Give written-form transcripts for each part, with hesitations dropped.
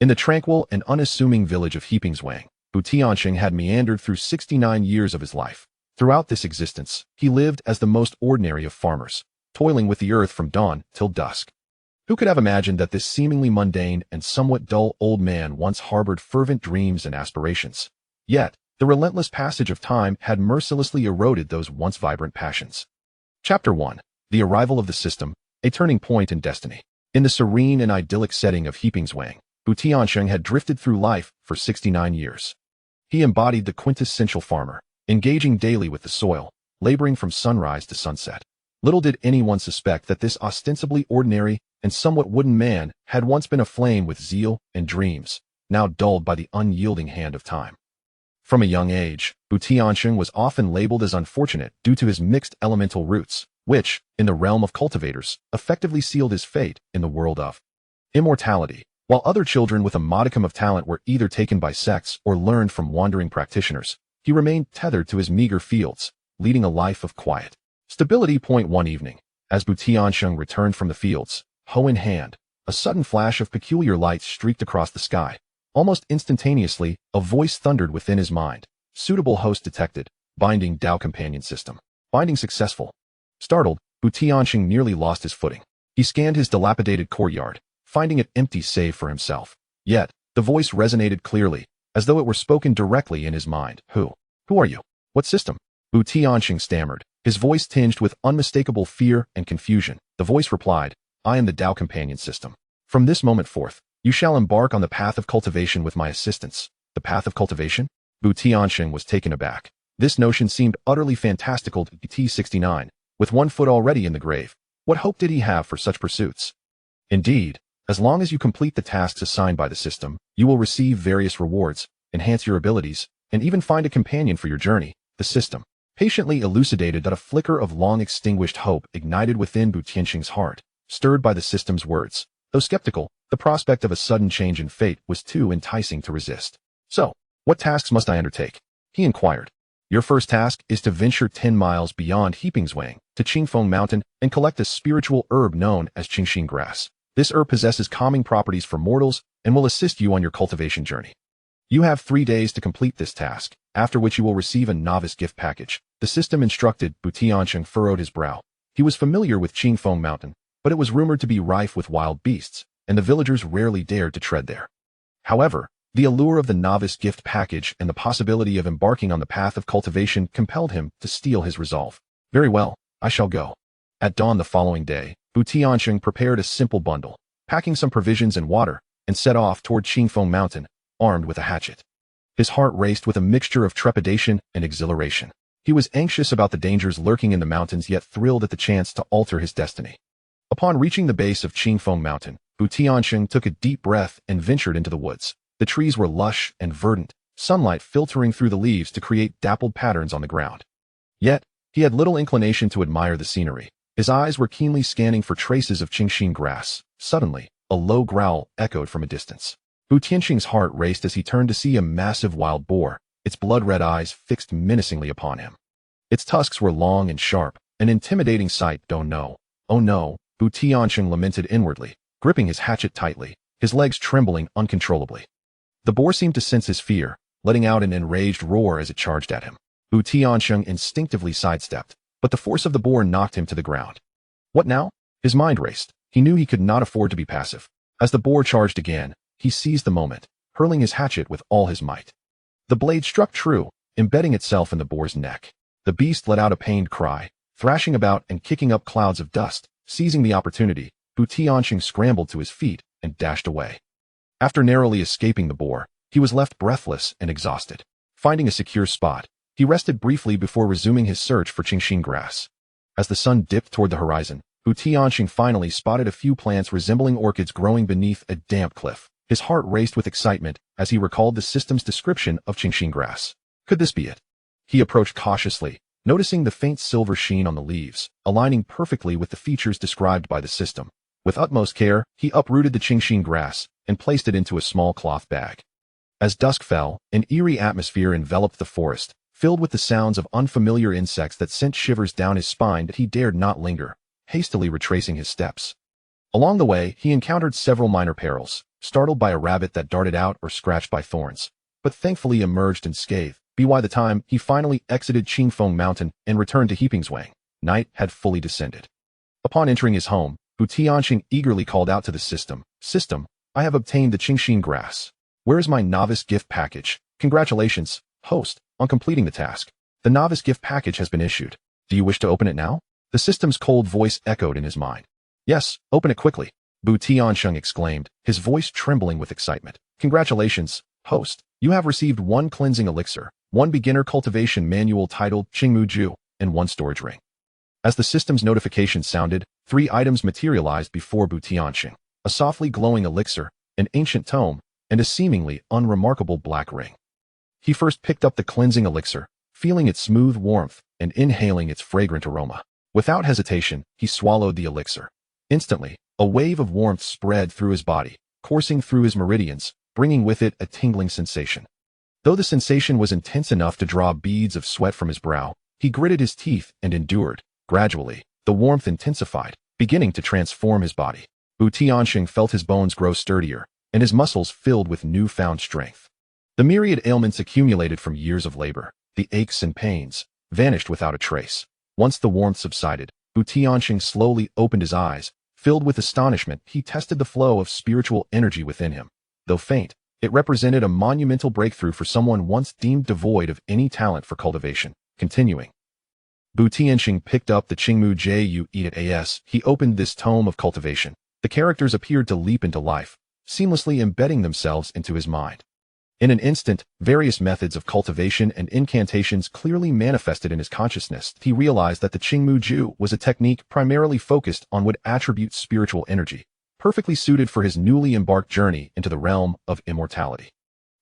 In the tranquil and unassuming village of Qingfeng, TianSheng had meandered through 69 years of his life. Throughout this existence, he lived as the most ordinary of farmers, toiling with the earth from dawn till dusk. Who could have imagined that this seemingly mundane and somewhat dull old man once harbored fervent dreams and aspirations? Yet, the relentless passage of time had mercilessly eroded those once vibrant passions. Chapter 1. The Arrival of the System, a Turning Point in Destiny. In the serene and idyllic setting of Qingfeng, TianSheng had drifted through life for 69 years. He embodied the quintessential farmer, engaging daily with the soil, laboring from sunrise to sunset. Little did anyone suspect that this ostensibly ordinary and somewhat wooden man had once been aflame with zeal and dreams, now dulled by the unyielding hand of time. From a young age, TianSheng was often labeled as unfortunate due to his mixed elemental roots, which, in the realm of cultivators, effectively sealed his fate in the world of immortality. While other children with a modicum of talent were either taken by sects or learned from wandering practitioners, he remained tethered to his meager fields, leading a life of quiet stability. One evening, as TianSheng returned from the fields, hoe in hand, a sudden flash of peculiar light streaked across the sky. Almost instantaneously, a voice thundered within his mind. Suitable host detected. Binding Dao Companion System. Binding successful. Startled, TianSheng nearly lost his footing. He scanned his dilapidated courtyard, finding it empty save for himself. Yet, the voice resonated clearly, as though it were spoken directly in his mind. Who are you? What system? TianSheng stammered, his voice tinged with unmistakable fear and confusion. The voice replied, I am the Dao Companion System. From this moment forth, you shall embark on the path of cultivation with my assistance. The path of cultivation? TianSheng was taken aback. This notion seemed utterly fantastical to T69. With one foot already in the grave, what hope did he have for such pursuits? Indeed, as long as you complete the tasks assigned by the system, you will receive various rewards, enhance your abilities, and even find a companion for your journey. The system patiently elucidated that a flicker of long-extinguished hope ignited within TianSheng's heart. Stirred by the system's words, though skeptical, the prospect of a sudden change in fate was too enticing to resist. So, what tasks must I undertake? He inquired. Your first task is to venture 10 miles beyond Qingfeng to Qingfeng Mountain and collect a spiritual herb known as Qingfeng grass. This herb possesses calming properties for mortals and will assist you on your cultivation journey. You have 3 days to complete this task, after which you will receive a novice gift package. The system instructed. TianSheng furrowed his brow. He was familiar with Qingfeng Mountain, but it was rumored to be rife with wild beasts, and the villagers rarely dared to tread there. However, the allure of the novice gift package and the possibility of embarking on the path of cultivation compelled him to steel his resolve. Very well, I shall go. At dawn the following day, TianSheng prepared a simple bundle, packing some provisions and water, and set off toward Qingfeng Mountain, armed with a hatchet. His heart raced with a mixture of trepidation and exhilaration. He was anxious about the dangers lurking in the mountains, yet thrilled at the chance to alter his destiny. Upon reaching the base of Qingfeng Mountain, TianSheng took a deep breath and ventured into the woods. The trees were lush and verdant, sunlight filtering through the leaves to create dappled patterns on the ground. Yet, he had little inclination to admire the scenery. His eyes were keenly scanning for traces of Qingfeng grass. Suddenly, a low growl echoed from a distance. TianSheng's heart raced as he turned to see a massive wild boar, its blood-red eyes fixed menacingly upon him. Its tusks were long and sharp, an intimidating sight. Oh no, TianSheng lamented inwardly, gripping his hatchet tightly, his legs trembling uncontrollably. The boar seemed to sense his fear, letting out an enraged roar as it charged at him. TianSheng instinctively sidestepped, but the force of the boar knocked him to the ground. What now? His mind raced. He knew he could not afford to be passive. As the boar charged again, he seized the moment, hurling his hatchet with all his might. The blade struck true, embedding itself in the boar's neck. The beast let out a pained cry, thrashing about and kicking up clouds of dust. Seizing the opportunity, TianSheng scrambled to his feet and dashed away. After narrowly escaping the boar, he was left breathless and exhausted. Finding a secure spot, he rested briefly before resuming his search for Qingfeng grass. As the sun dipped toward the horizon, TianSheng finally spotted a few plants resembling orchids growing beneath a damp cliff. His heart raced with excitement as he recalled the system's description of Qingfeng grass. Could this be it? He approached cautiously, noticing the faint silver sheen on the leaves, aligning perfectly with the features described by the system. With utmost care, he uprooted the Qingfeng grass and placed it into a small cloth bag. As dusk fell, an eerie atmosphere enveloped the forest, filled with the sounds of unfamiliar insects that sent shivers down his spine, but he dared not linger, hastily retracing his steps. Along the way, he encountered several minor perils, startled by a rabbit that darted out or scratched by thorns, but thankfully emerged unscathed. By the time he finally exited Qingfeng Mountain and returned to Heapingzwang, night had fully descended. Upon entering his home, TianSheng eagerly called out to the system, "System, I have obtained the Qingxin grass. Where is my novice gift package? Congratulations, host, on completing the task. The novice gift package has been issued. Do you wish to open it now?" The system's cold voice echoed in his mind. "Yes, open it quickly," TianSheng exclaimed, his voice trembling with excitement. "Congratulations, host. You have received 1 cleansing elixir, 1 beginner cultivation manual titled Qingmu Ju, and 1 storage ring." As the system's notification sounded, 3 items materialized before TianSheng: a softly glowing elixir, an ancient tome, and a seemingly unremarkable black ring. He first picked up the cleansing elixir, feeling its smooth warmth and inhaling its fragrant aroma. Without hesitation, he swallowed the elixir. Instantly, a wave of warmth spread through his body, coursing through his meridians, bringing with it a tingling sensation. Though the sensation was intense enough to draw beads of sweat from his brow, he gritted his teeth and endured. Gradually, the warmth intensified, beginning to transform his body. TianSheng felt his bones grow sturdier, and his muscles filled with newfound strength. The myriad ailments accumulated from years of labor, the aches and pains, vanished without a trace. Once the warmth subsided, TianSheng slowly opened his eyes. Filled with astonishment, he tested the flow of spiritual energy within him. Though faint, it represented a monumental breakthrough for someone once deemed devoid of any talent for cultivation. Continuing. TianSheng picked up the Qingmu Ju as he opened this tome of cultivation. The characters appeared to leap into life, seamlessly embedding themselves into his mind. In an instant, various methods of cultivation and incantations clearly manifested in his consciousness. He realized that the Qingmu Ju was a technique primarily focused on would attribute spiritual energy, perfectly suited for his newly embarked journey into the realm of immortality.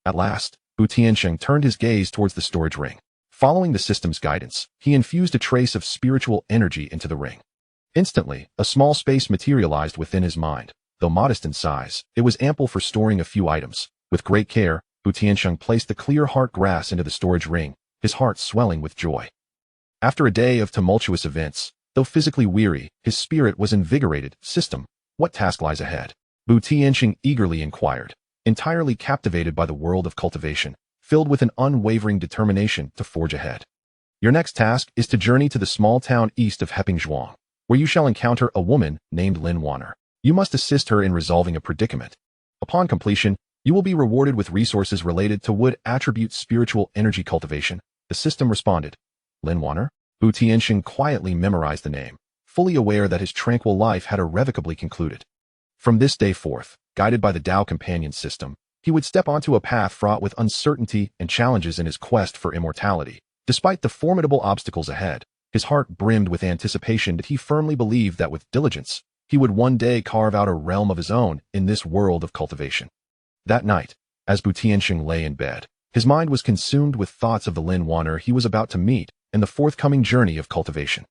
At last, TianSheng turned his gaze towards the storage ring. Following the system's guidance, he infused a trace of spiritual energy into the ring. Instantly, a small space materialized within his mind. Though modest in size, it was ample for storing a few items. With great care, TianSheng placed the clear heart grass into the storage ring, his heart swelling with joy. After a day of tumultuous events, though physically weary, his spirit was invigorated. "System, what task lies ahead?" TianSheng eagerly inquired, entirely captivated by the world of cultivation, filled with an unwavering determination to forge ahead. "Your next task is to journey to the small town east of Heapingzwang, where you shall encounter a woman named Lin Wanner. You must assist her in resolving a predicament. Upon completion, you will be rewarded with resources related to wood attribute spiritual energy cultivation." The system responded. Lin Wanner? TianSheng quietly memorized the name, fully aware that his tranquil life had irrevocably concluded. From this day forth, guided by the Dao Companion System, he would step onto a path fraught with uncertainty and challenges in his quest for immortality. Despite the formidable obstacles ahead, his heart brimmed with anticipation that he firmly believed that with diligence, he would one day carve out a realm of his own in this world of cultivation. That night, as TianSheng lay in bed, his mind was consumed with thoughts of the Lin Wanner he was about to meet and the forthcoming journey of cultivation.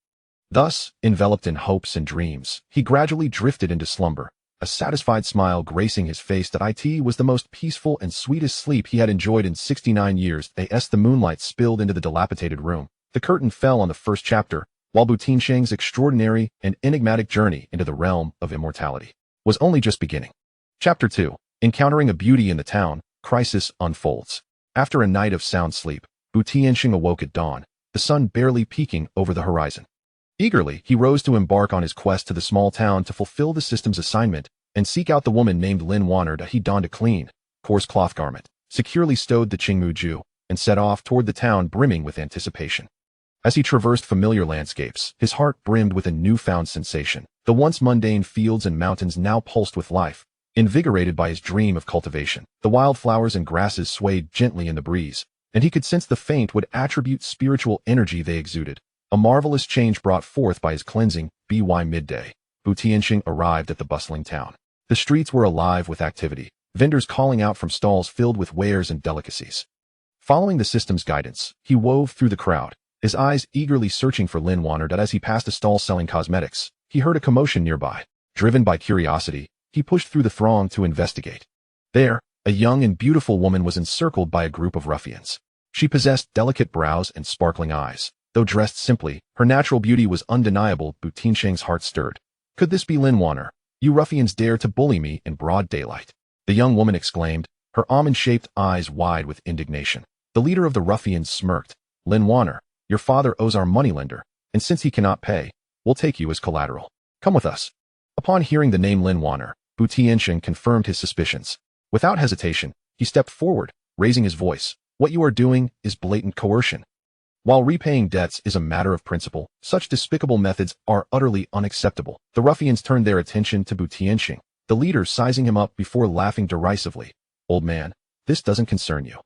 Thus, enveloped in hopes and dreams, he gradually drifted into slumber, a satisfied smile gracing his face that it was the most peaceful and sweetest sleep he had enjoyed in 69 years. As the moonlight spilled into the dilapidated room, the curtain fell on the first chapter, while TianSheng's extraordinary and enigmatic journey into the realm of immortality was only just beginning. Chapter 2. Encountering a beauty in the town, crisis unfolds. After a night of sound sleep, TianSheng awoke at dawn, the sun barely peeking over the horizon. Eagerly, he rose to embark on his quest to the small town to fulfill the system's assignment and seek out the woman named Lin Wanner. He donned a clean, coarse cloth garment, securely stowed the Qingmu Ju, and set off toward the town brimming with anticipation. As he traversed familiar landscapes, his heart brimmed with a newfound sensation. The once mundane fields and mountains now pulsed with life. Invigorated by his dream of cultivation, the wildflowers and grasses swayed gently in the breeze, and he could sense the faint would attribute spiritual energy they exuded. A marvelous change brought forth by his cleansing. By midday, TianSheng arrived at the bustling town. The streets were alive with activity, vendors calling out from stalls filled with wares and delicacies. Following the system's guidance, he wove through the crowd, his eyes eagerly searching for Lin Wanner. As he passed a stall selling cosmetics, he heard a commotion nearby. Driven by curiosity, he pushed through the throng to investigate. There, a young and beautiful woman was encircled by a group of ruffians. She possessed delicate brows and sparkling eyes. Though dressed simply, her natural beauty was undeniable. TianSheng's heart stirred. Could this be Lin Wanner? You ruffians dare to bully me in broad daylight. The young woman exclaimed, her almond-shaped eyes wide with indignation. The leader of the ruffians smirked. Lin Wanner, your father owes our moneylender, and since he cannot pay, we'll take you as collateral. Come with us. Upon hearing the name Lin Wanner, TianSheng confirmed his suspicions. Without hesitation, he stepped forward, raising his voice. What you are doing is blatant coercion. While repaying debts is a matter of principle, such despicable methods are utterly unacceptable. The ruffians turned their attention to TianSheng, the leader sizing him up before laughing derisively. Old man, this doesn't concern you.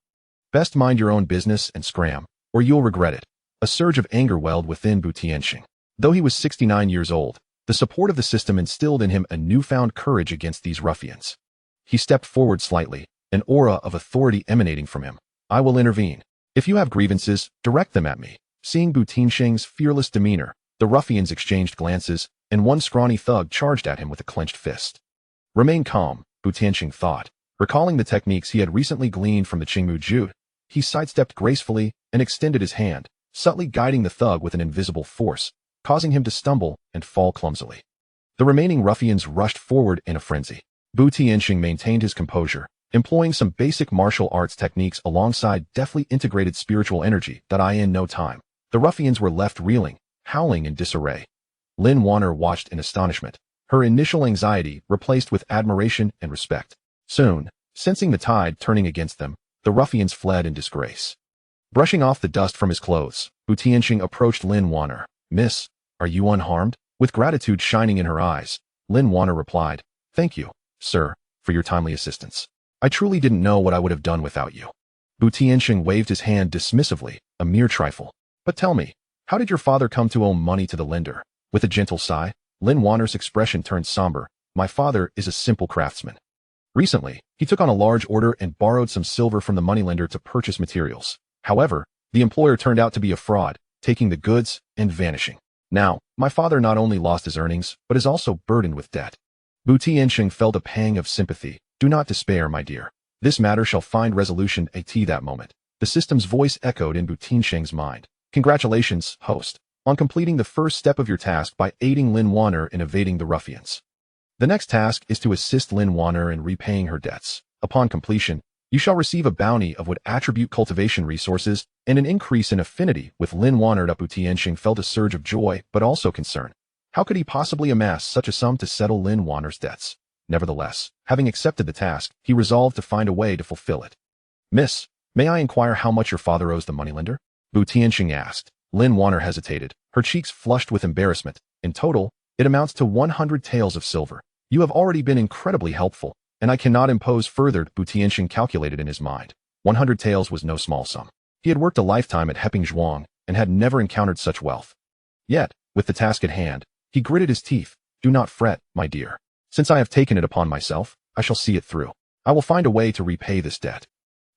Best mind your own business and scram, or you'll regret it. A surge of anger welled within TianSheng. Though he was 69 years old, the support of the system instilled in him a newfound courage against these ruffians. He stepped forward slightly, an aura of authority emanating from him. I will intervene. If you have grievances, direct them at me. Seeing TianSheng's fearless demeanor, the ruffians exchanged glances, and one scrawny thug charged at him with a clenched fist. Remain calm, TianSheng thought. Recalling the techniques he had recently gleaned from the Qingmu Jude, he sidestepped gracefully and extended his hand, subtly guiding the thug with an invisible force, causing him to stumble and fall clumsily. The remaining ruffians rushed forward in a frenzy. TianSheng maintained his composure, employing some basic martial arts techniques alongside deftly integrated spiritual energy that in no time. The ruffians were left reeling, howling in disarray. Lin Wanner watched in astonishment, her initial anxiety replaced with admiration and respect. Soon, sensing the tide turning against them, the ruffians fled in disgrace. Brushing off the dust from his clothes, TianSheng approached Lin Wanner. Miss, are you unharmed? With gratitude shining in her eyes, Lin Wanner replied, Thank you, sir, for your timely assistance. I truly didn't know what I would have done without you. TianSheng waved his hand dismissively, a mere trifle. But tell me, how did your father come to owe money to the lender? With a gentle sigh, Lin Wanner's expression turned somber. My father is a simple craftsman. Recently, he took on a large order and borrowed some silver from the moneylender to purchase materials. However, the employer turned out to be a fraud, taking the goods and vanishing. Now, my father not only lost his earnings, but is also burdened with debt. TianSheng felt a pang of sympathy. Do not despair, my dear. This matter shall find resolution at that moment. The system's voice echoed in TianSheng's mind. Congratulations, host, on completing the first step of your task by aiding Lin Wanner in evading the ruffians. The next task is to assist Lin Wanner in repaying her debts. Upon completion, you shall receive a bounty of what attribute cultivation resources and an increase in affinity with Lin Wanner. TianSheng felt a surge of joy but also concern. How could he possibly amass such a sum to settle Lin Wanner's debts? Nevertheless, having accepted the task, he resolved to find a way to fulfill it. Miss, may I inquire how much your father owes the moneylender? TianSheng asked. Lin Wanner hesitated, her cheeks flushed with embarrassment. In total, it amounts to 100 taels of silver. You have already been incredibly helpful, and I cannot impose further. TianSheng calculated in his mind. 100 taels was no small sum. He had worked a lifetime at Heping Zhuang and had never encountered such wealth. Yet, with the task at hand, he gritted his teeth. Do not fret, my dear. Since I have taken it upon myself, I shall see it through. I will find a way to repay this debt.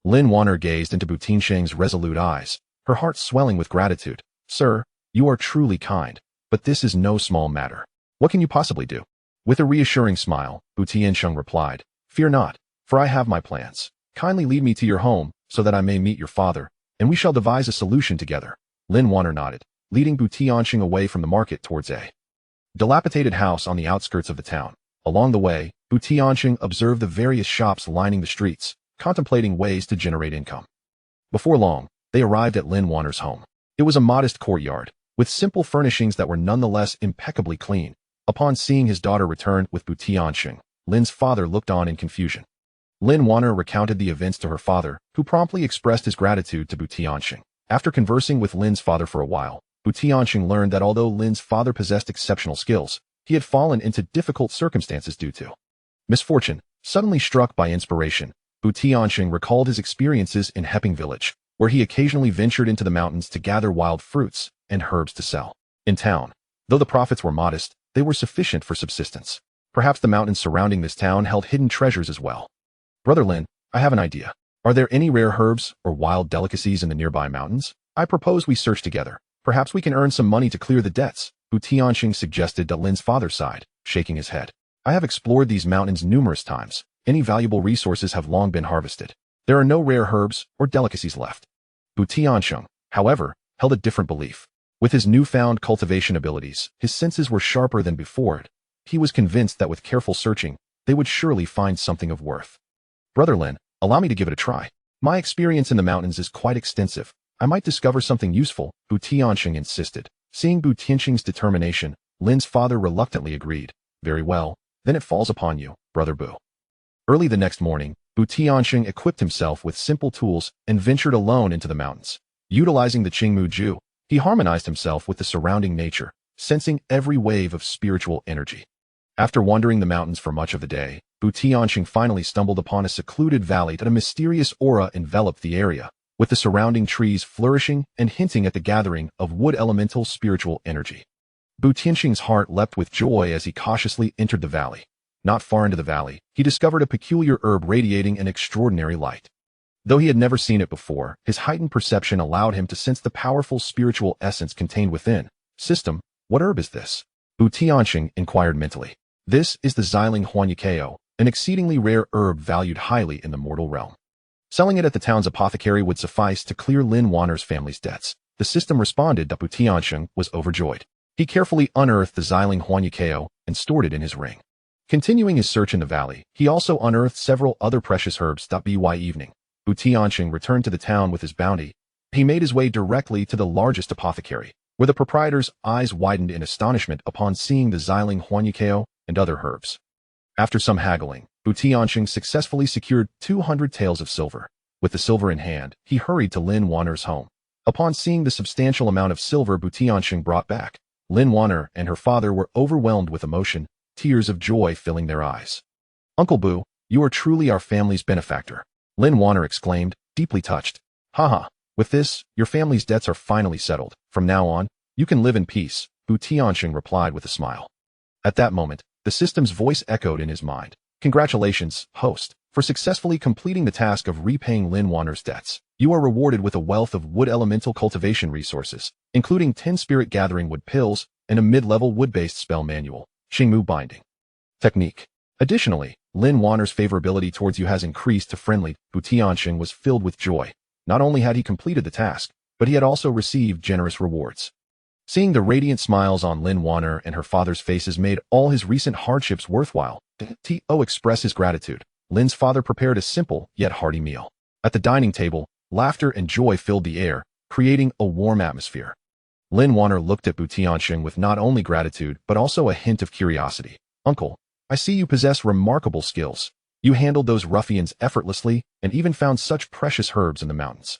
Lin Wanner gazed into TianSheng's resolute eyes, her heart swelling with gratitude. Sir, you are truly kind, but this is no small matter. What can you possibly do? With a reassuring smile, TianSheng replied, Fear not, for I have my plans. Kindly lead me to your home, so that I may meet your father, and we shall devise a solution together. Lin Wanner nodded, leading TianSheng away from the market towards a dilapidated house on the outskirts of the town. Along the way, TianSheng observed the various shops lining the streets, contemplating ways to generate income. Before long, they arrived at Lin Wanner's home. It was a modest courtyard, with simple furnishings that were nonetheless impeccably clean. Upon seeing his daughter return with TianSheng, Lin's father looked on in confusion. Lin Wanner recounted the events to her father, who promptly expressed his gratitude to TianSheng. After conversing with Lin's father for a while, TianSheng learned that although Lin's father possessed exceptional skills, he had fallen into difficult circumstances due to misfortune. Suddenly struck by inspiration, TianSheng recalled his experiences in Heping village, where he occasionally ventured into the mountains to gather wild fruits and herbs to sell. In town, though the profits were modest, they were sufficient for subsistence. Perhaps the mountains surrounding this town held hidden treasures as well. Brother Lin, I have an idea. Are there any rare herbs or wild delicacies in the nearby mountains? I propose we search together. Perhaps we can earn some money to clear the debts. TianSheng suggested to Lin's father sighed, shaking his head. I have explored these mountains numerous times. Any valuable resources have long been harvested. There are no rare herbs or delicacies left. TianSheng, however, held a different belief. With his newfound cultivation abilities, his senses were sharper than before. he was convinced that with careful searching, they would surely find something of worth. Brother Lin, allow me to give it a try. My experience in the mountains is quite extensive. I might discover something useful, Bu Tiansheng insisted. Seeing Bu Tiansheng's determination, Lin's father reluctantly agreed. Very well, then it falls upon you, Brother Bu. Early the next morning, Bu Tiansheng equipped himself with simple tools and ventured alone into the mountains. Utilizing the Qingmu Ju, he harmonized himself with the surrounding nature, sensing every wave of spiritual energy. After wandering the mountains for much of the day, Bu Tiansheng finally stumbled upon a secluded valley that a mysterious aura enveloped the area, with the surrounding trees flourishing and hinting at the gathering of wood elemental spiritual energy. Bu Tiansheng's heart leapt with joy as he cautiously entered the valley. Not far into the valley, he discovered a peculiar herb radiating an extraordinary light. Though he had never seen it before, his heightened perception allowed him to sense the powerful spiritual essence contained within. System, what herb is this? Bu Tiansheng inquired mentally. This is the Xiling Huanyakeo, an exceedingly rare herb valued highly in the mortal realm. Selling it at the town's apothecary would suffice to clear Lin Wanner's family's debts. The system responded that Bu Tiansheng was overjoyed. He carefully unearthed the Xiling Huanyakeo and stored it in his ring. Continuing his search in the valley, he also unearthed several other precious herbs. By evening, Bu Tiansheng returned to the town with his bounty. He made his way directly to the largest apothecary, where the proprietor's eyes widened in astonishment upon seeing the Xiling Huanyakeo and other herbs. After some haggling, Bu Tiansheng successfully secured 200 taels of silver. With the silver in hand, he hurried to Lin Wanner's home. Upon seeing the substantial amount of silver Bu Tiansheng brought back, Lin Wanner and her father were overwhelmed with emotion, tears of joy filling their eyes. Uncle Bu, you are truly our family's benefactor, Lin Wanner exclaimed, deeply touched. Haha, with this, your family's debts are finally settled. From now on, you can live in peace, Bu Tiansheng replied with a smile. At that moment, the system's voice echoed in his mind. Congratulations, host, for successfully completing the task of repaying Lin Wanner's debts. You are rewarded with a wealth of wood elemental cultivation resources, including 10 spirit gathering wood pills and a mid-level wood-based spell manual, Qingmu binding technique. Additionally, Lin Wanner's favorability towards you has increased to friendly. Bu Tiansheng was filled with joy. Not only had he completed the task, but he had also received generous rewards. Seeing the radiant smiles on Lin Wanner and her father's faces made all his recent hardships worthwhile. To express his gratitude, Lin's father prepared a simple yet hearty meal. At the dining table, laughter and joy filled the air, creating a warm atmosphere. Lin Wanner looked at Bu Tiansheng with not only gratitude but also a hint of curiosity. Uncle, I see you possess remarkable skills. You handled those ruffians effortlessly and even found such precious herbs in the mountains.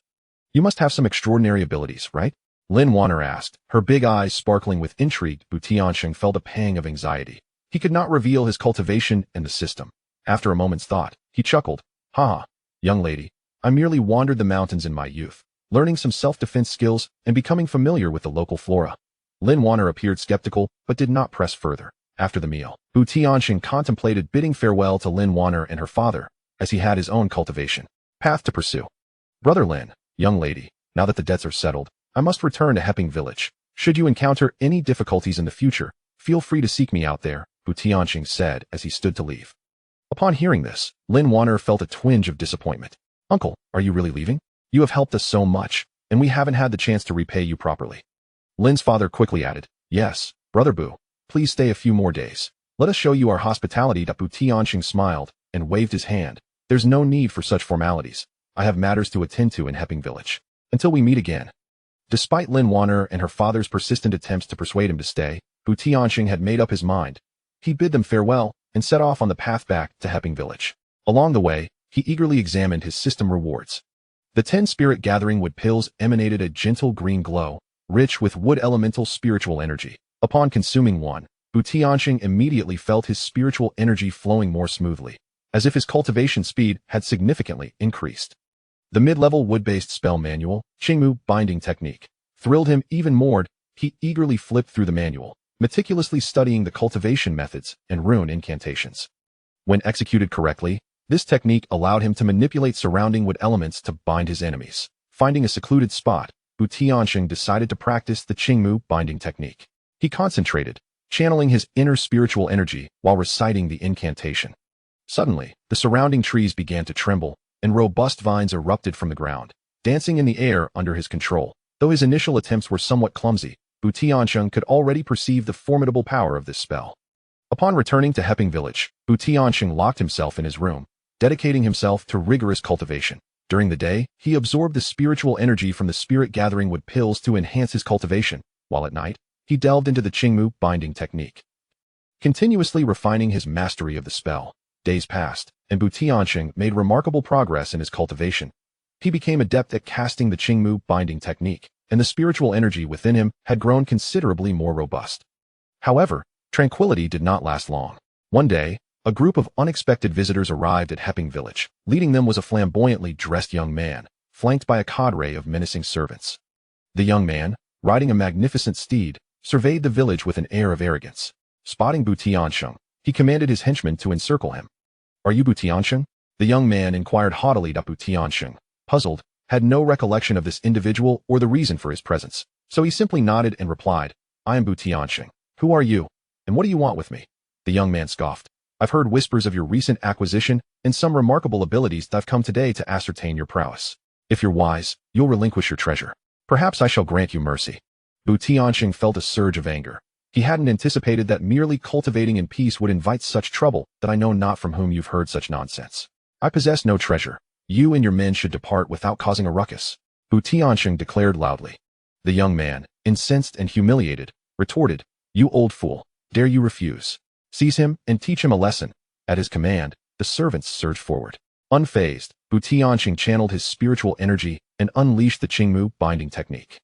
You must have some extraordinary abilities, right? Lin Wanner asked, her big eyes sparkling with intrigue. Bu Tiansheng felt a pang of anxiety. He could not reveal his cultivation and the system. After a moment's thought, he chuckled. Haha, young lady, I merely wandered the mountains in my youth, learning some self-defense skills and becoming familiar with the local flora. Lin Wanner appeared skeptical but did not press further. After the meal, Bu Tiansheng contemplated bidding farewell to Lin Wanner and her father, as he had his own cultivation path to pursue. Brother Lin, young lady, now that the debts are settled, I must return to Hepping Village. Should you encounter any difficulties in the future, feel free to seek me out there, Bu Tiansheng said as he stood to leave. Upon hearing this, Lin Wanner felt a twinge of disappointment. Uncle, are you really leaving? You have helped us so much, and we haven't had the chance to repay you properly. Lin's father quickly added, Yes, Brother Bu, please stay a few more days. Let us show you our hospitality. Bu Tiansheng smiled and waved his hand. There's no need for such formalities. I have matters to attend to in Hepping Village. Until we meet again. Despite Lin Wanner and her father's persistent attempts to persuade him to stay, Bu Tiansheng had made up his mind. He bid them farewell and set off on the path back to Hepping Village. Along the way, he eagerly examined his system rewards. The 10 spirit gathering wood pills emanated a gentle green glow, rich with wood elemental spiritual energy. Upon consuming one, Bu Tiansheng immediately felt his spiritual energy flowing more smoothly, as if his cultivation speed had significantly increased. The mid-level wood-based spell manual, Qingmu binding technique, thrilled him even more. He eagerly flipped through the manual, meticulously studying the cultivation methods and rune incantations. When executed correctly, this technique allowed him to manipulate surrounding wood elements to bind his enemies. Finding a secluded spot, Bu Tiansheng decided to practice the Qingmu binding technique. He concentrated, channeling his inner spiritual energy while reciting the incantation. Suddenly, the surrounding trees began to tremble, and robust vines erupted from the ground, dancing in the air under his control. Though his initial attempts were somewhat clumsy, Bu Tiansheng could already perceive the formidable power of this spell. Upon returning to Heping village, TianSheng locked himself in his room, dedicating himself to rigorous cultivation. During the day, he absorbed the spiritual energy from the spirit-gathering wood pills to enhance his cultivation, while at night, he delved into the Qingfeng binding technique, continuously refining his mastery of the spell. Days passed, and TianSheng made remarkable progress in his cultivation. He became adept at casting the Qingfeng binding technique, and the spiritual energy within him had grown considerably more robust. However, tranquility did not last long. One day, a group of unexpected visitors arrived at Heping village. Leading them was a flamboyantly dressed young man, flanked by a cadre of menacing servants. The young man, riding a magnificent steed, surveyed the village with an air of arrogance. Spotting TianSheng, he commanded his henchmen to encircle him. "Are you TianSheng?" The young man inquired haughtily. TianSheng, puzzled, had no recollection of this individual or the reason for his presence, so he simply nodded and replied, "I am TianSheng. Who are you? And what do you want with me?" The young man scoffed. "I've heard whispers of your recent acquisition and some remarkable abilities that I've come today to ascertain your prowess. If you're wise, you'll relinquish your treasure. Perhaps I shall grant you mercy." TianSheng felt a surge of anger. He hadn't anticipated that merely cultivating in peace would invite such trouble. "That I know not from whom you've heard such nonsense. I possess no treasure. You and your men should depart without causing a ruckus," TianSheng declared loudly. The young man, incensed and humiliated, retorted, "You old fool, dare you refuse? Seize him and teach him a lesson." At his command, the servants surged forward. Unfazed, TianSheng channeled his spiritual energy and unleashed the Qingfeng binding technique.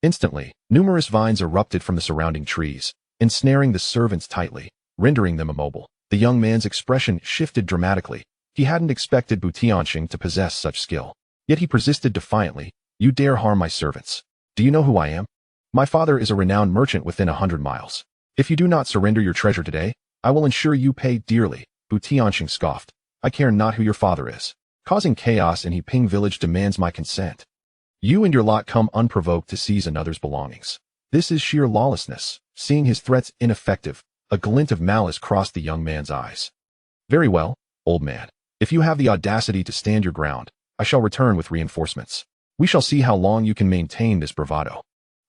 Instantly, numerous vines erupted from the surrounding trees, ensnaring the servants tightly, rendering them immobile. The young man's expression shifted dramatically. He hadn't expected TianSheng to possess such skill. Yet he persisted defiantly, "You dare harm my servants. Do you know who I am? My father is a renowned merchant within 100 miles. If you do not surrender your treasure today, I will ensure you pay dearly." TianSheng scoffed, "I care not who your father is. Causing chaos in Heping village demands my consent. You and your lot come unprovoked to seize another's belongings. This is sheer lawlessness." Seeing his threats ineffective, a glint of malice crossed the young man's eyes. "Very well, old man. If you have the audacity to stand your ground, I shall return with reinforcements. We shall see how long you can maintain this bravado."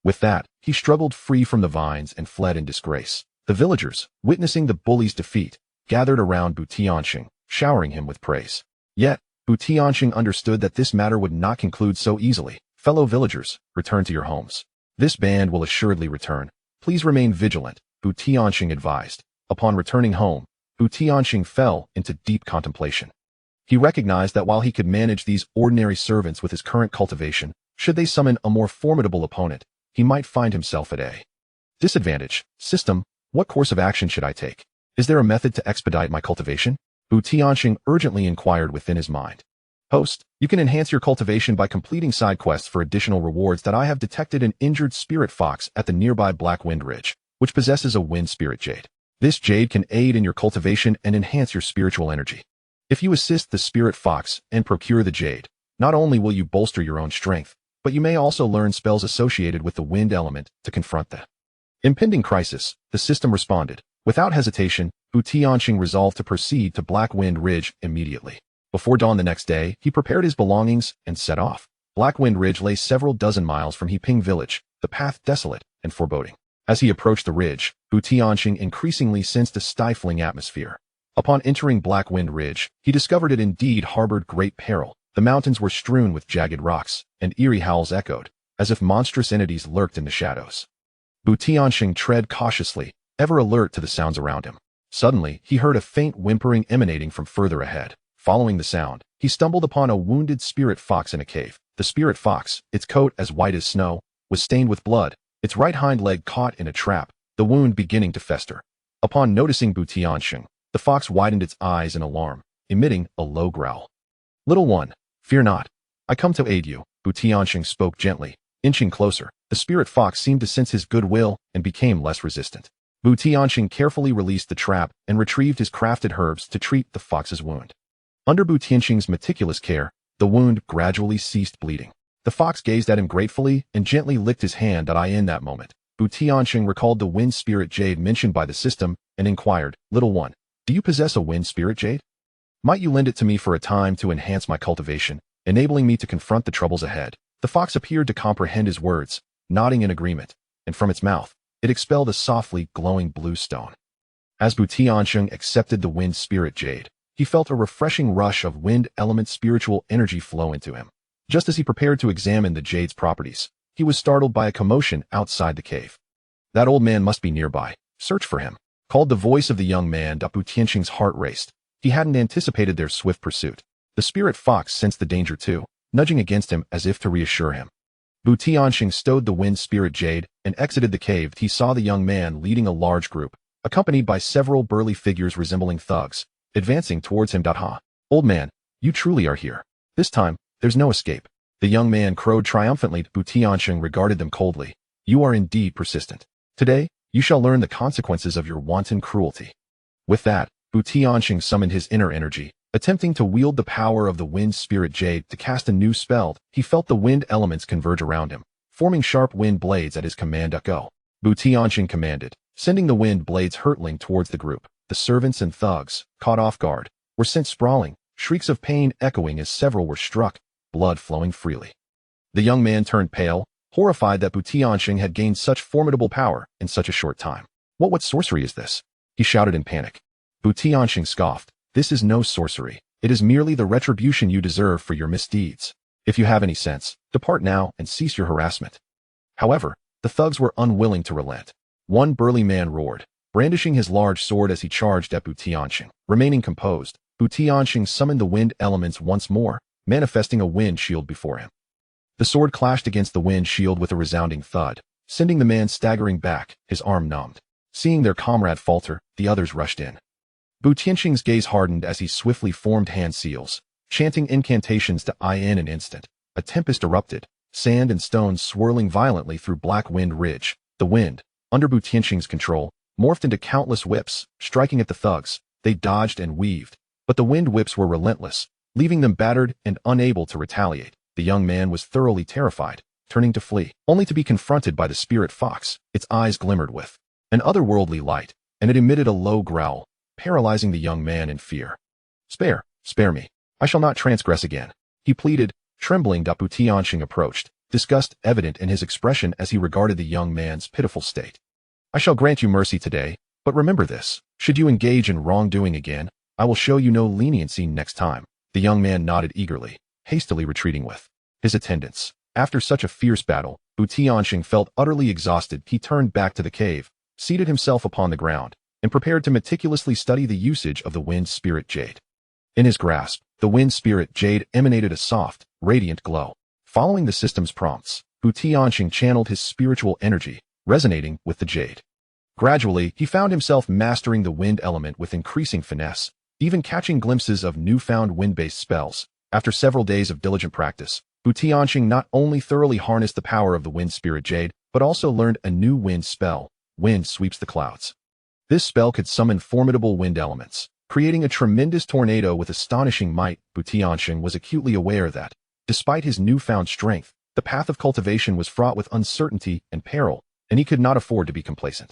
With that, he struggled free from the vines and fled in disgrace. The villagers, witnessing the bully's defeat, gathered around TianSheng, showering him with praise. Yet, TianSheng understood that this matter would not conclude so easily. "Fellow villagers, return to your homes. This band will assuredly return. Please remain vigilant," TianSheng advised. Upon returning home, TianSheng fell into deep contemplation. He recognized that while he could manage these ordinary servants with his current cultivation, should they summon a more formidable opponent, he might find himself at a disadvantage. "System, what course of action should I take? Is there a method to expedite my cultivation?" TianSheng urgently inquired within his mind. "Host, you can enhance your cultivation by completing side quests for additional rewards. That I have detected an injured spirit fox at the nearby Black Wind Ridge, which possesses a wind spirit jade. This jade can aid in your cultivation and enhance your spiritual energy. If you assist the spirit fox and procure the jade, not only will you bolster your own strength, but you may also learn spells associated with the wind element to confront the impending crisis." The system responded. Without hesitation, TianSheng resolved to proceed to Black Wind Ridge immediately. Before dawn the next day, he prepared his belongings and set off. Black Wind Ridge lay several dozen miles from Heping village, the path desolate and foreboding. As he approached the ridge, TianSheng increasingly sensed a stifling atmosphere. Upon entering Black Wind Ridge, he discovered it indeed harbored great peril. The mountains were strewn with jagged rocks, and eerie howls echoed, as if monstrous entities lurked in the shadows. TianSheng tread cautiously, ever alert to the sounds around him. Suddenly, he heard a faint whimpering emanating from further ahead. Following the sound, he stumbled upon a wounded spirit fox in a cave. The spirit fox, its coat as white as snow, was stained with blood, its right hind leg caught in a trap, the wound beginning to fester. Upon noticing TianSheng, the fox widened its eyes in alarm, emitting a low growl. "Little one, fear not. I come to aid you," TianSheng spoke gently. Inching closer, the spirit fox seemed to sense his goodwill and became less resistant. TianSheng carefully released the trap and retrieved his crafted herbs to treat the fox's wound. Under TianSheng's meticulous care, the wound gradually ceased bleeding. The fox gazed at him gratefully and gently licked his hand. In that moment, TianSheng recalled the wind spirit jade mentioned by the system and inquired, "Little one, do you possess a wind spirit jade? Might you lend it to me for a time to enhance my cultivation, enabling me to confront the troubles ahead?" The fox appeared to comprehend his words, nodding in agreement, and from its mouth, it expelled a softly glowing blue stone. As Tiansheng accepted the wind spirit jade, he felt a refreshing rush of wind element spiritual energy flow into him. Just as he prepared to examine the jade's properties, he was startled by a commotion outside the cave. That old man must be nearby. Search for him, called the voice of the young man. Tiansheng's heart raced. He hadn't anticipated their swift pursuit. The spirit fox sensed the danger too, nudging against him as if to reassure him. Tiansheng stowed the wind spirit jade and exited the cave. He saw the young man leading a large group, accompanied by several burly figures resembling thugs, advancing towards him. Ha! Old man, you truly are here. This time, there's no escape. The young man crowed triumphantly. Tiansheng regarded them coldly. You are indeed persistent. Today, you shall learn the consequences of your wanton cruelty. With that, Tiansheng summoned his inner energy, attempting to wield the power of the wind spirit jade to cast a new spell. He felt the wind elements converge around him, forming sharp wind blades at his command. Go! Tiansheng commanded, sending the wind blades hurtling towards the group. The servants and thugs, caught off guard, were sent sprawling, shrieks of pain echoing as several were struck, blood flowing freely. The young man turned pale, horrified that Tiansheng had gained such formidable power in such a short time. What sorcery is this? He shouted in panic. Tiansheng scoffed. This is no sorcery. It is merely the retribution you deserve for your misdeeds. If you have any sense, depart now and cease your harassment. However, the thugs were unwilling to relent. One burly man roared, brandishing his large sword as he charged at Tiansheng. Remaining composed, Tiansheng summoned the wind elements once more, manifesting a wind shield before him. The sword clashed against the wind shield with a resounding thud, sending the man staggering back, his arm numbed. Seeing their comrade falter, the others rushed in. Tiansheng's gaze hardened as he swiftly formed hand seals, chanting incantations to in an instant. A tempest erupted, sand and stones swirling violently through Black Wind Ridge. The wind, under Tiansheng's control, morphed into countless whips, striking at the thugs. They dodged and weaved, but the wind whips were relentless, leaving them battered and unable to retaliate. The young man was thoroughly terrified, turning to flee, only to be confronted by the spirit fox. Its eyes glimmered with an otherworldly light, and it emitted a low growl, paralyzing the young man in fear. Spare me. I shall not transgress again, he pleaded, trembling. Tiansheng approached, disgust evident in his expression as he regarded the young man's pitiful state. I shall grant you mercy today, but remember this. Should you engage in wrongdoing again, I will show you no leniency next time. The young man nodded eagerly, hastily retreating with his attendants. After such a fierce battle, Tiansheng felt utterly exhausted. He turned back to the cave, seated himself upon the ground, and prepared to meticulously study the usage of the wind spirit jade. In his grasp, the wind spirit jade emanated a soft, radiant glow. Following the system's prompts, Tiansheng channeled his spiritual energy, resonating with the jade. Gradually, he found himself mastering the wind element with increasing finesse, even catching glimpses of newfound wind-based spells. After several days of diligent practice, Tiansheng not only thoroughly harnessed the power of the wind spirit jade, but also learned a new wind spell, Wind Sweeps the Clouds. This spell could summon formidable wind elements, creating a tremendous tornado with astonishing might. Tiansheng was acutely aware that, despite his newfound strength, the path of cultivation was fraught with uncertainty and peril, and he could not afford to be complacent.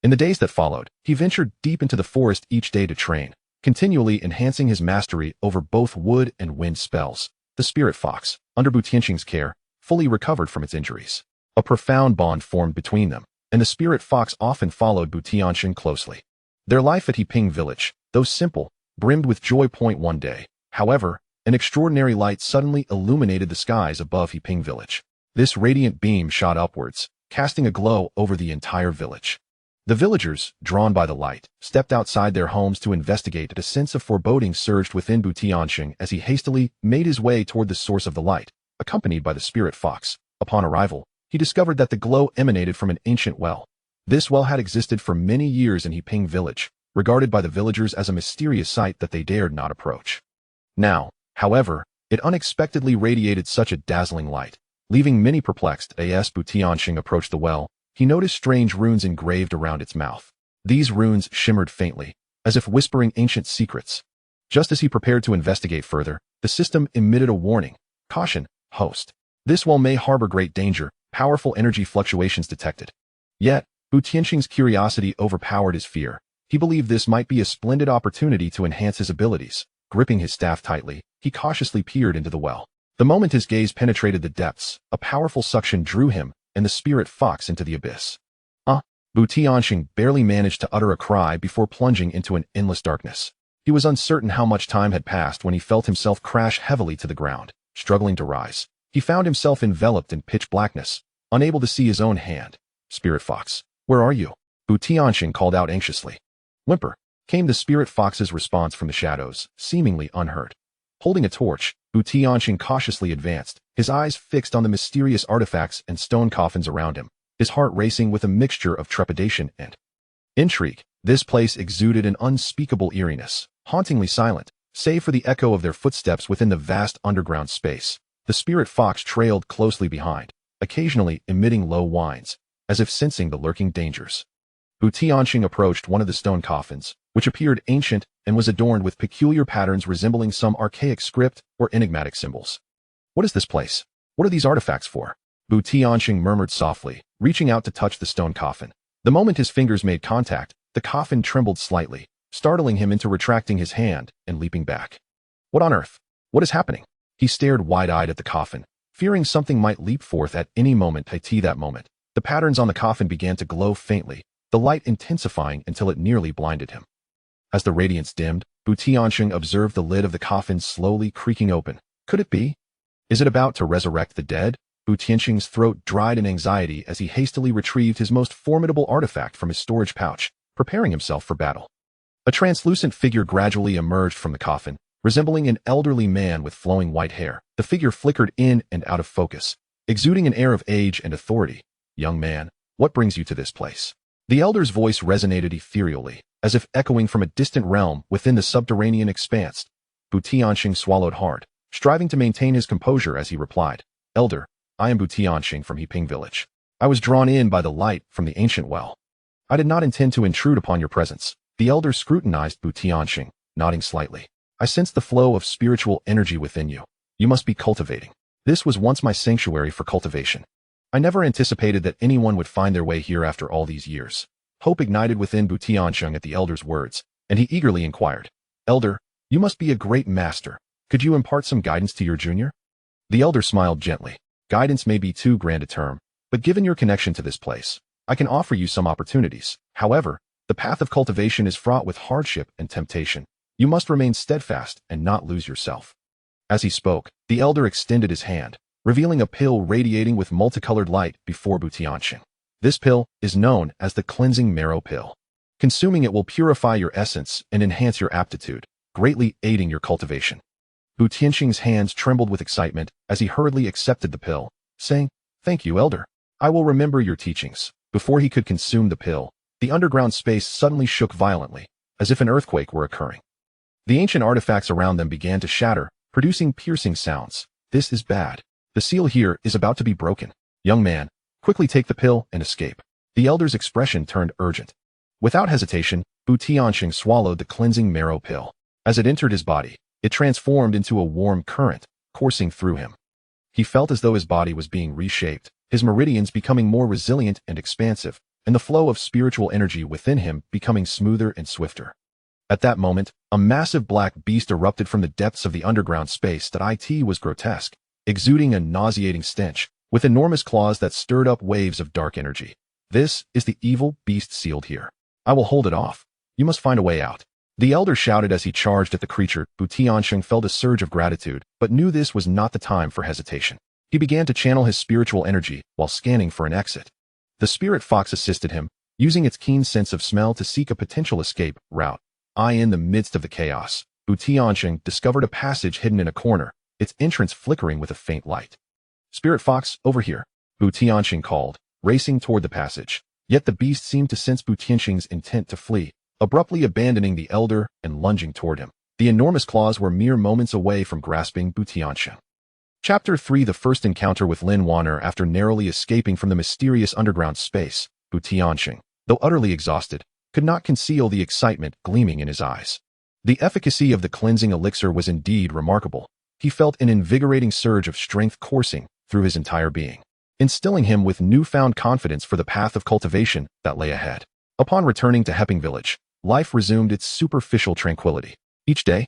In the days that followed, he ventured deep into the forest each day to train, continually enhancing his mastery over both wood and wind spells. The spirit fox, under Tiansheng's care, fully recovered from its injuries. A profound bond formed between them, and the spirit fox often followed Tiansheng closely. Their life at Qingfeng village, though simple, brimmed with joy. One day, however, an extraordinary light suddenly illuminated the skies above Qingfeng village. This radiant beam shot upwards, casting a glow over the entire village. The villagers, drawn by the light, stepped outside their homes to investigate. A sense of foreboding surged within Tiansheng as he hastily made his way toward the source of the light, accompanied by the spirit fox. Upon arrival, he discovered that the glow emanated from an ancient well. This well had existed for many years in Qingfeng village, regarded by the villagers as a mysterious sight that they dared not approach. Now, however, it unexpectedly radiated such a dazzling light, leaving many perplexed. As Tiansheng approached the well, he noticed strange runes engraved around its mouth. These runes shimmered faintly, as if whispering ancient secrets. Just as he prepared to investigate further, the system emitted a warning. Caution, host. This well may harbor great danger, powerful energy fluctuations detected. Yet, Tiansheng's curiosity overpowered his fear. He believed this might be a splendid opportunity to enhance his abilities. Gripping his staff tightly, he cautiously peered into the well. The moment his gaze penetrated the depths, a powerful suction drew him and the spirit fox into the abyss. TianSheng barely managed to utter a cry before plunging into an endless darkness. He was uncertain how much time had passed when he felt himself crash heavily to the ground, struggling to rise. He found himself enveloped in pitch blackness, unable to see his own hand. Spirit Fox, where are you? TianSheng called out anxiously. Whimper, came the Spirit Fox's response from the shadows, seemingly unheard. Holding a torch, TianSheng cautiously advanced, his eyes fixed on the mysterious artifacts and stone coffins around him, his heart racing with a mixture of trepidation and intrigue. This place exuded an unspeakable eeriness, hauntingly silent, save for the echo of their footsteps within the vast underground space. The Spirit Fox trailed closely behind, occasionally emitting low whines, as if sensing the lurking dangers. TianSheng approached one of the stone coffins, which appeared ancient and was adorned with peculiar patterns resembling some archaic script or enigmatic symbols. What is this place? What are these artifacts for? TianSheng murmured softly, reaching out to touch the stone coffin. The moment his fingers made contact, the coffin trembled slightly, startling him into retracting his hand and leaping back. What on earth? What is happening? He stared wide-eyed at the coffin, fearing something might leap forth at any moment. That moment, the patterns on the coffin began to glow faintly, the light intensifying until it nearly blinded him. As the radiance dimmed, TianSheng observed the lid of the coffin slowly creaking open. Could it be? Is it about to resurrect the dead? TianSheng's throat dried in anxiety as he hastily retrieved his most formidable artifact from his storage pouch, preparing himself for battle. A translucent figure gradually emerged from the coffin, resembling an elderly man with flowing white hair. The figure flickered in and out of focus, exuding an air of age and authority. Young man, what brings you to this place? The elder's voice resonated ethereally, as if echoing from a distant realm within the subterranean expanse. TianSheng swallowed hard, striving to maintain his composure as he replied, Elder, I am TianSheng from Qingfeng Village. I was drawn in by the light from the ancient well. I did not intend to intrude upon your presence. The elder scrutinized TianSheng, nodding slightly. I sense the flow of spiritual energy within you. You must be cultivating. This was once my sanctuary for cultivation. I never anticipated that anyone would find their way here after all these years. Hope ignited within TianSheng at the elder's words, and he eagerly inquired, Elder, you must be a great master. Could you impart some guidance to your junior? The elder smiled gently. Guidance may be too grand a term, but given your connection to this place, I can offer you some opportunities. However, the path of cultivation is fraught with hardship and temptation. You must remain steadfast and not lose yourself. As he spoke, the elder extended his hand, revealing a pill radiating with multicolored light before TianSheng. This pill is known as the cleansing marrow pill. Consuming it will purify your essence and enhance your aptitude, greatly aiding your cultivation. TianSheng's hands trembled with excitement as he hurriedly accepted the pill, saying, Thank you, Elder. I will remember your teachings. Before he could consume the pill, the underground space suddenly shook violently, as if an earthquake were occurring. The ancient artifacts around them began to shatter, producing piercing sounds. This is bad. The seal here is about to be broken. Young man, quickly take the pill and escape. The elder's expression turned urgent. Without hesitation, TianSheng swallowed the cleansing marrow pill. As it entered his body, it transformed into a warm current, coursing through him. He felt as though his body was being reshaped, his meridians becoming more resilient and expansive, and the flow of spiritual energy within him becoming smoother and swifter. At that moment, a massive black beast erupted from the depths of the underground space that was grotesque, exuding a nauseating stench, with enormous claws that stirred up waves of dark energy. This is the evil beast sealed here. I will hold it off. You must find a way out. The elder shouted as he charged at the creature. TianSheng felt a surge of gratitude, but knew this was not the time for hesitation. He began to channel his spiritual energy while scanning for an exit. The Spirit Fox assisted him, using its keen sense of smell to seek a potential escape route. In the midst of the chaos, TianSheng discovered a passage hidden in a corner, its entrance flickering with a faint light. Spirit Fox, over here, TianSheng called, racing toward the passage. Yet the beast seemed to sense TianSheng's intent to flee, abruptly abandoning the elder and lunging toward him. The enormous claws were mere moments away from grasping TianSheng. Chapter 3: The first encounter with Lin Wanner. After narrowly escaping from the mysterious underground space, TianSheng, though utterly exhausted, could not conceal the excitement gleaming in his eyes. The efficacy of the cleansing elixir was indeed remarkable. He felt an invigorating surge of strength coursing through his entire being, instilling him with newfound confidence for the path of cultivation that lay ahead. Upon returning to Qingfeng Village, life resumed its superficial tranquility. Each day,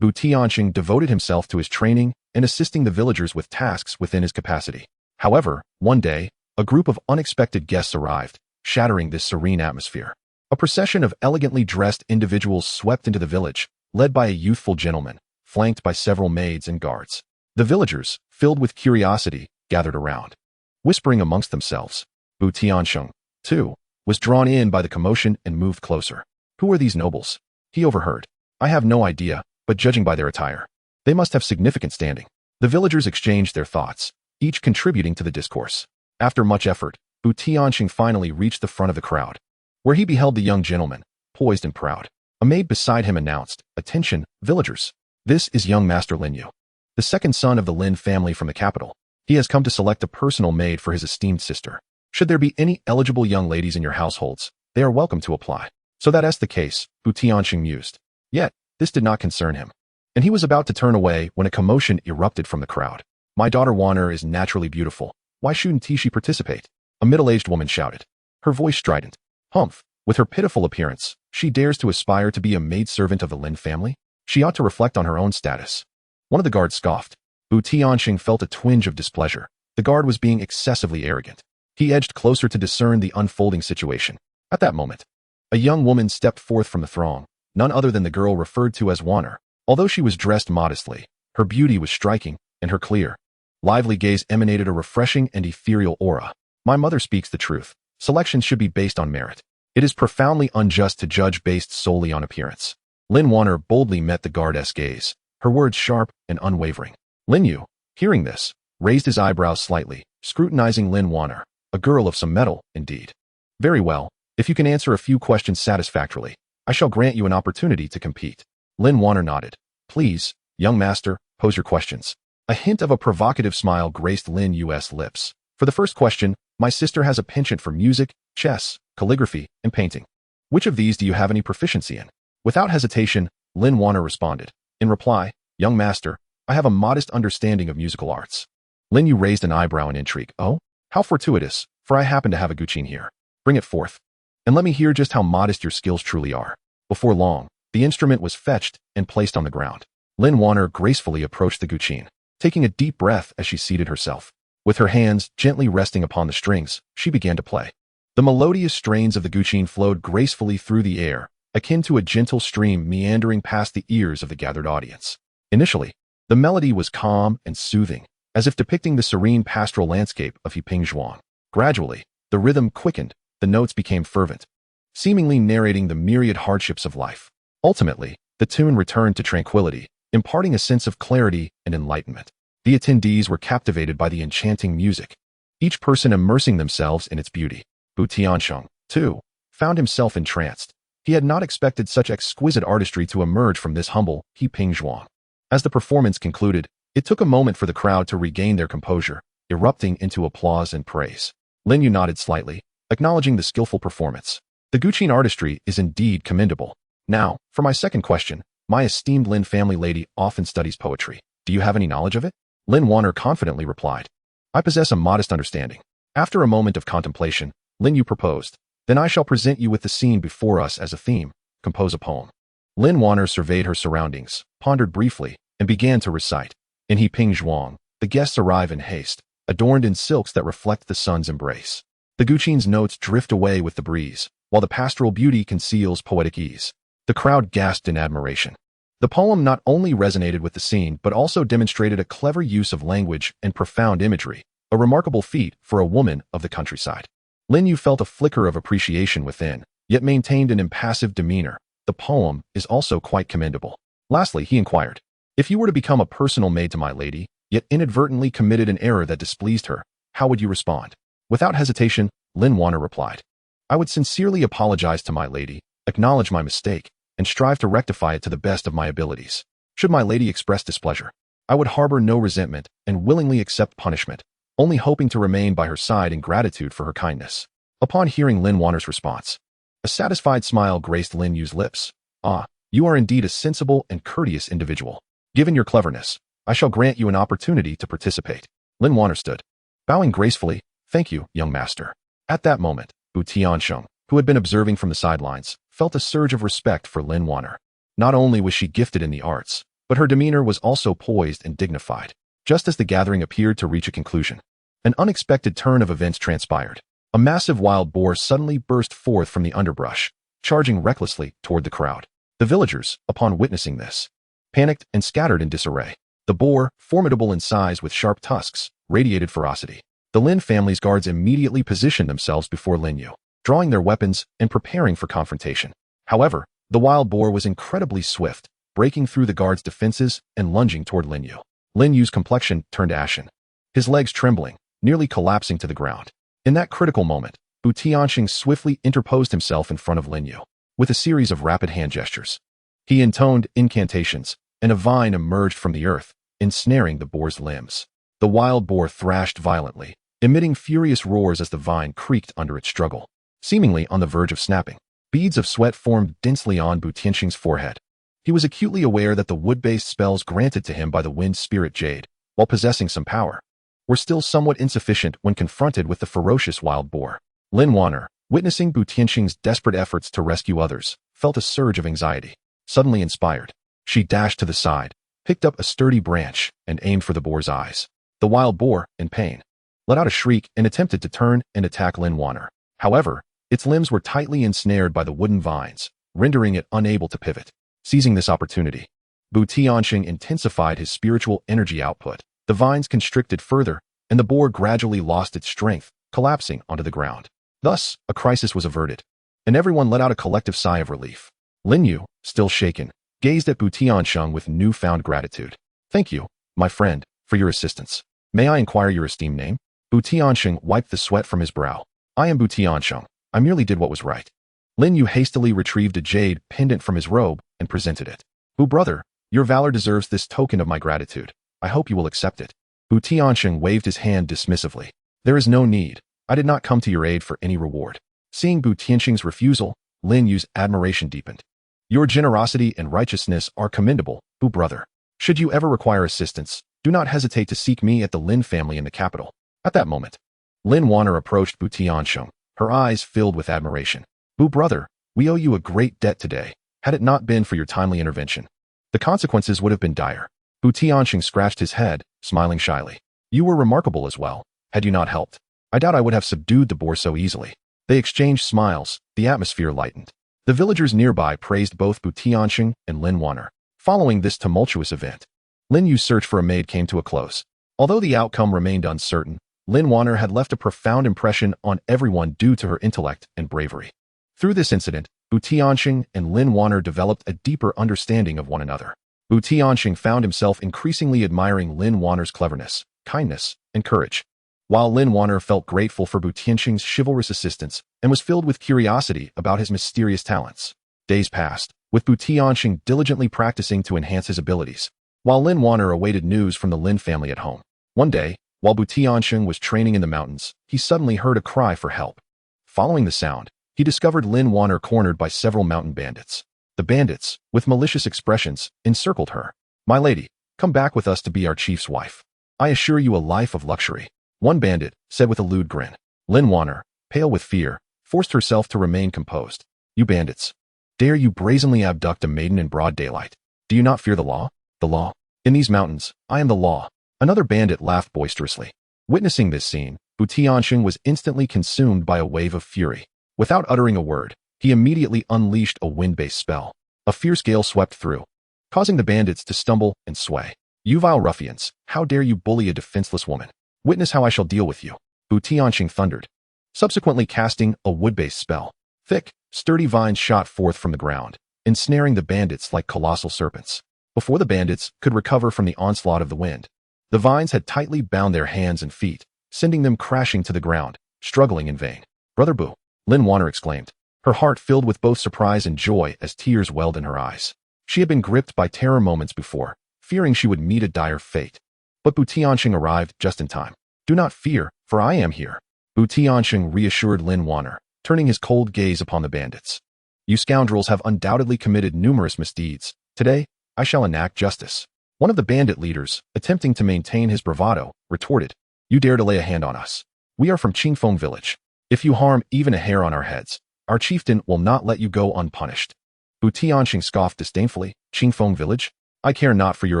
TianSheng devoted himself to his training and assisting the villagers with tasks within his capacity. However, one day, a group of unexpected guests arrived, shattering this serene atmosphere. A procession of elegantly dressed individuals swept into the village, led by a youthful gentleman, flanked by several maids and guards. The villagers, filled with curiosity, gathered around. Whispering amongst themselves, TianSheng, too, was drawn in by the commotion and moved closer. Who are these nobles? He overheard. I have no idea, but judging by their attire, they must have significant standing. The villagers exchanged their thoughts, each contributing to the discourse. After much effort, TianSheng finally reached the front of the crowd, where he beheld the young gentleman, poised and proud. A maid beside him announced, "Attention, villagers. This is young Master Lin Yu, the second son of the Lin family from the capital. He has come to select a personal maid for his esteemed sister. Should there be any eligible young ladies in your households, they are welcome to apply." So that's the case, TianSheng mused. Yet, this did not concern him, and he was about to turn away when a commotion erupted from the crowd. "My daughter Wanner is naturally beautiful. Why shouldn't she participate?" A middle-aged woman shouted, her voice strident. "Humph, with her pitiful appearance, she dares to aspire to be a maidservant of the Lin family? She ought to reflect on her own status." One of the guards scoffed. TianSheng felt a twinge of displeasure. The guard was being excessively arrogant. He edged closer to discern the unfolding situation. At that moment, a young woman stepped forth from the throng, none other than the girl referred to as Wanner. Although she was dressed modestly, her beauty was striking, and her clear, lively gaze emanated a refreshing and ethereal aura. "My mother speaks the truth. Selection should be based on merit. It is profoundly unjust to judge based solely on appearance." Lin Wanner boldly met the guard's gaze, her words sharp and unwavering. Lin Yu, hearing this, raised his eyebrows slightly, scrutinizing Lin Wanner. A girl of some mettle, indeed. "Very well. If you can answer a few questions satisfactorily, I shall grant you an opportunity to compete." Lin Wanner nodded. "Please, young master, pose your questions." A hint of a provocative smile graced Lin Yu's lips. "For the first question, my sister has a penchant for music, chess, calligraphy, and painting. Which of these do you have any proficiency in?" Without hesitation, Lin Wanner responded. "In reply, young master, I have a modest understanding of musical arts." Lin Yu raised an eyebrow in intrigue. "Oh, how fortuitous, for I happen to have a guqin here. Bring it forth, and let me hear just how modest your skills truly are." Before long, the instrument was fetched and placed on the ground. Lin Wanner gracefully approached the guqin, taking a deep breath as she seated herself. With her hands gently resting upon the strings, she began to play. The melodious strains of the guqin flowed gracefully through the air, akin to a gentle stream meandering past the ears of the gathered audience. Initially, the melody was calm and soothing, as if depicting the serene pastoral landscape of Qingfeng. Gradually, the rhythm quickened, the notes became fervent, seemingly narrating the myriad hardships of life. Ultimately, the tune returned to tranquility, imparting a sense of clarity and enlightenment. The attendees were captivated by the enchanting music, each person immersing themselves in its beauty. TianSheng, too, found himself entranced. He had not expected such exquisite artistry to emerge from this humble Qingfeng. As the performance concluded, it took a moment for the crowd to regain their composure, erupting into applause and praise. Lin Yu nodded slightly, acknowledging the skillful performance. "The guqin artistry is indeed commendable. Now, for my second question, my esteemed Lin family lady often studies poetry. Do you have any knowledge of it?" Lin Wanner confidently replied. "I possess a modest understanding." After a moment of contemplation, Lin Yu proposed, "Then I shall present you with the scene before us as a theme. Compose a poem." Lin Wanner surveyed her surroundings, pondered briefly, and began to recite. In Qingfeng, the guests arrive in haste, adorned in silks that reflect the sun's embrace. The guqin's notes drift away with the breeze, while the pastoral beauty conceals poetic ease. The crowd gasped in admiration. The poem not only resonated with the scene but also demonstrated a clever use of language and profound imagery, a remarkable feat for a woman of the countryside. Lin Yu felt a flicker of appreciation within, yet maintained an impassive demeanor. The poem is also quite commendable. Lastly, he inquired, "If you were to become a personal maid to my lady, yet inadvertently committed an error that displeased her, how would you respond?" Without hesitation, Lin Wanner replied, "I would sincerely apologize to my lady, acknowledge my mistake, and strive to rectify it to the best of my abilities. Should my lady express displeasure, I would harbor no resentment and willingly accept punishment, only hoping to remain by her side in gratitude for her kindness." Upon hearing Lin Wanner's response, a satisfied smile graced Lin Yu's lips. "Ah, you are indeed a sensible and courteous individual. Given your cleverness, I shall grant you an opportunity to participate." Lin Wanner stood, bowing gracefully. "Thank you, young master." At that moment, TianSheng, who had been observing from the sidelines, felt a surge of respect for Lin Wanner. Not only was she gifted in the arts, but her demeanor was also poised and dignified. Just as the gathering appeared to reach a conclusion, an unexpected turn of events transpired. A massive wild boar suddenly burst forth from the underbrush, charging recklessly toward the crowd. The villagers, upon witnessing this, panicked and scattered in disarray. The boar, formidable in size with sharp tusks, radiated ferocity. The Lin family's guards immediately positioned themselves before Lin Yu, drawing their weapons and preparing for confrontation. However, the wild boar was incredibly swift, breaking through the guards' defenses and lunging toward Lin Yu. Lin Yu's complexion turned ashen, his legs trembling, nearly collapsing to the ground. In that critical moment, TianSheng swiftly interposed himself in front of Lin Yu. With a series of rapid hand gestures, he intoned incantations, and a vine emerged from the earth, ensnaring the boar's limbs. The wild boar thrashed violently, emitting furious roars as the vine creaked under its struggle. Seemingly on the verge of snapping, beads of sweat formed densely on TianSheng's forehead. He was acutely aware that the wood-based spells granted to him by the wind spirit jade, while possessing some power, were still somewhat insufficient when confronted with the ferocious wild boar. Lin Wanner, witnessing TianSheng's desperate efforts to rescue others, felt a surge of anxiety. Suddenly inspired, she dashed to the side, picked up a sturdy branch, and aimed for the boar's eyes. The wild boar, in pain, let out a shriek and attempted to turn and attack Lin Wanner. However, its limbs were tightly ensnared by the wooden vines, rendering it unable to pivot. Seizing this opportunity, TianSheng intensified his spiritual energy output. The vines constricted further, and the boar gradually lost its strength, collapsing onto the ground. Thus, a crisis was averted, and everyone let out a collective sigh of relief. Lin Yu, still shaken, gazed at TianSheng with newfound gratitude. "Thank you, my friend, for your assistance. May I inquire your esteemed name?" TianSheng wiped the sweat from his brow. "I am TianSheng. I merely did what was right." Lin Yu hastily retrieved a jade pendant from his robe and presented it. Brother, your valor deserves this token of my gratitude. I hope you will accept it." TianSheng waved his hand dismissively. "There is no need. I did not come to your aid for any reward." Seeing TianSheng's refusal, Lin Yu's admiration deepened. "Your generosity and righteousness are commendable, brother. Should you ever require assistance, do not hesitate to seek me at the Lin family in the capital." At that moment, Lin Wanner approached TianSheng, her eyes filled with admiration. "Brother, we owe you a great debt today. Had it not been for your timely intervention, the consequences would have been dire." TianSheng scratched his head, smiling shyly. "You were remarkable as well. Had you not helped, I doubt I would have subdued the boar so easily." They exchanged smiles, the atmosphere lightened. The villagers nearby praised both TianSheng and Lin Wanner. Following this tumultuous event, Lin Yu's search for a maid came to a close. Although the outcome remained uncertain, Lin Wanner had left a profound impression on everyone due to her intellect and bravery. Through this incident, TianSheng and Lin Wanner developed a deeper understanding of one another. TianSheng found himself increasingly admiring Lin Wanner's cleverness, kindness, and courage, while Lin Wanner felt grateful for TianSheng's chivalrous assistance and was filled with curiosity about his mysterious talents. Days passed, with TianSheng diligently practicing to enhance his abilities, while Lin Wanner awaited news from the Lin family at home. One day, while TianSheng was training in the mountains, he suddenly heard a cry for help. Following the sound, he discovered Lin Wanner cornered by several mountain bandits. The bandits, with malicious expressions, encircled her. "My lady, come back with us to be our chief's wife. I assure you a life of luxury," one bandit said with a lewd grin. Lin Wanner, pale with fear, forced herself to remain composed. "You bandits, dare you brazenly abduct a maiden in broad daylight? Do you not fear the law? The law? In these mountains, I am the law." Another bandit laughed boisterously. Witnessing this scene, TianSheng was instantly consumed by a wave of fury. Without uttering a word, he immediately unleashed a wind-based spell. A fierce gale swept through, causing the bandits to stumble and sway. "You vile ruffians, how dare you bully a defenseless woman? Witness how I shall deal with you," TianSheng thundered, subsequently casting a wood-based spell. Thick, sturdy vines shot forth from the ground, ensnaring the bandits like colossal serpents. Before the bandits could recover from the onslaught of the wind, the vines had tightly bound their hands and feet, sending them crashing to the ground, struggling in vain. "Brother Boo," Lin Wanner exclaimed, her heart filled with both surprise and joy as tears welled in her eyes. She had been gripped by terror moments before, fearing she would meet a dire fate. But TianSheng arrived just in time. "Do not fear, for I am here," TianSheng reassured Lin Wanner, turning his cold gaze upon the bandits. "You scoundrels have undoubtedly committed numerous misdeeds. Today, I shall enact justice." One of the bandit leaders, attempting to maintain his bravado, retorted, "You dare to lay a hand on us? We are from Qingfeng village. If you harm even a hair on our heads, our chieftain will not let you go unpunished." TianSheng scoffed disdainfully. "Qingfeng village? I care not for your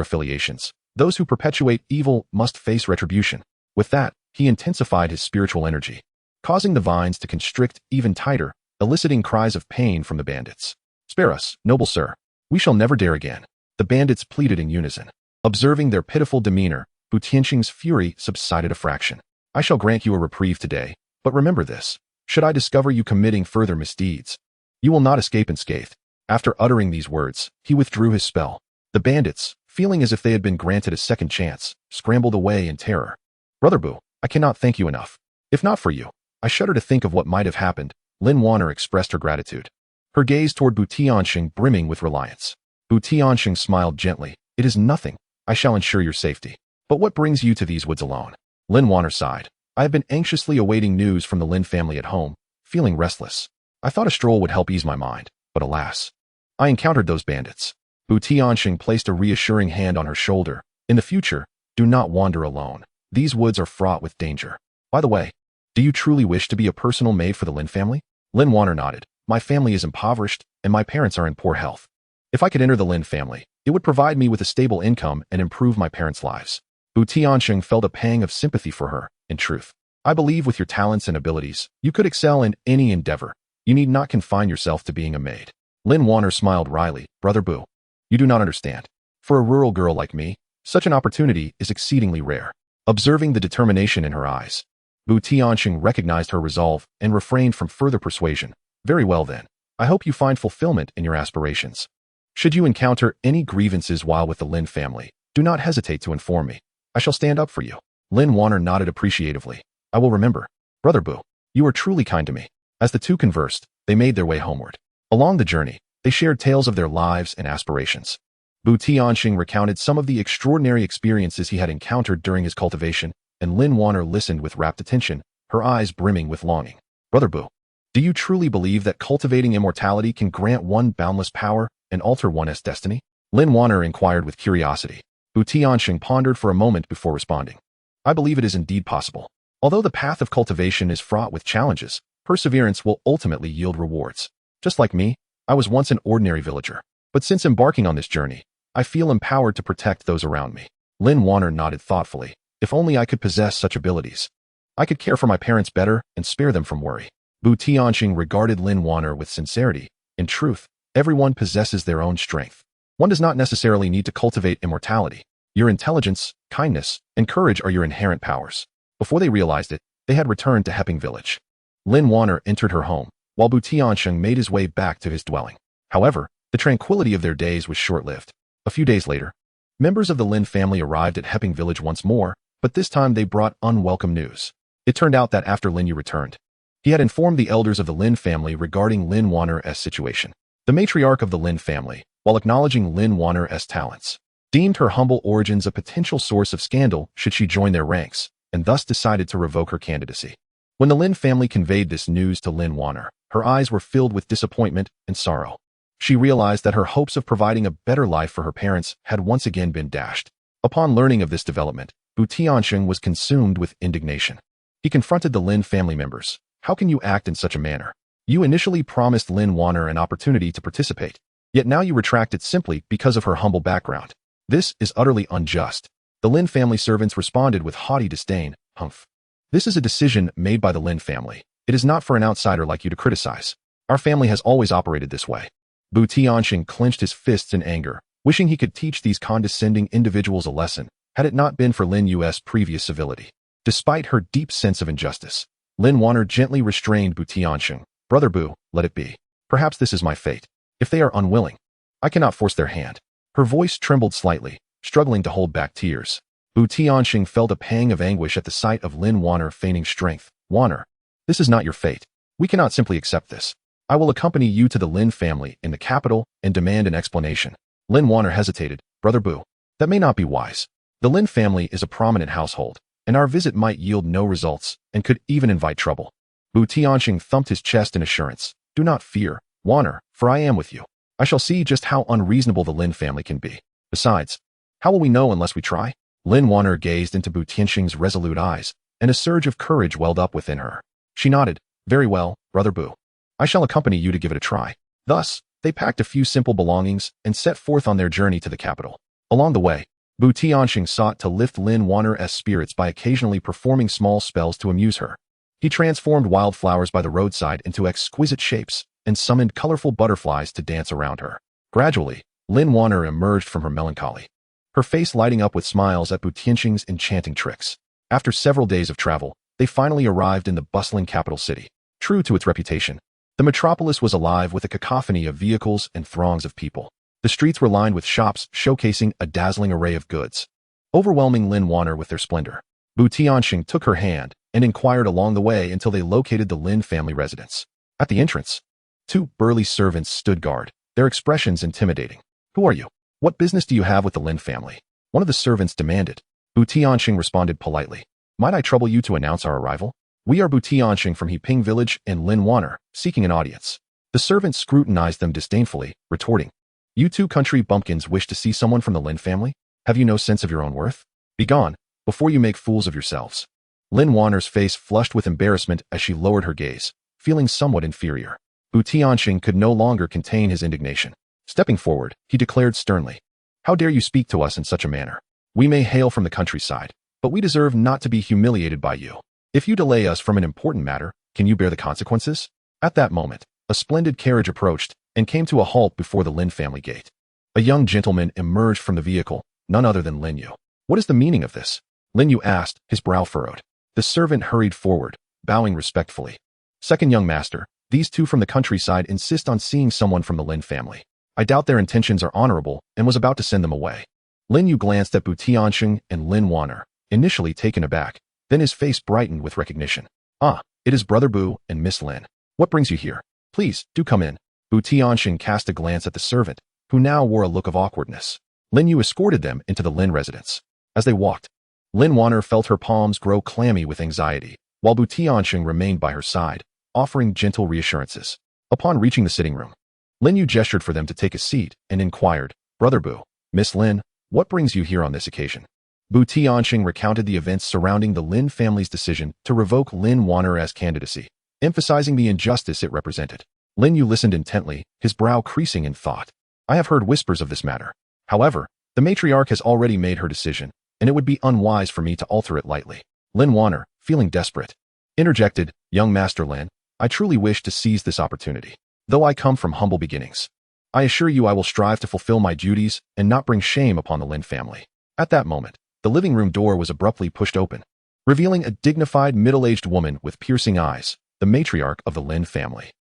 affiliations. Those who perpetuate evil must face retribution." With that, he intensified his spiritual energy, causing the vines to constrict even tighter, eliciting cries of pain from the bandits. "Spare us, noble sir. We shall never dare again," the bandits pleaded in unison. Observing their pitiful demeanor, TianSheng's fury subsided a fraction. "I shall grant you a reprieve today, but remember this. Should I discover you committing further misdeeds, you will not escape unscathed." After uttering these words, he withdrew his spell. The bandits, feeling as if they had been granted a second chance, scrambled away in terror. "Brother Boo, I cannot thank you enough. If not for you, I shudder to think of what might have happened." Lin Wanner expressed her gratitude, her gaze toward TianSheng brimming with reliance. TianSheng smiled gently. "It is nothing. I shall ensure your safety. But what brings you to these woods alone?" Lin Wanner sighed. "I have been anxiously awaiting news from the Lin family at home, feeling restless. I thought a stroll would help ease my mind, but alas, I encountered those bandits." TianSheng placed a reassuring hand on her shoulder. "In the future, do not wander alone. These woods are fraught with danger. By the way, do you truly wish to be a personal maid for the Lin family?" Lin Wanner nodded. "My family is impoverished, and my parents are in poor health. If I could enter the Lin family, it would provide me with a stable income and improve my parents' lives." TianSheng felt a pang of sympathy for her. "In truth, I believe with your talents and abilities, you could excel in any endeavor. You need not confine yourself to being a maid." Lin Wanner smiled wryly. "Brother Boo, you do not understand. For a rural girl like me, such an opportunity is exceedingly rare." Observing the determination in her eyes, TianSheng recognized her resolve and refrained from further persuasion. "Very well then, I hope you find fulfillment in your aspirations. Should you encounter any grievances while with the Lin family, do not hesitate to inform me. I shall stand up for you." Lin Wanner nodded appreciatively. "I will remember. Brother Boo, you are truly kind to me." As the two conversed, they made their way homeward. Along the journey, they shared tales of their lives and aspirations. TianSheng recounted some of the extraordinary experiences he had encountered during his cultivation, and Lin Wanner listened with rapt attention, her eyes brimming with longing. "Brother Boo, do you truly believe that cultivating immortality can grant one boundless power and alter one's destiny?" Lin Wanner inquired with curiosity. TianSheng pondered for a moment before responding. "I believe it is indeed possible. Although the path of cultivation is fraught with challenges, perseverance will ultimately yield rewards. Just like me, I was once an ordinary villager. But since embarking on this journey, I feel empowered to protect those around me." Lin Wanner nodded thoughtfully. "If only I could possess such abilities. I could care for my parents better and spare them from worry." TianSheng regarded Lin Wanner with sincerity. "In truth, everyone possesses their own strength. One does not necessarily need to cultivate immortality. Your intelligence, kindness, and courage are your inherent powers." Before they realized it, they had returned to Hepping village. Lin Wanner entered her home, while TianSheng made his way back to his dwelling. However, the tranquility of their days was short-lived. A few days later, members of the Lin family arrived at Hepping village once more, but this time they brought unwelcome news. It turned out that after Lin Yu returned, he had informed the elders of the Lin family regarding Lin Wanner's situation. The matriarch of the Lin family, while acknowledging Lin Wanner's talents, deemed her humble origins a potential source of scandal should she join their ranks, and thus decided to revoke her candidacy. When the Lin family conveyed this news to Lin Wanner, her eyes were filled with disappointment and sorrow. She realized that her hopes of providing a better life for her parents had once again been dashed. Upon learning of this development, TianSheng was consumed with indignation. He confronted the Lin family members. "How can you act in such a manner? You initially promised Lin Wanner an opportunity to participate, yet now you retract it simply because of her humble background. This is utterly unjust." The Lin family servants responded with haughty disdain. "Humph. This is a decision made by the Lin family. It is not for an outsider like you to criticize. Our family has always operated this way." TianSheng clenched his fists in anger, wishing he could teach these condescending individuals a lesson, had it not been for Lin Yu's previous civility. Despite her deep sense of injustice, Lin Wanner gently restrained TianSheng. "Brother Boo, let it be. Perhaps this is my fate. If they are unwilling, I cannot force their hand." Her voice trembled slightly, struggling to hold back tears. TianSheng felt a pang of anguish at the sight of Lin Wanner feigning strength. "Wanner, this is not your fate. We cannot simply accept this. I will accompany you to the Lin family in the capital and demand an explanation." Lin Wanner hesitated. "Brother Boo, that may not be wise. The Lin family is a prominent household, and our visit might yield no results and could even invite trouble." TianSheng thumped his chest in assurance. "Do not fear, Wanner, for I am with you. I shall see just how unreasonable the Lin family can be. Besides, how will we know unless we try?" Lin Wanner gazed into TianSheng's resolute eyes, and a surge of courage welled up within her. She nodded. "Very well, Brother Boo. I shall accompany you to give it a try." Thus, they packed a few simple belongings and set forth on their journey to the capital. Along the way, TianSheng sought to lift Lin Wanner's spirits by occasionally performing small spells to amuse her. He transformed wildflowers by the roadside into exquisite shapes and summoned colorful butterflies to dance around her. Gradually, Lin Wanner emerged from her melancholy, her face lighting up with smiles at TianSheng's enchanting tricks. After several days of travel, they finally arrived in the bustling capital city. True to its reputation, the metropolis was alive with a cacophony of vehicles and throngs of people. The streets were lined with shops showcasing a dazzling array of goods, overwhelming Lin Wanner with their splendor. TianSheng took her hand and inquired along the way until they located the Lin family residence. At the entrance, two burly servants stood guard, their expressions intimidating. "Who are you? What business do you have with the Lin family?" one of the servants demanded. TianSheng responded politely. "Might I trouble you to announce our arrival? We are TianSheng from Heping village and Lin Wanner, seeking an audience." The servant scrutinized them disdainfully, retorting, "You two country bumpkins wish to see someone from the Lin family? Have you no sense of your own worth? Begone, before you make fools of yourselves." Lin Wanner's face flushed with embarrassment as she lowered her gaze, feeling somewhat inferior. TianSheng could no longer contain his indignation. Stepping forward, he declared sternly, "How dare you speak to us in such a manner? We may hail from the countryside, but we deserve not to be humiliated by you. If you delay us from an important matter, can you bear the consequences?" At that moment, a splendid carriage approached and came to a halt before the Lin family gate. A young gentleman emerged from the vehicle, none other than Lin Yu. "What is the meaning of this?" Lin Yu asked, his brow furrowed. The servant hurried forward, bowing respectfully. "Second young master, these two from the countryside insist on seeing someone from the Lin family. I doubt their intentions are honorable and was about to send them away." Lin Yu glanced at TianSheng and Lin Wanner, initially taken aback, then his face brightened with recognition. "Ah, it is Brother Bu and Miss Lin. What brings you here? Please, do come in." TianSheng cast a glance at the servant, who now wore a look of awkwardness. Lin Yu escorted them into the Lin residence. As they walked, Lin Wanner felt her palms grow clammy with anxiety, while TianSheng remained by her side, offering gentle reassurances. Upon reaching the sitting room, Lin Yu gestured for them to take a seat and inquired, "Brother Bu, Miss Lin, what brings you here on this occasion?" TianSheng recounted the events surrounding the Lin family's decision to revoke Lin Wanner as candidacy, emphasizing the injustice it represented. Lin Yu listened intently, his brow creasing in thought. "I have heard whispers of this matter. However, the matriarch has already made her decision, and it would be unwise for me to alter it lightly." Lin Wanner, feeling desperate, interjected, "Young Master Lin, I truly wish to seize this opportunity. Though I come from humble beginnings, I assure you I will strive to fulfill my duties and not bring shame upon the Lin family." At that moment, the living room door was abruptly pushed open, revealing a dignified middle-aged woman with piercing eyes, the matriarch of the Lin family.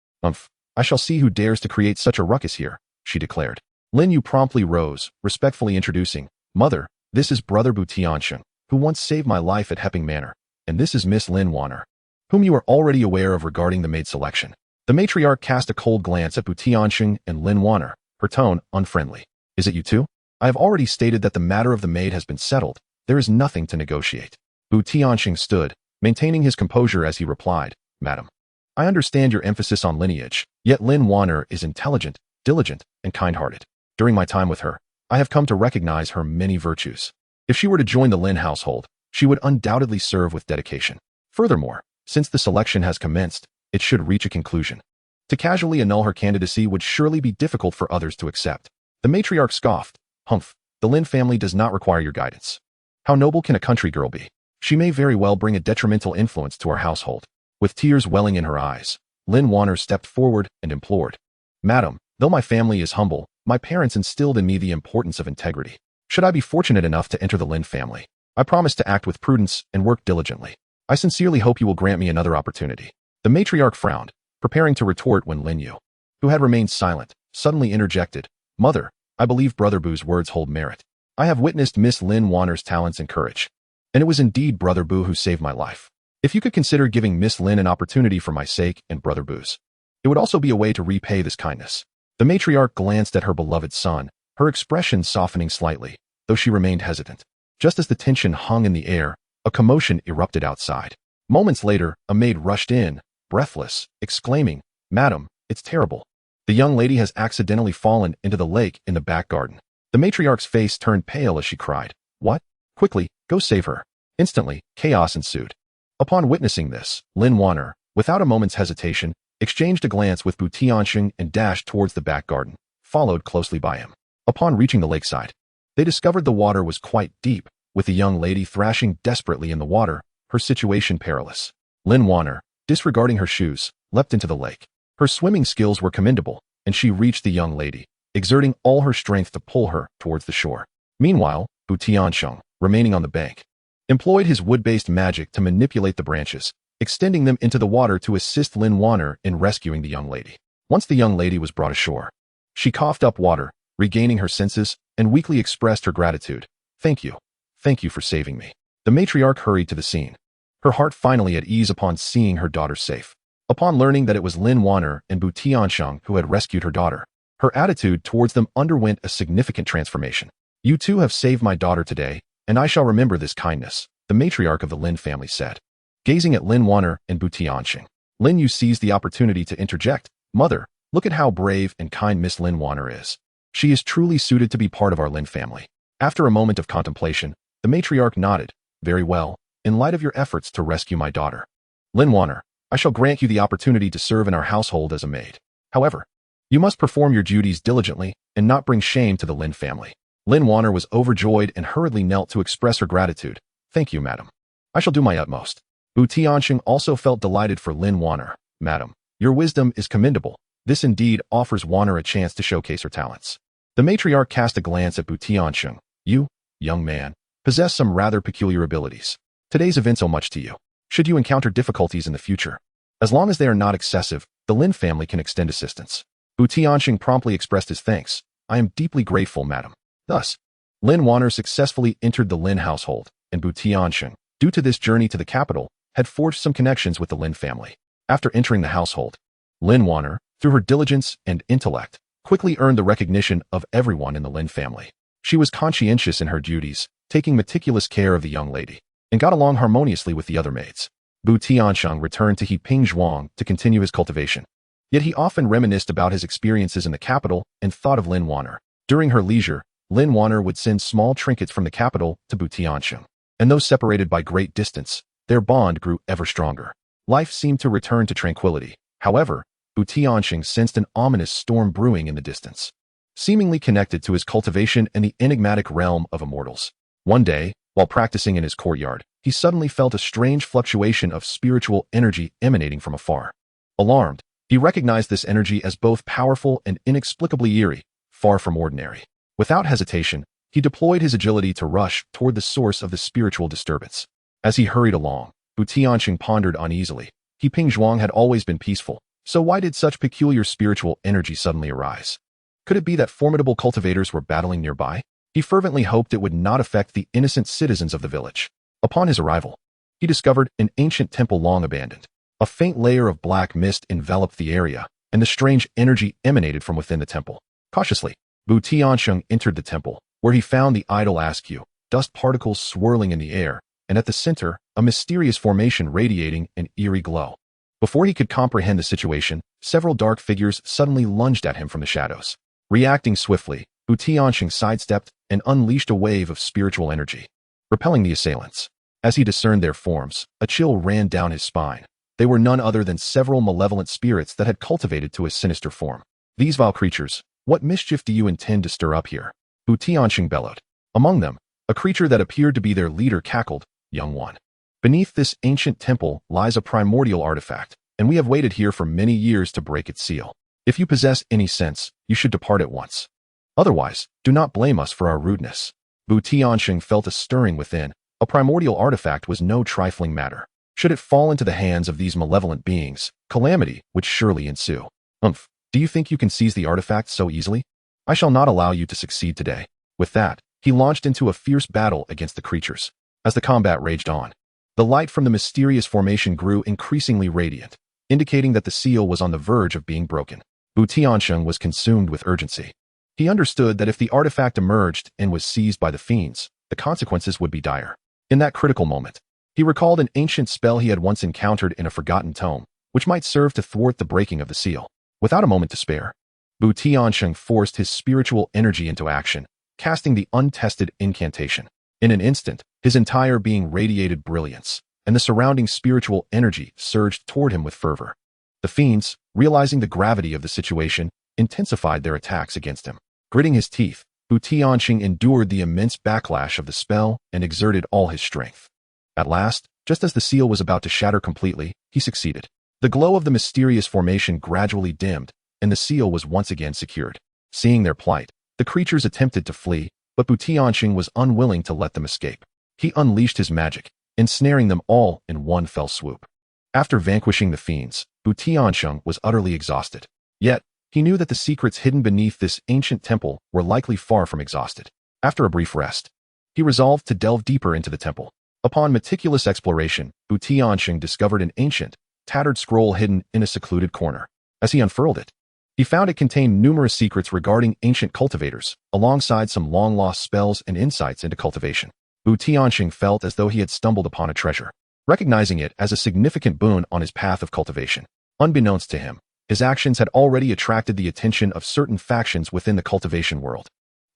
I shall see who dares to create such a ruckus here," she declared. Lin Yu promptly rose, respectfully introducing, "Mother, this is Brother TianSheng, who once saved my life at Heping Manor, and this is Miss Lin Wanner, whom you are already aware of regarding the maid selection." The matriarch cast a cold glance at TianSheng and Lin Wanner, her tone unfriendly. "Is it you two? I have already stated that the matter of the maid has been settled. There is nothing to negotiate." TianSheng stood, maintaining his composure as he replied, "Madam, I understand your emphasis on lineage, yet Lin Wanner is intelligent, diligent, and kind-hearted. During my time with her, I have come to recognize her many virtues. If she were to join the Lin household, she would undoubtedly serve with dedication. Furthermore, since the selection has commenced, it should reach a conclusion. To casually annul her candidacy would surely be difficult for others to accept." The matriarch scoffed, "Humph, the Lin family does not require your guidance. How noble can a country girl be? She may very well bring a detrimental influence to our household." With tears welling in her eyes, Lin Wanner stepped forward and implored, "Madam, though my family is humble, my parents instilled in me the importance of integrity. Should I be fortunate enough to enter the Lin family, I promise to act with prudence and work diligently. I sincerely hope you will grant me another opportunity." The matriarch frowned, preparing to retort when Lin Yu, who had remained silent, suddenly interjected, "Mother, I believe Brother Bu's words hold merit. I have witnessed Miss Lin Wanner's talents and courage, and it was indeed Brother Bu who saved my life. If you could consider giving Miss Lin an opportunity for my sake and Brother Bu's, it would also be a way to repay this kindness." The matriarch glanced at her beloved son, her expression softening slightly, though she remained hesitant. Just as the tension hung in the air, a commotion erupted outside. Moments later, a maid rushed in, breathless, exclaiming, "Madam, it's terrible. The young lady has accidentally fallen into the lake in the back garden." The matriarch's face turned pale as she cried, "What? Quickly, go save her." Instantly, chaos ensued. Upon witnessing this, Lin Wanner, without a moment's hesitation, exchanged a glance with TianSheng and dashed towards the back garden, followed closely by him. Upon reaching the lakeside, they discovered the water was quite deep, with the young lady thrashing desperately in the water, her situation perilous. Lin Wanner, disregarding her shoes, leapt into the lake. Her swimming skills were commendable, and she reached the young lady, exerting all her strength to pull her towards the shore. Meanwhile, TianSheng, remaining on the bank, employed his wood-based magic to manipulate the branches, extending them into the water to assist Lin Wanner in rescuing the young lady. Once the young lady was brought ashore, she coughed up water, regaining her senses, and weakly expressed her gratitude. Thank you. Thank you for saving me. The matriarch hurried to the scene, her heart finally at ease upon seeing her daughter safe. Upon learning that it was Lin Wanner and TianSheng who had rescued her daughter, her attitude towards them underwent a significant transformation. You two have saved my daughter today, and I shall remember this kindness, the matriarch of the Lin family said. Gazing at Lin Wanner and TianSheng, Lin Yu seized the opportunity to interject. Mother, look at how brave and kind Miss Lin Wanner is. She is truly suited to be part of our Lin family. After a moment of contemplation, the matriarch nodded. Very well, in light of your efforts to rescue my daughter, Lin Wanner, I shall grant you the opportunity to serve in our household as a maid. However, you must perform your duties diligently and not bring shame to the Lin family. Lin Wanner was overjoyed and hurriedly knelt to express her gratitude. Thank you, madam. I shall do my utmost. TianSheng also felt delighted for Lin Wanner. Madam, your wisdom is commendable. This indeed offers Wanner a chance to showcase her talents. The matriarch cast a glance at TianSheng. You, young man, possess some rather peculiar abilities. Today's events owe much to you. Should you encounter difficulties in the future, as long as they are not excessive, the Lin family can extend assistance. TianSheng promptly expressed his thanks. I am deeply grateful, madam. Thus, Lin Wanner successfully entered the Lin household, and TianSheng, due to this journey to the capital, had forged some connections with the Lin family. After entering the household, Lin Wanner, through her diligence and intellect, quickly earned the recognition of everyone in the Lin family. She was conscientious in her duties, taking meticulous care of the young lady, and got along harmoniously with the other maids. TianSheng returned to Qingfeng to continue his cultivation. Yet he often reminisced about his experiences in the capital and thought of Lin Wanner. During her leisure, Lin Wanner would send small trinkets from the capital to TianSheng, and though separated by great distance, their bond grew ever stronger. Life seemed to return to tranquility. However, TianSheng sensed an ominous storm brewing in the distance, seemingly connected to his cultivation and the enigmatic realm of immortals. One day, while practicing in his courtyard, he suddenly felt a strange fluctuation of spiritual energy emanating from afar. Alarmed, he recognized this energy as both powerful and inexplicably eerie, far from ordinary. Without hesitation, he deployed his agility to rush toward the source of the spiritual disturbance. As he hurried along, TianSheng pondered uneasily. Qingfeng had always been peaceful, so why did such peculiar spiritual energy suddenly arise? Could it be that formidable cultivators were battling nearby? He fervently hoped it would not affect the innocent citizens of the village. Upon his arrival, he discovered an ancient temple long abandoned. A faint layer of black mist enveloped the area, and the strange energy emanated from within the temple. Cautiously, TianSheng entered the temple, where he found the idol askew, dust particles swirling in the air, and at the center, a mysterious formation radiating an eerie glow. Before he could comprehend the situation, several dark figures suddenly lunged at him from the shadows. Reacting swiftly, TianSheng sidestepped and unleashed a wave of spiritual energy, repelling the assailants. As he discerned their forms, a chill ran down his spine. They were none other than several malevolent spirits that had cultivated to a sinister form. These vile creatures, what mischief do you intend to stir up here? TianSheng bellowed. Among them, a creature that appeared to be their leader cackled, Young one. Beneath this ancient temple lies a primordial artifact, and we have waited here for many years to break its seal. If you possess any sense, you should depart at once. Otherwise, do not blame us for our rudeness. TianSheng felt a stirring within. A primordial artifact was no trifling matter. Should it fall into the hands of these malevolent beings, calamity would surely ensue. Do you think you can seize the artifact so easily? I shall not allow you to succeed today. With that, he launched into a fierce battle against the creatures. As the combat raged on, the light from the mysterious formation grew increasingly radiant, indicating that the seal was on the verge of being broken. TianSheng was consumed with urgency. He understood that if the artifact emerged and was seized by the fiends, the consequences would be dire. In that critical moment, he recalled an ancient spell he had once encountered in a forgotten tome, which might serve to thwart the breaking of the seal. Without a moment to spare, TianSheng forced his spiritual energy into action, casting the untested incantation. In an instant, his entire being radiated brilliance, and the surrounding spiritual energy surged toward him with fervor. The fiends, realizing the gravity of the situation, intensified their attacks against him. Gritting his teeth, TianSheng endured the immense backlash of the spell and exerted all his strength. At last, just as the seal was about to shatter completely, he succeeded. The glow of the mysterious formation gradually dimmed, and the seal was once again secured. Seeing their plight, the creatures attempted to flee, but TianSheng was unwilling to let them escape. He unleashed his magic, ensnaring them all in one fell swoop. After vanquishing the fiends, TianSheng was utterly exhausted. Yet, he knew that the secrets hidden beneath this ancient temple were likely far from exhausted. After a brief rest, he resolved to delve deeper into the temple. Upon meticulous exploration, TianSheng discovered an ancient, tattered scroll hidden in a secluded corner. As he unfurled it, he found it contained numerous secrets regarding ancient cultivators, alongside some long-lost spells and insights into cultivation. TianSheng felt as though he had stumbled upon a treasure, recognizing it as a significant boon on his path of cultivation. Unbeknownst to him, his actions had already attracted the attention of certain factions within the cultivation world.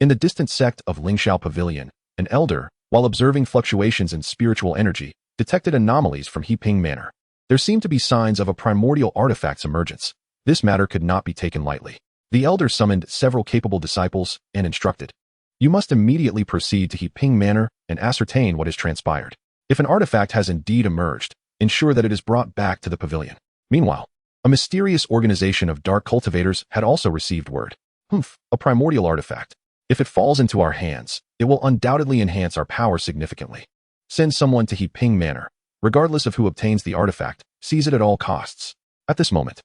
In the distant sect of Lingxiao Pavilion, an elder, while observing fluctuations in spiritual energy, detected anomalies from Qingfeng Manor. There seemed to be signs of a primordial artifact's emergence. This matter could not be taken lightly. The elder summoned several capable disciples and instructed, "You must immediately proceed to Qingfeng Manor and ascertain what has transpired. If an artifact has indeed emerged, ensure that it is brought back to the pavilion." Meanwhile, a mysterious organization of dark cultivators had also received word. A primordial artifact. If it falls into our hands, it will undoubtedly enhance our power significantly. Send someone to Qingfeng Manor. Regardless of who obtains the artifact, seize it at all costs. At this moment,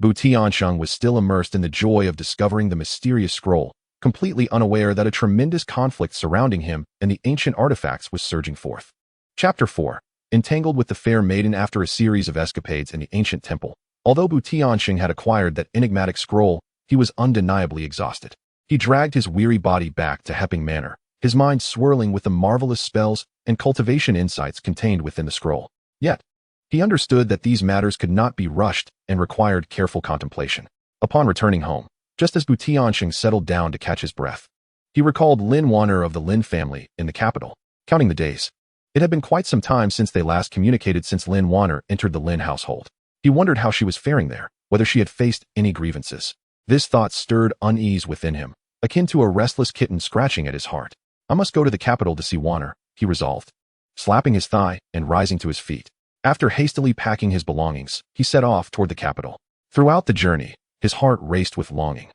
TianSheng was still immersed in the joy of discovering the mysterious scroll, completely unaware that a tremendous conflict surrounding him and the ancient artifacts was surging forth. Chapter 4. Entangled with the fair maiden. After a series of escapades in the ancient temple, although TianSheng had acquired that enigmatic scroll, he was undeniably exhausted. He dragged his weary body back to Qingfeng Manor, his mind swirling with the marvelous spells and cultivation insights contained within the scroll. Yet, he understood that these matters could not be rushed and required careful contemplation. Upon returning home, just as TianSheng settled down to catch his breath, he recalled Lin Wanner of the Lin family in the capital. Counting the days, it had been quite some time since they last communicated since Lin Wanner entered the Lin household. He wondered how she was faring there, whether she had faced any grievances. This thought stirred unease within him, akin to a restless kitten scratching at his heart. "I must go to the capital to see Wanner," he resolved, slapping his thigh and rising to his feet. After hastily packing his belongings, he set off toward the capital. Throughout the journey, his heart raced with longing,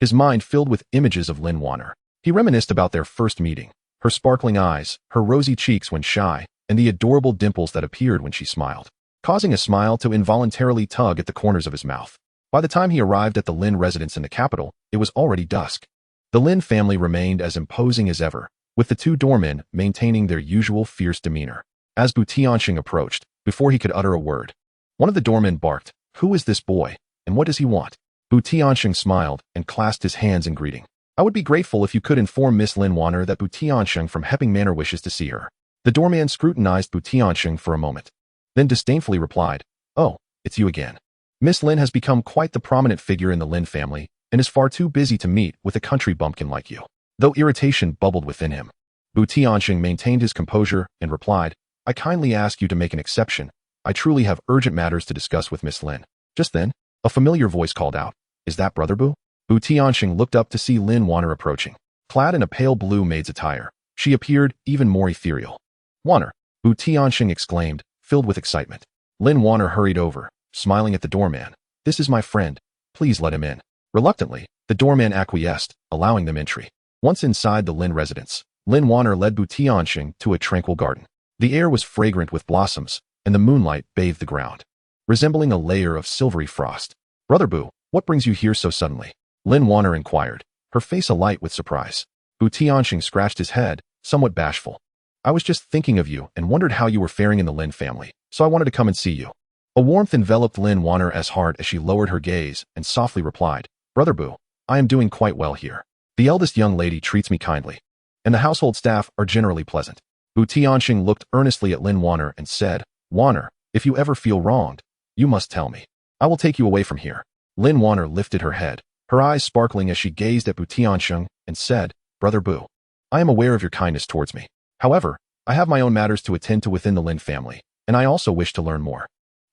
his mind filled with images of Lin Wanner. He reminisced about their first meeting, her sparkling eyes, her rosy cheeks when shy, and the adorable dimples that appeared when she smiled, causing a smile to involuntarily tug at the corners of his mouth. By the time he arrived at the Lin residence in the capital, it was already dusk. The Lin family remained as imposing as ever, with the two doormen maintaining their usual fierce demeanor. As TianSheng approached, before he could utter a word, one of the doormen barked, "Who is this boy, and what does he want?" TianSheng smiled and clasped his hands in greeting. "I would be grateful if you could inform Miss Lin Wanner that TianSheng from Qingfeng Manor wishes to see her." The doorman scrutinized TianSheng for a moment, then disdainfully replied, "Oh, it's you again. Miss Lin has become quite the prominent figure in the Lin family, and is far too busy to meet with a country bumpkin like you." Though irritation bubbled within him, TianSheng maintained his composure and replied, "I kindly ask you to make an exception. I truly have urgent matters to discuss with Miss Lin." Just then, a familiar voice called out, "Is that Brother Bu?" TianSheng looked up to see Lin Wanner approaching. Clad in a pale blue maid's attire, she appeared even more ethereal. "Wanner!" TianSheng exclaimed, filled with excitement. Lin Wanner hurried over, smiling at the doorman. "This is my friend. Please let him in." Reluctantly, the doorman acquiesced, allowing them entry. Once inside the Lin residence, Lin Wanner led TianSheng to a tranquil garden. The air was fragrant with blossoms, and the moonlight bathed the ground, resembling a layer of silvery frost. "Brother Bu, what brings you here so suddenly?" Lin Wanner inquired, her face alight with surprise. TianSheng scratched his head, somewhat bashful. "I was just thinking of you and wondered how you were faring in the Lin family, so I wanted to come and see you." A warmth enveloped Lin Wanner's heart as she lowered her gaze and softly replied, "Brother Bu, I am doing quite well here. The eldest young lady treats me kindly, and the household staff are generally pleasant." TianSheng looked earnestly at Lin Wanner and said, "Wanner, if you ever feel wronged, you must tell me. I will take you away from here." Lin Wanner lifted her head, her eyes sparkling as she gazed at TianSheng and said, "Brother Bu, I am aware of your kindness towards me. However, I have my own matters to attend to within the Lin family, and I also wish to learn more."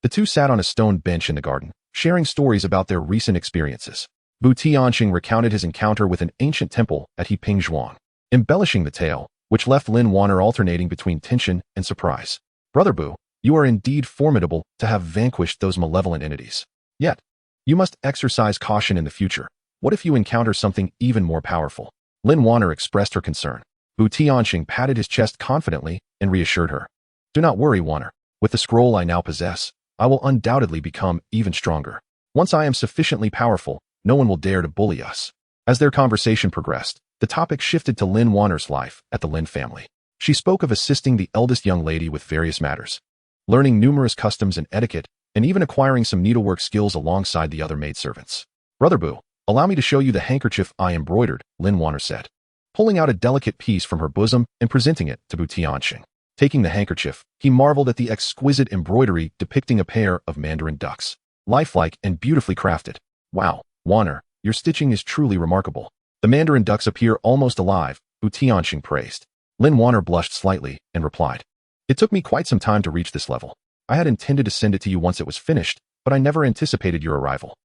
The two sat on a stone bench in the garden, sharing stories about their recent experiences. TianSheng recounted his encounter with an ancient temple at Qingfeng Mountains, embellishing the tale, which left Lin Wanner alternating between tension and surprise. "Brother Bu, You are indeed formidable to have vanquished those malevolent entities. Yet, you must exercise caution in the future. What if you encounter something even more powerful? Lin Wanner expressed her concern. TianSheng patted his chest confidently and reassured her. Do not worry, Wanner. With the scroll I now possess, I will undoubtedly become even stronger. Once I am sufficiently powerful, no one will dare to bully us. As their conversation progressed, the topic shifted to Lin Wanner's life at the Lin family. She spoke of assisting the eldest young lady with various matters, learning numerous customs and etiquette, and even acquiring some needlework skills alongside the other maidservants. Brother Boo, allow me to show you the handkerchief I embroidered, Lin Wanner said, pulling out a delicate piece from her bosom and presenting it to TianSheng. Taking the handkerchief, he marveled at the exquisite embroidery depicting a pair of mandarin ducks, lifelike and beautifully crafted. Wow, Wanner, your stitching is truly remarkable. The mandarin ducks appear almost alive, TianSheng praised. Lin Wanner blushed slightly and replied, It took me quite some time to reach this level. I had intended to send it to you once it was finished, but I never anticipated your arrival.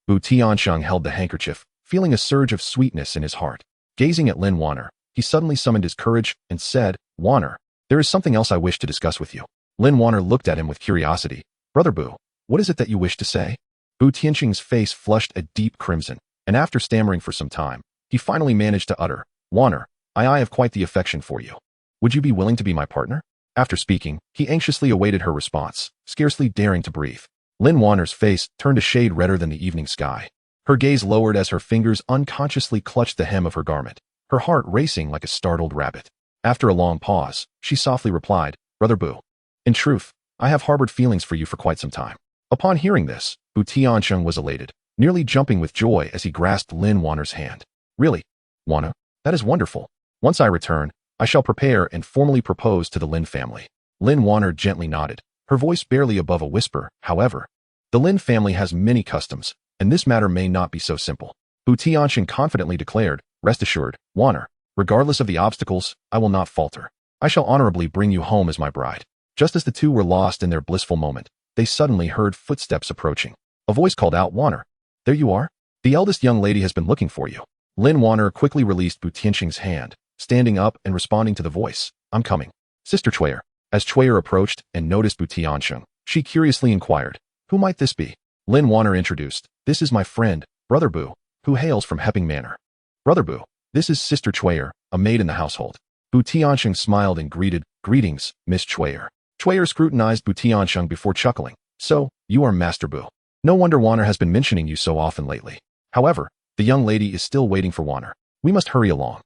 TianSheng held the handkerchief, feeling a surge of sweetness in his heart. Gazing at Lin Wanner, he suddenly summoned his courage and said, Wanner, there is something else I wish to discuss with you. Lin Wanner looked at him with curiosity. Brother Boo, what is it that you wish to say? TianSheng's face flushed a deep crimson, and after stammering for some time, he finally managed to utter, Wanner, I have quite the affection for you. Would you be willing to be my partner? After speaking, he anxiously awaited her response, scarcely daring to breathe. Lin Wanner's face turned a shade redder than the evening sky. Her gaze lowered as her fingers unconsciously clutched the hem of her garment, her heart racing like a startled rabbit. After a long pause, she softly replied, Brother Boo, in truth, I have harbored feelings for you for quite some time. Upon hearing this, TianSheng was elated, nearly jumping with joy as he grasped Lin Wanner's hand. Really, Wanner, that is wonderful. Once I return, I shall prepare and formally propose to the Lin family. Lin Wanner gently nodded, her voice barely above a whisper. However, the Lin family has many customs, and this matter may not be so simple. TianSheng confidently declared, Rest assured, Wanner, regardless of the obstacles, I will not falter. I shall honorably bring you home as my bride. Just as the two were lost in their blissful moment, they suddenly heard footsteps approaching. A voice called out, Wanner, there you are? The eldest young lady has been looking for you. Lin Wanner quickly released TianSheng's hand, standing up and responding to the voice, I'm coming. Sister Chuyer. As Chuyer approached and noticed TianSheng, she curiously inquired, Who might this be? Lin Wanner introduced, This is my friend, Brother Boo, who hails from Hepping Manor. Brother Boo, this is Sister Chuyer, a maid in the household. TianSheng smiled and greeted, Greetings, Miss Chuyer. Chuyer scrutinized TianSheng before chuckling, So, you are Master Boo. No wonder Wanner has been mentioning you so often lately. However, the young lady is still waiting for Wanner. We must hurry along.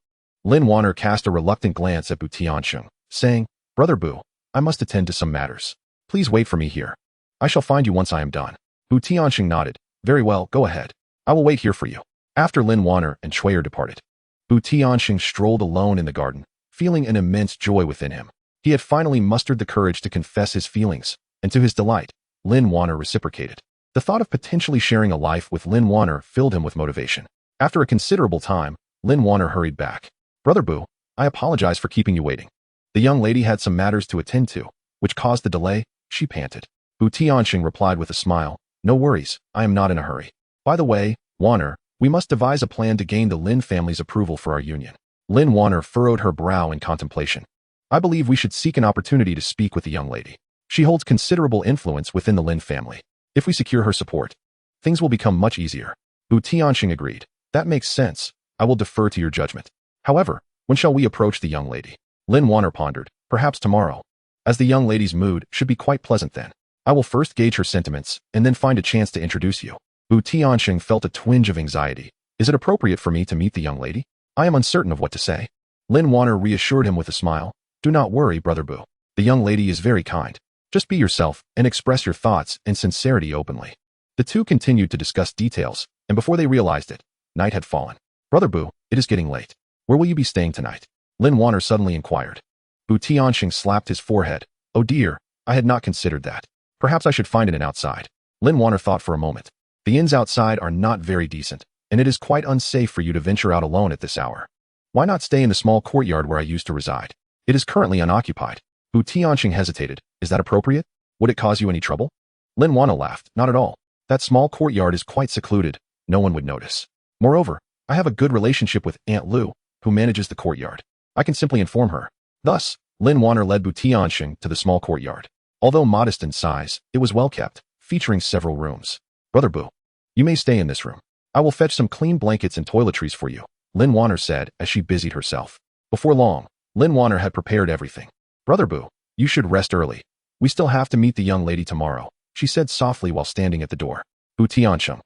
Lin Wanner cast a reluctant glance at TianSheng, saying, Brother Boo, I must attend to some matters. Please wait for me here. I shall find you once I am done. TianSheng nodded. Very well, go ahead. I will wait here for you. After Lin Wanner and Chuyer departed, TianSheng strolled alone in the garden, feeling an immense joy within him. He had finally mustered the courage to confess his feelings, and to his delight, Lin Wanner reciprocated. The thought of potentially sharing a life with Lin Wanner filled him with motivation. After a considerable time, Lin Wanner hurried back. Brother Boo, I apologize for keeping you waiting. The young lady had some matters to attend to, which caused the delay, she panted. TianSheng replied with a smile, No worries, I am not in a hurry. By the way, Wanner, we must devise a plan to gain the Lin family's approval for our union. Lin Wanner furrowed her brow in contemplation. I believe we should seek an opportunity to speak with the young lady. She holds considerable influence within the Lin family. If we secure her support, things will become much easier. TianSheng agreed. That makes sense. I will defer to your judgment. However, when shall we approach the young lady? Lin Wanner pondered. Perhaps tomorrow. As the young lady's mood should be quite pleasant then. I will first gauge her sentiments and then find a chance to introduce you. TianSheng felt a twinge of anxiety. Is it appropriate for me to meet the young lady? I am uncertain of what to say. Lin Wanner reassured him with a smile. Do not worry, Brother Boo. The young lady is very kind. Just be yourself and express your thoughts and sincerity openly. The two continued to discuss details, and before they realized it, night had fallen. Brother Boo, it is getting late. Where will you be staying tonight? Lin Wanner suddenly inquired. TianSheng slapped his forehead. Oh dear, I had not considered that. Perhaps I should find an inn outside. Lin Wanner thought for a moment. The inns outside are not very decent, and it is quite unsafe for you to venture out alone at this hour. Why not stay in the small courtyard where I used to reside? It is currently unoccupied. TianSheng hesitated. Is that appropriate? Would it cause you any trouble? Lin Wanner laughed. Not at all. That small courtyard is quite secluded. No one would notice. Moreover, I have a good relationship with Aunt Lu, who manages the courtyard. I can simply inform her. Thus, Lin Wanner led TianSheng to the small courtyard. Although modest in size, it was well kept, featuring several rooms. Brother Boo, you may stay in this room. I will fetch some clean blankets and toiletries for you, Lin Wanner said as she busied herself. Before long, Lin Wanner had prepared everything. Brother Boo, you should rest early. We still have to meet the young lady tomorrow, she said softly while standing at the door. Bu TianSheng,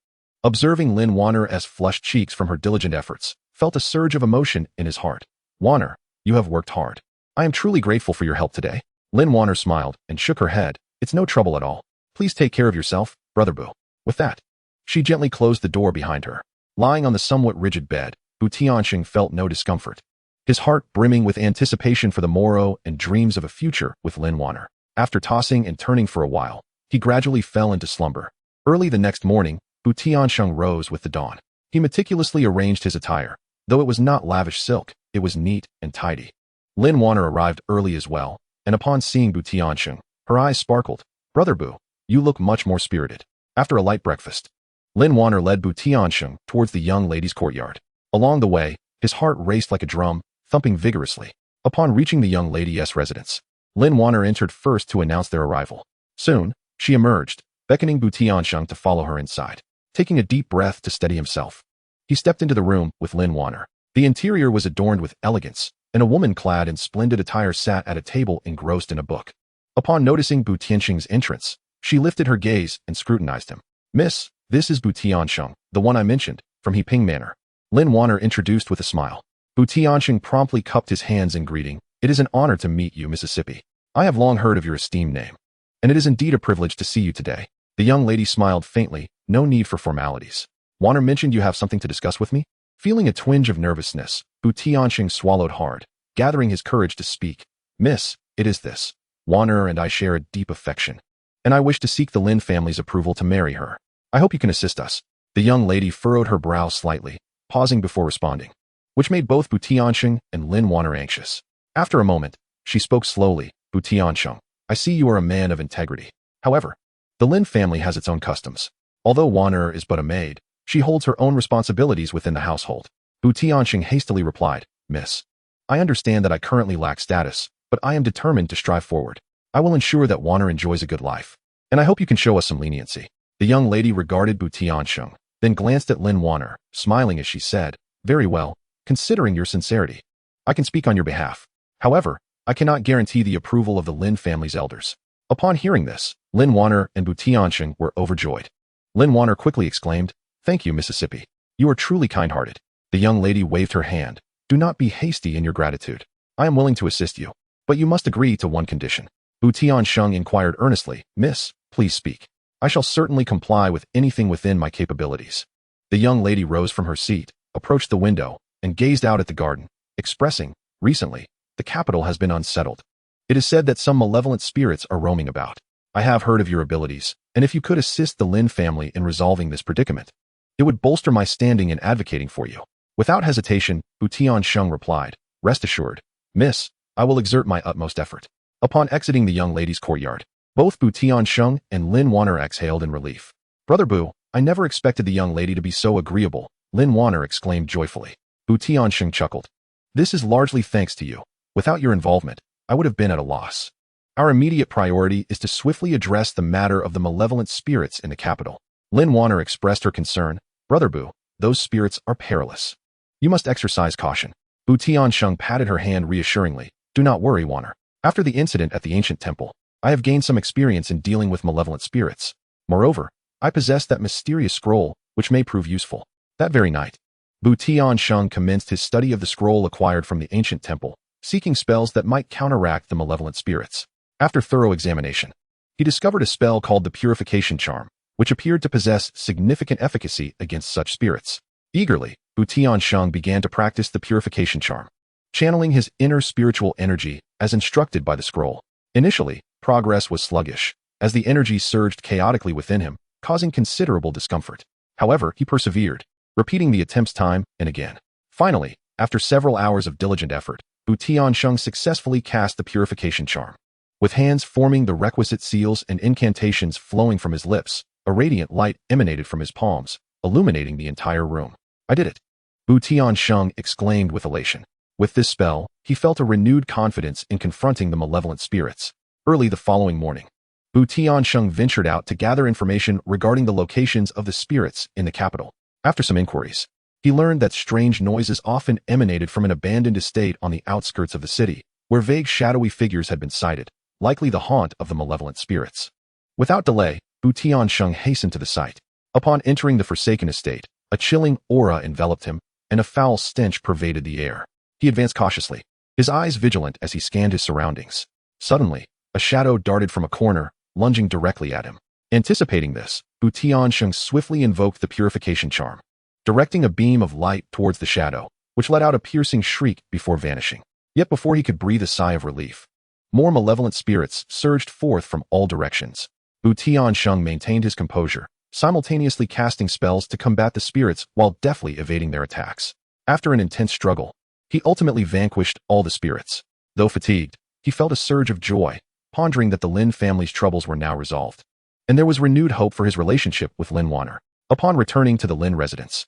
observing Lin Wanner's flushed cheeks from her diligent efforts, felt a surge of emotion in his heart. Wanner, you have worked hard. I am truly grateful for your help today. Lin Wanner smiled and shook her head. It's no trouble at all. Please take care of yourself, Brother Boo. With that, she gently closed the door behind her. Lying on the somewhat rigid bed, Bu TianSheng felt no discomfort, his heart brimming with anticipation for the morrow and dreams of a future with Lin Wanner. After tossing and turning for a while, he gradually fell into slumber. Early the next morning, Bu TianSheng rose with the dawn. He meticulously arranged his attire. Though it was not lavish silk, it was neat and tidy. Lin Wanner arrived early as well, and upon seeing Bu TianSheng, her eyes sparkled. Brother Boo, you look much more spirited. After a light breakfast, Lin Wanner led Bu TianSheng towards the young lady's courtyard. Along the way, his heart raced like a drum, thumping vigorously. Upon reaching the young lady's residence, Lin Wanner entered first to announce their arrival. Soon, she emerged, beckoning Bu TianSheng to follow her inside. Taking a deep breath to steady himself, he stepped into the room with Lin Wanner. The interior was adorned with elegance, and a woman clad in splendid attire sat at a table engrossed in a book. Upon noticing Bu TianSheng's entrance, she lifted her gaze and scrutinized him. Miss, this is Bu TianSheng, the one I mentioned, from Qingfeng Manor. Lin Wanner introduced with a smile. Bu TianSheng promptly cupped his hands in greeting. It is an honor to meet you, Mississippi. I have long heard of your esteemed name, and it is indeed a privilege to see you today. The young lady smiled faintly. No need for formalities. Wanner mentioned you have something to discuss with me? Feeling a twinge of nervousness, Bu TianSheng swallowed hard, gathering his courage to speak. Miss, it is this. Wanner and I share a deep affection, and I wish to seek the Lin family's approval to marry her. I hope you can assist us. The young lady furrowed her brow slightly, pausing before responding, which made both Bu TianSheng and Lin Wanner anxious. After a moment, she spoke slowly. Bu TianSheng, I see you are a man of integrity. However, the Lin family has its own customs. Although Wanner is but a maid, she holds her own responsibilities within the household. Bu TianSheng hastily replied, Miss, I understand that I currently lack status, but I am determined to strive forward. I will ensure that Wanner enjoys a good life, and I hope you can show us some leniency. The young lady regarded Bu TianSheng, then glanced at Lin Wanner, smiling as she said, Very well, considering your sincerity, I can speak on your behalf. However, I cannot guarantee the approval of the Lin family's elders. Upon hearing this, Lin Wanner and Bu TianSheng were overjoyed. Lin Wanner quickly exclaimed, Thank you, Mississippi. You are truly kind-hearted. The young lady waved her hand. Do not be hasty in your gratitude. I am willing to assist you, but you must agree to one condition. Bu TianSheng inquired earnestly, Miss, please speak. I shall certainly comply with anything within my capabilities. The young lady rose from her seat, approached the window, and gazed out at the garden, expressing, Recently, the capital has been unsettled. It is said that some malevolent spirits are roaming about. I have heard of your abilities, and if you could assist the Lin family in resolving this predicament, it would bolster my standing in advocating for you. Without hesitation, Bu TianSheng replied, Rest assured, Miss, I will exert my utmost effort. Upon exiting the young lady's courtyard, both Bu TianSheng and Lin Wanner exhaled in relief. Brother Bu, I never expected the young lady to be so agreeable, Lin Wanner exclaimed joyfully. Bu TianSheng chuckled. This is largely thanks to you. Without your involvement, I would have been at a loss. Our immediate priority is to swiftly address the matter of the malevolent spirits in the capital. Lin Wanner expressed her concern. Brother Bu, those spirits are perilous. You must exercise caution. Bu TianSheng patted her hand reassuringly. Do not worry, Wanner. After the incident at the ancient temple, I have gained some experience in dealing with malevolent spirits. Moreover, I possess that mysterious scroll, which may prove useful. That very night, Bu TianSheng commenced his study of the scroll acquired from the ancient temple, seeking spells that might counteract the malevolent spirits. After thorough examination, he discovered a spell called the Purification Charm, which appeared to possess significant efficacy against such spirits. Eagerly, Bu TianSheng began to practice the Purification Charm, channeling his inner spiritual energy as instructed by the scroll. Initially, progress was sluggish, as the energy surged chaotically within him, causing considerable discomfort. However, he persevered, repeating the attempts time and again. Finally, after several hours of diligent effort, Bu TianSheng successfully cast the Purification Charm. With hands forming the requisite seals and incantations flowing from his lips, a radiant light emanated from his palms, illuminating the entire room. I did it! Bu TianSheng exclaimed with elation. With this spell, he felt a renewed confidence in confronting the malevolent spirits. Early the following morning, TianSheng ventured out to gather information regarding the locations of the spirits in the capital. After some inquiries, he learned that strange noises often emanated from an abandoned estate on the outskirts of the city, where vague shadowy figures had been sighted, likely the haunt of the malevolent spirits. Without delay, TianSheng hastened to the site. Upon entering the forsaken estate, a chilling aura enveloped him, and a foul stench pervaded the air. He advanced cautiously, his eyes vigilant as he scanned his surroundings. Suddenly, a shadow darted from a corner, lunging directly at him. Anticipating this, TianSheng swiftly invoked the purification charm, directing a beam of light towards the shadow, which let out a piercing shriek before vanishing. Yet before he could breathe a sigh of relief, more malevolent spirits surged forth from all directions. TianSheng maintained his composure, simultaneously casting spells to combat the spirits while deftly evading their attacks. After an intense struggle, he ultimately vanquished all the spirits. Though fatigued, he felt a surge of joy, pondering that the Lin family's troubles were now resolved. And there was renewed hope for his relationship with Lin Wanner. Upon returning to the Lin residence,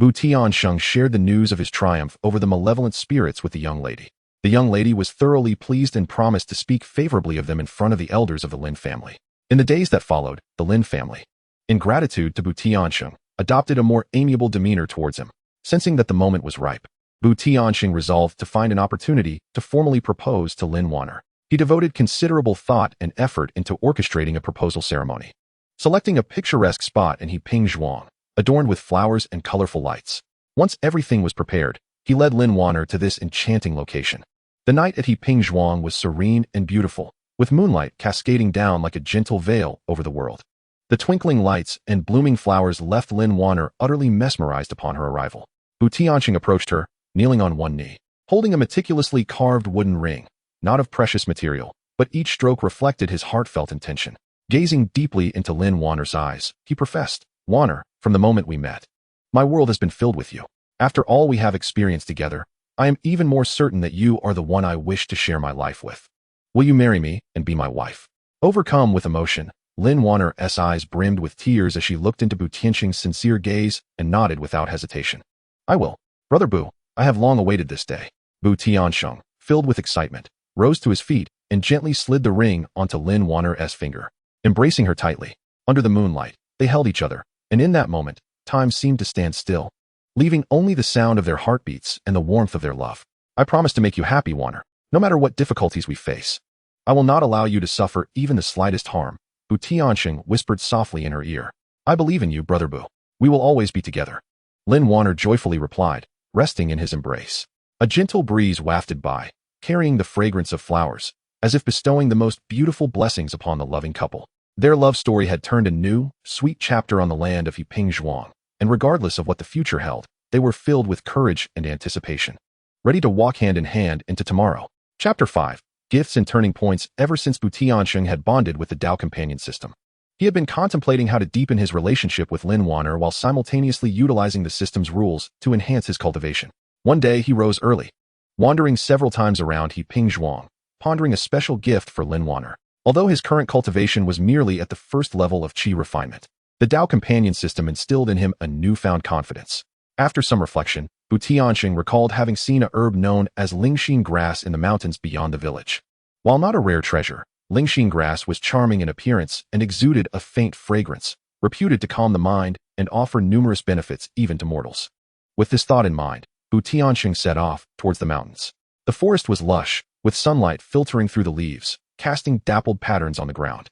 TianSheng shared the news of his triumph over the malevolent spirits with the young lady. The young lady was thoroughly pleased and promised to speak favorably of them in front of the elders of the Lin family. In the days that followed, the Lin family, in gratitude to TianSheng, adopted a more amiable demeanor towards him. Sensing that the moment was ripe, TianSheng resolved to find an opportunity to formally propose to Lin Wanner. He devoted considerable thought and effort into orchestrating a proposal ceremony. Selecting a picturesque spot in Qingfeng Mountains, adorned with flowers and colorful lights. Once everything was prepared, he led Lin Wanner to this enchanting location. The night at Qingfeng Mountains was serene and beautiful, with moonlight cascading down like a gentle veil over the world. The twinkling lights and blooming flowers left Lin Wanner utterly mesmerized upon her arrival. TianSheng approached her, kneeling on one knee, holding a meticulously carved wooden ring, not of precious material, but each stroke reflected his heartfelt intention. Gazing deeply into Lin Wanner's eyes, he professed, "Wanner, from the moment we met, my world has been filled with you. After all we have experienced together, I am even more certain that you are the one I wish to share my life with. Will you marry me and be my wife?" Overcome with emotion, Lin Wanner's eyes brimmed with tears as she looked into TianSheng's sincere gaze and nodded without hesitation. "I will. Brother Bu, I have long awaited this day." TianSheng, filled with excitement, rose to his feet and gently slid the ring onto Lin Wanner's finger. Embracing her tightly, under the moonlight, they held each other, and in that moment, time seemed to stand still, leaving only the sound of their heartbeats and the warmth of their love. "I promise to make you happy, Wanner, no matter what difficulties we face. I will not allow you to suffer even the slightest harm," TianSheng whispered softly in her ear. "I believe in you, Brother Bu. We will always be together." Lin Wanner joyfully replied, resting in his embrace. A gentle breeze wafted by, carrying the fragrance of flowers, as if bestowing the most beautiful blessings upon the loving couple. Their love story had turned a new, sweet chapter on the land of Qingfeng Mountains, and regardless of what the future held, they were filled with courage and anticipation, ready to walk hand in hand into tomorrow. Chapter 5. Gifts and Turning Points. Ever since TianSheng had bonded with the Dao Companion System, he had been contemplating how to deepen his relationship with Lin Wanner while simultaneously utilizing the system's rules to enhance his cultivation. One day he rose early, wandering several times around Qingfeng Mountains, pondering a special gift for Lin Wanner. Although his current cultivation was merely at the first level of qi refinement, the Dao Companion System instilled in him a newfound confidence. After some reflection, TianSheng recalled having seen a herb known as Lingxin grass in the mountains beyond the village. While not a rare treasure, Lingxin grass was charming in appearance and exuded a faint fragrance, reputed to calm the mind and offer numerous benefits even to mortals. With this thought in mind, TianSheng set off towards the mountains. The forest was lush, with sunlight filtering through the leaves, casting dappled patterns on the ground.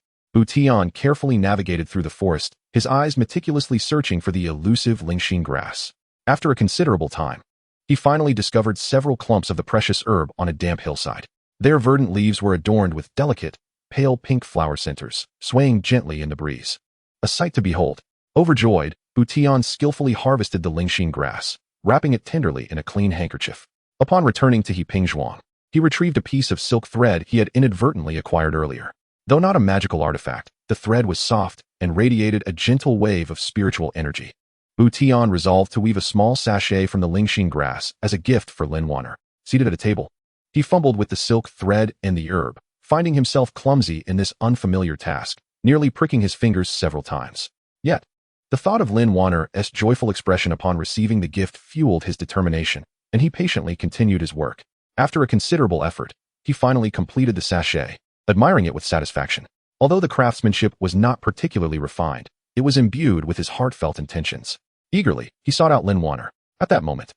Tian carefully navigated through the forest, his eyes meticulously searching for the elusive Lingxin grass. After a considerable time, he finally discovered several clumps of the precious herb on a damp hillside. Their verdant leaves were adorned with delicate, pale pink flower centers, swaying gently in the breeze. A sight to behold. Overjoyed, Tian skillfully harvested the Lingxin grass, wrapping it tenderly in a clean handkerchief. Upon returning to Qingfeng Mountains, he retrieved a piece of silk thread he had inadvertently acquired earlier. Though not a magical artifact, the thread was soft and radiated a gentle wave of spiritual energy. Tian resolved to weave a small sachet from the Lingxin grass as a gift for Lin Wanner. Seated at a table, he fumbled with the silk thread and the herb, finding himself clumsy in this unfamiliar task, nearly pricking his fingers several times. Yet, the thought of Lin Wanner's joyful expression upon receiving the gift fueled his determination, and he patiently continued his work. After a considerable effort, he finally completed the sachet, admiring it with satisfaction. Although the craftsmanship was not particularly refined, it was imbued with his heartfelt intentions. Eagerly, he sought out Lin Wanner. At that moment,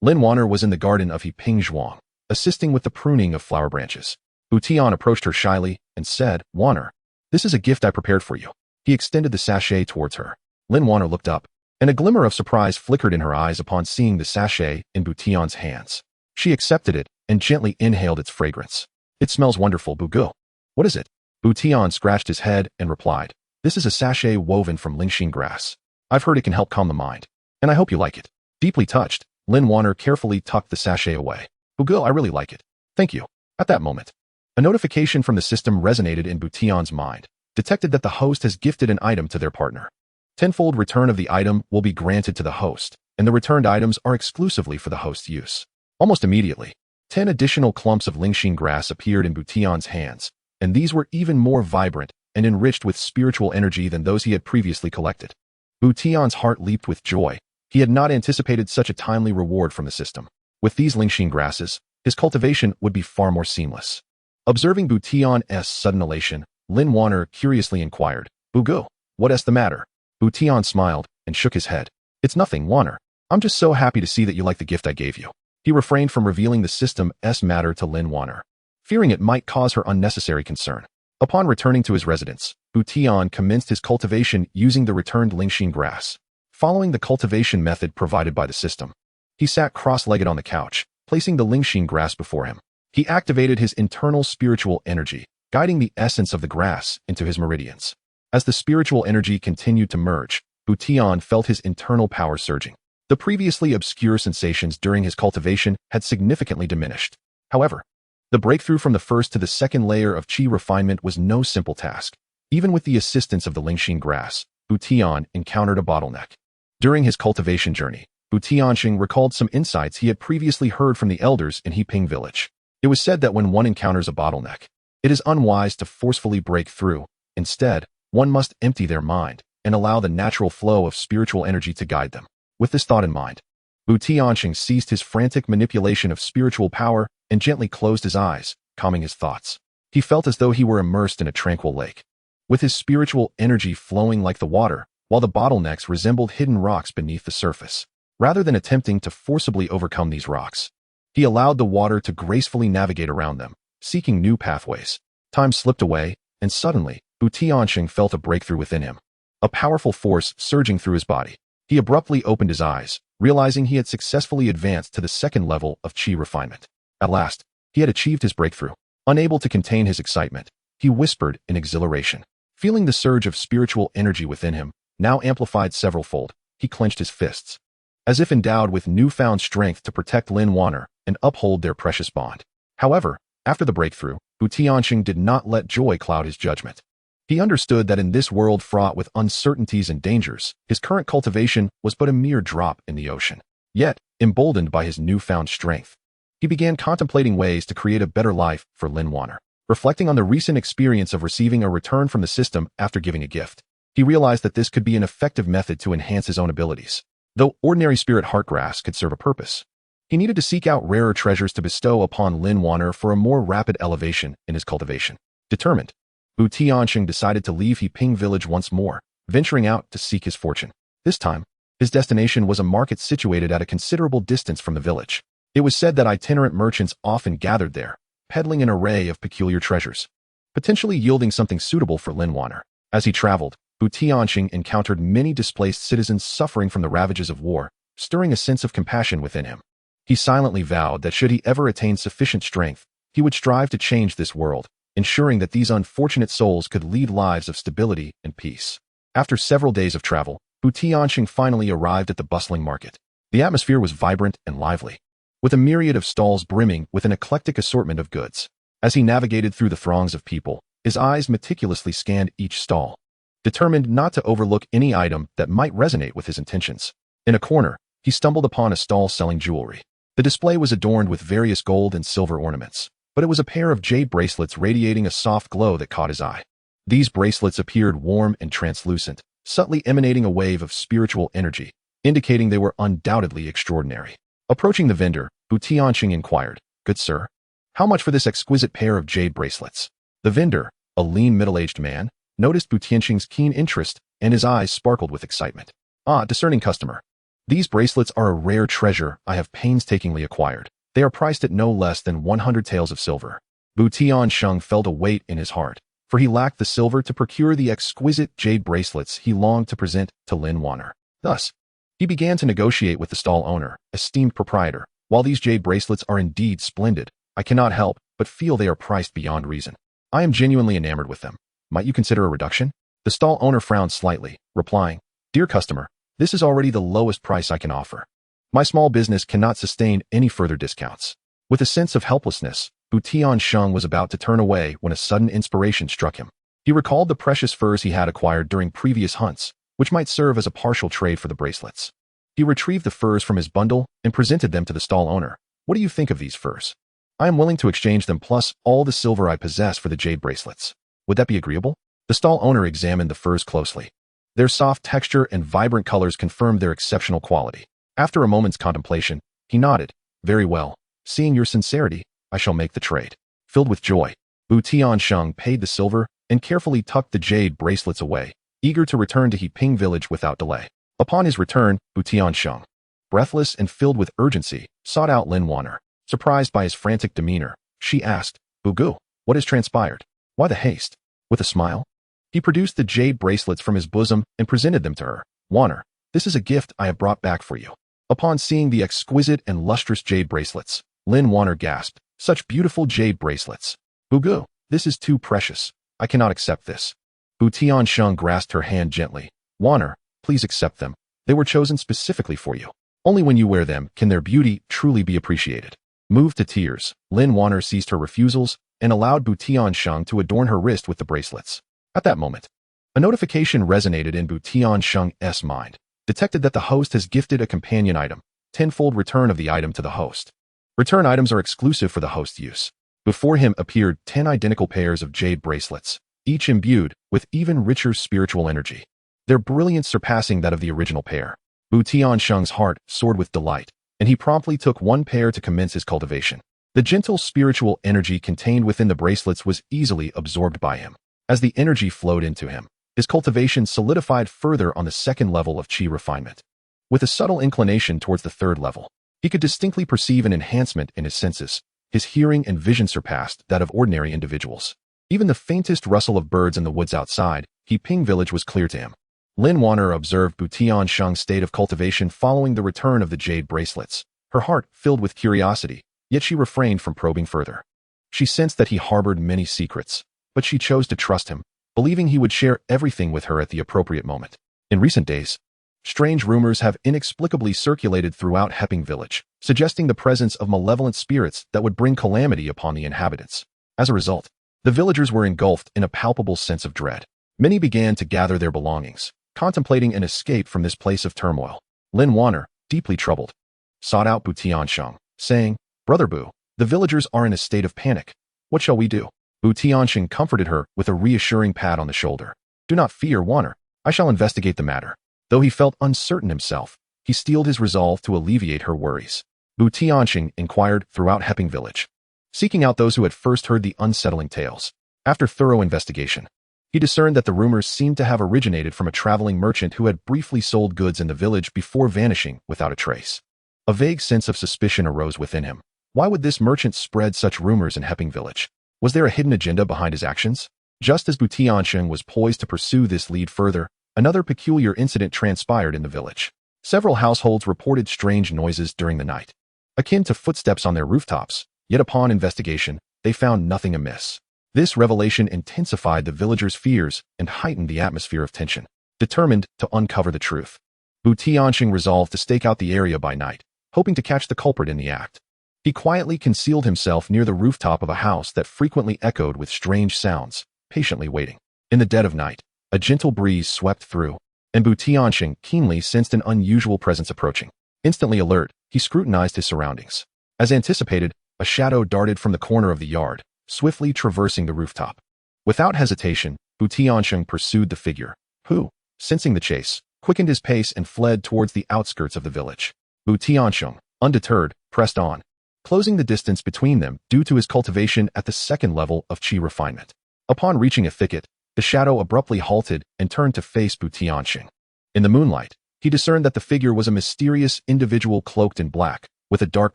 Lin Wanner was in the garden of Yiping Zhuang, assisting with the pruning of flower branches. Wu Tian approached her shyly and said, "Wanner, this is a gift I prepared for you." He extended the sachet towards her. Lin Wanner looked up, and a glimmer of surprise flickered in her eyes upon seeing the sachet in Wu Tian's hands. She accepted it and gently inhaled its fragrance. "It smells wonderful, Bugu. What is it?" Wu Tian scratched his head and replied, "This is a sachet woven from lingxing grass. I've heard it can help calm the mind, and I hope you like it." Deeply touched, Lin Wanner carefully tucked the sachet away. "Bugu, I really like it. Thank you." At that moment, a notification from the system resonated in Wu Tian's mind, detected that the host has gifted an item to their partner. Tenfold return of the item will be granted to the host, and the returned items are exclusively for the host's use. Almost immediately, 10 additional clumps of lingxing grass appeared in Wu Tian's hands, and these were even more vibrant and enriched with spiritual energy than those he had previously collected. Wu Tian's heart leaped with joy. He had not anticipated such a timely reward from the system. With these lingxing grasses, his cultivation would be far more seamless. Observing Wu Tian's sudden elation, Lin Wanner curiously inquired, "Bugu, what's the matter?" Wu Tian smiled and shook his head. "It's nothing, Wanner. I'm just so happy to see that you like the gift I gave you." He refrained from revealing the system's matter to Lin Wanner, fearing it might cause her unnecessary concern. Upon returning to his residence, Wu Tian commenced his cultivation using the returned lingxing grass. Following the cultivation method provided by the system, he sat cross-legged on the couch, placing the lingxing grass before him. He activated his internal spiritual energy, guiding the essence of the grass into his meridians. As the spiritual energy continued to merge, Wu Tian felt his internal power surging. The previously obscure sensations during his cultivation had significantly diminished. However, the breakthrough from the first to the second layer of qi refinement was no simple task. Even with the assistance of the lingxing grass, Wu Tian encountered a bottleneck. During his cultivation journey, TianSheng recalled some insights he had previously heard from the elders in Yiping village. It was said that when one encounters a bottleneck, it is unwise to forcefully break through. Instead, one must empty their mind and allow the natural flow of spiritual energy to guide them. With this thought in mind, Wu Tiansheng ceased his frantic manipulation of spiritual power and gently closed his eyes, calming his thoughts. He felt as though he were immersed in a tranquil lake, with his spiritual energy flowing like the water, while the bottlenecks resembled hidden rocks beneath the surface. Rather than attempting to forcibly overcome these rocks, he allowed the water to gracefully navigate around them, seeking new pathways. Time slipped away, and suddenly, Wu Tiansheng felt a breakthrough within him, a powerful force surging through his body. He abruptly opened his eyes, realizing he had successfully advanced to the second level of qi refinement. At last, he had achieved his breakthrough. Unable to contain his excitement, he whispered in exhilaration. Feeling the surge of spiritual energy within him, now amplified several-fold, he clenched his fists, as if endowed with newfound strength to protect Lin Wanner and uphold their precious bond. However, after the breakthrough, Wu Tiansheng did not let joy cloud his judgment. He understood that in this world fraught with uncertainties and dangers, his current cultivation was but a mere drop in the ocean. Yet, emboldened by his newfound strength, he began contemplating ways to create a better life for Lin Wanner. Reflecting on the recent experience of receiving a return from the system after giving a gift, he realized that this could be an effective method to enhance his own abilities. Though ordinary spirit heartgrass could serve a purpose, he needed to seek out rarer treasures to bestow upon Lin Wanner for a more rapid elevation in his cultivation. Determined, Wu Tiansheng decided to leave Yiping village once more, venturing out to seek his fortune. This time, his destination was a market situated at a considerable distance from the village. It was said that itinerant merchants often gathered there, peddling an array of peculiar treasures, potentially yielding something suitable for Lin Wanner. As he traveled, Wu Tiansheng encountered many displaced citizens suffering from the ravages of war, stirring a sense of compassion within him. He silently vowed that should he ever attain sufficient strength, he would strive to change this world, ensuring that these unfortunate souls could lead lives of stability and peace. After several days of travel, Wu Tiansheng finally arrived at the bustling market. The atmosphere was vibrant and lively, with a myriad of stalls brimming with an eclectic assortment of goods. As he navigated through the throngs of people, his eyes meticulously scanned each stall, determined not to overlook any item that might resonate with his intentions. In a corner, he stumbled upon a stall selling jewelry. The display was adorned with various gold and silver ornaments, but it was a pair of jade bracelets radiating a soft glow that caught his eye. These bracelets appeared warm and translucent, subtly emanating a wave of spiritual energy, indicating they were undoubtedly extraordinary. Approaching the vendor, Wu Tiansheng inquired, "Good sir, how much for this exquisite pair of jade bracelets?" The vendor, a a lean middle-aged man, noticed TianSheng's keen interest, and his eyes sparkled with excitement. Ah, discerning customer. These bracelets are a rare treasure I have painstakingly acquired. They are priced at no less than 100 taels of silver. TianSheng felt a weight in his heart, for he lacked the silver to procure the exquisite jade bracelets he longed to present to Lin Wanner. Thus, he began to negotiate with the stall owner, esteemed proprietor. While these jade bracelets are indeed splendid, I cannot help but feel they are priced beyond reason. I am genuinely enamored with them. Might you consider a reduction? The stall owner frowned slightly, replying, Dear customer, this is already the lowest price I can offer. My small business cannot sustain any further discounts. With a sense of helplessness, TianSheng was about to turn away when a sudden inspiration struck him. He recalled the precious furs he had acquired during previous hunts, which might serve as a partial trade for the bracelets. He retrieved the furs from his bundle and presented them to the stall owner. What do you think of these furs? I am willing to exchange them plus all the silver I possess for the jade bracelets. Would that be agreeable? The stall owner examined the furs closely. Their soft texture and vibrant colors confirmed their exceptional quality. After a moment's contemplation, he nodded. Very well. Seeing your sincerity, I shall make the trade. Filled with joy, TianSheng paid the silver and carefully tucked the jade bracelets away, eager to return to Qingfeng village without delay. Upon his return, TianSheng, breathless and filled with urgency, sought out Lin Wanner. Surprised by his frantic demeanor, she asked, Bugu, what has transpired? Why the haste? With a smile, he produced the jade bracelets from his bosom and presented them to her. Wanner, this is a gift I have brought back for you. Upon seeing the exquisite and lustrous jade bracelets, Lin Wanner gasped, Such beautiful jade bracelets. Bugu, this is too precious. I cannot accept this. TianSheng grasped her hand gently. Wanner, please accept them. They were chosen specifically for you. Only when you wear them can their beauty truly be appreciated. Moved to tears, Lin Wanner ceased her refusals and allowed TianSheng to adorn her wrist with the bracelets. At that moment, a notification resonated in TianSheng's mind, detected that the host has gifted a companion item, tenfold return of the item to the host. Return items are exclusive for the host's use. Before him appeared 10 identical pairs of jade bracelets, each imbued with even richer spiritual energy, their brilliance surpassing that of the original pair. TianSheng's heart soared with delight, and he promptly took one pair to commence his cultivation. The gentle spiritual energy contained within the bracelets was easily absorbed by him. As the energy flowed into him, his cultivation solidified further on the second level of qi refinement. With a subtle inclination towards the third level, he could distinctly perceive an enhancement in his senses. His hearing and vision surpassed that of ordinary individuals. Even the faintest rustle of birds in the woods outside Qingfeng village was clear to him. Lin Wanner observed TianSheng's state of cultivation following the return of the jade bracelets. Her heart filled with curiosity, yet she refrained from probing further. She sensed that he harbored many secrets, but she chose to trust him, believing he would share everything with her at the appropriate moment. In recent days, strange rumors have inexplicably circulated throughout Qingfeng village, suggesting the presence of malevolent spirits that would bring calamity upon the inhabitants. As a result, the villagers were engulfed in a palpable sense of dread. Many began to gather their belongings, contemplating an escape from this place of turmoil. Lin Wanner, deeply troubled, sought out TianSheng, saying, Brother Bu, the villagers are in a state of panic. What shall we do? TianSheng comforted her with a reassuring pat on the shoulder. Do not fear, Wanner. I shall investigate the matter. Though he felt uncertain himself, he steeled his resolve to alleviate her worries. TianSheng inquired throughout Qingfeng village, seeking out those who had first heard the unsettling tales. After thorough investigation, he discerned that the rumors seemed to have originated from a traveling merchant who had briefly sold goods in the village before vanishing without a trace. A vague sense of suspicion arose within him. Why would this merchant spread such rumors in Qingfeng village? Was there a hidden agenda behind his actions? Just as TianSheng was poised to pursue this lead further, another peculiar incident transpired in the village. Several households reported strange noises during the night, akin to footsteps on their rooftops, yet upon investigation, they found nothing amiss. This revelation intensified the villagers' fears and heightened the atmosphere of tension. Determined to uncover the truth, TianSheng resolved to stake out the area by night, hoping to catch the culprit in the act. He quietly concealed himself near the rooftop of a house that frequently echoed with strange sounds, patiently waiting. In the dead of night, a gentle breeze swept through, and TianSheng keenly sensed an unusual presence approaching. Instantly alert, he scrutinized his surroundings. As anticipated, a shadow darted from the corner of the yard, swiftly traversing the rooftop. Without hesitation, TianSheng pursued the figure, who, sensing the chase, quickened his pace and fled towards the outskirts of the village. TianSheng, undeterred, pressed on, closing the distance between them due to his cultivation at the second level of qi refinement. Upon reaching a thicket, the shadow abruptly halted and turned to face TianSheng. In the moonlight, he discerned that the figure was a mysterious individual cloaked in black, with a dark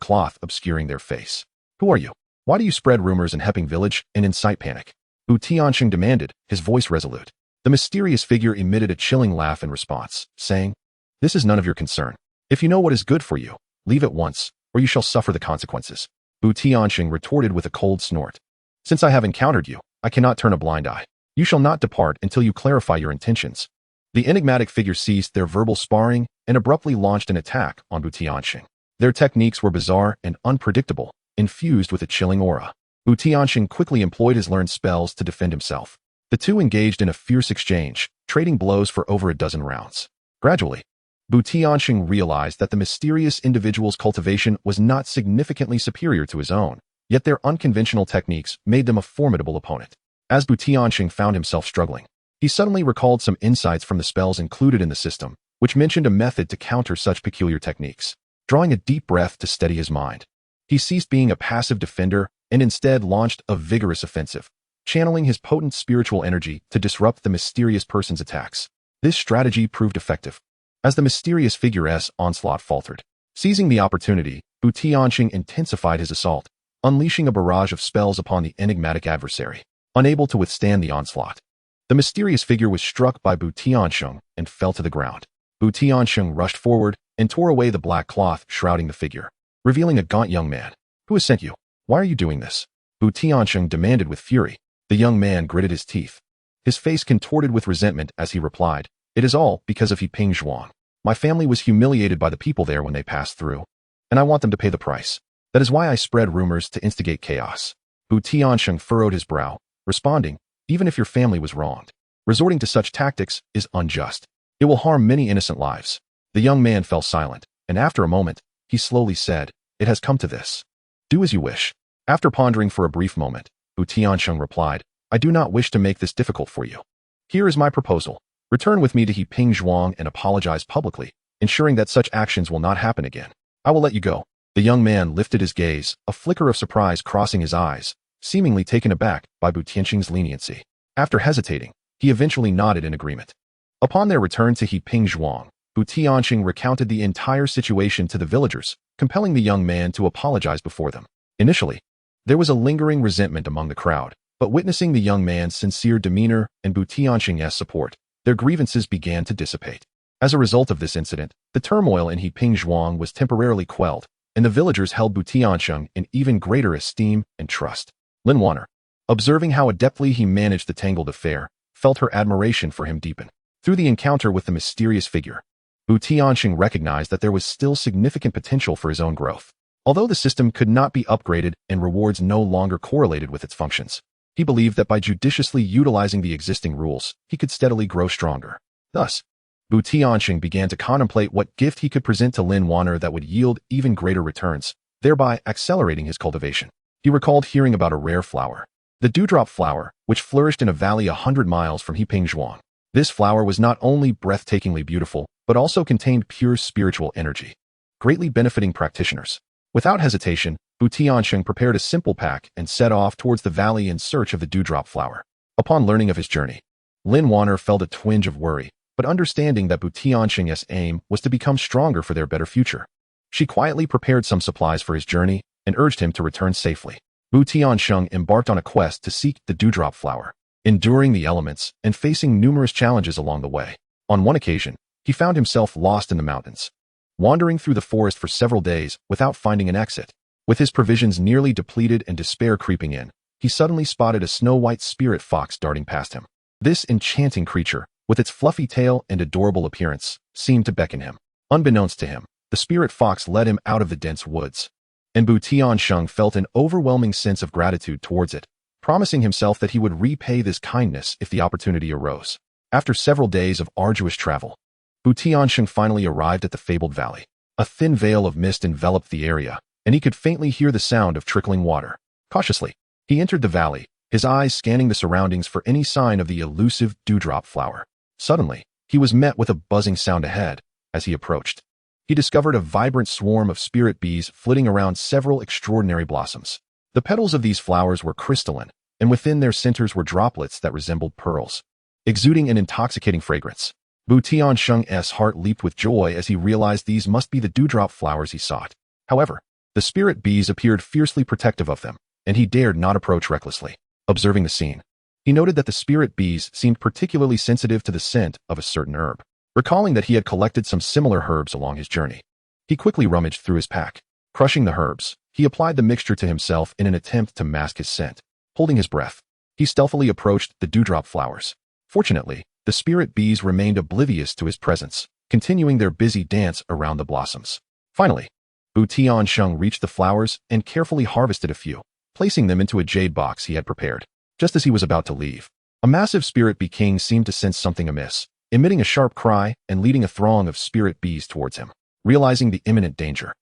cloth obscuring their face. "Who are you? Why do you spread rumors in Heping village and incite panic?" TianSheng demanded, his voice resolute. The mysterious figure emitted a chilling laugh in response, saying, "This is none of your concern. If you know what is good for you, leave at once, or you shall suffer the consequences." TianSheng retorted with a cold snort. "Since I have encountered you, I cannot turn a blind eye. You shall not depart until you clarify your intentions." The enigmatic figure ceased their verbal sparring and abruptly launched an attack on TianSheng. Their techniques were bizarre and unpredictable, infused with a chilling aura. TianSheng quickly employed his learned spells to defend himself. The two engaged in a fierce exchange, trading blows for over a dozen rounds. Gradually, TianSheng realized that the mysterious individual's cultivation was not significantly superior to his own, yet their unconventional techniques made them a formidable opponent. As TianSheng found himself struggling, he suddenly recalled some insights from the spells included in the system, which mentioned a method to counter such peculiar techniques. Drawing a deep breath to steady his mind, he ceased being a passive defender and instead launched a vigorous offensive, channeling his potent spiritual energy to disrupt the mysterious person's attacks. This strategy proved effective. As the mysterious figure's onslaught faltered, seizing the opportunity, TianSheng intensified his assault, unleashing a barrage of spells upon the enigmatic adversary. Unable to withstand the onslaught, the mysterious figure was struck by TianSheng and fell to the ground. TianSheng rushed forward and tore away the black cloth shrouding the figure, revealing a gaunt young man. "Who has sent you? Why are you doing this?" TianSheng demanded with fury. The young man gritted his teeth, his face contorted with resentment as he replied, "It is all because of Heping Zhuang. My family was humiliated by the people there when they passed through, and I want them to pay the price. That is why I spread rumors to instigate chaos." TianSheng furrowed his brow, responding, "Even if your family was wronged, resorting to such tactics is unjust. It will harm many innocent lives." The young man fell silent, and after a moment, he slowly said, "It has come to this. Do as you wish." After pondering for a brief moment, TianSheng replied, "I do not wish to make this difficult for you. Here is my proposal. Return with me to Heping Zhuang and apologize publicly, ensuring that such actions will not happen again. I will let you go." The young man lifted his gaze, a flicker of surprise crossing his eyes, seemingly taken aback by TianSheng's leniency. After hesitating, he eventually nodded in agreement. Upon their return to Heping Zhuang, TianSheng recounted the entire situation to the villagers, compelling the young man to apologize before them. Initially, there was a lingering resentment among the crowd, but witnessing the young man's sincere demeanor and TianSheng's support, their grievances began to dissipate. As a result of this incident, the turmoil in Heping Zhuang was temporarily quelled, and the villagers held TianSheng in even greater esteem and trust. Lin Wanner, observing how adeptly he managed the tangled affair, felt her admiration for him deepen. Through the encounter with the mysterious figure, TianSheng recognized that there was still significant potential for his own growth. Although the system could not be upgraded and rewards no longer correlated with its functions, he believed that by judiciously utilizing the existing rules, he could steadily grow stronger. Thus, TianSheng began to contemplate what gift he could present to Lin Wanner that would yield even greater returns, thereby accelerating his cultivation. He recalled hearing about a rare flower, the dewdrop flower, which flourished in a valley 100 miles from Heping Zhuang. This flower was not only breathtakingly beautiful, but also contained pure spiritual energy, greatly benefiting practitioners. Without hesitation, TianSheng prepared a simple pack and set off towards the valley in search of the dewdrop flower. Upon learning of his journey, Lin Wanner felt a twinge of worry, but understanding that TianSheng's aim was to become stronger for their better future, she quietly prepared some supplies for his journey and urged him to return safely. TianSheng embarked on a quest to seek the dewdrop flower, enduring the elements and facing numerous challenges along the way. On one occasion, he found himself lost in the mountains, wandering through the forest for several days without finding an exit. With his provisions nearly depleted and despair creeping in, he suddenly spotted a snow-white spirit fox darting past him. This enchanting creature, with its fluffy tail and adorable appearance, seemed to beckon him. Unbeknownst to him, the spirit fox led him out of the dense woods, and TianSheng felt an overwhelming sense of gratitude towards it, promising himself that he would repay this kindness if the opportunity arose. After several days of arduous travel, TianSheng finally arrived at the fabled valley. A thin veil of mist enveloped the area, and he could faintly hear the sound of trickling water. Cautiously, he entered the valley, his eyes scanning the surroundings for any sign of the elusive dewdrop flower. Suddenly, he was met with a buzzing sound ahead. As he approached, he discovered a vibrant swarm of spirit bees flitting around several extraordinary blossoms. The petals of these flowers were crystalline, and within their centers were droplets that resembled pearls, exuding an intoxicating fragrance. TianSheng's heart leaped with joy as he realized these must be the dewdrop flowers he sought. However, the spirit bees appeared fiercely protective of them, and he dared not approach recklessly. Observing the scene, he noted that the spirit bees seemed particularly sensitive to the scent of a certain herb. Recalling that he had collected some similar herbs along his journey, he quickly rummaged through his pack. Crushing the herbs, he applied the mixture to himself in an attempt to mask his scent. Holding his breath, he stealthily approached the dewdrop flowers. Fortunately, the spirit bees remained oblivious to his presence, continuing their busy dance around the blossoms. Finally, TianSheng reached the flowers and carefully harvested a few, placing them into a jade box he had prepared. Just as he was about to leave, a massive spirit bee king seemed to sense something amiss, emitting a sharp cry and leading a throng of spirit bees towards him. Realizing the imminent danger,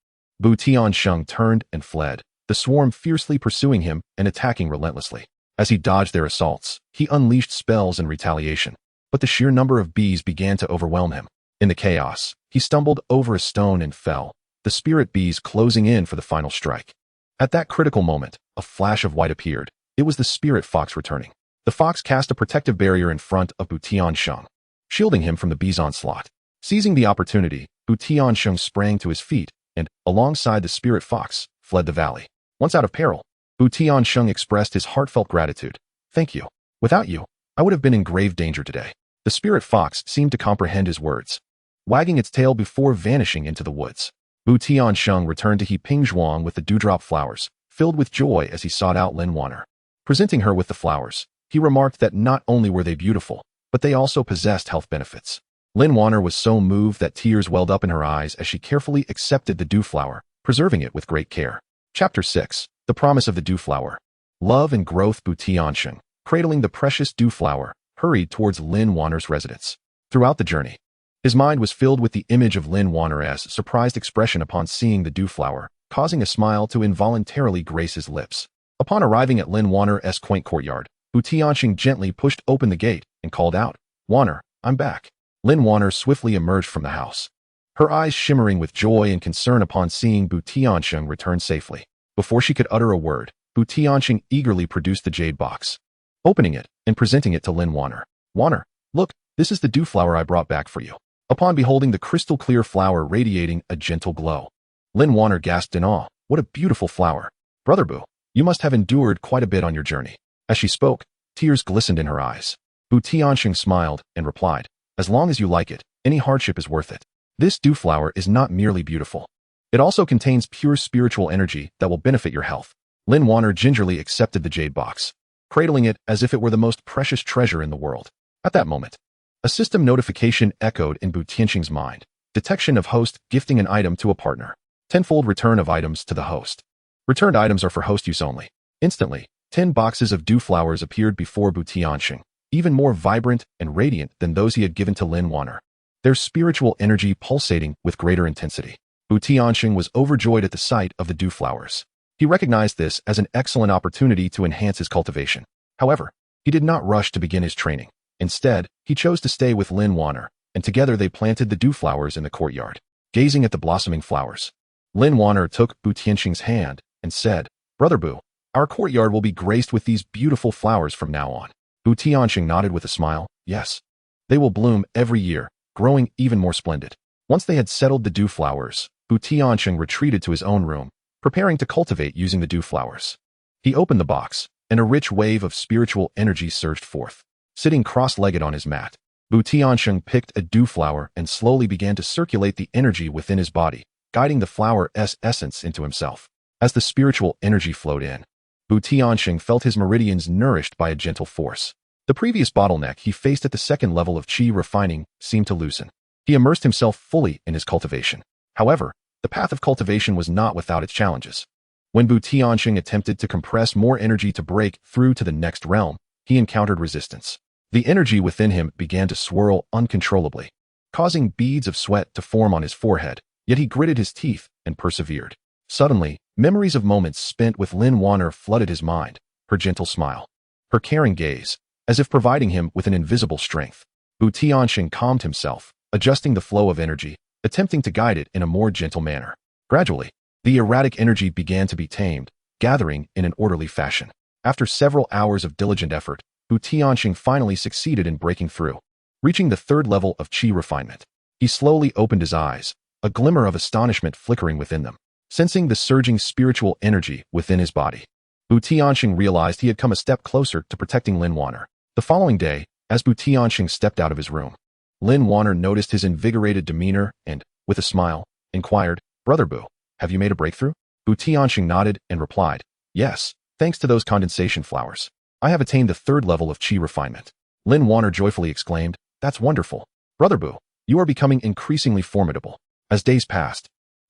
TianSheng turned and fled, the swarm fiercely pursuing him and attacking relentlessly. As he dodged their assaults, he unleashed spells in retaliation, but the sheer number of bees began to overwhelm him. In the chaos, he stumbled over a stone and fell, the spirit bees closing in for the final strike. At that critical moment, a flash of white appeared. It was the spirit fox returning. The fox cast a protective barrier in front of TianSheng, shielding him from the bees' onslaught. Seizing the opportunity, TianSheng sprang to his feet and, alongside the spirit fox, fled the valley. Once out of peril, TianSheng expressed his heartfelt gratitude. "Thank you. Without you, I would have been in grave danger today." The spirit fox seemed to comprehend his words, wagging its tail before vanishing into the woods. TianSheng returned to Qingfeng with the dewdrop flowers, filled with joy as he sought out Lin Wanner. Presenting her with the flowers, he remarked that not only were they beautiful, but they also possessed health benefits. Lin Wanner was so moved that tears welled up in her eyes as she carefully accepted the dew flower, preserving it with great care. Chapter 6. The Promise of the Dew Flower. Love and growth. TianSheng, cradling the precious dew flower, hurried towards Lin Wanner's residence. Throughout the journey, his mind was filled with the image of Lin Wanner's surprised expression upon seeing the dew flower, causing a smile to involuntarily grace his lips. Upon arriving at Lin Wanner's quaint courtyard, TianSheng gently pushed open the gate and called out, "Wanner, I'm back." Lin Wanner swiftly emerged from the house, her eyes shimmering with joy and concern upon seeing TianSheng return safely. Before she could utter a word, TianSheng eagerly produced the jade box, opening it and presenting it to Lin Wanner. "Wanner, look, this is the dew flower I brought back for you." Upon beholding the crystal-clear flower radiating a gentle glow, Lin Wanner gasped in awe. "What a beautiful flower. Brother Boo, you must have endured quite a bit on your journey." As she spoke, tears glistened in her eyes. TianSheng smiled and replied, "As long as you like it, any hardship is worth it. This dew flower is not merely beautiful. It also contains pure spiritual energy that will benefit your health." Lin Wanner gingerly accepted the jade box, cradling it as if it were the most precious treasure in the world. At that moment, a system notification echoed in TianSheng's mind. Detection of host gifting an item to a partner. Tenfold return of items to the host. Returned items are for host use only. Instantly, 10 boxes of dew flowers appeared before TianSheng, even more vibrant and radiant than those he had given to Lin Wanner, their spiritual energy pulsating with greater intensity. TianSheng was overjoyed at the sight of the dew flowers. He recognized this as an excellent opportunity to enhance his cultivation. However, he did not rush to begin his training. Instead, he chose to stay with Lin Wanner, and together they planted the dew flowers in the courtyard. Gazing at the blossoming flowers, Lin Wanner took TianSheng's hand and said, "Brother Boo, our courtyard will be graced with these beautiful flowers from now on." TianSheng nodded with a smile. "Yes. They will bloom every year, growing even more splendid." Once they had settled the dew flowers, TianSheng retreated to his own room, preparing to cultivate using the dew flowers. He opened the box, and a rich wave of spiritual energy surged forth. Sitting cross-legged on his mat, TianSheng picked a dew flower and slowly began to circulate the energy within his body, guiding the flower's essence into himself. As the spiritual energy flowed in, TianSheng felt his meridians nourished by a gentle force. The previous bottleneck he faced at the second level of qi refining seemed to loosen. He immersed himself fully in his cultivation. However, the path of cultivation was not without its challenges. When TianSheng attempted to compress more energy to break through to the next realm, he encountered resistance. The energy within him began to swirl uncontrollably, causing beads of sweat to form on his forehead, yet he gritted his teeth and persevered. Suddenly, memories of moments spent with Lin Wanner flooded his mind, her gentle smile, her caring gaze, as if providing him with an invisible strength. TianSheng calmed himself, adjusting the flow of energy, attempting to guide it in a more gentle manner. Gradually, the erratic energy began to be tamed, gathering in an orderly fashion. After several hours of diligent effort, TianSheng finally succeeded in breaking through, reaching the third level of qi refinement. He slowly opened his eyes, a glimmer of astonishment flickering within them, sensing the surging spiritual energy within his body. TianSheng realized he had come a step closer to protecting Lin Wanner. The following day, as TianSheng stepped out of his room, Lin Wanner noticed his invigorated demeanor and, with a smile, inquired, "Brother Bu, have you made a breakthrough?" TianSheng nodded and replied, "Yes, thanks to those condensation flowers. I have attained the third level of qi refinement." Lin Wanner joyfully exclaimed, "That's wonderful. Brother Bu, you are becoming increasingly formidable." As days passed,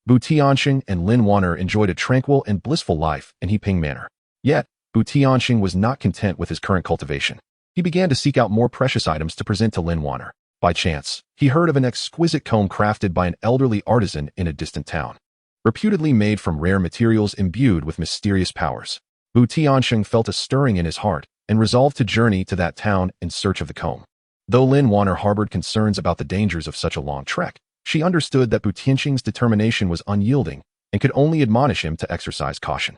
TianSheng and Lin Wanner enjoyed a tranquil and blissful life in Qingfeng Manor. Yet, TianSheng was not content with his current cultivation. He began to seek out more precious items to present to Lin Wanner. By chance, he heard of an exquisite comb crafted by an elderly artisan in a distant town, reputedly made from rare materials imbued with mysterious powers. TianSheng felt a stirring in his heart and resolved to journey to that town in search of the comb. Though Lin Wanner harbored concerns about the dangers of such a long trek, she understood that TianSheng's determination was unyielding and could only admonish him to exercise caution.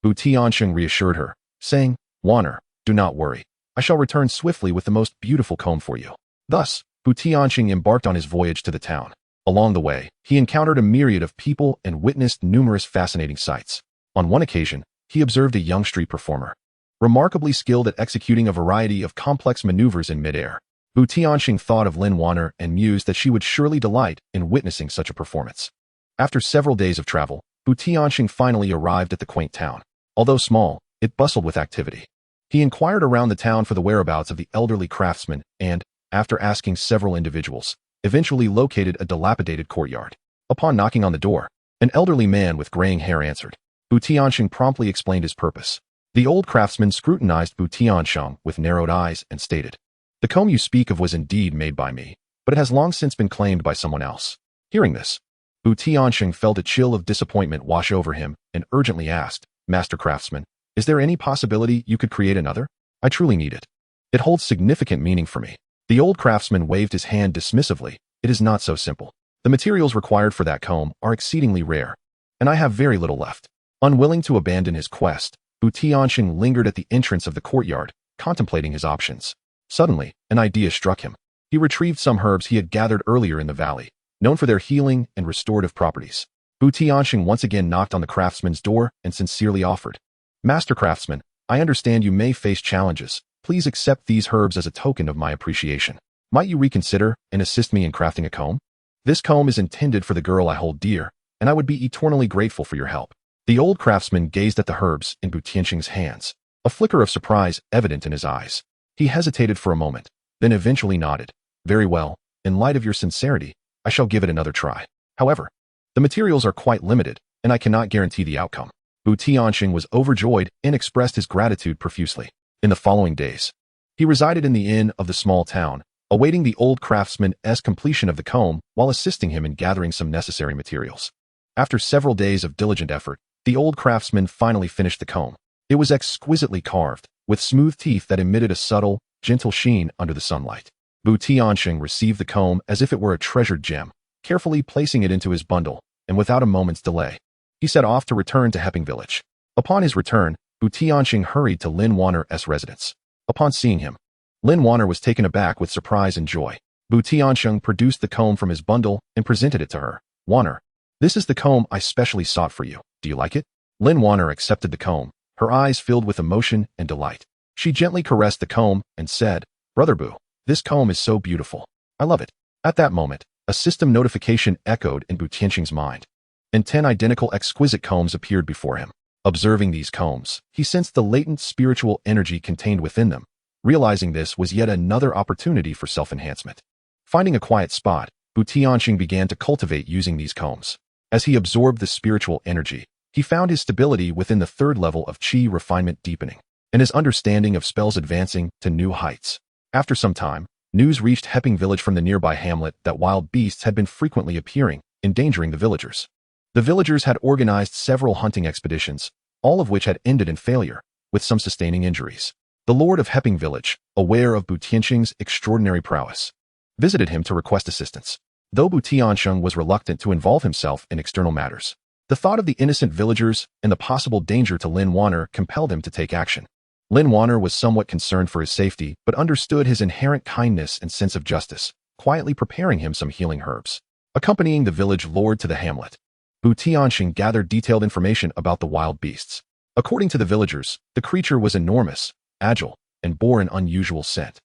TianSheng reassured her, saying, "Wanner, do not worry. I shall return swiftly with the most beautiful comb for you." Thus, TianSheng embarked on his voyage to the town. Along the way, he encountered a myriad of people and witnessed numerous fascinating sights. On one occasion, he observed a young street performer, remarkably skilled at executing a variety of complex maneuvers in midair. TianSheng thought of Lin Wanner and mused that she would surely delight in witnessing such a performance. After several days of travel, TianSheng finally arrived at the quaint town. Although small, it bustled with activity. He inquired around the town for the whereabouts of the elderly craftsman and, after asking several individuals, eventually located a dilapidated courtyard. Upon knocking on the door, an elderly man with graying hair answered. TianSheng promptly explained his purpose. The old craftsman scrutinized TianSheng with narrowed eyes and stated, "The comb you speak of was indeed made by me, but it has long since been claimed by someone else." Hearing this, TianSheng felt a chill of disappointment wash over him and urgently asked, "Master craftsman, is there any possibility you could create another? I truly need it. It holds significant meaning for me." The old craftsman waved his hand dismissively. "It is not so simple. The materials required for that comb are exceedingly rare, and I have very little left." Unwilling to abandon his quest, TianSheng lingered at the entrance of the courtyard, contemplating his options. Suddenly, an idea struck him. He retrieved some herbs he had gathered earlier in the valley, known for their healing and restorative properties. TianSheng once again knocked on the craftsman's door and sincerely offered, "Master craftsman, I understand you may face challenges. Please accept these herbs as a token of my appreciation. Might you reconsider and assist me in crafting a comb? This comb is intended for the girl I hold dear, and I would be eternally grateful for your help." The old craftsman gazed at the herbs in TianSheng's hands, a flicker of surprise evident in his eyes. He hesitated for a moment, then eventually nodded. "Very well, in light of your sincerity, I shall give it another try. However, the materials are quite limited, and I cannot guarantee the outcome." TianSheng was overjoyed and expressed his gratitude profusely. In the following days, he resided in the inn of the small town, awaiting the old craftsman's completion of the comb while assisting him in gathering some necessary materials. After several days of diligent effort, the old craftsman finally finished the comb. It was exquisitely carved, with smooth teeth that emitted a subtle, gentle sheen under the sunlight. TianSheng received the comb as if it were a treasured gem, carefully placing it into his bundle, and without a moment's delay, he set off to return to Qingfeng village. Upon his return, TianSheng hurried to Lin Wanner's residence. Upon seeing him, Lin Wanner was taken aback with surprise and joy. TianSheng produced the comb from his bundle and presented it to her. "Wanner, this is the comb I specially sought for you. Do you like it?" Lin Wanner accepted the comb, her eyes filled with emotion and delight. She gently caressed the comb and said, "Brother Bu, this comb is so beautiful. I love it." At that moment, a system notification echoed in TianSheng's mind, and 10 identical exquisite combs appeared before him. Observing these combs, he sensed the latent spiritual energy contained within them. Realizing this was yet another opportunity for self-enhancement. Finding a quiet spot, TianSheng began to cultivate using these combs. As he absorbed the spiritual energy, he found his stability within the third level of qi refinement deepening, and his understanding of spells advancing to new heights. After some time, news reached Qingfeng village from the nearby hamlet that wild beasts had been frequently appearing, endangering the villagers. The villagers had organized several hunting expeditions, all of which had ended in failure, with some sustaining injuries. The lord of Qingfeng village, aware of TianSheng's extraordinary prowess, visited him to request assistance. Though TianSheng was reluctant to involve himself in external matters, the thought of the innocent villagers and the possible danger to Lin Wanner compelled him to take action. Lin Wanner was somewhat concerned for his safety, but understood his inherent kindness and sense of justice, quietly preparing him some healing herbs. Accompanying the village lord to the hamlet, TianSheng gathered detailed information about the wild beasts. According to the villagers, the creature was enormous, agile, and bore an unusual scent.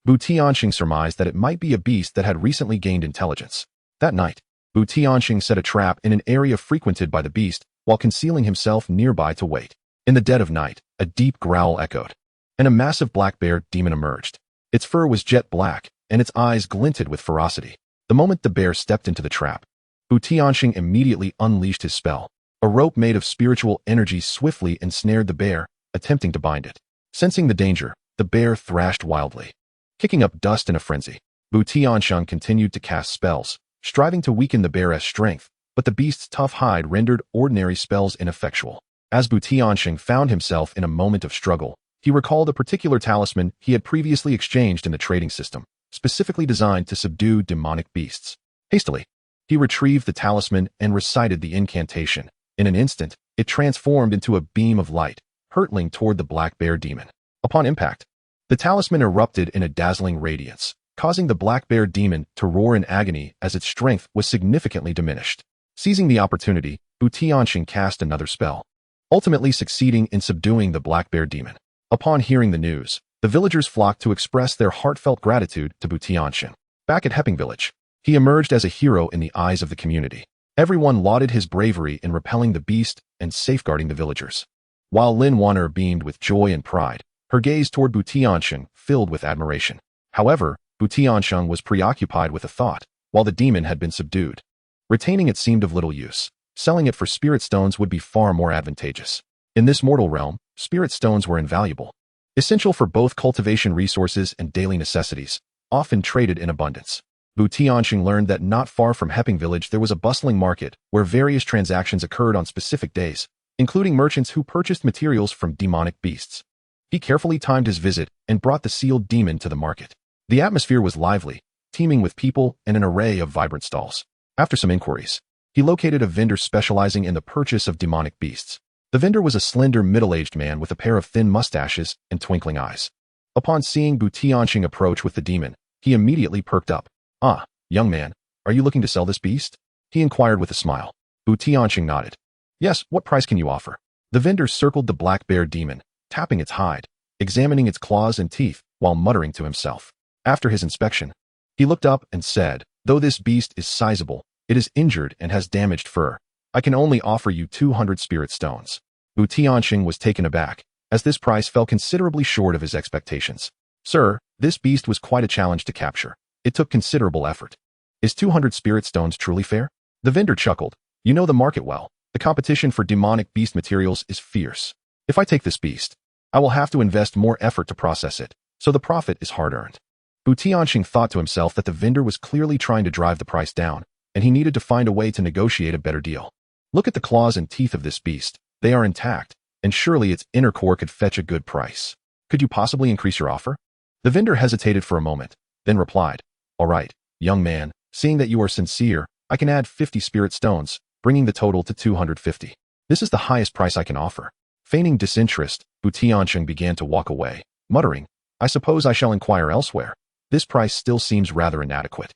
TianSheng surmised that it might be a beast that had recently gained intelligence. That night, TianSheng set a trap in an area frequented by the beast while concealing himself nearby to wait. In the dead of night, a deep growl echoed, and a massive black bear demon emerged. Its fur was jet black, and its eyes glinted with ferocity. The moment the bear stepped into the trap, TianSheng immediately unleashed his spell. A rope made of spiritual energy swiftly ensnared the bear, attempting to bind it. Sensing the danger, the bear thrashed wildly, kicking up dust in a frenzy. TianSheng continued to cast spells, striving to weaken the bear's strength, but the beast's tough hide rendered ordinary spells ineffectual. As TianSheng found himself in a moment of struggle, he recalled a particular talisman he had previously exchanged in the trading system, specifically designed to subdue demonic beasts. Hastily, he retrieved the talisman and recited the incantation. In an instant, it transformed into a beam of light, hurtling toward the black bear demon. Upon impact, the talisman erupted in a dazzling radiance, causing the black bear demon to roar in agony as its strength was significantly diminished. Seizing the opportunity, TianSheng cast another spell, ultimately succeeding in subduing the black bear demon. Upon hearing the news, the villagers flocked to express their heartfelt gratitude to TianSheng. Back at Hepping Village, he emerged as a hero in the eyes of the community. Everyone lauded his bravery in repelling the beast and safeguarding the villagers. While Lin Wanner beamed with joy and pride, her gaze toward TianSheng filled with admiration. However, TianSheng was preoccupied with a thought. While the demon had been subdued, retaining it seemed of little use. Selling it for spirit stones would be far more advantageous. In this mortal realm, spirit stones were invaluable, essential for both cultivation resources and daily necessities, often traded in abundance. TianSheng learned that not far from Hepping Village there was a bustling market where various transactions occurred on specific days, including merchants who purchased materials from demonic beasts. He carefully timed his visit and brought the sealed demon to the market. The atmosphere was lively, teeming with people and an array of vibrant stalls. After some inquiries, he located a vendor specializing in the purchase of demonic beasts. The vendor was a slender, middle-aged man with a pair of thin mustaches and twinkling eyes. Upon seeing TianSheng approach with the demon, he immediately perked up. "Ah, young man, are you looking to sell this beast?" he inquired with a smile. TianSheng nodded. "Yes, what price can you offer?" The vendor circled the black bear demon, tapping its hide, examining its claws and teeth while muttering to himself. After his inspection, he looked up and said, "Though this beast is sizable, it is injured and has damaged fur. I can only offer you 200 spirit stones." TianSheng was taken aback, as this price fell considerably short of his expectations. "Sir, this beast was quite a challenge to capture. It took considerable effort. Is 200 spirit stones truly fair?" The vendor chuckled. "You know the market well. The competition for demonic beast materials is fierce. If I take this beast, I will have to invest more effort to process it, so the profit is hard-earned." TianSheng thought to himself that the vendor was clearly trying to drive the price down, and he needed to find a way to negotiate a better deal. "Look at the claws and teeth of this beast. They are intact, and surely its inner core could fetch a good price. Could you possibly increase your offer?" The vendor hesitated for a moment, then replied, "All right, young man, seeing that you are sincere, I can add 50 spirit stones, bringing the total to 250. This is the highest price I can offer." Feigning disinterest, TianSheng began to walk away, muttering, "I suppose I shall inquire elsewhere. This price still seems rather inadequate."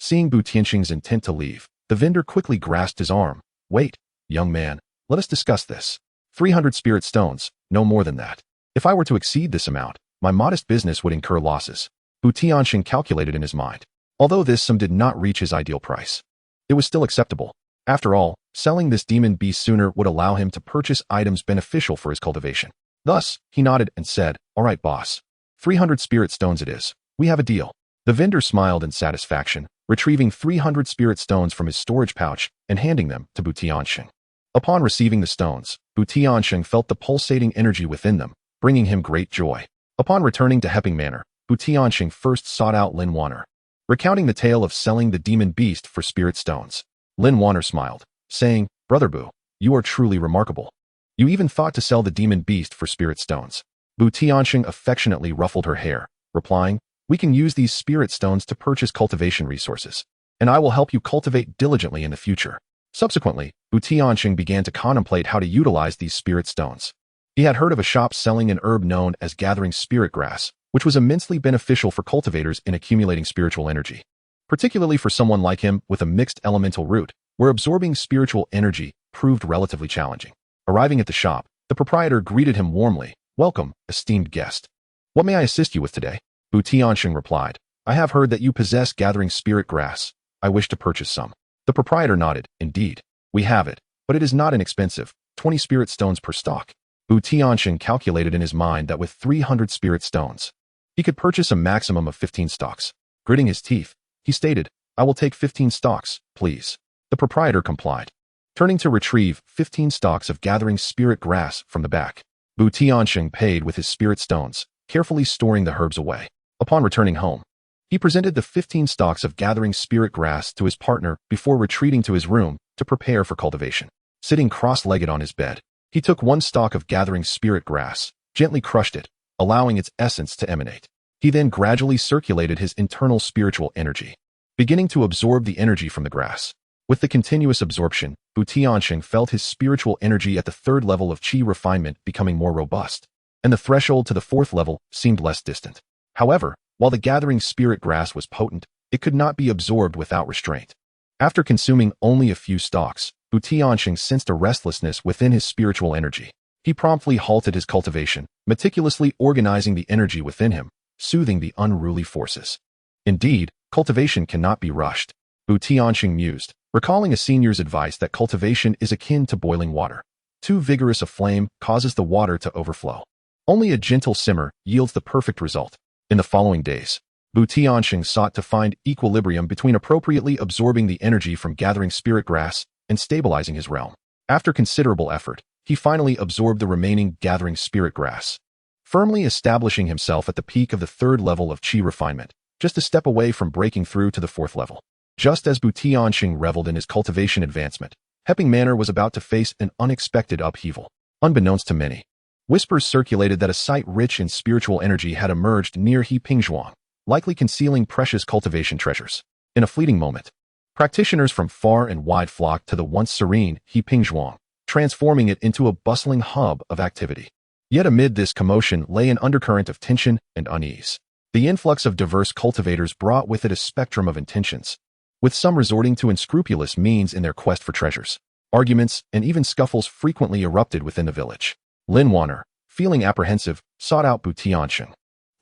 Seeing TianSheng's intent to leave, the vendor quickly grasped his arm. "Wait, young man, let us discuss this. 300 spirit stones, no more than that. If I were to exceed this amount, my modest business would incur losses." TianSheng calculated in his mind. Although this sum did not reach his ideal price, it was still acceptable. After all, selling this demon beast sooner would allow him to purchase items beneficial for his cultivation. Thus, he nodded and said, "All right, boss. 300 spirit stones it is. We have a deal." The vendor smiled in satisfaction, retrieving 300 spirit stones from his storage pouch and handing them to TianSheng. Upon receiving the stones, TianSheng felt the pulsating energy within them, bringing him great joy. Upon returning to Hepping Manor, TianSheng first sought out Lin Wanner, recounting the tale of selling the demon beast for spirit stones. Lin Wanner smiled, saying, "Brother Boo, you are truly remarkable. You even thought to sell the demon beast for spirit stones." TianSheng affectionately ruffled her hair, replying, "We can use these spirit stones to purchase cultivation resources, and I will help you cultivate diligently in the future." Subsequently, TianSheng began to contemplate how to utilize these spirit stones. He had heard of a shop selling an herb known as gathering spirit grass, which was immensely beneficial for cultivators in accumulating spiritual energy, particularly for someone like him with a mixed elemental root, where absorbing spiritual energy proved relatively challenging. Arriving at the shop, the proprietor greeted him warmly. "Welcome, esteemed guest. What may I assist you with today?" TianSheng replied. "I have heard that you possess gathering spirit grass. I wish to purchase some." The proprietor nodded. "Indeed, we have it, but it is not inexpensive, 20 spirit stones per stalk." TianSheng calculated in his mind that with 300 spirit stones, he could purchase a maximum of 15 stalks. Gritting his teeth, he stated, "I will take 15 stalks, please." The proprietor complied. Turning to retrieve 15 stalks of gathering spirit grass from the back, TianSheng paid with his spirit stones, carefully storing the herbs away. Upon returning home, he presented the 15 stalks of gathering spirit grass to his partner before retreating to his room to prepare for cultivation. Sitting cross-legged on his bed, he took one stalk of gathering spirit grass, gently crushed it, allowing its essence to emanate. He then gradually circulated his internal spiritual energy, beginning to absorb the energy from the grass. With the continuous absorption, TianSheng felt his spiritual energy at the third level of qi refinement becoming more robust, and the threshold to the fourth level seemed less distant. However, while the gathering spirit grass was potent, it could not be absorbed without restraint. After consuming only a few stalks, TianSheng sensed a restlessness within his spiritual energy. He promptly halted his cultivation, meticulously organizing the energy within him, soothing the unruly forces. Indeed, cultivation cannot be rushed, TianSheng mused, recalling a senior's advice that cultivation is akin to boiling water. Too vigorous a flame causes the water to overflow. Only a gentle simmer yields the perfect result. In the following days, TianSheng sought to find equilibrium between appropriately absorbing the energy from gathering spirit grass and stabilizing his realm. After considerable effort, he finally absorbed the remaining gathering spirit grass, firmly establishing himself at the peak of the third level of qi refinement, just a step away from breaking through to the fourth level. Just as TianSheng reveled in his cultivation advancement, Hepping Manor was about to face an unexpected upheaval. Unbeknownst to many, whispers circulated that a site rich in spiritual energy had emerged near Heipingzhuang, likely concealing precious cultivation treasures. In a fleeting moment, practitioners from far and wide flocked to the once serene Heipingzhuang, transforming it into a bustling hub of activity. Yet amid this commotion lay an undercurrent of tension and unease. The influx of diverse cultivators brought with it a spectrum of intentions, with some resorting to unscrupulous means in their quest for treasures. Arguments and even scuffles frequently erupted within the village. Lin Wanner, feeling apprehensive, sought out TianSheng,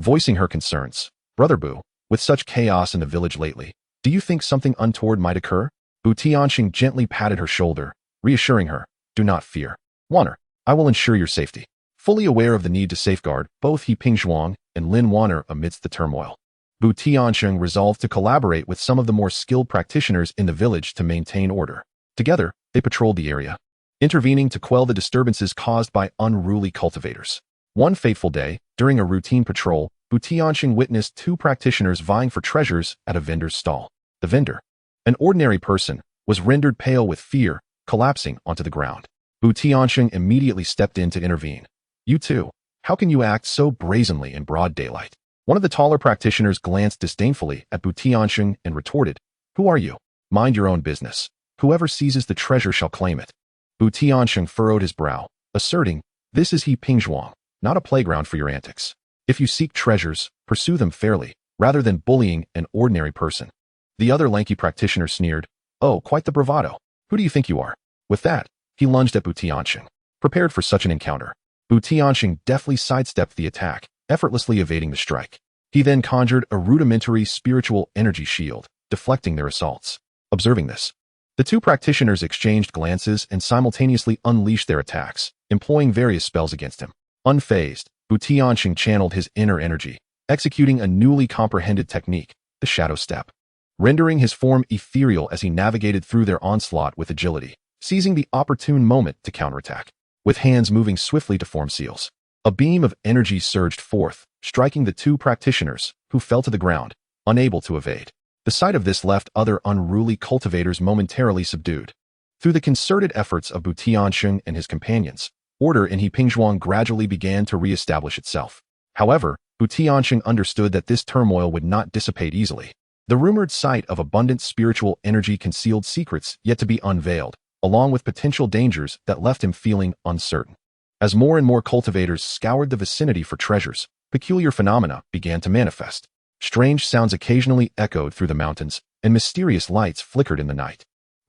voicing her concerns. "Brother Bu, with such chaos in the village lately, do you think something untoward might occur?" TianSheng gently patted her shoulder, reassuring her, "Do not fear. Wanner, I will ensure your safety." Fully aware of the need to safeguard both Heipingzhuang and Lin Wanner amidst the turmoil, TianSheng resolved to collaborate with some of the more skilled practitioners in the village to maintain order. Together, they patrolled the area, intervening to quell the disturbances caused by unruly cultivators. One fateful day, during a routine patrol, TianSheng witnessed two practitioners vying for treasures at a vendor's stall. The vendor, an ordinary person, was rendered pale with fear, collapsing onto the ground. TianSheng immediately stepped in to intervene. "You two, how can you act so brazenly in broad daylight?" One of the taller practitioners glanced disdainfully at TianSheng and retorted, "Who are you? Mind your own business. Whoever seizes the treasure shall claim it." TianSheng furrowed his brow, asserting, "This is Heipingzhuang, not a playground for your antics. If you seek treasures, pursue them fairly, rather than bullying an ordinary person." The other lanky practitioner sneered, "Oh, quite the bravado. Who do you think you are?" With that, he lunged at TianSheng, prepared for such an encounter. TianSheng deftly sidestepped the attack, effortlessly evading the strike. He then conjured a rudimentary spiritual energy shield, deflecting their assaults. Observing this, the two practitioners exchanged glances and simultaneously unleashed their attacks, employing various spells against him. Unfazed, TianSheng channeled his inner energy, executing a newly comprehended technique, the shadow step, rendering his form ethereal as he navigated through their onslaught with agility, seizing the opportune moment to counterattack. With hands moving swiftly to form seals, a beam of energy surged forth, striking the two practitioners, who fell to the ground, unable to evade. The sight of this left other unruly cultivators momentarily subdued. Through the concerted efforts of TianSheng and his companions, order in Heipingzhuang gradually began to re-establish itself. However, TianSheng understood that this turmoil would not dissipate easily. The rumored site of abundant spiritual energy concealed secrets yet to be unveiled, along with potential dangers that left him feeling uncertain. As more and more cultivators scoured the vicinity for treasures, peculiar phenomena began to manifest. Strange sounds occasionally echoed through the mountains, and mysterious lights flickered in the night.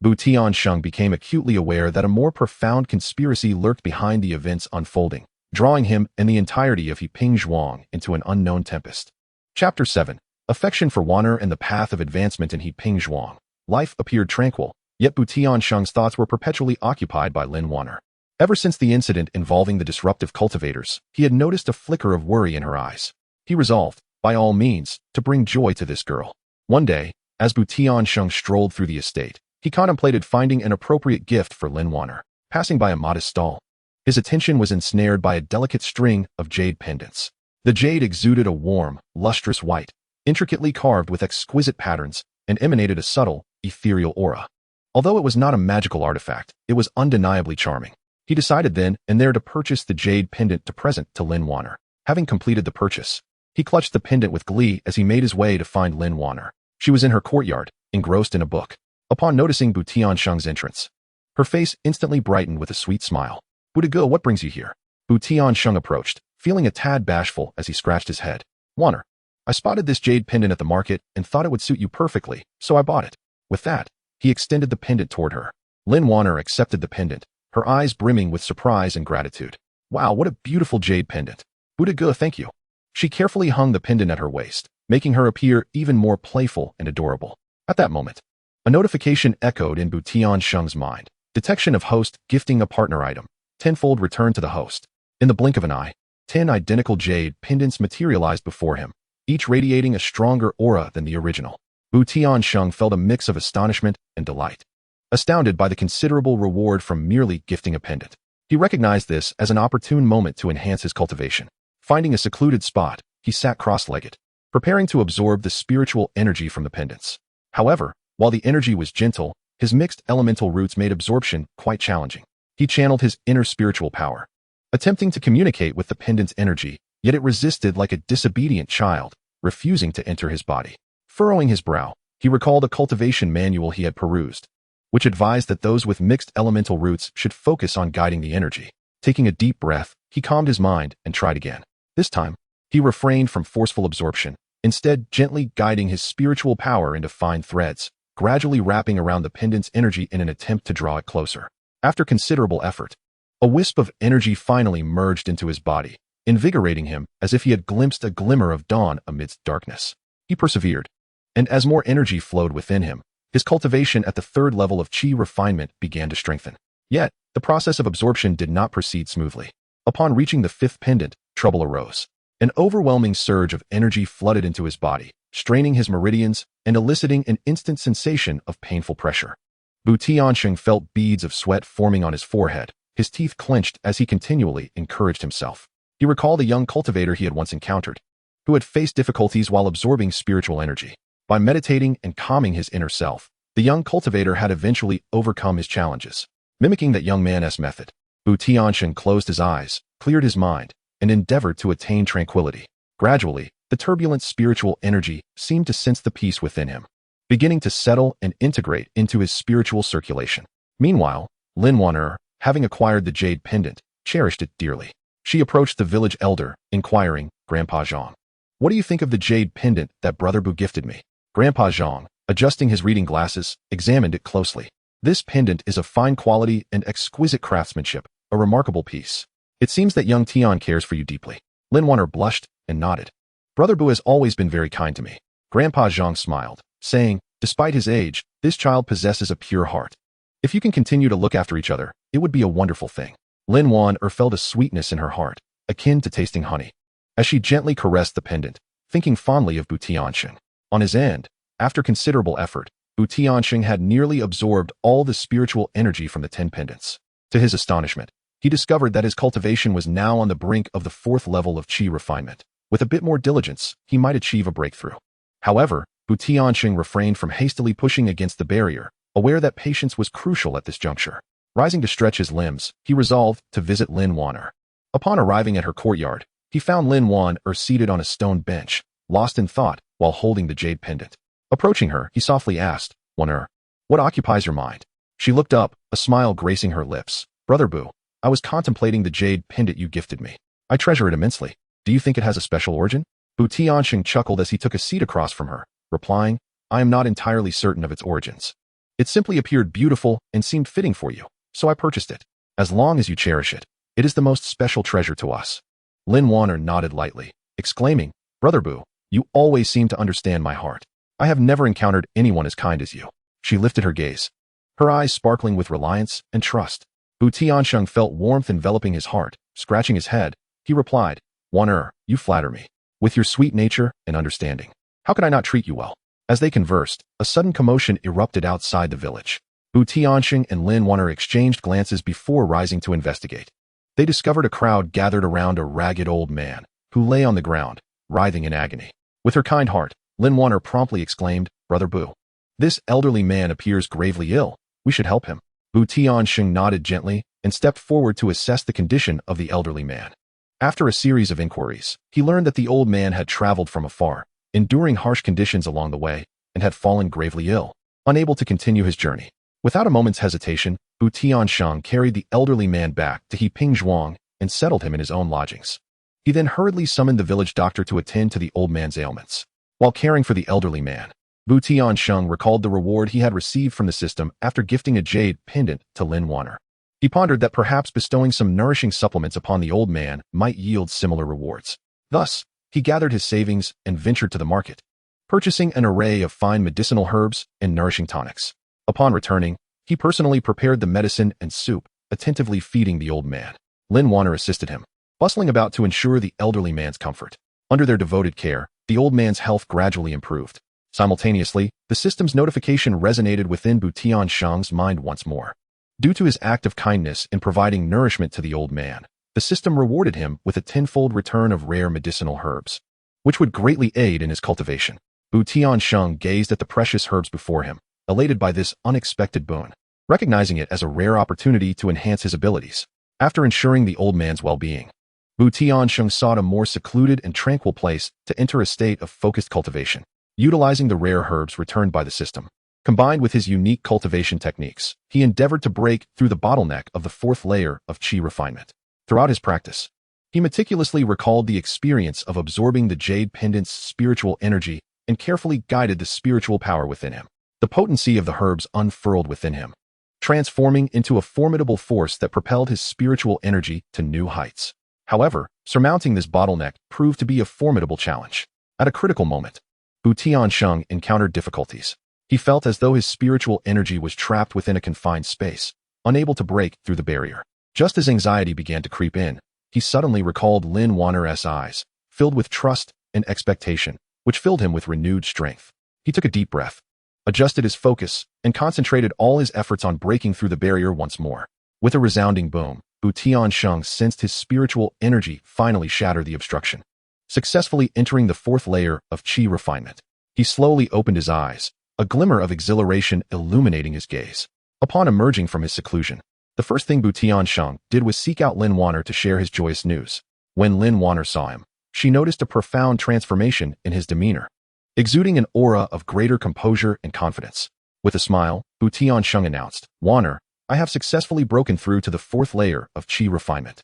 TianSheng became acutely aware that a more profound conspiracy lurked behind the events unfolding, drawing him and the entirety of Heiping into an unknown tempest. Chapter 7. Affection for Wanner and the Path of Advancement in Heiping. Life appeared tranquil, yet TianSheng's thoughts were perpetually occupied by Lin Wanner. Ever since the incident involving the disruptive cultivators, he had noticed a flicker of worry in her eyes. He resolved, by all means, to bring joy to this girl. One day, as TianSheng strolled through the estate, he contemplated finding an appropriate gift for Lin Wanner. Passing by a modest stall, his attention was ensnared by a delicate string of jade pendants. The jade exuded a warm, lustrous white, intricately carved with exquisite patterns, and emanated a subtle, ethereal aura. Although it was not a magical artifact, it was undeniably charming. He decided then and there to purchase the jade pendant to present to Lin Wanner. Having completed the purchase, he clutched the pendant with glee as he made his way to find Lin Wanner. She was in her courtyard, engrossed in a book. Upon noticing TianSheng's entrance, her face instantly brightened with a sweet smile. "Buddha, what brings you here?" TianSheng approached, feeling a tad bashful as he scratched his head. "Wanner, I spotted this jade pendant at the market and thought it would suit you perfectly, so I bought it." With that, he extended the pendant toward her. Lin Wanner accepted the pendant, her eyes brimming with surprise and gratitude. "Wow, what a beautiful jade pendant. Buddha, thank you." She carefully hung the pendant at her waist, making her appear even more playful and adorable. At that moment, a notification echoed in TianSheng's mind. Detection of host gifting a partner item. Tenfold return to the host. In the blink of an eye, 10 identical jade pendants materialized before him, each radiating a stronger aura than the original. TianSheng felt a mix of astonishment and delight. Astounded by the considerable reward from merely gifting a pendant, he recognized this as an opportune moment to enhance his cultivation. Finding a secluded spot, he sat cross-legged, preparing to absorb the spiritual energy from the pendants. However, while the energy was gentle, his mixed elemental roots made absorption quite challenging. He channeled his inner spiritual power, attempting to communicate with the pendant's energy, yet it resisted like a disobedient child, refusing to enter his body. Furrowing his brow, he recalled a cultivation manual he had perused, which advised that those with mixed elemental roots should focus on guiding the energy. Taking a deep breath, he calmed his mind and tried again. This time, he refrained from forceful absorption, instead gently guiding his spiritual power into fine threads, gradually wrapping around the pendant's energy in an attempt to draw it closer. After considerable effort, a wisp of energy finally merged into his body, invigorating him as if he had glimpsed a glimmer of dawn amidst darkness. He persevered, and as more energy flowed within him, his cultivation at the third level of qi refinement began to strengthen. Yet, the process of absorption did not proceed smoothly. Upon reaching the fifth pendant, trouble arose. An overwhelming surge of energy flooded into his body, straining his meridians and eliciting an instant sensation of painful pressure. TianSheng felt beads of sweat forming on his forehead, his teeth clenched as he continually encouraged himself. He recalled a young cultivator he had once encountered, who had faced difficulties while absorbing spiritual energy. By meditating and calming his inner self, the young cultivator had eventually overcome his challenges. Mimicking that young man's method, TianSheng closed his eyes, cleared his mind, and endeavored to attain tranquility. Gradually, the turbulent spiritual energy seemed to sense the peace within him, beginning to settle and integrate into his spiritual circulation. Meanwhile, Lin Wanner, having acquired the jade pendant, cherished it dearly. She approached the village elder, inquiring, "Grandpa Zhang, what do you think of the jade pendant that Brother Bu gifted me?" Grandpa Zhang, adjusting his reading glasses, examined it closely. "This pendant is of fine quality and exquisite craftsmanship, a remarkable piece. It seems that young Tian cares for you deeply." Lin Wanner blushed and nodded. "Brother Bu has always been very kind to me." Grandpa Zhang smiled, saying, "Despite his age, this child possesses a pure heart. If you can continue to look after each other, it would be a wonderful thing." Lin Wanner felt a sweetness in her heart, akin to tasting honey, as she gently caressed the pendant, thinking fondly of TianSheng. On his end, after considerable effort, TianSheng had nearly absorbed all the spiritual energy from the 10 pendants. To his astonishment, he discovered that his cultivation was now on the brink of the fourth level of qi refinement. With a bit more diligence, he might achieve a breakthrough. However, TianSheng refrained from hastily pushing against the barrier, aware that patience was crucial at this juncture. Rising to stretch his limbs, he resolved to visit Lin Wanner. Upon arriving at her courtyard, he found Lin Wanner seated on a stone bench, lost in thought while holding the jade pendant. Approaching her, he softly asked, "Wanner, what occupies your mind?" She looked up, a smile gracing her lips. "Brother Bu, I was contemplating the jade pendant you gifted me. I treasure it immensely. Do you think it has a special origin? TianSheng chuckled as he took a seat across from her, replying, I am not entirely certain of its origins. It simply appeared beautiful and seemed fitting for you, so I purchased it. As long as you cherish it, it is the most special treasure to us. Lin Wanner nodded lightly, exclaiming, Brother Bu, you always seem to understand my heart. I have never encountered anyone as kind as you. She lifted her gaze, her eyes sparkling with reliance and trust. TianSheng felt warmth enveloping his heart. Scratching his head, he replied, Wanner, you flatter me. With your sweet nature and understanding, how could I not treat you well? As they conversed, a sudden commotion erupted outside the village. TianSheng and Lin Wanner exchanged glances before rising to investigate. They discovered a crowd gathered around a ragged old man, who lay on the ground, writhing in agony. With her kind heart, Lin Wanner promptly exclaimed, Brother Bu, this elderly man appears gravely ill. We should help him. TianSheng nodded gently and stepped forward to assess the condition of the elderly man. After a series of inquiries, he learned that the old man had traveled from afar, enduring harsh conditions along the way, and had fallen gravely ill, unable to continue his journey. Without a moment's hesitation, TianSheng carried the elderly man back to Qingfeng and settled him in his own lodgings. He then hurriedly summoned the village doctor to attend to the old man's ailments. While caring for the elderly man, TianSheng recalled the reward he had received from the system after gifting a jade pendant to Lin Wanner. He pondered that perhaps bestowing some nourishing supplements upon the old man might yield similar rewards. Thus, he gathered his savings and ventured to the market, purchasing an array of fine medicinal herbs and nourishing tonics. Upon returning, he personally prepared the medicine and soup, attentively feeding the old man. Lin Wanner assisted him, bustling about to ensure the elderly man's comfort. Under their devoted care, the old man's health gradually improved. Simultaneously, the system's notification resonated within TianSheng's mind once more. Due to his act of kindness in providing nourishment to the old man, the system rewarded him with a tenfold return of rare medicinal herbs, which would greatly aid in his cultivation. TianSheng gazed at the precious herbs before him, elated by this unexpected boon, recognizing it as a rare opportunity to enhance his abilities. After ensuring the old man's well-being, TianSheng sought a more secluded and tranquil place to enter a state of focused cultivation. Utilizing the rare herbs returned by the system, combined with his unique cultivation techniques, he endeavored to break through the bottleneck of the fourth layer of qi refinement. Throughout his practice, he meticulously recalled the experience of absorbing the jade pendant's spiritual energy and carefully guided the spiritual power within him. The potency of the herbs unfurled within him, transforming into a formidable force that propelled his spiritual energy to new heights. However, surmounting this bottleneck proved to be a formidable challenge. At a critical moment, TianSheng encountered difficulties. He felt as though his spiritual energy was trapped within a confined space, unable to break through the barrier. Just as anxiety began to creep in, he suddenly recalled Lin Wanner's eyes, filled with trust and expectation, which filled him with renewed strength. He took a deep breath, adjusted his focus, and concentrated all his efforts on breaking through the barrier once more. With a resounding boom, TianSheng sensed his spiritual energy finally shatter the obstruction, successfully entering the fourth layer of qi refinement. He slowly opened his eyes, a glimmer of exhilaration illuminating his gaze. Upon emerging from his seclusion, the first thing TianSheng did was seek out Lin Wanner to share his joyous news. When Lin Wanner saw him, she noticed a profound transformation in his demeanor, exuding an aura of greater composure and confidence. With a smile, TianSheng announced, Wanner, I have successfully broken through to the fourth layer of qi refinement.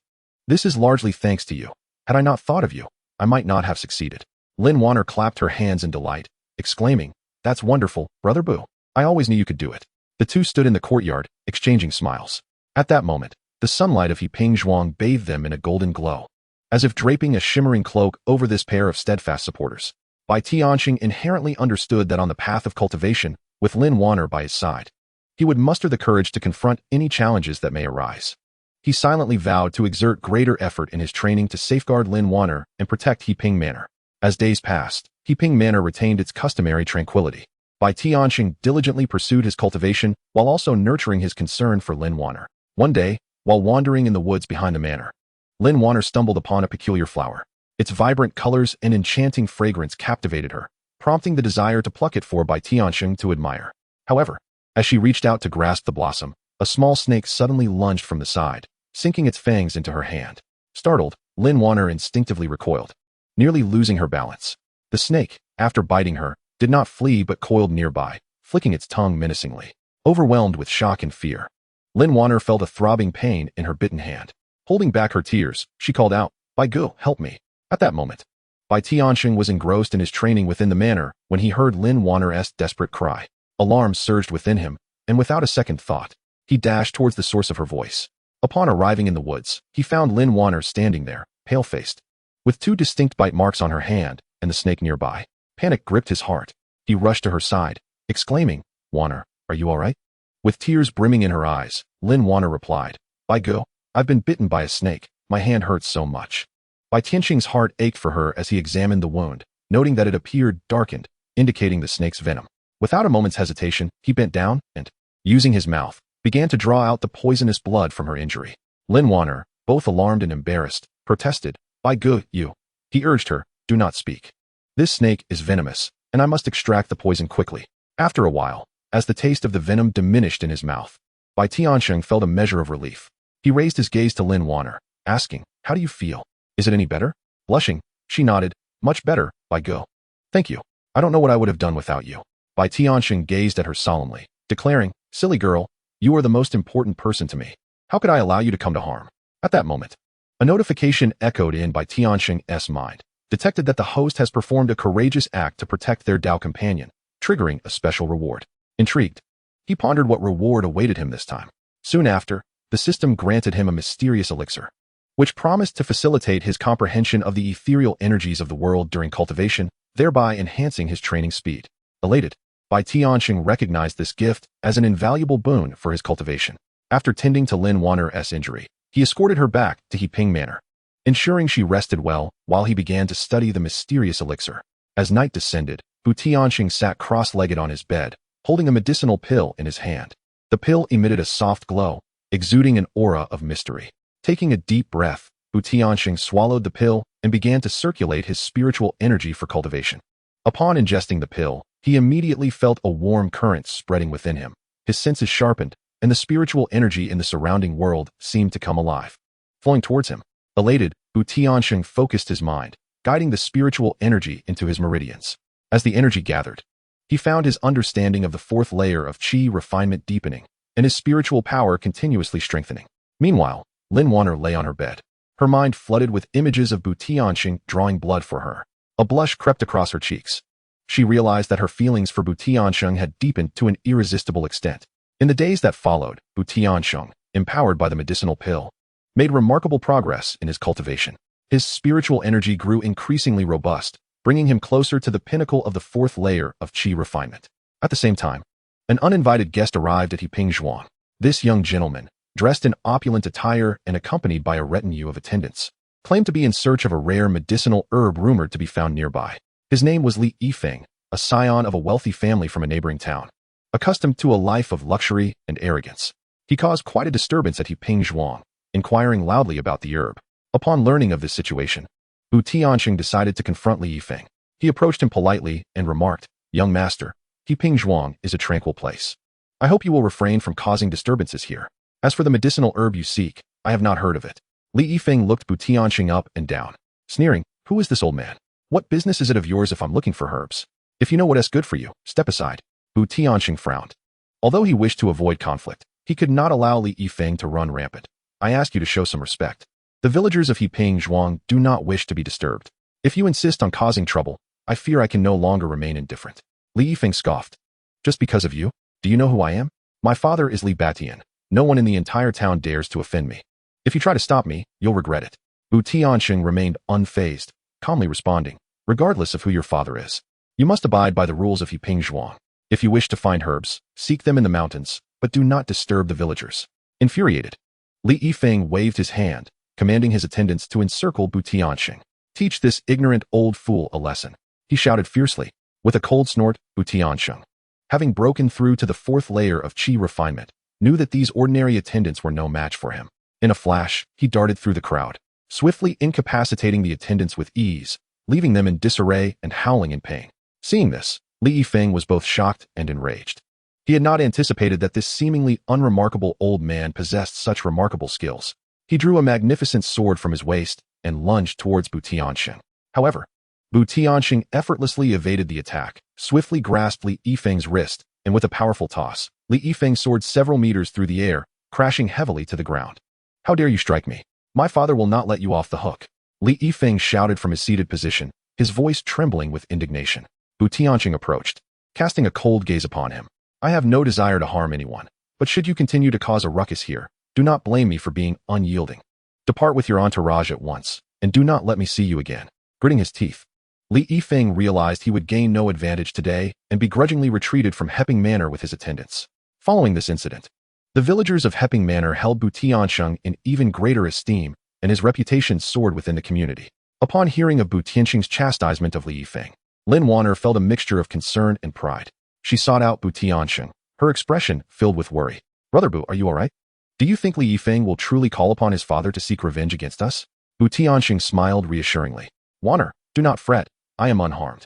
This is largely thanks to you. Had I not thought of you, I might not have succeeded. Lin Wanner clapped her hands in delight, exclaiming, That's wonderful, Brother Bu. I always knew you could do it. The two stood in the courtyard, exchanging smiles. At that moment, the sunlight of Qingfeng bathed them in a golden glow, as if draping a shimmering cloak over this pair of steadfast supporters. TianSheng inherently understood that on the path of cultivation, with Lin Wanner by his side, he would muster the courage to confront any challenges that may arise. He silently vowed to exert greater effort in his training to safeguard Lin Wanner and protect Qingfeng Manor. As days passed, Qingfeng Manor retained its customary tranquility. TianSheng diligently pursued his cultivation while also nurturing his concern for Lin Wanner. One day, while wandering in the woods behind the manor, Lin Wanner stumbled upon a peculiar flower. Its vibrant colors and enchanting fragrance captivated her, prompting the desire to pluck it for TianSheng to admire. However, as she reached out to grasp the blossom, a small snake suddenly lunged from the side, sinking its fangs into her hand. Startled, Lin Wanner instinctively recoiled, nearly losing her balance. The snake, after biting her, did not flee but coiled nearby, flicking its tongue menacingly. Overwhelmed with shock and fear, Lin Wanner felt a throbbing pain in her bitten hand. Holding back her tears, she called out, "Bai Gu, help me." At that moment, Bai TianSheng was engrossed in his training within the manor when he heard Lin Wanner's desperate cry. Alarm surged within him, and without a second thought, he dashed towards the source of her voice. Upon arriving in the woods, he found Lin Wanner standing there, pale-faced, with 2 distinct bite marks on her hand and the snake nearby. Panic gripped his heart. He rushed to her side, exclaiming, "Wanner, are you all right?" With tears brimming in her eyes, Lin Wanner replied, "Bai Gu, I've been bitten by a snake. My hand hurts so much." Bai Tianxing's heart ached for her as he examined the wound, noting that it appeared darkened, indicating the snake's venom. Without a moment's hesitation, he bent down and, using his mouth, began to draw out the poisonous blood from her injury. Lin Wanner, both alarmed and embarrassed, protested, "Bai Gu, you." He urged her, "Do not speak. This snake is venomous, and I must extract the poison quickly." After a while, as the taste of the venom diminished in his mouth, Bai TianSheng felt a measure of relief. He raised his gaze to Lin Wanner, asking, "How do you feel? Is it any better?" Blushing, she nodded, "Much better, Bai Gu. Thank you. I don't know what I would have done without you." Bai TianSheng gazed at her solemnly, declaring, "Silly girl, you are the most important person to me. How could I allow you to come to harm?" At that moment, a notification echoed in Bai TianSheng's mind, detected that the host has performed a courageous act to protect their Dao companion, triggering a special reward. Intrigued, he pondered what reward awaited him this time. Soon after, the system granted him a mysterious elixir, which promised to facilitate his comprehension of the ethereal energies of the world during cultivation, thereby enhancing his training speed. Elated, Bai TianSheng recognized this gift as an invaluable boon for his cultivation. After tending to Lin Wanner's injury, he escorted her back to Qingfeng Manor, ensuring she rested well while he began to study the mysterious elixir. As night descended, Bai TianSheng sat cross-legged on his bed, holding a medicinal pill in his hand. The pill emitted a soft glow, exuding an aura of mystery. Taking a deep breath, Bai TianSheng swallowed the pill and began to circulate his spiritual energy for cultivation. Upon ingesting the pill, he immediately felt a warm current spreading within him. His senses sharpened, and the spiritual energy in the surrounding world seemed to come alive, flowing towards him. Elated, Bai TianSheng focused his mind, guiding the spiritual energy into his meridians. As the energy gathered, he found his understanding of the 4th layer of Qi refinement deepening, and his spiritual power continuously strengthening. Meanwhile, Lin Wanner lay on her bed, her mind flooded with images of Bai TianSheng drawing blood for her. A blush crept across her cheeks. She realized that her feelings for Bai TianSheng had deepened to an irresistible extent. In the days that followed, Bai TianSheng, empowered by the medicinal pill, made remarkable progress in his cultivation. His spiritual energy grew increasingly robust, bringing him closer to the pinnacle of the 4th layer of Qi refinement. At the same time, an uninvited guest arrived at Qingfeng Mountains. This young gentleman, dressed in opulent attire and accompanied by a retinue of attendants, claimed to be in search of a rare medicinal herb rumored to be found nearby. His name was Li Yifeng, a scion of a wealthy family from a neighboring town. Accustomed to a life of luxury and arrogance, he caused quite a disturbance at Qingfeng Mountains, inquiring loudly about the herb. Upon learning of this situation, Bai TianSheng decided to confront Li Yifeng. He approached him politely and remarked, "Young master, Qingfeng Mountains is a tranquil place. I hope you will refrain from causing disturbances here. As for the medicinal herb you seek, I have not heard of it." Li Yifeng looked Bai TianSheng up and down, sneering, "Who is this old man? What business is it of yours if I'm looking for herbs? If you know what is good for you, step aside." Bai TianSheng frowned. Although he wished to avoid conflict, he could not allow Li Yifeng to run rampant. "I ask you to show some respect. The villagers of Qingfeng Mountains do not wish to be disturbed. If you insist on causing trouble, I fear I can no longer remain indifferent." Li Yifeng scoffed. "Just because of you? Do you know who I am? My father is Li Batian. No one in the entire town dares to offend me. If you try to stop me, you'll regret it." Bai TianSheng remained unfazed, calmly responding, "Regardless of who your father is, you must abide by the rules of Qingfeng Mountains. If you wish to find herbs, seek them in the mountains, but do not disturb the villagers." Infuriated, Li Yifeng waved his hand, commanding his attendants to encircle Bai TianSheng. "Teach this ignorant old fool a lesson," he shouted fiercely. With a cold snort, Bai TianSheng, having broken through to the 4th layer of Qi refinement, knew that these ordinary attendants were no match for him. In a flash, he darted through the crowd, swiftly incapacitating the attendants with ease, leaving them in disarray and howling in pain. Seeing this, Li Yifeng was both shocked and enraged. He had not anticipated that this seemingly unremarkable old man possessed such remarkable skills. He drew a magnificent sword from his waist and lunged towards Bai TianSheng. However, Bai TianSheng effortlessly evaded the attack, swiftly grasped Li Yifeng's wrist, and with a powerful toss, Li Yifeng soared several meters through the air, crashing heavily to the ground. How dare you strike me? My father will not let you off the hook. Li Yifeng shouted from his seated position, his voice trembling with indignation. TianSheng approached, casting a cold gaze upon him. I have no desire to harm anyone, but should you continue to cause a ruckus here, do not blame me for being unyielding. Depart with your entourage at once, and do not let me see you again. Gritting his teeth, Li Yifeng realized he would gain no advantage today and begrudgingly retreated from Hepping Manor with his attendants. Following this incident, the villagers of Hepping Manor held TianSheng in even greater esteem, and his reputation soared within the community. Upon hearing of TianSheng's chastisement of Li Yifeng, Lin Wanner felt a mixture of concern and pride. She sought out TianSheng, her expression filled with worry. Brother Bu, are you all right? Do you think Li Yifeng will truly call upon his father to seek revenge against us? TianSheng smiled reassuringly. Wanner, do not fret, I am unharmed.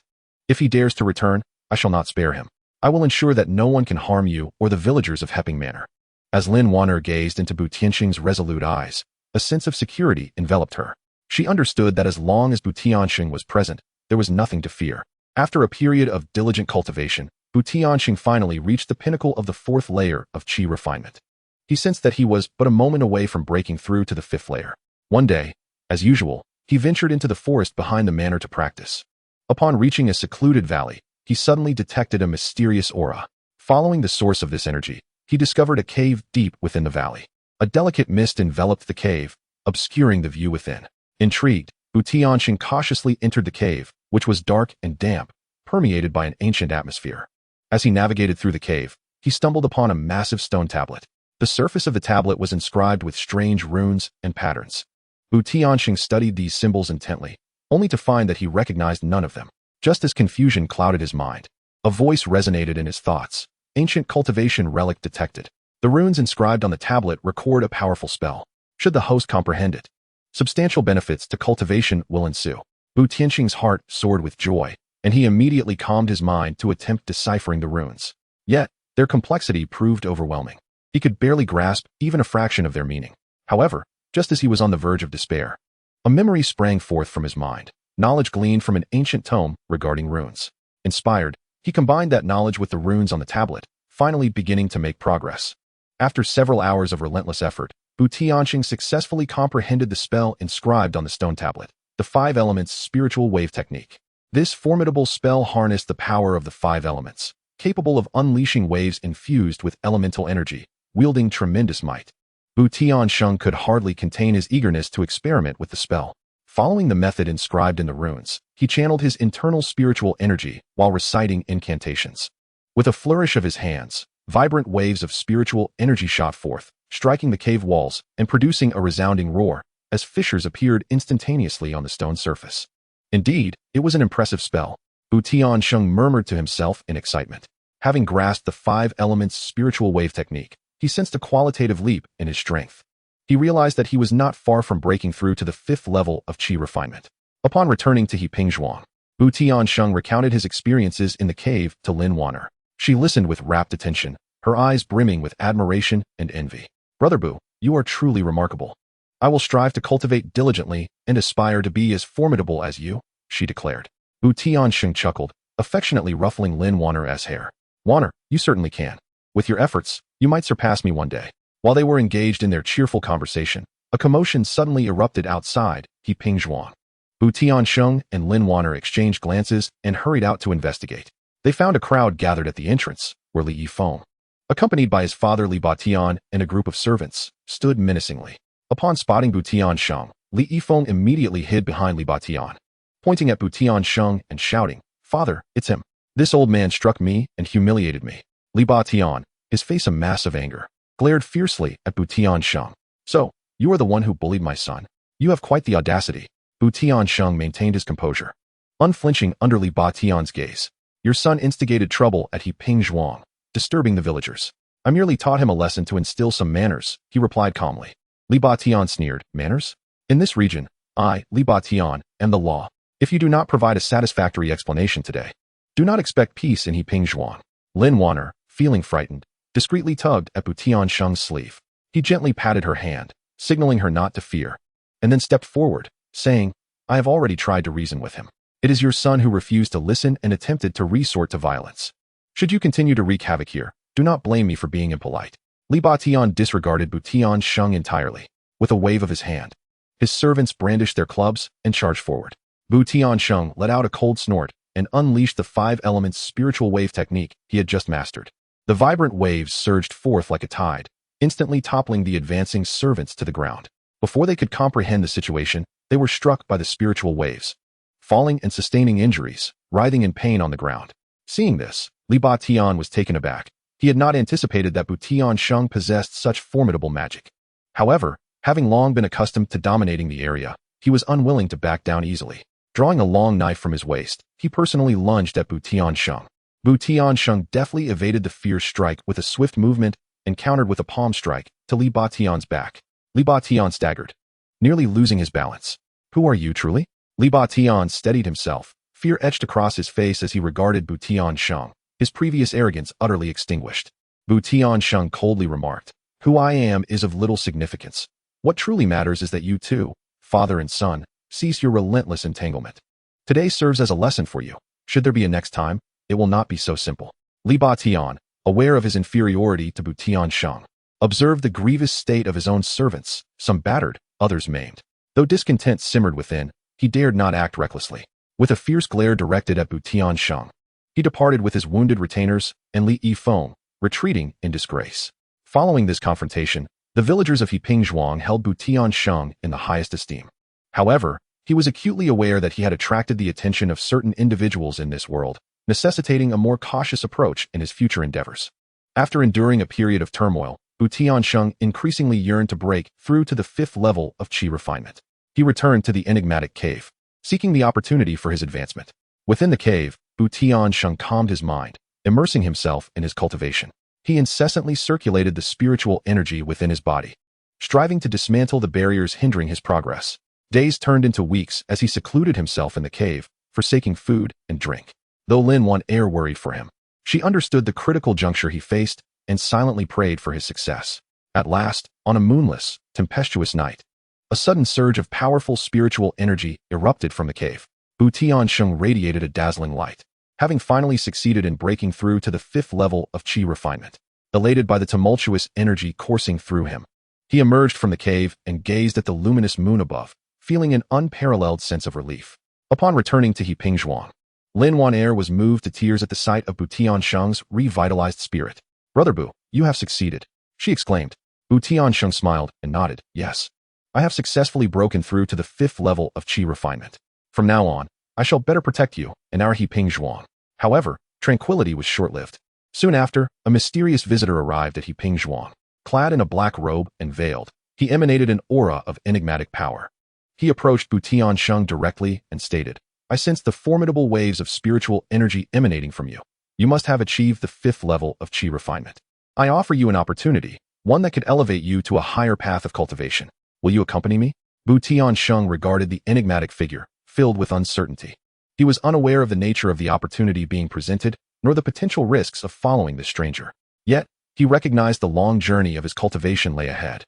If he dares to return, I shall not spare him. I will ensure that no one can harm you or the villagers of Hepping Manor. As Lin Wanner gazed into TianSheng's resolute eyes, a sense of security enveloped her. She understood that as long as TianSheng was present, there was nothing to fear. After a period of diligent cultivation, TianSheng finally reached the pinnacle of the 4th layer of qi refinement. He sensed that he was but a moment away from breaking through to the 5th layer. One day, as usual, he ventured into the forest behind the manor to practice. Upon reaching a secluded valley, he suddenly detected a mysterious aura. Following the source of this energy, he discovered a cave deep within the valley. A delicate mist enveloped the cave, obscuring the view within. Intrigued, TianSheng cautiously entered the cave, which was dark and damp, permeated by an ancient atmosphere. As he navigated through the cave, he stumbled upon a massive stone tablet. The surface of the tablet was inscribed with strange runes and patterns. TianSheng studied these symbols intently, only to find that he recognized none of them. Just as confusion clouded his mind, a voice resonated in his thoughts. Ancient cultivation relic detected. The runes inscribed on the tablet record a powerful spell. Should the host comprehend it, substantial benefits to cultivation will ensue. TianSheng's heart soared with joy, and he immediately calmed his mind to attempt deciphering the runes. Yet, their complexity proved overwhelming. He could barely grasp even a fraction of their meaning. However, just as he was on the verge of despair, a memory sprang forth from his mind, knowledge gleaned from an ancient tome regarding runes. Inspired, he combined that knowledge with the runes on the tablet, finally beginning to make progress. After several hours of relentless effort, TianSheng successfully comprehended the spell inscribed on the stone tablet, the 5 elements spiritual wave technique. This formidable spell harnessed the power of the 5 elements, capable of unleashing waves infused with elemental energy, wielding tremendous might. TianSheng could hardly contain his eagerness to experiment with the spell. Following the method inscribed in the runes, he channeled his internal spiritual energy while reciting incantations. With a flourish of his hands, vibrant waves of spiritual energy shot forth, striking the cave walls and producing a resounding roar, as fissures appeared instantaneously on the stone surface. Indeed, it was an impressive spell. TianSheng murmured to himself in excitement. Having grasped the 5 elements spiritual wave technique, he sensed a qualitative leap in his strength. He realized that he was not far from breaking through to the 5th level of qi refinement. Upon returning to Heipingzhuang, TianSheng recounted his experiences in the cave to Lin Wanner. She listened with rapt attention, her eyes brimming with admiration and envy. Brother Bu, you are truly remarkable. I will strive to cultivate diligently and aspire to be as formidable as you, she declared. TianSheng chuckled, affectionately ruffling Lin Wanner's hair. Wanner, you certainly can. With your efforts, you might surpass me one day. While they were engaged in their cheerful conversation, a commotion suddenly erupted outside Heipingzhuang. TianSheng and Lin Wanner exchanged glances and hurried out to investigate. They found a crowd gathered at the entrance, where Li Yifeng, accompanied by his father Li Batian and a group of servants, stood menacingly. Upon spotting TianSheng, Li Yifeng immediately hid behind Li Batian, pointing at TianSheng and shouting, "Father, it's him. This old man struck me and humiliated me." Li Batian, his face a mass of anger, glared fiercely at TianSheng. "So, you are the one who bullied my son? You have quite the audacity." TianSheng maintained his composure, unflinching under Li Batian's gaze. "Your son instigated trouble at Heipingzhuang, disturbing the villagers. I merely taught him a lesson to instill some manners," he replied calmly. Li Batian sneered, "Manners? In this region, I, Li Batian, am the law. If you do not provide a satisfactory explanation today, do not expect peace in Heipingzhuang." Lin Wanner, feeling frightened, discreetly tugged at TianSheng's sleeve. He gently patted her hand, signaling her not to fear, and then stepped forward, saying, "I have already tried to reason with him. It is your son who refused to listen and attempted to resort to violence. Should you continue to wreak havoc here, do not blame me for being impolite." Li Batian disregarded TianSheng entirely. With a wave of his hand, his servants brandished their clubs and charged forward. TianSheng let out a cold snort and unleashed the 5 elements spiritual wave technique he had just mastered. The vibrant waves surged forth like a tide, instantly toppling the advancing servants to the ground. Before they could comprehend the situation, they were struck by the spiritual waves, falling and sustaining injuries, writhing in pain on the ground. Seeing this, Li Batian was taken aback. He had not anticipated that TianSheng possessed such formidable magic. However, having long been accustomed to dominating the area, he was unwilling to back down easily. Drawing a long knife from his waist, he personally lunged at TianSheng. TianSheng deftly evaded the fierce strike with a swift movement and countered with a palm strike to Li Batian's back. Li Batian staggered, nearly losing his balance. "Who are you truly?" Li Batian steadied himself, fear etched across his face as he regarded TianSheng, his previous arrogance utterly extinguished. TianSheng coldly remarked, "Who I am is of little significance. What truly matters is that you two, father and son, cease your relentless entanglement. Today serves as a lesson for you. Should there be a next time, it will not be so simple." Li Batian, aware of his inferiority to TianSheng, observed the grievous state of his own servants, some battered, others maimed. Though discontent simmered within, he dared not act recklessly. With a fierce glare directed at TianSheng, he departed with his wounded retainers and Li Yifeng, retreating in disgrace. Following this confrontation, the villagers of Yipingzhuang held TianSheng in the highest esteem. However, he was acutely aware that he had attracted the attention of certain individuals in this world, necessitating a more cautious approach in his future endeavors. After enduring a period of turmoil, TianSheng increasingly yearned to break through to the 5th level of qi refinement. He returned to the enigmatic cave, seeking the opportunity for his advancement. Within the cave, TianSheng calmed his mind, immersing himself in his cultivation. He incessantly circulated the spiritual energy within his body, striving to dismantle the barriers hindering his progress. Days turned into weeks as he secluded himself in the cave, forsaking food and drink. Though Lin Wan Er worried for him, she understood the critical juncture he faced and silently prayed for his success. At last, on a moonless, tempestuous night, a sudden surge of powerful spiritual energy erupted from the cave. TianSheng radiated a dazzling light, having finally succeeded in breaking through to the 5th level of qi refinement. Elated by the tumultuous energy coursing through him, he emerged from the cave and gazed at the luminous moon above, feeling an unparalleled sense of relief. Upon returning to Yipingzhuang, Lin Wan Er was moved to tears at the sight of TianSheng's revitalized spirit. "Brother Bu, you have succeeded," she exclaimed. TianSheng smiled and nodded. "Yes, I have successfully broken through to the 5th level of qi refinement. From now on, I shall better protect you and our Yipingzhuang." However, tranquility was short-lived. Soon after, a mysterious visitor arrived at Yipingzhuang. Clad in a black robe and veiled, he emanated an aura of enigmatic power. He approached TianSheng directly and stated, "I sense the formidable waves of spiritual energy emanating from you. You must have achieved the 5th level of qi refinement. I offer you an opportunity, one that could elevate you to a higher path of cultivation. Will you accompany me?" TianSheng regarded the enigmatic figure, filled with uncertainty. He was unaware of the nature of the opportunity being presented, nor the potential risks of following this stranger. Yet, he recognized the long journey of his cultivation lay ahead,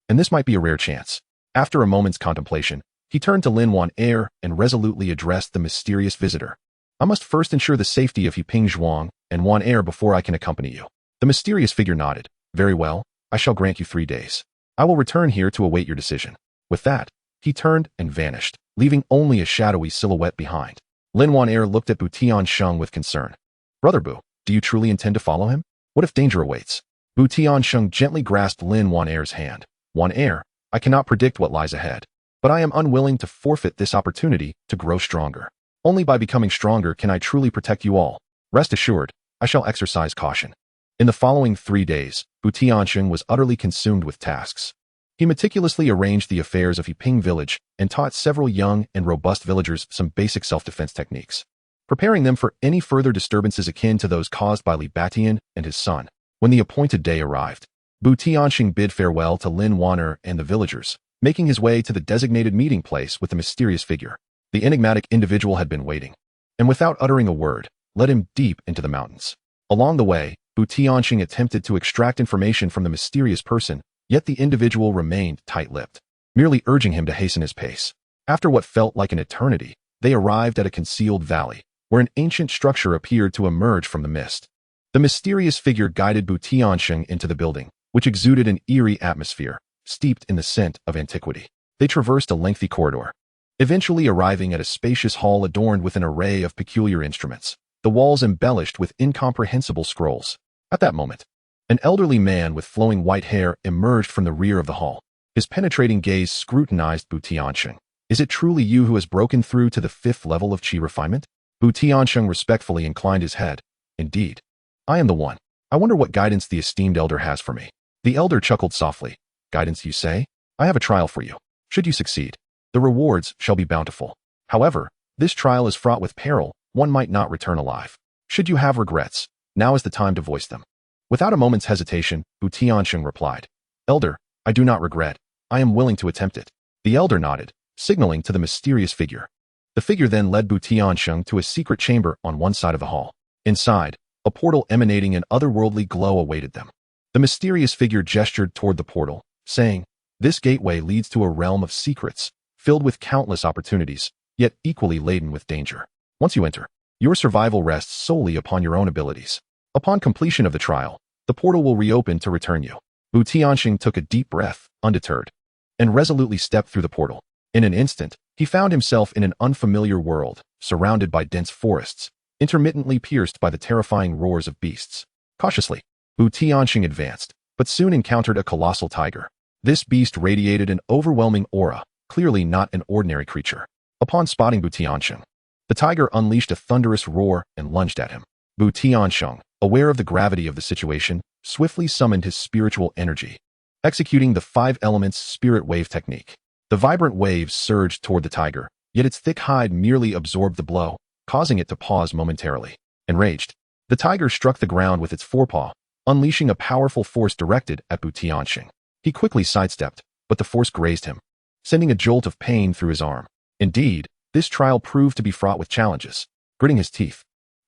and this might be a rare chance. After a moment's contemplation, he turned to Lin Wan Er and resolutely addressed the mysterious visitor. "I must first ensure the safety of Yipingzhuang and Wan Er before I can accompany you." The mysterious figure nodded. "Very well, I shall grant you 3 days. I will return here to await your decision." With that, he turned and vanished, leaving only a shadowy silhouette behind. Lin Wan Er looked at TianSheng with concern. "Brother Bu, do you truly intend to follow him? What if danger awaits?" TianSheng gently grasped Lin Wan Er's hand. "Wan Er, I cannot predict what lies ahead, but I am unwilling to forfeit this opportunity to grow stronger. Only by becoming stronger can I truly protect you all. Rest assured, I shall exercise caution." In the following 3 days, TianSheng was utterly consumed with tasks. He meticulously arranged the affairs of Yiping village and taught several young and robust villagers some basic self-defense techniques, preparing them for any further disturbances akin to those caused by Li Batian and his son. When the appointed day arrived, TianSheng bid farewell to Lin Wan Er and the villagers, making his way to the designated meeting place with the mysterious figure. The enigmatic individual had been waiting, and without uttering a word, led him deep into the mountains. Along the way, TianSheng attempted to extract information from the mysterious person, yet the individual remained tight-lipped, merely urging him to hasten his pace. After what felt like an eternity, they arrived at a concealed valley, where an ancient structure appeared to emerge from the mist. The mysterious figure guided TianSheng into the building, which exuded an eerie atmosphere, steeped in the scent of antiquity. They traversed a lengthy corridor, eventually arriving at a spacious hall adorned with an array of peculiar instruments, the walls embellished with incomprehensible scrolls. At that moment, an elderly man with flowing white hair emerged from the rear of the hall. His penetrating gaze scrutinized TianSheng. Is it truly you who has broken through to the 5th level of qi refinement? TianSheng respectfully inclined his head. Indeed. I am the one. I wonder what guidance the esteemed elder has for me. The elder chuckled softly. Guidance, you say? I have a trial for you. Should you succeed, the rewards shall be bountiful. However, this trial is fraught with peril. One might not return alive. Should you have regrets, now is the time to voice them. Without a moment's hesitation, TianSheng replied. Elder, I do not regret. I am willing to attempt it. The elder nodded, signaling to the mysterious figure. The figure then led TianSheng to a secret chamber on one side of the hall. Inside, a portal emanating an otherworldly glow awaited them. The mysterious figure gestured toward the portal, saying, This gateway leads to a realm of secrets, filled with countless opportunities, yet equally laden with danger. Once you enter, your survival rests solely upon your own abilities. Upon completion of the trial, the portal will reopen to return you. TianSheng took a deep breath, undeterred, and resolutely stepped through the portal. In an instant, he found himself in an unfamiliar world, surrounded by dense forests, intermittently pierced by the terrifying roars of beasts. Cautiously, TianSheng advanced, but soon encountered a colossal tiger. This beast radiated an overwhelming aura, clearly not an ordinary creature. Upon spotting TianSheng, the tiger unleashed a thunderous roar and lunged at him. TianSheng, aware of the gravity of the situation, swiftly summoned his spiritual energy, executing the 5 elements spirit wave technique. The vibrant waves surged toward the tiger, yet its thick hide merely absorbed the blow, causing it to pause momentarily. Enraged, the tiger struck the ground with its forepaw, unleashing a powerful force directed at TianSheng. He quickly sidestepped, but the force grazed him, sending a jolt of pain through his arm. Indeed, this trial proved to be fraught with challenges. Gritting his teeth,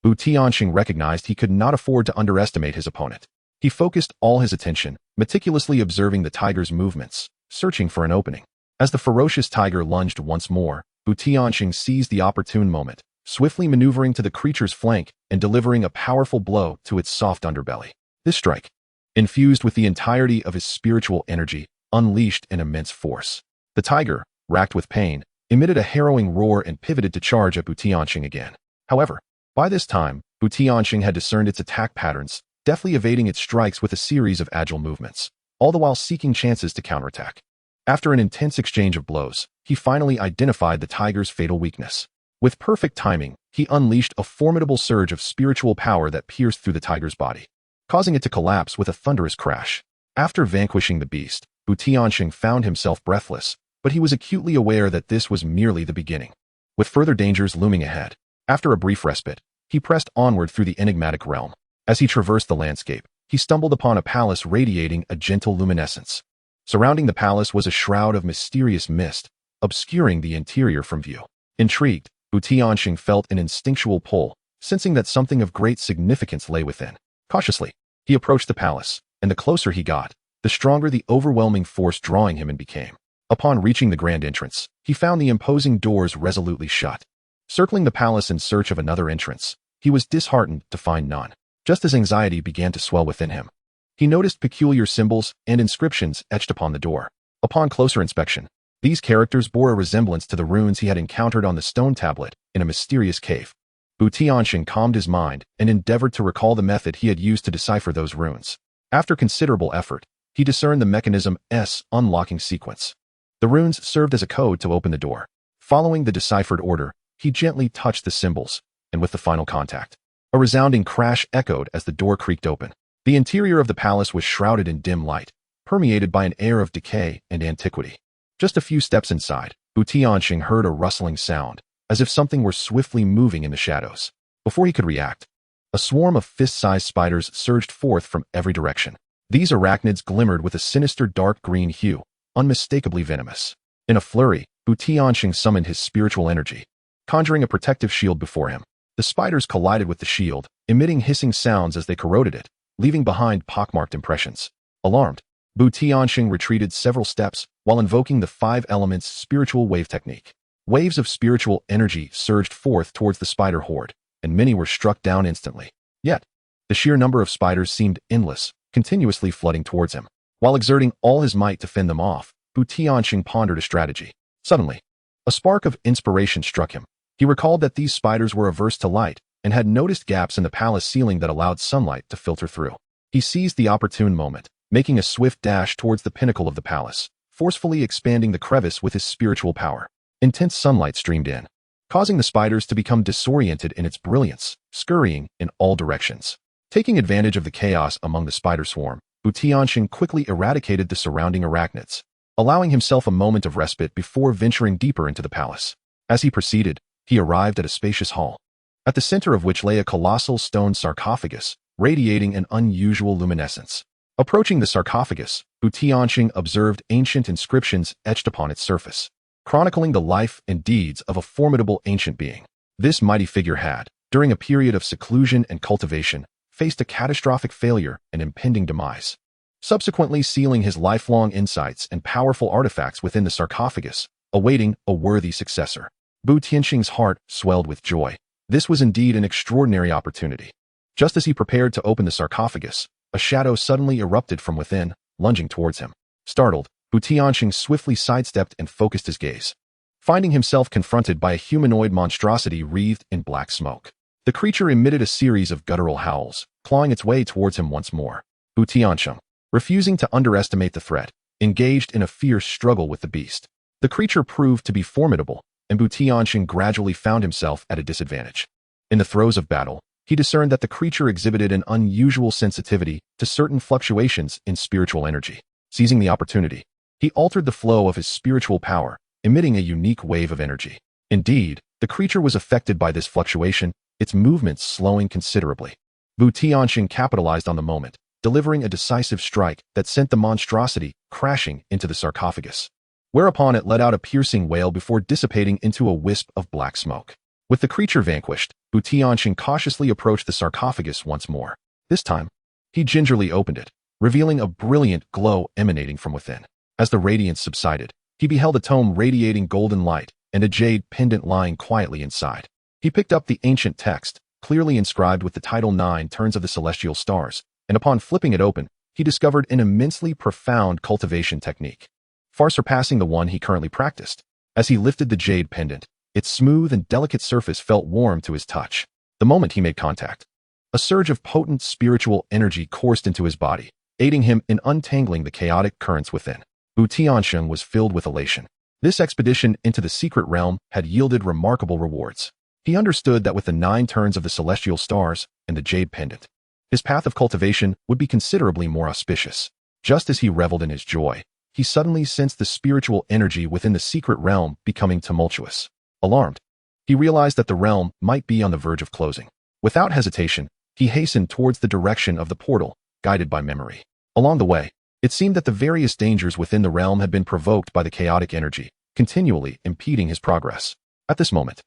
TianSheng recognized he could not afford to underestimate his opponent. He focused all his attention, meticulously observing the tiger's movements, searching for an opening. As the ferocious tiger lunged once more, TianSheng seized the opportune moment, swiftly maneuvering to the creature's flank and delivering a powerful blow to its soft underbelly. This strike, infused with the entirety of his spiritual energy, unleashed an immense force. The tiger, racked with pain, emitted a harrowing roar and pivoted to charge at TianSheng again. However, by this time, TianSheng had discerned its attack patterns, deftly evading its strikes with a series of agile movements, all the while seeking chances to counterattack. After an intense exchange of blows, he finally identified the tiger's fatal weakness. With perfect timing, he unleashed a formidable surge of spiritual power that pierced through the tiger's body, causing it to collapse with a thunderous crash. After vanquishing the beast, TianSheng found himself breathless, but he was acutely aware that this was merely the beginning. With further dangers looming ahead, after a brief respite, he pressed onward through the enigmatic realm. As he traversed the landscape, he stumbled upon a palace radiating a gentle luminescence. Surrounding the palace was a shroud of mysterious mist, obscuring the interior from view. Intrigued, TianSheng felt an instinctual pull, sensing that something of great significance lay within. Cautiously, he approached the palace, and the closer he got, the stronger the overwhelming force drawing him in became. Upon reaching the grand entrance, he found the imposing doors resolutely shut. Circling the palace in search of another entrance, he was disheartened to find none. Just as anxiety began to swell within him, he noticed peculiar symbols and inscriptions etched upon the door. Upon closer inspection, these characters bore a resemblance to the runes he had encountered on the stone tablet in a mysterious cave. TianSheng calmed his mind and endeavored to recall the method he had used to decipher those runes. After considerable effort, he discerned the mechanism S unlocking sequence. The runes served as a code to open the door. Following the deciphered order, he gently touched the symbols, and with the final contact, a resounding crash echoed as the door creaked open. The interior of the palace was shrouded in dim light, permeated by an air of decay and antiquity. Just a few steps inside, TianSheng heard a rustling sound, as if something were swiftly moving in the shadows. Before he could react, a swarm of fist-sized spiders surged forth from every direction. These arachnids glimmered with a sinister dark green hue, unmistakably venomous. In a flurry, TianSheng summoned his spiritual energy, conjuring a protective shield before him. The spiders collided with the shield, emitting hissing sounds as they corroded it, leaving behind pockmarked impressions. Alarmed, TianSheng retreated several steps while invoking the 5 elements spiritual wave technique. Waves of spiritual energy surged forth towards the spider horde, and many were struck down instantly. Yet, the sheer number of spiders seemed endless, continuously flooding towards him. While exerting all his might to fend them off, TianSheng pondered a strategy. Suddenly, a spark of inspiration struck him. He recalled that these spiders were averse to light and had noticed gaps in the palace ceiling that allowed sunlight to filter through. He seized the opportune moment, making a swift dash towards the pinnacle of the palace, forcefully expanding the crevice with his spiritual power. Intense sunlight streamed in, causing the spiders to become disoriented in its brilliance, scurrying in all directions. Taking advantage of the chaos among the spider swarm, TianSheng quickly eradicated the surrounding arachnids, allowing himself a moment of respite before venturing deeper into the palace. As he proceeded, he arrived at a spacious hall, at the center of which lay a colossal stone sarcophagus, radiating an unusual luminescence. Approaching the sarcophagus, TianSheng observed ancient inscriptions etched upon its surface, chronicling the life and deeds of a formidable ancient being. This mighty figure had, during a period of seclusion and cultivation, faced a catastrophic failure and impending demise, subsequently sealing his lifelong insights and powerful artifacts within the sarcophagus, awaiting a worthy successor. TianSheng's heart swelled with joy. This was indeed an extraordinary opportunity. Just as he prepared to open the sarcophagus, a shadow suddenly erupted from within, lunging towards him. Startled, TianSheng swiftly sidestepped and focused his gaze, finding himself confronted by a humanoid monstrosity wreathed in black smoke. The creature emitted a series of guttural howls, clawing its way towards him once more. TianSheng, refusing to underestimate the threat, engaged in a fierce struggle with the beast. The creature proved to be formidable, and TianSheng gradually found himself at a disadvantage. In the throes of battle, he discerned that the creature exhibited an unusual sensitivity to certain fluctuations in spiritual energy. Seizing the opportunity, he altered the flow of his spiritual power, emitting a unique wave of energy. Indeed, the creature was affected by this fluctuation, its movements slowing considerably. TianSheng capitalized on the moment, delivering a decisive strike that sent the monstrosity crashing into the sarcophagus, whereupon it let out a piercing wail before dissipating into a wisp of black smoke. With the creature vanquished, TianSheng cautiously approached the sarcophagus once more. This time, he gingerly opened it, revealing a brilliant glow emanating from within. As the radiance subsided, he beheld a tome radiating golden light and a jade pendant lying quietly inside. He picked up the ancient text, clearly inscribed with the title 9 Turns of the Celestial Stars, and upon flipping it open, he discovered an immensely profound cultivation technique, far surpassing the one he currently practiced. As he lifted the jade pendant, its smooth and delicate surface felt warm to his touch. The moment he made contact, a surge of potent spiritual energy coursed into his body, aiding him in untangling the chaotic currents within. TianSheng was filled with elation. This expedition into the secret realm had yielded remarkable rewards. He understood that with the 9 turns of the celestial stars and the jade pendant, his path of cultivation would be considerably more auspicious. Just as he reveled in his joy, he suddenly sensed the spiritual energy within the secret realm becoming tumultuous. Alarmed, he realized that the realm might be on the verge of closing. Without hesitation, he hastened towards the direction of the portal, guided by memory. Along the way, it seemed that the various dangers within the realm had been provoked by the chaotic energy, continually impeding his progress. At this moment,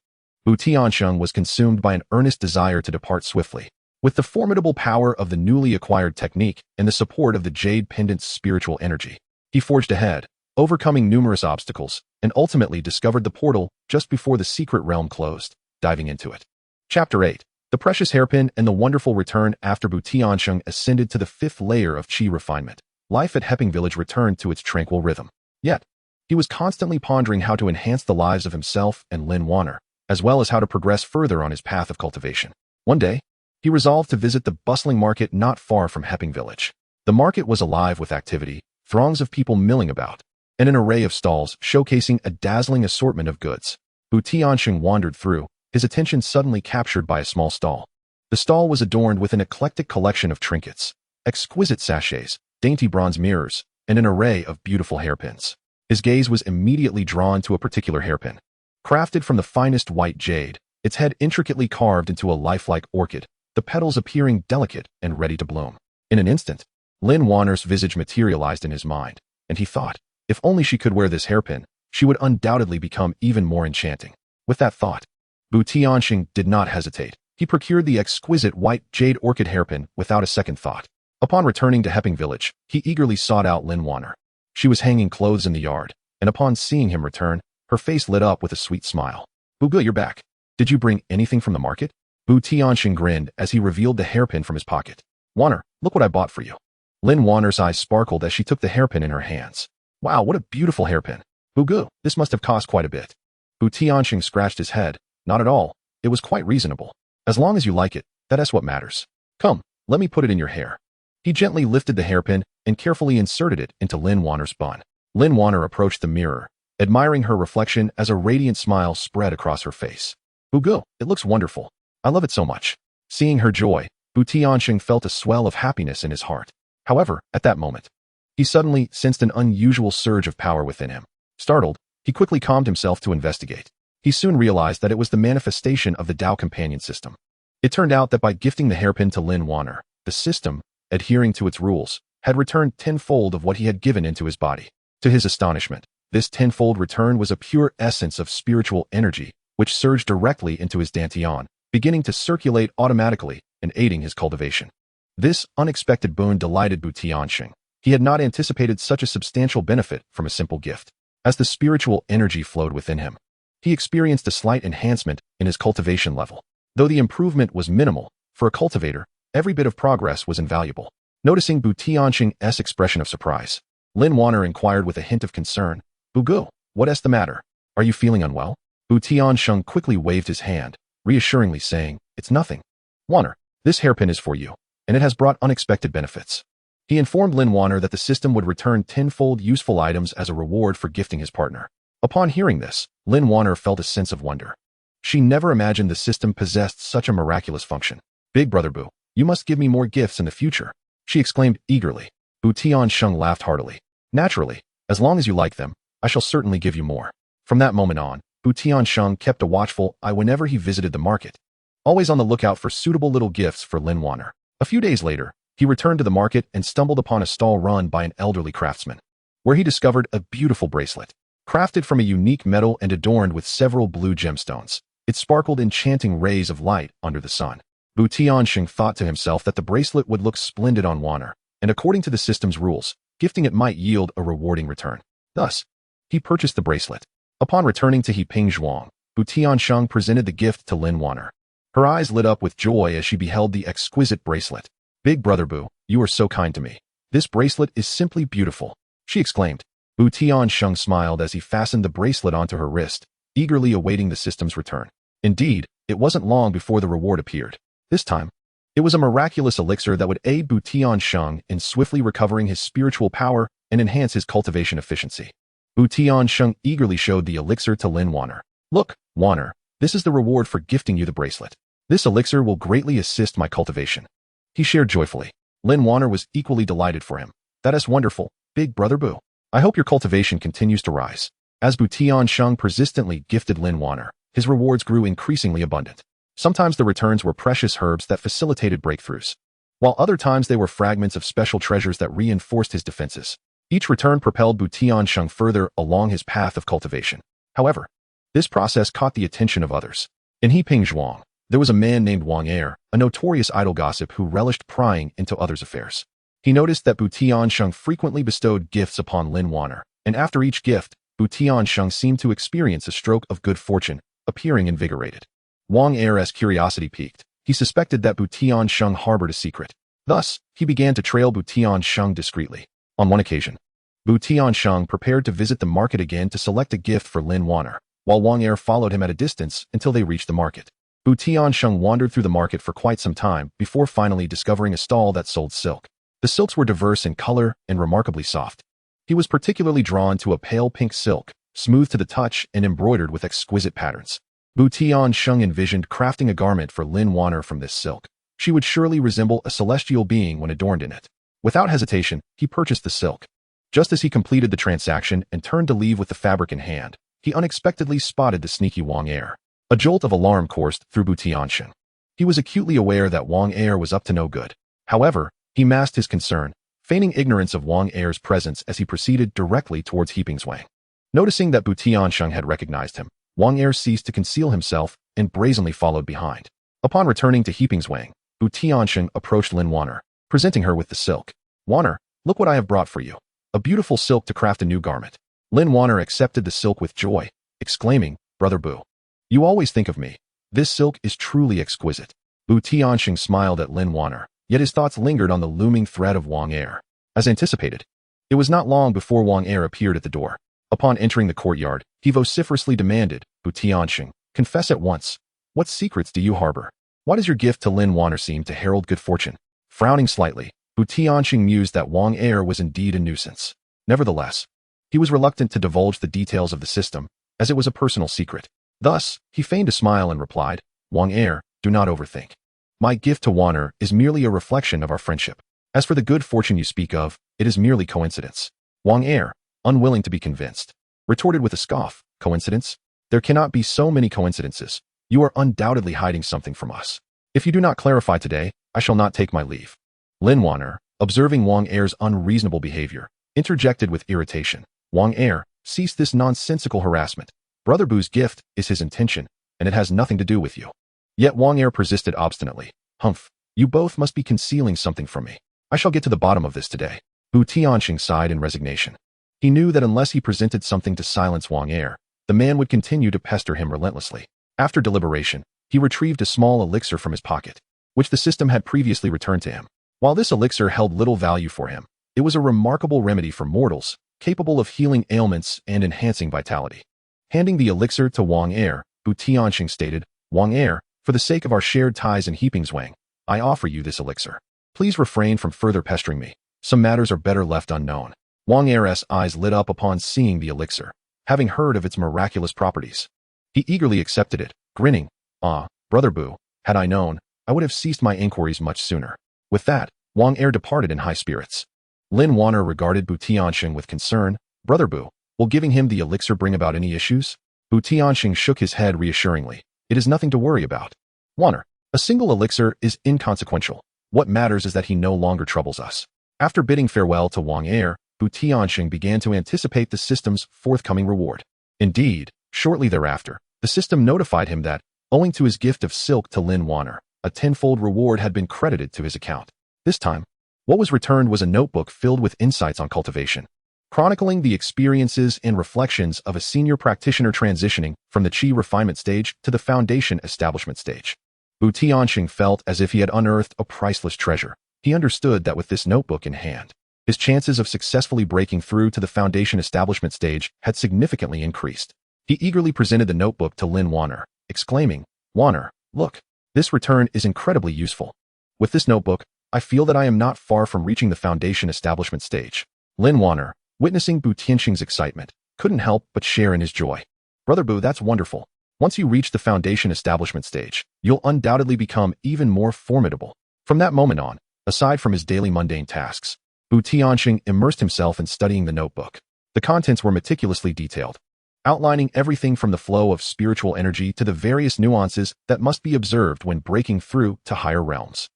TianSheng was consumed by an earnest desire to depart swiftly. With the formidable power of the newly acquired technique and the support of the jade pendant's spiritual energy, he forged ahead, overcoming numerous obstacles, and ultimately discovered the portal just before the secret realm closed, diving into it. Chapter 8. The Precious Hairpin and the Wonderful Return. After TianSheng ascended to the 5th layer of Qi refinement, life at Hepping Village returned to its tranquil rhythm. Yet, he was constantly pondering how to enhance the lives of himself and Lin Wanner, as well as how to progress further on his path of cultivation. One day, he resolved to visit the bustling market not far from Hepping Village. The market was alive with activity, throngs of people milling about, and an array of stalls showcasing a dazzling assortment of goods. TianSheng wandered through, his attention suddenly captured by a small stall. The stall was adorned with an eclectic collection of trinkets, exquisite sachets, dainty bronze mirrors, and an array of beautiful hairpins. His gaze was immediately drawn to a particular hairpin. Crafted from the finest white jade, its head intricately carved into a lifelike orchid, the petals appearing delicate and ready to bloom. In an instant, Lin Wanner's visage materialized in his mind, and he thought, if only she could wear this hairpin, she would undoubtedly become even more enchanting. With that thought, TianSheng did not hesitate. He procured the exquisite white jade orchid hairpin without a second thought. Upon returning to Hepping Village, he eagerly sought out Lin Wanner. She was hanging clothes in the yard, and upon seeing him return, her face lit up with a sweet smile. Good, you're back. Did you bring anything from the market? TianSheng grinned as he revealed the hairpin from his pocket. Wanner, look what I bought for you. Lin Wanner's eyes sparkled as she took the hairpin in her hands. Wow, what a beautiful hairpin. Bugu, this must have cost quite a bit. TianSheng scratched his head. Not at all. It was quite reasonable. As long as you like it, that's what matters. Come, let me put it in your hair. He gently lifted the hairpin and carefully inserted it into Lin Wanner's bun. Lin Wanner approached the mirror, admiring her reflection as a radiant smile spread across her face. Bugu, it looks wonderful. I love it so much. Seeing her joy, TianSheng felt a swell of happiness in his heart. However, at that moment, he suddenly sensed an unusual surge of power within him. Startled, he quickly calmed himself to investigate. He soon realized that it was the manifestation of the Dao Companion System. It turned out that by gifting the hairpin to Lin Wanner, the system, adhering to its rules, had returned tenfold of what he had given into his body. To his astonishment, this tenfold return was a pure essence of spiritual energy, which surged directly into his dantian, beginning to circulate automatically and aiding his cultivation. This unexpected boon delighted TianSheng. He had not anticipated such a substantial benefit from a simple gift. As the spiritual energy flowed within him, he experienced a slight enhancement in his cultivation level. Though the improvement was minimal, for a cultivator, every bit of progress was invaluable. Noticing TianSheng's expression of surprise, Lin Wanner inquired with a hint of concern, Bugu, what is the matter? Are you feeling unwell? TianSheng quickly waved his hand, reassuringly saying, It's nothing. Wanner, this hairpin is for you, and it has brought unexpected benefits. He informed Lin Wanner that the system would return tenfold useful items as a reward for gifting his partner. Upon hearing this, Lin Wanner felt a sense of wonder. She never imagined the system possessed such a miraculous function. Big brother Bu, you must give me more gifts in the future, she exclaimed eagerly. TianSheng laughed heartily. Naturally, as long as you like them, I shall certainly give you more. From that moment on, TianSheng kept a watchful eye whenever he visited the market, always on the lookout for suitable little gifts for Lin Wanner. A few days later, he returned to the market and stumbled upon a stall run by an elderly craftsman, where he discovered a beautiful bracelet, crafted from a unique metal and adorned with several blue gemstones. It sparkled enchanting rays of light under the sun. TianSheng thought to himself that the bracelet would look splendid on Wanner, and according to the system's rules, gifting it might yield a rewarding return. Thus, he purchased the bracelet. Upon returning to Heiping, TianSheng presented the gift to Lin Wanner. Her eyes lit up with joy as she beheld the exquisite bracelet. Big brother Bu, you are so kind to me. This bracelet is simply beautiful, she exclaimed. TianSheng smiled as he fastened the bracelet onto her wrist, eagerly awaiting the system's return. Indeed, it wasn't long before the reward appeared. This time, it was a miraculous elixir that would aid TianSheng in swiftly recovering his spiritual power and enhance his cultivation efficiency. TianSheng eagerly showed the elixir to Lin Wanner. Look, Wanner, this is the reward for gifting you the bracelet. This elixir will greatly assist my cultivation. He shared joyfully. Lin Wanner was equally delighted for him. That is wonderful, big brother Bu. I hope your cultivation continues to rise. As TianSheng persistently gifted Lin Wanner, his rewards grew increasingly abundant. Sometimes the returns were precious herbs that facilitated breakthroughs, while other times they were fragments of special treasures that reinforced his defenses. Each return propelled TianSheng further along his path of cultivation. However, this process caught the attention of others. In Heiping, there was a man named Wang Er, a notorious idle gossip who relished prying into others' affairs. He noticed that TianSheng frequently bestowed gifts upon Lin Wanner, and after each gift, TianSheng seemed to experience a stroke of good fortune, appearing invigorated. Wang Er's curiosity piqued. He suspected that TianSheng harbored a secret. Thus, he began to trail TianSheng discreetly. On one occasion, TianSheng prepared to visit the market again to select a gift for Lin Wanner, while Wang Er followed him at a distance until they reached the market. TianSheng wandered through the market for quite some time before finally discovering a stall that sold silk. The silks were diverse in color and remarkably soft. He was particularly drawn to a pale pink silk, smooth to the touch and embroidered with exquisite patterns. TianSheng envisioned crafting a garment for Lin Wanner from this silk. She would surely resemble a celestial being when adorned in it. Without hesitation, he purchased the silk. Just as he completed the transaction and turned to leave with the fabric in hand, he unexpectedly spotted the sneaky Wang Er. A jolt of alarm coursed through TianSheng. He was acutely aware that Wang Er was up to no good. However, he masked his concern, feigning ignorance of Wang Er's presence as he proceeded directly towards Heiping. Noticing that TianSheng had recognized him, Wang Er ceased to conceal himself and brazenly followed behind. Upon returning to Heiping, TianSheng approached Lin Wanner, presenting her with the silk. Wanner, look what I have brought for you. A beautiful silk to craft a new garment. Lin Wanner accepted the silk with joy, exclaiming, Brother Bu, you always think of me. This silk is truly exquisite. TianSheng smiled at Lin Wanner, yet his thoughts lingered on the looming threat of Wang Er. As anticipated, it was not long before Wang Er appeared at the door. Upon entering the courtyard, he vociferously demanded, "TianSheng, confess at once. What secrets do you harbor? Why does your gift to Lin Wanner seem to herald good fortune?" Frowning slightly, TianSheng mused that Wang Er was indeed a nuisance. Nevertheless, he was reluctant to divulge the details of the system, as it was a personal secret. Thus, he feigned a smile and replied, "Wang Er, do not overthink. My gift to Wanner is merely a reflection of our friendship. As for the good fortune you speak of, it is merely coincidence." Wang Er, unwilling to be convinced, retorted with a scoff, "Coincidence? There cannot be so many coincidences. You are undoubtedly hiding something from us. If you do not clarify today, I shall not take my leave." Lin Wanner, observing Wang Er's unreasonable behavior, interjected with irritation, "Wang Er, cease this nonsensical harassment. Brother Bu's gift is his intention, and it has nothing to do with you." Yet Wang Er persisted obstinately, "Humph, you both must be concealing something from me. I shall get to the bottom of this today." TianSheng sighed in resignation. He knew that unless he presented something to silence Wang Er, the man would continue to pester him relentlessly. After deliberation, he retrieved a small elixir from his pocket, which the system had previously returned to him. While this elixir held little value for him, it was a remarkable remedy for mortals, capable of healing ailments and enhancing vitality. Handing the elixir to Wang Er, TianSheng stated, "Wang Er, for the sake of our shared ties in Qingfeng, I offer you this elixir. Please refrain from further pestering me. Some matters are better left unknown." Wang Er's eyes lit up upon seeing the elixir, having heard of its miraculous properties. He eagerly accepted it, grinning, "Ah, Brother Bu, had I known, I would have ceased my inquiries much sooner." With that, Wang Er departed in high spirits. Lin Wanner regarded TianSheng with concern. "Brother Bu, will giving him the elixir bring about any issues?" TianSheng shook his head reassuringly. "It is nothing to worry about. Wanner, a single elixir is inconsequential. What matters is that he no longer troubles us." After bidding farewell to Wang Er, TianSheng began to anticipate the system's forthcoming reward. Indeed, shortly thereafter, the system notified him that, owing to his gift of silk to Lin Wanner, a tenfold reward had been credited to his account. This time, what was returned was a notebook filled with insights on cultivation, chronicling the experiences and reflections of a senior practitioner transitioning from the Qi refinement stage to the foundation establishment stage. TianSheng felt as if he had unearthed a priceless treasure. He understood that with this notebook in hand, his chances of successfully breaking through to the foundation establishment stage had significantly increased. He eagerly presented the notebook to Lin Wanner, exclaiming, "Wanner, look, this return is incredibly useful. With this notebook, I feel that I am not far from reaching the foundation establishment stage." Lin Wanner, witnessing TianSheng's excitement, couldn't help but share in his joy. "Brother Bu, that's wonderful. Once you reach the foundation establishment stage, you'll undoubtedly become even more formidable." From that moment on, aside from his daily mundane tasks, TianSheng immersed himself in studying the notebook. The contents were meticulously detailed, outlining everything from the flow of spiritual energy to the various nuances that must be observed when breaking through to higher realms.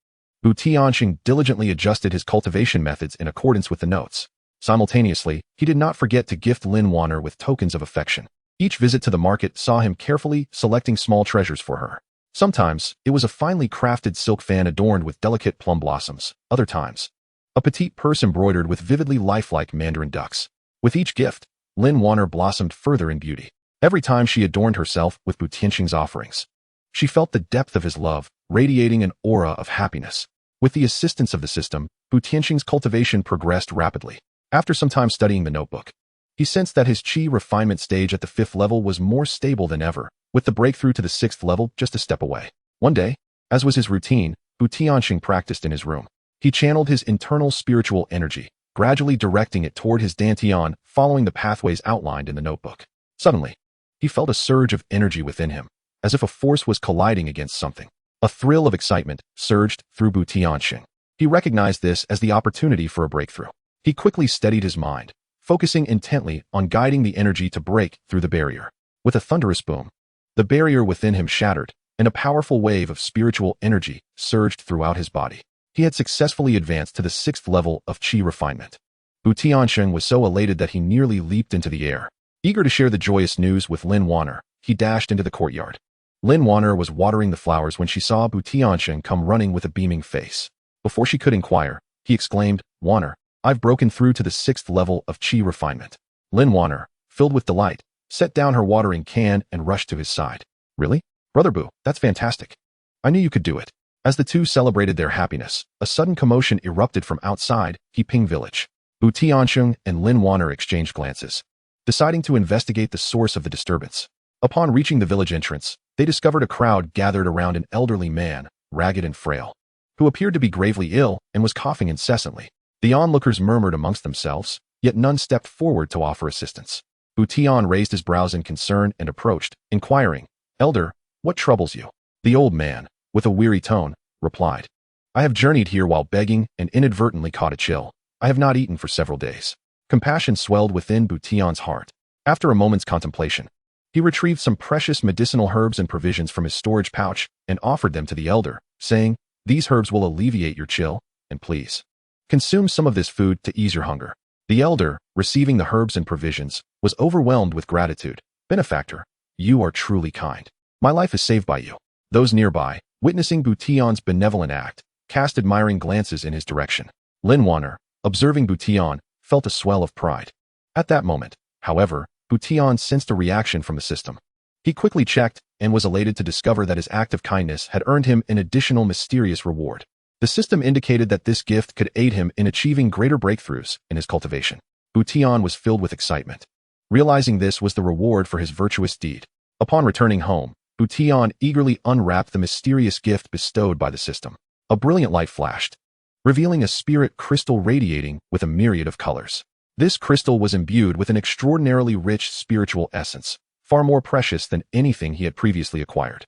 TianSheng diligently adjusted his cultivation methods in accordance with the notes. Simultaneously, he did not forget to gift Lin Wanner with tokens of affection. Each visit to the market saw him carefully selecting small treasures for her. Sometimes, it was a finely crafted silk fan adorned with delicate plum blossoms. Other times, a petite purse embroidered with vividly lifelike mandarin ducks. With each gift, Lin Wanner blossomed further in beauty. Every time she adorned herself with TianSheng's offerings, she felt the depth of his love, radiating an aura of happiness. With the assistance of the system, TianSheng's cultivation progressed rapidly. After some time studying the notebook, he sensed that his Qi refinement stage at the 5th level was more stable than ever, with the breakthrough to the 6th level just a step away. One day, as was his routine, TianSheng practiced in his room. He channeled his internal spiritual energy, gradually directing it toward his dantian, following the pathways outlined in the notebook. Suddenly, he felt a surge of energy within him, as if a force was colliding against something. A thrill of excitement surged through TianSheng. He recognized this as the opportunity for a breakthrough. He quickly steadied his mind, focusing intently on guiding the energy to break through the barrier. With a thunderous boom, the barrier within him shattered, and a powerful wave of spiritual energy surged throughout his body. He had successfully advanced to the 6th level of Qi refinement. TianSheng was so elated that he nearly leaped into the air. Eager to share the joyous news with Lin Wanner, he dashed into the courtyard. Lin Wanner was watering the flowers when she saw TianSheng come running with a beaming face. Before she could inquire, he exclaimed, "Wanner, I've broken through to the 6th level of Qi refinement." Lin Wanner, filled with delight, set down her watering can and rushed to his side. "Really? Brother Bu, that's fantastic. I knew you could do it." As the two celebrated their happiness, a sudden commotion erupted from outside Qingfeng village. TianSheng and Lin Wanner exchanged glances, deciding to investigate the source of the disturbance. Upon reaching the village entrance, they discovered a crowd gathered around an elderly man, ragged and frail, who appeared to be gravely ill and was coughing incessantly. The onlookers murmured amongst themselves, yet none stepped forward to offer assistance. Tian raised his brows in concern and approached, inquiring, "Elder, what troubles you?" The old man, with a weary tone, replied, "I have journeyed here while begging and inadvertently caught a chill. I have not eaten for several days." Compassion swelled within Tian's heart. After a moment's contemplation, he retrieved some precious medicinal herbs and provisions from his storage pouch and offered them to the elder, saying, "These herbs will alleviate your chill, and please consume some of this food to ease your hunger." The elder, receiving the herbs and provisions, was overwhelmed with gratitude. "Benefactor, you are truly kind. My life is saved by you." Those nearby, witnessing Tian's benevolent act, cast admiring glances in his direction. Lin Wanner, observing Tian, felt a swell of pride. At that moment, however, Tian sensed a reaction from the system. He quickly checked and was elated to discover that his act of kindness had earned him an additional mysterious reward. The system indicated that this gift could aid him in achieving greater breakthroughs in his cultivation. Tian was filled with excitement, realizing this was the reward for his virtuous deed. Upon returning home, Tian eagerly unwrapped the mysterious gift bestowed by the system. A brilliant light flashed, revealing a spirit crystal radiating with a myriad of colors. This crystal was imbued with an extraordinarily rich spiritual essence, far more precious than anything he had previously acquired.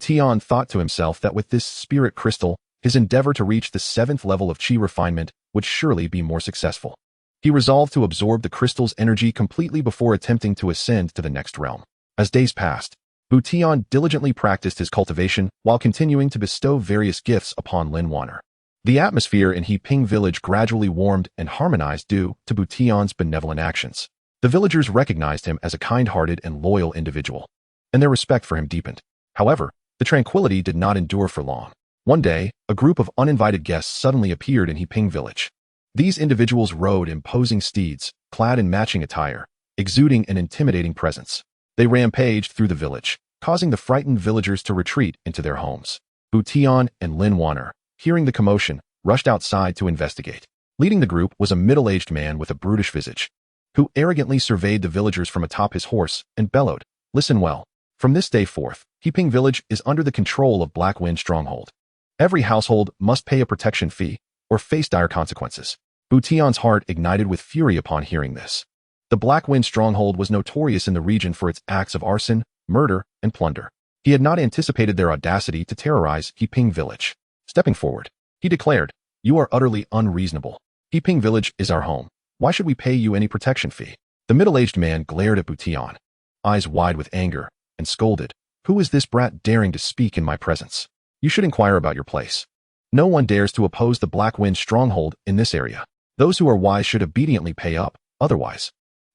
Tian thought to himself that with this spirit crystal, his endeavor to reach the 7th level of qi refinement would surely be more successful. He resolved to absorb the crystal's energy completely before attempting to ascend to the next realm. As days passed, Tian diligently practiced his cultivation while continuing to bestow various gifts upon Lin Wanner. The atmosphere in Qingfeng village gradually warmed and harmonized due to Tian's benevolent actions. The villagers recognized him as a kind-hearted and loyal individual, and their respect for him deepened. However, the tranquility did not endure for long. One day, a group of uninvited guests suddenly appeared in Qingfeng village. These individuals rode imposing steeds, clad in matching attire, exuding an intimidating presence. They rampaged through the village, causing the frightened villagers to retreat into their homes. Tian and Lin Wanner, hearing the commotion, rushed outside to investigate. Leading the group was a middle-aged man with a brutish visage, who arrogantly surveyed the villagers from atop his horse and bellowed, "Listen well. From this day forth, Qingfeng village is under the control of Black Wind Stronghold. Every household must pay a protection fee or face dire consequences." Tian's heart ignited with fury upon hearing this. The Black Wind Stronghold was notorious in the region for its acts of arson, murder, and plunder. He had not anticipated their audacity to terrorize Qingfeng village. Stepping forward, he declared, "You are utterly unreasonable. Qingfeng village is our home. Why should we pay you any protection fee?" The middle-aged man glared at Tian, eyes wide with anger, and scolded, "Who is this brat daring to speak in my presence? You should inquire about your place. No one dares to oppose the Black Wind Stronghold in this area. Those who are wise should obediently pay up, otherwise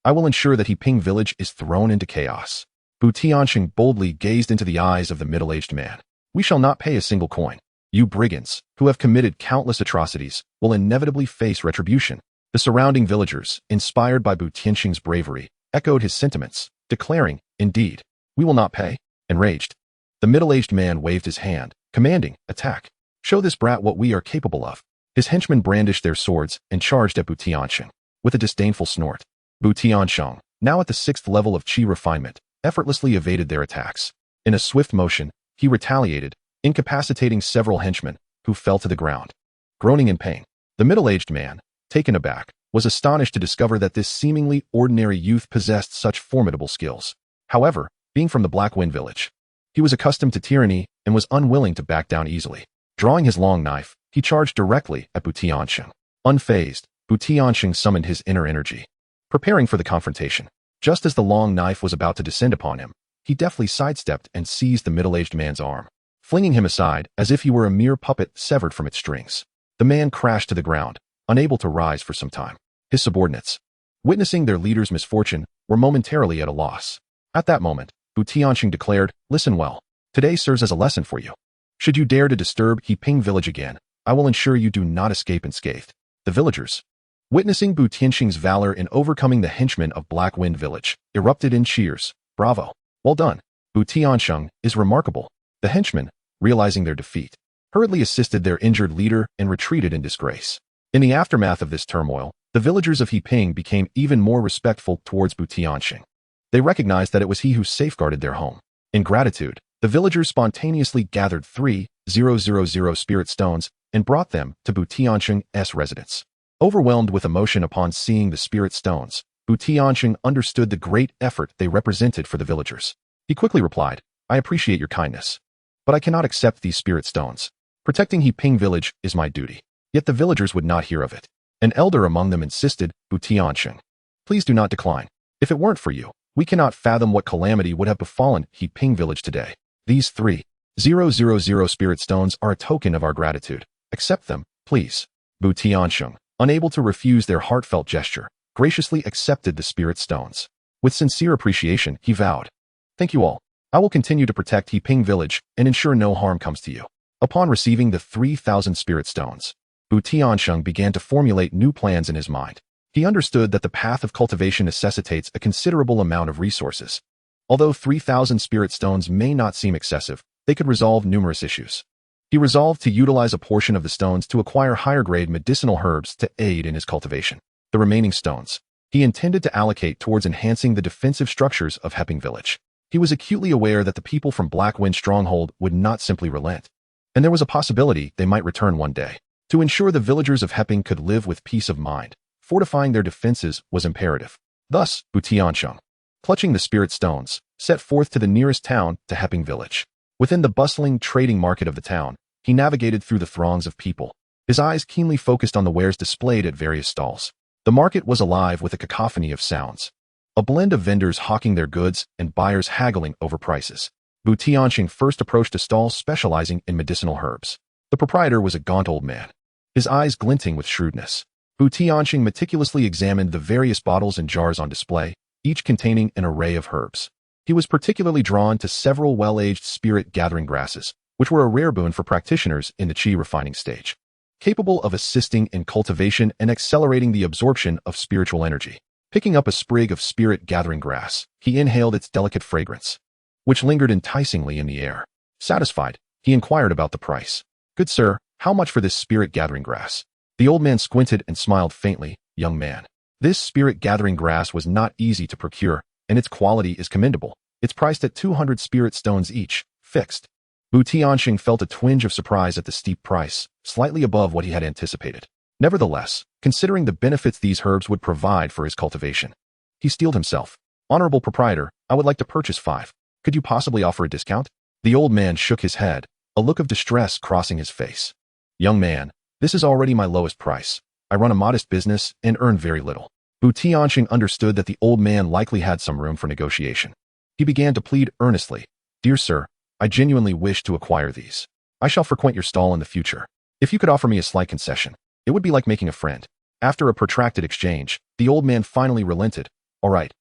I will ensure that Qingfeng village is thrown into chaos." TianSheng boldly gazed into the eyes of the middle-aged man. "We shall not pay a single coin. You brigands, who have committed countless atrocities, will inevitably face retribution." The surrounding villagers, inspired by TianSheng's bravery, echoed his sentiments, declaring, "Indeed, we will not pay." Enraged, the middle-aged man waved his hand, commanding, "Attack. Show this brat what we are capable of." His henchmen brandished their swords and charged at TianSheng. With a disdainful snort, TianSheng, now at the 6th level of qi refinement, effortlessly evaded their attacks. In a swift motion, he retaliated, incapacitating several henchmen, who fell to the ground, groaning in pain. The middle-aged man, taken aback, was astonished to discover that this seemingly ordinary youth possessed such formidable skills. However, being from the Black Wind village, he was accustomed to tyranny and was unwilling to back down easily. Drawing his long knife, he charged directly at TianSheng. Unfazed, TianSheng summoned his inner energy, preparing for the confrontation. Just as the long knife was about to descend upon him, he deftly sidestepped and seized the middle-aged man's arm, flinging him aside as if he were a mere puppet severed from its strings. The man crashed to the ground, unable to rise for some time. His subordinates, witnessing their leader's misfortune, were momentarily at a loss. At that moment, TianSheng declared, "Listen well. Today serves as a lesson for you. Should you dare to disturb Qingfeng village again, I will ensure you do not escape unscathed." The villagers, witnessing TianSheng's valor in overcoming the henchmen of Black Wind village, erupted in cheers. "Bravo. Well done. TianSheng is remarkable." The henchmen, realizing their defeat, hurriedly assisted their injured leader and retreated in disgrace. In the aftermath of this turmoil, The villagers of Heping became even more respectful towards TianSheng. They recognized that it was he who safeguarded their home. In gratitude, the villagers spontaneously gathered 3,000 spirit stones and brought them to TianSheng's residence. Overwhelmed with emotion upon seeing the spirit stones, TianSheng understood the great effort they represented for the villagers. He quickly replied, "I appreciate your kindness, but I cannot accept these spirit stones. Protecting Heping village is my duty." Yet the villagers would not hear of it. An elder among them insisted, "TianSheng, please do not decline. If it weren't for you, we cannot fathom what calamity would have befallen Heping village today. These 3,000 spirit stones are a token of our gratitude. Accept them, please." TianSheng, unable to refuse their heartfelt gesture, graciously accepted the spirit stones. With sincere appreciation, he vowed, "Thank you all. I will continue to protect Heping village and ensure no harm comes to you." Upon receiving the 3,000 spirit stones, TianSheng began to formulate new plans in his mind. He understood that the path of cultivation necessitates a considerable amount of resources. Although 3,000 spirit stones may not seem excessive, they could resolve numerous issues. He resolved to utilize a portion of the stones to acquire higher-grade medicinal herbs to aid in his cultivation. The remaining stones, he intended to allocate towards enhancing the defensive structures of Heping village. He was acutely aware that the people from Blackwind Stronghold would not simply relent, and there was a possibility they might return one day. To ensure the villagers of Heping could live with peace of mind, fortifying their defenses was imperative. Thus, TianSheng, clutching the spirit stones, set forth to the nearest town to Heping village. Within the bustling trading market of the town, he navigated through the throngs of people, his eyes keenly focused on the wares displayed at various stalls. The market was alive with a cacophony of sounds, a blend of vendors hawking their goods and buyers haggling over prices. TianSheng first approached a stall specializing in medicinal herbs. The proprietor was a gaunt old man, his eyes glinting with shrewdness. TianSheng meticulously examined the various bottles and jars on display, each containing an array of herbs. He was particularly drawn to several well-aged spirit-gathering grasses, which were a rare boon for practitioners in the Qi refining stage, capable of assisting in cultivation and accelerating the absorption of spiritual energy. Picking up a sprig of spirit-gathering grass, he inhaled its delicate fragrance, which lingered enticingly in the air. Satisfied, he inquired about the price. "Good sir, how much for this spirit-gathering grass?" The old man squinted and smiled faintly. "Young man, this spirit-gathering grass was not easy to procure, and its quality is commendable. It's priced at 200 spirit stones each, fixed." TianSheng felt a twinge of surprise at the steep price, slightly above what he had anticipated. Nevertheless, considering the benefits these herbs would provide for his cultivation, he steeled himself. "Honorable proprietor, I would like to purchase 5. Could you possibly offer a discount?" The old man shook his head, a look of distress crossing his face. "Young man, this is already my lowest price. I run a modest business and earn very little." TianSheng understood that the old man likely had some room for negotiation. He began to plead earnestly, "Dear sir, I genuinely wish to acquire these. I shall frequent your stall in the future. If you could offer me a slight concession, it would be like making a friend." After a protracted exchange, the old man finally relented. All right,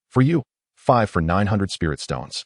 for you, 5 for 900 spirit stones."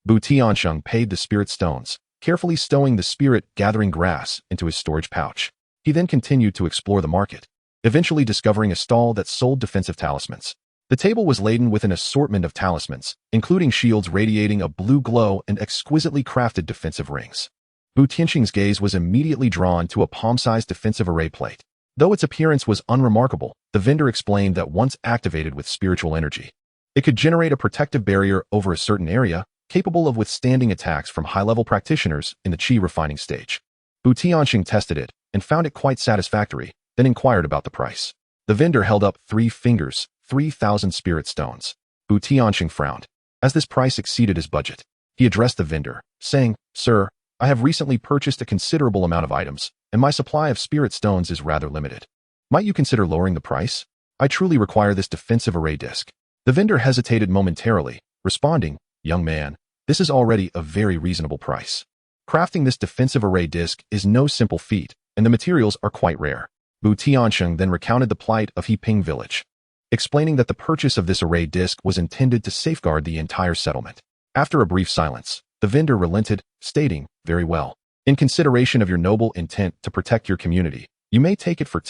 TianSheng paid the spirit stones, carefully stowing the spirit-gathering grass into his storage pouch. He then continued to explore the market, eventually discovering a stall that sold defensive talismans. The table was laden with an assortment of talismans, including shields radiating a blue glow and exquisitely crafted defensive rings. TianSheng's gaze was immediately drawn to a palm-sized defensive array plate. Though its appearance was unremarkable, the vendor explained that once activated with spiritual energy, it could generate a protective barrier over a certain area, capable of withstanding attacks from high-level practitioners in the Qi refining stage. TianSheng tested it and found it quite satisfactory, then inquired about the price. The vendor held up 3 fingers, 3,000 spirit stones. TianSheng frowned. As this price exceeded his budget, he addressed the vendor, saying, "Sir, I have recently purchased a considerable amount of items, and my supply of spirit stones is rather limited. Might you consider lowering the price? I truly require this defensive array disc." The vendor hesitated momentarily, responding, "Young man, this is already a very reasonable price. Crafting this defensive array disc is no simple feat, and the materials are quite rare." TianSheng then recounted the plight of Heping village, explaining that the purchase of this array disc was intended to safeguard the entire settlement. After a brief silence, the vendor relented, stating, "Very well. In consideration of your noble intent to protect your community, you may take it for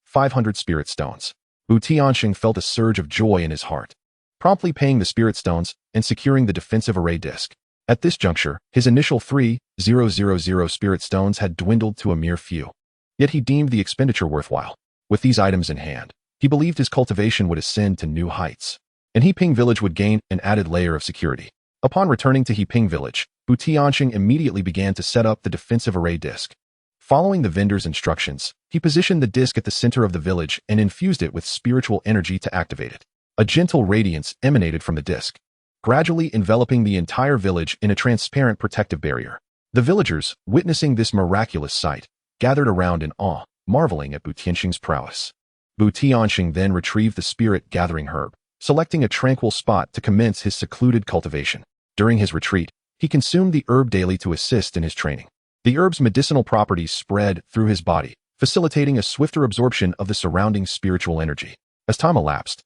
500 spirit stones." TianSheng felt a surge of joy in his heart, promptly paying the spirit stones and securing the defensive array disc. At this juncture, his initial 3,000 spirit stones had dwindled to a mere few. Yet he deemed the expenditure worthwhile. With these items in hand, He believed his cultivation would ascend to new heights, and Heping village would gain an added layer of security. Upon returning to Heping village, TianSheng immediately began to set up the defensive array disc. Following the vendor's instructions, he positioned the disc at the center of the village and infused it with spiritual energy to activate it. A gentle radiance emanated from the disc, gradually enveloping the entire village in a transparent protective barrier. The villagers, witnessing this miraculous sight, gathered around in awe, marveling at TianSheng's prowess. TianSheng then retrieved the spirit-gathering herb, selecting a tranquil spot to commence his secluded cultivation. During his retreat, he consumed the herb daily to assist in his training. The herb's medicinal properties spread through his body, facilitating a swifter absorption of the surrounding spiritual energy. As time elapsed,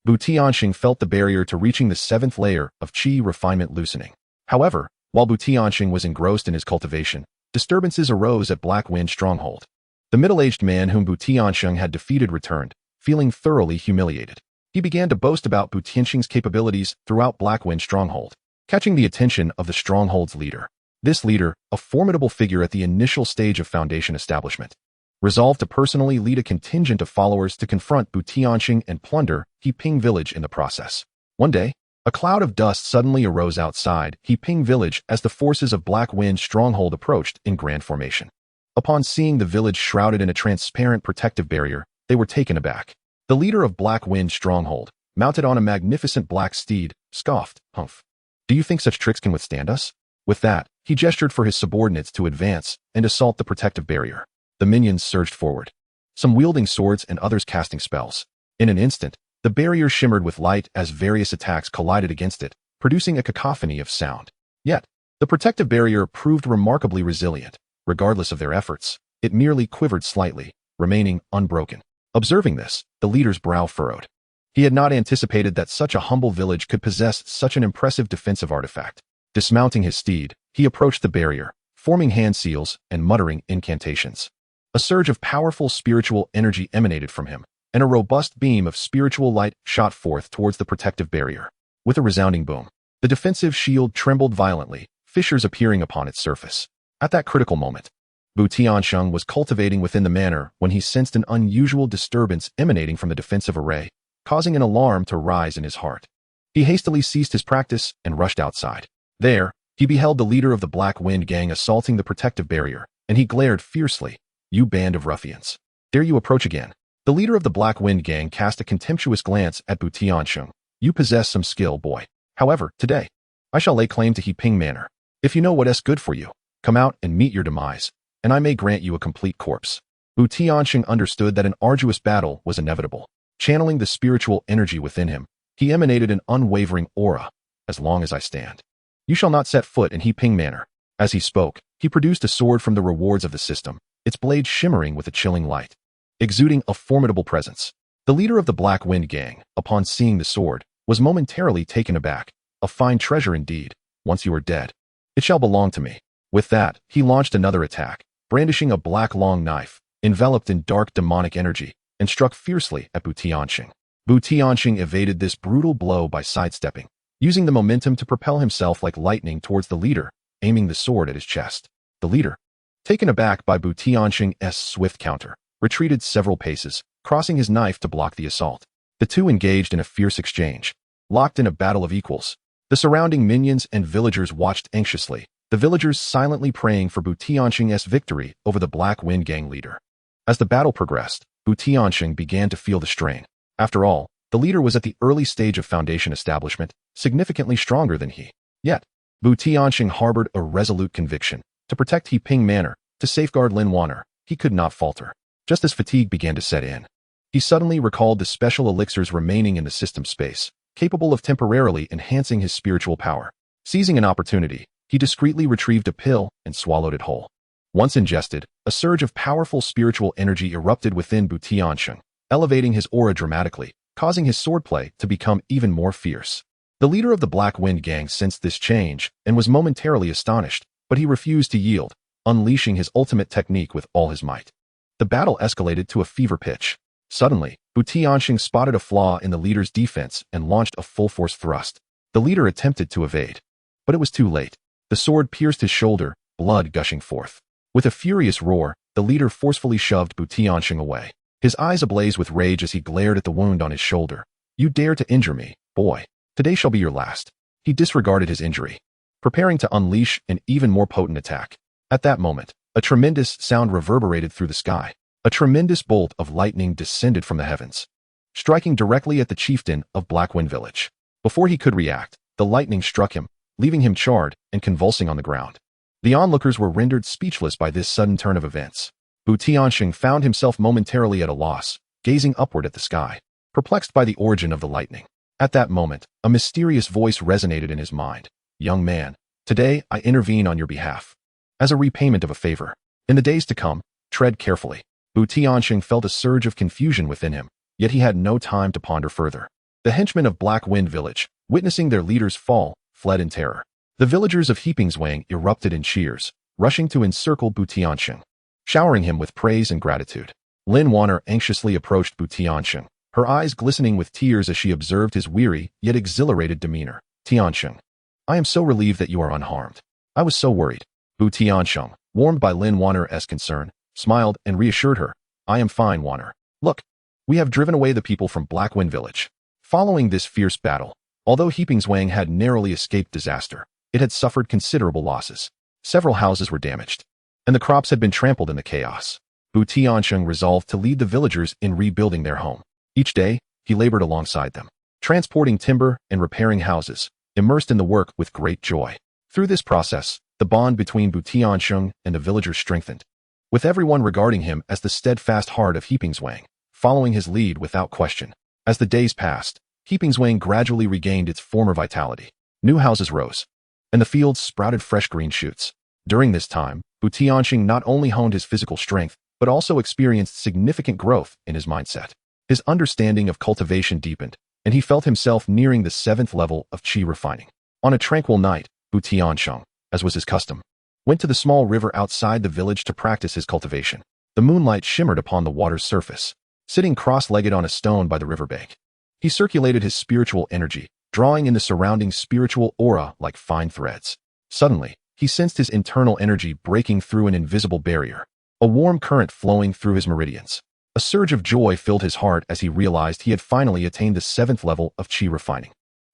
TianSheng felt the barrier to reaching the 7th layer of qi refinement loosening. However, while TianSheng was engrossed in his cultivation, disturbances arose at Black Wind Stronghold. The middle-aged man whom TianSheng had defeated returned, feeling thoroughly humiliated. He began to boast about TianSheng's capabilities throughout Black Wind Stronghold, catching the attention of the stronghold's leader. This leader, a formidable figure at the initial stage of Foundation establishment, resolved to personally lead a contingent of followers to confront TianSheng and plunder Heping village in the process. One day, a cloud of dust suddenly arose outside Heping village as the forces of Black Wind Stronghold approached in grand formation. Upon seeing the village shrouded in a transparent protective barrier, they were taken aback. The leader of Black Wind Stronghold, mounted on a magnificent black steed, scoffed, "Humph. Do you think such tricks can withstand us?" With that, he gestured for his subordinates to advance and assault the protective barrier. The minions surged forward, some wielding swords and others casting spells. In an instant, the barrier shimmered with light as various attacks collided against it, producing a cacophony of sound. Yet, the protective barrier proved remarkably resilient. Regardless of their efforts, it merely quivered slightly, remaining unbroken. Observing this, the leader's brow furrowed. He had not anticipated that such a humble village could possess such an impressive defensive artifact. Dismounting his steed, he approached the barrier, forming hand seals and muttering incantations. A surge of powerful spiritual energy emanated from him, and a robust beam of spiritual light shot forth towards the protective barrier. With a resounding boom, the defensive shield trembled violently, fissures appearing upon its surface. At that critical moment, TianSheng was cultivating within the manor when he sensed an unusual disturbance emanating from the defensive array, causing an alarm to rise in his heart. He hastily ceased his practice and rushed outside. There, he beheld the leader of the Black Wind gang assaulting the protective barrier, and he glared fiercely. "You band of ruffians. Dare you approach again?" The leader of the Black Wind gang cast a contemptuous glance at TianSheng. "You possess some skill, boy. However, today, I shall lay claim to Heping Manor. If you know what's good for you, come out and meet your demise, and I may grant you a complete corpse." TianSheng understood that an arduous battle was inevitable. Channeling the spiritual energy within him, he emanated an unwavering aura. "As long as I stand, you shall not set foot in Heping Manor." As he spoke, he produced a sword from the rewards of the system, its blade shimmering with a chilling light, exuding a formidable presence. The leader of the Black Wind gang, upon seeing the sword, was momentarily taken aback. "A fine treasure indeed. Once you are dead, it shall belong to me." With that, he launched another attack, brandishing a black long knife, enveloped in dark demonic energy, and struck fiercely at TianSheng. TianSheng evaded this brutal blow by sidestepping, using the momentum to propel himself like lightning towards the leader, aiming the sword at his chest. The leader, taken aback by TianSheng's swift counter, retreated several paces, crossing his knife to block the assault. The two engaged in a fierce exchange, locked in a battle of equals. The surrounding minions and villagers watched anxiously, the villagers silently praying for TianSheng's victory over the Black Wind gang leader. As the battle progressed, TianSheng began to feel the strain. After all, the leader was at the early stage of Foundation establishment, significantly stronger than he. Yet, TianSheng harbored a resolute conviction. To protect Heping Manor, to safeguard Lin Wanner, he could not falter. Just as fatigue began to set in, he suddenly recalled the special elixirs remaining in the system space, capable of temporarily enhancing his spiritual power. Seizing an opportunity, he discreetly retrieved a pill and swallowed it whole. Once ingested, a surge of powerful spiritual energy erupted within TianSheng, elevating his aura dramatically, causing his swordplay to become even more fierce. The leader of the Black Wind gang sensed this change and was momentarily astonished, but he refused to yield, unleashing his ultimate technique with all his might. The battle escalated to a fever pitch. Suddenly, TianSheng spotted a flaw in the leader's defense and launched a full-force thrust. The leader attempted to evade, but it was too late. The sword pierced his shoulder, blood gushing forth. With a furious roar, the leader forcefully shoved TianSheng away. his eyes ablaze with rage as he glared at the wound on his shoulder. "You dare to injure me, boy. Today shall be your last." He disregarded his injury, preparing to unleash an even more potent attack. At that moment, a tremendous sound reverberated through the sky. A tremendous bolt of lightning descended from the heavens, striking directly at the chieftain of Blackwind Village. Before he could react, the lightning struck him, leaving him charred and convulsing on the ground. The onlookers were rendered speechless by this sudden turn of events. TianSheng found himself momentarily at a loss, gazing upward at the sky, perplexed by the origin of the lightning. At that moment, a mysterious voice resonated in his mind. "Young man, today I intervene on your behalf, as a repayment of a favor. In the days to come, tread carefully." TianSheng felt a surge of confusion within him, yet he had no time to ponder further. The henchmen of Blackwind Village, witnessing their leader's fall, fled in terror. The villagers of Qingfeng erupted in cheers, rushing to encircle TianSheng, showering him with praise and gratitude. Lin Wanner anxiously approached TianSheng, her eyes glistening with tears as she observed his weary yet exhilarated demeanor. "TianSheng, I am so relieved that you are unharmed. I was so worried." TianSheng, warmed by Lin Wanner's concern, smiled and reassured her. "I am fine, Wanner. Look, we have driven away the people from Blackwind Village." Following this fierce battle, although Qingfeng had narrowly escaped disaster, it had suffered considerable losses. Several houses were damaged, and the crops had been trampled in the chaos. TianSheng resolved to lead the villagers in rebuilding their home. Each day, he labored alongside them, transporting timber and repairing houses, immersed in the work with great joy. Through this process, the bond between TianSheng and the villagers strengthened, with everyone regarding him as the steadfast heart of Qingfeng, following his lead without question. As the days passed, Qingfeng gradually regained its former vitality. New houses rose, and the fields sprouted fresh green shoots. During this time, TianSheng not only honed his physical strength, but also experienced significant growth in his mindset. His understanding of cultivation deepened, and he felt himself nearing the 7th level of qi refining. On a tranquil night, TianSheng, as was his custom, went to the small river outside the village to practice his cultivation. The moonlight shimmered upon the water's surface. Sitting cross-legged on a stone by the riverbank, he circulated his spiritual energy, drawing in the surrounding spiritual aura like fine threads. Suddenly, he sensed his internal energy breaking through an invisible barrier, a warm current flowing through his meridians. A surge of joy filled his heart as he realized he had finally attained the 7th level of qi refining.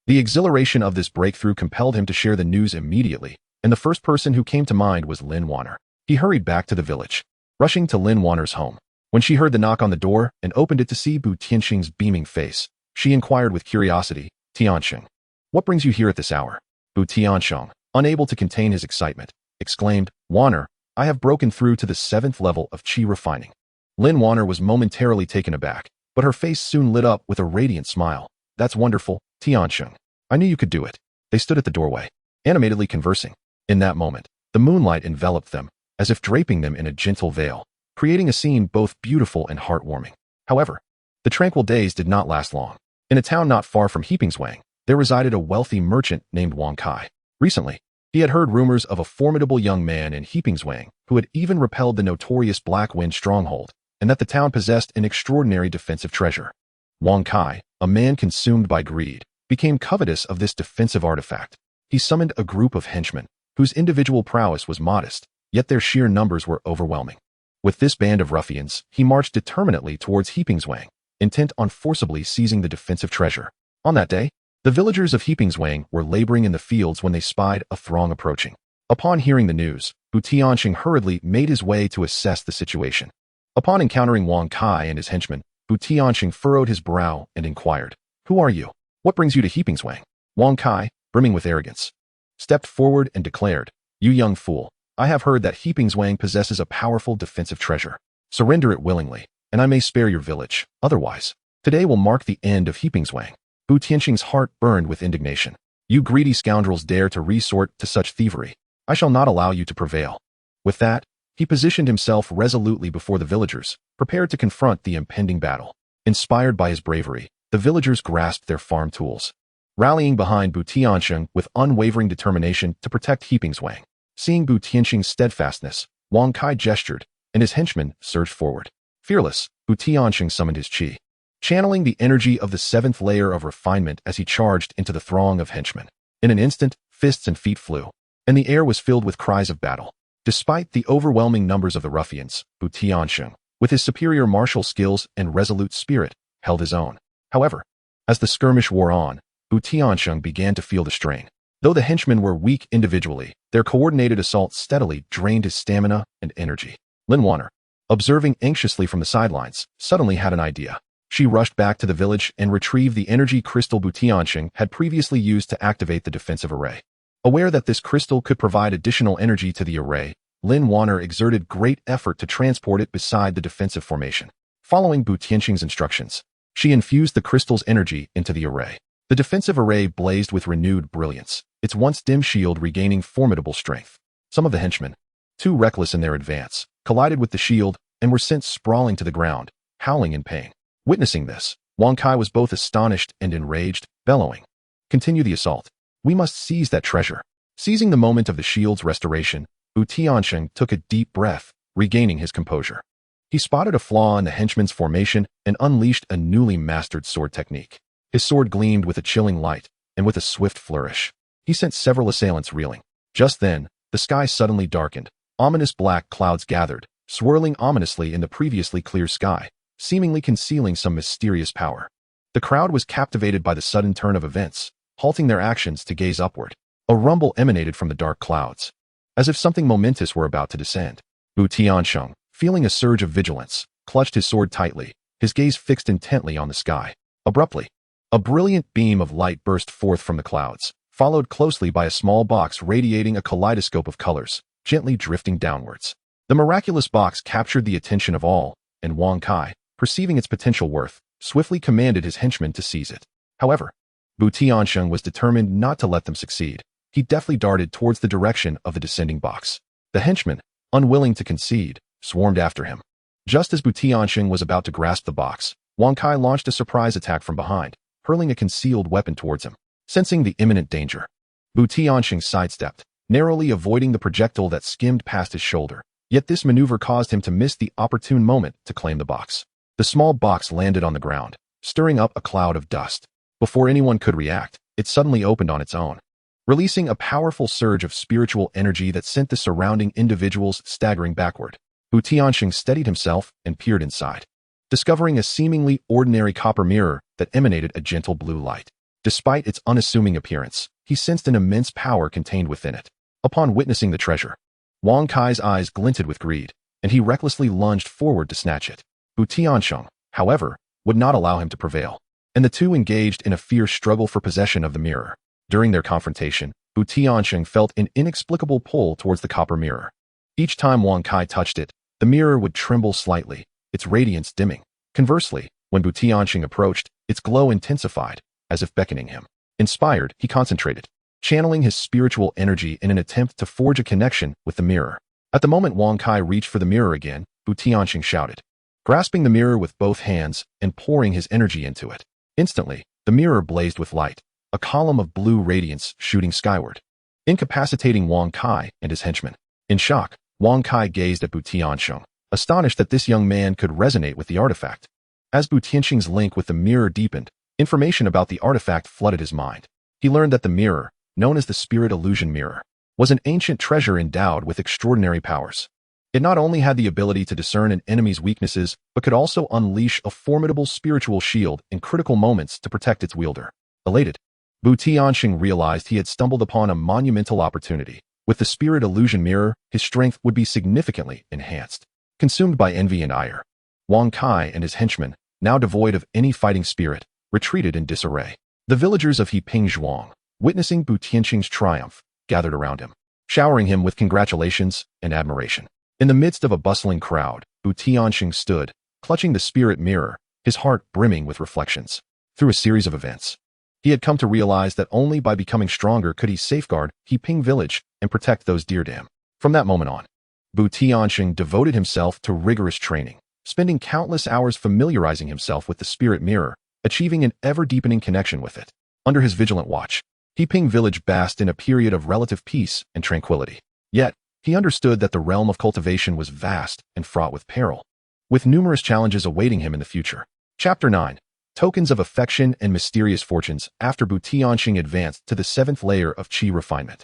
The exhilaration of this breakthrough compelled him to share the news immediately, and the first person who came to mind was Lin Wanner. He hurried back to the village, rushing to Lin Wanner's home. When she heard the knock on the door and opened it to see TianSheng's beaming face, she inquired with curiosity, "TianSheng, what brings you here at this hour?" TianSheng, unable to contain his excitement, exclaimed, "Wanner, I have broken through to the 7th level of qi refining." Lin Wanner was momentarily taken aback, but her face soon lit up with a radiant smile. "That's wonderful, TianSheng. I knew you could do it." They stood at the doorway, animatedly conversing. In that moment, the moonlight enveloped them, as if draping them in a gentle veil, creating a scene both beautiful and heartwarming. However, the tranquil days did not last long. In a town not far from Qingfeng, there resided a wealthy merchant named Wang Kai. Recently, he had heard rumors of a formidable young man in Qingfeng who had even repelled the notorious Blackwind stronghold, and that the town possessed an extraordinary defensive treasure. Wang Kai, a man consumed by greed, became covetous of this defensive artifact. He summoned a group of henchmen, whose individual prowess was modest, yet their sheer numbers were overwhelming. With this band of ruffians, he marched determinedly towards Qingfeng, intent on forcibly seizing the defensive treasure. On that day, the villagers of Qingfeng were laboring in the fields when they spied a throng approaching. Upon hearing the news, TianSheng hurriedly made his way to assess the situation. Upon encountering Wang Kai and his henchmen, TianSheng furrowed his brow and inquired, "Who are you? What brings you to Qingfeng?" Wang Kai, brimming with arrogance, stepped forward and declared, "You young fool, I have heard that Qingfeng possesses a powerful defensive treasure. Surrender it willingly, and I may spare your village. Otherwise, today will mark the end of Qingfeng." TianSheng's heart burned with indignation. "You greedy scoundrels dare to resort to such thievery. I shall not allow you to prevail." With that, he positioned himself resolutely before the villagers, prepared to confront the impending battle. Inspired by his bravery, the villagers grasped their farm tools, rallying behind TianSheng with unwavering determination to protect Qingfeng. Seeing TianSheng's steadfastness, Wang Kai gestured, and his henchmen surged forward. Fearless, TianSheng summoned his qi, channeling the energy of the 7th layer of refinement as he charged into the throng of henchmen. In an instant, fists and feet flew, and the air was filled with cries of battle. Despite the overwhelming numbers of the ruffians, TianSheng, with his superior martial skills and resolute spirit, held his own. However, as the skirmish wore on, TianSheng began to feel the strain. Though the henchmen were weak individually, their coordinated assault steadily drained his stamina and energy. Lin Wanner, observing anxiously from the sidelines, suddenly had an idea. She rushed back to the village and retrieved the energy crystal TianSheng had previously used to activate the defensive array. Aware that this crystal could provide additional energy to the array, Lin Wanner exerted great effort to transport it beside the defensive formation. Following TianSheng's instructions, she infused the crystal's energy into the array. The defensive array blazed with renewed brilliance, its once dim shield regaining formidable strength. Some of the henchmen, too reckless in their advance, collided with the shield and were sent sprawling to the ground, howling in pain. Witnessing this, Wang Kai was both astonished and enraged, bellowing, "Continue the assault. We must seize that treasure." Seizing the moment of the shield's restoration, TianSheng took a deep breath, regaining his composure. He spotted a flaw in the henchman's formation and unleashed a newly mastered sword technique. His sword gleamed with a chilling light, and with a swift flourish, he sent several assailants reeling. Just then, the sky suddenly darkened. Ominous black clouds gathered, swirling ominously in the previously clear sky, seemingly concealing some mysterious power. The crowd was captivated by the sudden turn of events, halting their actions to gaze upward. A rumble emanated from the dark clouds, as if something momentous were about to descend. TianSheng, feeling a surge of vigilance, clutched his sword tightly, his gaze fixed intently on the sky. Abruptly, a brilliant beam of light burst forth from the clouds, followed closely by a small box radiating a kaleidoscope of colors, gently drifting downwards. The miraculous box captured the attention of all, and Wang Kai, perceiving its potential worth, swiftly commanded his henchmen to seize it. However, TianSheng was determined not to let them succeed. He deftly darted towards the direction of the descending box. The henchmen, unwilling to concede, swarmed after him. Just as TianSheng was about to grasp the box, Wang Kai launched a surprise attack from behind, hurling a concealed weapon towards him. Sensing the imminent danger, TianSheng sidestepped, narrowly avoiding the projectile that skimmed past his shoulder. Yet this maneuver caused him to miss the opportune moment to claim the box. The small box landed on the ground, stirring up a cloud of dust. Before anyone could react, it suddenly opened on its own, releasing a powerful surge of spiritual energy that sent the surrounding individuals staggering backward. TianSheng steadied himself and peered inside, discovering a seemingly ordinary copper mirror that emanated a gentle blue light. Despite its unassuming appearance, he sensed an immense power contained within it. Upon witnessing the treasure, Wang Kai's eyes glinted with greed, and he recklessly lunged forward to snatch it. TianSheng, however, would not allow him to prevail, and the two engaged in a fierce struggle for possession of the mirror. During their confrontation, TianSheng felt an inexplicable pull towards the copper mirror. Each time Wang Kai touched it, the mirror would tremble slightly, its radiance dimming. Conversely, when TianSheng approached, its glow intensified, as if beckoning him. Inspired, he concentrated, channeling his spiritual energy in an attempt to forge a connection with the mirror. At the moment Wang Kai reached for the mirror again, TianSheng shouted, grasping the mirror with both hands and pouring his energy into it. Instantly, the mirror blazed with light, a column of blue radiance shooting skyward, incapacitating Wang Kai and his henchmen. In shock, Wang Kai gazed at TianSheng, astonished that this young man could resonate with the artifact. As TianSheng's link with the mirror deepened, information about the artifact flooded his mind. He learned that the mirror, known as the Spirit Illusion Mirror, was an ancient treasure endowed with extraordinary powers. It not only had the ability to discern an enemy's weaknesses, but could also unleash a formidable spiritual shield in critical moments to protect its wielder. Elated, TianSheng realized he had stumbled upon a monumental opportunity. With the Spirit Illusion Mirror, his strength would be significantly enhanced. Consumed by envy and ire, Wang Kai and his henchmen, now devoid of any fighting spirit, retreated in disarray. The villagers of Zhuang, witnessing TianSheng's triumph, gathered around him, showering him with congratulations and admiration. In the midst of a bustling crowd, TianSheng stood, clutching the spirit mirror, his heart brimming with reflections. Through a series of events, he had come to realize that only by becoming stronger could he safeguard Qingfeng village and protect those dear to him. From that moment on, TianSheng devoted himself to rigorous training, spending countless hours familiarizing himself with the spirit mirror, achieving an ever-deepening connection with it. Under his vigilant watch, Qingfeng village basked in a period of relative peace and tranquility. Yet, he understood that the realm of cultivation was vast and fraught with peril, with numerous challenges awaiting him in the future. Chapter 9. Tokens of Affection and Mysterious Fortunes. After TianSheng advanced to the 7th layer of Qi refinement,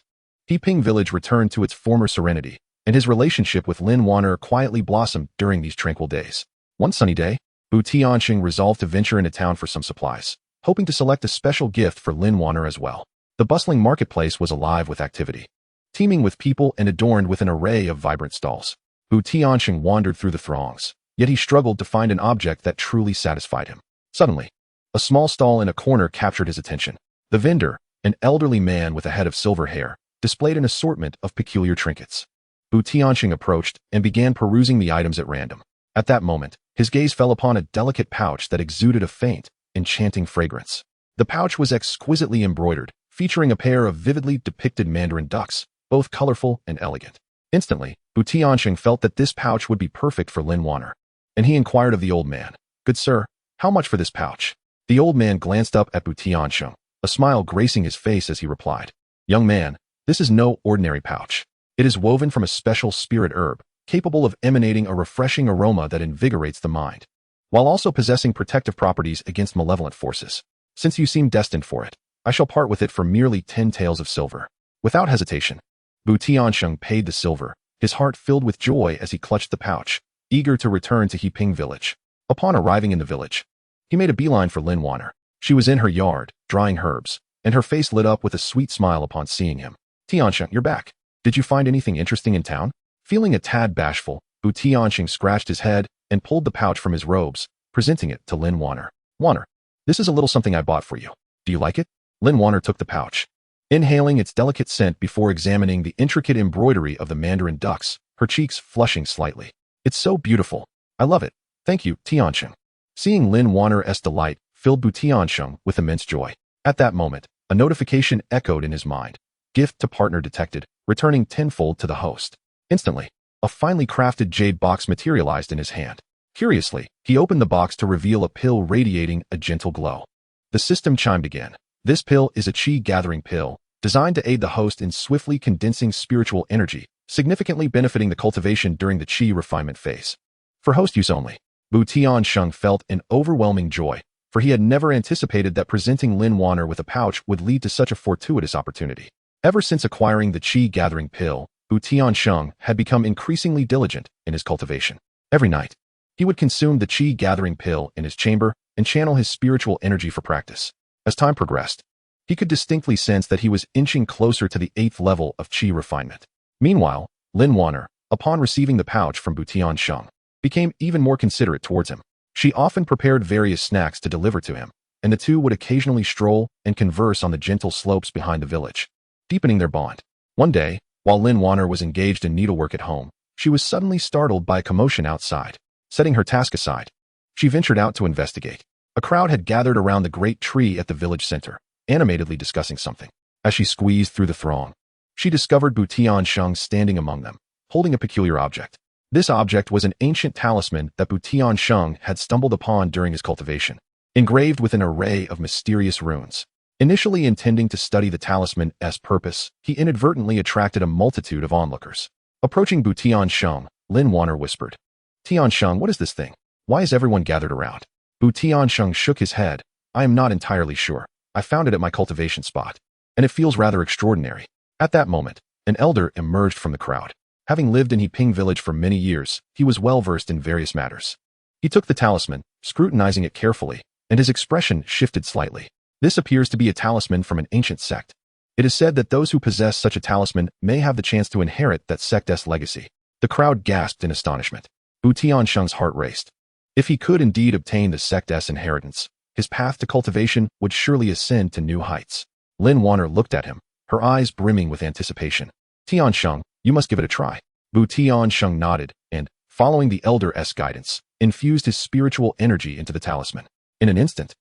Qingfeng village returned to its former serenity, and his relationship with Lin Wanner quietly blossomed during these tranquil days. One sunny day, TianSheng resolved to venture into town for some supplies, hoping to select a special gift for Lin Wanner as well. The bustling marketplace was alive with activity, teeming with people and adorned with an array of vibrant stalls. TianSheng wandered through the throngs, yet he struggled to find an object that truly satisfied him. Suddenly, a small stall in a corner captured his attention. The vendor, an elderly man with a head of silver hair, displayed an assortment of peculiar trinkets. TianSheng approached and began perusing the items at random. At that moment, his gaze fell upon a delicate pouch that exuded a faint, enchanting fragrance. The pouch was exquisitely embroidered, featuring a pair of vividly depicted mandarin ducks, both colorful and elegant. Instantly, TianSheng felt that this pouch would be perfect for Lin Wanner, and he inquired of the old man, "Good sir, how much for this pouch?" The old man glanced up at TianSheng, a smile gracing his face as he replied, "Young man, this is no ordinary pouch. It is woven from a special spirit herb, capable of emanating a refreshing aroma that invigorates the mind, while also possessing protective properties against malevolent forces. Since you seem destined for it, I shall part with it for merely 10 taels of silver." Without hesitation, TianSheng paid the silver, his heart filled with joy as he clutched the pouch, eager to return to Qingfeng village. Upon arriving in the village, he made a beeline for Lin Wanner. She was in her yard, drying herbs, and her face lit up with a sweet smile upon seeing him. "TianSheng, you're back. Did you find anything interesting in town?" Feeling a tad bashful, TianSheng scratched his head and pulled the pouch from his robes, presenting it to Lin Wanner. "Wanner, this is a little something I bought for you. Do you like it?" Lin Wanner took the pouch, inhaling its delicate scent before examining the intricate embroidery of the mandarin ducks, her cheeks flushing slightly. "It's so beautiful. I love it. Thank you, TianSheng." Seeing Lin Wanner's delight filled TianSheng with immense joy. At that moment, a notification echoed in his mind. "Gift to partner detected, returning tenfold to the host." Instantly, a finely crafted jade box materialized in his hand. Curiously, he opened the box to reveal a pill radiating a gentle glow. The system chimed again. This pill is a qi-gathering pill, designed to aid the host in swiftly condensing spiritual energy, significantly benefiting the cultivation during the qi refinement phase. For host use only. TianSheng felt an overwhelming joy, for he had never anticipated that presenting Lin Wanner with a pouch would lead to such a fortuitous opportunity. Ever since acquiring the qi-gathering pill, TianSheng had become increasingly diligent in his cultivation. Every night, he would consume the qi-gathering pill in his chamber and channel his spiritual energy for practice. As time progressed, he could distinctly sense that he was inching closer to the 8th level of qi refinement. Meanwhile, Lin Wanner, upon receiving the pouch from TianSheng, became even more considerate towards him. She often prepared various snacks to deliver to him, and the two would occasionally stroll and converse on the gentle slopes behind the village, deepening their bond. One day, while Lin Wanner was engaged in needlework at home, she was suddenly startled by a commotion outside. Setting her task aside, she ventured out to investigate. A crowd had gathered around the great tree at the village center, animatedly discussing something. As she squeezed through the throng, she discovered TianSheng standing among them, holding a peculiar object. This object was an ancient talisman that TianSheng had stumbled upon during his cultivation, engraved with an array of mysterious runes. Initially intending to study the talisman's purpose, he inadvertently attracted a multitude of onlookers. Approaching TianSheng, Lin Wanner whispered, "TianSheng, what is this thing? Why is everyone gathered around?" TianSheng shook his head. "I am not entirely sure. I found it at my cultivation spot, and it feels rather extraordinary." At that moment, an elder emerged from the crowd. Having lived in Qingfeng village for many years, he was well versed in various matters. He took the talisman, scrutinizing it carefully, and his expression shifted slightly. "This appears to be a talisman from an ancient sect. It is said that those who possess such a talisman may have the chance to inherit that sect's legacy." The crowd gasped in astonishment. TianSheng's heart raced. If he could indeed obtain the sect's inheritance, his path to cultivation would surely ascend to new heights. Lin Wanner looked at him, her eyes brimming with anticipation. "TianSheng, you must give it a try." TianSheng nodded and, following the elder's guidance, infused his spiritual energy into the talisman. In an instant,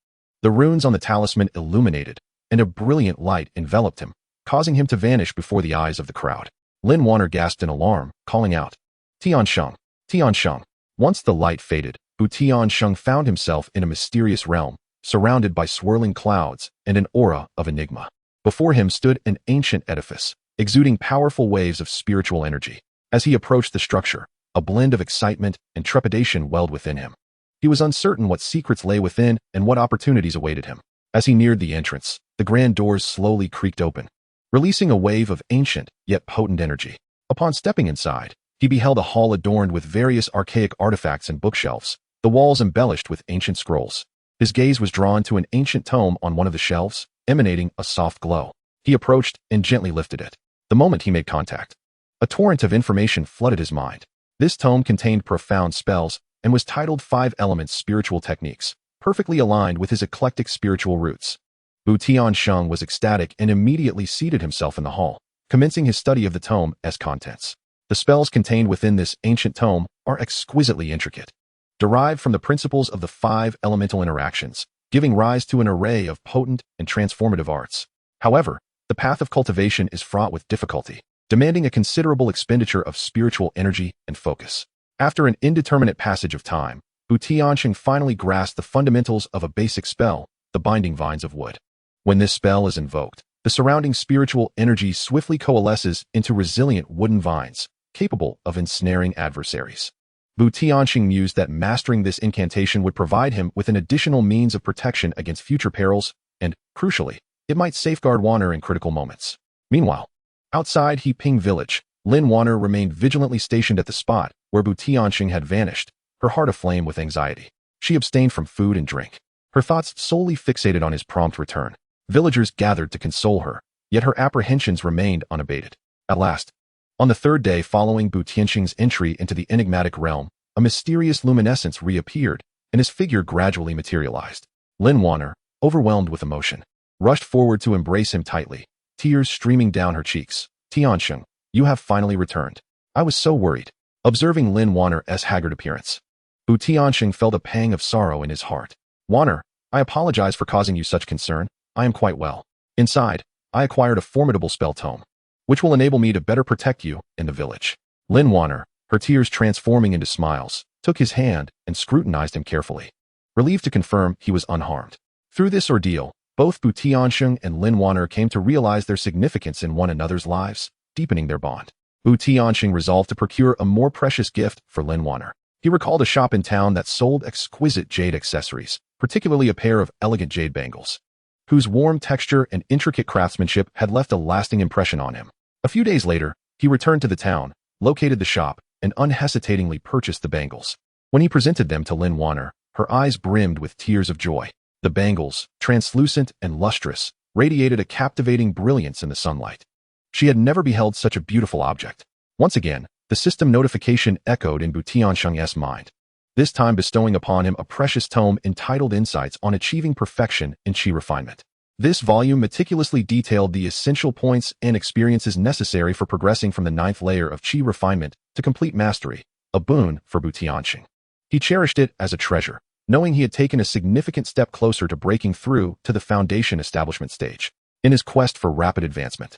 the runes on the talisman illuminated, and a brilliant light enveloped him, causing him to vanish before the eyes of the crowd. Lin Wanner gasped in alarm, calling out, "TianSheng, TianSheng." Once the light faded, TianSheng found himself in a mysterious realm, surrounded by swirling clouds and an aura of enigma. Before him stood an ancient edifice, exuding powerful waves of spiritual energy. As he approached the structure, a blend of excitement and trepidation welled within him. He was uncertain what secrets lay within and what opportunities awaited him. As he neared the entrance, the grand doors slowly creaked open, releasing a wave of ancient yet potent energy. Upon stepping inside, he beheld a hall adorned with various archaic artifacts and bookshelves, the walls embellished with ancient scrolls. His gaze was drawn to an ancient tome on one of the shelves, emanating a soft glow. He approached and gently lifted it. The moment he made contact, a torrent of information flooded his mind. This tome contained profound spells and was titled 5 Elements Spiritual Techniques, perfectly aligned with his eclectic spiritual roots. TianSheng was ecstatic and immediately seated himself in the hall, commencing his study of the tome's contents. The spells contained within this ancient tome are exquisitely intricate, derived from the principles of the 5 elemental interactions, giving rise to an array of potent and transformative arts. However, the path of cultivation is fraught with difficulty, demanding a considerable expenditure of spiritual energy and focus. After an indeterminate passage of time, TianSheng finally grasped the fundamentals of a basic spell, the Binding Vines of Wood. When this spell is invoked, the surrounding spiritual energy swiftly coalesces into resilient wooden vines, capable of ensnaring adversaries. TianSheng mused that mastering this incantation would provide him with an additional means of protection against future perils, and, crucially, it might safeguard Wanner in critical moments. Meanwhile, outside Heaping village, Lin Wanner remained vigilantly stationed at the spot where TianSheng had vanished, her heart aflame with anxiety. She abstained from food and drink, her thoughts solely fixated on his prompt return. Villagers gathered to console her, yet her apprehensions remained unabated. At last, on the 3rd day following TianSheng's entry into the enigmatic realm, a mysterious luminescence reappeared, and his figure gradually materialized. Lin Wanner, overwhelmed with emotion, rushed forward to embrace him tightly, tears streaming down her cheeks. "TianSheng, you have finally returned. I was so worried." Observing Lin Wanner's haggard appearance, TianSheng felt a pang of sorrow in his heart. "Wanner, I apologize for causing you such concern. I am quite well. Inside, I acquired a formidable spell tome, which will enable me to better protect you in the village." Lin Wanner, her tears transforming into smiles, took his hand and scrutinized him carefully, relieved to confirm he was unharmed. Through this ordeal, both TianSheng and Lin Wanner came to realize their significance in one another's lives, deepening their bond. TianSheng resolved to procure a more precious gift for Lin Wanner. He recalled a shop in town that sold exquisite jade accessories, particularly a pair of elegant jade bangles, whose warm texture and intricate craftsmanship had left a lasting impression on him. A few days later, he returned to the town, located the shop, and unhesitatingly purchased the bangles. When he presented them to Lin Wanner, her eyes brimmed with tears of joy. The bangles, translucent and lustrous, radiated a captivating brilliance in the sunlight. She had never beheld such a beautiful object. Once again, the system notification echoed in TianSheng's mind, this time bestowing upon him a precious tome entitled Insights on Achieving Perfection in Qi Refinement. This volume meticulously detailed the essential points and experiences necessary for progressing from the 9th layer of Qi refinement to complete mastery, a boon for TianSheng. He cherished it as a treasure, knowing he had taken a significant step closer to breaking through to the foundation establishment stage. In his quest for rapid advancement,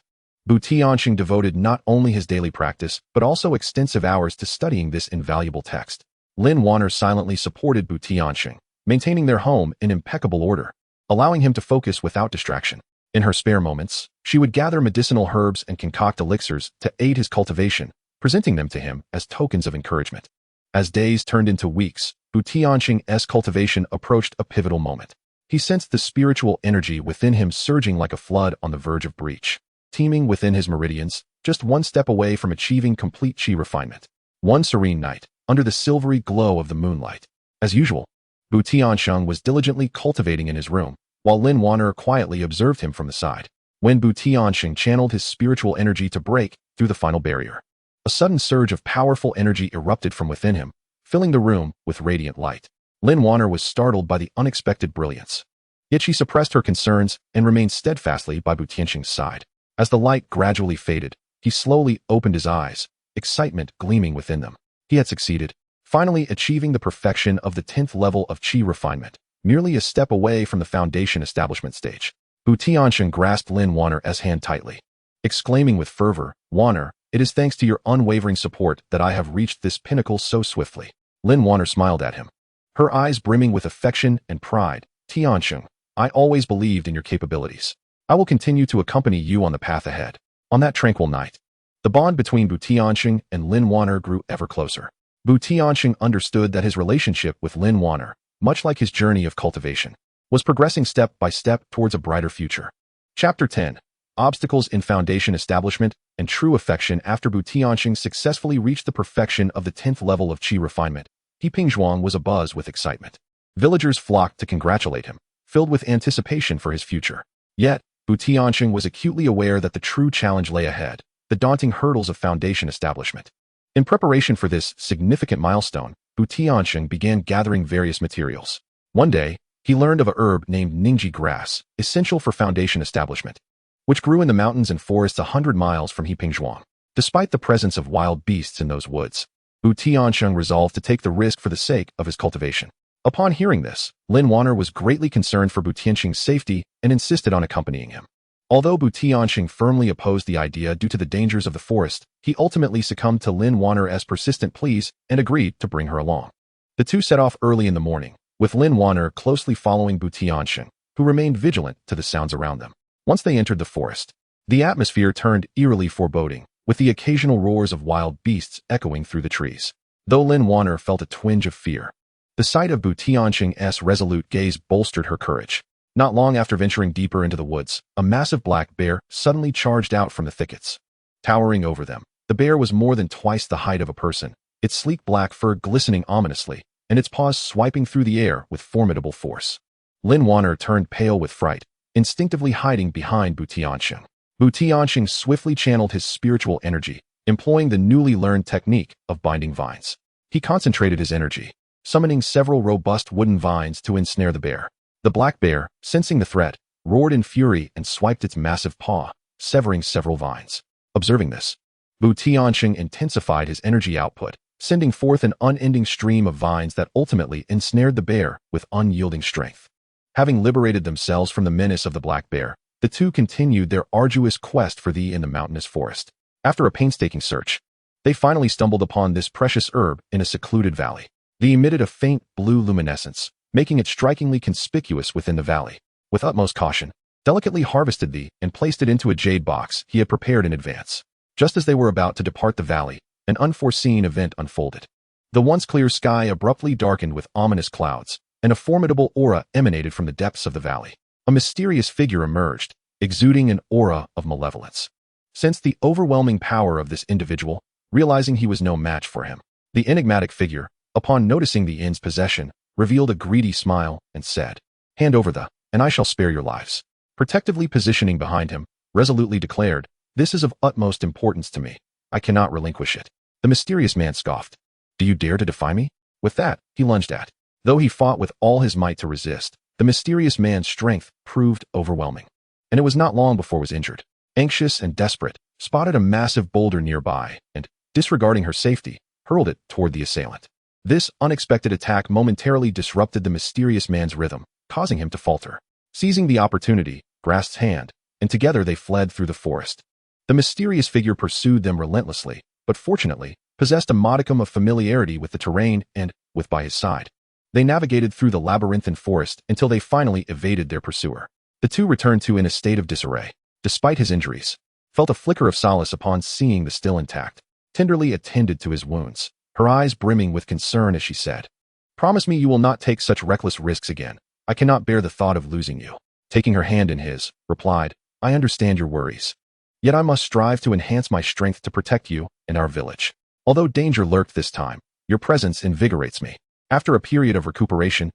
TianSheng devoted not only his daily practice, but also extensive hours to studying this invaluable text. Lin Wanner silently supported TianSheng, maintaining their home in impeccable order, allowing him to focus without distraction. In her spare moments, she would gather medicinal herbs and concoct elixirs to aid his cultivation, presenting them to him as tokens of encouragement. As days turned into weeks, TianSheng's cultivation approached a pivotal moment. He sensed the spiritual energy within him surging like a flood on the verge of breach, teeming within his meridians, just one step away from achieving complete Qi refinement. One serene night, under the silvery glow of the moonlight, as usual, TianSheng was diligently cultivating in his room, while Lin Wanner quietly observed him from the side. When TianSheng channeled his spiritual energy to break through the final barrier, a sudden surge of powerful energy erupted from within him, filling the room with radiant light. Lin Wanner was startled by the unexpected brilliance, yet she suppressed her concerns and remained steadfastly by TianSheng's side. As the light gradually faded, he slowly opened his eyes, excitement gleaming within them. He had succeeded, finally achieving the perfection of the 10th level of Qi refinement, merely a step away from the foundation establishment stage. TianSheng grasped Lin Wanner's hand tightly, exclaiming with fervor, "Wanner, it is thanks to your unwavering support that I have reached this pinnacle so swiftly." Lin Wanner smiled at him, her eyes brimming with affection and pride. "TianSheng, I always believed in your capabilities. I will continue to accompany you on the path ahead." On that tranquil night, the bond between TianSheng and Lin Wanner grew ever closer. TianSheng understood that his relationship with Lin Wanner, much like his journey of cultivation, was progressing step by step towards a brighter future. Chapter 10. Obstacles in Foundation Establishment and True Affection. After TianSheng successfully reached the perfection of the 10th level of Qi refinement, Qingfeng was abuzz with excitement. Villagers flocked to congratulate him, filled with anticipation for his future. Yet, TianSheng was acutely aware that the true challenge lay ahead, the daunting hurdles of foundation establishment. In preparation for this significant milestone, TianSheng began gathering various materials. One day, he learned of a herb named Ningji grass, essential for foundation establishment, which grew in the mountains and forests 100 miles from Qingfeng. Despite the presence of wild beasts in those woods, TianSheng resolved to take the risk for the sake of his cultivation. Upon hearing this, Lin Wanner was greatly concerned for TianSheng's safety and insisted on accompanying him. Although TianSheng firmly opposed the idea due to the dangers of the forest, he ultimately succumbed to Lin Wanner's persistent pleas and agreed to bring her along. The two set off early in the morning, with Lin Wanner closely following TianSheng, who remained vigilant to the sounds around them. Once they entered the forest, the atmosphere turned eerily foreboding, with the occasional roars of wild beasts echoing through the trees. Though Lin Wanner felt a twinge of fear, the sight of TianSheng's resolute gaze bolstered her courage. Not long after venturing deeper into the woods, a massive black bear suddenly charged out from the thickets. Towering over them, the bear was more than twice the height of a person, its sleek black fur glistening ominously, and its paws swiping through the air with formidable force. Lin Wanner turned pale with fright, instinctively hiding behind TianSheng. TianSheng swiftly channeled his spiritual energy, employing the newly learned technique of binding vines. He concentrated his energy, summoning several robust wooden vines to ensnare the bear. The black bear, sensing the threat, roared in fury and swiped its massive paw, severing several vines. Observing this, TianSheng intensified his energy output, sending forth an unending stream of vines that ultimately ensnared the bear with unyielding strength. Having liberated themselves from the menace of the black bear, the two continued their arduous quest for thee in the mountainous forest. After a painstaking search, they finally stumbled upon this precious herb in a secluded valley. They emitted a faint blue luminescence, making it strikingly conspicuous within the valley. With utmost caution, delicately harvested thee and placed it into a jade box he had prepared in advance. Just as they were about to depart the valley, an unforeseen event unfolded. The once clear sky abruptly darkened with ominous clouds, and a formidable aura emanated from the depths of the valley. A mysterious figure emerged, exuding an aura of malevolence. Sensed the overwhelming power of this individual, realizing he was no match for him, the enigmatic figure, upon noticing the inn's possession, revealed a greedy smile and said, "Hand over and I shall spare your lives." Protectively positioning behind him, resolutely declared, "This is of utmost importance to me. I cannot relinquish it." The mysterious man scoffed. "Do you dare to defy me?" With that, he lunged at. Though he fought with all his might to resist, the mysterious man's strength proved overwhelming. And it was not long before he was injured. Anxious and desperate, spotted a massive boulder nearby and, disregarding her safety, hurled it toward the assailant. This unexpected attack momentarily disrupted the mysterious man's rhythm, causing him to falter. Seizing the opportunity, grasped his hand, and together they fled through the forest. The mysterious figure pursued them relentlessly, but fortunately, possessed a modicum of familiarity with the terrain and, with by his side, they navigated through the labyrinthine forest until they finally evaded their pursuer. The two returned to in a state of disarray. Despite his injuries, felt a flicker of solace upon seeing the still intact, tenderly attended to his wounds, her eyes brimming with concern as she said, "Promise me you will not take such reckless risks again. I cannot bear the thought of losing you." Taking her hand in his, replied, "I understand your worries. Yet I must strive to enhance my strength to protect you and our village. Although danger lurked this time, your presence invigorates me." After a period of recuperation,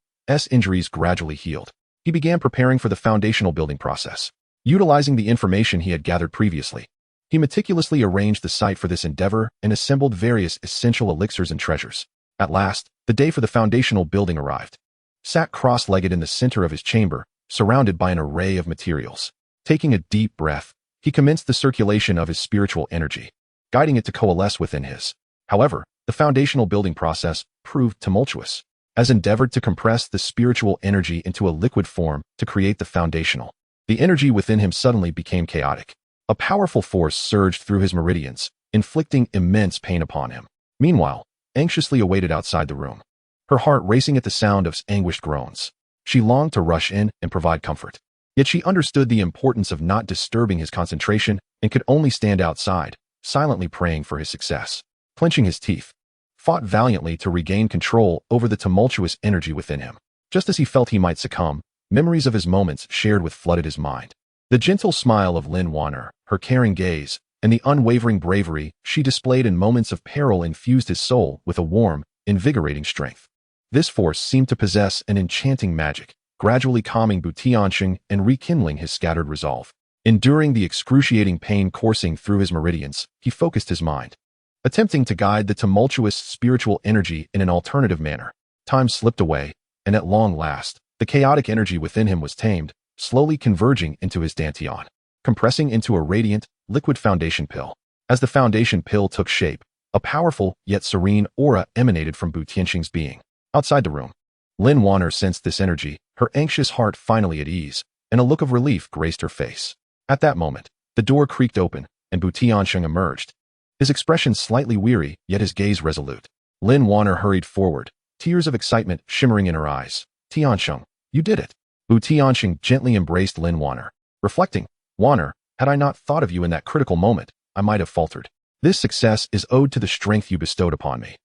injuries gradually healed. He began preparing for the foundational building process. Utilizing the information he had gathered previously, he meticulously arranged the site for this endeavor and assembled various essential elixirs and treasures. At last, the day for the foundational building arrived. Sat cross-legged in the center of his chamber, surrounded by an array of materials. Taking a deep breath, he commenced the circulation of his spiritual energy, guiding it to coalesce within his. However, the foundational building process proved tumultuous, as endeavored to compress the spiritual energy into a liquid form to create the foundational. The energy within him suddenly became chaotic. A powerful force surged through his meridians, inflicting immense pain upon him. Meanwhile, anxiously awaited outside the room, her heart racing at the sound of his anguished groans. She longed to rush in and provide comfort. Yet she understood the importance of not disturbing his concentration and could only stand outside, silently praying for his success. Clenching his teeth, fought valiantly to regain control over the tumultuous energy within him. Just as he felt he might succumb, memories of his moments shared with flooded his mind. The gentle smile of Lin Wanner, her caring gaze, and the unwavering bravery she displayed in moments of peril infused his soul with a warm, invigorating strength. This force seemed to possess an enchanting magic, gradually calming TianSheng and rekindling his scattered resolve. Enduring the excruciating pain coursing through his meridians, he focused his mind, attempting to guide the tumultuous spiritual energy in an alternative manner. Time slipped away, and at long last, the chaotic energy within him was tamed, slowly converging into his dantian, compressing into a radiant, liquid foundation pill. As the foundation pill took shape, a powerful yet serene aura emanated from TianSheng's being. Outside the room, Lin Wanner sensed this energy, her anxious heart finally at ease, and a look of relief graced her face. At that moment, the door creaked open, and TianSheng emerged, his expression slightly weary, yet his gaze resolute. Lin Wanner hurried forward, tears of excitement shimmering in her eyes. "TianSheng, you did it." TianSheng gently embraced Lin Wanner, reflecting, "Wanner, had I not thought of you in that critical moment, I might have faltered. This success is owed to the strength you bestowed upon me."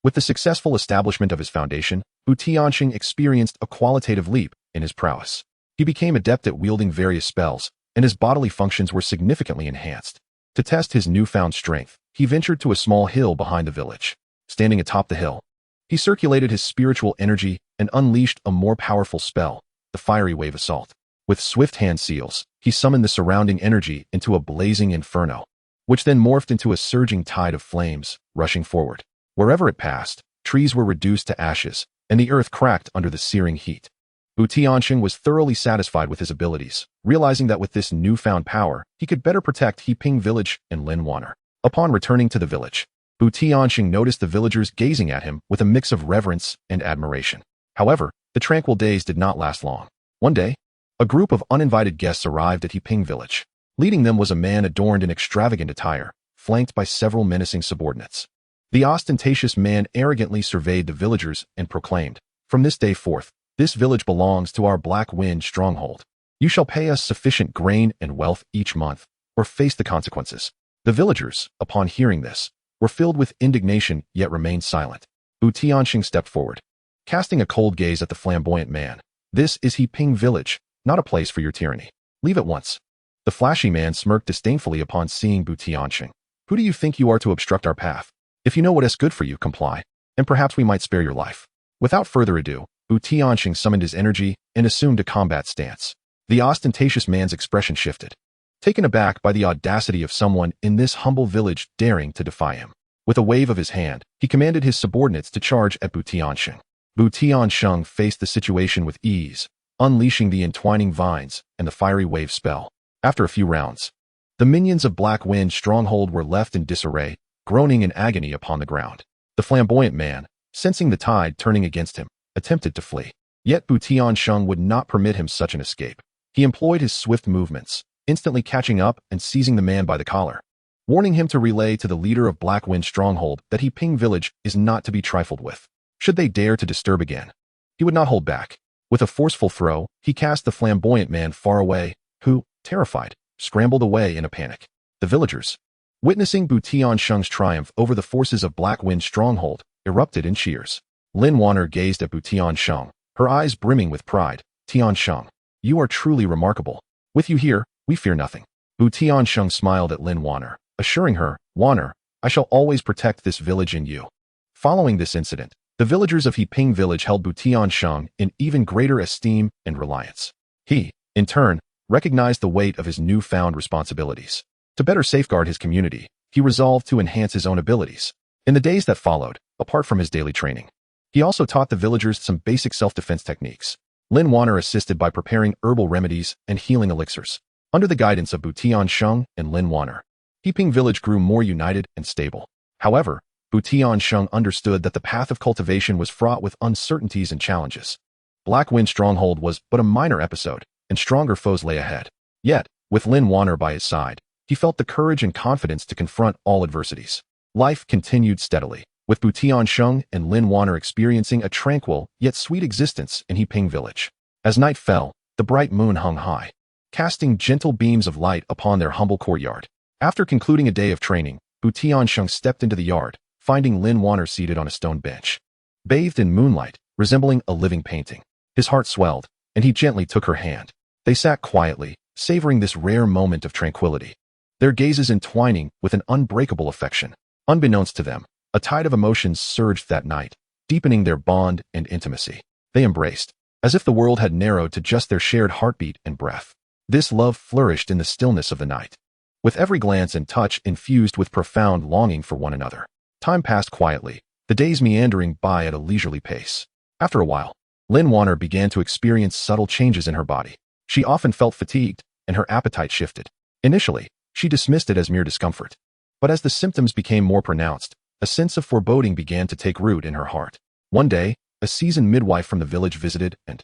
With the successful establishment of his foundation, TianSheng experienced a qualitative leap in his prowess. He became adept at wielding various spells, and his bodily functions were significantly enhanced. To test his newfound strength, he ventured to a small hill behind the village. Standing atop the hill, he circulated his spiritual energy and unleashed a more powerful spell, the Fiery Wave Assault. With swift hand seals, he summoned the surrounding energy into a blazing inferno, which then morphed into a surging tide of flames, rushing forward. Wherever it passed, trees were reduced to ashes, and the earth cracked under the searing heat. TianSheng was thoroughly satisfied with his abilities, realizing that with this newfound power, he could better protect Yiping village and Lin Wanner. Upon returning to the village, TianSheng noticed the villagers gazing at him with a mix of reverence and admiration. However, the tranquil days did not last long. One day, a group of uninvited guests arrived at Yiping village. Leading them was a man adorned in extravagant attire, flanked by several menacing subordinates. The ostentatious man arrogantly surveyed the villagers and proclaimed, "From this day forth, this village belongs to our Black Wind stronghold. You shall pay us sufficient grain and wealth each month, or face the consequences." The villagers, upon hearing this, were filled with indignation yet remained silent. TianSheng stepped forward, casting a cold gaze at the flamboyant man. "This is Yiping village, not a place for your tyranny. Leave at once." The flashy man smirked disdainfully upon seeing TianSheng. "Who do you think you are to obstruct our path? If you know what is good for you, comply, and perhaps we might spare your life." Without further ado, TianSheng summoned his energy and assumed a combat stance. The ostentatious man's expression shifted, taken aback by the audacity of someone in this humble village daring to defy him. With a wave of his hand, he commanded his subordinates to charge at TianSheng. TianSheng faced the situation with ease, unleashing the entwining vines and the fiery wave spell. After a few rounds, the minions of Black Wind stronghold were left in disarray, groaning in agony upon the ground. The flamboyant man, sensing the tide turning against him, attempted to flee. Yet TianSheng would not permit him such an escape. He employed his swift movements, instantly catching up and seizing the man by the collar, warning him to relay to the leader of Black Wind stronghold that Yiping village is not to be trifled with. Should they dare to disturb again, he would not hold back. With a forceful throw, he cast the flamboyant man far away, who, terrified, scrambled away in a panic. The villagers, witnessing TianSheng's triumph over the forces of Black Wind stronghold, erupted in cheers. Lin Wanner gazed at TianSheng, her eyes brimming with pride. "TianSheng, you are truly remarkable. With you here, we fear nothing." TianSheng smiled at Lin Wanner, assuring her, "Wanner, I shall always protect this village and you." Following this incident, the villagers of Yiping village held TianSheng in even greater esteem and reliance. He, in turn, recognized the weight of his newfound responsibilities. To better safeguard his community, he resolved to enhance his own abilities. In the days that followed, apart from his daily training, he also taught the villagers some basic self-defense techniques. Lin Wanner assisted by preparing herbal remedies and healing elixirs. Under the guidance of TianSheng and Lin Wanner, Yiping village grew more united and stable. However, TianSheng understood that the path of cultivation was fraught with uncertainties and challenges. Black Wind stronghold was but a minor episode, and stronger foes lay ahead. Yet, with Lin Wanner by his side, he felt the courage and confidence to confront all adversities. Life continued steadily, with TianSheng and Lin Wanner experiencing a tranquil yet sweet existence in Yiping village. As night fell, the bright moon hung high, casting gentle beams of light upon their humble courtyard. After concluding a day of training, TianSheng stepped into the yard, finding Lin Wanner seated on a stone bench, bathed in moonlight, resembling a living painting. His heart swelled, and he gently took her hand. They sat quietly, savoring this rare moment of tranquility, their gazes entwining with an unbreakable affection. Unbeknownst to them, a tide of emotions surged that night, deepening their bond and intimacy. They embraced, as if the world had narrowed to just their shared heartbeat and breath. This love flourished in the stillness of the night, with every glance and touch infused with profound longing for one another. Time passed quietly, the days meandering by at a leisurely pace. After a while, Lin Wanner began to experience subtle changes in her body. She often felt fatigued, and her appetite shifted. Initially, she dismissed it as mere discomfort. But as the symptoms became more pronounced, a sense of foreboding began to take root in her heart. One day, a seasoned midwife from the village visited and,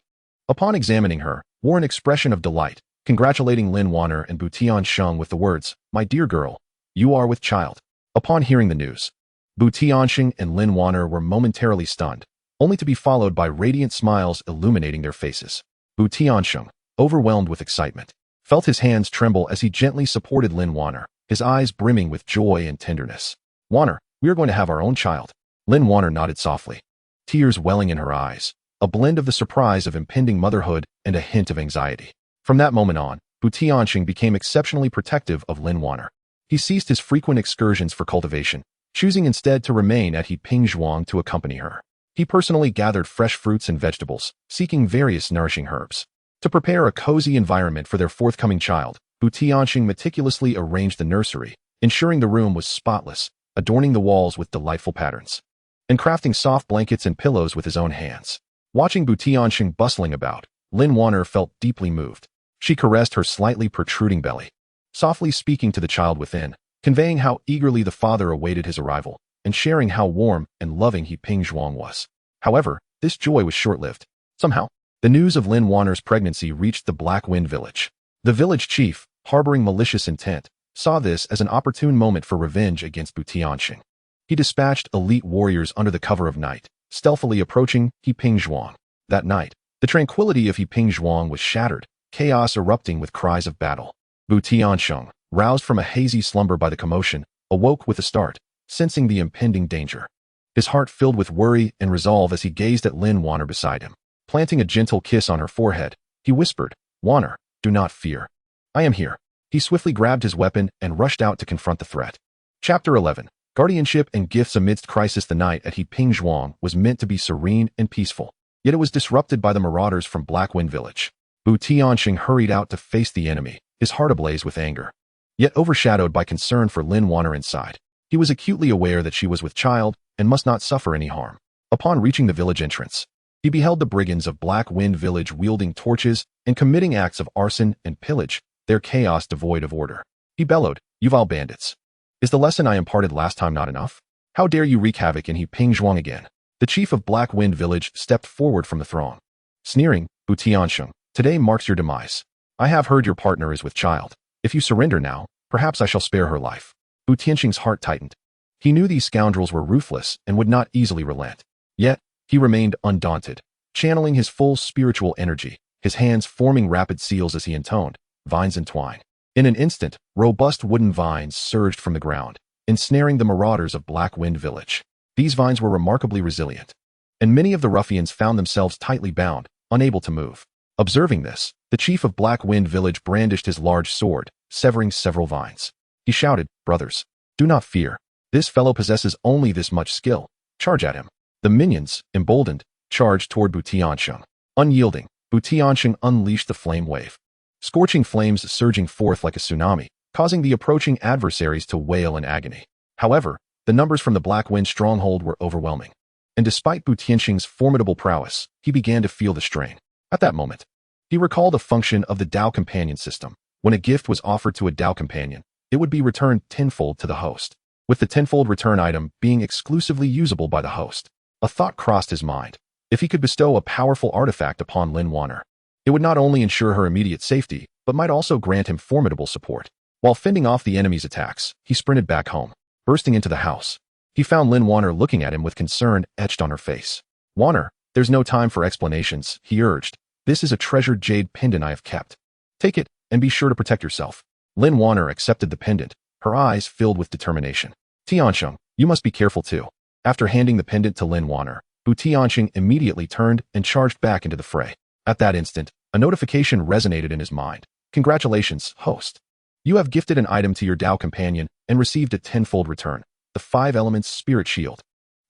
upon examining her, wore an expression of delight, congratulating Lin Wanner and TianSheng with the words, "My dear girl, you are with child." Upon hearing the news, TianSheng and Lin Wanner were momentarily stunned, only to be followed by radiant smiles illuminating their faces. TianSheng, overwhelmed with excitement, felt his hands tremble as he gently supported Lin Wanner, his eyes brimming with joy and tenderness. "Wanner, we are going to have our own child." Lin Wanner nodded softly, tears welling in her eyes, a blend of the surprise of impending motherhood and a hint of anxiety. From that moment on, TianSheng became exceptionally protective of Lin Wanner. He ceased his frequent excursions for cultivation, choosing instead to remain at Qingfeng to accompany her. He personally gathered fresh fruits and vegetables, seeking various nourishing herbs. To prepare a cozy environment for their forthcoming child, TianSheng meticulously arranged the nursery, ensuring the room was spotless, adorning the walls with delightful patterns, and crafting soft blankets and pillows with his own hands. Watching TianSheng bustling about, Lin Wanner felt deeply moved. She caressed her slightly protruding belly, softly speaking to the child within, conveying how eagerly the father awaited his arrival, and sharing how warm and loving Qingfeng was. However, this joy was short-lived. Somehow, the news of Lin Wanner's pregnancy reached the Black Wind village. The village chief, harboring malicious intent, saw this as an opportune moment for revenge against TianSheng. He dispatched elite warriors under the cover of night, stealthily approaching Qingfeng. That night, the tranquility of Qingfeng was shattered, chaos erupting with cries of battle. TianSheng, roused from a hazy slumber by the commotion, awoke with a start, sensing the impending danger. His heart filled with worry and resolve as he gazed at Lin Wanner beside him. Planting a gentle kiss on her forehead, he whispered, "Wanner, do not fear. I am here." He swiftly grabbed his weapon and rushed out to confront the threat. Chapter 11. Guardianship and Gifts Amidst Crisis. The night at Qingfeng was meant to be serene and peaceful, yet it was disrupted by the marauders from Black Wind village. TianSheng hurried out to face the enemy, his heart ablaze with anger, yet overshadowed by concern for Lin Wanner inside. He was acutely aware that she was with child and must not suffer any harm. Upon reaching the village entrance, he beheld the brigands of Black Wind village wielding torches and committing acts of arson and pillage, their chaos devoid of order. He bellowed, "You vile bandits! Is the lesson I imparted last time not enough? How dare you wreak havoc in Qingfeng again?" The chief of Black Wind village stepped forward from the throng, sneering, "TianSheng, today marks your demise. I have heard your partner is with child. If you surrender now, perhaps I shall spare her life." TianSheng's heart tightened. He knew these scoundrels were ruthless and would not easily relent. Yet, he remained undaunted, channeling his full spiritual energy, his hands forming rapid seals as he intoned, "Vines entwine." In an instant, robust wooden vines surged from the ground, ensnaring the marauders of Black Wind village. These vines were remarkably resilient, and many of the ruffians found themselves tightly bound, unable to move. Observing this, the chief of Black Wind village brandished his large sword, severing several vines. He shouted, "Brothers, do not fear. This fellow possesses only this much skill. Charge at him." The minions, emboldened, charged toward TianSheng. Unyielding, TianSheng unleashed the flame wave, scorching flames surging forth like a tsunami, causing the approaching adversaries to wail in agony. However, the numbers from the Black Wind stronghold were overwhelming, and despite TianSheng's formidable prowess, he began to feel the strain. At that moment, he recalled a function of the Dao Companion System. When a gift was offered to a Dao Companion, it would be returned tenfold to the host, with the tenfold return item being exclusively usable by the host. A thought crossed his mind. If he could bestow a powerful artifact upon Lin Wanner, it would not only ensure her immediate safety, but might also grant him formidable support. While fending off the enemy's attacks, he sprinted back home. Bursting into the house, he found Lin Wanner looking at him with concern etched on her face. "Wanner, there's no time for explanations," he urged. "This is a treasured jade pendant I have kept. Take it, and be sure to protect yourself." Lin Wanner accepted the pendant, her eyes filled with determination. "TianSheng, you must be careful too." After handing the pendant to Lin Wanner, TianSheng immediately turned and charged back into the fray. At that instant, a notification resonated in his mind. "Congratulations, host. You have gifted an item to your Dao companion and received a tenfold return, the 5 elements spirit shield."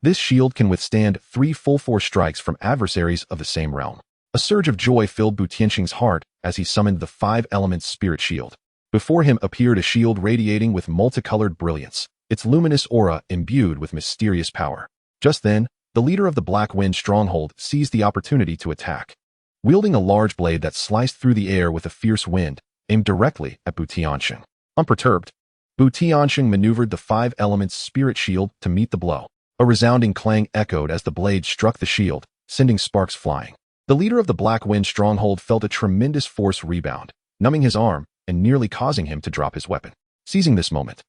This shield can withstand 3 full-force strikes from adversaries of the same realm. A surge of joy filled Bu Tianxing's heart as he summoned the 5 elements spirit shield. Before him appeared a shield radiating with multicolored brilliance, its luminous aura imbued with mysterious power. Just then, the leader of the Black Wind stronghold seized the opportunity to attack. Wielding a large blade that sliced through the air with a fierce wind, aimed directly at Bu Tianxing. Unperturbed, Bu Tianxing maneuvered the 5 elements spirit shield to meet the blow. A resounding clang echoed as the blade struck the shield, sending sparks flying. The leader of the Black Wind stronghold felt a tremendous force rebound, numbing his arm and nearly causing him to drop his weapon. Seizing this moment,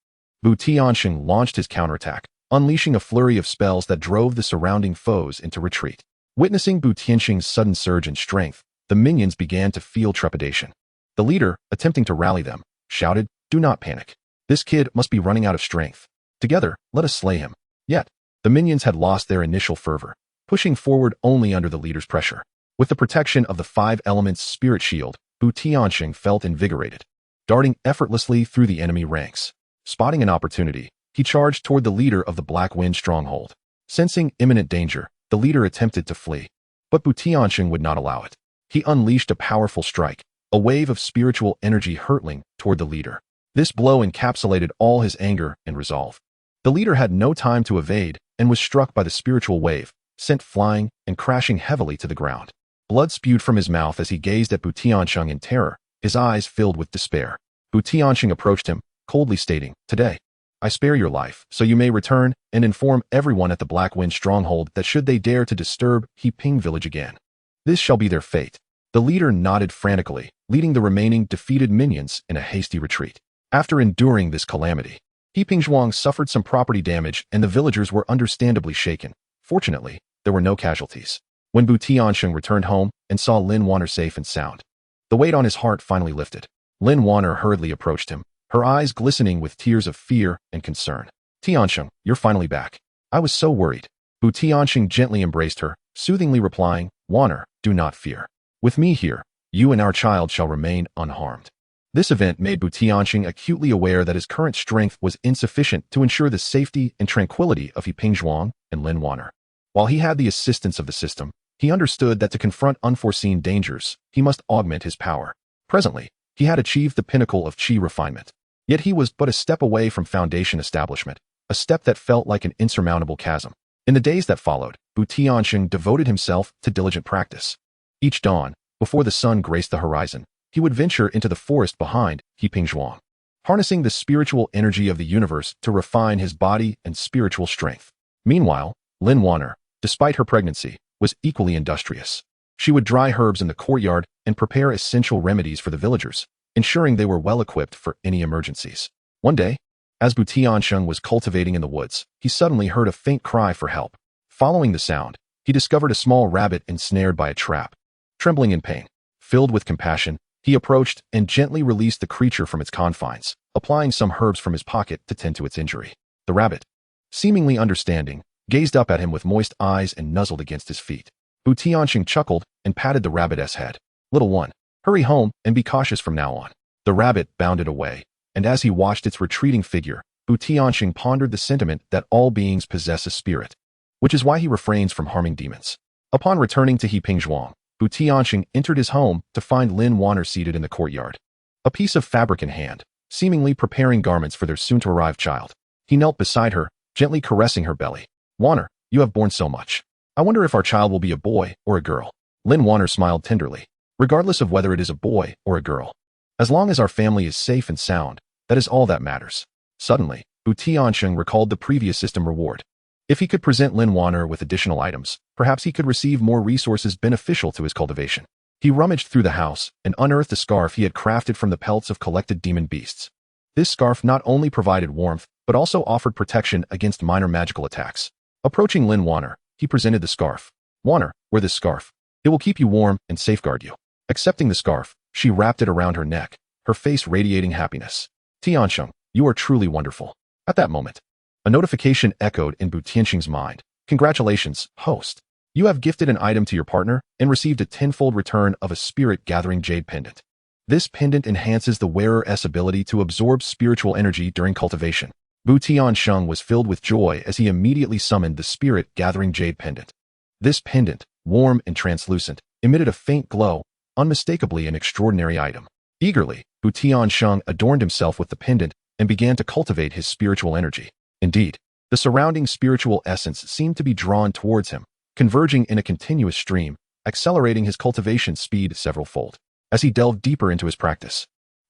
Bu Tianxing launched his counterattack, unleashing a flurry of spells that drove the surrounding foes into retreat. Witnessing Bu Tianxing's sudden surge in strength, the minions began to feel trepidation. The leader, attempting to rally them, shouted, "Do not panic. This kid must be running out of strength. Together, let us slay him." Yet, the minions had lost their initial fervor, pushing forward only under the leader's pressure. With the protection of the 5 elements spirit shield, Bu Tianxing felt invigorated, darting effortlessly through the enemy ranks. Spotting an opportunity, he charged toward the leader of the Black Wind stronghold. Sensing imminent danger, the leader attempted to flee, but Bu Tianxing would not allow it. He unleashed a powerful strike, a wave of spiritual energy hurtling toward the leader. This blow encapsulated all his anger and resolve. The leader had no time to evade and was struck by the spiritual wave, sent flying and crashing heavily to the ground. Blood spewed from his mouth as he gazed at Bu Tianxing in terror, his eyes filled with despair. Bu Tianxing approached him, coldly stating, "Today, I spare your life, so you may return and inform everyone at the Black Wind stronghold that should they dare to disturb Qingfeng village again, this shall be their fate." The leader nodded frantically, leading the remaining defeated minions in a hasty retreat. After enduring this calamity, Qingfeng suffered some property damage and the villagers were understandably shaken. Fortunately, there were no casualties. When Bu Tianxing returned home and saw Lin Wanner safe and sound, the weight on his heart finally lifted. Lin Wanner hurriedly approached him, her eyes glistening with tears of fear and concern. "Tianxing, you're finally back. I was so worried." Bu Tianxing gently embraced her, soothingly replying, "Wanner, do not fear. With me here, you and our child shall remain unharmed." This event made Bu Tianxing acutely aware that his current strength was insufficient to ensure the safety and tranquility of Qingfeng and Lin Wanner. While he had the assistance of the system, he understood that to confront unforeseen dangers, he must augment his power. Presently, he had achieved the pinnacle of qi refinement. Yet he was but a step away from foundation establishment, a step that felt like an insurmountable chasm. In the days that followed, Bu Tianxing devoted himself to diligent practice. Each dawn, before the sun graced the horizon, he would venture into the forest behind Qingfeng, harnessing the spiritual energy of the universe to refine his body and spiritual strength. Meanwhile, Lin Wanner, despite her pregnancy, was equally industrious. She would dry herbs in the courtyard and prepare essential remedies for the villagers, ensuring they were well equipped for any emergencies. One day, as Bu Tianxing was cultivating in the woods, he suddenly heard a faint cry for help. Following the sound, he discovered a small rabbit ensnared by a trap. Trembling in pain, filled with compassion, he approached and gently released the creature from its confines, applying some herbs from his pocket to tend to its injury. The rabbit, seemingly understanding, gazed up at him with moist eyes and nuzzled against his feet. Bu Tianxing chuckled and patted the rabbit's head. "Little one, hurry home and be cautious from now on." The rabbit bounded away, and as he watched its retreating figure, Bu Tianxing pondered the sentiment that all beings possess a spirit, which is why he refrains from harming demons. Upon returning to Qingfeng, Bu Tianxing entered his home to find Lin Wanner seated in the courtyard, a piece of fabric in hand, seemingly preparing garments for their soon-to-arrive child. He knelt beside her, gently caressing her belly. "Wanner, you have borne so much. I wonder if our child will be a boy or a girl." Lin Wanner smiled tenderly. "Regardless of whether it is a boy or a girl, as long as our family is safe and sound, that is all that matters." Suddenly, Bu Tianxing recalled the previous system reward. If he could present Lin Wanner with additional items, perhaps he could receive more resources beneficial to his cultivation. He rummaged through the house and unearthed a scarf he had crafted from the pelts of collected demon beasts. This scarf not only provided warmth, but also offered protection against minor magical attacks. Approaching Lin Wanner, he presented the scarf. "Wanner, wear this scarf. It will keep you warm and safeguard you." Accepting the scarf, she wrapped it around her neck, her face radiating happiness. "Tiansheng, you are truly wonderful." At that moment, a notification echoed in Bu Tianxing's mind. "Congratulations, host. You have gifted an item to your partner and received a tenfold return of a spirit-gathering jade pendant. This pendant enhances the wearer's ability to absorb spiritual energy during cultivation. TianSheng was filled with joy as he immediately summoned the spirit-gathering jade pendant. This pendant, warm and translucent, emitted a faint glow, unmistakably an extraordinary item. Eagerly, TianSheng adorned himself with the pendant and began to cultivate his spiritual energy. Indeed, the surrounding spiritual essence seemed to be drawn towards him, converging in a continuous stream, accelerating his cultivation speed several-fold. As he delved deeper into his practice,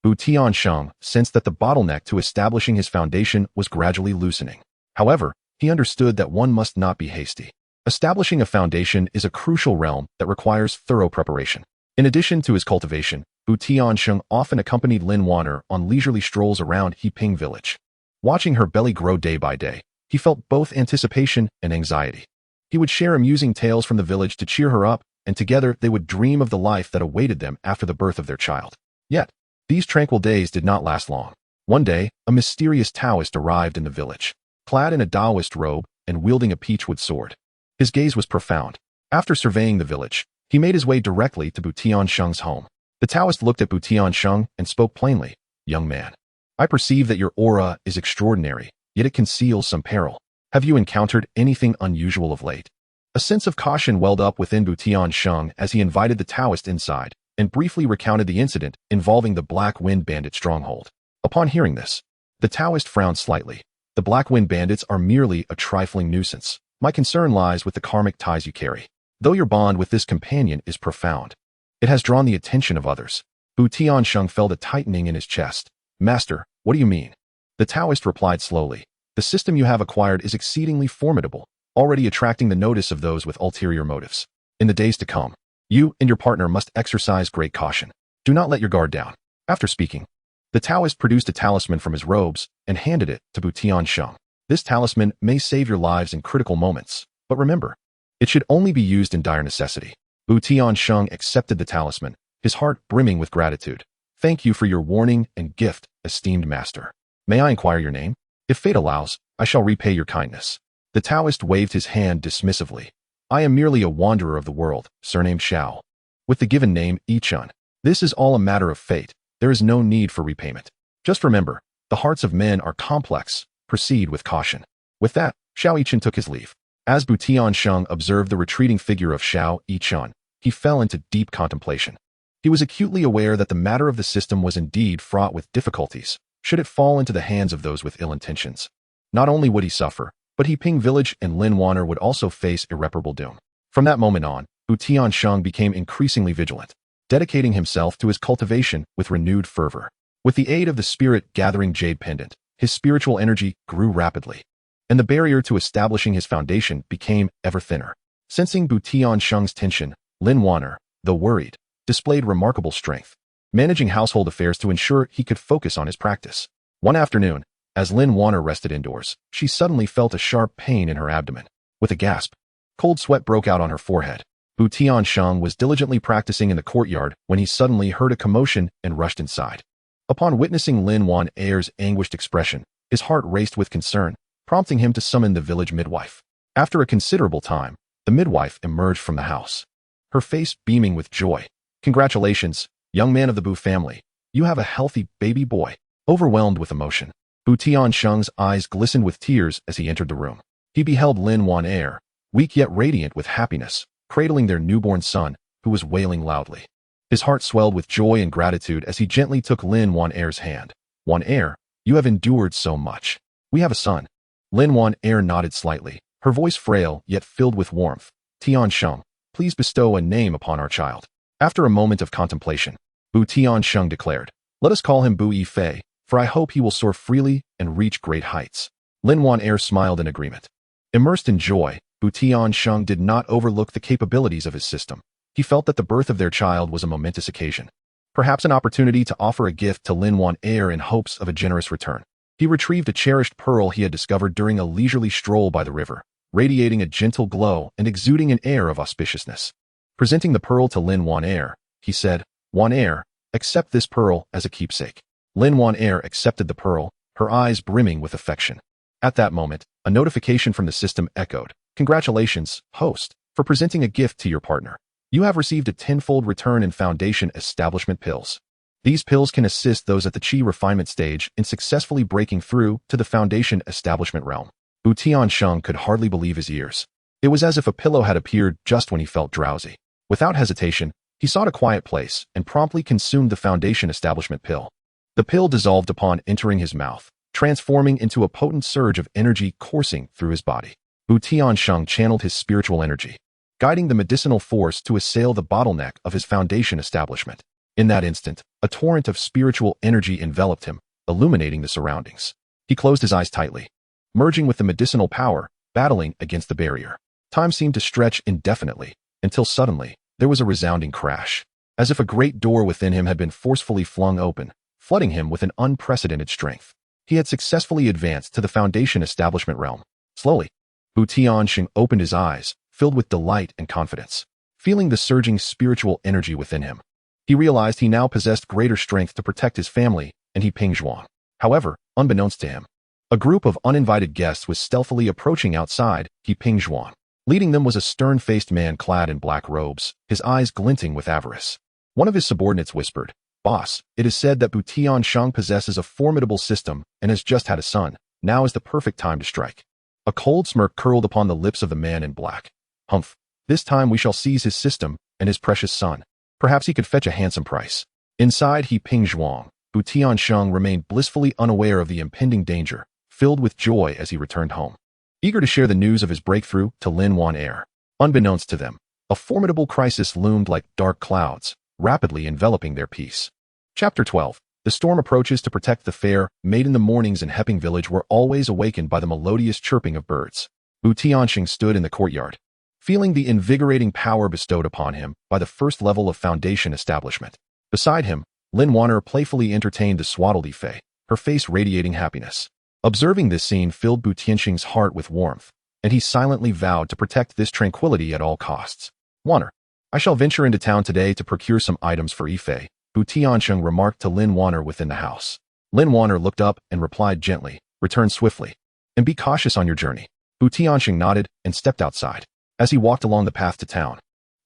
TianSheng sensed that the bottleneck to establishing his foundation was gradually loosening. However, he understood that one must not be hasty. Establishing a foundation is a crucial realm that requires thorough preparation. In addition to his cultivation, TianSheng often accompanied Lin Wan'er on leisurely strolls around Heiping village. Watching her belly grow day by day, he felt both anticipation and anxiety. He would share amusing tales from the village to cheer her up, and together they would dream of the life that awaited them after the birth of their child. Yet, these tranquil days did not last long. One day, a mysterious Taoist arrived in the village, clad in a Taoist robe and wielding a peachwood sword. His gaze was profound. After surveying the village, he made his way directly to TianSheng's home. The Taoist looked at TianSheng and spoke plainly. "Young man, I perceive that your aura is extraordinary, yet it conceals some peril. Have you encountered anything unusual of late?" A sense of caution welled up within TianSheng as he invited the Taoist inside and briefly recounted the incident involving the Black Wind Bandit stronghold. Upon hearing this, the Taoist frowned slightly. "The Black Wind Bandits are merely a trifling nuisance. My concern lies with the karmic ties you carry. Though your bond with this companion is profound, it has drawn the attention of others." TianSheng felt a tightening in his chest. "Master, what do you mean?" The Taoist replied slowly. "The system you have acquired is exceedingly formidable, already attracting the notice of those with ulterior motives. In the days to come, you and your partner must exercise great caution. Do not let your guard down." After speaking, the Taoist produced a talisman from his robes and handed it to TianSheng. "This talisman may save your lives in critical moments, but remember, it should only be used in dire necessity." TianSheng accepted the talisman, his heart brimming with gratitude. "Thank you for your warning and gift, esteemed master. May I inquire your name? If fate allows, I shall repay your kindness." The Taoist waved his hand dismissively. "I am merely a wanderer of the world, surnamed Xiao, with the given name Yichun. This is all a matter of fate. There is no need for repayment. Just remember, the hearts of men are complex. Proceed with caution." With that, Xiao Yichun took his leave. As TianSheng observed the retreating figure of Xiao Yichun, he fell into deep contemplation. He was acutely aware that the matter of the system was indeed fraught with difficulties, should it fall into the hands of those with ill intentions. Not only would he suffer, but Heiping village and Lin Wan'er would also face irreparable doom. From that moment on, TianSheng became increasingly vigilant, dedicating himself to his cultivation with renewed fervor. With the aid of the spirit-gathering jade pendant, his spiritual energy grew rapidly, and the barrier to establishing his foundation became ever thinner. Sensing TianSheng's tension, Lin Wan'er, though worried, displayed remarkable strength, managing household affairs to ensure he could focus on his practice. One afternoon, as Lin Wan'er rested indoors, she suddenly felt a sharp pain in her abdomen. With a gasp, cold sweat broke out on her forehead. TianSheng was diligently practicing in the courtyard when he suddenly heard a commotion and rushed inside. Upon witnessing Lin Wan'er's anguished expression, his heart raced with concern, prompting him to summon the village midwife. After a considerable time, the midwife emerged from the house, her face beaming with joy. "Congratulations, young man of the Bu family. You have a healthy baby boy." Overwhelmed with emotion, TianSheng's eyes glistened with tears as he entered the room. He beheld Lin Wan'er, weak yet radiant with happiness, cradling their newborn son, who was wailing loudly. His heart swelled with joy and gratitude as he gently took Lin Wan'er's hand. "Wan'er, you have endured so much. We have a son." Lin Wan'er nodded slightly, her voice frail yet filled with warmth. "TianSheng, please bestow a name upon our child." After a moment of contemplation, TianSheng declared, "Let us call him Bu Yifei, for I hope he will soar freely and reach great heights." Lin Wan'er smiled in agreement. Immersed in joy, TianSheng did not overlook the capabilities of his system. He felt that the birth of their child was a momentous occasion, perhaps an opportunity to offer a gift to Lin Wan'er in hopes of a generous return. He retrieved a cherished pearl he had discovered during a leisurely stroll by the river, radiating a gentle glow and exuding an air of auspiciousness. Presenting the pearl to Lin Wan'er, he said, "Wan'er, accept this pearl as a keepsake." Lin Wan'er accepted the pearl, her eyes brimming with affection. At that moment, a notification from the system echoed. "Congratulations, host, for presenting a gift to your partner. You have received a tenfold return in Foundation Establishment Pills." These pills can assist those at the Qi refinement stage in successfully breaking through to the foundation establishment realm. TianSheng could hardly believe his ears. It was as if a pillow had appeared just when he felt drowsy. Without hesitation, he sought a quiet place and promptly consumed the foundation establishment pill. The pill dissolved upon entering his mouth, transforming into a potent surge of energy coursing through his body. TianSheng channeled his spiritual energy, guiding the medicinal force to assail the bottleneck of his foundation establishment. In that instant, a torrent of spiritual energy enveloped him, illuminating the surroundings. He closed his eyes tightly, merging with the medicinal power, battling against the barrier. Time seemed to stretch indefinitely, until suddenly, there was a resounding crash, as if a great door within him had been forcefully flung open, flooding him with an unprecedented strength. He had successfully advanced to the foundation establishment realm. Slowly, TianSheng opened his eyes, filled with delight and confidence, feeling the surging spiritual energy within him. He realized he now possessed greater strength to protect his family and Qingfeng Mountains. However, unbeknownst to him, a group of uninvited guests was stealthily approaching outside Qingfeng Mountains. Leading them was a stern-faced man clad in black robes, his eyes glinting with avarice. One of his subordinates whispered, "Boss, it is said that TianSheng possesses a formidable system and has just had a son. Now is the perfect time to strike." A cold smirk curled upon the lips of the man in black. "Humph, this time we shall seize his system and his precious son. Perhaps he could fetch a handsome price." Inside Qingfeng Mountains, TianSheng remained blissfully unaware of the impending danger, filled with joy as he returned home, eager to share the news of his breakthrough to Lin Wan heir. Unbeknownst to them, a formidable crisis loomed like dark clouds, rapidly enveloping their peace. Chapter 12. The storm approaches to protect the fair, made in the mornings in Heping village were always awakened by the melodious chirping of birds. TianSheng stood in the courtyard, feeling the invigorating power bestowed upon him by the first level of foundation establishment. Beside him, Lin Wanner playfully entertained the swaddled Yifei, her face radiating happiness. Observing this scene filled TianSheng's heart with warmth, and he silently vowed to protect this tranquility at all costs. "Wanner, I shall venture into town today to procure some items for Yifei," TianSheng remarked to Lin Wanner within the house. Lin Wanner looked up and replied gently, "Return swiftly, and be cautious on your journey." TianSheng nodded and stepped outside. As he walked along the path to town,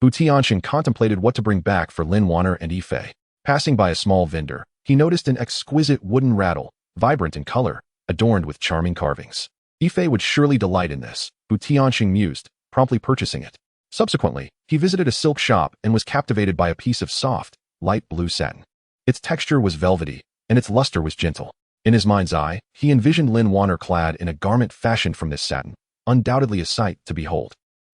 TianSheng contemplated what to bring back for Lin Wanner and Yifei. Passing by a small vendor, he noticed an exquisite wooden rattle, vibrant in color, adorned with charming carvings. Yifei would surely delight in this, TianSheng mused, promptly purchasing it. Subsequently, he visited a silk shop and was captivated by a piece of soft, light blue satin. Its texture was velvety, and its luster was gentle. In his mind's eye, he envisioned Lin Wanner clad in a garment fashioned from this satin, undoubtedly a sight to behold.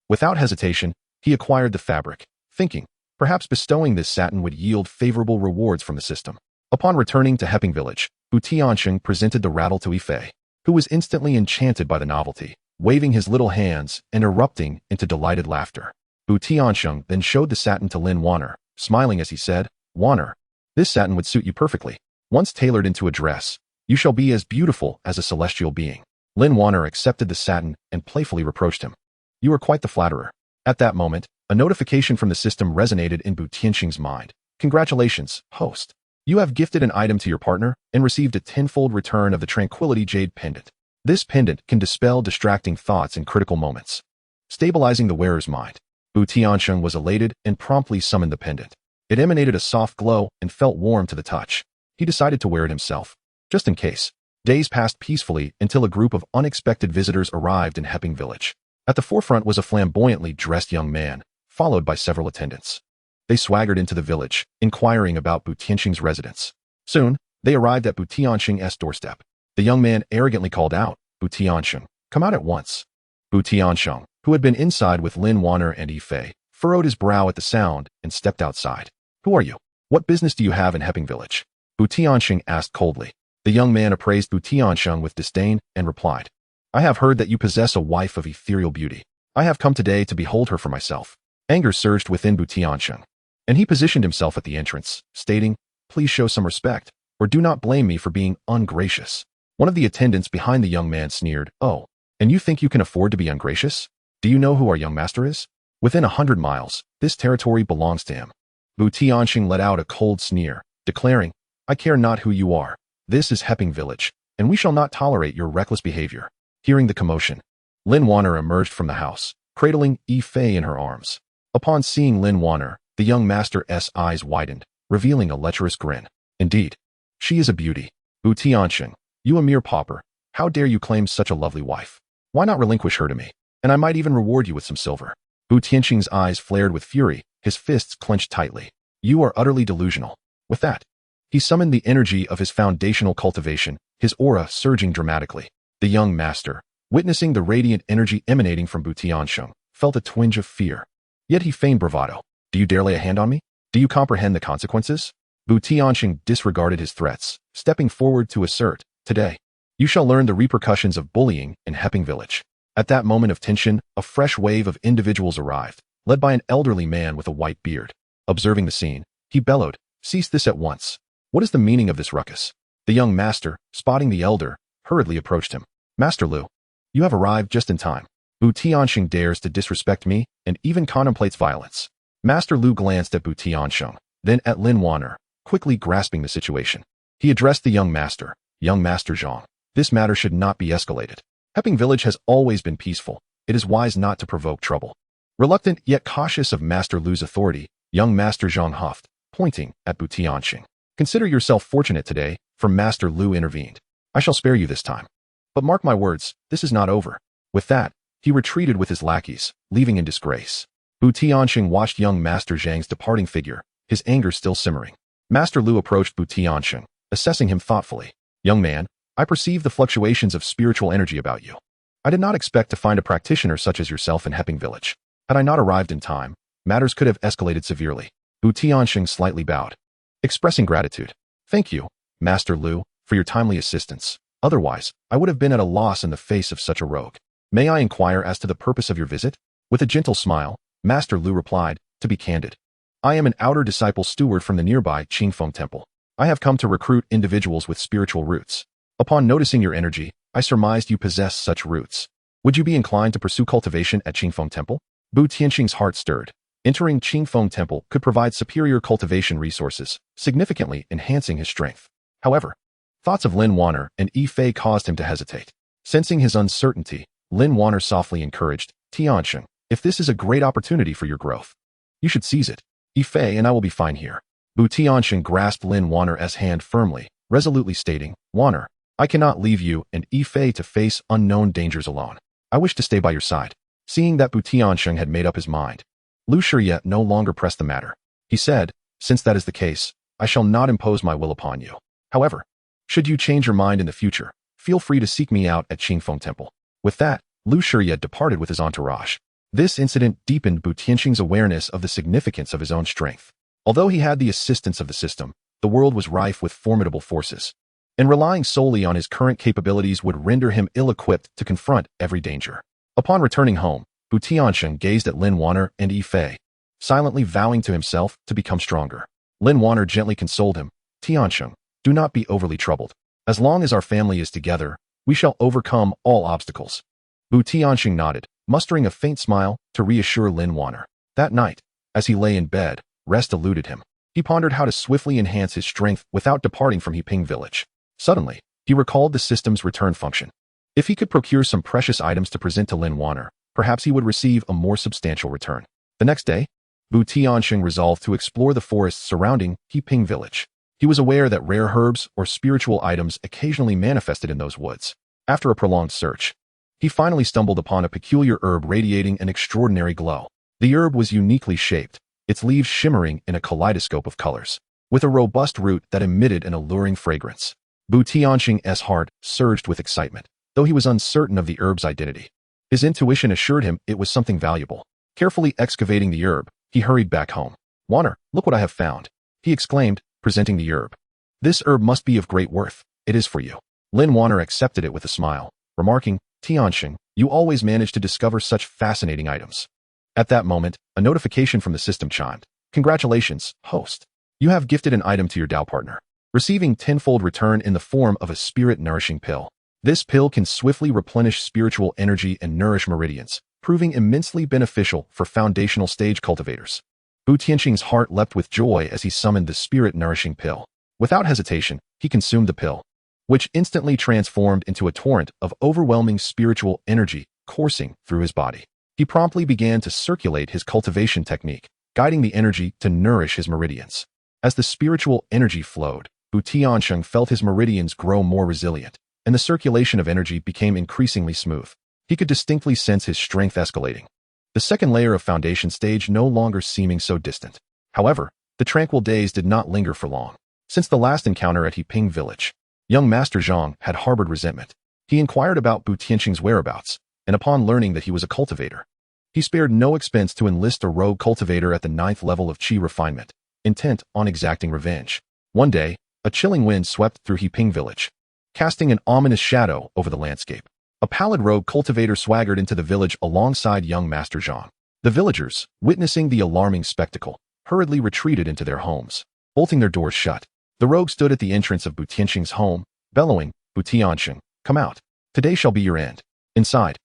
Without hesitation, he acquired the fabric, thinking, perhaps bestowing this satin would yield favorable rewards from the system. Upon returning to Heping village, TianSheng presented the rattle to Yifei, who was instantly enchanted by the novelty, waving his little hands and erupting into delighted laughter. TianSheng then showed the satin to Lin Wanner, smiling as he said, "Wanner, this satin would suit you perfectly. Once tailored into a dress, you shall be as beautiful as a celestial being." Lin Wanner accepted the satin and playfully reproached him. "You are quite the flatterer." At that moment, a notification from the system resonated in TianSheng's mind. "Congratulations, host. You have gifted an item to your partner and received a tenfold return of the Tranquility Jade Pendant. This pendant can dispel distracting thoughts in critical moments, stabilizing the wearer's mind." TianSheng was elated and promptly summoned the pendant. It emanated a soft glow and felt warm to the touch. He decided to wear it himself, just in case. Days passed peacefully until a group of unexpected visitors arrived in Heping village. At the forefront was a flamboyantly dressed young man, followed by several attendants. They swaggered into the village, inquiring about TianSheng's residence. Soon, they arrived at TianSheng's doorstep. The young man arrogantly called out, "TianSheng, come out at once." TianSheng, who had been inside with Lin Wanner and Yifei, furrowed his brow at the sound and stepped outside. "Who are you? What business do you have in Heping village?" TianSheng asked coldly. The young man appraised TianSheng with disdain and replied, "I have heard that you possess a wife of ethereal beauty. I have come today to behold her for myself." Anger surged within TianSheng, and he positioned himself at the entrance, stating, "Please show some respect, or do not blame me for being ungracious." One of the attendants behind the young man sneered, "Oh, and you think you can afford to be ungracious? Do you know who our young master is? Within 100 miles, this territory belongs to him." TianSheng let out a cold sneer, declaring, "I care not who you are. This is Heping village, and we shall not tolerate your reckless behavior." Hearing the commotion, Lin Wanner emerged from the house, cradling Yifei in her arms. Upon seeing Lin Wanner, the young master's eyes widened, revealing a lecherous grin. Indeed, she is a beauty. TianSheng, you a mere pauper. How dare you claim such a lovely wife? Why not relinquish her to me? And I might even reward you with some silver. Tiansheng's eyes flared with fury, his fists clenched tightly. You are utterly delusional. With that, he summoned the energy of his foundational cultivation, his aura surging dramatically. The young master, witnessing the radiant energy emanating from TianSheng, felt a twinge of fear. Yet he feigned bravado. Do you dare lay a hand on me? Do you comprehend the consequences? TianSheng disregarded his threats, stepping forward to assert, today, you shall learn the repercussions of bullying in Heping village. At that moment of tension, a fresh wave of individuals arrived, led by an elderly man with a white beard. Observing the scene, he bellowed, cease this at once. What is the meaning of this ruckus? The young master, spotting the elder, hurriedly approached him. Master Lu, you have arrived just in time. TianSheng dares to disrespect me and even contemplates violence. Master Lu glanced at TianSheng, then at Lin Wanner, quickly grasping the situation. He addressed the young master Zhang. This matter should not be escalated. Heping village has always been peaceful. It is wise not to provoke trouble. Reluctant yet cautious of Master Lu's authority, young Master Zhang huffed, pointing at TianSheng. Consider yourself fortunate today, for Master Lu intervened. I shall spare you this time. But mark my words, this is not over. With that, he retreated with his lackeys, leaving in disgrace. TianSheng watched young Master Zhang's departing figure, his anger still simmering. Master Lu approached TianSheng, assessing him thoughtfully. Young man, I perceive the fluctuations of spiritual energy about you. I did not expect to find a practitioner such as yourself in Heping village. Had I not arrived in time, matters could have escalated severely. TianSheng slightly bowed, expressing gratitude. Thank you, Master Lu, for your timely assistance. Otherwise, I would have been at a loss in the face of such a rogue. May I inquire as to the purpose of your visit? With a gentle smile, Master Lu replied, to be candid. I am an outer disciple steward from the nearby Qingfeng Temple. I have come to recruit individuals with spiritual roots. Upon noticing your energy, I surmised you possess such roots. Would you be inclined to pursue cultivation at Qingfeng Temple? Tiansheng's heart stirred. Entering Qingfeng Temple could provide superior cultivation resources, significantly enhancing his strength. However, thoughts of Lin Wanner and Yi Fei caused him to hesitate. Sensing his uncertainty, Lin Wanner softly encouraged, TianSheng, if this is a great opportunity for your growth, you should seize it. Yi Fei and I will be fine here. TianSheng grasped Lin Wanner's hand firmly, resolutely stating, Wanner, I cannot leave you and Yi Fei to face unknown dangers alone. I wish to stay by your side. Seeing that TianSheng had made up his mind, Lu Shiyet no longer pressed the matter. He said, since that is the case, I shall not impose my will upon you. However, should you change your mind in the future, feel free to seek me out at Qingfeng Temple. With that, Lu Shiyet departed with his entourage. This incident deepened Tiansheng's awareness of the significance of his own strength. Although he had the assistance of the system, the world was rife with formidable forces, and relying solely on his current capabilities would render him ill-equipped to confront every danger. Upon returning home, TianSheng gazed at Lin Wanner and Yi Fei, silently vowing to himself to become stronger. Lin Wanner gently consoled him, TianSheng, do not be overly troubled. As long as our family is together, we shall overcome all obstacles. TianSheng nodded, mustering a faint smile to reassure Lin Wanner. That night, as he lay in bed, rest eluded him. He pondered how to swiftly enhance his strength without departing from Heping village. Suddenly, he recalled the system's return function. If he could procure some precious items to present to Lin Wanner, perhaps he would receive a more substantial return. The next day, TianSheng resolved to explore the forests surrounding Heping village. He was aware that rare herbs or spiritual items occasionally manifested in those woods. After a prolonged search, he finally stumbled upon a peculiar herb radiating an extraordinary glow. The herb was uniquely shaped, its leaves shimmering in a kaleidoscope of colors, with a robust root that emitted an alluring fragrance. TianSheng's heart surged with excitement, though he was uncertain of the herb's identity. His intuition assured him it was something valuable. Carefully excavating the herb, he hurried back home. Wanner, look what I have found, he exclaimed, presenting the herb. This herb must be of great worth. It is for you. Lin Wanner accepted it with a smile, remarking, TianSheng, you always manage to discover such fascinating items. At that moment, a notification from the system chimed. Congratulations, host. You have gifted an item to your Dao partner, receiving tenfold return in the form of a spirit-nourishing pill. This pill can swiftly replenish spiritual energy and nourish meridians, proving immensely beneficial for foundational stage cultivators. Tiansheng's heart leapt with joy as he summoned the spirit-nourishing pill. Without hesitation, he consumed the pill, which instantly transformed into a torrent of overwhelming spiritual energy coursing through his body. He promptly began to circulate his cultivation technique, guiding the energy to nourish his meridians. As the spiritual energy flowed, TianSheng felt his meridians grow more resilient, and the circulation of energy became increasingly smooth. He could distinctly sense his strength escalating. The second layer of foundation stage no longer seeming so distant. However, the tranquil days did not linger for long. Since the last encounter at Yiping village, young Master Zhang had harbored resentment. He inquired about Tiansheng's whereabouts, and upon learning that he was a cultivator, he spared no expense to enlist a rogue cultivator at the 9th level of Qi refinement, intent on exacting revenge. One day, a chilling wind swept through Yiping village, casting an ominous shadow over the landscape. A pallid rogue cultivator swaggered into the village alongside young Master Zhang. The villagers, witnessing the alarming spectacle, hurriedly retreated into their homes, bolting their doors shut. The rogue stood at the entrance of Tiansheng's home, bellowing, "Tiansheng, come out. Today shall be your end." Inside,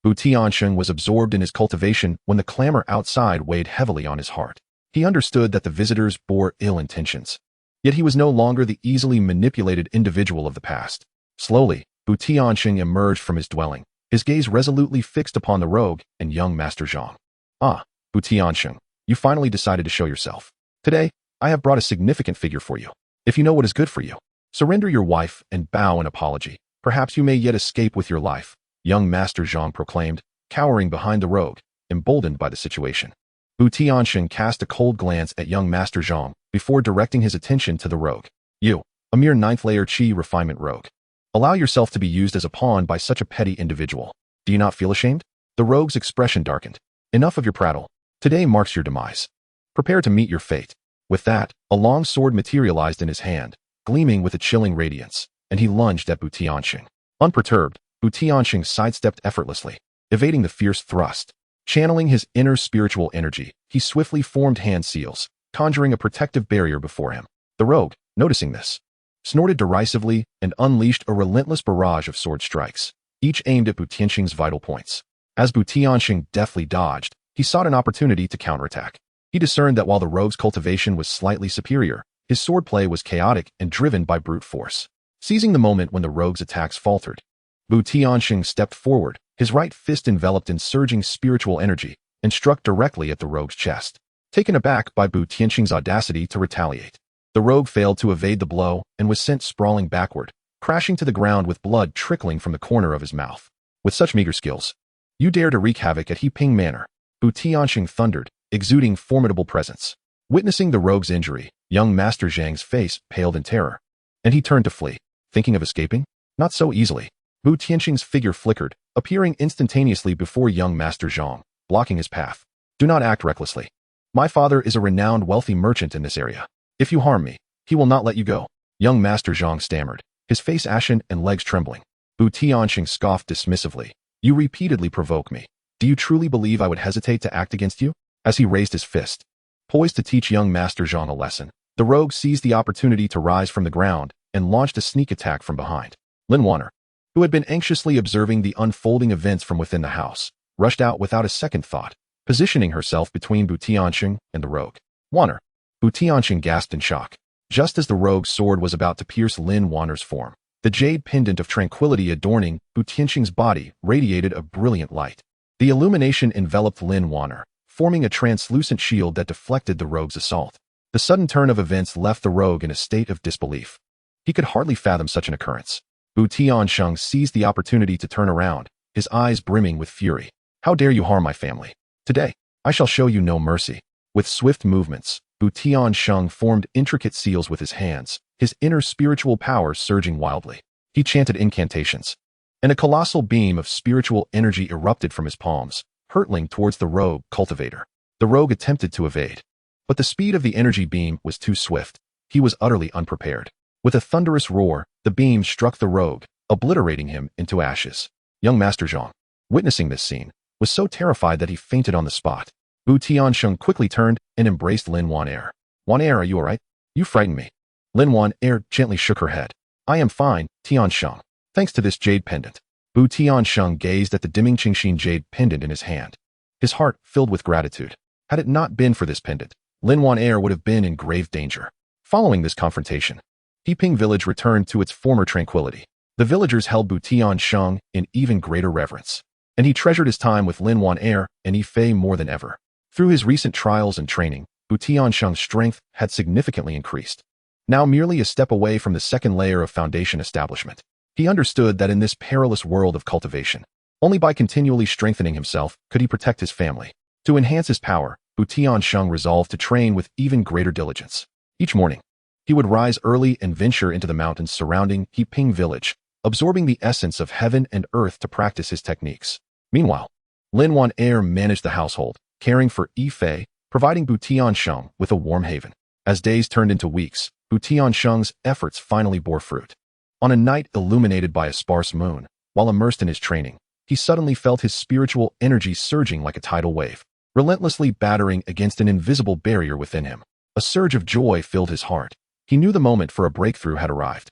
Tiansheng was absorbed in his cultivation when the clamor outside weighed heavily on his heart. He understood that the visitors bore ill intentions. Yet he was no longer the easily manipulated individual of the past. Slowly, Tiansheng emerged from his dwelling, his gaze resolutely fixed upon the rogue and young Master Zhang. "Ah, Tiansheng, you finally decided to show yourself. Today, I have brought a significant figure for you. If you know what is good for you, surrender your wife and bow in apology. Perhaps you may yet escape with your life," young Master Zhang proclaimed, cowering behind the rogue, emboldened by the situation. Tiansheng cast a cold glance at young Master Zhang before directing his attention to the rogue. "You, a mere 9th layer Qi refinement rogue. Allow yourself to be used as a pawn by such a petty individual. Do you not feel ashamed?" The rogue's expression darkened. "Enough of your prattle. Today marks your demise. Prepare to meet your fate." With that, a long sword materialized in his hand, gleaming with a chilling radiance, and he lunged at Tiansheng. Unperturbed, Tiansheng sidestepped effortlessly, evading the fierce thrust. Channeling his inner spiritual energy, he swiftly formed hand seals, conjuring a protective barrier before him. The rogue, noticing this, snorted derisively and unleashed a relentless barrage of sword strikes, each aimed at Tiansheng's vital points. As Tiansheng deftly dodged, he sought an opportunity to counterattack. He discerned that while the rogue's cultivation was slightly superior, his swordplay was chaotic and driven by brute force. Seizing the moment when the rogue's attacks faltered, Tiansheng stepped forward, his right fist enveloped in surging spiritual energy, and struck directly at the rogue's chest. Taken aback by Tiansheng's audacity to retaliate, the rogue failed to evade the blow and was sent sprawling backward, crashing to the ground with blood trickling from the corner of his mouth. "With such meager skills, you dare to wreak havoc at Yiping Manor," Tiansheng thundered, exuding formidable presence. Witnessing the rogue's injury, young Master Zhang's face paled in terror, and he turned to flee. Thinking of escaping? Not so easily. Tiansheng's figure flickered, appearing instantaneously before young Master Zhang, blocking his path. "Do not act recklessly. My father is a renowned wealthy merchant in this area. If you harm me, he will not let you go," young Master Zhang stammered, his face ashen and legs trembling. Tiansheng scoffed dismissively. "You repeatedly provoke me. Do you truly believe I would hesitate to act against you?" As he raised his fist, poised to teach young Master Zhang a lesson, the rogue seized the opportunity to rise from the ground and launched a sneak attack from behind. Lin Wanner, who had been anxiously observing the unfolding events from within the house, rushed out without a second thought, positioning herself between Tiansheng and the rogue. "Wanner!" Tiansheng gasped in shock. Just as the rogue's sword was about to pierce Lin Wanner's form, the jade pendant of tranquility adorning Tiansheng's body radiated a brilliant light. The illumination enveloped Lin Wanner, forming a translucent shield that deflected the rogue's assault. The sudden turn of events left the rogue in a state of disbelief. He could hardly fathom such an occurrence. Tiansheng seized the opportunity to turn around, his eyes brimming with fury. "How dare you harm my family? Today, I shall show you no mercy." With swift movements, Tiansheng formed intricate seals with his hands, his inner spiritual power surging wildly. He chanted incantations, and a colossal beam of spiritual energy erupted from his palms, hurtling towards the rogue cultivator. The rogue attempted to evade, but the speed of the energy beam was too swift. He was utterly unprepared. With a thunderous roar, the beam struck the rogue, obliterating him into ashes. Young Master Zhang, witnessing this scene, was so terrified that he fainted on the spot. Tiansheng quickly turned and embraced Lin Wanner. "Wanner, are you all right? You frightened me." Lin Wanner gently shook her head. "I am fine, Tiansheng, thanks to this jade pendant." Tiansheng gazed at the dimming Qingfeng jade pendant in his hand, his heart filled with gratitude. Had it not been for this pendant, Lin Wanner would have been in grave danger. Following this confrontation, Yiping village returned to its former tranquility. The villagers held Tiansheng in even greater reverence, and he treasured his time with Lin Wanner and Yifei more than ever. Through his recent trials and training, Tiansheng's strength had significantly increased. now merely a step away from the second layer of foundation establishment. He understood that in this perilous world of cultivation, only by continually strengthening himself could he protect his family. To enhance his power, TianSheng resolved to train with even greater diligence. Each morning, he would rise early and venture into the mountains surrounding Qingfeng village, absorbing the essence of heaven and earth to practice his techniques. Meanwhile, Lin Air managed the household, caring for Yifei, providing TianSheng with a warm haven. As days turned into weeks, TianSheng's efforts finally bore fruit. On a night illuminated by a sparse moon, while immersed in his training, he suddenly felt his spiritual energy surging like a tidal wave, relentlessly battering against an invisible barrier within him. A surge of joy filled his heart. He knew the moment for a breakthrough had arrived.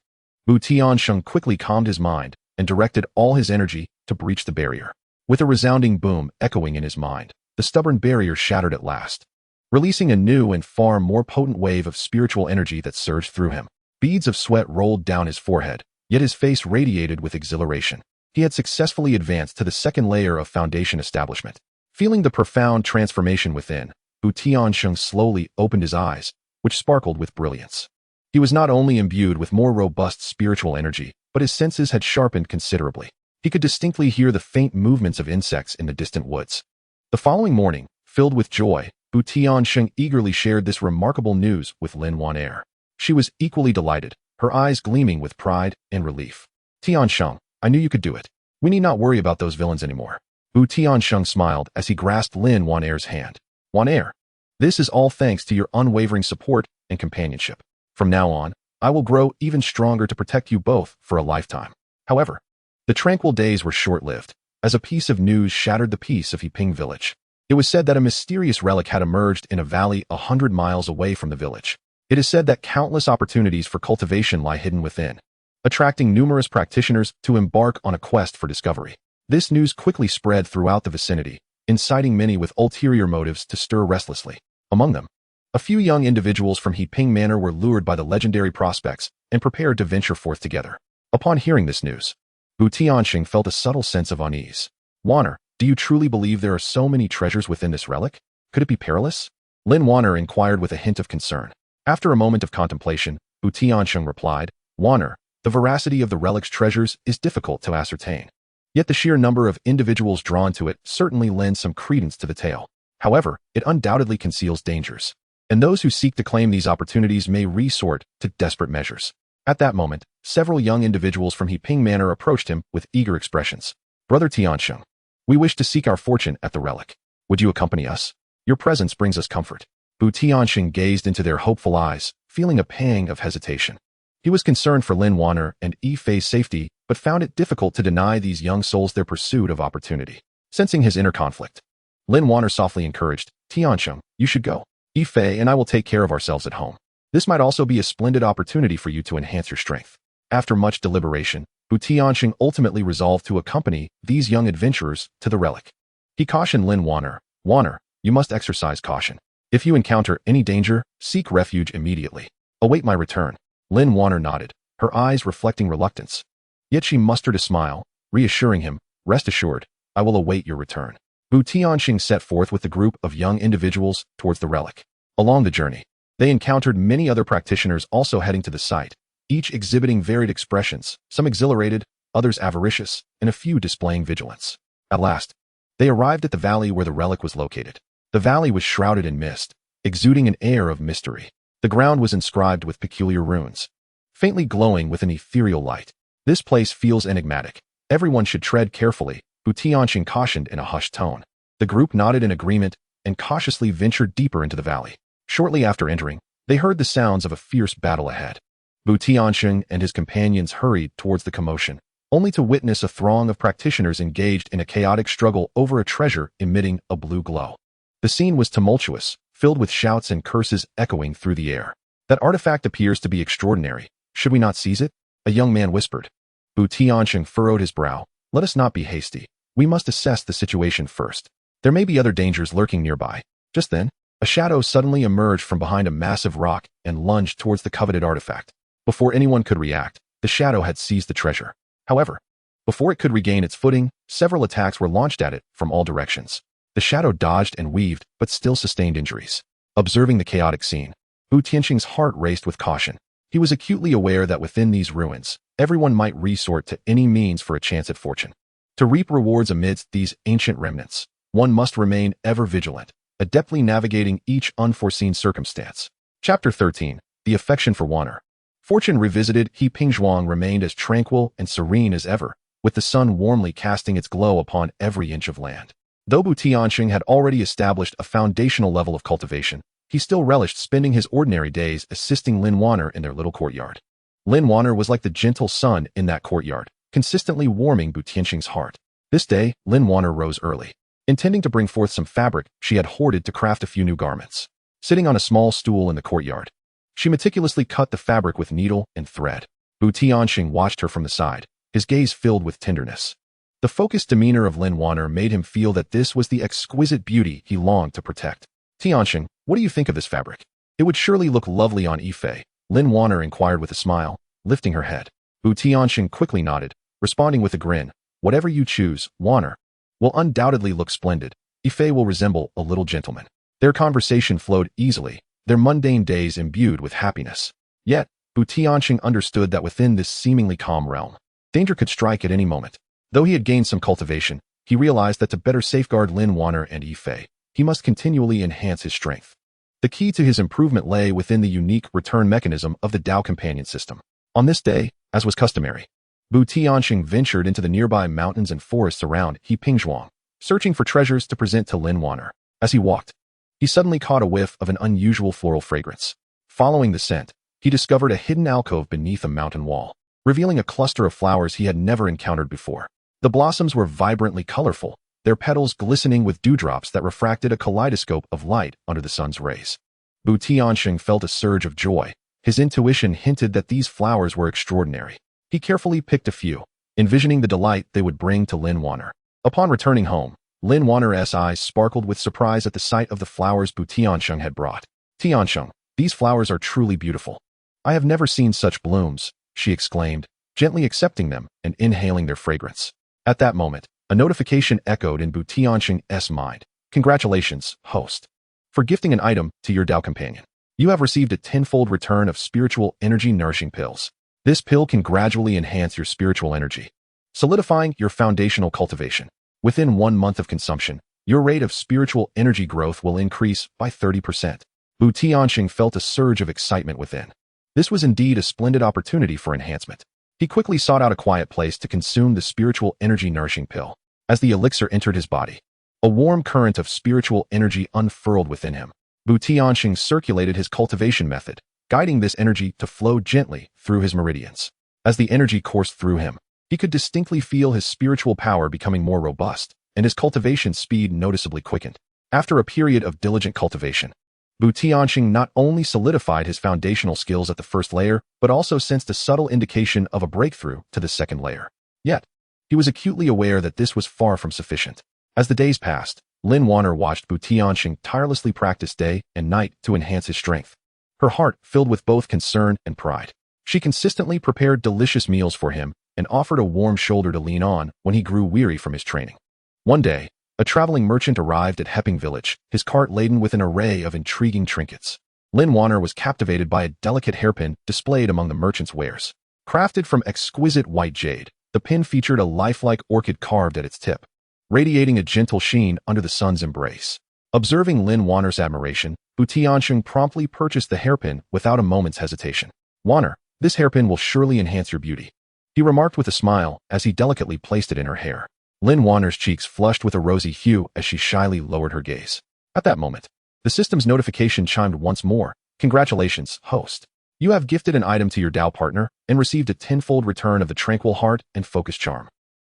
TianSheng quickly calmed his mind and directed all his energy to breach the barrier. With a resounding boom echoing in his mind, the stubborn barrier shattered at last, releasing a new and far more potent wave of spiritual energy that surged through him. Beads of sweat rolled down his forehead, yet his face radiated with exhilaration. He had successfully advanced to the second layer of foundation establishment. Feeling the profound transformation within, TianSheng slowly opened his eyes, which sparkled with brilliance. He was not only imbued with more robust spiritual energy, but his senses had sharpened considerably. He could distinctly hear the faint movements of insects in the distant woods. The following morning, filled with joy, TianSheng eagerly shared this remarkable news with Lin Air. She was equally delighted, her eyes gleaming with pride and relief. "TianSheng, I knew you could do it. We need not worry about those villains anymore." TianSheng smiled as he grasped Lin Air's hand. "Air, this is all thanks to your unwavering support and companionship. From now on, I will grow even stronger to protect you both for a lifetime." However, the tranquil days were short-lived, as a piece of news shattered the peace of Qingfeng village. It was said that a mysterious relic had emerged in a valley 100 miles away from the village. It is said that countless opportunities for cultivation lie hidden within, attracting numerous practitioners to embark on a quest for discovery. This news quickly spread throughout the vicinity, inciting many with ulterior motives to stir restlessly. Among them, a few young individuals from Qingfeng Manor were lured by the legendary prospects and prepared to venture forth together. Upon hearing this news, TianSheng felt a subtle sense of unease. "Wanner, do you truly believe there are so many treasures within this relic? Could it be perilous?" Lin Wanner inquired with a hint of concern. After a moment of contemplation, TianSheng replied, "Wanner, the veracity of the relic's treasures is difficult to ascertain. Yet the sheer number of individuals drawn to it certainly lends some credence to the tale. However, it undoubtedly conceals dangers, and those who seek to claim these opportunities may resort to desperate measures." At that moment, several young individuals from Qingfeng Manor approached him with eager expressions. "Brother TianSheng, we wish to seek our fortune at the relic. Would you accompany us? Your presence brings us comfort." TianSheng gazed into their hopeful eyes, feeling a pang of hesitation. He was concerned for Lin Wanner and Yifei's safety, but found it difficult to deny these young souls their pursuit of opportunity. Sensing his inner conflict, Lin Wanner softly encouraged, "TianSheng, you should go. Yifei and I will take care of ourselves at home. This might also be a splendid opportunity for you to enhance your strength." After much deliberation, TianSheng ultimately resolved to accompany these young adventurers to the relic. He cautioned Lin Wanner, "Wanner, you must exercise caution. If you encounter any danger, seek refuge immediately. Await my return." Lin Wanner nodded, her eyes reflecting reluctance. Yet she mustered a smile, reassuring him, "Rest assured, I will await your return." TianSheng set forth with the group of young individuals towards the relic. Along the journey, they encountered many other practitioners also heading to the site, each exhibiting varied expressions, some exhilarated, others avaricious, and a few displaying vigilance. At last, they arrived at the valley where the relic was located. The valley was shrouded in mist, exuding an air of mystery. The ground was inscribed with peculiar runes, faintly glowing with an ethereal light. "This place feels enigmatic. Everyone should tread carefully," TianSheng cautioned in a hushed tone. The group nodded in agreement and cautiously ventured deeper into the valley. Shortly after entering, they heard the sounds of a fierce battle ahead. TianSheng and his companions hurried towards the commotion, only to witness a throng of practitioners engaged in a chaotic struggle over a treasure emitting a blue glow. The scene was tumultuous, filled with shouts and curses echoing through the air. "That artifact appears to be extraordinary. Should we not seize it?" a young man whispered. TianSheng furrowed his brow. "Let us not be hasty. We must assess the situation first. There may be other dangers lurking nearby." Just then, a shadow suddenly emerged from behind a massive rock and lunged towards the coveted artifact. Before anyone could react, the shadow had seized the treasure. However, before it could regain its footing, several attacks were launched at it from all directions. The shadow dodged and weaved, but still sustained injuries. Observing the chaotic scene, TianSheng's heart raced with caution. He was acutely aware that within these ruins, everyone might resort to any means for a chance at fortune. To reap rewards amidst these ancient remnants, one must remain ever vigilant, adeptly navigating each unforeseen circumstance. Chapter 13. The Affection for Water. Fortune revisited, Qingfeng remained as tranquil and serene as ever, with the sun warmly casting its glow upon every inch of land. Though TianSheng had already established a foundational level of cultivation, he still relished spending his ordinary days assisting Lin Waner in their little courtyard. Lin Waner was like the gentle sun in that courtyard, consistently warming TianSheng's heart. This day, Lin Waner rose early. Intending to bring forth some fabric she had hoarded to craft a few new garments. Sitting on a small stool in the courtyard, she meticulously cut the fabric with needle and thread. TianSheng watched her from the side, his gaze filled with tenderness. The focused demeanor of Lin Waner made him feel that this was the exquisite beauty he longed to protect. "TianSheng, what do you think of this fabric? It would surely look lovely on Yifei," Lin Waner inquired with a smile, lifting her head. TianSheng quickly nodded, responding with a grin. "Whatever you choose, Waner, will undoubtedly look splendid. Yifei will resemble a little gentleman." Their conversation flowed easily, their mundane days imbued with happiness. Yet, TianSheng understood that within this seemingly calm realm, danger could strike at any moment. Though he had gained some cultivation, he realized that to better safeguard Lin Waner and Yifei, he must continually enhance his strength. The key to his improvement lay within the unique return mechanism of the Dao Companion System. On this day, as was customary, TianSheng ventured into the nearby mountains and forests around Qingfeng, searching for treasures to present to Lin Waner. As he walked, he suddenly caught a whiff of an unusual floral fragrance. Following the scent, he discovered a hidden alcove beneath a mountain wall, revealing a cluster of flowers he had never encountered before. The blossoms were vibrantly colorful, their petals glistening with dewdrops that refracted a kaleidoscope of light under the sun's rays. TianSheng felt a surge of joy. His intuition hinted that these flowers were extraordinary. He carefully picked a few, envisioning the delight they would bring to Lin Waner. Upon returning home, Lin Waner's eyes sparkled with surprise at the sight of the flowers TianSheng had brought. "TianSheng, these flowers are truly beautiful. I have never seen such blooms," she exclaimed, gently accepting them and inhaling their fragrance. At that moment, a notification echoed in TianSheng's mind. "Congratulations, host, for gifting an item to your Dao companion. You have received a tenfold return of spiritual energy nourishing pills. This pill can gradually enhance your spiritual energy, solidifying your foundational cultivation. Within 1 month of consumption, your rate of spiritual energy growth will increase by 30%. TianSheng felt a surge of excitement within. This was indeed a splendid opportunity for enhancement. He quickly sought out a quiet place to consume the spiritual energy nourishing pill. As the elixir entered his body, a warm current of spiritual energy unfurled within him. TianSheng circulated his cultivation method, guiding this energy to flow gently through his meridians. As the energy coursed through him, he could distinctly feel his spiritual power becoming more robust, and his cultivation speed noticeably quickened. After a period of diligent cultivation, TianSheng not only solidified his foundational skills at the first layer, but also sensed a subtle indication of a breakthrough to the second layer. Yet, he was acutely aware that this was far from sufficient. As the days passed, Lin Waner watched TianSheng tirelessly practice day and night to enhance his strength. Her heart filled with both concern and pride. She consistently prepared delicious meals for him and offered a warm shoulder to lean on when he grew weary from his training. One day, a traveling merchant arrived at Hepping village, his cart laden with an array of intriguing trinkets. Lin Waner was captivated by a delicate hairpin displayed among the merchant's wares. Crafted from exquisite white jade, the pin featured a lifelike orchid carved at its tip, radiating a gentle sheen under the sun's embrace. Observing Lin Waner's admiration, TianSheng promptly purchased the hairpin without a moment's hesitation. "Waner, this hairpin will surely enhance your beauty," he remarked with a smile as he delicately placed it in her hair. Lin Waner's cheeks flushed with a rosy hue as she shyly lowered her gaze. At that moment, the system's notification chimed once more. "Congratulations, host. You have gifted an item to your Dao partner and received a tenfold return of the tranquil heart and focus charm.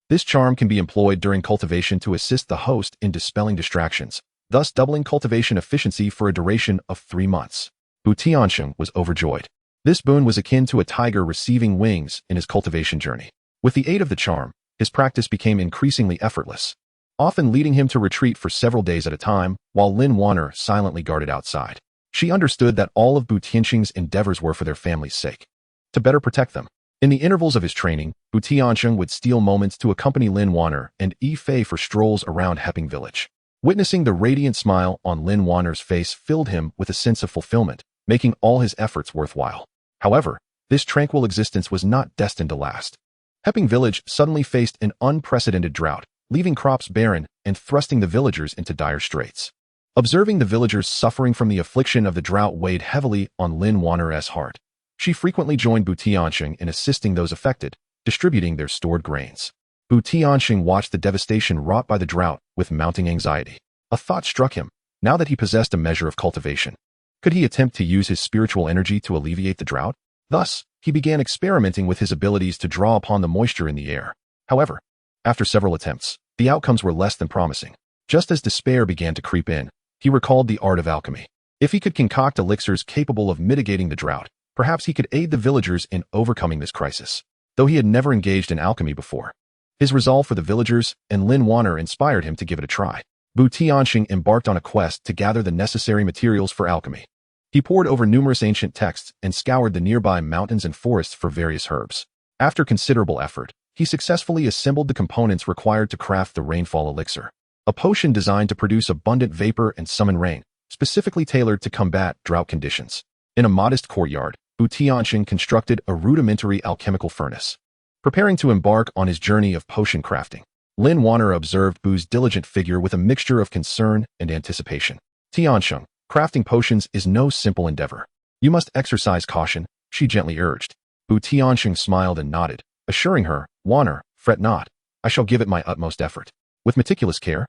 This charm can be employed during cultivation to assist the host in dispelling distractions, thus doubling cultivation efficiency for a duration of 3 months. TianSheng was overjoyed. This boon was akin to a tiger receiving wings in his cultivation journey. With the aid of the charm, his practice became increasingly effortless, often leading him to retreat for several days at a time, while Lin Waner silently guarded outside. She understood that all of TianSheng's endeavors were for their family's sake, to better protect them. In the intervals of his training, TianSheng would steal moments to accompany Lin Waner and Yifei for strolls around Hepping village. Witnessing the radiant smile on Lin Waner's face filled him with a sense of fulfillment, making all his efforts worthwhile. However, This tranquil existence was not destined to last. Heping village suddenly faced an unprecedented drought, leaving crops barren and thrusting the villagers into dire straits. Observing the villagers suffering from the affliction of the drought weighed heavily on Lin Wanner's heart. She frequently joined TianSheng in assisting those affected, distributing their stored grains. TianSheng watched the devastation wrought by the drought with mounting anxiety. A thought struck him. Now that he possessed a measure of cultivation, could he attempt to use his spiritual energy to alleviate the drought? Thus, he began experimenting with his abilities to draw upon the moisture in the air. However, after several attempts, the outcomes were less than promising. Just as despair began to creep in, he recalled the art of alchemy. If he could concoct elixirs capable of mitigating the drought, perhaps he could aid the villagers in overcoming this crisis. Though he had never engaged in alchemy before, his resolve for the villagers and Lin Wanner inspired him to give it a try. TianSheng embarked on a quest to gather the necessary materials for alchemy. He pored over numerous ancient texts and scoured the nearby mountains and forests for various herbs. After considerable effort, he successfully assembled the components required to craft the rainfall elixir, a potion designed to produce abundant vapor and summon rain, specifically tailored to combat drought conditions. In a modest courtyard, TianSheng constructed a rudimentary alchemical furnace. Preparing to embark on his journey of potion crafting, Lin Wanner observed Bu's diligent figure with a mixture of concern and anticipation. TianSheng, crafting potions is no simple endeavor. You must exercise caution, she gently urged. TianSheng smiled and nodded, assuring her, Wanner, fret not. I shall give it my utmost effort. With meticulous care,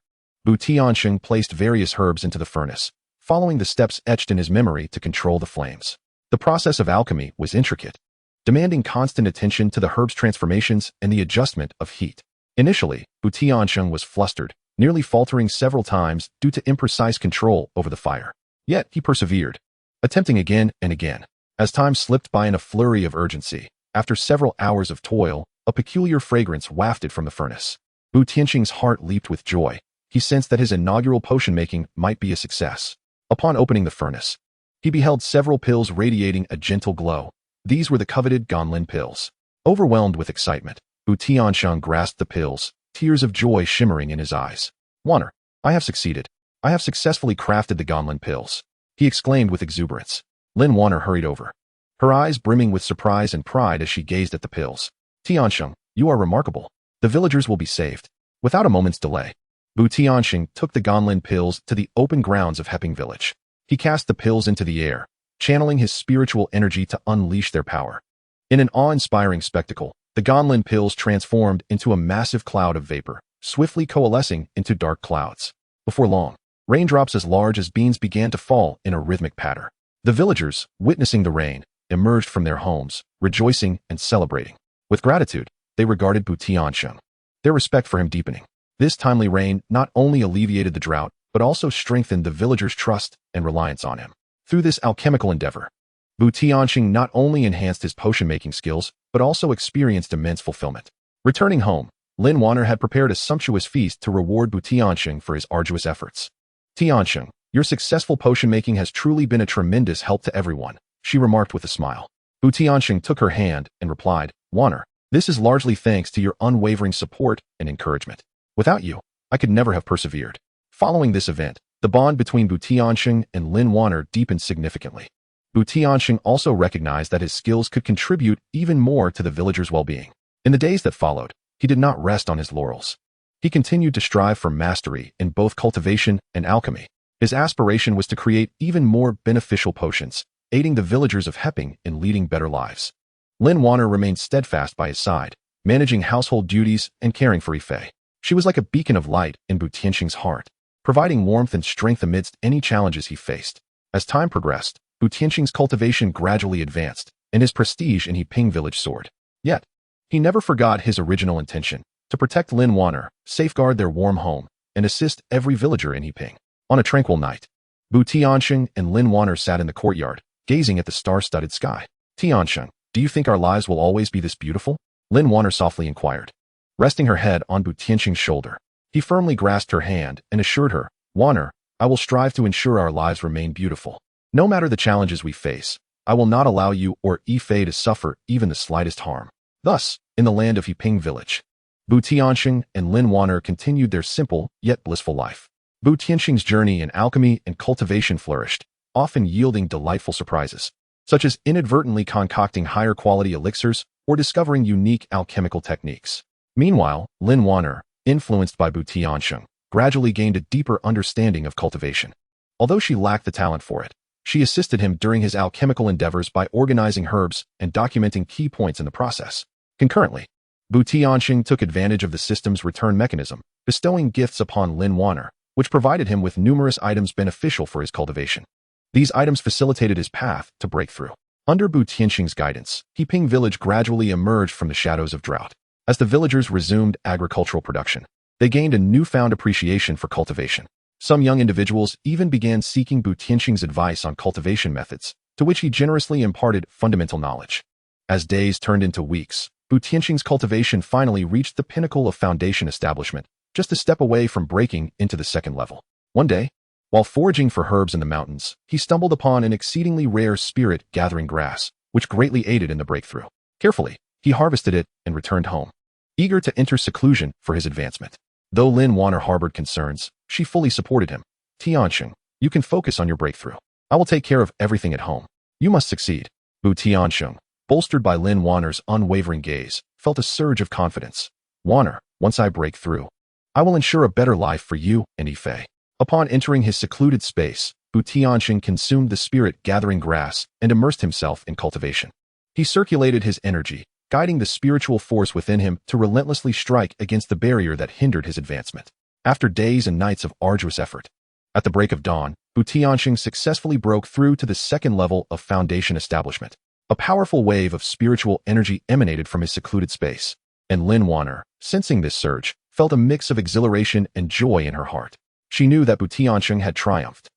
TianSheng placed various herbs into the furnace, following the steps etched in his memory to control the flames. The process of alchemy was intricate, demanding constant attention to the herb's transformations and the adjustment of heat. Initially, TianSheng was flustered, nearly faltering several times due to imprecise control over the fire. Yet he persevered, attempting again and again. As time slipped by in a flurry of urgency, after several hours of toil, a peculiar fragrance wafted from the furnace. TianSheng's heart leaped with joy. He sensed that his inaugural potion-making might be a success. Upon opening the furnace, he beheld several pills radiating a gentle glow. These were the coveted Ganlin pills. Overwhelmed with excitement, TianSheng grasped the pills, tears of joy shimmering in his eyes. Wanner, I have succeeded. I have successfully crafted the Ganlin pills, he exclaimed with exuberance. Lin Wanner hurried over, her eyes brimming with surprise and pride as she gazed at the pills. TianSheng, you are remarkable. The villagers will be saved. Without a moment's delay, TianSheng took the Ganlin pills to the open grounds of Heping village. He cast the pills into the air, channeling his spiritual energy to unleash their power. In an awe-inspiring spectacle, the Ganlin pills transformed into a massive cloud of vapor, swiftly coalescing into dark clouds. Before long, raindrops as large as beans began to fall in a rhythmic patter. The villagers, witnessing the rain, emerged from their homes, rejoicing and celebrating. With gratitude, they regarded TianSheng, their respect for him deepening. This timely rain not only alleviated the drought, but also strengthened the villagers' trust and reliance on him. Through this alchemical endeavor, TianSheng not only enhanced his potion-making skills, but also experienced immense fulfillment. Returning home, Lin Wanner had prepared a sumptuous feast to reward TianSheng for his arduous efforts. TianSheng, your successful potion-making has truly been a tremendous help to everyone, she remarked with a smile. TianSheng took her hand and replied, Wanner, this is largely thanks to your unwavering support and encouragement. Without you, I could never have persevered. Following this event, the bond between TianSheng and Lin Wanner deepened significantly. TianSheng also recognized that his skills could contribute even more to the villagers' well-being. In the days that followed, he did not rest on his laurels. He continued to strive for mastery in both cultivation and alchemy. His aspiration was to create even more beneficial potions, aiding the villagers of Heping in leading better lives. Lin Wanner remained steadfast by his side, managing household duties and caring for Yifei. She was like a beacon of light in TianSheng's heart, providing warmth and strength amidst any challenges he faced. As time progressed, TianSheng's cultivation gradually advanced, and his prestige in Heping village soared. Yet, he never forgot his original intention, to protect Lin Wanner, safeguard their warm home, and assist every villager in Heping. On a tranquil night, TianSheng and Lin Wanner sat in the courtyard, gazing at the star-studded sky. TianSheng, do you think our lives will always be this beautiful? Lin Wanner softly inquired. Resting her head on TianSheng's shoulder, he firmly grasped her hand and assured her, Wanner, I will strive to ensure our lives remain beautiful. No matter the challenges we face, I will not allow you or Yifei to suffer even the slightest harm. Thus, in the land of Heping village, TianSheng and Lin Wanner continued their simple yet blissful life. TianSheng's journey in alchemy and cultivation flourished, often yielding delightful surprises. such as inadvertently concocting higher quality elixirs or discovering unique alchemical techniques. Meanwhile, Lin Wanner, influenced by TianSheng, gradually gained a deeper understanding of cultivation. Although she lacked the talent for it, she assisted him during his alchemical endeavors by organizing herbs and documenting key points in the process. Concurrently, TianSheng took advantage of the system's return mechanism, bestowing gifts upon Lin Wanner, which provided him with numerous items beneficial for his cultivation. These items facilitated his path to breakthrough. Under TianSheng's guidance, Qingfeng village gradually emerged from the shadows of drought. As the villagers resumed agricultural production, they gained a newfound appreciation for cultivation. Some young individuals even began seeking TianSheng's advice on cultivation methods, to which he generously imparted fundamental knowledge. As days turned into weeks, TianSheng's cultivation finally reached the pinnacle of foundation establishment, just a step away from breaking into the second level. One day, while foraging for herbs in the mountains, he stumbled upon an exceedingly rare spirit-gathering grass, which greatly aided in the breakthrough. Carefully, he harvested it and returned home, eager to enter seclusion for his advancement. Though Lin Wanner harbored concerns, she fully supported him. "TianSheng, you can focus on your breakthrough. I will take care of everything at home. You must succeed." TianSheng, bolstered by Lin Wanner's unwavering gaze, felt a surge of confidence. "Wanner, once I break through, I will ensure a better life for you and Yifei." Upon entering his secluded space, TianSheng consumed the spirit-gathering grass and immersed himself in cultivation. He circulated his energy, guiding the spiritual force within him to relentlessly strike against the barrier that hindered his advancement. After days and nights of arduous effort, at the break of dawn, TianSheng successfully broke through to the second level of foundation establishment. A powerful wave of spiritual energy emanated from his secluded space, and Lin Wanner, sensing this surge, felt a mix of exhilaration and joy in her heart. She knew that TianSheng had triumphed.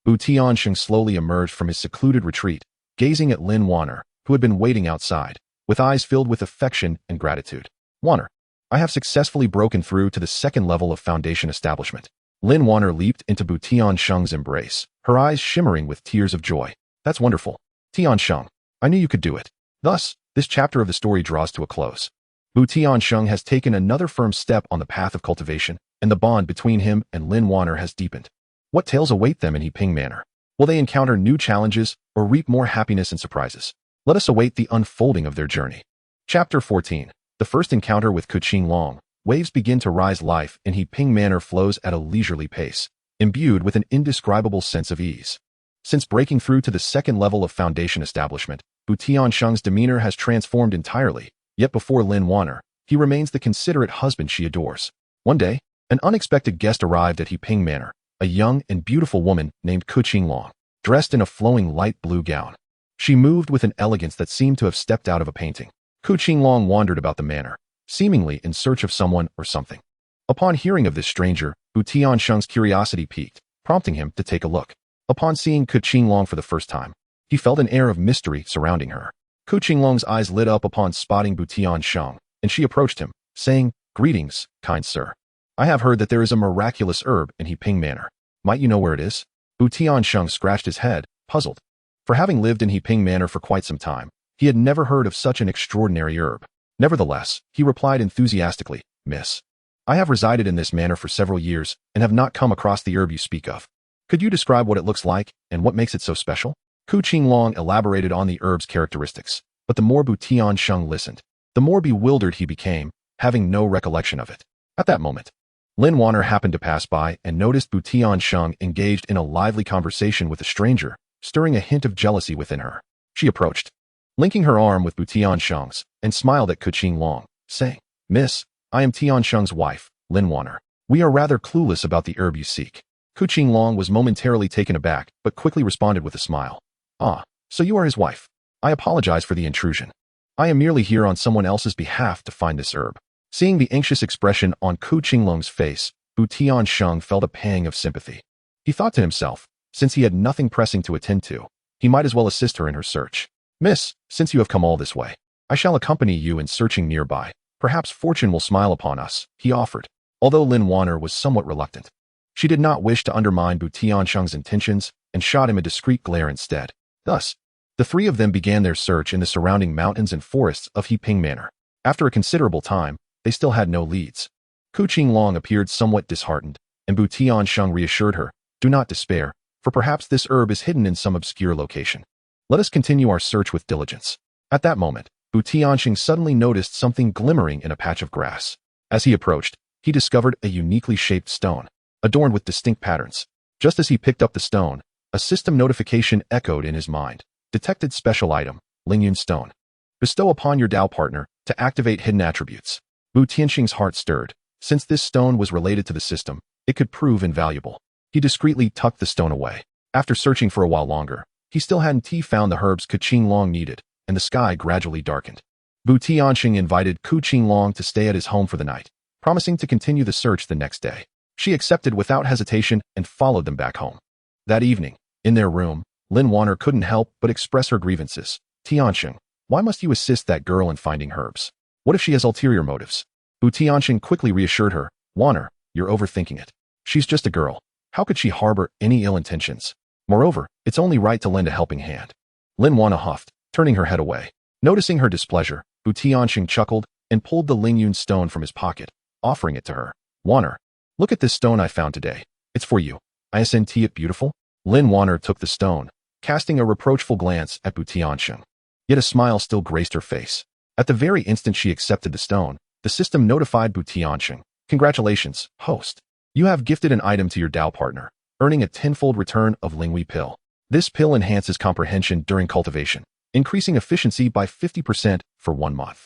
TianSheng slowly emerged from his secluded retreat, gazing at Lin Wanner, who had been waiting outside, with eyes filled with affection and gratitude. "Wanner, I have successfully broken through to the second level of foundation establishment." Lin Wanner leaped into TianSheng's embrace, her eyes shimmering with tears of joy. "That's wonderful. TianSheng, I knew you could do it." Thus, this chapter of the story draws to a close. TianSheng has taken another firm step on the path of cultivation, and the bond between him and Lin Wanner has deepened. What tales await them in Qingfeng Manor? Will they encounter new challenges or reap more happiness and surprises? Let us await the unfolding of their journey. Chapter 14. The first encounter with Qingfeng. Waves begin to rise. Life in Qingfeng Manor flows at a leisurely pace, imbued with an indescribable sense of ease. Since breaking through to the second level of foundation establishment, TianSheng's demeanor has transformed entirely, yet before Lin Wanner, he remains the considerate husband she adores. One day, an unexpected guest arrived at Qingfeng Manor, a young and beautiful woman named Qingfeng, dressed in a flowing light blue gown. She moved with an elegance that seemed to have stepped out of a painting. Qingfeng wandered about the manor, seemingly in search of someone or something. Upon hearing of this stranger, TianSheng's curiosity piqued, prompting him to take a look. Upon seeing Qingfeng for the first time, he felt an air of mystery surrounding her. Qingfeng's eyes lit up upon spotting TianSheng, and she approached him, saying, "Greetings, kind sir. I have heard that there is a miraculous herb in Qingfeng Manor. Might you know where it is?" TianSheng scratched his head, puzzled. For having lived in Qingfeng Manor for quite some time, he had never heard of such an extraordinary herb. Nevertheless, he replied enthusiastically, "Miss, I have resided in this manor for several years and have not come across the herb you speak of. Could you describe what it looks like and what makes it so special?" Qingfeng elaborated on the herb's characteristics, but the more TianSheng listened, the more bewildered he became, having no recollection of it. At that moment, Lin Wanner happened to pass by and noticed TianSheng engaged in a lively conversation with a stranger, stirring a hint of jealousy within her. She approached, linking her arm with TianSheng's, and smiled at Qingfeng, saying, "Miss, I am TianSheng's wife, Lin Wanner. We are rather clueless about the herb you seek." Qingfeng was momentarily taken aback, but quickly responded with a smile. "Ah, so you are his wife. I apologize for the intrusion. I am merely here on someone else's behalf to find this herb." Seeing the anxious expression on Qingfeng's face, TianSheng felt a pang of sympathy. He thought to himself, since he had nothing pressing to attend to, he might as well assist her in her search. "Miss, since you have come all this way, I shall accompany you in searching nearby. Perhaps fortune will smile upon us," he offered. Although Lin Wanner was somewhat reluctant, she did not wish to undermine TianSheng's intentions and shot him a discreet glare instead. Thus, the three of them began their search in the surrounding mountains and forests of Qingfeng Manor. After a considerable time, they still had no leads. Qingfeng appeared somewhat disheartened, and TianSheng reassured her, "Do not despair, for perhaps this herb is hidden in some obscure location." Let us continue our search with diligence. At that moment, TianSheng suddenly noticed something glimmering in a patch of grass. As he approached, he discovered a uniquely shaped stone, adorned with distinct patterns. Just as he picked up the stone, a system notification echoed in his mind. Detected special item, Lingyun stone. Bestow upon your Dao partner to activate hidden attributes. Tianxing's heart stirred. Since this stone was related to the system, it could prove invaluable. He discreetly tucked the stone away. After searching for a while longer, he still hadn't found the herbs Qingfeng needed, and the sky gradually darkened. Tianxing invited Qingfeng to stay at his home for the night, promising to continue the search the next day. She accepted without hesitation and followed them back home. That evening, in their room, Lin Wanner couldn't help but express her grievances. Tianxing, why must you assist that girl in finding herbs? What if she has ulterior motives? Tianxing quickly reassured her, Wanner, you're overthinking it. She's just a girl. How could she harbor any ill intentions? Moreover, it's only right to lend a helping hand. Lin Wanner huffed, turning her head away. Noticing her displeasure, Tianxing chuckled and pulled the Lingyun stone from his pocket, offering it to her. Wanner, look at this stone I found today. It's for you. Isn't it beautiful? Lin Wanner took the stone, casting a reproachful glance at Tianxing. Yet a smile still graced her face. At the very instant she accepted the stone, the system notified Tianxing. Congratulations, host. You have gifted an item to your Dao partner, earning a tenfold return of Lingui pill. This pill enhances comprehension during cultivation, increasing efficiency by 50% for 1 month.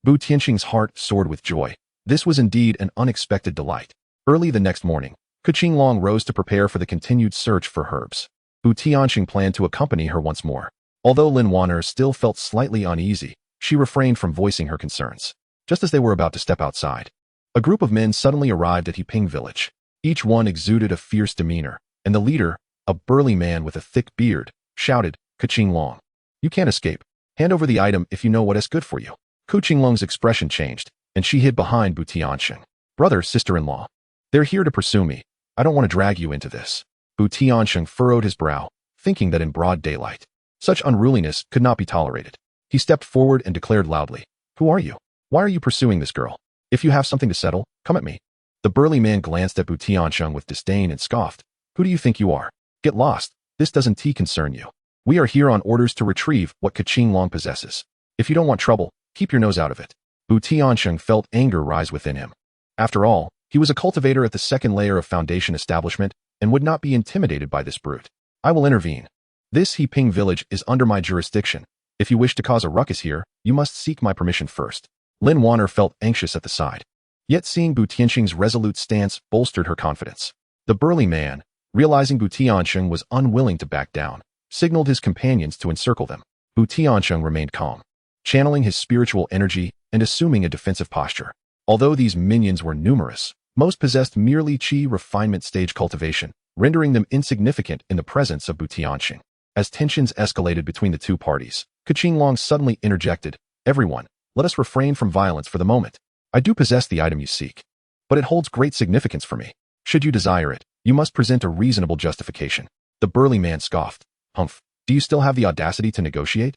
Tianxing's heart soared with joy. This was indeed an unexpected delight. Early the next morning, Qingfeng rose to prepare for the continued search for herbs. Tianxing planned to accompany her once more. Although Lin Wanner still felt slightly uneasy, she refrained from voicing her concerns. Just as they were about to step outside, a group of men suddenly arrived at Yiping village. Each one exuded a fierce demeanor, and the leader, a burly man with a thick beard, shouted, Qingfeng, you can't escape. Hand over the item if you know what is good for you. Qingfeng's expression changed, and she hid behind Tianxing. Brother, sister-in-law. They're here to pursue me. I don't want to drag you into this. Tianxing furrowed his brow, thinking that in broad daylight, such unruliness could not be tolerated. He stepped forward and declared loudly, Who are you? Why are you pursuing this girl? If you have something to settle, come at me. The burly man glanced at Tianxing with disdain and scoffed. Who do you think you are? Get lost. This doesn't concern you. We are here on orders to retrieve what Qingfeng possesses. If you don't want trouble, keep your nose out of it. Tianxing felt anger rise within him. After all, he was a cultivator at the second layer of foundation establishment and would not be intimidated by this brute. I will intervene. This Yiping village is under my jurisdiction. If you wish to cause a ruckus here, you must seek my permission first. Lin Wanner felt anxious at the sight. Yet seeing Tianxing's resolute stance bolstered her confidence. The burly man, realizing Tianxing was unwilling to back down, signaled his companions to encircle them. Tianxing remained calm, channeling his spiritual energy and assuming a defensive posture. Although these minions were numerous, most possessed merely qi refinement stage cultivation, rendering them insignificant in the presence of Tianxing. As tensions escalated between the two parties, Qingfeng suddenly interjected, Everyone, let us refrain from violence for the moment. I do possess the item you seek, but it holds great significance for me. Should you desire it, you must present a reasonable justification. The burly man scoffed. Humph, do you still have the audacity to negotiate?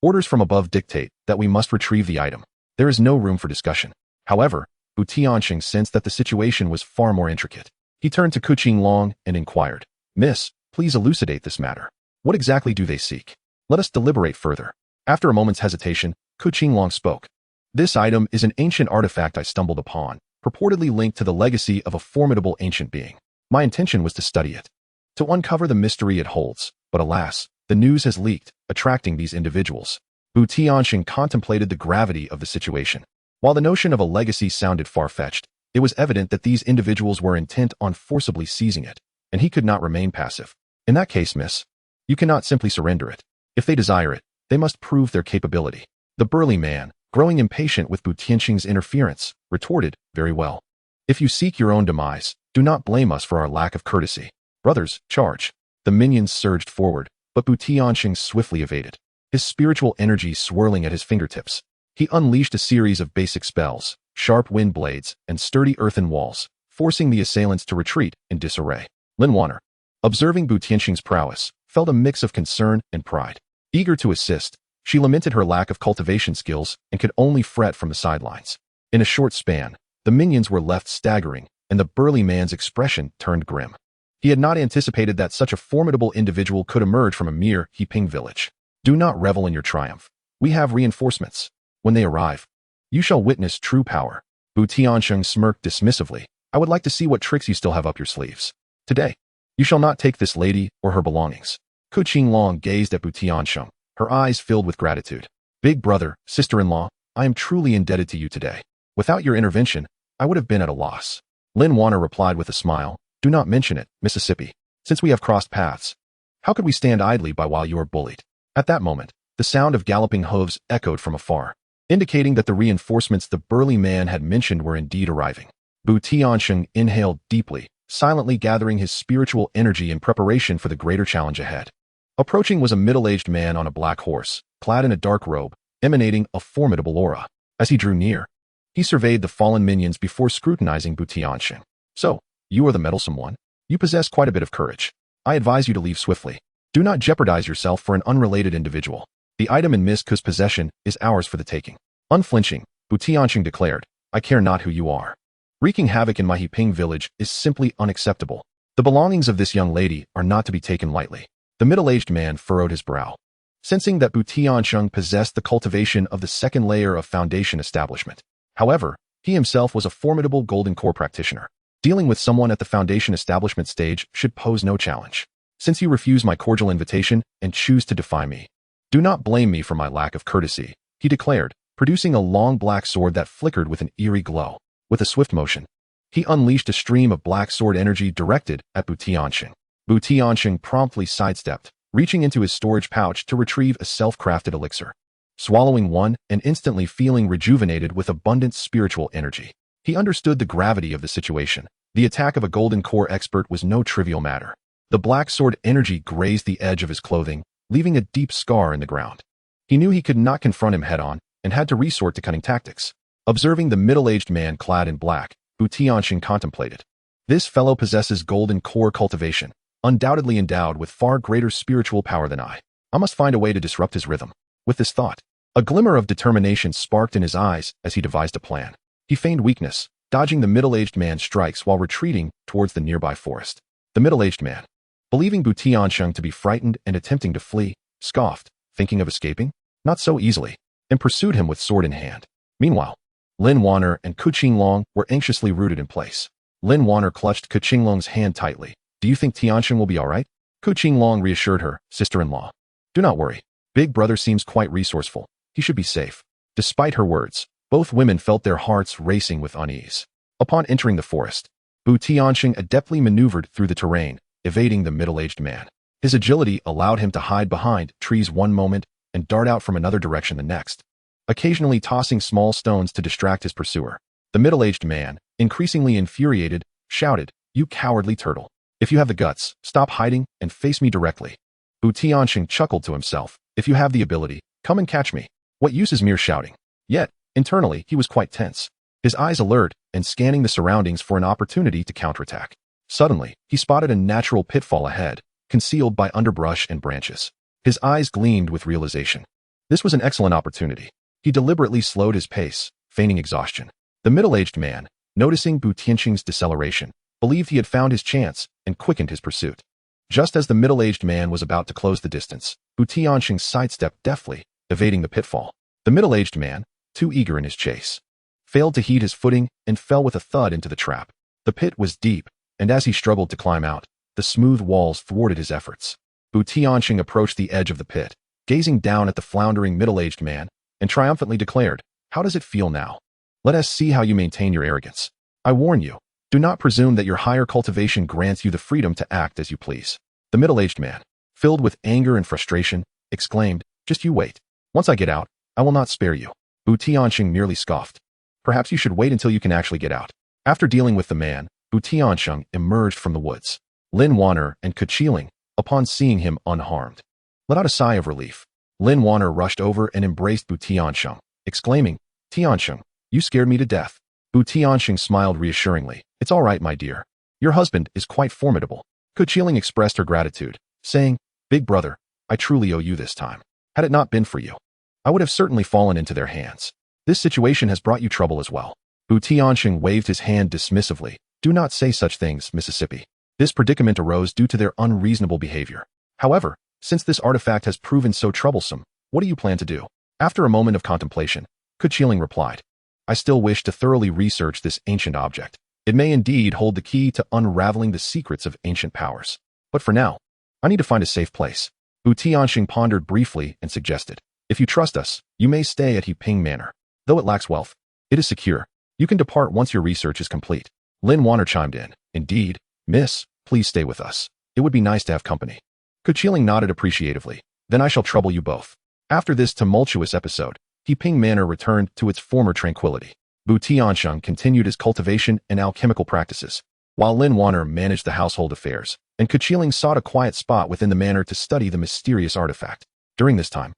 Orders from above dictate that we must retrieve the item. There is no room for discussion. However, Tianxing sensed that the situation was far more intricate. He turned to Qingfeng and inquired, Miss, please elucidate this matter. What exactly do they seek? Let us deliberate further. After a moment's hesitation, Qingfeng spoke. This item is an ancient artifact I stumbled upon, purportedly linked to the legacy of a formidable ancient being. My intention was to study it, to uncover the mystery it holds, but alas, the news has leaked, attracting these individuals. Tianxing contemplated the gravity of the situation. While the notion of a legacy sounded far-fetched, it was evident that these individuals were intent on forcibly seizing it, and he could not remain passive. In that case, miss, you cannot simply surrender it. If they desire it, they must prove their capability. The burly man, growing impatient with Tianxing's interference, retorted, Very well. If you seek your own demise, do not blame us for our lack of courtesy. Brothers, charge. The minions surged forward, but Tianxing swiftly evaded, his spiritual energy swirling at his fingertips. He unleashed a series of basic spells, sharp wind blades, and sturdy earthen walls, forcing the assailants to retreat in disarray. Lin Wanner, observing Tianxing's prowess, felt a mix of concern and pride. Eager to assist, she lamented her lack of cultivation skills and could only fret from the sidelines. In a short span, the minions were left staggering, and the burly man's expression turned grim. He had not anticipated that such a formidable individual could emerge from a mere Yiping village. Do not revel in your triumph. We have reinforcements. When they arrive, you shall witness true power. TianSheng smirked dismissively. I would like to see what tricks you still have up your sleeves. Today, you shall not take this lady or her belongings. Qingfeng gazed at TianSheng, her eyes filled with gratitude. Big brother, sister-in-law, I am truly indebted to you today. Without your intervention, I would have been at a loss. Lin Wanner replied with a smile, do not mention it, Mississippi. Since we have crossed paths, how could we stand idly by while you are bullied? At that moment, the sound of galloping hooves echoed from afar, indicating that the reinforcements the burly man had mentioned were indeed arriving. TianSheng inhaled deeply, silently gathering his spiritual energy in preparation for the greater challenge ahead. Approaching was a middle-aged man on a black horse, clad in a dark robe, emanating a formidable aura. As he drew near, he surveyed the fallen minions before scrutinizing TianSheng. So, you are the meddlesome one? You possess quite a bit of courage. I advise you to leave swiftly. Do not jeopardize yourself for an unrelated individual. The item in Miss Ku's possession is ours for the taking. Unflinching, TianSheng declared, I care not who you are. Wreaking havoc in my Heping village is simply unacceptable. The belongings of this young lady are not to be taken lightly. The middle-aged man furrowed his brow, sensing that TianSheng possessed the cultivation of the second layer of foundation establishment. However, he himself was a formidable golden core practitioner. Dealing with someone at the foundation establishment stage should pose no challenge. Since you refuse my cordial invitation and choose to defy me, do not blame me for my lack of courtesy, he declared, producing a long black sword that flickered with an eerie glow. With a swift motion, he unleashed a stream of black sword energy directed at TianSheng. TianSheng promptly sidestepped, reaching into his storage pouch to retrieve a self-crafted elixir. Swallowing one and instantly feeling rejuvenated with abundant spiritual energy. He understood the gravity of the situation. The attack of a golden core expert was no trivial matter. The black sword energy grazed the edge of his clothing, leaving a deep scar in the ground. He knew he could not confront him head-on and had to resort to cunning tactics. Observing the middle-aged man clad in black, TianSheng contemplated. This fellow possesses golden core cultivation, undoubtedly endowed with far greater spiritual power than I. I must find a way to disrupt his rhythm. With this thought, a glimmer of determination sparked in his eyes as he devised a plan. He feigned weakness, dodging the middle-aged man's strikes while retreating towards the nearby forest. The middle-aged man, believing TianSheng to be frightened and attempting to flee, scoffed, thinking of escaping? Not so easily, and pursued him with sword in hand. Meanwhile, Lin Wanner and Qingfeng were anxiously rooted in place. Lin Wanner clutched Qingfeng's hand tightly. Do you think TianSheng will be all right? Qingfeng reassured her, sister-in-law. Do not worry. Big brother seems quite resourceful. He should be safe. Despite her words, both women felt their hearts racing with unease. Upon entering the forest, TianSheng adeptly maneuvered through the terrain, evading the middle-aged man. His agility allowed him to hide behind trees one moment and dart out from another direction the next, occasionally tossing small stones to distract his pursuer. The middle-aged man, increasingly infuriated, shouted, You cowardly turtle. If you have the guts, stop hiding and face me directly. TianSheng chuckled to himself. If you have the ability, come and catch me. What use is mere shouting? Yet, internally, he was quite tense, his eyes alert and scanning the surroundings for an opportunity to counterattack. Suddenly, he spotted a natural pitfall ahead, concealed by underbrush and branches. His eyes gleamed with realization. This was an excellent opportunity. He deliberately slowed his pace, feigning exhaustion. The middle-aged man, noticing TianSheng's deceleration, believed he had found his chance and quickened his pursuit. Just as the middle-aged man was about to close the distance, TianSheng sidestepped deftly, evading the pitfall. The middle-aged man, too eager in his chase, failed to heed his footing and fell with a thud into the trap. The pit was deep, and as he struggled to climb out, the smooth walls thwarted his efforts. TianSheng approached the edge of the pit, gazing down at the floundering middle-aged man, and triumphantly declared, How does it feel now? Let us see how you maintain your arrogance. I warn you, do not presume that your higher cultivation grants you the freedom to act as you please. The middle-aged man, filled with anger and frustration, exclaimed, Just you wait. Once I get out, I will not spare you. TianSheng merely scoffed. Perhaps you should wait until you can actually get out. After dealing with the man, TianSheng emerged from the woods. Lin Wanner and Qingfeng, upon seeing him unharmed, let out a sigh of relief. Lin Wanner rushed over and embraced TianSheng, exclaiming, TianSheng, you scared me to death. TianSheng smiled reassuringly. It's all right, my dear. Your husband is quite formidable. Qingfeng expressed her gratitude, saying, Big brother, I truly owe you this time. Had it not been for you, I would have certainly fallen into their hands. This situation has brought you trouble as well. TianSheng waved his hand dismissively. Do not say such things, Mississippi. This predicament arose due to their unreasonable behavior. However, Since this artifact has proven so troublesome, what do you plan to do? After a moment of contemplation, Qingfeng replied, I still wish to thoroughly research this ancient object. It may indeed hold the key to unraveling the secrets of ancient powers. But for now, I need to find a safe place. TianSheng pondered briefly and suggested, if you trust us, you may stay at Qingfeng Manor. Though it lacks wealth, it is secure. You can depart once your research is complete. Lin Wanner chimed in, indeed, miss, please stay with us. It would be nice to have company. Qingfeng nodded appreciatively, then I shall trouble you both. After this tumultuous episode, Qingfeng Manor returned to its former tranquility. TianSheng continued his cultivation and alchemical practices, while Lin Wanner managed the household affairs, and Qingfeng sought a quiet spot within the manor to study the mysterious artifact. During this time,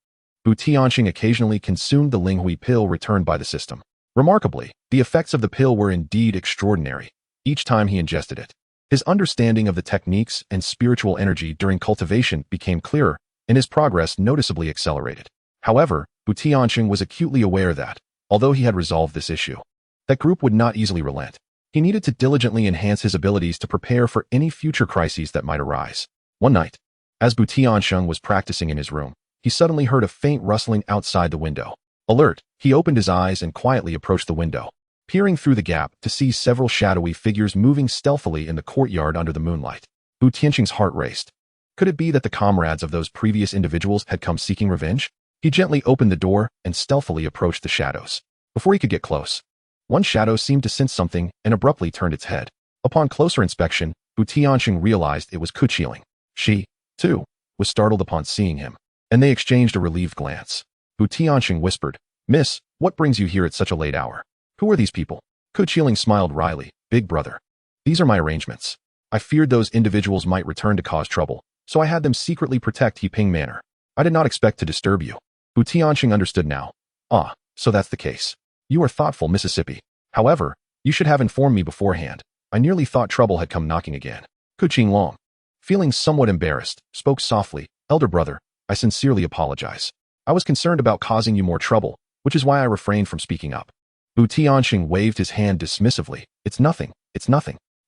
TianSheng occasionally consumed the Linghui pill returned by the system. Remarkably, the effects of the pill were indeed extraordinary each time he ingested it. His understanding of the techniques and spiritual energy during cultivation became clearer, and his progress noticeably accelerated. However, TianSheng was acutely aware that, although he had resolved this issue, that group would not easily relent. He needed to diligently enhance his abilities to prepare for any future crises that might arise. One night, as TianSheng was practicing in his room, he suddenly heard a faint rustling outside the window. Alert, he opened his eyes and quietly approached the window, peering through the gap to see several shadowy figures moving stealthily in the courtyard under the moonlight. Tiansheng's heart raced. Could it be that the comrades of those previous individuals had come seeking revenge? He gently opened the door and stealthily approached the shadows. Before he could get close, one shadow seemed to sense something and abruptly turned its head. Upon closer inspection, TianSheng realized it was Qingfeng. She, too, was startled upon seeing him, and they exchanged a relieved glance. TianSheng whispered, Miss, what brings you here at such a late hour? Who are these people? Qingfeng smiled wryly, Big brother. These are my arrangements. I feared those individuals might return to cause trouble, so I had them secretly protect Qingfeng Manor. I did not expect to disturb you. TianSheng understood now. Ah, so that's the case. You are thoughtful, Mississippi. However, you should have informed me beforehand. I nearly thought trouble had come knocking again. Qingfeng, feeling somewhat embarrassed, spoke softly, Elder brother, I sincerely apologize. I was concerned about causing you more trouble, which is why I refrained from speaking up. TianSheng waved his hand dismissively. It's nothing.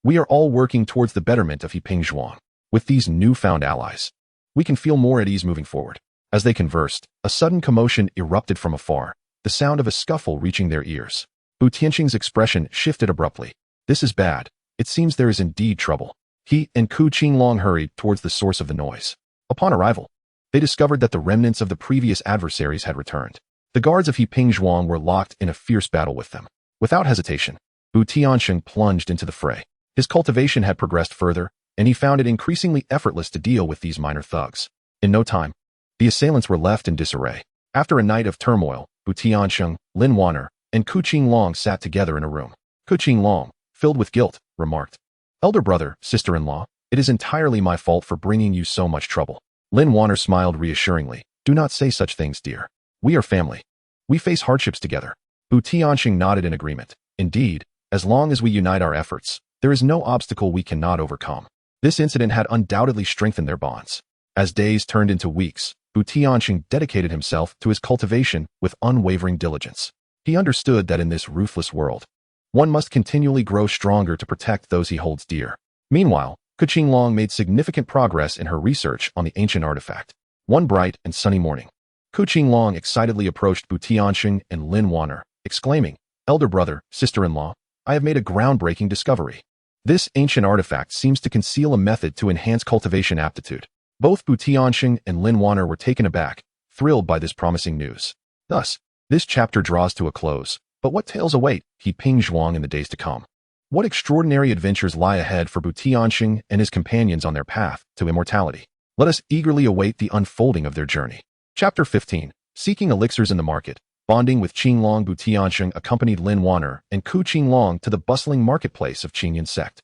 We are all working towards the betterment of Qingfeng. With these newfound allies, we can feel more at ease moving forward. As they conversed, a sudden commotion erupted from afar, the sound of a scuffle reaching their ears. Tiansheng's expression shifted abruptly. This is bad. It seems there is indeed trouble. He and Qingfeng hurried towards the source of the noise. Upon arrival, they discovered that the remnants of the previous adversaries had returned. The guards of Qingfeng were locked in a fierce battle with them. Without hesitation, TianSheng plunged into the fray. His cultivation had progressed further, and he found it increasingly effortless to deal with these minor thugs. In no time, the assailants were left in disarray. After a night of turmoil, TianSheng, Lin Wanner, and Qingfeng sat together in a room. Qingfeng, filled with guilt, remarked, Elder brother, sister-in-law, it is entirely my fault for bringing you so much trouble. Lin Wanner smiled reassuringly. Do not say such things, dear. We are family. We face hardships together. TianSheng nodded in agreement. Indeed, as long as we unite our efforts, there is no obstacle we cannot overcome. This incident had undoubtedly strengthened their bonds. As days turned into weeks, TianSheng dedicated himself to his cultivation with unwavering diligence. He understood that in this ruthless world, one must continually grow stronger to protect those he holds dear. Meanwhile, Qingfeng made significant progress in her research on the ancient artifact. One bright and sunny morning, Qingfeng excitedly approached TianSheng and Lin Wanner, exclaiming, Elder brother, sister-in-law, I have made a groundbreaking discovery. This ancient artifact seems to conceal a method to enhance cultivation aptitude. Both TianSheng and Lin Wanner were taken aback, thrilled by this promising news. Thus, this chapter draws to a close, but what tales await Qingfeng in the days to come? What extraordinary adventures lie ahead for TianSheng and his companions on their path to immortality? Let us eagerly await the unfolding of their journey. Chapter 15. Seeking elixirs in the market. Bonding with Qingfeng, TianSheng accompanied Lin Wanner and Qingfeng to the bustling marketplace of Qingyan sect.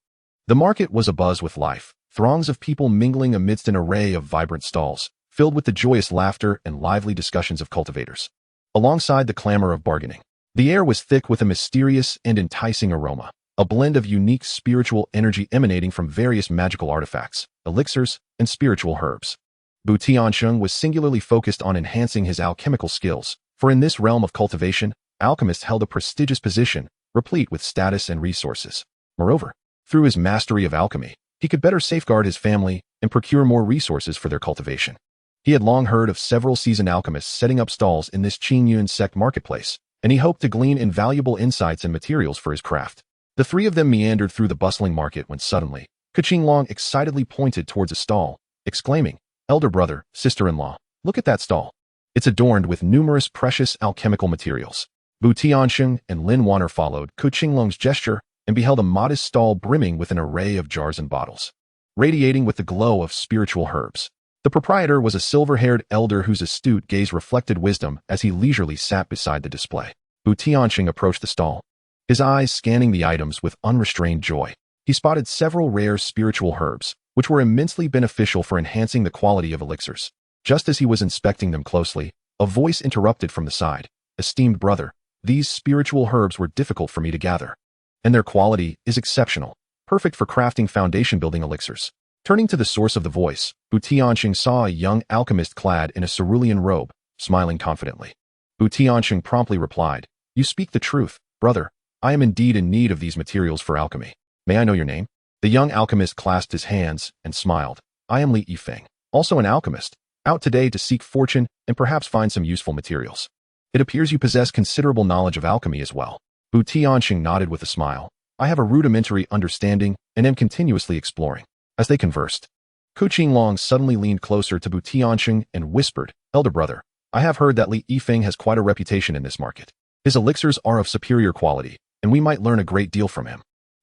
The market was abuzz with life, throngs of people mingling amidst an array of vibrant stalls, filled with the joyous laughter and lively discussions of cultivators. Alongside the clamor of bargaining, the air was thick with a mysterious and enticing aroma, a blend of unique spiritual energy emanating from various magical artifacts, elixirs, and spiritual herbs. TianSheng was singularly focused on enhancing his alchemical skills, for in this realm of cultivation, alchemists held a prestigious position, replete with status and resources. Moreover, through his mastery of alchemy, he could better safeguard his family and procure more resources for their cultivation. He had long heard of several seasoned alchemists setting up stalls in this Qingfeng sect marketplace, and he hoped to glean invaluable insights and materials for his craft. The three of them meandered through the bustling market when suddenly, Qingfeng excitedly pointed towards a stall, exclaiming, "Elder brother, sister-in-law, look at that stall. It's adorned with numerous precious alchemical materials." TianSheng and Lin Wanner followed Qingfeng's gesture and beheld a modest stall brimming with an array of jars and bottles, radiating with the glow of spiritual herbs. The proprietor was a silver-haired elder whose astute gaze reflected wisdom as he leisurely sat beside the display. TianSheng approached the stall, his eyes scanning the items with unrestrained joy. He spotted several rare spiritual herbs, which were immensely beneficial for enhancing the quality of elixirs. Just as he was inspecting them closely, a voice interrupted from the side. "Esteemed brother, these spiritual herbs were difficult for me to gather, and their quality is exceptional, perfect for crafting foundation-building elixirs." Turning to the source of the voice, TianSheng saw a young alchemist clad in a cerulean robe, smiling confidently. TianSheng promptly replied, "You speak the truth, brother. I am indeed in need of these materials for alchemy. May I know your name?" The young alchemist clasped his hands and smiled. "I am Li Yifeng, also an alchemist, out today to seek fortune and perhaps find some useful materials. It appears you possess considerable knowledge of alchemy as well." TianSheng nodded with a smile. "I have a rudimentary understanding and am continuously exploring." As they conversed, Qingfeng suddenly leaned closer to TianSheng and whispered, "Elder brother, I have heard that Li Yifeng has quite a reputation in this market. His elixirs are of superior quality, and we might learn a great deal from him."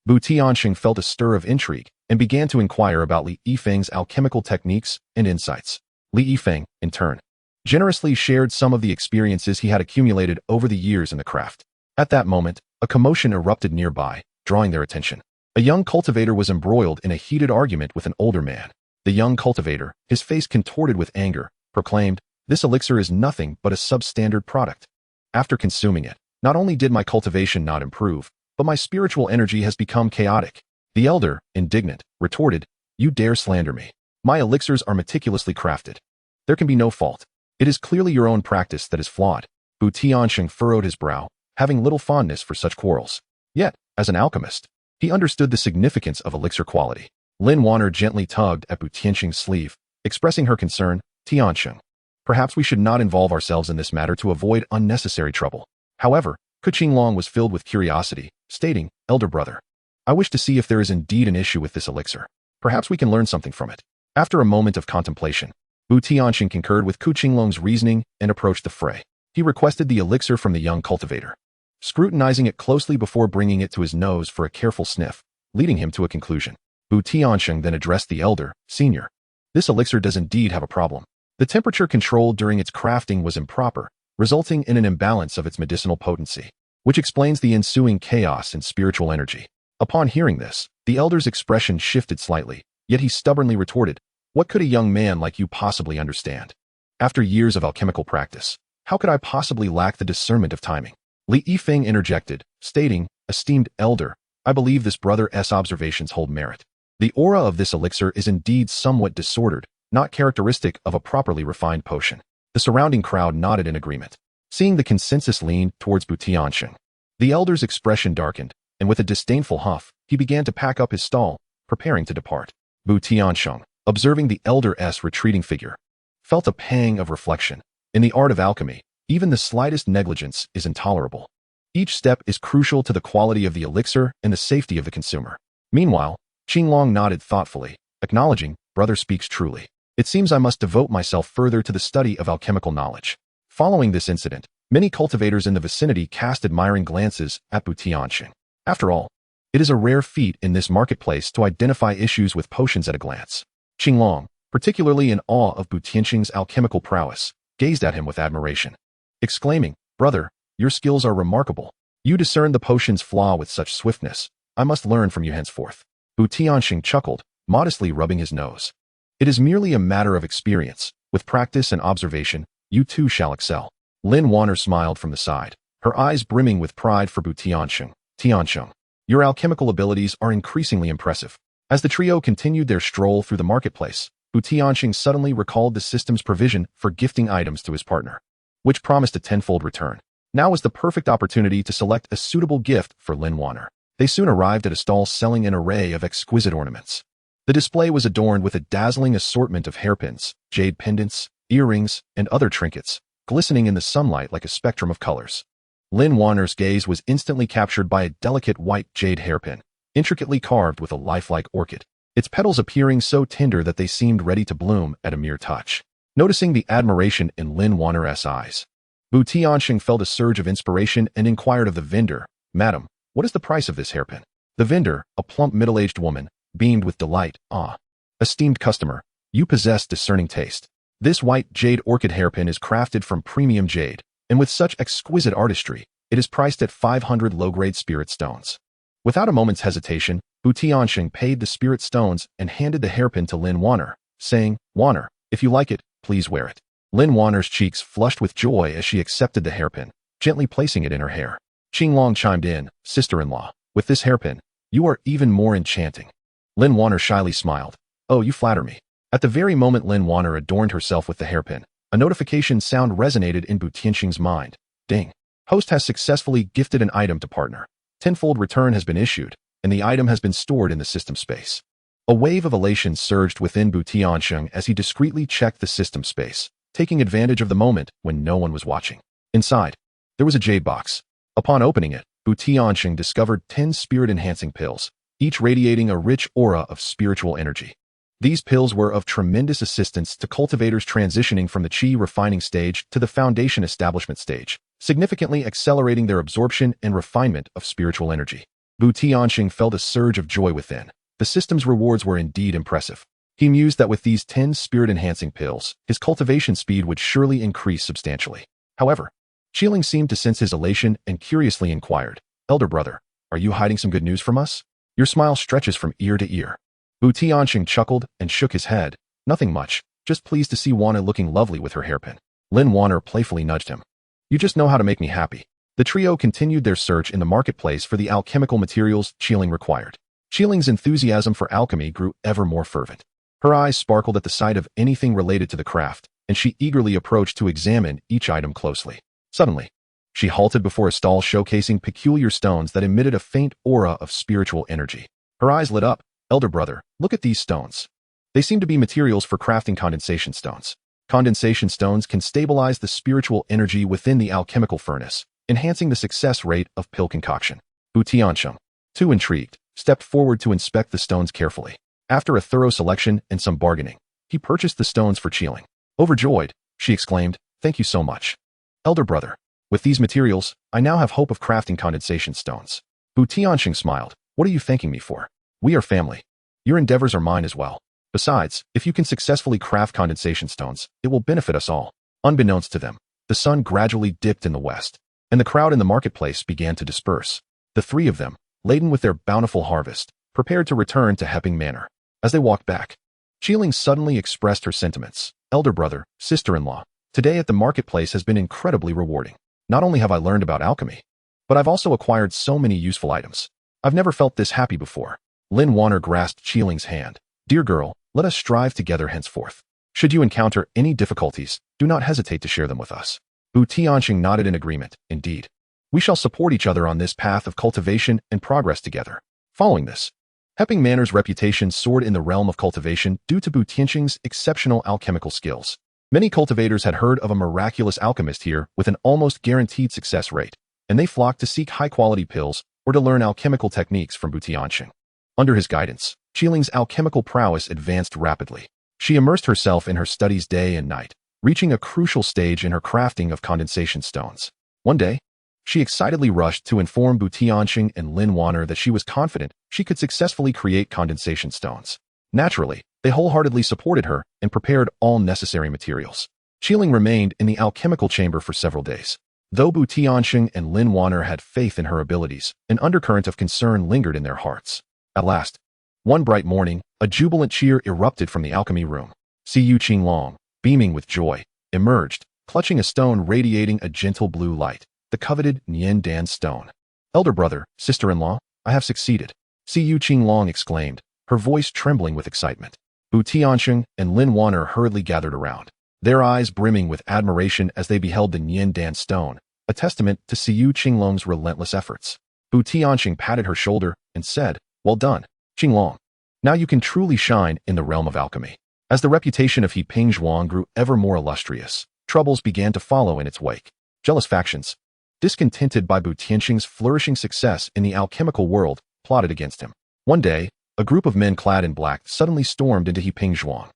TianSheng felt a stir of intrigue and began to inquire about Li Yifeng's alchemical techniques and insights. Li Yifeng, in turn, generously shared some of the experiences he had accumulated over the years in the craft. At that moment, a commotion erupted nearby, drawing their attention. A young cultivator was embroiled in a heated argument with an older man. The young cultivator, his face contorted with anger, proclaimed, "This elixir is nothing but a substandard product. After consuming it, not only did my cultivation not improve, but my spiritual energy has become chaotic." The elder, indignant, retorted, "You dare slander me. My elixirs are meticulously crafted. There can be no fault. It is clearly your own practice that is flawed." TianSheng furrowed his brow, having little fondness for such quarrels. Yet, as an alchemist, he understood the significance of elixir quality. Lin Wanner gently tugged at TianSheng's sleeve, expressing her concern. "TianSheng, perhaps we should not involve ourselves in this matter to avoid unnecessary trouble." However, Qingfeng was filled with curiosity, stating, "Elder brother, I wish to see if there is indeed an issue with this elixir. Perhaps we can learn something from it." After a moment of contemplation, TianSheng concurred with Qingfeng's reasoning and approached the fray. He requested the elixir from the young cultivator, scrutinizing it closely before bringing it to his nose for a careful sniff, leading him to a conclusion. TianSheng then addressed the elder, "Senior, this elixir does indeed have a problem. The temperature controlled during its crafting was improper, resulting in an imbalance of its medicinal potency, which explains the ensuing chaos in spiritual energy." Upon hearing this, the elder's expression shifted slightly, yet he stubbornly retorted, "What could a young man like you possibly understand? After years of alchemical practice, how could I possibly lack the discernment of timing?" Li Yifeng interjected, stating, "Esteemed elder, I believe this brother's observations hold merit. The aura of this elixir is indeed somewhat disordered, not characteristic of a properly refined potion." The surrounding crowd nodded in agreement. Seeing the consensus lean towards TianSheng, the elder's expression darkened, and with a disdainful huff, he began to pack up his stall, preparing to depart. TianSheng, observing the elder's retreating figure, felt a pang of reflection. In the art of alchemy, even the slightest negligence is intolerable. Each step is crucial to the quality of the elixir and the safety of the consumer. Meanwhile, Qingfeng nodded thoughtfully, acknowledging, "Brother speaks truly. It seems I must devote myself further to the study of alchemical knowledge." Following this incident, many cultivators in the vicinity cast admiring glances at TianSheng. After all, it is a rare feat in this marketplace to identify issues with potions at a glance. Qingfeng, particularly in awe of TianSheng's alchemical prowess, gazed at him with admiration, exclaiming, "Brother, your skills are remarkable. You discern the potion's flaw with such swiftness. I must learn from you henceforth." TianSheng chuckled, modestly rubbing his nose. "It is merely a matter of experience. With practice and observation, you too shall excel." Lin Wanner smiled from the side, her eyes brimming with pride for TianSheng. "TianSheng, your alchemical abilities are increasingly impressive." As the trio continued their stroll through the marketplace, TianSheng suddenly recalled the system's provision for gifting items to his partner, which promised a tenfold return. Now was the perfect opportunity to select a suitable gift for Lin Wanner. They soon arrived at a stall selling an array of exquisite ornaments. The display was adorned with a dazzling assortment of hairpins, jade pendants, earrings, and other trinkets, glistening in the sunlight like a spectrum of colors. Lin Wanner's gaze was instantly captured by a delicate white jade hairpin, intricately carved with a lifelike orchid, its petals appearing so tender that they seemed ready to bloom at a mere touch. Noticing the admiration in Lin Wanner's eyes, TianSheng felt a surge of inspiration and inquired of the vendor, "Madam, what is the price of this hairpin?" The vendor, a plump middle-aged woman, beamed with delight. "Ah, esteemed customer, you possess discerning taste. This white jade orchid hairpin is crafted from premium jade, and with such exquisite artistry, it is priced at 500 low-grade spirit stones." Without a moment's hesitation, TianSheng paid the spirit stones and handed the hairpin to Lin Wanner, saying, "Wanner, if you like it, please wear it." Lin Wanner's cheeks flushed with joy as she accepted the hairpin, gently placing it in her hair. Qinglong chimed in, "Sister-in-law, with this hairpin, you are even more enchanting." Lin Wanner shyly smiled. "Oh, you flatter me." At the very moment Lin Wanner adorned herself with the hairpin, a notification sound resonated in TianSheng's mind. Ding. Host has successfully gifted an item to partner. Tenfold return has been issued, and the item has been stored in the system space. A wave of elation surged within TianSheng as he discreetly checked the system space, taking advantage of the moment when no one was watching. Inside, there was a jade box. Upon opening it, TianSheng discovered 10 spirit-enhancing pills, each radiating a rich aura of spiritual energy. These pills were of tremendous assistance to cultivators transitioning from the qi refining stage to the foundation establishment stage, significantly accelerating their absorption and refinement of spiritual energy. TianSheng felt a surge of joy within. The system's rewards were indeed impressive. He mused that with these 10 spirit-enhancing pills, his cultivation speed would surely increase substantially. However, Qingling seemed to sense his elation and curiously inquired, "Elder brother, are you hiding some good news from us? Your smile stretches from ear to ear." TianSheng chuckled and shook his head. "Nothing much, just pleased to see Wanner looking lovely with her hairpin." Lin Wanner playfully nudged him. "You just know how to make me happy." The trio continued their search in the marketplace for the alchemical materials Qingling required. Qingling's enthusiasm for alchemy grew ever more fervent. Her eyes sparkled at the sight of anything related to the craft, and she eagerly approached to examine each item closely. Suddenly, she halted before a stall showcasing peculiar stones that emitted a faint aura of spiritual energy. Her eyes lit up. "Elder brother, look at these stones. They seem to be materials for crafting condensation stones. Condensation stones can stabilize the spiritual energy within the alchemical furnace, enhancing the success rate of pill concoction." TianSheng, too intrigued, stepped forward to inspect the stones carefully. After a thorough selection and some bargaining, he purchased the stones for Qingling. Overjoyed, she exclaimed, "Thank you so much. Elder brother, with these materials, I now have hope of crafting condensation stones." TianSheng smiled. "What are you thanking me for? We are family. Your endeavors are mine as well. Besides, if you can successfully craft condensation stones, it will benefit us all." Unbeknownst to them, the sun gradually dipped in the west, and the crowd in the marketplace began to disperse. The three of them, laden with their bountiful harvest, prepared to return to Hepping Manor. As they walked back, Qingling suddenly expressed her sentiments. "Elder brother, sister-in-law, today at the marketplace has been incredibly rewarding. Not only have I learned about alchemy, but I've also acquired so many useful items. I've never felt this happy before." Lin Wanner grasped Qingling's hand. "Dear girl, let us strive together henceforth. Should you encounter any difficulties, do not hesitate to share them with us." TianSheng nodded in agreement. "Indeed. We shall support each other on this path of cultivation and progress together." Following this, Hepping Manor's reputation soared in the realm of cultivation due to TianSheng's exceptional alchemical skills. Many cultivators had heard of a miraculous alchemist here with an almost guaranteed success rate, and they flocked to seek high-quality pills or to learn alchemical techniques from TianSheng. Under his guidance, Qingling's alchemical prowess advanced rapidly. She immersed herself in her studies day and night, reaching a crucial stage in her crafting of condensation stones. One day, she excitedly rushed to inform TianSheng and Lin Wanner that she was confident she could successfully create condensation stones. Naturally, they wholeheartedly supported her and prepared all necessary materials. Qingling remained in the alchemical chamber for several days. Though TianSheng and Lin Wanner had faith in her abilities, an undercurrent of concern lingered in their hearts. At last, one bright morning, a jubilant cheer erupted from the alchemy room. Siyu Qinglong, beaming with joy, emerged, clutching a stone radiating a gentle blue light, the coveted yearned stone. "Elder brother, sister-in-law, I have succeeded," Siyu Qinglong exclaimed, her voice trembling with excitement. TianSheng and Lin Wanner hurriedly gathered around, their eyes brimming with admiration as they beheld the yearned stone, a testament to Siyu Qinglong's relentless efforts. TianSheng patted her shoulder and said, "Well done, Qinglong. Now you can truly shine in the realm of alchemy." As the reputation of He Pingzhuang grew ever more illustrious, troubles began to follow in its wake. Jealous factions, discontented by TianSheng's flourishing success in the alchemical world, plotted against him. One day, a group of men clad in black suddenly stormed into He Pingzhuang.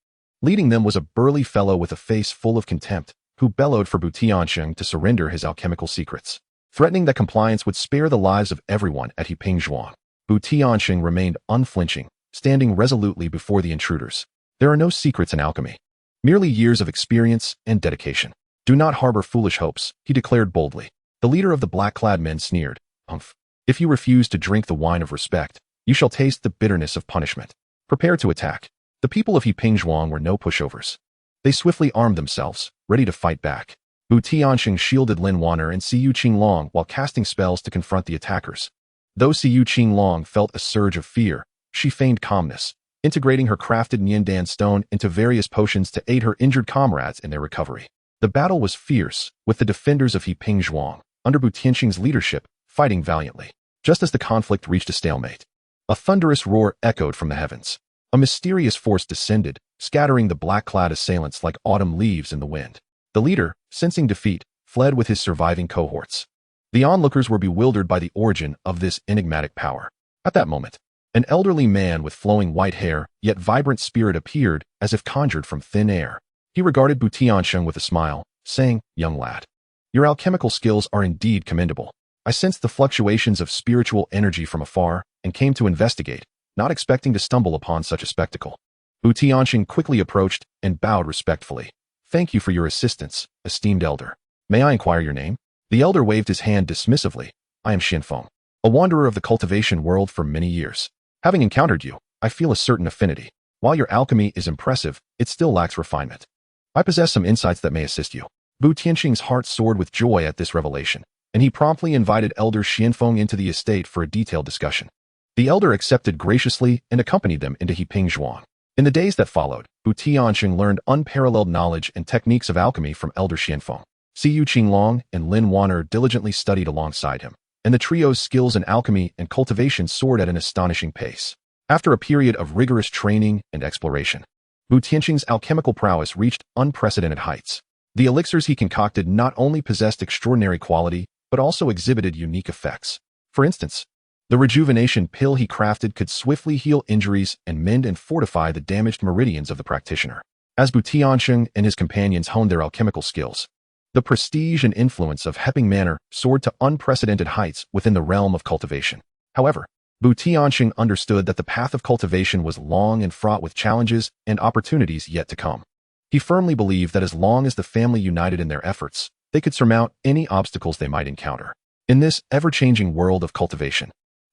Leading them was a burly fellow with a face full of contempt, who bellowed for TianSheng to surrender his alchemical secrets, threatening that compliance would spare the lives of everyone at He Pingzhuang. TianSheng remained unflinching, standing resolutely before the intruders. There are no secrets in alchemy, merely years of experience and dedication. Do not harbor foolish hopes, he declared boldly. The leader of the black-clad men sneered, "Humph. If you refuse to drink the wine of respect, you shall taste the bitterness of punishment. Prepare to attack." The people of He Pingzhuang were no pushovers. They swiftly armed themselves, ready to fight back. TianSheng shielded Lin Wanner and Siyu Qinglong while casting spells to confront the attackers. Though Siyu Qinglong felt a surge of fear, she feigned calmness, integrating her crafted Niandan stone into various potions to aid her injured comrades in their recovery. The battle was fierce, with the defenders of He Pingzhuang, under TianSheng's leadership, fighting valiantly. Just as the conflict reached a stalemate, a thunderous roar echoed from the heavens. A mysterious force descended, scattering the black-clad assailants like autumn leaves in the wind. The leader, sensing defeat, fled with his surviving cohorts. The onlookers were bewildered by the origin of this enigmatic power. At that moment, an elderly man with flowing white hair, yet vibrant spirit appeared as if conjured from thin air. He regarded TianSheng with a smile, saying, "Young lad, your alchemical skills are indeed commendable. I sensed the fluctuations of spiritual energy from afar and came to investigate, not expecting to stumble upon such a spectacle." TianSheng quickly approached and bowed respectfully. "Thank you for your assistance, esteemed elder. May I inquire your name?" The elder waved his hand dismissively. "I am Qingfeng, a wanderer of the cultivation world for many years. Having encountered you, I feel a certain affinity. While your alchemy is impressive, it still lacks refinement. I possess some insights that may assist you." TianSheng's heart soared with joy at this revelation, and he promptly invited Elder Qingfeng into the estate for a detailed discussion. The elder accepted graciously and accompanied them into He Pingzhuang. In the days that followed, TianSheng learned unparalleled knowledge and techniques of alchemy from Elder Qingfeng. Siyu Qinglong and Lin Wanner diligently studied alongside him, and the trio's skills in alchemy and cultivation soared at an astonishing pace. After a period of rigorous training and exploration, TianSheng's alchemical prowess reached unprecedented heights. The elixirs he concocted not only possessed extraordinary quality, but also exhibited unique effects. For instance, the rejuvenation pill he crafted could swiftly heal injuries and mend and fortify the damaged meridians of the practitioner. As TianSheng and his companions honed their alchemical skills, the prestige and influence of Heping Manor soared to unprecedented heights within the realm of cultivation. However, TianSheng understood that the path of cultivation was long and fraught with challenges and opportunities yet to come. He firmly believed that as long as the family united in their efforts, they could surmount any obstacles they might encounter. In this ever-changing world of cultivation,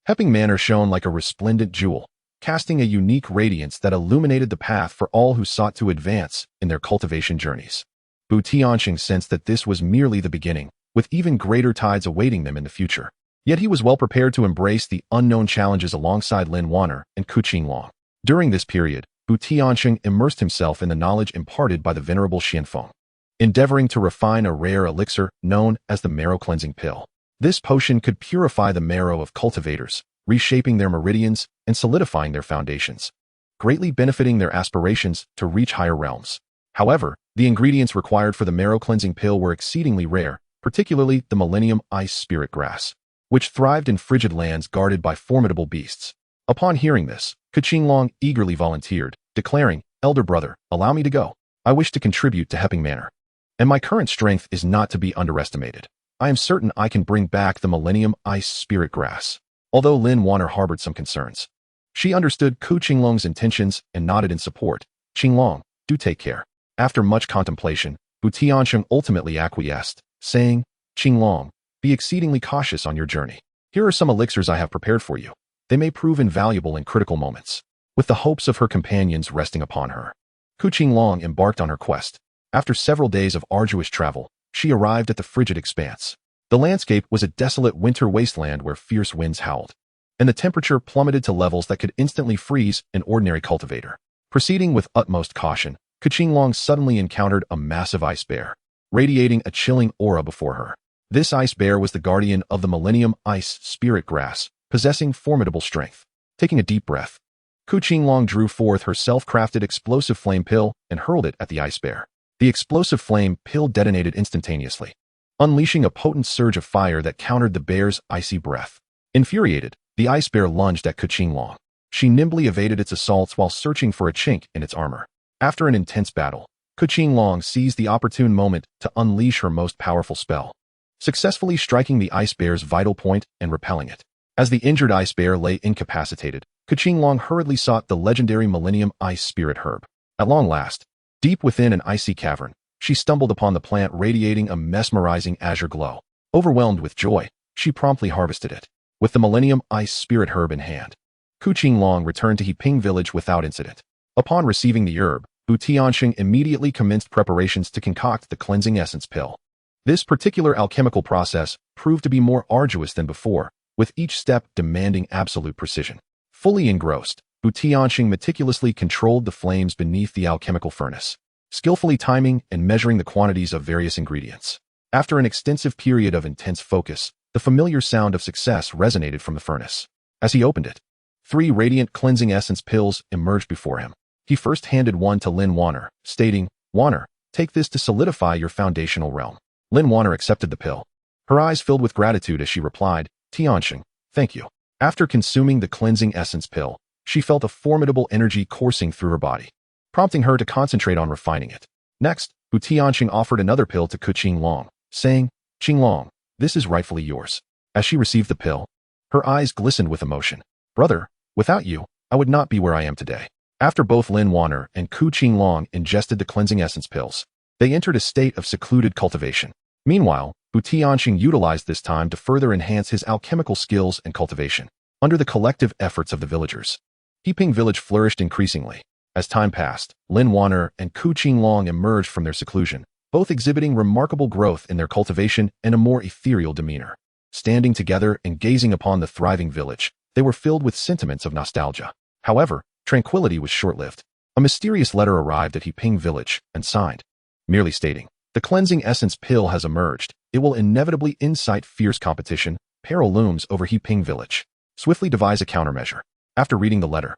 Heping Manor shone like a resplendent jewel, casting a unique radiance that illuminated the path for all who sought to advance in their cultivation journeys. TianSheng sensed that this was merely the beginning, with even greater tides awaiting them in the future. Yet he was well prepared to embrace the unknown challenges alongside Lin Wanner and Qinglong. During this period, TianSheng immersed himself in the knowledge imparted by the venerable Qingfeng, endeavoring to refine a rare elixir known as the marrow-cleansing pill. This potion could purify the marrow of cultivators, reshaping their meridians and solidifying their foundations, greatly benefiting their aspirations to reach higher realms. However, the ingredients required for the marrow-cleansing pill were exceedingly rare, particularly the Millennium Ice Spirit Grass, which thrived in frigid lands guarded by formidable beasts. Upon hearing this, Qinglong eagerly volunteered, declaring, "Elder brother, allow me to go. I wish to contribute to Heping Manor, and my current strength is not to be underestimated. I am certain I can bring back the Millennium Ice Spirit Grass." Although Lin Wanner harbored some concerns, she understood Qinglong's intentions and nodded in support. "Qinglong, do take care." After much contemplation, TianSheng ultimately acquiesced, saying, "Qinglong, be exceedingly cautious on your journey. Here are some elixirs I have prepared for you. They may prove invaluable in critical moments." With the hopes of her companions resting upon her, Qinglong embarked on her quest. After several days of arduous travel, she arrived at the frigid expanse. The landscape was a desolate winter wasteland where fierce winds howled, and the temperature plummeted to levels that could instantly freeze an ordinary cultivator. Proceeding with utmost caution, Qinglong suddenly encountered a massive ice bear, radiating a chilling aura before her. This ice bear was the guardian of the Millennium Ice Spirit Grass, possessing formidable strength. Taking a deep breath, Qingfeng drew forth her self-crafted explosive flame pill and hurled it at the ice bear. The explosive flame pill detonated instantaneously, unleashing a potent surge of fire that countered the bear's icy breath. Infuriated, the ice bear lunged at Qingfeng. She nimbly evaded its assaults while searching for a chink in its armor. After an intense battle, Qingfeng seized the opportune moment to unleash her most powerful spell, successfully striking the ice bear's vital point and repelling it. As the injured ice bear lay incapacitated, Qingfeng hurriedly sought the legendary Millennium Ice Spirit Herb. At long last, deep within an icy cavern, she stumbled upon the plant radiating a mesmerizing azure glow. Overwhelmed with joy, she promptly harvested it. With the Millennium Ice Spirit Herb in hand, Qingfeng returned to Yiping village without incident. Upon receiving the herb, TianSheng immediately commenced preparations to concoct the cleansing essence pill. This particular alchemical process proved to be more arduous than before, with each step demanding absolute precision. Fully engrossed, TianSheng meticulously controlled the flames beneath the alchemical furnace, skillfully timing and measuring the quantities of various ingredients. After an extensive period of intense focus, the familiar sound of success resonated from the furnace. As he opened it, 3 radiant cleansing essence pills emerged before him. He first handed one to Lin Wanner, stating, "Wanner, take this to solidify your foundational realm." Lin Wanner accepted the pill. Her eyes filled with gratitude as she replied, "TianSheng, thank you." After consuming the cleansing essence pill, she felt a formidable energy coursing through her body, prompting her to concentrate on refining it. Next, TianSheng offered another pill to Qingfeng, saying, "Qingfeng, this is rightfully yours." As she received the pill, her eyes glistened with emotion. "Brother, without you, I would not be where I am today." After both Lin Wanner and Qingfeng ingested the cleansing essence pills, they entered a state of secluded cultivation. Meanwhile, TianSheng utilized this time to further enhance his alchemical skills and cultivation. Under the collective efforts of the villagers, Yiping village flourished increasingly. As time passed, Lin Wanner and Qingfeng emerged from their seclusion, both exhibiting remarkable growth in their cultivation and a more ethereal demeanor. Standing together and gazing upon the thriving village, they were filled with sentiments of nostalgia. However, tranquility was short-lived. A mysterious letter arrived at Yiping village and signed, merely stating, "The cleansing essence pill has emerged. It will inevitably incite fierce competition. Peril looms over Yiping village. Swiftly devise a countermeasure." After reading the letter,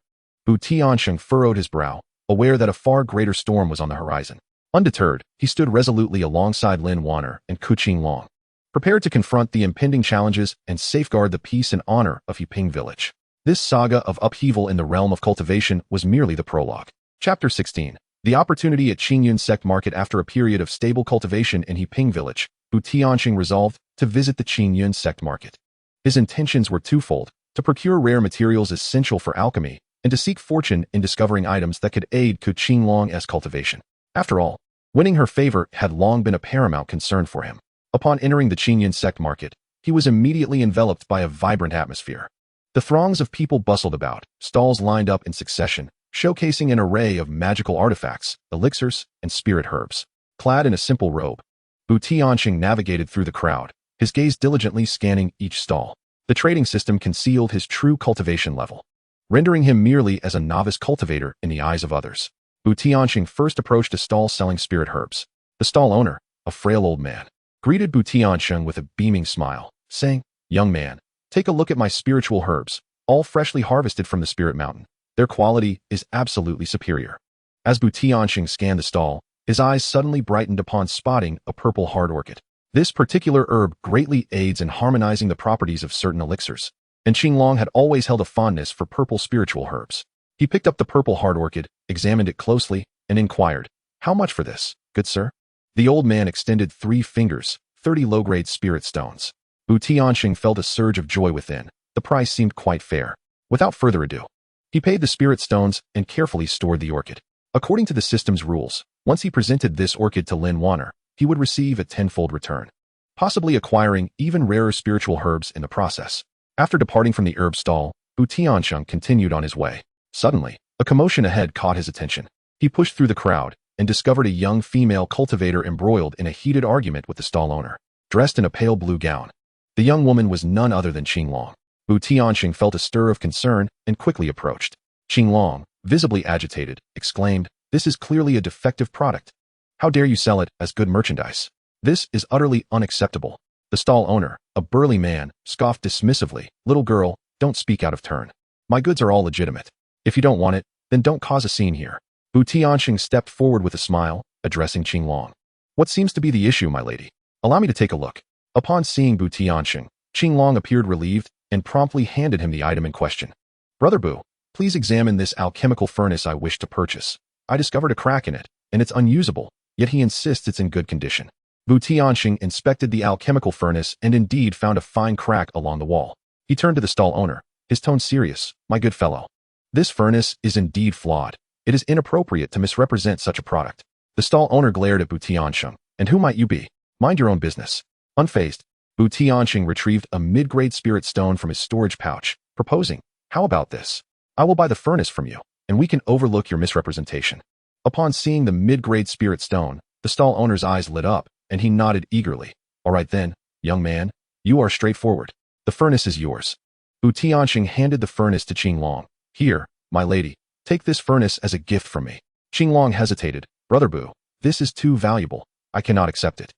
TianSheng furrowed his brow, aware that a far greater storm was on the horizon. Undeterred, he stood resolutely alongside Lin Wanner and Qingfeng, prepared to confront the impending challenges and safeguard the peace and honor of Yiping village. This saga of upheaval in the realm of cultivation was merely the prologue. Chapter 16. The opportunity at Qingyun sect market. After a period of stable cultivation in Yiping village, TianSheng resolved to visit the Qingyun sect market. His intentions were twofold: to procure rare materials essential for alchemy, and to seek fortune in discovering items that could aid Qingfeng's cultivation. After all, winning her favor had long been a paramount concern for him. Upon entering the Qingyun sect market, he was immediately enveloped by a vibrant atmosphere. The throngs of people bustled about, stalls lined up in succession, showcasing an array of magical artifacts, elixirs, and spirit herbs. Clad in a simple robe, TianSheng navigated through the crowd, his gaze diligently scanning each stall. The trading system concealed his true cultivation level, rendering him merely as a novice cultivator in the eyes of others. TianSheng first approached a stall selling spirit herbs. The stall owner, a frail old man, greeted TianSheng with a beaming smile, saying, "Young man, take a look at my spiritual herbs, all freshly harvested from the spirit mountain. Their quality is absolutely superior." As TianSheng scanned the stall, his eyes suddenly brightened upon spotting a purple hard orchid. This particular herb greatly aids in harmonizing the properties of certain elixirs, and Qingfeng had always held a fondness for purple spiritual herbs. He picked up the purple hard orchid, examined it closely, and inquired, "How much for this, good sir?" The old man extended 3 fingers, 30 low-grade spirit stones. TianSheng felt a surge of joy within. The price seemed quite fair. Without further ado, he paid the spirit stones and carefully stored the orchid. According to the system's rules, once he presented this orchid to Lin Wanner, he would receive a 10-fold return, possibly acquiring even rarer spiritual herbs in the process. After departing from the herb stall, TianSheng continued on his way. Suddenly, a commotion ahead caught his attention. He pushed through the crowd and discovered a young female cultivator embroiled in a heated argument with the stall owner, dressed in a pale blue gown. The young woman was none other than Qingfeng. TianSheng felt a stir of concern and quickly approached. Qingfeng, visibly agitated, exclaimed, "This is clearly a defective product. How dare you sell it as good merchandise? This is utterly unacceptable." The stall owner, a burly man, scoffed dismissively, "Little girl, don't speak out of turn. My goods are all legitimate." If you don't want it, then don't cause a scene here. TianSheng stepped forward with a smile, addressing Qinglong. What seems to be the issue, my lady? Allow me to take a look. Upon seeing TianSheng, Qinglong appeared relieved and promptly handed him the item in question. Brother Bu, please examine this alchemical furnace I wish to purchase. I discovered a crack in it, and it's unusable, yet he insists it's in good condition. TianSheng inspected the alchemical furnace and indeed found a fine crack along the wall. He turned to the stall owner, his tone serious. My good fellow, this furnace is indeed flawed. It is inappropriate to misrepresent such a product. The stall owner glared at TianSheng. And who might you be? Mind your own business. Unfazed, TianSheng retrieved a mid-grade spirit stone from his storage pouch, proposing, how about this? I will buy the furnace from you, and we can overlook your misrepresentation. Upon seeing the mid-grade spirit stone, the stall owner's eyes lit up, and he nodded eagerly. All right then, young man, you are straightforward. The furnace is yours. TianSheng handed the furnace to Qinglong. Here, my lady, take this furnace as a gift from me. Qinglong hesitated. Brother Bu, this is too valuable. I cannot accept it.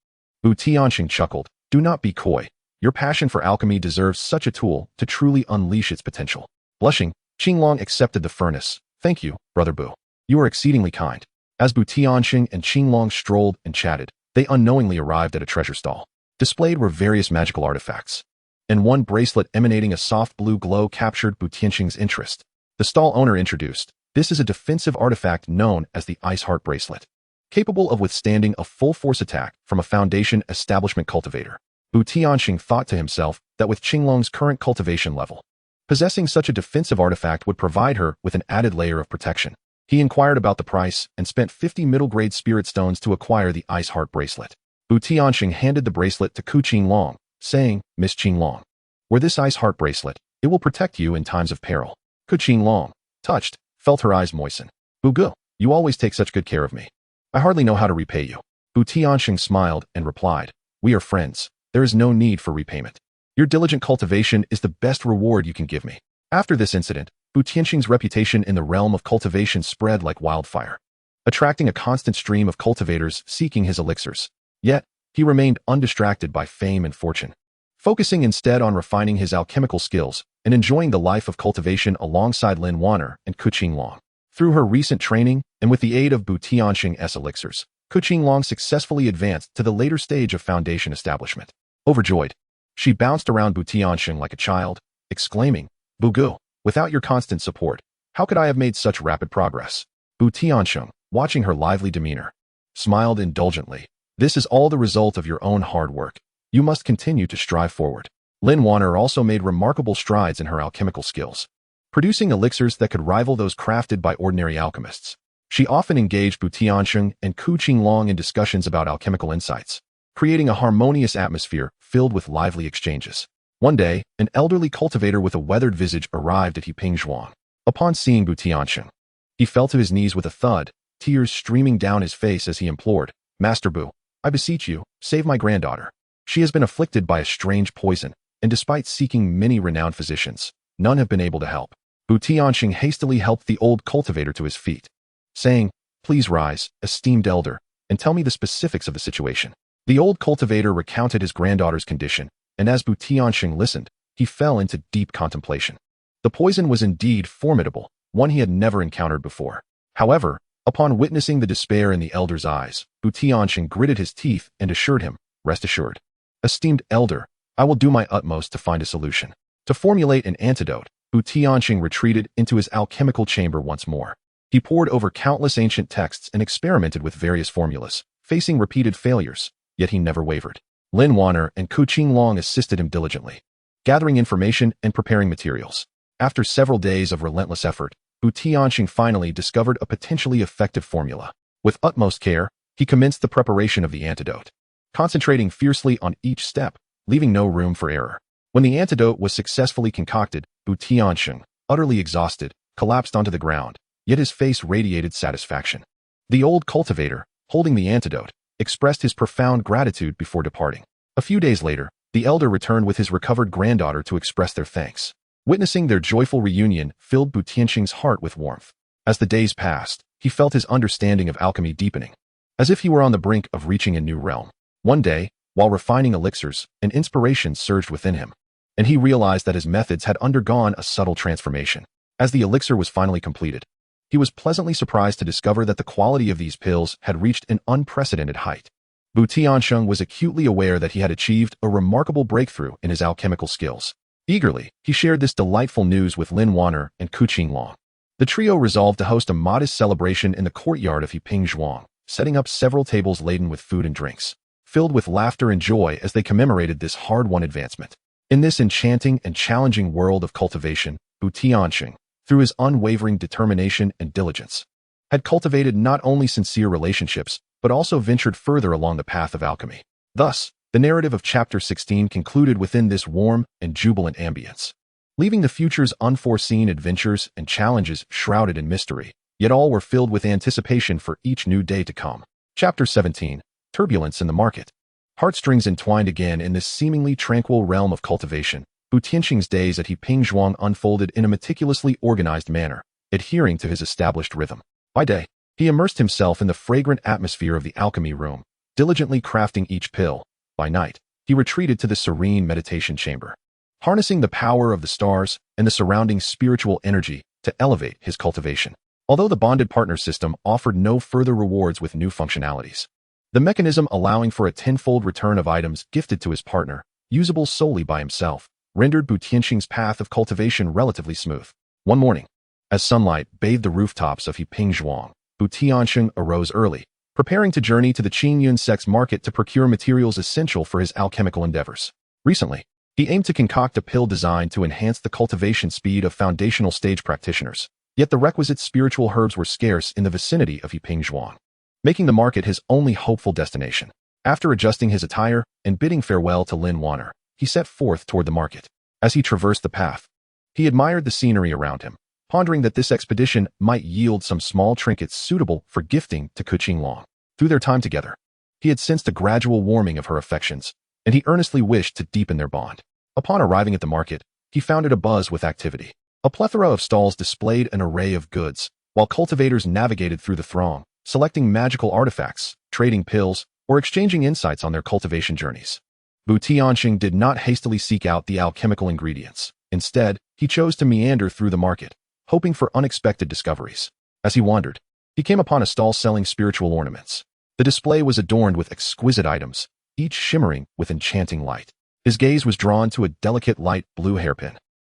TianSheng chuckled. Do not be coy. Your passion for alchemy deserves such a tool to truly unleash its potential. Blushing, Qinglong accepted the furnace. Thank you, Brother Bu. You are exceedingly kind. As TianSheng and Qinglong strolled and chatted, they unknowingly arrived at a treasure stall. Displayed were various magical artifacts, and one bracelet emanating a soft blue glow captured TianSheng's interest. The stall owner introduced, this is a defensive artifact known as the Ice Heart Bracelet, capable of withstanding a full-force attack from a Foundation establishment cultivator. TianSheng thought to himself that with Qinglong's current cultivation level, possessing such a defensive artifact would provide her with an added layer of protection. He inquired about the price and spent 50 middle-grade spirit stones to acquire the Ice Heart Bracelet. TianSheng handed the bracelet to Qinglong, saying, Miss Qinglong, wear this Ice Heart Bracelet. It will protect you in times of peril. Qinglong, touched, felt her eyes moisten. Gu, you always take such good care of me. I hardly know how to repay you. TianSheng smiled and replied, we are friends. There is no need for repayment. Your diligent cultivation is the best reward you can give me. After this incident, TianSheng's reputation in the realm of cultivation spread like wildfire, attracting a constant stream of cultivators seeking his elixirs. Yet, he remained undistracted by fame and fortune, focusing instead on refining his alchemical skills and enjoying the life of cultivation alongside Lin Wanner and Qinglong. Through her recent training and with the aid of TianSheng's elixirs, Qinglong successfully advanced to the later stage of Foundation establishment. Overjoyed, she bounced around TianSheng like a child, exclaiming, Gu, without your constant support, how could I have made such rapid progress? TianSheng, watching her lively demeanor, smiled indulgently. This is all the result of your own hard work. You must continue to strive forward. Lin Wanner also made remarkable strides in her alchemical skills, producing elixirs that could rival those crafted by ordinary alchemists. She often engaged TianSheng and Qinglong in discussions about alchemical insights, creating a harmonious atmosphere filled with lively exchanges. One day, an elderly cultivator with a weathered visage arrived at Yipingzhuang. Upon seeing TianSheng, he fell to his knees with a thud, tears streaming down his face as he implored, Master Bu, I beseech you, save my granddaughter. She has been afflicted by a strange poison, and despite seeking many renowned physicians, none have been able to help. TianSheng hastily helped the old cultivator to his feet, saying, please rise, esteemed elder, and tell me the specifics of the situation. The old cultivator recounted his granddaughter's condition, and as TianSheng listened, he fell into deep contemplation. The poison was indeed formidable, one he had never encountered before. However, upon witnessing the despair in the elder's eyes, TianSheng gritted his teeth and assured him, rest assured, esteemed elder, I will do my utmost to find a solution. To formulate an antidote, TianSheng retreated into his alchemical chamber once more. He pored over countless ancient texts and experimented with various formulas, facing repeated failures, yet he never wavered. Lin Wanner and Qinglong assisted him diligently, gathering information and preparing materials. After several days of relentless effort, TianSheng finally discovered a potentially effective formula. With utmost care, he commenced the preparation of the antidote, concentrating fiercely on each step, leaving no room for error. When the antidote was successfully concocted, TianSheng, utterly exhausted, collapsed onto the ground, yet his face radiated satisfaction. The old cultivator, holding the antidote, expressed his profound gratitude before departing. A few days later, the elder returned with his recovered granddaughter to express their thanks. Witnessing their joyful reunion filled TianSheng's heart with warmth. As the days passed, he felt his understanding of alchemy deepening, as if he were on the brink of reaching a new realm. One day, while refining elixirs, an inspiration surged within him, and he realized that his methods had undergone a subtle transformation. As the elixir was finally completed, he was pleasantly surprised to discover that the quality of these pills had reached an unprecedented height. TianSheng was acutely aware that he had achieved a remarkable breakthrough in his alchemical skills. Eagerly, he shared this delightful news with Lin Wanner and Qingfeng. The trio resolved to host a modest celebration in the courtyard of Qingfeng, setting up several tables laden with food and drinks, filled with laughter and joy as they commemorated this hard-won advancement. In this enchanting and challenging world of cultivation, TianSheng, through his unwavering determination and diligence, had cultivated not only sincere relationships, but also ventured further along the path of alchemy. Thus, the narrative of Chapter 16 concluded within this warm and jubilant ambience, leaving the future's unforeseen adventures and challenges shrouded in mystery, yet all were filled with anticipation for each new day to come. Chapter 17, Turbulence in the Market. Heartstrings entwined again in this seemingly tranquil realm of cultivation, TianSheng's days at Qingfeng unfolded in a meticulously organized manner, adhering to his established rhythm. By day, he immersed himself in the fragrant atmosphere of the alchemy room, diligently crafting each pill. By night, he retreated to the serene meditation chamber, harnessing the power of the stars and the surrounding spiritual energy to elevate his cultivation. Although the bonded partner system offered no further rewards with new functionalities, the mechanism allowing for a tenfold return of items gifted to his partner, usable solely by himself, rendered TianSheng's path of cultivation relatively smooth. One morning, as sunlight bathed the rooftops of Qingfeng, TianSheng arose early, preparing to journey to the Qingyun sects market to procure materials essential for his alchemical endeavors. Recently, he aimed to concoct a pill designed to enhance the cultivation speed of foundational stage practitioners, yet the requisite spiritual herbs were scarce in the vicinity of Qingfeng, making the market his only hopeful destination. After adjusting his attire and bidding farewell to Lin Wanner, he set forth toward the market. As he traversed the path, he admired the scenery around him, pondering that this expedition might yield some small trinkets suitable for gifting to Qingfeng. Through their time together, he had sensed a gradual warming of her affections, and he earnestly wished to deepen their bond. Upon arriving at the market, he found it abuzz with activity. A plethora of stalls displayed an array of goods, while cultivators navigated through the throng, selecting magical artifacts, trading pills, or exchanging insights on their cultivation journeys. TianSheng did not hastily seek out the alchemical ingredients. Instead, he chose to meander through the market, hoping for unexpected discoveries. As he wandered, he came upon a stall selling spiritual ornaments. The display was adorned with exquisite items, each shimmering with enchanting light. His gaze was drawn to a delicate light blue hairpin,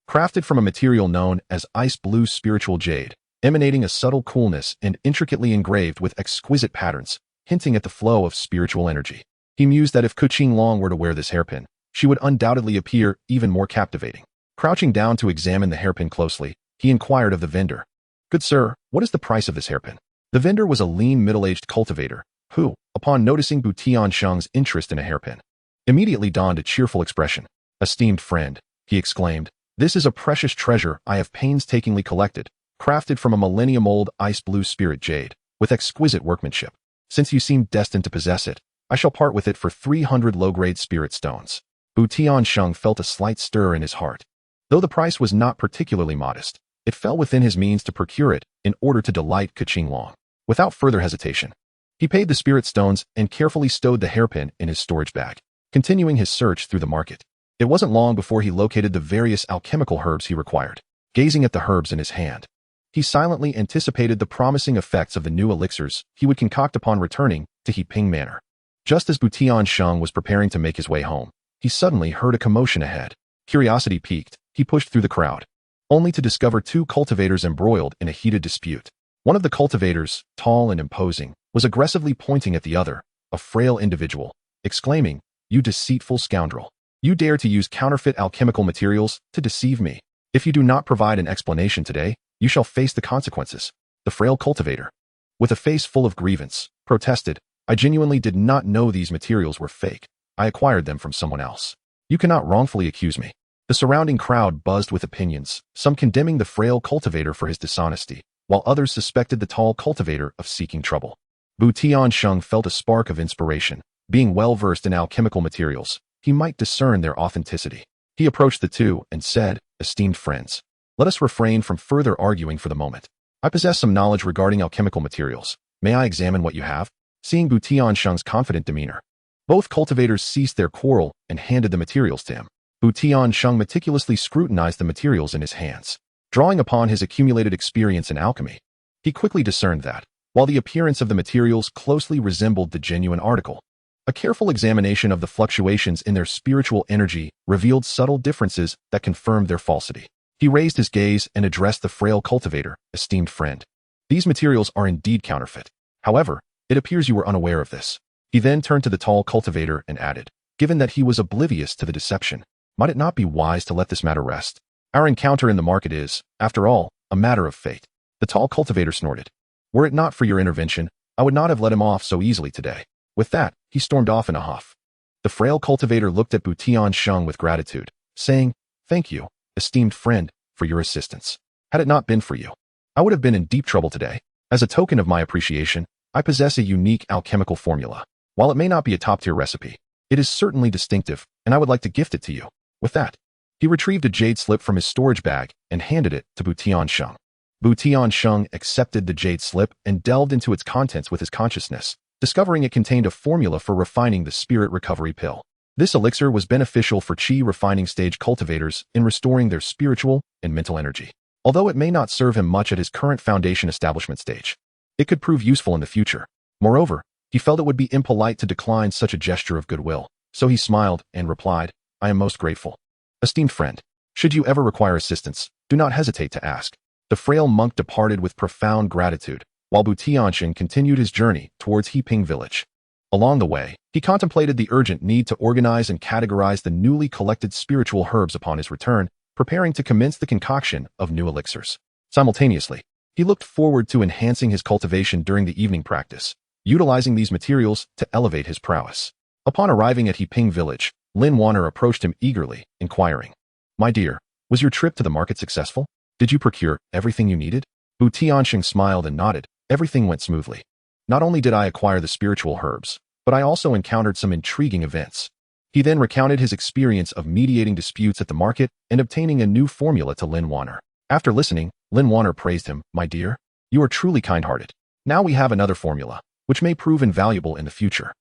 crafted from a material known as ice blue spiritual jade, emanating a subtle coolness and intricately engraved with exquisite patterns, hinting at the flow of spiritual energy. He mused that if Qingfeng were to wear this hairpin, she would undoubtedly appear even more captivating. Crouching down to examine the hairpin closely, he inquired of the vendor, "Good sir, what is the price of this hairpin?" The vendor was a lean middle-aged cultivator, who, upon noticing TianSheng's interest in a hairpin, immediately donned a cheerful expression. "Esteemed friend," he exclaimed, "this is a precious treasure I have painstakingly collected, crafted from a millennium-old ice blue spirit jade, with exquisite workmanship. Since you seem destined to possess it, I shall part with it for 300 low-grade spirit stones." TianSheng felt a slight stir in his heart. Though the price was not particularly modest, it fell within his means to procure it in order to delight Qingfeng. Without further hesitation, he paid the spirit stones and carefully stowed the hairpin in his storage bag, continuing his search through the market. It wasn't long before he located the various alchemical herbs he required. Gazing at the herbs in his hand, he silently anticipated the promising effects of the new elixirs he would concoct upon returning to Qingfeng Manor. Just as TianSheng was preparing to make his way home, he suddenly heard a commotion ahead. Curiosity piqued, he pushed through the crowd, only to discover two cultivators embroiled in a heated dispute. One of the cultivators, tall and imposing, was aggressively pointing at the other, a frail individual, exclaiming, "You deceitful scoundrel! You dare to use counterfeit alchemical materials to deceive me. If you do not provide an explanation today, you shall face the consequences." The frail cultivator, with a face full of grievance, protested, "I genuinely did not know these materials were fake. I acquired them from someone else. You cannot wrongfully accuse me." The surrounding crowd buzzed with opinions, some condemning the frail cultivator for his dishonesty, while others suspected the tall cultivator of seeking trouble. TianSheng felt a spark of inspiration. Being well-versed in alchemical materials, he might discern their authenticity. He approached the two and said, "Esteemed friends, let us refrain from further arguing for the moment. I possess some knowledge regarding alchemical materials. May I examine what you have?" Seeing TianSheng's confident demeanor, both cultivators ceased their quarrel and handed the materials to him. TianSheng meticulously scrutinized the materials in his hands. Drawing upon his accumulated experience in alchemy, he quickly discerned that, while the appearance of the materials closely resembled the genuine article, a careful examination of the fluctuations in their spiritual energy revealed subtle differences that confirmed their falsity. He raised his gaze and addressed the frail cultivator, esteemed friend. These materials are indeed counterfeit. However, it appears you were unaware of this. He then turned to the tall cultivator and added, given that he was oblivious to the deception, might it not be wise to let this matter rest? Our encounter in the market is, after all, a matter of fate. The tall cultivator snorted. Were it not for your intervention, I would not have let him off so easily today. With that, he stormed off in a huff. The frail cultivator looked at TianSheng with gratitude, saying, thank you, esteemed friend, for your assistance. Had it not been for you, I would have been in deep trouble today. As a token of my appreciation, I possess a unique alchemical formula. While it may not be a top-tier recipe, it is certainly distinctive, and I would like to gift it to you. With that, he retrieved a jade slip from his storage bag and handed it to TianSheng. TianSheng accepted the jade slip and delved into its contents with his consciousness, discovering it contained a formula for refining the spirit recovery pill. This elixir was beneficial for Qi refining stage cultivators in restoring their spiritual and mental energy. Although it may not serve him much at his current foundation establishment stage, it could prove useful in the future. Moreover, he felt it would be impolite to decline such a gesture of goodwill, so he smiled and replied, I am most grateful. Esteemed friend, should you ever require assistance, do not hesitate to ask. The frail monk departed with profound gratitude, while TianSheng continued his journey towards Heaping village. Along the way, he contemplated the urgent need to organize and categorize the newly collected spiritual herbs upon his return, preparing to commence the concoction of new elixirs. Simultaneously, he looked forward to enhancing his cultivation during the evening practice, utilizing these materials to elevate his prowess. Upon arriving at Heaping village, Lin Wanner approached him eagerly, inquiring, my dear, was your trip to the market successful? Did you procure everything you needed? TianSheng smiled and nodded. Everything went smoothly. Not only did I acquire the spiritual herbs, but I also encountered some intriguing events. He then recounted his experience of mediating disputes at the market and obtaining a new formula to Lin Wanner. After listening, Lin Wanner praised him, my dear, you are truly kind-hearted. Now we have another formula, which may prove invaluable in the future.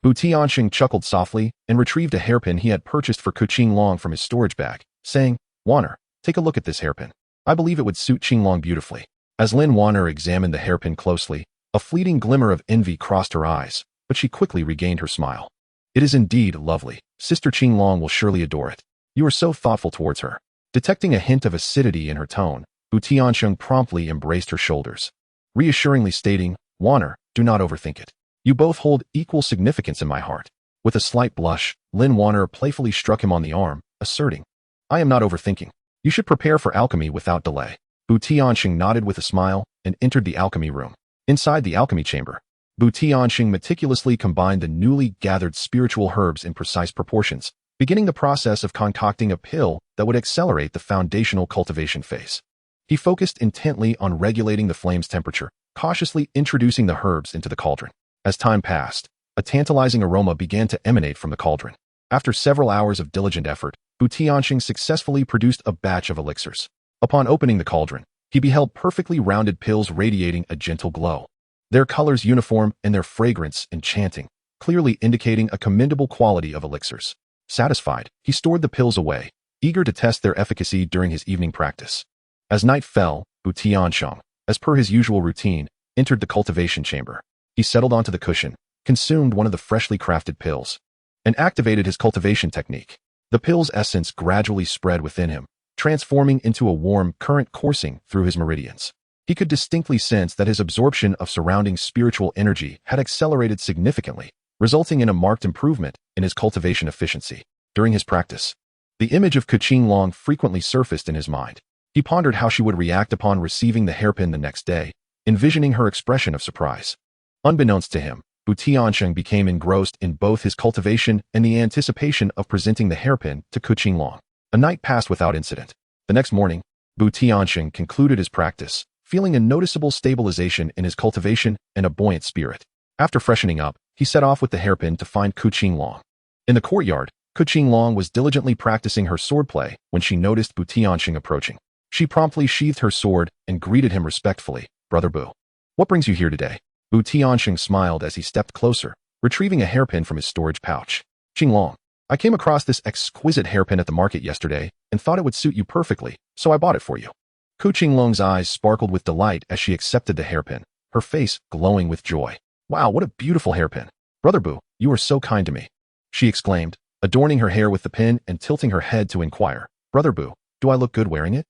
TianSheng chuckled softly and retrieved a hairpin he had purchased for Qinglong from his storage bag, saying, Wanner, take a look at this hairpin. I believe it would suit Qinglong beautifully. As Lin Wanner examined the hairpin closely, a fleeting glimmer of envy crossed her eyes, but she quickly regained her smile. It is indeed lovely. Sister Qinglong will surely adore it. You are so thoughtful towards her. Detecting a hint of acidity in her tone, TianSheng promptly embraced her shoulders, reassuringly stating, Wanner, do not overthink it. You both hold equal significance in my heart. With a slight blush, Lin Wanner playfully struck him on the arm, asserting, I am not overthinking. You should prepare for alchemy without delay. TianSheng nodded with a smile and entered the alchemy room. Inside the alchemy chamber, TianSheng meticulously combined the newly gathered spiritual herbs in precise proportions, beginning the process of concocting a pill that would accelerate the foundational cultivation phase. He focused intently on regulating the flame's temperature, cautiously introducing the herbs into the cauldron. As time passed, a tantalizing aroma began to emanate from the cauldron. After several hours of diligent effort, TianSheng successfully produced a batch of elixirs. Upon opening the cauldron, he beheld perfectly rounded pills radiating a gentle glow. Their colors uniform and their fragrance enchanting, clearly indicating a commendable quality of elixirs. Satisfied, he stored the pills away, eager to test their efficacy during his evening practice. As night fell, TianSheng, as per his usual routine, entered the cultivation chamber. He settled onto the cushion, consumed one of the freshly crafted pills, and activated his cultivation technique. The pill's essence gradually spread within him, transforming into a warm current coursing through his meridians. He could distinctly sense that his absorption of surrounding spiritual energy had accelerated significantly, resulting in a marked improvement in his cultivation efficiency. During his practice, the image of Qinglong frequently surfaced in his mind. He pondered how she would react upon receiving the hairpin the next day, envisioning her expression of surprise. Unbeknownst to him, TianSheng became engrossed in both his cultivation and the anticipation of presenting the hairpin to Qinglong. A night passed without incident. The next morning, TianSheng concluded his practice, feeling a noticeable stabilization in his cultivation and a buoyant spirit. After freshening up, he set off with the hairpin to find Qinglong. In the courtyard, Qinglong was diligently practicing her swordplay when she noticed TianSheng approaching. She promptly sheathed her sword and greeted him respectfully, Brother Bu. What brings you here today? TianSheng smiled as he stepped closer, retrieving a hairpin from his storage pouch. Qinglong, I came across this exquisite hairpin at the market yesterday and thought it would suit you perfectly, so I bought it for you. Qingfeng's eyes sparkled with delight as she accepted the hairpin, her face glowing with joy. Wow, what a beautiful hairpin. Brother Boo, you are so kind to me, she exclaimed, adorning her hair with the pin and tilting her head to inquire. Brother Boo, do I look good wearing it?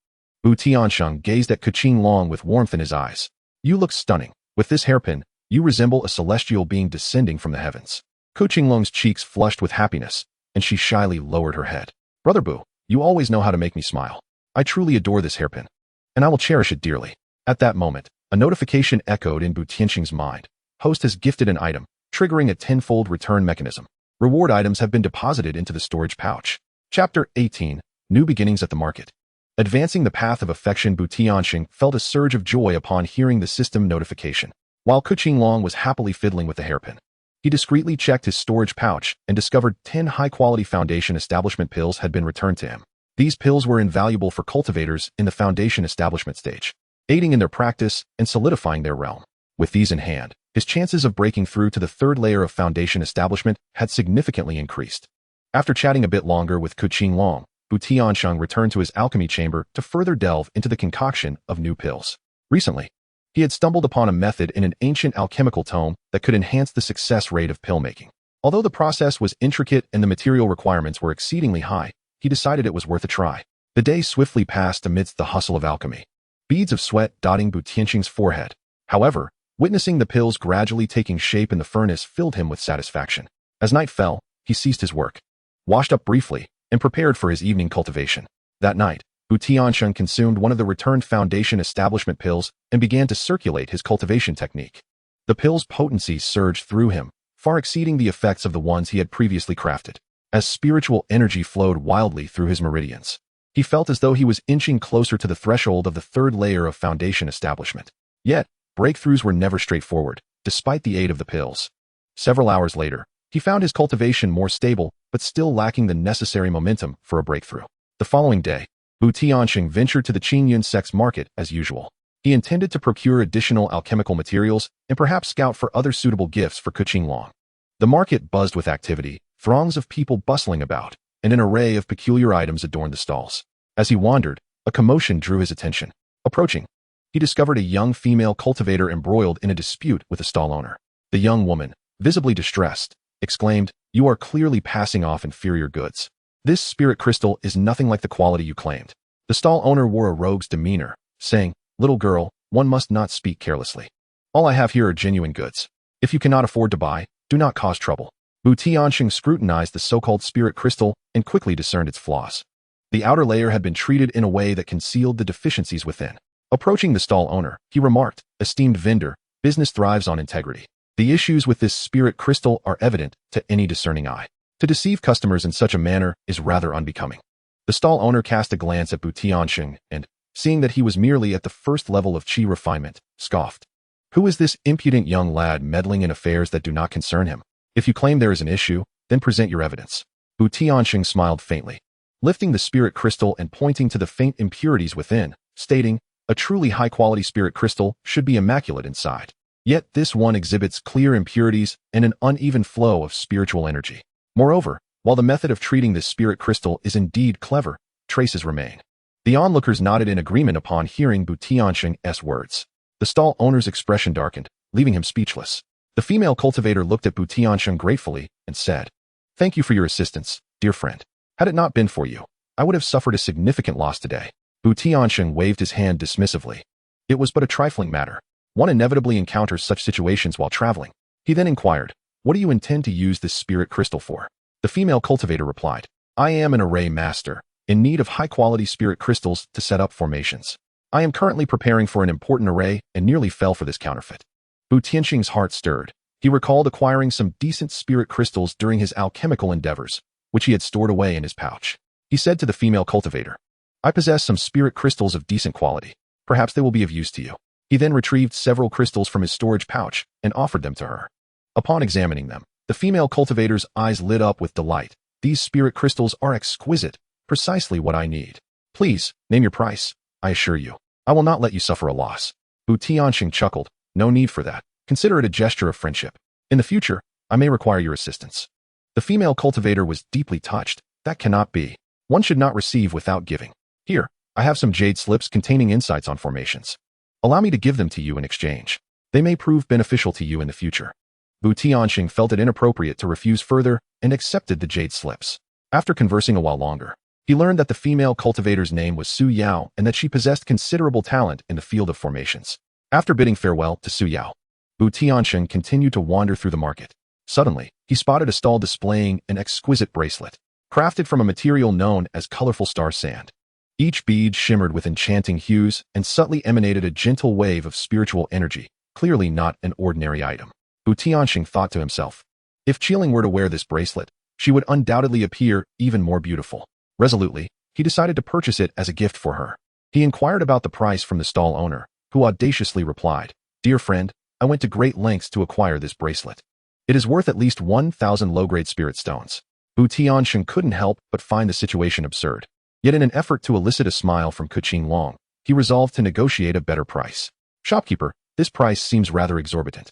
TianSheng gazed at Qingfeng with warmth in his eyes. You look stunning. With this hairpin, you resemble a celestial being descending from the heavens. Qingfeng's cheeks flushed with happiness, and she shyly lowered her head. Brother Boo, you always know how to make me smile. I truly adore this hairpin, and I will cherish it dearly. At that moment, a notification echoed in TianSheng's mind. Host has gifted an item, triggering a tenfold return mechanism. Reward items have been deposited into the storage pouch. Chapter 18, New Beginnings at the Market. Advancing the path of affection, TianSheng felt a surge of joy upon hearing the system notification. While Qingfeng was happily fiddling with the hairpin, he discreetly checked his storage pouch and discovered 10 high-quality Foundation Establishment pills had been returned to him. These pills were invaluable for cultivators in the Foundation Establishment stage, aiding in their practice and solidifying their realm. With these in hand, his chances of breaking through to the third layer of Foundation Establishment had significantly increased. After chatting a bit longer with Qingfeng, TianSheng returned to his alchemy chamber to further delve into the concoction of new pills. Recently, he had stumbled upon a method in an ancient alchemical tome that could enhance the success rate of pill making. Although the process was intricate and the material requirements were exceedingly high, he decided it was worth a try. The day swiftly passed amidst the hustle of alchemy, beads of sweat dotting TianSheng's forehead. However, witnessing the pills gradually taking shape in the furnace filled him with satisfaction. As night fell, he ceased his work, washed up briefly, and prepared for his evening cultivation. That night, TianSheng consumed one of the returned Foundation Establishment pills and began to circulate his cultivation technique. The pill's potency surged through him, far exceeding the effects of the ones he had previously crafted. As spiritual energy flowed wildly through his meridians, he felt as though he was inching closer to the threshold of the third layer of Foundation Establishment. Yet, breakthroughs were never straightforward, despite the aid of the pills. Several hours later, he found his cultivation more stable, but still lacking the necessary momentum for a breakthrough. The following day, TianSheng ventured to the Qingfeng sects market as usual. He intended to procure additional alchemical materials and perhaps scout for other suitable gifts for Qingfeng. The market buzzed with activity, throngs of people bustling about, and an array of peculiar items adorned the stalls. As he wandered, a commotion drew his attention. Approaching, he discovered a young female cultivator embroiled in a dispute with a stall owner. The young woman, visibly distressed, exclaimed, "You are clearly passing off inferior goods. This spirit crystal is nothing like the quality you claimed." The stall owner wore a rogue's demeanor, saying, "Little girl, one must not speak carelessly. All I have here are genuine goods. If you cannot afford to buy, do not cause trouble." TianSheng scrutinized the so-called spirit crystal and quickly discerned its flaws. The outer layer had been treated in a way that concealed the deficiencies within. Approaching the stall owner, he remarked, "Esteemed vendor, business thrives on integrity. The issues with this spirit crystal are evident to any discerning eye. To deceive customers in such a manner is rather unbecoming." The stall owner cast a glance at TianSheng and, seeing that he was merely at the first level of qi refinement, scoffed. "Who is this impudent young lad meddling in affairs that do not concern him? If you claim there is an issue, then present your evidence." TianSheng smiled faintly, lifting the spirit crystal and pointing to the faint impurities within, stating, "A truly high-quality spirit crystal should be immaculate inside. Yet this one exhibits clear impurities and an uneven flow of spiritual energy. Moreover, while the method of treating this spirit crystal is indeed clever, traces remain." The onlookers nodded in agreement upon hearing TianSheng's words. The stall owner's expression darkened, leaving him speechless. The female cultivator looked at TianSheng gratefully and said, "Thank you for your assistance, dear friend. Had it not been for you, I would have suffered a significant loss today." TianSheng waved his hand dismissively. It was but a trifling matter. One inevitably encounters such situations while traveling. He then inquired, "What do you intend to use this spirit crystal for?" The female cultivator replied, "I am an array master, in need of high-quality spirit crystals to set up formations. I am currently preparing for an important array and nearly fell for this counterfeit." TianSheng's heart stirred. He recalled acquiring some decent spirit crystals during his alchemical endeavors, which he had stored away in his pouch. He said to the female cultivator, "I possess some spirit crystals of decent quality. Perhaps they will be of use to you." He then retrieved several crystals from his storage pouch and offered them to her. Upon examining them, the female cultivator's eyes lit up with delight. "These spirit crystals are exquisite, precisely what I need. Please, name your price. I assure you, I will not let you suffer a loss." TianSheng chuckled, "No need for that. Consider it a gesture of friendship. In the future, I may require your assistance." The female cultivator was deeply touched. "That cannot be. One should not receive without giving. Here, I have some jade slips containing insights on formations. Allow me to give them to you in exchange. They may prove beneficial to you in the future. TianSheng felt it inappropriate to refuse further and accepted the jade slips. After conversing a while longer, he learned that the female cultivator's name was Su Yao and that she possessed considerable talent in the field of formations. After bidding farewell to Su Yao, TianSheng continued to wander through the market. Suddenly, he spotted a stall displaying an exquisite bracelet, crafted from a material known as colorful star sand. Each bead shimmered with enchanting hues and subtly emanated a gentle wave of spiritual energy, clearly not an ordinary item. TianSheng thought to himself, if Qingling were to wear this bracelet, she would undoubtedly appear even more beautiful. Resolutely, he decided to purchase it as a gift for her. He inquired about the price from the stall owner, who audaciously replied, "Dear friend, I went to great lengths to acquire this bracelet. It is worth at least 1,000 low-grade spirit stones." TianSheng couldn't help but find the situation absurd. Yet in an effort to elicit a smile from Qingfeng, he resolved to negotiate a better price. "Shopkeeper, this price seems rather exorbitant.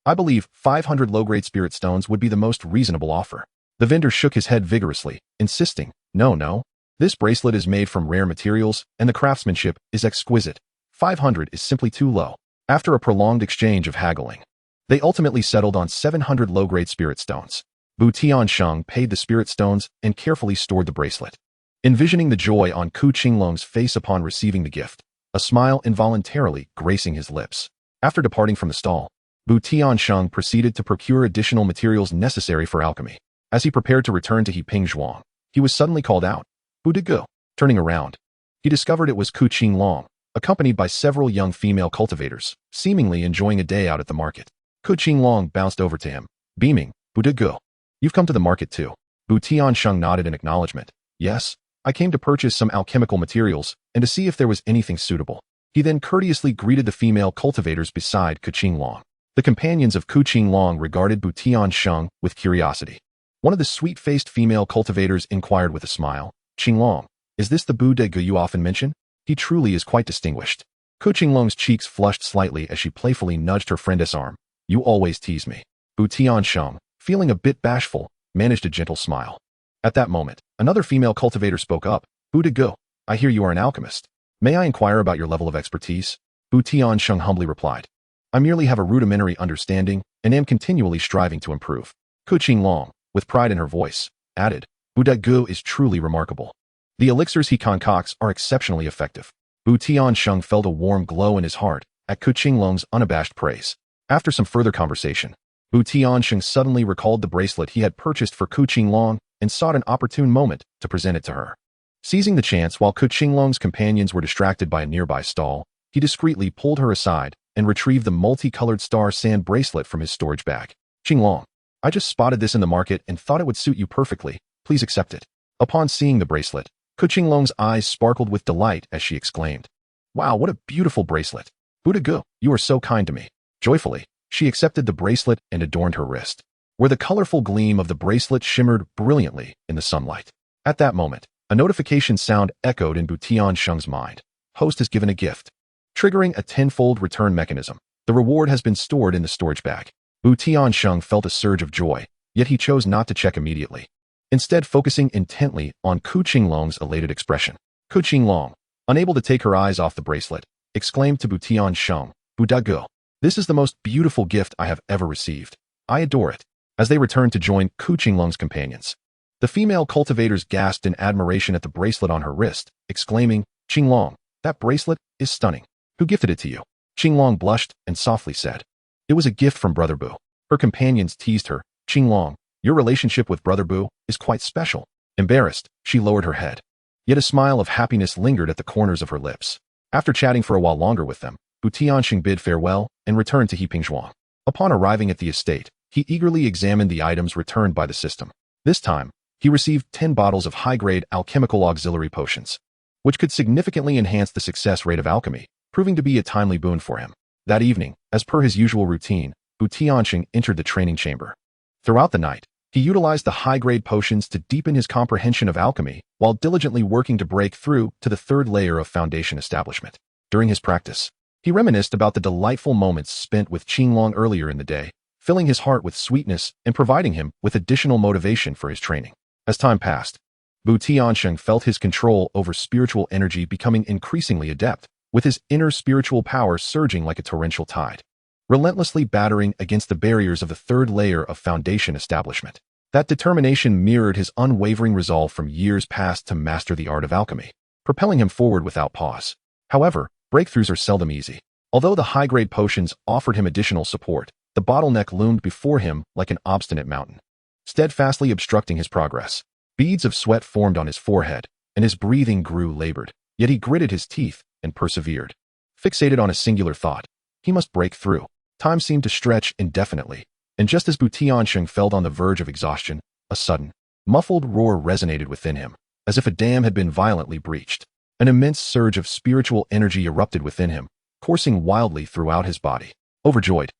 I believe 500 low-grade spirit stones would be the most reasonable offer." The vendor shook his head vigorously, insisting, No. This bracelet is made from rare materials, and the craftsmanship is exquisite. 500 is simply too low." After a prolonged exchange of haggling, they ultimately settled on 700 low-grade spirit stones. TianSheng paid the spirit stones and carefully stored the bracelet. Envisioning the joy on Qingfeng's face upon receiving the gift, a smile involuntarily gracing his lips. After departing from the stall, TianSheng proceeded to procure additional materials necessary for alchemy. As he prepared to return to Qingfeng, he was suddenly called out, "Go." Turning around, he discovered it was Qingfeng, accompanied by several young female cultivators, seemingly enjoying a day out at the market. Qingfeng bounced over to him, beaming, "Go. You've come to the market too." TianSheng nodded in acknowledgement. "Yes, I came to purchase some alchemical materials and to see if there was anything suitable." He then courteously greeted the female cultivators beside Qingfeng. The companions of Qingfeng regarded TianSheng with curiosity. One of the sweet-faced female cultivators inquired with a smile, "Qingfeng, is this the Gu you often mention? He truly is quite distinguished." Qingfeng's cheeks flushed slightly as she playfully nudged her friend's arm. "You always tease me." TianSheng, feeling a bit bashful, managed a gentle smile. At that moment, another female cultivator spoke up, "Gu, I hear you are an alchemist. May I inquire about your level of expertise?" TianSheng humbly replied, "I merely have a rudimentary understanding and am continually striving to improve." Qingfeng, with pride in her voice, added, "Gu is truly remarkable. The elixirs he concocts are exceptionally effective." TianSheng felt a warm glow in his heart at Qingfeng's unabashed praise. After some further conversation, TianSheng suddenly recalled the bracelet he had purchased for Qingfeng and sought an opportune moment to present it to her. Seizing the chance while Qingfeng's companions were distracted by a nearby stall, he discreetly pulled her aside and retrieved the multicolored star sand bracelet from his storage bag. "Qingfeng, I just spotted this in the market and thought it would suit you perfectly. Please accept it." Upon seeing the bracelet, Qingfeng's eyes sparkled with delight as she exclaimed, "Wow, what a beautiful bracelet. Gu, you are so kind to me." Joyfully, she accepted the bracelet and adorned her wrist, where the colorful gleam of the bracelet shimmered brilliantly in the sunlight. At that moment, a notification sound echoed in TianSheng's mind. "Host has given a gift." Triggering a tenfold return mechanism, the reward has been stored in the storage bag. TianSheng felt a surge of joy, yet he chose not to check immediately, instead focusing intently on Qingfeng's elated expression. Qingfeng, unable to take her eyes off the bracelet, exclaimed to TianSheng, "Gu, this is the most beautiful gift I have ever received. I adore it." As they returned to join Qingfeng's companions, the female cultivators gasped in admiration at the bracelet on her wrist, exclaiming, "Qingfeng, that bracelet is stunning. Who gifted it to you?" Qingfeng blushed and softly said, "It was a gift from Brother Bu." Her companions teased her, "Qingfeng, your relationship with Brother Bu is quite special." Embarrassed, she lowered her head. Yet a smile of happiness lingered at the corners of her lips. After chatting for a while longer with them, TianSheng bid farewell and returned to Qingfeng. Upon arriving at the estate, he eagerly examined the items returned by the system. This time, he received 10 bottles of high-grade alchemical auxiliary potions, which could significantly enhance the success rate of alchemy, proving to be a timely boon for him. That evening, as per his usual routine, TianSheng entered the training chamber. Throughout the night, he utilized the high-grade potions to deepen his comprehension of alchemy while diligently working to break through to the third layer of foundation establishment. During his practice, he reminisced about the delightful moments spent with Qingfeng earlier in the day, filling his heart with sweetness and providing him with additional motivation for his training. As time passed, TianSheng felt his control over spiritual energy becoming increasingly adept, with his inner spiritual power surging like a torrential tide, relentlessly battering against the barriers of the third layer of foundation establishment. That determination mirrored his unwavering resolve from years past to master the art of alchemy, propelling him forward without pause. However, breakthroughs are seldom easy. Although the high-grade potions offered him additional support, the bottleneck loomed before him like an obstinate mountain, steadfastly obstructing his progress. Beads of sweat formed on his forehead, and his breathing grew labored, yet he gritted his teeth and persevered. Fixated on a singular thought, he must break through. Time seemed to stretch indefinitely, and just as TianSheng felt on the verge of exhaustion, a sudden, muffled roar resonated within him, as if a dam had been violently breached. An immense surge of spiritual energy erupted within him, coursing wildly throughout his body. Overjoyed,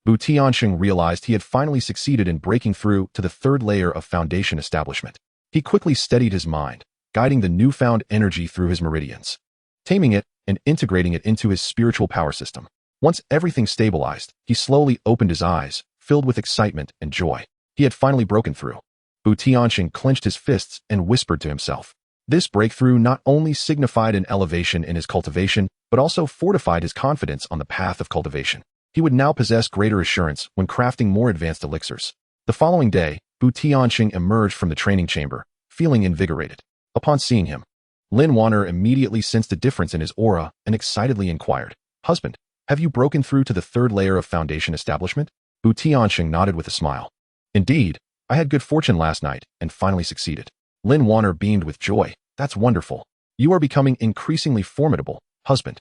TianSheng realized he had finally succeeded in breaking through to the third layer of foundation establishment. He quickly steadied his mind, guiding the newfound energy through his meridians, taming it and integrating it into his spiritual power system. Once everything stabilized, he slowly opened his eyes, filled with excitement and joy. He had finally broken through. TianSheng clenched his fists and whispered to himself. This breakthrough not only signified an elevation in his cultivation, but also fortified his confidence on the path of cultivation. He would now possess greater assurance when crafting more advanced elixirs. The following day, TianSheng emerged from the training chamber, feeling invigorated. Upon seeing him, Lin Wanner immediately sensed a difference in his aura and excitedly inquired, "Husband, have you broken through to the third layer of foundation establishment?" TianSheng nodded with a smile. "Indeed, I had good fortune last night and finally succeeded." Lin Wanner beamed with joy. "That's wonderful. You are becoming increasingly formidable, husband."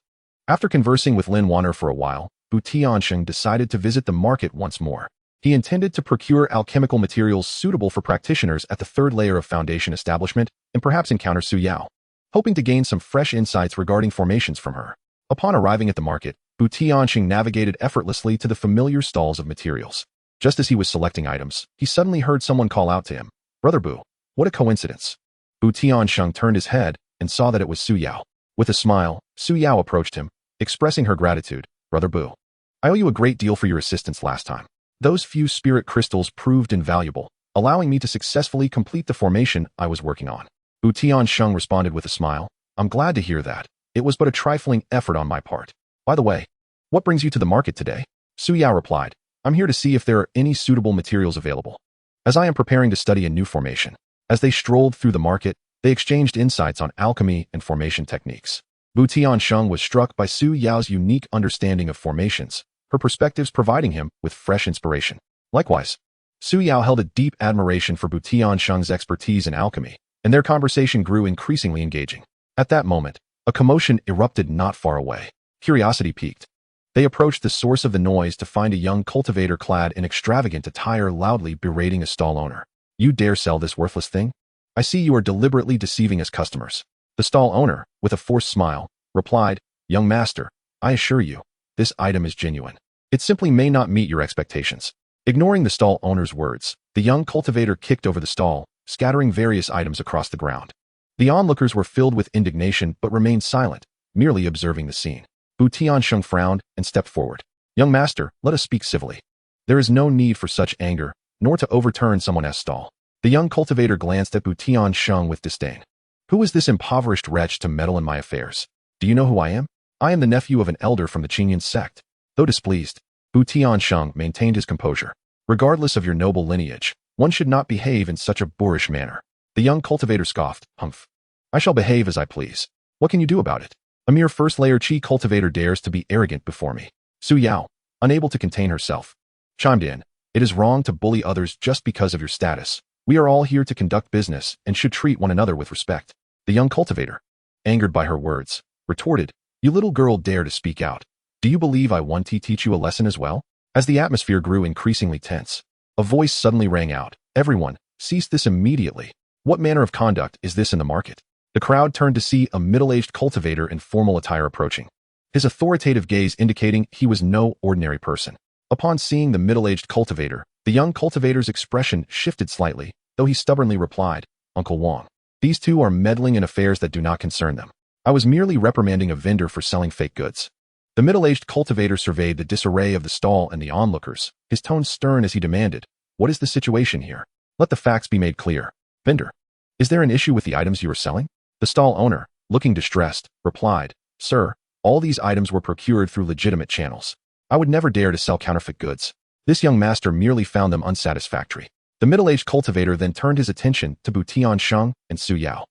After conversing with Lin Wanner for a while, TianSheng decided to visit the market once more. He intended to procure alchemical materials suitable for practitioners at the third layer of foundation establishment and perhaps encounter Su Yao, hoping to gain some fresh insights regarding formations from her. Upon arriving at the market, TianSheng navigated effortlessly to the familiar stalls of materials. Just as he was selecting items, he suddenly heard someone call out to him, "Brother Bu, what a coincidence." TianSheng turned his head and saw that it was Su Yao. With a smile, Su Yao approached him, expressing her gratitude. "Brother Bu, I owe you a great deal for your assistance last time. Those few spirit crystals proved invaluable, allowing me to successfully complete the formation I was working on." TianSheng responded with a smile. "I'm glad to hear that. It was but a trifling effort on my part. By the way, what brings you to the market today?" Su Yao replied, "I'm here to see if there are any suitable materials available, as I am preparing to study a new formation." As they strolled through the market, they exchanged insights on alchemy and formation techniques. TianSheng was struck by Su Yao's unique understanding of formations, her perspectives providing him with fresh inspiration. Likewise, Su Yao held a deep admiration for TianSheng's expertise in alchemy, and their conversation grew increasingly engaging. At that moment, a commotion erupted not far away. Curiosity piqued. They approached the source of the noise to find a young cultivator clad in extravagant attire loudly berating a stall owner. "You dare sell this worthless thing? I see you are deliberately deceiving us customers." The stall owner, with a forced smile, replied, "Young master, I assure you, this item is genuine. It simply may not meet your expectations." Ignoring the stall owner's words, the young cultivator kicked over the stall, scattering various items across the ground. The onlookers were filled with indignation but remained silent, merely observing the scene. TianSheng frowned and stepped forward. "Young master, let us speak civilly. There is no need for such anger, nor to overturn someone's stall." The young cultivator glanced at TianSheng with disdain. "Who is this impoverished wretch to meddle in my affairs? Do you know who I am? I am the nephew of an elder from the Qingyan sect." Though displeased, TianSheng maintained his composure. "Regardless of your noble lineage, one should not behave in such a boorish manner." The young cultivator scoffed. "Humph. I shall behave as I please. What can you do about it? A mere first-layer Qi cultivator dares to be arrogant before me." Su Yao, unable to contain herself, chimed in. "It is wrong to bully others just because of your status. We are all here to conduct business and should treat one another with respect." The young cultivator, angered by her words, retorted, "You little girl dare to speak out. Do you believe I want to teach you a lesson as well?" As the atmosphere grew increasingly tense, a voice suddenly rang out. "Everyone, cease this immediately. What manner of conduct is this in the market?" The crowd turned to see a middle-aged cultivator in formal attire approaching, his authoritative gaze indicating he was no ordinary person. Upon seeing the middle-aged cultivator, the young cultivator's expression shifted slightly, though he stubbornly replied, "Uncle Wang, these two are meddling in affairs that do not concern them. I was merely reprimanding a vendor for selling fake goods." The middle-aged cultivator surveyed the disarray of the stall and the onlookers, his tone stern as he demanded, "What is the situation here? Let the facts be made clear." "Vendor, Is there an issue with the items you are selling? The stall owner, looking distressed, replied, Sir, all these items were procured through legitimate channels. I would never dare to sell counterfeit goods. This young master merely found them unsatisfactory. The middle-aged cultivator then turned his attention to TianSheng and Su Yao.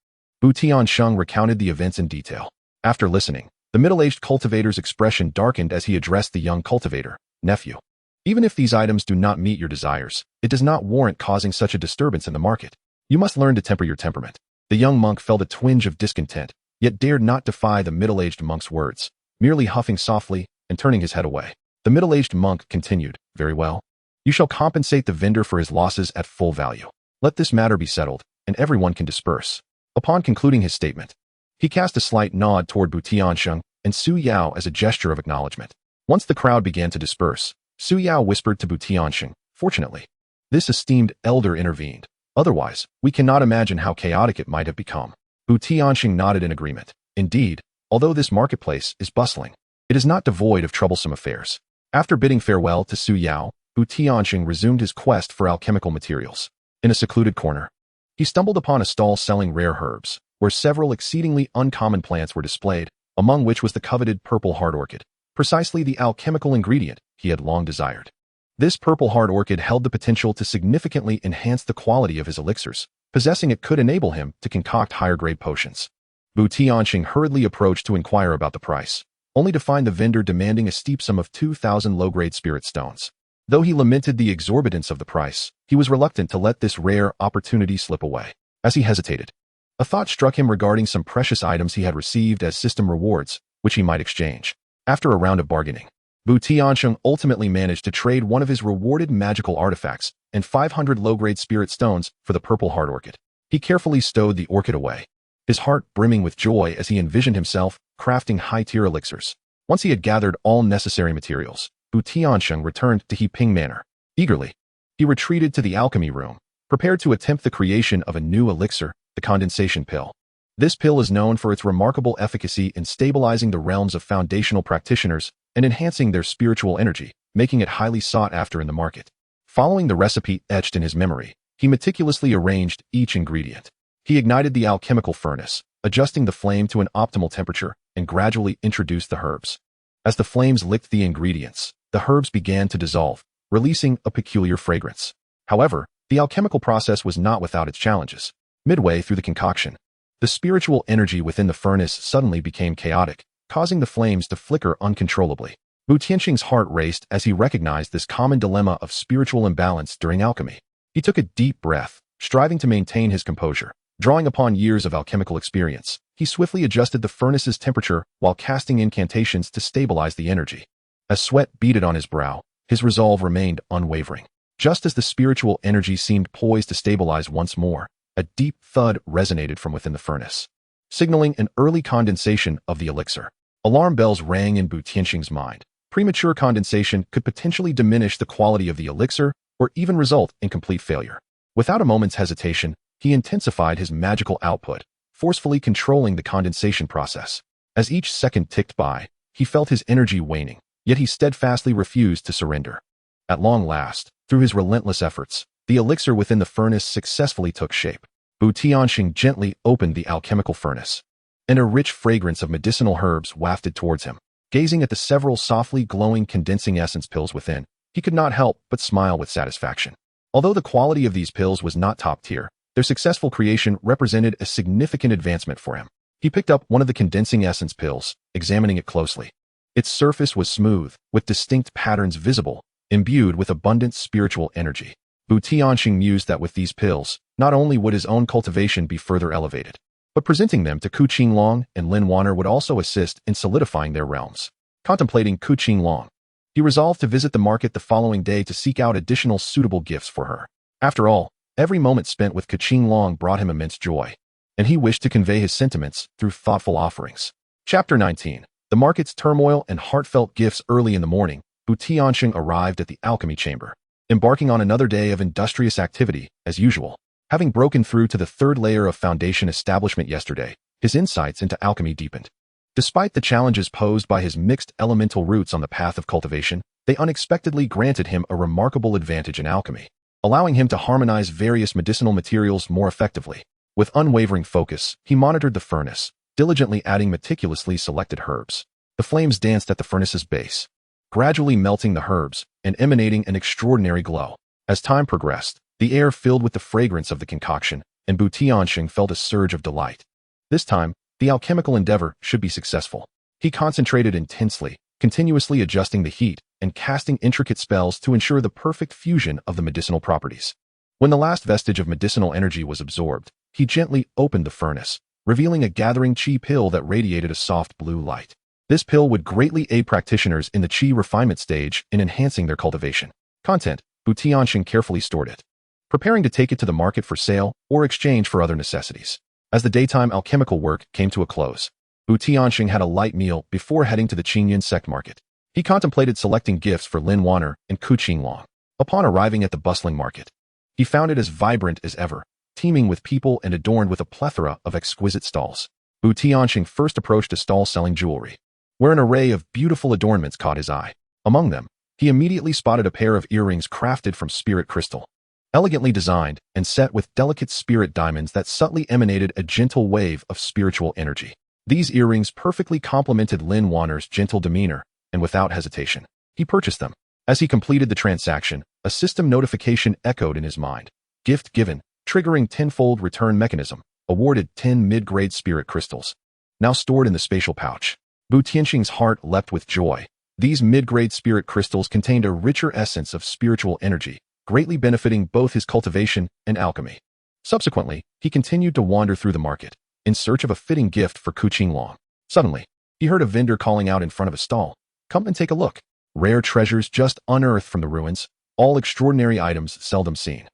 TianSheng recounted the events in detail. After listening, the middle-aged cultivator's expression darkened as he addressed the young cultivator, Nephew. Even if these items do not meet your desires, it does not warrant causing such a disturbance in the market. You must learn to temper your temperament. The young monk felt a twinge of discontent, yet dared not defy the middle-aged monk's words, merely huffing softly and turning his head away. The middle-aged monk continued, Very well. You shall compensate the vendor for his losses at full value. Let this matter be settled, and everyone can disperse. Upon concluding his statement, he cast a slight nod toward TianSheng and Su Yao as a gesture of acknowledgement. Once the crowd began to disperse, Su Yao whispered to TianSheng, Fortunately, this esteemed elder intervened. Otherwise, we cannot imagine how chaotic it might have become. TianSheng nodded in agreement. Indeed, although this marketplace is bustling, it is not devoid of troublesome affairs. After bidding farewell to Su Yao, TianSheng resumed his quest for alchemical materials. In a secluded corner, he stumbled upon a stall selling rare herbs, where several exceedingly uncommon plants were displayed, among which was the coveted purple heart orchid, precisely the alchemical ingredient he had long desired. This purple heart orchid held the potential to significantly enhance the quality of his elixirs. Possessing it could enable him to concoct higher-grade potions. TianSheng hurriedly approached to inquire about the price, only to find the vendor demanding a steep sum of 2,000 low-grade spirit stones. Though he lamented the exorbitance of the price, he was reluctant to let this rare opportunity slip away. As he hesitated, a thought struck him regarding some precious items he had received as system rewards, which he might exchange. After a round of bargaining, TianSheng ultimately managed to trade one of his rewarded magical artifacts and 500 low-grade spirit stones for the purple heart orchid. He carefully stowed the orchid away, his heart brimming with joy as he envisioned himself crafting high-tier elixirs. Once he had gathered all necessary materials, TianSheng returned to Qingfeng Manor. Eagerly, he retreated to the alchemy room, prepared to attempt the creation of a new elixir, the condensation pill. This pill is known for its remarkable efficacy in stabilizing the realms of foundational practitioners and enhancing their spiritual energy, making it highly sought after in the market. Following the recipe etched in his memory, he meticulously arranged each ingredient. He ignited the alchemical furnace, adjusting the flame to an optimal temperature, and gradually introduced the herbs. As the flames licked the ingredients, the herbs began to dissolve, releasing a peculiar fragrance. However, the alchemical process was not without its challenges. Midway through the concoction, the spiritual energy within the furnace suddenly became chaotic, causing the flames to flicker uncontrollably. TianSheng's heart raced as he recognized this common dilemma of spiritual imbalance during alchemy. He took a deep breath, striving to maintain his composure. Drawing upon years of alchemical experience, he swiftly adjusted the furnace's temperature while casting incantations to stabilize the energy. As sweat beaded on his brow, his resolve remained unwavering. Just as the spiritual energy seemed poised to stabilize once more, a deep thud resonated from within the furnace, signaling an early condensation of the elixir. Alarm bells rang in TianSheng's mind. Premature condensation could potentially diminish the quality of the elixir or even result in complete failure. Without a moment's hesitation, he intensified his magical output, forcefully controlling the condensation process. As each second ticked by, he felt his energy waning, yet he steadfastly refused to surrender. At long last, through his relentless efforts, the elixir within the furnace successfully took shape. TianSheng gently opened the alchemical furnace, and a rich fragrance of medicinal herbs wafted towards him. Gazing at the several softly glowing condensing essence pills within, he could not help but smile with satisfaction. Although the quality of these pills was not top tier, their successful creation represented a significant advancement for him. He picked up one of the condensing essence pills, examining it closely. Its surface was smooth, with distinct patterns visible, imbued with abundant spiritual energy. TianSheng mused that with these pills, not only would his own cultivation be further elevated, but presenting them to Qingfeng and Lin Wanner would also assist in solidifying their realms. Contemplating Qingfeng, he resolved to visit the market the following day to seek out additional suitable gifts for her. After all, every moment spent with Qingfeng brought him immense joy, and he wished to convey his sentiments through thoughtful offerings. Chapter 19. The market's turmoil and heartfelt gifts. Early in the morning, TianSheng arrived at the alchemy chamber, embarking on another day of industrious activity, as usual. Having broken through to the third layer of foundation establishment yesterday, his insights into alchemy deepened. Despite the challenges posed by his mixed elemental roots on the path of cultivation, they unexpectedly granted him a remarkable advantage in alchemy, allowing him to harmonize various medicinal materials more effectively. With unwavering focus, he monitored the furnace, diligently adding meticulously selected herbs. The flames danced at the furnace's base, gradually melting the herbs and emanating an extraordinary glow. As time progressed, the air filled with the fragrance of the concoction, and TianSheng felt a surge of delight. This time, the alchemical endeavor should be successful. He concentrated intensely, continuously adjusting the heat and casting intricate spells to ensure the perfect fusion of the medicinal properties. When the last vestige of medicinal energy was absorbed, he gently opened the furnace, revealing a gathering qi pill that radiated a soft blue light. This pill would greatly aid practitioners in the qi refinement stage in enhancing their cultivation. Content: TianSheng carefully stored it, preparing to take it to the market for sale or exchange for other necessities. As the daytime alchemical work came to a close, TianSheng had a light meal before heading to the Qingyan sect market. He contemplated selecting gifts for Lin Wanner and Qingfeng. Upon arriving at the bustling market, he found it as vibrant as ever, teeming with people and adorned with a plethora of exquisite stalls. TianSheng first approached a stall selling jewelry, where an array of beautiful adornments caught his eye. Among them, he immediately spotted a pair of earrings crafted from spirit crystal, elegantly designed and set with delicate spirit diamonds that subtly emanated a gentle wave of spiritual energy. These earrings perfectly complemented Lin Wanner's gentle demeanor, and without hesitation, he purchased them. As he completed the transaction, a system notification echoed in his mind. Gift given, triggering tenfold return mechanism, awarded 10 mid-grade spirit crystals, now stored in the spatial pouch. TianSheng's heart leapt with joy. These mid-grade spirit crystals contained a richer essence of spiritual energy, greatly benefiting both his cultivation and alchemy. Subsequently, he continued to wander through the market, in search of a fitting gift for Qingfeng. Suddenly, he heard a vendor calling out in front of a stall, "Come and take a look. Rare treasures just unearthed from the ruins, all extraordinary items seldom seen."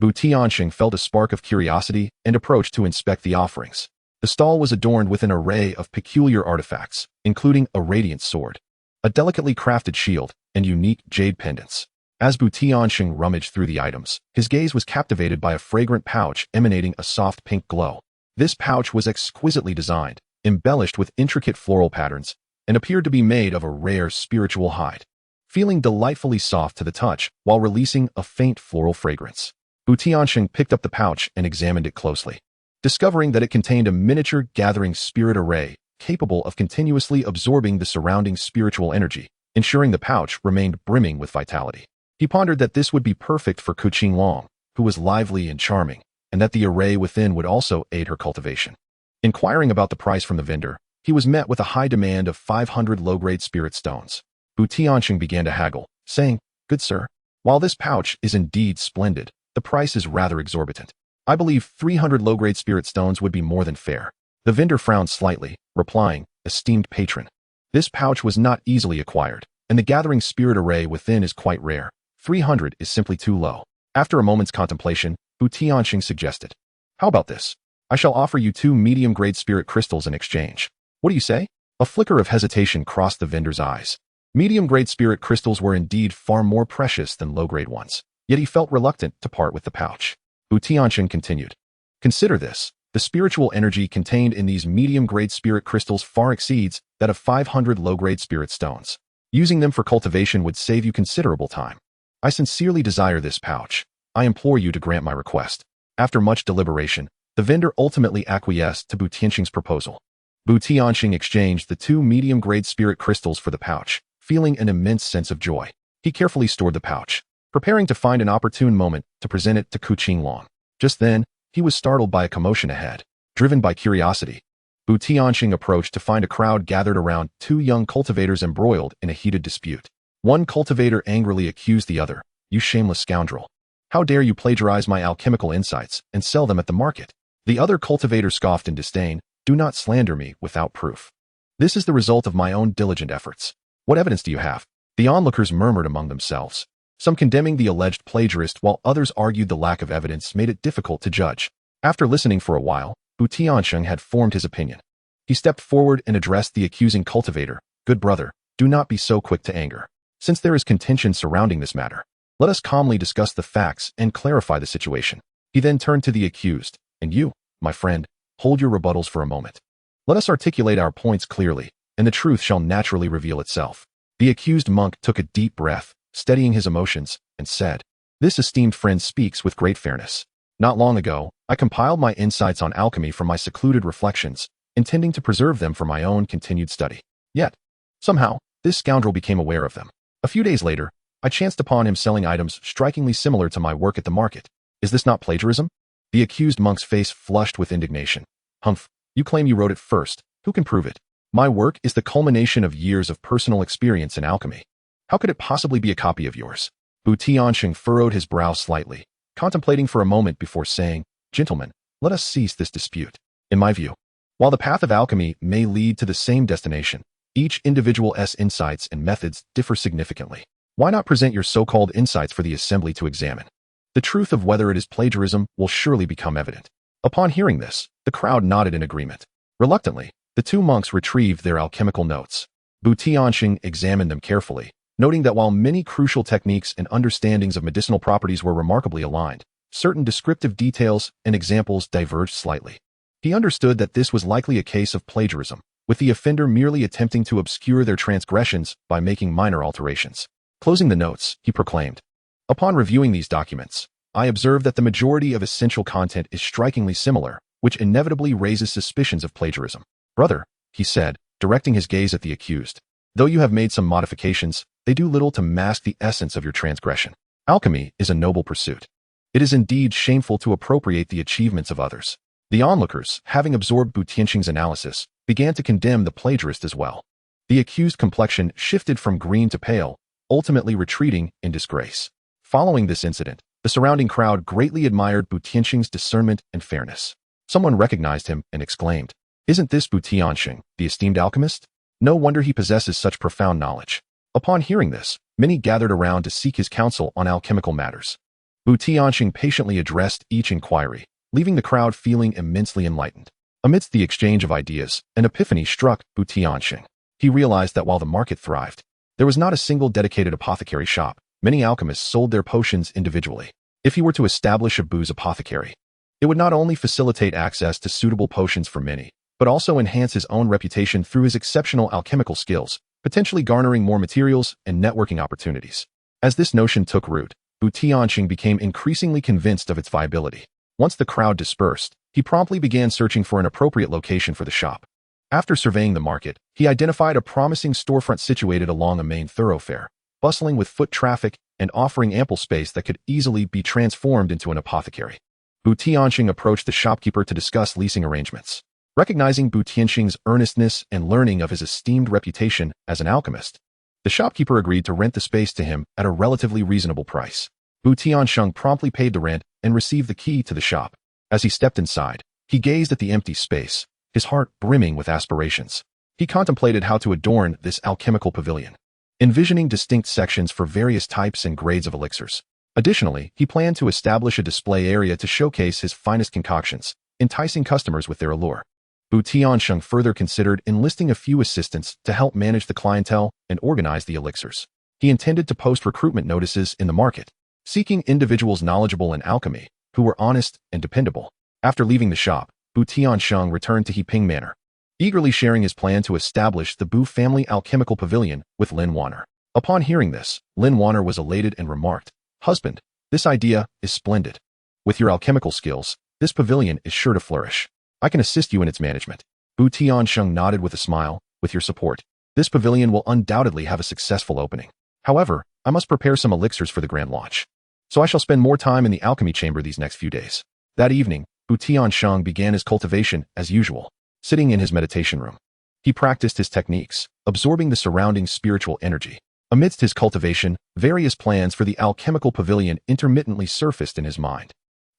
TianSheng felt a spark of curiosity and approached to inspect the offerings. The stall was adorned with an array of peculiar artifacts, including a radiant sword, a delicately crafted shield, and unique jade pendants. As TianSheng rummaged through the items, his gaze was captivated by a fragrant pouch emanating a soft pink glow. This pouch was exquisitely designed, embellished with intricate floral patterns, and appeared to be made of a rare spiritual hide, feeling delightfully soft to the touch while releasing a faint floral fragrance. TianSheng picked up the pouch and examined it closely, discovering that it contained a miniature gathering spirit array capable of continuously absorbing the surrounding spiritual energy, ensuring the pouch remained brimming with vitality. He pondered that this would be perfect for Qingfeng, who was lively and charming, and that the array within would also aid her cultivation. Inquiring about the price from the vendor, he was met with a high demand of 500 low-grade spirit stones. TianSheng began to haggle, saying, "Good sir, while this pouch is indeed splendid, the price is rather exorbitant. I believe 300 low-grade spirit stones would be more than fair." The vendor frowned slightly, replying, "Esteemed patron, this pouch was not easily acquired, and the gathering spirit array within is quite rare. 300 is simply too low." After a moment's contemplation, TianSheng suggested, "How about this? I shall offer you 2 medium-grade spirit crystals in exchange. What do you say?" A flicker of hesitation crossed the vendor's eyes. Medium-grade spirit crystals were indeed far more precious than low-grade ones, yet he felt reluctant to part with the pouch. TianSheng continued, "Consider this. The spiritual energy contained in these medium-grade spirit crystals far exceeds that of 500 low-grade spirit stones. Using them for cultivation would save you considerable time. I sincerely desire this pouch. I implore you to grant my request." After much deliberation, the vendor ultimately acquiesced to TianSheng's proposal. TianSheng exchanged the 2 medium-grade spirit crystals for the pouch, feeling an immense sense of joy. He carefully stored the pouch, preparing to find an opportune moment to present it to Qingfeng. Just then, he was startled by a commotion ahead. Driven by curiosity, TianSheng approached to find a crowd gathered around 2 young cultivators embroiled in a heated dispute. One cultivator angrily accused the other, "You shameless scoundrel. How dare you plagiarize my alchemical insights and sell them at the market?" The other cultivator scoffed in disdain, "Do not slander me without proof. This is the result of my own diligent efforts. What evidence do you have?" The onlookers murmured among themselves, some condemning the alleged plagiarist while others argued the lack of evidence made it difficult to judge. After listening for a while, TianSheng had formed his opinion. He stepped forward and addressed the accusing cultivator, "Good brother, do not be so quick to anger. Since there is contention surrounding this matter, let us calmly discuss the facts and clarify the situation." He then turned to the accused, "And you, my friend, hold your rebuttals for a moment. Let us articulate our points clearly, and the truth shall naturally reveal itself." The accused monk took a deep breath, steadying his emotions, and said, "This esteemed friend speaks with great fairness. Not long ago, I compiled my insights on alchemy from my secluded reflections, intending to preserve them for my own continued study. Yet, somehow, this scoundrel became aware of them. A few days later, I chanced upon him selling items strikingly similar to my work at the market. Is this not plagiarism? The accused monk's face flushed with indignation. Humph, you claim you wrote it first. Who can prove it? My work is the culmination of years of personal experience in alchemy. How could it possibly be a copy of yours? TianSheng furrowed his brow slightly, contemplating for a moment before saying, Gentlemen, let us cease this dispute. In my view, while the path of alchemy may lead to the same destination, each individual's insights and methods differ significantly. Why not present your so-called insights for the assembly to examine? The truth of whether it is plagiarism will surely become evident. Upon hearing this, the crowd nodded in agreement. Reluctantly, the two monks retrieved their alchemical notes. TianSheng examined them carefully, noting that while many crucial techniques and understandings of medicinal properties were remarkably aligned, certain descriptive details and examples diverged slightly. He understood that this was likely a case of plagiarism, with the offender merely attempting to obscure their transgressions by making minor alterations. Closing the notes, he proclaimed, Upon reviewing these documents, I observe that the majority of essential content is strikingly similar, which inevitably raises suspicions of plagiarism. Brother, he said, directing his gaze at the accused, though you have made some modifications, they do little to mask the essence of your transgression. Alchemy is a noble pursuit. It is indeed shameful to appropriate the achievements of others. The onlookers, having absorbed TianSheng's analysis, began to condemn the plagiarist as well. The accused complexion shifted from green to pale, ultimately retreating in disgrace. Following this incident, the surrounding crowd greatly admired TianSheng's discernment and fairness. Someone recognized him and exclaimed, Isn't this TianSheng, the esteemed alchemist? No wonder he possesses such profound knowledge. Upon hearing this, many gathered around to seek his counsel on alchemical matters. TianSheng patiently addressed each inquiry, leaving the crowd feeling immensely enlightened. Amidst the exchange of ideas, an epiphany struck TianSheng. He realized that while the market thrived, there was not a single dedicated apothecary shop. Many alchemists sold their potions individually. If he were to establish a booze apothecary, it would not only facilitate access to suitable potions for many, but also enhance his own reputation through his exceptional alchemical skills, potentially garnering more materials and networking opportunities. As this notion took root, TianSheng became increasingly convinced of its viability. Once the crowd dispersed, he promptly began searching for an appropriate location for the shop. After surveying the market, he identified a promising storefront situated along a main thoroughfare, bustling with foot traffic and offering ample space that could easily be transformed into an apothecary. TianSheng approached the shopkeeper to discuss leasing arrangements. Recognizing TianSheng's earnestness and learning of his esteemed reputation as an alchemist, the shopkeeper agreed to rent the space to him at a relatively reasonable price. TianSheng promptly paid the rent and received the key to the shop. As he stepped inside, he gazed at the empty space, his heart brimming with aspirations. He contemplated how to adorn this alchemical pavilion, envisioning distinct sections for various types and grades of elixirs. Additionally, he planned to establish a display area to showcase his finest concoctions, enticing customers with their allure. TianSheng further considered enlisting a few assistants to help manage the clientele and organize the elixirs. He intended to post recruitment notices in the market, seeking individuals knowledgeable in alchemy, who were honest and dependable. After leaving the shop, TianSheng returned to Qingfeng Manor, eagerly sharing his plan to establish the Bu family alchemical pavilion with Lin Wanner. Upon hearing this, Lin Wanner was elated and remarked, Husband, this idea is splendid. With your alchemical skills, this pavilion is sure to flourish. I can assist you in its management. TianSheng nodded with a smile. With your support, this pavilion will undoubtedly have a successful opening. However, I must prepare some elixirs for the grand launch, so I shall spend more time in the alchemy chamber these next few days. That evening, TianSheng began his cultivation as usual, sitting in his meditation room. He practiced his techniques, absorbing the surrounding spiritual energy. Amidst his cultivation, various plans for the alchemical pavilion intermittently surfaced in his mind.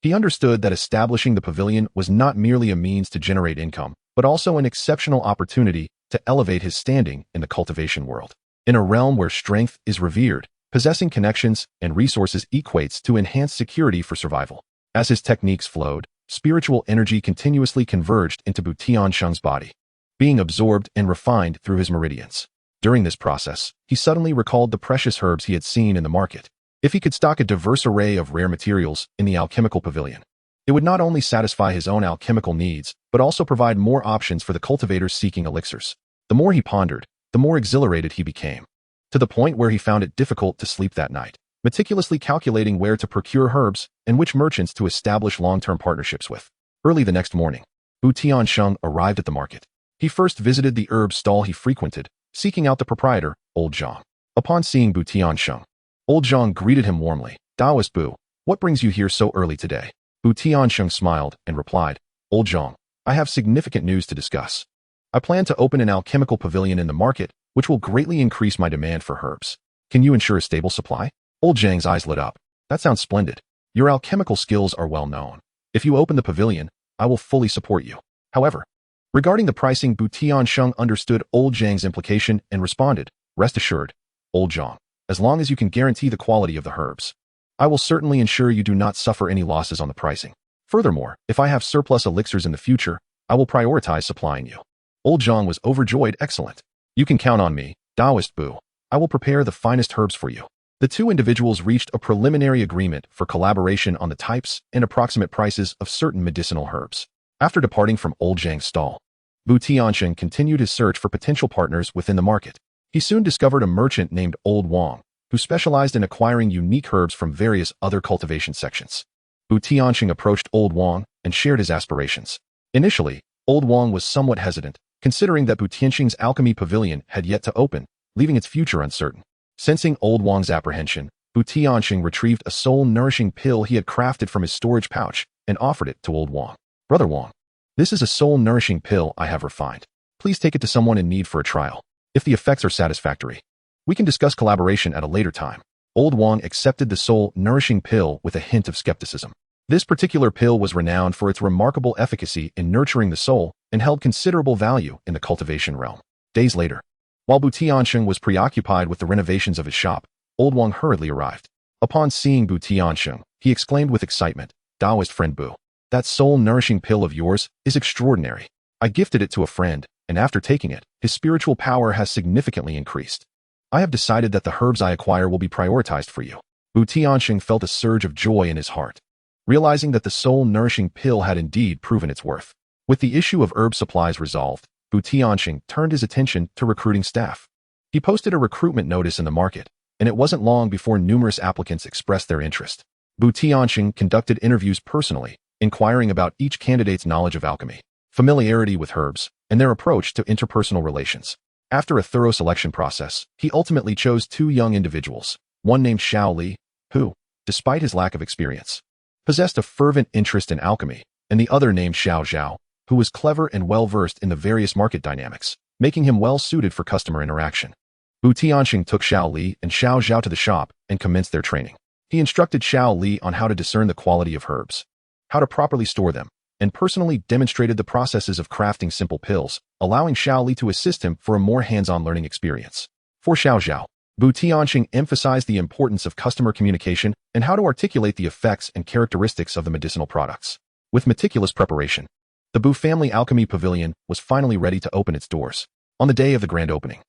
He understood that establishing the pavilion was not merely a means to generate income, but also an exceptional opportunity to elevate his standing in the cultivation world. In a realm where strength is revered, possessing connections and resources equates to enhanced security for survival. As his techniques flowed, spiritual energy continuously converged into TianSheng's body, being absorbed and refined through his meridians. During this process, he suddenly recalled the precious herbs he had seen in the market. If he could stock a diverse array of rare materials in the alchemical pavilion, it would not only satisfy his own alchemical needs, but also provide more options for the cultivators seeking elixirs. The more he pondered, the more exhilarated he became, to the point where he found it difficult to sleep that night. meticulously calculating where to procure herbs and which merchants to establish long-term partnerships with. Early the next morning, TianSheng arrived at the market. He first visited the herb stall he frequented, seeking out the proprietor, Old Zhang. Upon seeing Tiansheng, Old Zhang greeted him warmly. Taoist Bu, what brings you here so early today? Tiansheng smiled and replied, Old Zhang, I have significant news to discuss. I plan to open an alchemical pavilion in the market, which will greatly increase my demand for herbs. Can you ensure a stable supply? Old Zhang's eyes lit up. That sounds splendid. Your alchemical skills are well known. If you open the pavilion, I will fully support you. However, regarding the pricing, Tiansheng understood Old Zhang's implication and responded, rest assured, Old Zhang, as long as you can guarantee the quality of the herbs, I will certainly ensure you do not suffer any losses on the pricing. Furthermore, if I have surplus elixirs in the future, I will prioritize supplying you. Old Zhang was overjoyed. Excellent. You can count on me, Taoist Bu. I will prepare the finest herbs for you. The two individuals reached a preliminary agreement for collaboration on the types and approximate prices of certain medicinal herbs. After departing from Old Zhang's stall, Tiansheng continued his search for potential partners within the market. He soon discovered a merchant named Old Wang, who specialized in acquiring unique herbs from various other cultivation sections. Tiansheng approached Old Wang and shared his aspirations. Initially, Old Wang was somewhat hesitant, considering that Tiansheng's alchemy pavilion had yet to open, leaving its future uncertain. Sensing Old Wang's apprehension, Tiansheng retrieved a soul-nourishing pill he had crafted from his storage pouch and offered it to Old Wang. Brother Wang, this is a soul-nourishing pill I have refined. Please take it to someone in need for a trial. If the effects are satisfactory, we can discuss collaboration at a later time. Old Wang accepted the soul-nourishing pill with a hint of skepticism. This particular pill was renowned for its remarkable efficacy in nurturing the soul and held considerable value in the cultivation realm. Days later, while Tiansheng was preoccupied with the renovations of his shop, Old Wang hurriedly arrived. Upon seeing Tiansheng, he exclaimed with excitement, Taoist friend Bu, that soul-nourishing pill of yours is extraordinary. I gifted it to a friend, and after taking it, his spiritual power has significantly increased. I have decided that the herbs I acquire will be prioritized for you. Tiansheng felt a surge of joy in his heart, realizing that the soul-nourishing pill had indeed proven its worth. With the issue of herb supplies resolved, Tiansheng turned his attention to recruiting staff. He posted a recruitment notice in the market, and it wasn't long before numerous applicants expressed their interest. Tiansheng conducted interviews personally, inquiring about each candidate's knowledge of alchemy, familiarity with herbs, and their approach to interpersonal relations. After a thorough selection process, he ultimately chose two young individuals, one named Xiao Li, who, despite his lack of experience, possessed a fervent interest in alchemy, and the other named Xiao Zhao, who was clever and well-versed in the various market dynamics, making him well-suited for customer interaction. Tiansheng took Xiao Li and Xiao Zhao to the shop and commenced their training. He instructed Xiao Li on how to discern the quality of herbs, how to properly store them, and personally demonstrated the processes of crafting simple pills, allowing Xiao Li to assist him for a more hands-on learning experience. For Xiao Zhao, Tiansheng emphasized the importance of customer communication and how to articulate the effects and characteristics of the medicinal products. With meticulous preparation, the Bu family alchemy pavilion was finally ready to open its doors. On the day of the grand opening,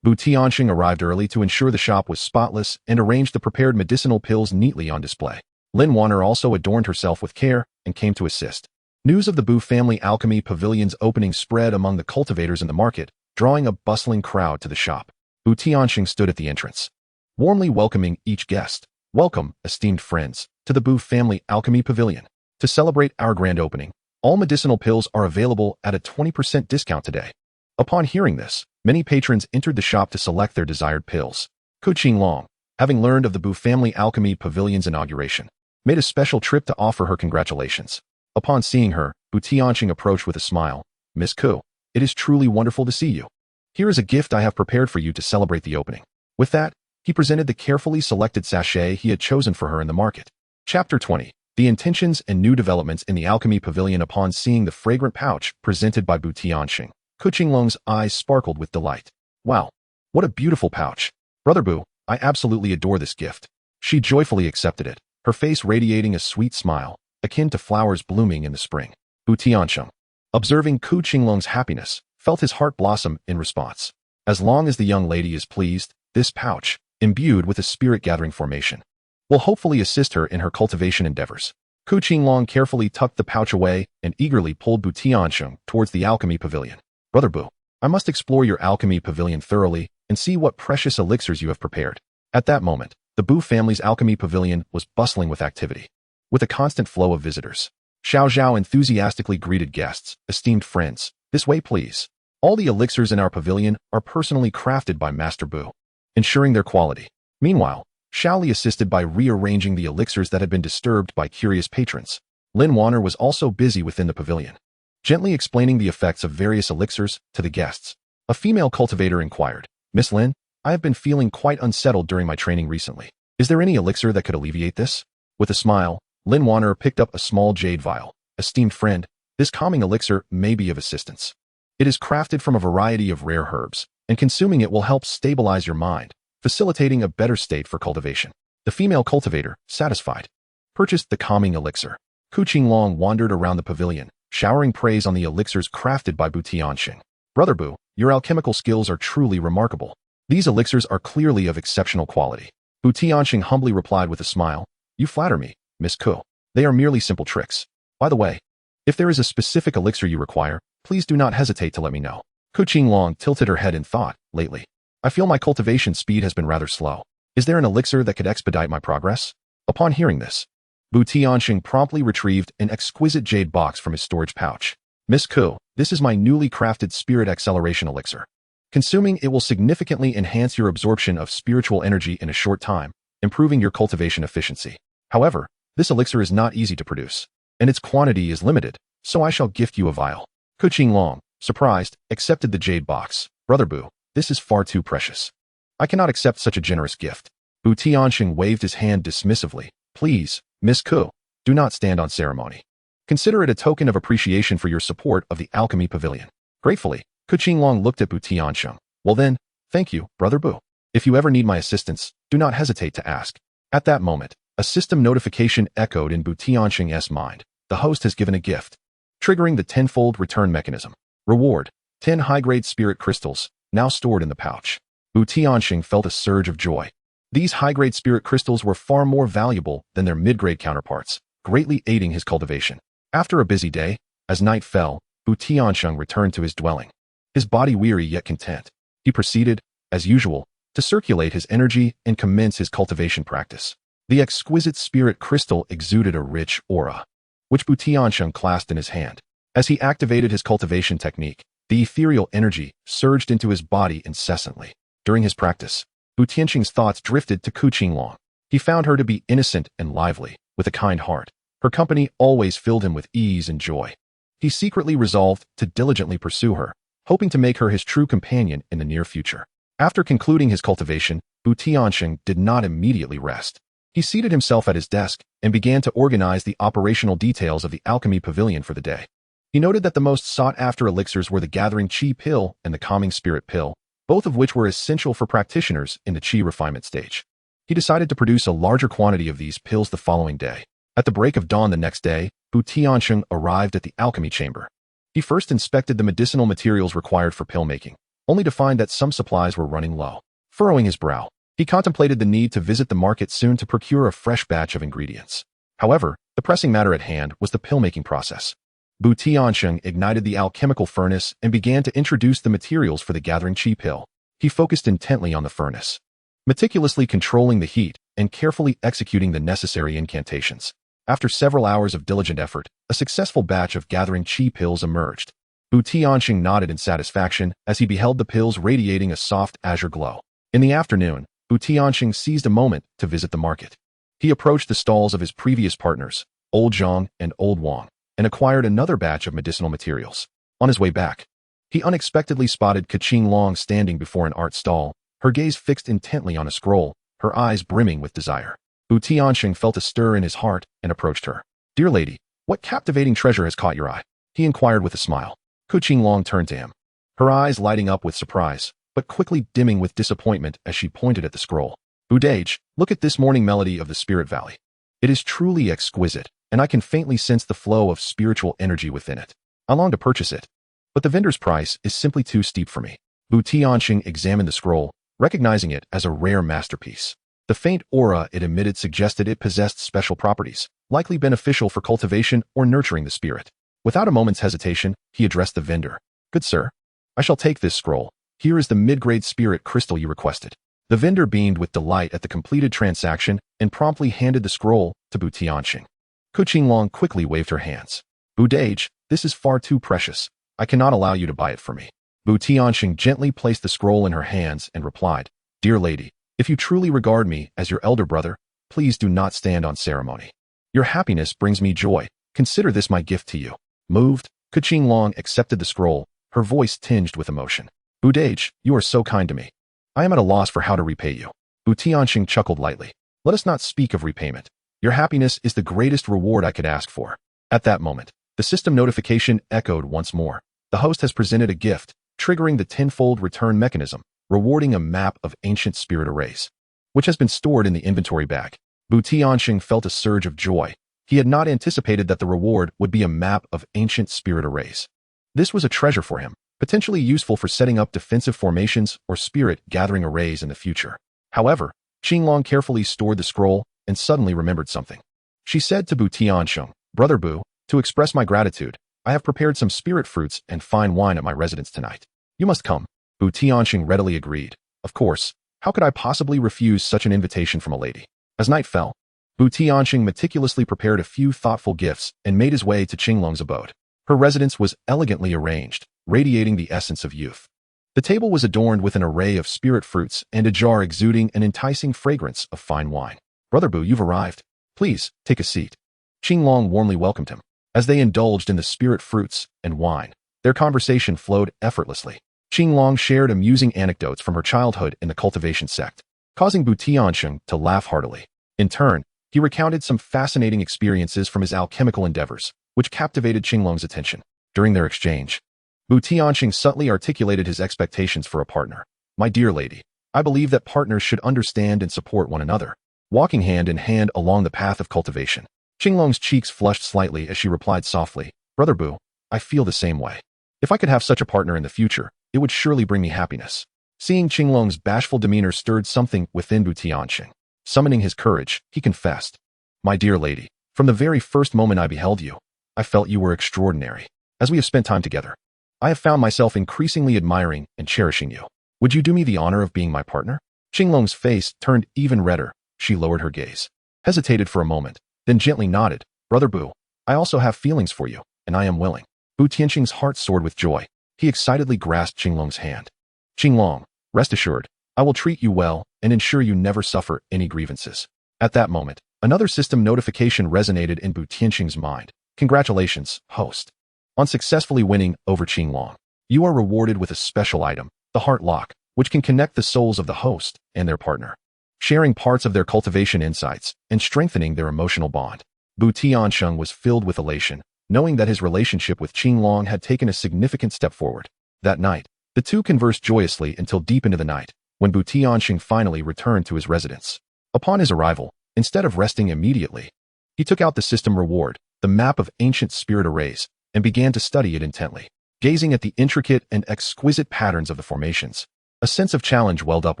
Tiansheng arrived early to ensure the shop was spotless and arranged the prepared medicinal pills neatly on display. Lin Wanner also adorned herself with care and came to assist. News of the Bu family alchemy pavilion's opening spread among the cultivators in the market, drawing a bustling crowd to the shop. Tiansheng stood at the entrance, warmly welcoming each guest. Welcome, esteemed friends, to the Bu family alchemy pavilion. To celebrate our grand opening, all medicinal pills are available at a 20% discount today. Upon hearing this, many patrons entered the shop to select their desired pills. Qingfeng, having learned of the Bu family alchemy pavilion's inauguration, made a special trip to offer her congratulations. Upon seeing her, Tiansheng approached with a smile. Miss Ku, it is truly wonderful to see you. Here is a gift I have prepared for you to celebrate the opening. With that, he presented the carefully selected sachet he had chosen for her in the market. Chapter 20. The intentions and new developments in the alchemy pavilion. Upon seeing the fragrant pouch presented by Tiansheng, Qingfeng's eyes sparkled with delight. Wow, what a beautiful pouch. Brother Bu, I absolutely adore this gift. She joyfully accepted it, her face radiating a sweet smile, akin to flowers blooming in the spring. Tiansheng, observing Qingfeng's happiness, felt his heart blossom in response. As long as the young lady is pleased, this pouch, imbued with a spirit-gathering formation, will hopefully assist her in her cultivation endeavors. Qingfeng carefully tucked the pouch away and eagerly pulled Tiansheng towards the alchemy pavilion. Brother Bu, I must explore your alchemy pavilion thoroughly and see what precious elixirs you have prepared. At that moment, The Bu family's alchemy pavilion was bustling with activity, with a constant flow of visitors. Xiao Zhao enthusiastically greeted guests, esteemed friends. This way, please. All the elixirs in our pavilion are personally crafted by Master Bu, ensuring their quality. Meanwhile, Shaoli assisted by rearranging the elixirs that had been disturbed by curious patrons. Lin Wanner was also busy within the pavilion, gently explaining the effects of various elixirs to the guests. A female cultivator inquired, Miss Lin, I have been feeling quite unsettled during my training recently. Is there any elixir that could alleviate this? With a smile, Lin Wanner picked up a small jade vial. Esteemed friend, this calming elixir may be of assistance. It is crafted from a variety of rare herbs, and consuming it will help stabilize your mind, facilitating a better state for cultivation. The female cultivator, satisfied, purchased the calming elixir. Ku Qinglong wandered around the pavilion, showering praise on the elixirs crafted by Bu TianSheng. Brother Bu, your alchemical skills are truly remarkable. These elixirs are clearly of exceptional quality. Bu TianSheng humbly replied with a smile, You flatter me, Miss Ku. They are merely simple tricks. By the way, if there is a specific elixir you require, please do not hesitate to let me know. Ku Qinglong tilted her head in thought. Lately, I feel my cultivation speed has been rather slow. Is there an elixir that could expedite my progress? Upon hearing this, Bu Tiansheng promptly retrieved an exquisite jade box from his storage pouch. Miss Ku, this is my newly crafted spirit acceleration elixir. Consuming it will significantly enhance your absorption of spiritual energy in a short time, improving your cultivation efficiency. However, this elixir is not easy to produce, and its quantity is limited, so I shall gift you a vial. Ku Qinglong, surprised, accepted the jade box. Brother Bu, this is far too precious. I cannot accept such a generous gift. Bu Tiansheng waved his hand dismissively. Please, Miss Ku, do not stand on ceremony. Consider it a token of appreciation for your support of the Alchemy Pavilion. Gratefully, Ku Qinglong looked at Bu Tiansheng. Well then, thank you, Brother Bu. If you ever need my assistance, do not hesitate to ask. At that moment, a system notification echoed in Bu Tiansheng's mind. The host has given a gift, triggering the tenfold return mechanism. Reward, 10 high-grade spirit crystals, now stored in the pouch. Bu Tiansheng felt a surge of joy. These high-grade spirit crystals were far more valuable than their mid-grade counterparts, greatly aiding his cultivation. After a busy day, as night fell, Bu Tiansheng returned to his dwelling. His body weary yet content, he proceeded, as usual, to circulate his energy and commence his cultivation practice. The exquisite spirit crystal exuded a rich aura, which Bu Tiansheng clasped in his hand. As he activated his cultivation technique, the ethereal energy surged into his body incessantly. During his practice, Bu Tiansheng's thoughts drifted to Ku Qinglong. He found her to be innocent and lively, with a kind heart. Her company always filled him with ease and joy. He secretly resolved to diligently pursue her, hoping to make her his true companion in the near future. After concluding his cultivation, Bu Tiansheng did not immediately rest. He seated himself at his desk and began to organize the operational details of the Alchemy Pavilion for the day. He noted that the most sought-after elixirs were the Gathering Qi Pill and the Calming Spirit Pill, both of which were essential for practitioners in the Qi refinement stage. He decided to produce a larger quantity of these pills the following day. At the break of dawn the next day, Bu Tiansheng arrived at the alchemy chamber. He first inspected the medicinal materials required for pill making, only to find that some supplies were running low. Furrowing his brow, he contemplated the need to visit the market soon to procure a fresh batch of ingredients. However, the pressing matter at hand was the pill-making process. Bu Tiansheng ignited the alchemical furnace and began to introduce the materials for the Gathering Qi Pill. He focused intently on the furnace, meticulously controlling the heat and carefully executing the necessary incantations. After several hours of diligent effort, a successful batch of Gathering Qi pills emerged. Bu Tiansheng nodded in satisfaction as he beheld the pills radiating a soft azure glow. In the afternoon, Bu Tiansheng seized a moment to visit the market. He approached the stalls of his previous partners, Old Zhang and Old Wang, and acquired another batch of medicinal materials. On his way back, he unexpectedly spotted Ku Qinglong standing before an art stall, her gaze fixed intently on a scroll, her eyes brimming with desire. Bu Tiansheng felt a stir in his heart and approached her. Dear lady, what captivating treasure has caught your eye? He inquired with a smile. Ku Qinglong turned to him, her eyes lighting up with surprise, but quickly dimming with disappointment as she pointed at the scroll. Budage, look at this morning melody of the Spirit Valley. It is truly exquisite, and I can faintly sense the flow of spiritual energy within it. I long to purchase it, but the vendor's price is simply too steep for me. Bu Tiansheng examined the scroll, recognizing it as a rare masterpiece. The faint aura it emitted suggested it possessed special properties, likely beneficial for cultivation or nurturing the spirit. Without a moment's hesitation, he addressed the vendor. Good sir, I shall take this scroll. Here is the mid-grade spirit crystal you requested. The vendor beamed with delight at the completed transaction and promptly handed the scroll to Bu Tianxing. Qinglong quickly waved her hands. "Budage, this is far too precious. I cannot allow you to buy it for me." Bu Tianxing gently placed the scroll in her hands and replied, "Dear lady, if you truly regard me as your elder brother, please do not stand on ceremony. Your happiness brings me joy. Consider this my gift to you." Moved, Qinglong accepted the scroll, her voice tinged with emotion. "Budage, you are so kind to me. I am at a loss for how to repay you." Bu Tianxing chuckled lightly. "Let us not speak of repayment. Your happiness is the greatest reward I could ask for." At that moment, the system notification echoed once more. The host has presented a gift, triggering the tenfold return mechanism, rewarding a map of ancient spirit arrays, which has been stored in the inventory bag. Bu Tianxing felt a surge of joy. He had not anticipated that the reward would be a map of ancient spirit arrays. This was a treasure for him, potentially useful for setting up defensive formations or spirit gathering arrays in the future. However, Qinglong carefully stored the scroll and suddenly remembered something. She said to Bu Tianxing, "Brother Bu, to express my gratitude, I have prepared some spirit fruits and fine wine at my residence tonight. You must come." Bu Tianxing readily agreed. Of course, how could I possibly refuse such an invitation from a lady? As night fell, Bu Tianxing meticulously prepared a few thoughtful gifts and made his way to Qinglong's abode. Her residence was elegantly arranged, radiating the essence of youth. The table was adorned with an array of spirit fruits and a jar exuding an enticing fragrance of fine wine. "Brother Bu, you've arrived. Please, take a seat." Qinglong warmly welcomed him. As they indulged in the spirit fruits and wine, their conversation flowed effortlessly. Qinglong shared amusing anecdotes from her childhood in the Cultivation sect, causing Bu Tianxing to laugh heartily. In turn, he recounted some fascinating experiences from his alchemical endeavors, which captivated Qinglong's attention. During their exchange, Bu Tianxing subtly articulated his expectations for a partner. "My dear lady, I believe that partners should understand and support one another, walking hand in hand along the path of cultivation." Qinglong's cheeks flushed slightly as she replied softly, "Brother Bu, I feel the same way. If I could have such a partner in the future, it would surely bring me happiness." Seeing Qinglong's bashful demeanor stirred something within Bu Tianxing. Summoning his courage, he confessed, "My dear lady, from the very first moment I beheld you, I felt you were extraordinary. As we have spent time together, I have found myself increasingly admiring and cherishing you. Would you do me the honor of being my partner?" Qinglong's face turned even redder. She lowered her gaze, hesitated for a moment, then gently nodded. "Brother Bu, I also have feelings for you, and I am willing." Bu Tianxing's heart soared with joy. He excitedly grasped Qinglong's hand. "Qinglong, rest assured, I will treat you well and ensure you never suffer any grievances." At that moment, another system notification resonated in Bu Tianxing's mind. "Congratulations, host, on successfully winning over Qinglong. You are rewarded with a special item, the Heart Lock, which can connect the souls of the host and their partner, sharing parts of their cultivation insights and strengthening their emotional bond." Bu Tianxing was filled with elation, knowing that his relationship with Qinglong had taken a significant step forward. That night, the two conversed joyously until deep into the night, when Bu Tianxing finally returned to his residence. Upon his arrival, instead of resting immediately, he took out the system reward, the map of ancient spirit arrays, and began to study it intently. Gazing at the intricate and exquisite patterns of the formations, a sense of challenge welled up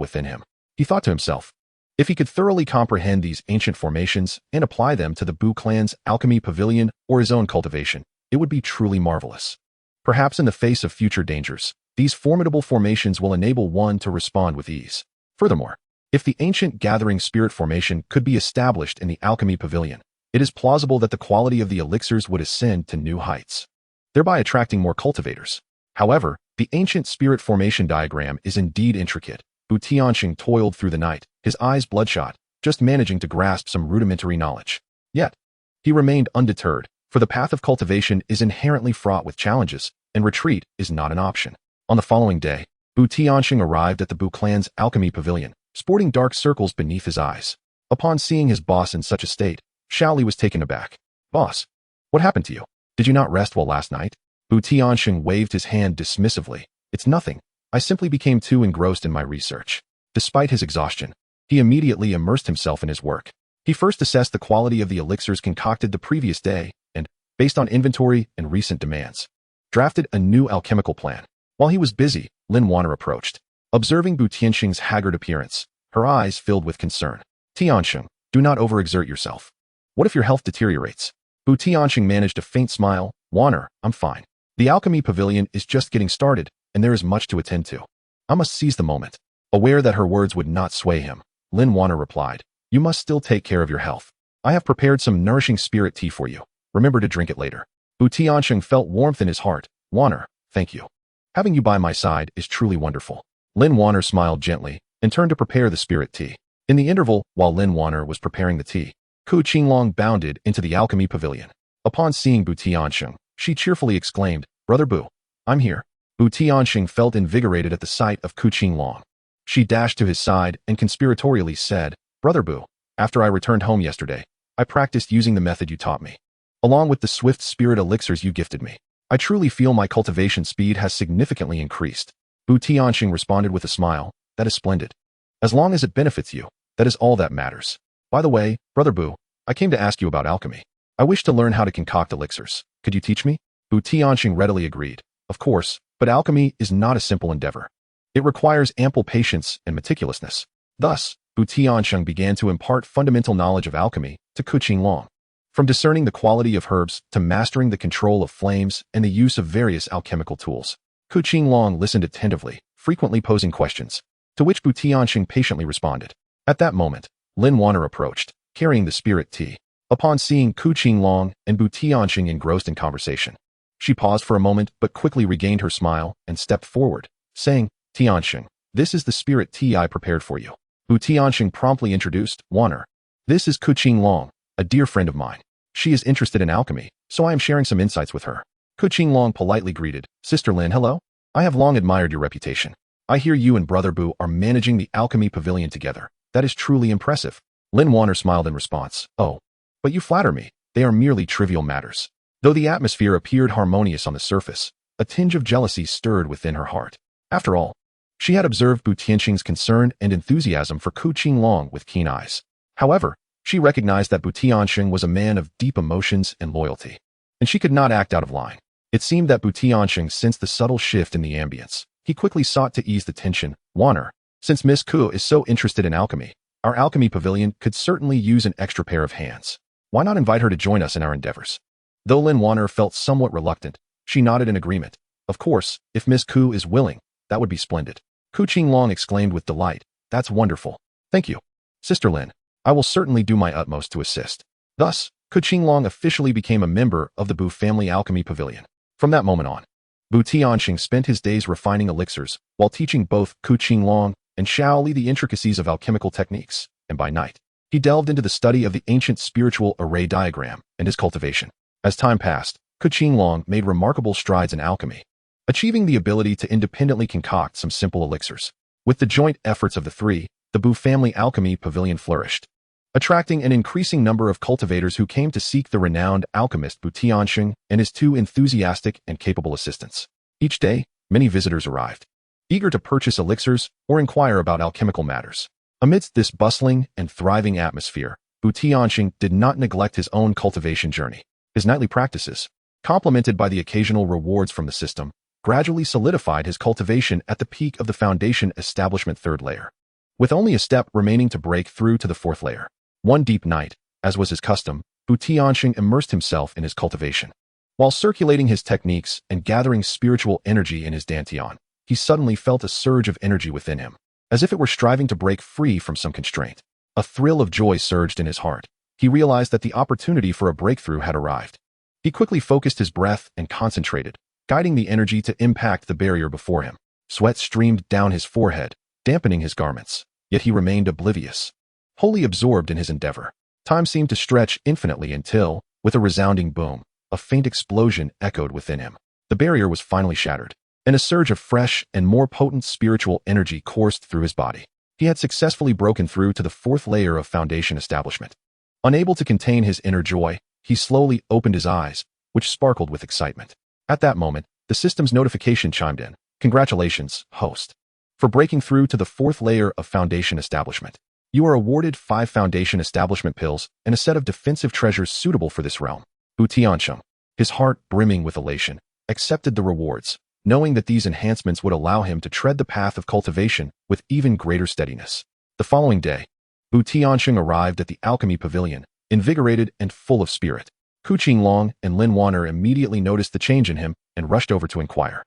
within him. He thought to himself, if he could thoroughly comprehend these ancient formations and apply them to the Bu clan's alchemy pavilion or his own cultivation, it would be truly marvelous. Perhaps in the face of future dangers, these formidable formations will enable one to respond with ease. Furthermore, if the ancient gathering spirit formation could be established in the alchemy pavilion, it is plausible that the quality of the elixirs would ascend to new heights, thereby attracting more cultivators. However, the ancient spirit formation diagram is indeed intricate. Bu Tianxing toiled through the night, his eyes bloodshot, just managing to grasp some rudimentary knowledge. Yet, he remained undeterred, for the path of cultivation is inherently fraught with challenges, and retreat is not an option. On the following day, Bu Tianxing arrived at the Bu clan's alchemy pavilion, sporting dark circles beneath his eyes. Upon seeing his boss in such a state, Shaoli was taken aback. "Boss, what happened to you? Did you not rest well last night?" Bu Tianxing waved his hand dismissively. "It's nothing. I simply became too engrossed in my research." Despite his exhaustion, he immediately immersed himself in his work. He first assessed the quality of the elixirs concocted the previous day and, based on inventory and recent demands, drafted a new alchemical plan. While he was busy, Lin Wanner approached. Observing Bu Tianxing's haggard appearance, her eyes filled with concern. "TianSheng, do not overexert yourself. What if your health deteriorates?" Bu Tianxing managed a faint smile. "Wanner, I'm fine. The alchemy pavilion is just getting started, and there is much to attend to. I must seize the moment." Aware that her words would not sway him, Lin Wanner replied, "You must still take care of your health. I have prepared some nourishing spirit tea for you. Remember to drink it later." TianSheng felt warmth in his heart. "Wanner, thank you. Having you by my side is truly wonderful." Lin Wanner smiled gently and turned to prepare the spirit tea. In the interval, while Lin Wanner was preparing the tea, Qingfeng bounded into the alchemy pavilion. Upon seeing TianSheng, she cheerfully exclaimed, "Brother Bu, I'm here." TianSheng felt invigorated at the sight of Qingfeng. She dashed to his side and conspiratorially said, "Brother Bu, after I returned home yesterday, I practiced using the method you taught me, along with the swift spirit elixirs you gifted me. I truly feel my cultivation speed has significantly increased." TianSheng responded with a smile, "That is splendid. As long as it benefits you, that is all that matters. By the way, Brother Bu, I came to ask you about alchemy. I wish to learn how to concoct elixirs. Could you teach me?" TianSheng readily agreed. "Of course, but alchemy is not a simple endeavor. It requires ample patience and meticulousness." Thus, TianSheng began to impart fundamental knowledge of alchemy to Qingfeng. From discerning the quality of herbs to mastering the control of flames and the use of various alchemical tools. Qingfeng listened attentively, frequently posing questions, to which TianSheng patiently responded. At that moment, Lin Wanner approached, carrying the spirit tea. Upon seeing Qingfeng and TianSheng engrossed in conversation, she paused for a moment but quickly regained her smile and stepped forward, saying, "TianSheng, this is the spirit tea I prepared for you." TianSheng promptly introduced, "Wanner, this is Qingfeng, a dear friend of mine. She is interested in alchemy, so I am sharing some insights with her." Qingfeng politely greeted, "Sister Lin, hello. I have long admired your reputation. I hear you and Brother Bu are managing the alchemy pavilion together. That is truly impressive." Lin Wanner smiled in response, "Oh, but you flatter me. They are merely trivial matters." Though the atmosphere appeared harmonious on the surface, a tinge of jealousy stirred within her heart. After all, she had observed TianSheng's concern and enthusiasm for Qingfeng with keen eyes. However, she recognized that TianSheng was a man of deep emotions and loyalty, and she could not act out of line. It seemed that TianSheng sensed the subtle shift in the ambience. He quickly sought to ease the tension. "Wanner, since Miss Ku is so interested in alchemy, our alchemy pavilion could certainly use an extra pair of hands. Why not invite her to join us in our endeavors?" Though Lin Wanner felt somewhat reluctant, she nodded in agreement. "Of course, if Miss Ku is willing, that would be splendid." Qingfeng exclaimed with delight, "That's wonderful. Thank you, Sister Lin. I will certainly do my utmost to assist." Thus, Qingfeng officially became a member of the Bu family alchemy pavilion. From that moment on, TianSheng spent his days refining elixirs while teaching both Qingfeng and Shaoli the intricacies of alchemical techniques, and by night, he delved into the study of the ancient spiritual array diagram and his cultivation. As time passed, Qingfeng made remarkable strides in alchemy, achieving the ability to independently concoct some simple elixirs. With the joint efforts of the three, the Bu family alchemy pavilion flourished, attracting an increasing number of cultivators who came to seek the renowned alchemist TianSheng and his two enthusiastic and capable assistants. Each day, many visitors arrived, eager to purchase elixirs or inquire about alchemical matters. Amidst this bustling and thriving atmosphere, TianSheng did not neglect his own cultivation journey. His nightly practices, complemented by the occasional rewards from the system, gradually solidified his cultivation at the peak of the foundation establishment third layer, with only a step remaining to break through to the fourth layer. One deep night, as was his custom, TianSheng immersed himself in his cultivation. While circulating his techniques and gathering spiritual energy in his dantian, he suddenly felt a surge of energy within him, as if it were striving to break free from some constraint. A thrill of joy surged in his heart. He realized that the opportunity for a breakthrough had arrived. He quickly focused his breath and concentrated, guiding the energy to impact the barrier before him. Sweat streamed down his forehead, dampening his garments, yet he remained oblivious, wholly absorbed in his endeavor. Time seemed to stretch infinitely until, with a resounding boom, a faint explosion echoed within him. The barrier was finally shattered, and a surge of fresh and more potent spiritual energy coursed through his body. He had successfully broken through to the fourth layer of foundation establishment. Unable to contain his inner joy, he slowly opened his eyes, which sparkled with excitement. At that moment, the system's notification chimed in. "Congratulations, host, for breaking through to the fourth layer of foundation establishment. You are awarded 5 foundation establishment pills and a set of defensive treasures suitable for this realm." TianSheng, his heart brimming with elation, accepted the rewards, knowing that these enhancements would allow him to tread the path of cultivation with even greater steadiness. The following day, TianSheng arrived at the alchemy pavilion, invigorated and full of spirit. Qingfeng and Lin Wanner immediately noticed the change in him and rushed over to inquire.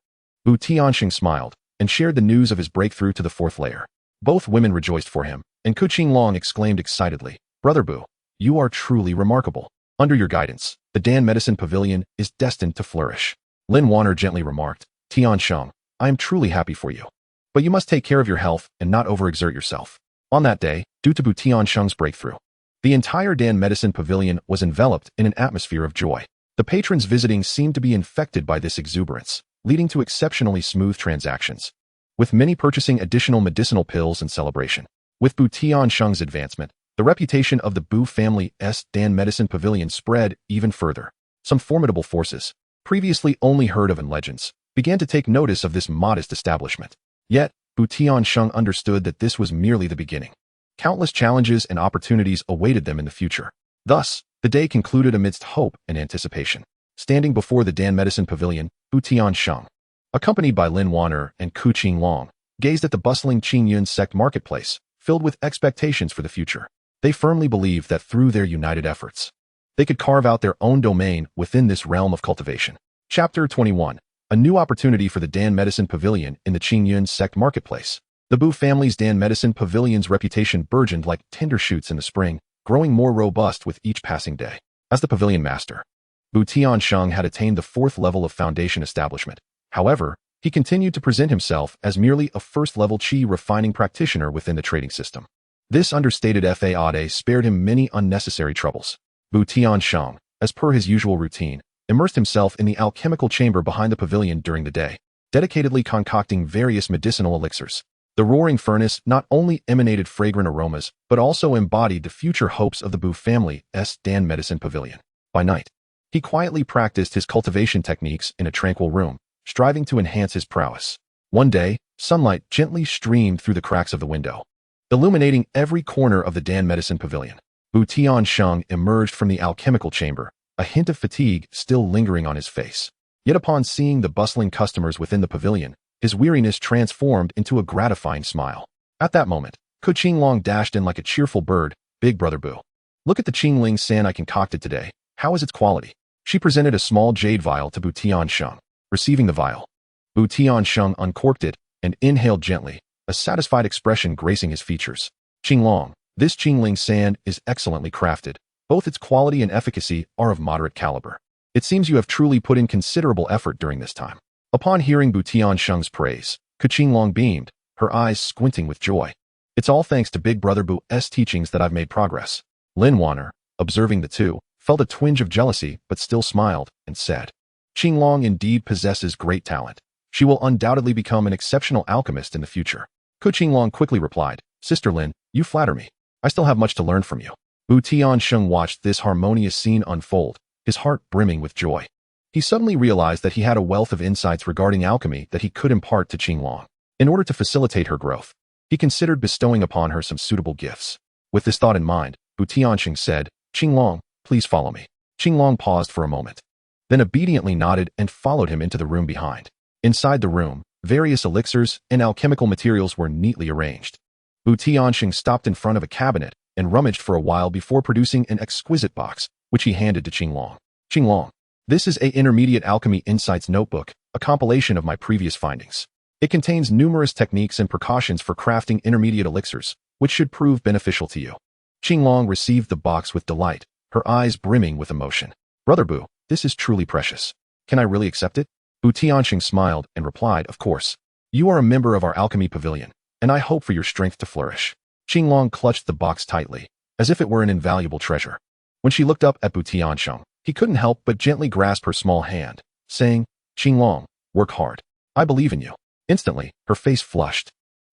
TianSheng smiled and shared the news of his breakthrough to the fourth layer. Both women rejoiced for him, and Qingfeng exclaimed excitedly, "Brother Bu, you are truly remarkable. Under your guidance, the Dan Medicine Pavilion is destined to flourish." Lin Wanner gently remarked, "TianSheng, I am truly happy for you. But you must take care of your health and not overexert yourself." On that day, due to Bu Tiansheng's breakthrough, the entire Dan Medicine Pavilion was enveloped in an atmosphere of joy. The patrons visiting seemed to be infected by this exuberance, leading to exceptionally smooth transactions, with many purchasing additional medicinal pills in celebration. With Bu Tiansheng's advancement, the reputation of the Bu family's Dan Medicine Pavilion spread even further. Some formidable forces, previously only heard of in legends, began to take notice of this modest establishment. Yet, Bu Tiansheng understood that this was merely the beginning. Countless challenges and opportunities awaited them in the future. Thus, the day concluded amidst hope and anticipation. Standing before the Dan Medicine Pavilion, Bu Tiansheng, accompanied by Lin Wanner and Qingfeng, gazed at the bustling Qingyun sect marketplace, filled with expectations for the future. They firmly believed that through their united efforts, they could carve out their own domain within this realm of cultivation. Chapter 21. A new opportunity for the Dan Medicine Pavilion in the Qingyun sect marketplace. The Bu family's Dan Medicine Pavilion's reputation burgeoned like tender shoots in the spring, growing more robust with each passing day. As the pavilion master, Bu Tiansheng had attained the 4th level of foundation establishment. However, he continued to present himself as merely a first-level qi refining practitioner within the trading system. This understated faade spared him many unnecessary troubles. Bu Tiansheng, as per his usual routine, immersed himself in the alchemical chamber behind the pavilion during the day, dedicatedly concocting various medicinal elixirs. The roaring furnace not only emanated fragrant aromas, but also embodied the future hopes of the Bu family's Dan Medicine Pavilion. By night, he quietly practiced his cultivation techniques in a tranquil room, striving to enhance his prowess. One day, sunlight gently streamed through the cracks of the window, illuminating every corner of the Dan Medicine Pavilion. Bu Tiansheng emerged from the alchemical chamber, a hint of fatigue still lingering on his face. Yet upon seeing the bustling customers within the pavilion, his weariness transformed into a gratifying smile. At that moment, Qingfeng dashed in like a cheerful bird. "Big brother Bu, look at the Qingling san I concocted today. How is its quality?" She presented a small jade vial to Bu Tiansheng. Receiving the vial, Bu Tiansheng uncorked it and inhaled gently, a satisfied expression gracing his features. "Qingfeng, this Qingling san is excellently crafted. Both its quality and efficacy are of moderate caliber. It seems you have truly put in considerable effort during this time." Upon hearing Bu Tiansheng's praise, Qingfeng beamed, her eyes squinting with joy. "It's all thanks to Big Brother Bu's teachings that I've made progress." Lin Wanner, observing the two, felt a twinge of jealousy but still smiled and said, "Qingfeng indeed possesses great talent. She will undoubtedly become an exceptional alchemist in the future." Qingfeng quickly replied, "Sister Lin, you flatter me. I still have much to learn from you." Bu Tiansheng watched this harmonious scene unfold, his heart brimming with joy. He suddenly realized that he had a wealth of insights regarding alchemy that he could impart to Qingfeng. In order to facilitate her growth, he considered bestowing upon her some suitable gifts. With this thought in mind, Bu Tiansheng said, "Qingfeng, please follow me." Qingfeng paused for a moment, then obediently nodded and followed him into the room behind. Inside the room, various elixirs and alchemical materials were neatly arranged. Bu Tiansheng stopped in front of a cabinet and rummaged for a while before producing an exquisite box, which he handed to Qingfeng. "Qingfeng, this is a Intermediate Alchemy Insights notebook, a compilation of my previous findings. It contains numerous techniques and precautions for crafting intermediate elixirs, which should prove beneficial to you." Qingfeng received the box with delight, her eyes brimming with emotion. "Brother Bu, this is truly precious. Can I really accept it?" Bu Tiansheng smiled and replied, "Of course. You are a member of our alchemy pavilion, and I hope for your strength to flourish." Qingfeng clutched the box tightly, as if it were an invaluable treasure. When she looked up at Bu Tiansheng, he couldn't help but gently grasp her small hand, saying, "Qingfeng, work hard. I believe in you." Instantly, her face flushed,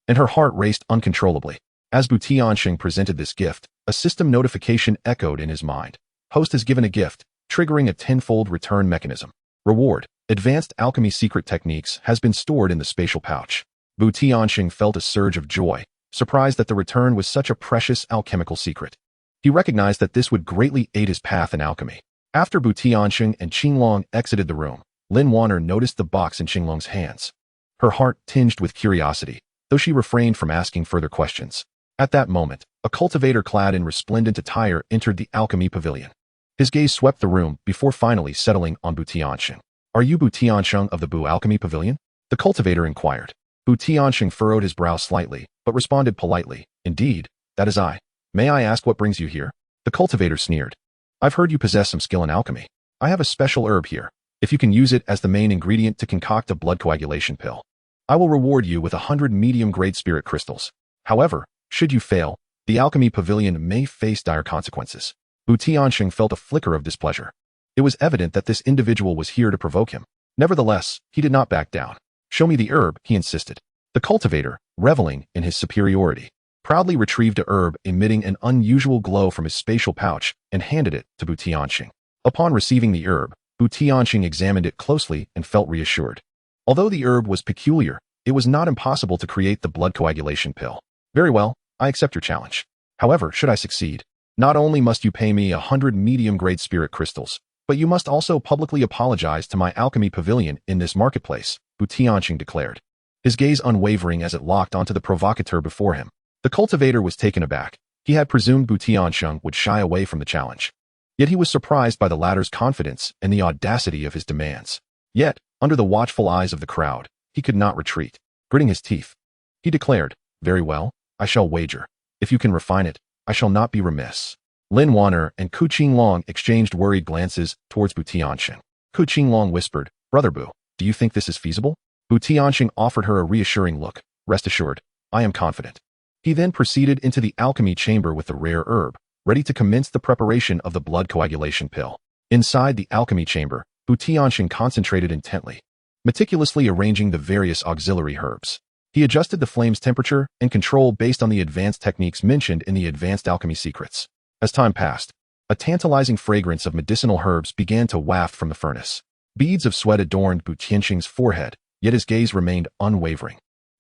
and her heart raced uncontrollably. As Bu Tiansheng presented this gift, a system notification echoed in his mind. "Host has given a gift, triggering a tenfold return mechanism. Reward, advanced alchemy secret techniques has been stored in the spatial pouch." Bu Tiansheng felt a surge of joy, surprised that the return was such a precious alchemical secret. He recognized that this would greatly aid his path in alchemy. After Bu Tiansheng and Qingfeng exited the room, Lin Wanner noticed the box in Qingfeng's hands. Her heart tinged with curiosity, though she refrained from asking further questions. At that moment, a cultivator clad in resplendent attire entered the alchemy pavilion. His gaze swept the room before finally settling on Bu Tiansheng. "Are you Bu Tiansheng of the Bu Alchemy Pavilion?" the cultivator inquired. Bu Tiansheng furrowed his brow slightly, but responded politely. Indeed, that is I. May I ask what brings you here? The cultivator sneered. I've heard you possess some skill in alchemy. I have a special herb here. If you can use it as the main ingredient to concoct a blood coagulation pill, I will reward you with 100 medium-grade spirit crystals. However, should you fail, the alchemy pavilion may face dire consequences. Bu Tiansheng felt a flicker of displeasure. It was evident that this individual was here to provoke him. Nevertheless, he did not back down. Show me the herb, he insisted. The cultivator, reveling in his superiority, proudly retrieved a herb emitting an unusual glow from his spatial pouch and handed it to Bu Tiansheng. Upon receiving the herb, Bu Tiansheng examined it closely and felt reassured. Although the herb was peculiar, it was not impossible to create the blood coagulation pill. Very well, I accept your challenge. However, should I succeed, not only must you pay me 100 medium-grade spirit crystals, but you must also publicly apologize to my alchemy pavilion in this marketplace, Bu Tiansheng declared, his gaze unwavering as it locked onto the provocateur before him. The cultivator was taken aback. He had presumed Bu Tiansheng would shy away from the challenge. Yet he was surprised by the latter's confidence and the audacity of his demands. Yet, under the watchful eyes of the crowd, he could not retreat. Gritting his teeth, he declared, very well, I shall wager. If you can refine it, I shall not be remiss. Lin Wanner and Ku Qinglong exchanged worried glances towards Bu Tiansheng. Ku Qinglong whispered, Brother Bu, do you think this is feasible? Bu Tiansheng offered her a reassuring look. Rest assured, I am confident. He then proceeded into the alchemy chamber with the rare herb, ready to commence the preparation of the blood coagulation pill. Inside the alchemy chamber, Bu Tiansheng concentrated intently, meticulously arranging the various auxiliary herbs. He adjusted the flame's temperature and control based on the advanced techniques mentioned in the Advanced Alchemy Secrets. As time passed, a tantalizing fragrance of medicinal herbs began to waft from the furnace. Beads of sweat adorned Bu Tiansheng's forehead, yet his gaze remained unwavering,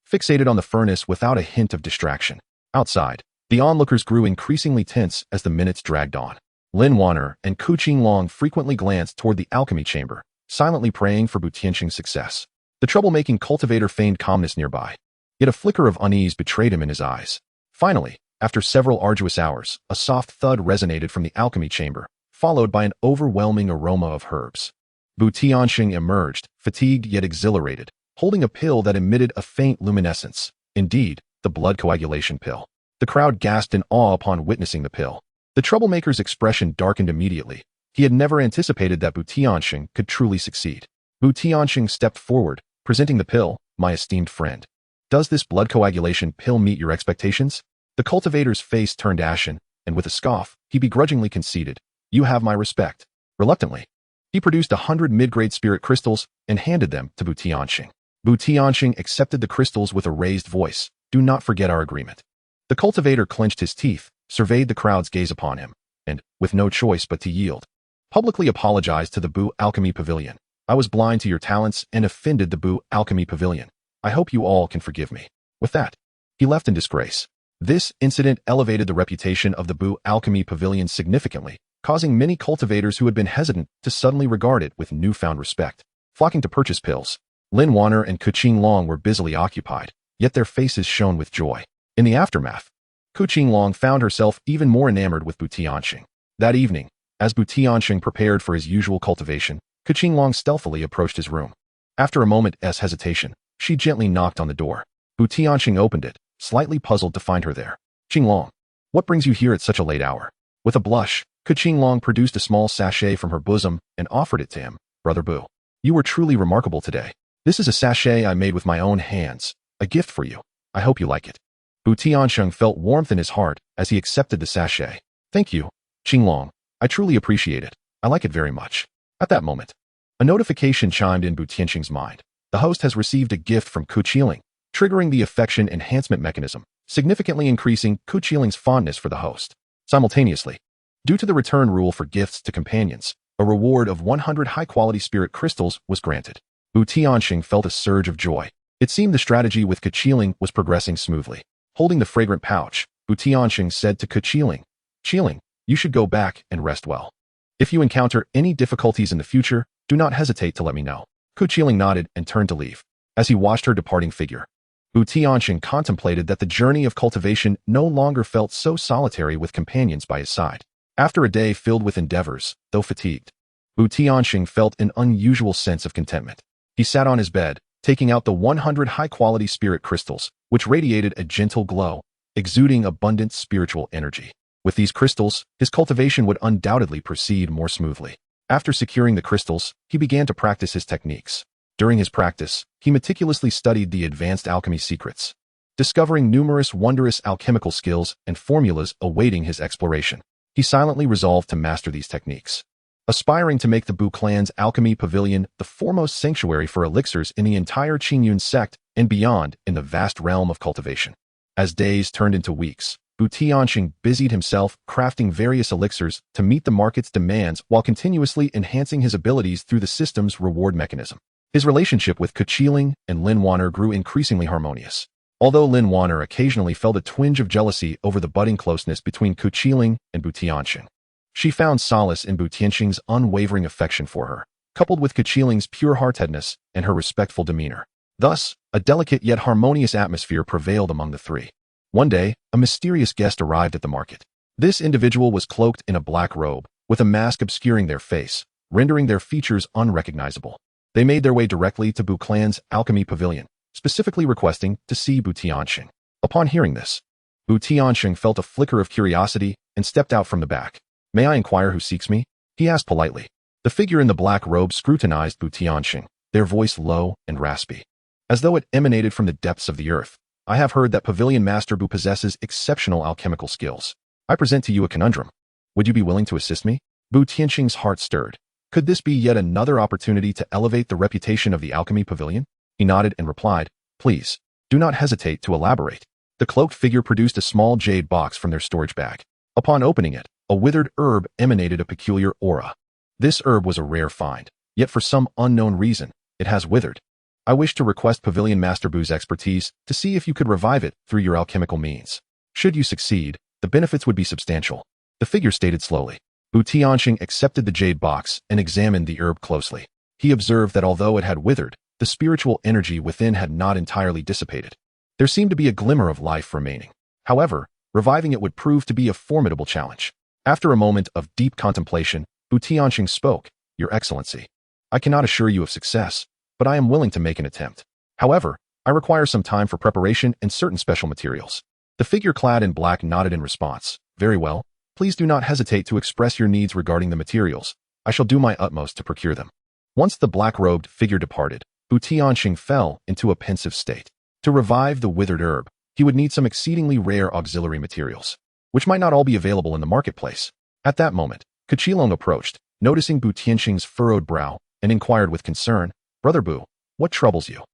fixated on the furnace without a hint of distraction. Outside, the onlookers grew increasingly tense as the minutes dragged on. Lin Wanner and Ku Qinglong frequently glanced toward the alchemy chamber, silently praying for Bu Tiansheng's success. The troublemaking cultivator feigned calmness nearby, yet a flicker of unease betrayed him in his eyes. Finally, after several arduous hours, a soft thud resonated from the alchemy chamber, followed by an overwhelming aroma of herbs. Bu Tiansheng emerged, fatigued yet exhilarated, holding a pill that emitted a faint luminescence. Indeed, the blood coagulation pill. The crowd gasped in awe upon witnessing the pill. The troublemaker's expression darkened immediately. He had never anticipated that Bu Tiansheng could truly succeed. Bu Tiansheng stepped forward, presenting the pill. My esteemed friend, does this blood coagulation pill meet your expectations? The cultivator's face turned ashen, and with a scoff, he begrudgingly conceded, you have my respect. Reluctantly, he produced 100 mid-grade spirit crystals and handed them to Bu Tiansheng. Bu Tiansheng accepted the crystals with a raised voice. Do not forget our agreement. The cultivator clenched his teeth, surveyed the crowd's gaze upon him, and, with no choice but to yield, publicly apologized to the Bu Alchemy Pavilion. I was blind to your talents and offended the Bu Alchemy Pavilion. I hope you all can forgive me. With that, he left in disgrace. This incident elevated the reputation of the Bu Alchemy Pavilion significantly, causing many cultivators who had been hesitant to suddenly regard it with newfound respect. Flocking to purchase pills, Lin Wanner and Ku Qinglong were busily occupied, yet their faces shone with joy. In the aftermath, Ku Qinglong found herself even more enamored with Bu Tiansheng. That evening, as Bu Tiansheng prepared for his usual cultivation, Ku Qinglong stealthily approached his room. After a moment's hesitation, she gently knocked on the door. Bu Tiansheng opened it, slightly puzzled to find her there. Qinglong, what brings you here at such a late hour? With a blush, Ku Qinglong produced a small sachet from her bosom and offered it to him. Brother Bu, you were truly remarkable today. This is a sachet I made with my own hands, a gift for you. I hope you like it. Bu Tiansheng felt warmth in his heart as he accepted the sachet. Thank you, Qinglong. I truly appreciate it. I like it very much. At that moment, a notification chimed in Bu Tiansheng's mind. The host has received a gift from Ku Qinglong, triggering the affection enhancement mechanism, significantly increasing Ku Qinglong's fondness for the host. Simultaneously, due to the return rule for gifts to companions, a reward of 100 high-quality spirit crystals was granted. Bu Tiansheng felt a surge of joy. It seemed the strategy with Ku Qinglong was progressing smoothly. Holding the fragrant pouch, Bu Tiansheng said to Ku Qinglong, Qinglong, you should go back and rest well. If you encounter any difficulties in the future, do not hesitate to let me know. Ku Qinglong nodded and turned to leave. As he watched her departing figure, Bu Tiansheng contemplated that the journey of cultivation no longer felt so solitary with companions by his side. After a day filled with endeavors, though fatigued, Bu Tiansheng felt an unusual sense of contentment. He sat on his bed, taking out the 100 high-quality spirit crystals, which radiated a gentle glow, exuding abundant spiritual energy. With these crystals, his cultivation would undoubtedly proceed more smoothly. After securing the crystals, he began to practice his techniques. During his practice, he meticulously studied the advanced alchemy secrets, discovering numerous wondrous alchemical skills and formulas awaiting his exploration. He silently resolved to master these techniques, aspiring to make the Bu clan's alchemy pavilion the foremost sanctuary for elixirs in the entire Qingyun sect and beyond in the vast realm of cultivation. As days turned into weeks, TianSheng busied himself crafting various elixirs to meet the market's demands while continuously enhancing his abilities through the system's reward mechanism. His relationship with Qingfeng and Lin Wanner grew increasingly harmonious. Although Lin Wanner occasionally felt a twinge of jealousy over the budding closeness between Qingfeng and TianSheng, she found solace in TianSheng's unwavering affection for her, coupled with Qingfeng's pure-heartedness and her respectful demeanor. Thus, a delicate yet harmonious atmosphere prevailed among the three. One day, a mysterious guest arrived at the market. This individual was cloaked in a black robe, with a mask obscuring their face, rendering their features unrecognizable. They made their way directly to Bu clan's alchemy pavilion, specifically requesting to see TianSheng. Upon hearing this, TianSheng felt a flicker of curiosity and stepped out from the back. "May I inquire who seeks me?" he asked politely. The figure in the black robe scrutinized TianSheng, their voice low and raspy, as though it emanated from the depths of the earth. "I have heard that Pavilion Master Bu possesses exceptional alchemical skills. I present to you a conundrum. Would you be willing to assist me?" TianSheng's heart stirred. Could this be yet another opportunity to elevate the reputation of the alchemy pavilion? He nodded and replied, "Please, do not hesitate to elaborate." The cloaked figure produced a small jade box from their storage bag. Upon opening it, a withered herb emanated a peculiar aura. This herb was a rare find, yet for some unknown reason, it has withered. "I wish to request Pavilion Master Bu's expertise to see if you could revive it through your alchemical means. Should you succeed, the benefits would be substantial," the figure stated slowly. TianSheng accepted the jade box and examined the herb closely. He observed that although it had withered, the spiritual energy within had not entirely dissipated. There seemed to be a glimmer of life remaining. However, reviving it would prove to be a formidable challenge. After a moment of deep contemplation, TianSheng spoke, "Your Excellency, I cannot assure you of success, but I am willing to make an attempt. However, I require some time for preparation and certain special materials." The figure clad in black nodded in response. "Very well. Please do not hesitate to express your needs regarding the materials. I shall do my utmost to procure them." Once the black-robed figure departed, TianSheng fell into a pensive state. To revive the withered herb, he would need some exceedingly rare auxiliary materials, which might not all be available in the marketplace. At that moment, Qingfeng approached, noticing TianSheng's furrowed brow, and inquired with concern, "Brother Bu, what troubles you?"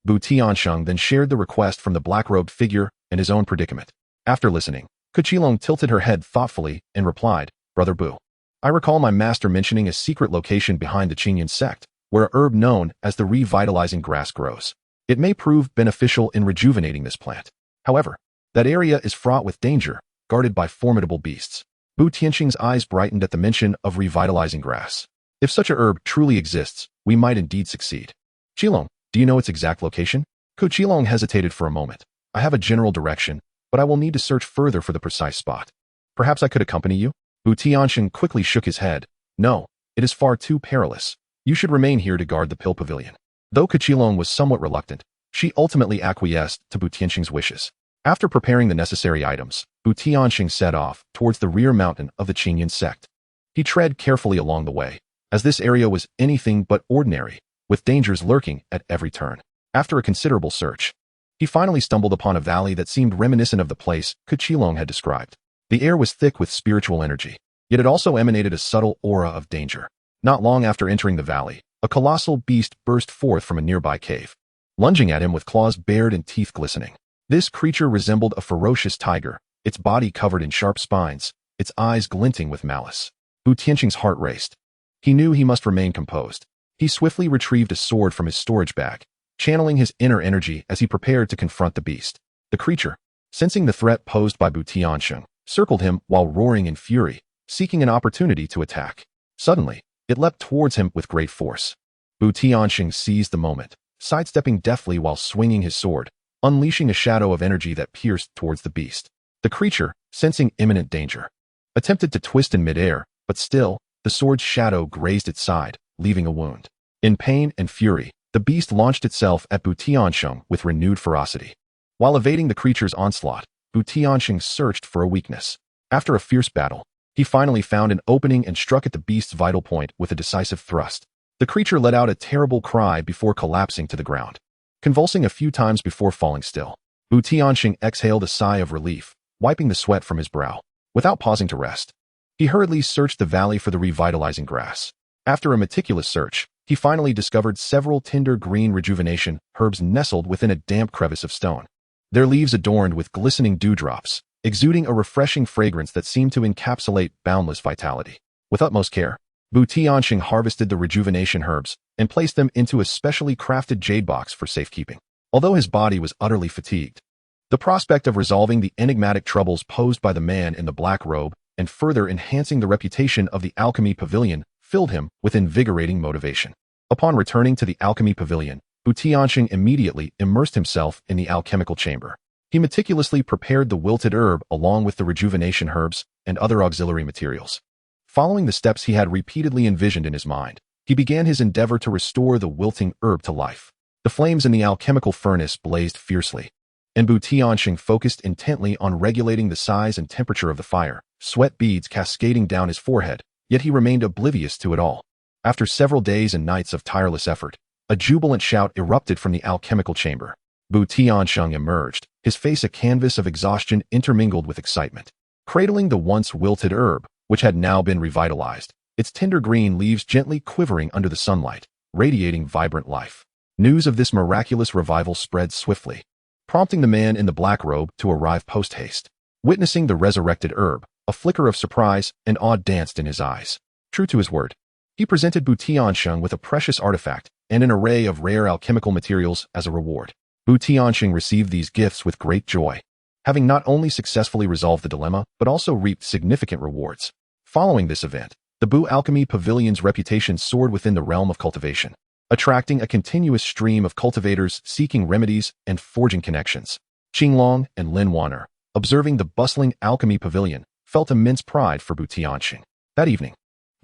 TianSheng then shared the request from the black-robed figure and his own predicament. After listening, Qingfeng tilted her head thoughtfully and replied, "Brother Bu, I recall my master mentioning a secret location behind the Qingyun sect, where a herb known as the revitalizing grass grows. It may prove beneficial in rejuvenating this plant. However, that area is fraught with danger, guarded by formidable beasts." TianSheng's eyes brightened at the mention of revitalizing grass. "If such a herb truly exists, we might indeed succeed. Qilong, do you know its exact location?" Qilong hesitated for a moment. "I have a general direction, but I will need to search further for the precise spot. Perhaps I could accompany you?" TianSheng quickly shook his head. "No, it is far too perilous. You should remain here to guard the pill pavilion." Though Qilong was somewhat reluctant, she ultimately acquiesced to TianSheng's wishes. After preparing the necessary items, TianSheng set off towards the rear mountain of the Qingyun sect. He tread carefully along the way, as this area was anything but ordinary, with dangers lurking at every turn. After a considerable search, he finally stumbled upon a valley that seemed reminiscent of the place Qilong had described. The air was thick with spiritual energy, yet it also emanated a subtle aura of danger. Not long after entering the valley, a colossal beast burst forth from a nearby cave, lunging at him with claws bared and teeth glistening. This creature resembled a ferocious tiger, its body covered in sharp spines, its eyes glinting with malice. TianSheng's heart raced. He knew he must remain composed. He swiftly retrieved a sword from his storage bag, channeling his inner energy as he prepared to confront the beast. The creature, sensing the threat posed by TianSheng, circled him while roaring in fury, seeking an opportunity to attack. Suddenly, it leapt towards him with great force. TianSheng seized the moment, sidestepping deftly while swinging his sword, unleashing a shadow of energy that pierced towards the beast. The creature, sensing imminent danger, attempted to twist in midair, but still, the sword's shadow grazed its side, leaving a wound. In pain and fury, the beast launched itself at TianSheng with renewed ferocity. While evading the creature's onslaught, TianSheng searched for a weakness. After a fierce battle, he finally found an opening and struck at the beast's vital point with a decisive thrust. The creature let out a terrible cry before collapsing to the ground, convulsing a few times before falling still. TianSheng exhaled a sigh of relief, wiping the sweat from his brow. Without pausing to rest, he hurriedly searched the valley for the revitalizing grass. After a meticulous search, he finally discovered several tender green rejuvenation herbs nestled within a damp crevice of stone. Their leaves adorned with glistening dewdrops, exuding a refreshing fragrance that seemed to encapsulate boundless vitality. With utmost care, TianSheng harvested the rejuvenation herbs and placed them into a specially crafted jade box for safekeeping. Although his body was utterly fatigued, the prospect of resolving the enigmatic troubles posed by the man in the black robe and further enhancing the reputation of the alchemy pavilion filled him with invigorating motivation. Upon returning to the alchemy pavilion, TianSheng immediately immersed himself in the alchemical chamber. He meticulously prepared the wilted herb along with the rejuvenation herbs and other auxiliary materials. Following the steps he had repeatedly envisioned in his mind, he began his endeavor to restore the wilting herb to life. The flames in the alchemical furnace blazed fiercely, and TianSheng focused intently on regulating the size and temperature of the fire, sweat beads cascading down his forehead, yet he remained oblivious to it all. After several days and nights of tireless effort, a jubilant shout erupted from the alchemical chamber. TianSheng emerged, his face a canvas of exhaustion intermingled with excitement. Cradling the once wilted herb, which had now been revitalized, its tender green leaves gently quivering under the sunlight, radiating vibrant life. News of this miraculous revival spread swiftly, prompting the man in the black robe to arrive post-haste. Witnessing the resurrected herb, a flicker of surprise and awe danced in his eyes. True to his word, he presented TianSheng with a precious artifact and an array of rare alchemical materials as a reward. TianSheng received these gifts with great joy, having not only successfully resolved the dilemma, but also reaped significant rewards. Following this event, the Alchemy Pavilion's reputation soared within the realm of cultivation, attracting a continuous stream of cultivators seeking remedies and forging connections. Qinglong and Lin Wanner, observing the bustling Alchemy Pavilion, felt immense pride for TianSheng. That evening,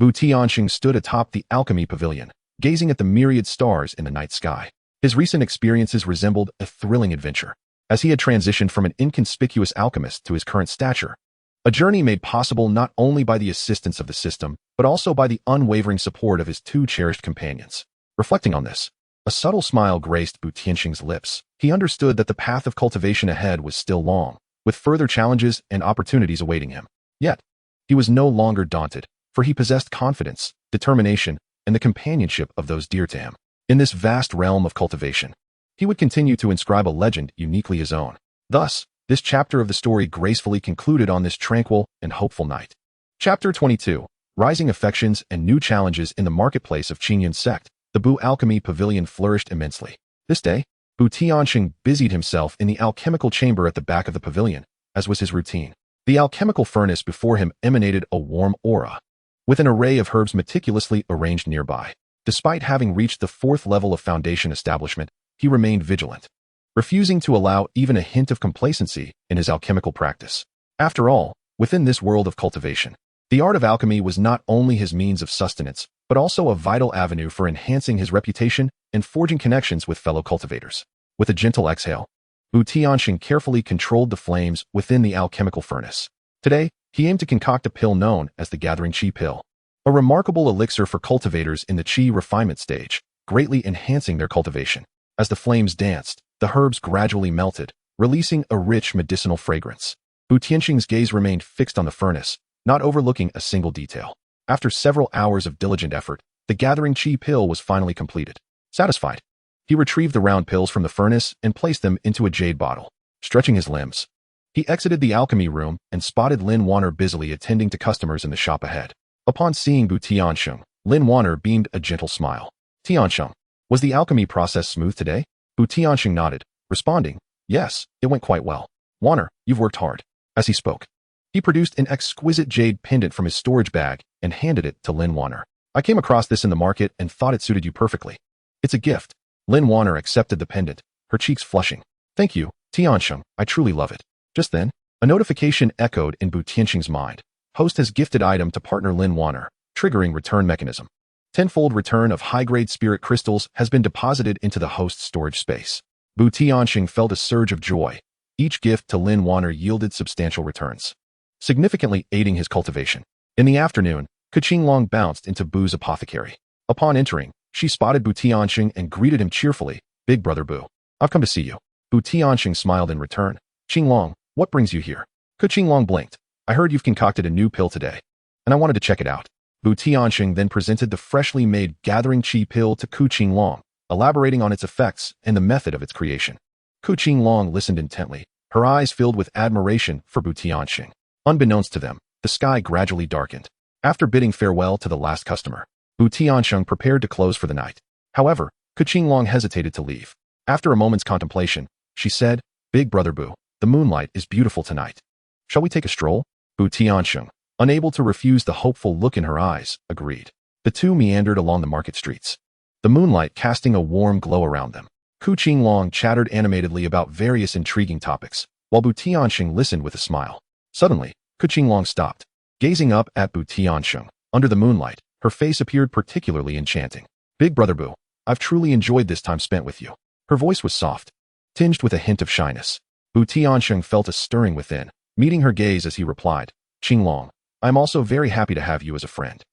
TianSheng stood atop the Alchemy Pavilion, gazing at the myriad stars in the night sky. His recent experiences resembled a thrilling adventure, as he had transitioned from an inconspicuous alchemist to his current stature, a journey made possible not only by the assistance of the system, but also by the unwavering support of his two cherished companions. Reflecting on this, a subtle smile graced TianSheng's lips. He understood that the path of cultivation ahead was still long, with further challenges and opportunities awaiting him. Yet, he was no longer daunted, for he possessed confidence, determination, and the companionship of those dear to him. In this vast realm of cultivation, he would continue to inscribe a legend uniquely his own. Thus, this chapter of the story gracefully concluded on this tranquil and hopeful night. Chapter 22. Rising Affections and New Challenges in the Marketplace of Qingyan Sect. The Alchemy Pavilion flourished immensely. This day, TianSheng busied himself in the alchemical chamber at the back of the pavilion, as was his routine. The alchemical furnace before him emanated a warm aura, with an array of herbs meticulously arranged nearby. Despite having reached the 4th level of foundation establishment, he remained vigilant, refusing to allow even a hint of complacency in his alchemical practice. After all, within this world of cultivation, the art of alchemy was not only his means of sustenance, but also a vital avenue for enhancing his reputation and forging connections with fellow cultivators. With a gentle exhale, TianSheng carefully controlled the flames within the alchemical furnace. Today, he aimed to concoct a pill known as the Gathering Qi Pill, a remarkable elixir for cultivators in the Qi refinement stage, greatly enhancing their cultivation. As the flames danced, the herbs gradually melted, releasing a rich medicinal fragrance. TianSheng's gaze remained fixed on the furnace, not overlooking a single detail. After several hours of diligent effort, the Gathering Qi Pill was finally completed. Satisfied, he retrieved the round pills from the furnace and placed them into a jade bottle. Stretching his limbs, he exited the alchemy room and spotted Lin Wanner busily attending to customers in the shop ahead. Upon seeing TianSheng, Lin Wanner beamed a gentle smile. "TianSheng, was the alchemy process smooth today?" TianSheng nodded, responding, "Yes, it went quite well. Wanner, you've worked hard." As he spoke, he produced an exquisite jade pendant from his storage bag and handed it to Lin Wanner. "I came across this in the market and thought it suited you perfectly. It's a gift." Lin Wanner accepted the pendant, her cheeks flushing. "Thank you, TianSheng, I truly love it." Just then, a notification echoed in TianSheng's mind. Host has gifted item to partner Lin Wanner, triggering return mechanism. Tenfold return of high-grade spirit crystals has been deposited into the host's storage space. TianSheng felt a surge of joy. Each gift to Lin Wanner yielded substantial returns, significantly aiding his cultivation. In the afternoon, Qingfeng bounced into Bu's apothecary. Upon entering, she spotted TianSheng and greeted him cheerfully. "Big brother Bu, I've come to see you." TianSheng smiled in return. "Qingfeng, what brings you here?" Qingfeng blinked. "I heard you've concocted a new pill today, and I wanted to check it out." TianSheng then presented the freshly made Gathering Qi pill to Qingfeng, elaborating on its effects and the method of its creation. Qingfeng listened intently, her eyes filled with admiration for TianSheng. Unbeknownst to them, the sky gradually darkened. After bidding farewell to the last customer, TianSheng prepared to close for the night. However, Qingfeng hesitated to leave. After a moment's contemplation, she said, "Big brother Bu, the moonlight is beautiful tonight. Shall we take a stroll?" TianSheng, unable to refuse the hopeful look in her eyes, agreed. The two meandered along the market streets, the moonlight casting a warm glow around them. Qingfeng chattered animatedly about various intriguing topics, while TianSheng listened with a smile. Suddenly, Qingfeng stopped. Gazing up at TianSheng, under the moonlight, her face appeared particularly enchanting. "Big brother Bu, I've truly enjoyed this time spent with you." Her voice was soft, tinged with a hint of shyness. TianSheng felt a stirring within, meeting her gaze as he replied, "Qingfeng, I'm also very happy to have you as a friend."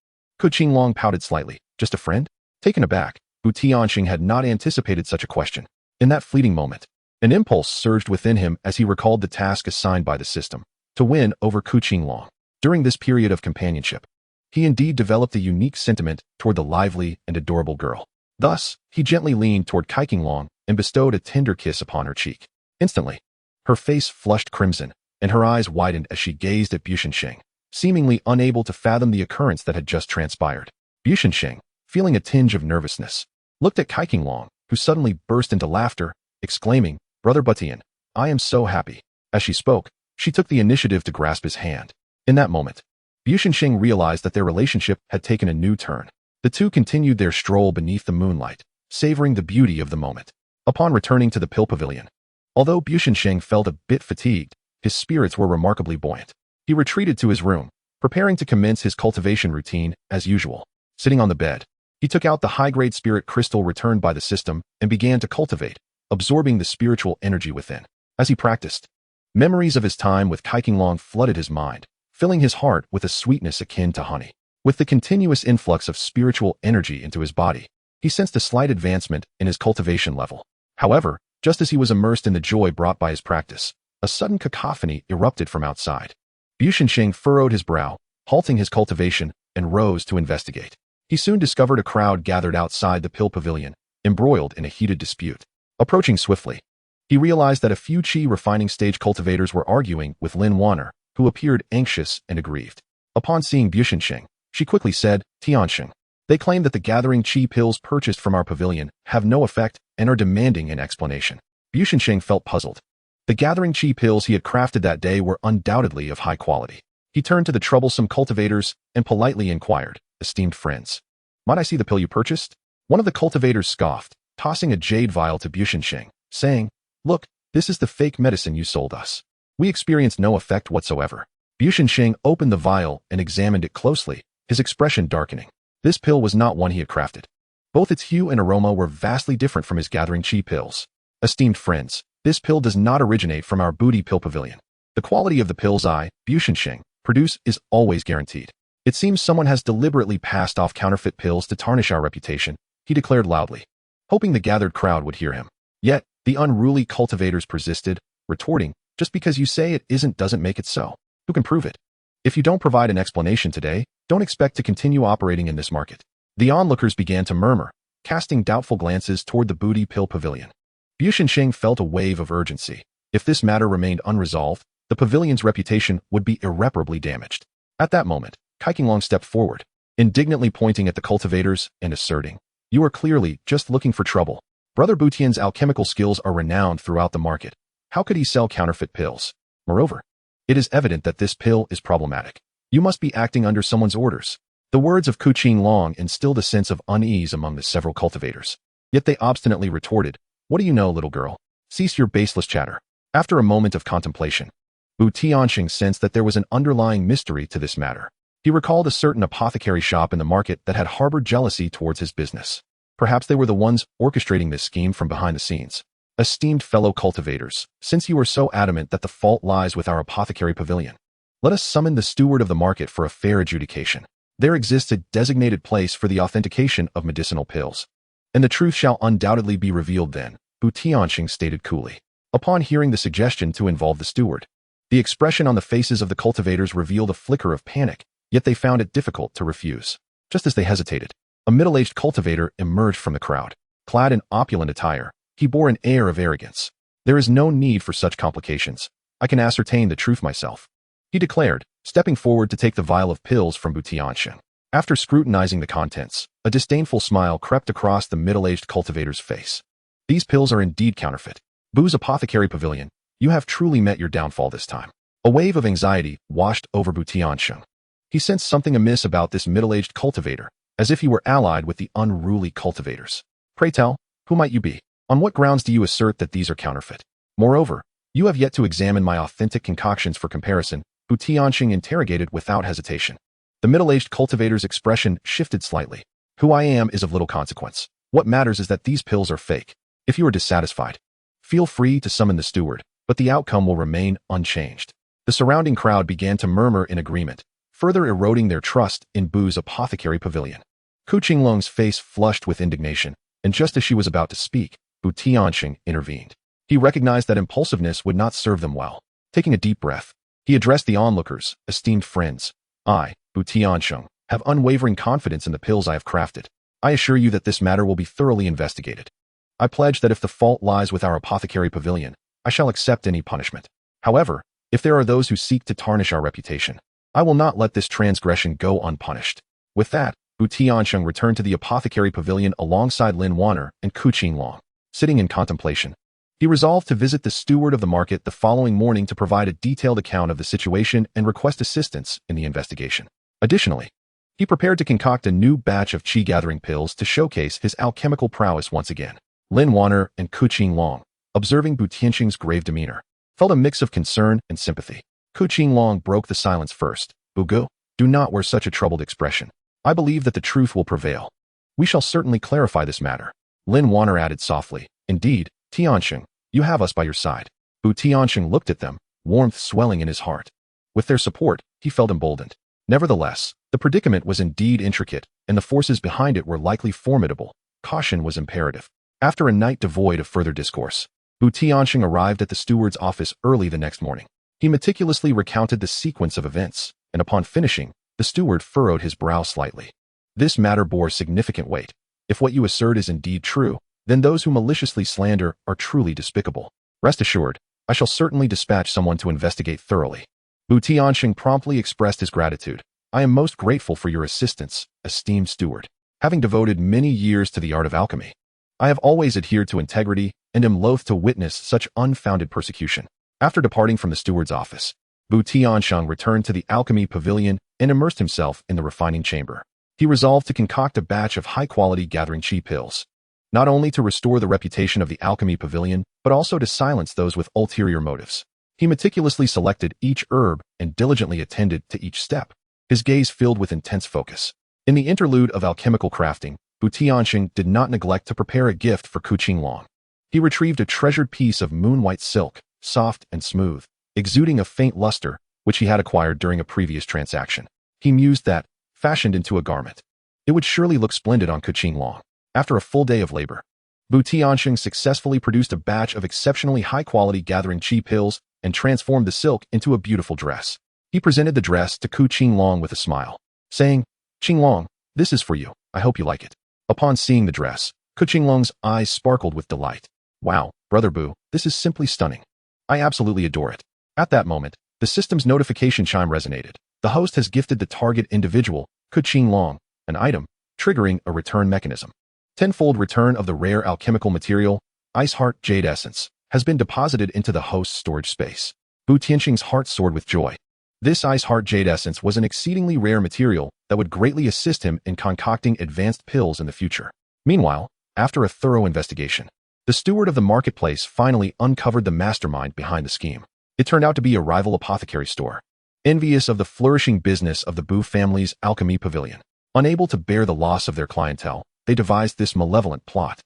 Qingfeng pouted slightly. "Just a friend?" Taken aback, TianSheng had not anticipated such a question. In that fleeting moment, an impulse surged within him as he recalled the task assigned by the system, to win over Qingfeng. During this period of companionship, he indeed developed a unique sentiment toward the lively and adorable girl. Thus, he gently leaned toward Qingfeng and bestowed a tender kiss upon her cheek. Instantly, her face flushed crimson, and her eyes widened as she gazed at beast-infested, seemingly unable to fathom the occurrence that had just transpired. Beast-infested, feeling a tinge of nervousness, looked at Qingfeng, who suddenly burst into laughter, exclaiming, "Brother Butian, I am so happy." As she spoke, she took the initiative to grasp his hand. In that moment, Beast-infested realized that their relationship had taken a new turn. The two continued their stroll beneath the moonlight, savoring the beauty of the moment. Upon returning to the pill pavilion, although Beast-infested felt a bit fatigued, his spirits were remarkably buoyant. He retreated to his room, preparing to commence his cultivation routine as usual. Sitting on the bed, he took out the high-grade spirit crystal returned by the system and began to cultivate, absorbing the spiritual energy within. As he practiced, memories of his time with Qingfeng flooded his mind, filling his heart with a sweetness akin to honey. With the continuous influx of spiritual energy into his body, he sensed a slight advancement in his cultivation level. However, just as he was immersed in the joy brought by his practice, a sudden cacophony erupted from outside. Beast-infested furrowed his brow, halting his cultivation, and rose to investigate. He soon discovered a crowd gathered outside the pill pavilion, embroiled in a heated dispute. Approaching swiftly, he realized that a few Qi refining stage cultivators were arguing with Lin Wanner, who appeared anxious and aggrieved. Upon seeing Beast-infested, she quickly said, "TianSheng, they claim that the Gathering Qi pills purchased from our pavilion have no effect and are demanding an explanation." Beast-infested felt puzzled. The Gathering Qi pills he had crafted that day were undoubtedly of high quality. He turned to the troublesome cultivators and politely inquired, "Esteemed friends, might I see the pill you purchased?" One of the cultivators scoffed, tossing a jade vial to Beast-infested, saying, "Look, this is the fake medicine you sold us. We experienced no effect whatsoever." Beast-infested opened the vial and examined it closely, his expression darkening. This pill was not one he had crafted. Both its hue and aroma were vastly different from his Gathering Qi pills. "Esteemed friends, this pill does not originate from our booty pill pavilion. The quality of the pills I, Beast-infested, produce is always guaranteed. It seems someone has deliberately passed off counterfeit pills to tarnish our reputation," he declared loudly, hoping the gathered crowd would hear him. Yet, the unruly cultivators persisted, retorting, "Just because you say it isn't doesn't make it so. Who can prove it? If you don't provide an explanation today, don't expect to continue operating in this market." The onlookers began to murmur, casting doubtful glances toward the booty pill pavilion. Beast-infested felt a wave of urgency. If this matter remained unresolved, the pavilion's reputation would be irreparably damaged. At that moment, Qingfeng stepped forward, indignantly pointing at the cultivators and asserting, "You are clearly just looking for trouble. Brother Butian's alchemical skills are renowned throughout the market. How could he sell counterfeit pills? Moreover, it is evident that this pill is problematic. You must be acting under someone's orders." The words of Qingfeng instilled a sense of unease among the several cultivators. Yet they obstinately retorted, "What do you know, little girl? Cease your baseless chatter." After a moment of contemplation, TianSheng sensed that there was an underlying mystery to this matter. He recalled a certain apothecary shop in the market that had harbored jealousy towards his business. Perhaps they were the ones orchestrating this scheme from behind the scenes. Esteemed fellow cultivators, since you are so adamant that the fault lies with our apothecary pavilion, let us summon the steward of the market for a fair adjudication. There exists a designated place for the authentication of medicinal pills, and the truth shall undoubtedly be revealed then, TianSheng stated coolly. Upon hearing the suggestion to involve the steward, the expression on the faces of the cultivators revealed a flicker of panic, yet they found it difficult to refuse. Just as they hesitated, a middle-aged cultivator emerged from the crowd. Clad in opulent attire, he bore an air of arrogance. There is no need for such complications. I can ascertain the truth myself, he declared, stepping forward to take the vial of pills from TianSheng. After scrutinizing the contents, a disdainful smile crept across the middle-aged cultivator's face. These pills are indeed counterfeit. Boo's apothecary pavilion, you have truly met your downfall this time. A wave of anxiety washed over TianSheng. He sensed something amiss about this middle-aged cultivator, as if he were allied with the unruly cultivators. Pray tell, who might you be? On what grounds do you assert that these are counterfeit? Moreover, you have yet to examine my authentic concoctions for comparison, TianSheng interrogated without hesitation. The middle-aged cultivator's expression shifted slightly. Who I am is of little consequence. What matters is that these pills are fake. If you are dissatisfied, feel free to summon the steward, but the outcome will remain unchanged. The surrounding crowd began to murmur in agreement, further eroding their trust in Boo's apothecary pavilion. Qingfeng's face flushed with indignation, and just as she was about to speak, TianSheng intervened. He recognized that impulsiveness would not serve them well. Taking a deep breath, he addressed the onlookers. Esteemed friends, I, TianSheng, have unwavering confidence in the pills I have crafted. I assure you that this matter will be thoroughly investigated. I pledge that if the fault lies with our apothecary pavilion, I shall accept any punishment. However, if there are those who seek to tarnish our reputation, I will not let this transgression go unpunished. With that, TianSheng returned to the apothecary pavilion alongside Lin Wanner and Qingfeng. Sitting in contemplation, he resolved to visit the steward of the market the following morning to provide a detailed account of the situation and request assistance in the investigation. Additionally, he prepared to concoct a new batch of qi-gathering pills to showcase his alchemical prowess once again. Lin Wanner and Qingfeng, observing TianSheng's grave demeanor, felt a mix of concern and sympathy. Qingfeng broke the silence first. Go, do not wear such a troubled expression. I believe that the truth will prevail. We shall certainly clarify this matter. Lin Wanner added softly. Indeed, TianSheng, you have us by your side. TianSheng looked at them, warmth swelling in his heart. With their support, he felt emboldened. Nevertheless, the predicament was indeed intricate, and the forces behind it were likely formidable. Caution was imperative. After a night devoid of further discourse, TianSheng arrived at the steward's office early the next morning. He meticulously recounted the sequence of events, and upon finishing, the steward furrowed his brow slightly. This matter bore significant weight. If what you assert is indeed true, then those who maliciously slander are truly despicable. Rest assured, I shall certainly dispatch someone to investigate thoroughly. TianSheng promptly expressed his gratitude. I am most grateful for your assistance, esteemed steward. Having devoted many years to the art of alchemy, I have always adhered to integrity and am loath to witness such unfounded persecution. After departing from the steward's office, TianSheng returned to the alchemy pavilion and immersed himself in the refining chamber. He resolved to concoct a batch of high-quality gathering qi pills, not only to restore the reputation of the alchemy pavilion, but also to silence those with ulterior motives. He meticulously selected each herb and diligently attended to each step, his gaze filled with intense focus. In the interlude of alchemical crafting, TianSheng did not neglect to prepare a gift for Qingfeng. He retrieved a treasured piece of moon-white silk, soft and smooth, exuding a faint luster, which he had acquired during a previous transaction. He mused that, fashioned into a garment, it would surely look splendid on Qingfeng. After a full day of labor, TianSheng successfully produced a batch of exceptionally high-quality gathering qi pills and transformed the silk into a beautiful dress. He presented the dress to Qingfeng with a smile, saying, Qingfeng, this is for you, I hope you like it. Upon seeing the dress, Qingfeng's eyes sparkled with delight. Wow, Brother Bu, this is simply stunning. I absolutely adore it. At that moment, the system's notification chime resonated. The host has gifted the target individual, Qingfeng, an item, triggering a return mechanism. Tenfold return of the rare alchemical material, Ice Heart Jade Essence, has been deposited into the host's storage space. TianSheng's heart soared with joy. This Ice Heart Jade Essence was an exceedingly rare material that would greatly assist him in concocting advanced pills in the future. Meanwhile, after a thorough investigation, the steward of the marketplace finally uncovered the mastermind behind the scheme. It turned out to be a rival apothecary store. envious of the flourishing business of the Bu family's alchemy pavilion. Unable to bear the loss of their clientele, they devised this malevolent plot,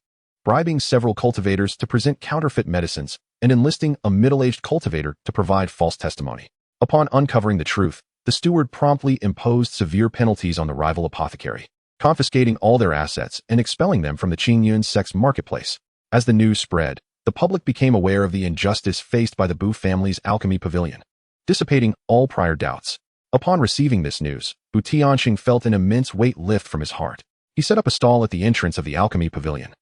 bribing several cultivators to present counterfeit medicines and enlisting a middle-aged cultivator to provide false testimony. Upon uncovering the truth, the steward promptly imposed severe penalties on the rival apothecary, confiscating all their assets and expelling them from the Qingyun sects marketplace. As the news spread, the public became aware of the injustice faced by the Bu family's alchemy pavilion, dissipating all prior doubts. Upon receiving this news, TianSheng felt an immense weight lift from his heart. He set up a stall at the entrance of the alchemy pavilion,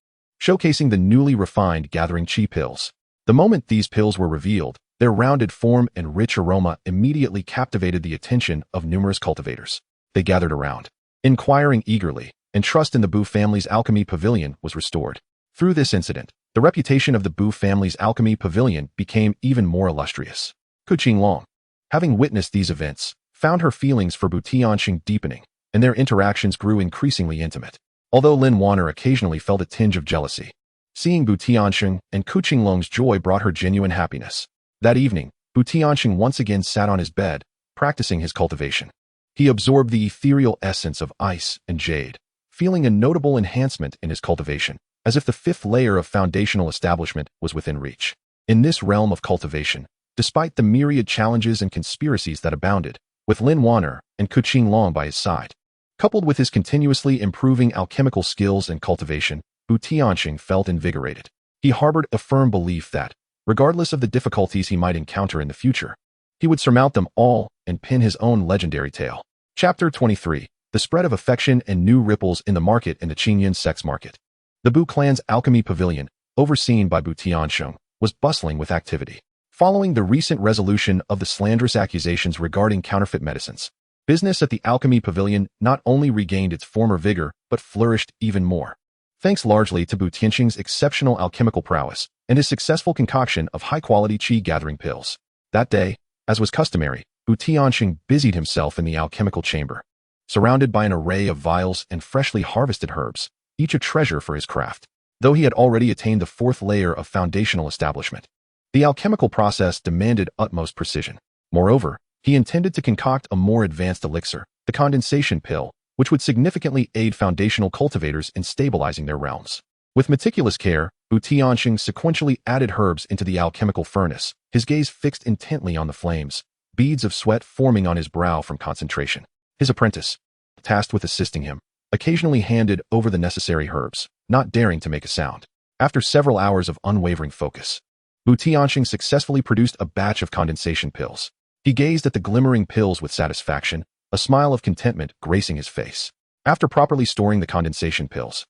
showcasing the newly refined gathering qi pills. The moment these pills were revealed, their rounded form and rich aroma immediately captivated the attention of numerous cultivators. They gathered around, inquiring eagerly, and trust in the Bu family's alchemy pavilion was restored. Through this incident, the reputation of the Bu family's alchemy pavilion became even more illustrious. Qingfeng, having witnessed these events, found her feelings for TianSheng deepening, and their interactions grew increasingly intimate. Although Lin Wanner occasionally felt a tinge of jealousy, seeing TianSheng and Qingfeng's joy brought her genuine happiness. That evening, TianSheng once again sat on his bed, practicing his cultivation. He absorbed the ethereal essence of ice and jade, feeling a notable enhancement in his cultivation, as if the fifth layer of foundational establishment was within reach. In this realm of cultivation, despite the myriad challenges and conspiracies that abounded, with Lin Wanner and Qingfeng by his side, coupled with his continuously improving alchemical skills and cultivation, TianSheng felt invigorated. He harbored a firm belief that, regardless of the difficulties he might encounter in the future, he would surmount them all and pen his own legendary tale. Chapter 23. The spread of affection and new ripples in the market in the Qingyun sects market. The Bu clan's alchemy pavilion, overseen by TianSheng, was bustling with activity. Following the recent resolution of the slanderous accusations regarding counterfeit medicines, business at the alchemy pavilion not only regained its former vigor but flourished even more, thanks largely to TianSheng's exceptional alchemical prowess and his successful concoction of high-quality qi-gathering pills. That day, as was customary, TianSheng busied himself in the alchemical chamber, surrounded by an array of vials and freshly harvested herbs, each a treasure for his craft. Though he had already attained the fourth layer of foundational establishment, the alchemical process demanded utmost precision. Moreover, he intended to concoct a more advanced elixir, the condensation pill, which would significantly aid foundational cultivators in stabilizing their realms. With meticulous care, TianSheng sequentially added herbs into the alchemical furnace, his gaze fixed intently on the flames, beads of sweat forming on his brow from concentration. His apprentice, tasked with assisting him, occasionally handed over the necessary herbs, not daring to make a sound. After several hours of unwavering focus, TianSheng successfully produced a batch of condensation pills. He gazed at the glimmering pills with satisfaction, a smile of contentment gracing his face. After properly storing the condensation pills,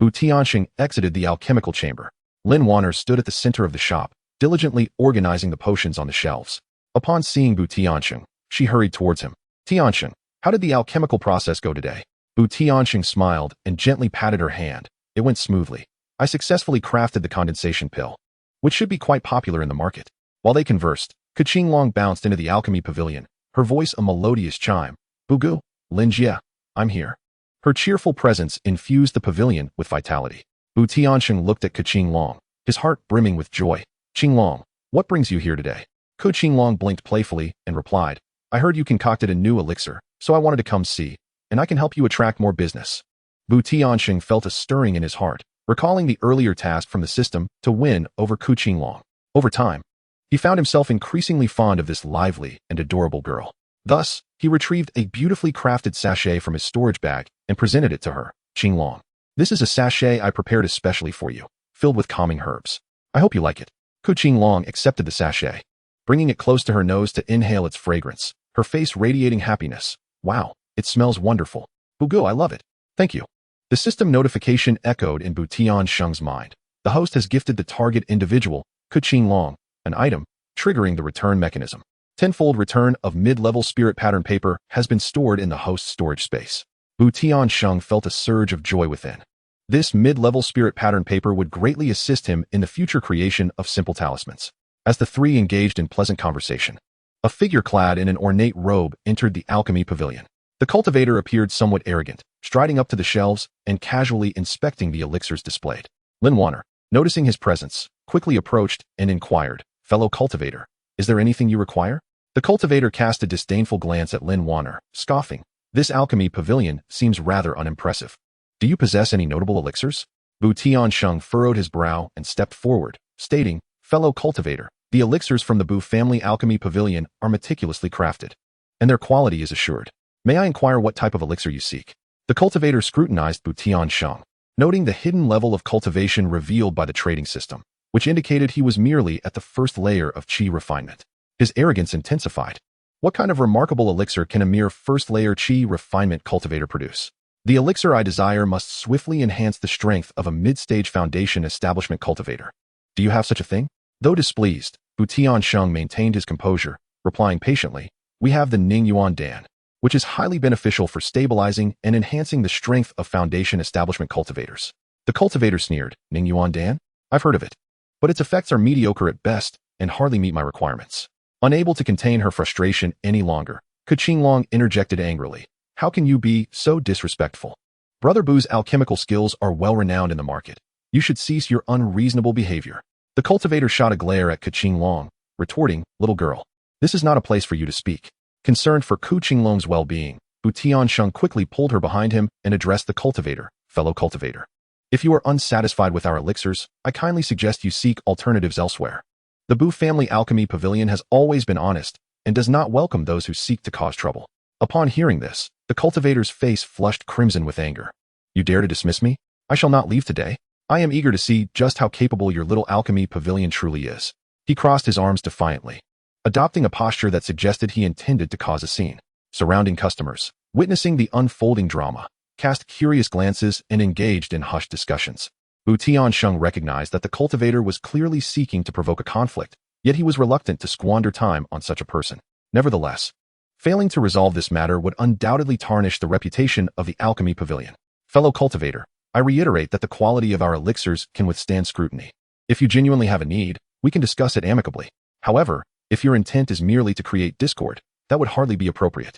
TianSheng exited the alchemical chamber. Lin Wanner stood at the center of the shop, diligently organizing the potions on the shelves. Upon seeing TianSheng, she hurried towards him. "TianSheng, how did the alchemical process go today?" TianSheng smiled and gently patted her hand. "It went smoothly. I successfully crafted the condensation pill, which should be quite popular in the market." While they conversed, Qingfeng bounced into the alchemy pavilion, her voice a melodious chime. "Bugu, Lin Jie, I'm here." Her cheerful presence infused the pavilion with vitality. TianSheng looked at Qingfeng, his heart brimming with joy. "Qingfeng, what brings you here today?" Qingfeng blinked playfully and replied, "I heard you concocted a new elixir, so I wanted to come see, and I can help you attract more business." TianSheng felt a stirring in his heart, recalling the earlier task from the system to win over Qingfeng. Over time, he found himself increasingly fond of this lively and adorable girl. Thus, he retrieved a beautifully crafted sachet from his storage bag and presented it to her. "Qingfeng, this is a sachet I prepared especially for you, filled with calming herbs. I hope you like it." Qingfeng accepted the sachet, bringing it close to her nose to inhale its fragrance, her face radiating happiness. "Wow, it smells wonderful. Bugu, I love it. Thank you." The system notification echoed in TianSheng's mind. The host has gifted the target individual, Qingfeng, an item, triggering the return mechanism. Tenfold return of mid-level spirit pattern paper has been stored in the host's storage space. TianSheng felt a surge of joy within. This mid-level spirit pattern paper would greatly assist him in the future creation of simple talismans. As the three engaged in pleasant conversation, a figure clad in an ornate robe entered the alchemy pavilion. The cultivator appeared somewhat arrogant, striding up to the shelves and casually inspecting the elixirs displayed. Lin Wanner, noticing his presence, quickly approached and inquired, "Fellow cultivator, is there anything you require?" The cultivator cast a disdainful glance at Lin Wanner, scoffing. This alchemy pavilion seems rather unimpressive. Do you possess any notable elixirs? TianSheng furrowed his brow and stepped forward, stating, fellow cultivator, the elixirs from the Bu family alchemy pavilion are meticulously crafted, and their quality is assured. May I inquire what type of elixir you seek? The cultivator scrutinized TianSheng, noting the hidden level of cultivation revealed by the trading system, which indicated he was merely at the first layer of qi refinement. His arrogance intensified. What kind of remarkable elixir can a mere first-layer qi refinement cultivator produce? The elixir I desire must swiftly enhance the strength of a mid-stage foundation establishment cultivator. Do you have such a thing? Though displeased, TianSheng maintained his composure, replying patiently, we have the Ning Yuan Dan, which is highly beneficial for stabilizing and enhancing the strength of foundation establishment cultivators. The cultivator sneered, Ning Yuan Dan? I've heard of it. But its effects are mediocre at best and hardly meet my requirements. Unable to contain her frustration any longer, Qingfeng interjected angrily. How can you be so disrespectful? Brother Bu's alchemical skills are well-renowned in the market. You should cease your unreasonable behavior. The cultivator shot a glare at Qingfeng, retorting, little girl, this is not a place for you to speak. Concerned for Qingfeng's well-being, TianSheng quickly pulled her behind him and addressed the cultivator, fellow cultivator. If you are unsatisfied with our elixirs, I kindly suggest you seek alternatives elsewhere. The Bu family alchemy pavilion has always been honest and does not welcome those who seek to cause trouble. Upon hearing this, the cultivator's face flushed crimson with anger. You dare to dismiss me? I shall not leave today. I am eager to see just how capable your little alchemy pavilion truly is. He crossed his arms defiantly, adopting a posture that suggested he intended to cause a scene. Surrounding customers, witnessing the unfolding drama, cast curious glances and engaged in hushed discussions. TianSheng recognized that the cultivator was clearly seeking to provoke a conflict, yet he was reluctant to squander time on such a person. Nevertheless, failing to resolve this matter would undoubtedly tarnish the reputation of the alchemy pavilion. Fellow cultivator, I reiterate that the quality of our elixirs can withstand scrutiny. If you genuinely have a need, we can discuss it amicably. However, if your intent is merely to create discord, that would hardly be appropriate.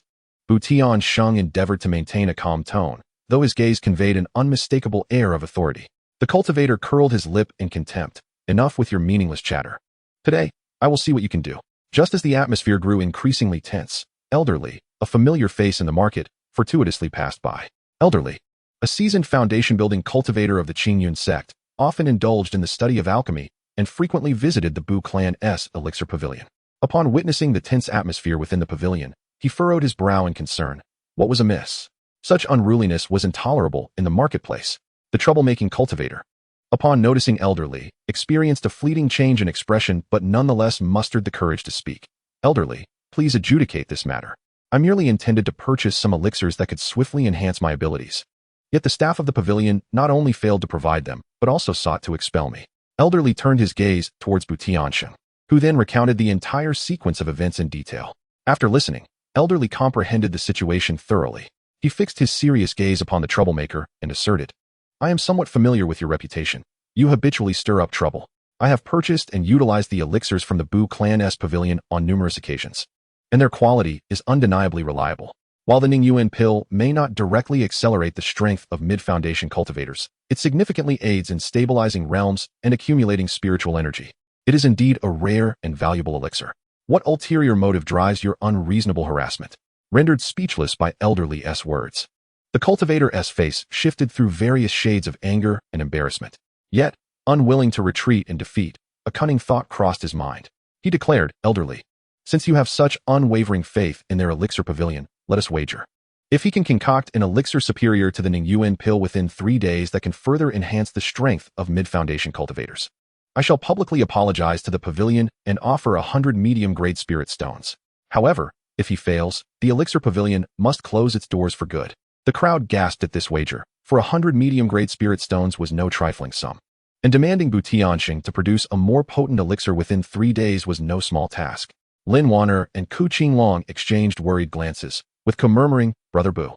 TianSheng endeavored to maintain a calm tone, though his gaze conveyed an unmistakable air of authority. The cultivator curled his lip in contempt. Enough with your meaningless chatter. Today, I will see what you can do. Just as the atmosphere grew increasingly tense, Elderly, a familiar face in the market, fortuitously passed by. Elderly, a seasoned foundation-building cultivator of the Qingyun sect, often indulged in the study of alchemy and frequently visited the Bu clan's elixir pavilion. Upon witnessing the tense atmosphere within the pavilion, he furrowed his brow in concern. What was amiss? Such unruliness was intolerable in the marketplace. The troublemaking cultivator, upon noticing Elderly, experienced a fleeting change in expression but nonetheless mustered the courage to speak. Elderly, please adjudicate this matter. I merely intended to purchase some elixirs that could swiftly enhance my abilities. Yet the staff of the pavilion not only failed to provide them, but also sought to expel me. Elderly turned his gaze towards TianSheng, who then recounted the entire sequence of events in detail. After listening, Elderly comprehended the situation thoroughly. He fixed his serious gaze upon the troublemaker and asserted, I am somewhat familiar with your reputation. You habitually stir up trouble. I have purchased and utilized the elixirs from the Bu clan's pavilion on numerous occasions, and their quality is undeniably reliable. While the Ningyuan pill may not directly accelerate the strength of mid-foundation cultivators, it significantly aids in stabilizing realms and accumulating spiritual energy. It is indeed a rare and valuable elixir. What ulterior motive drives your unreasonable harassment? Rendered speechless by Elderly's words, the cultivator's face shifted through various shades of anger and embarrassment. Yet, unwilling to retreat in defeat, a cunning thought crossed his mind. He declared, Elderly, since you have such unwavering faith in their elixir pavilion, let us wager. If he can concoct an elixir superior to the Ningyuan pill within 3 days that can further enhance the strength of mid-foundation cultivators, I shall publicly apologize to the pavilion and offer 100 medium-grade spirit stones. However, if he fails, the elixir pavilion must close its doors for good. The crowd gasped at this wager, for 100 medium-grade spirit stones was no trifling sum. And demanding TianSheng to produce a more potent elixir within 3 days was no small task. Lin Wanner and Qingfeng exchanged worried glances, with murmuring, Brother Bu,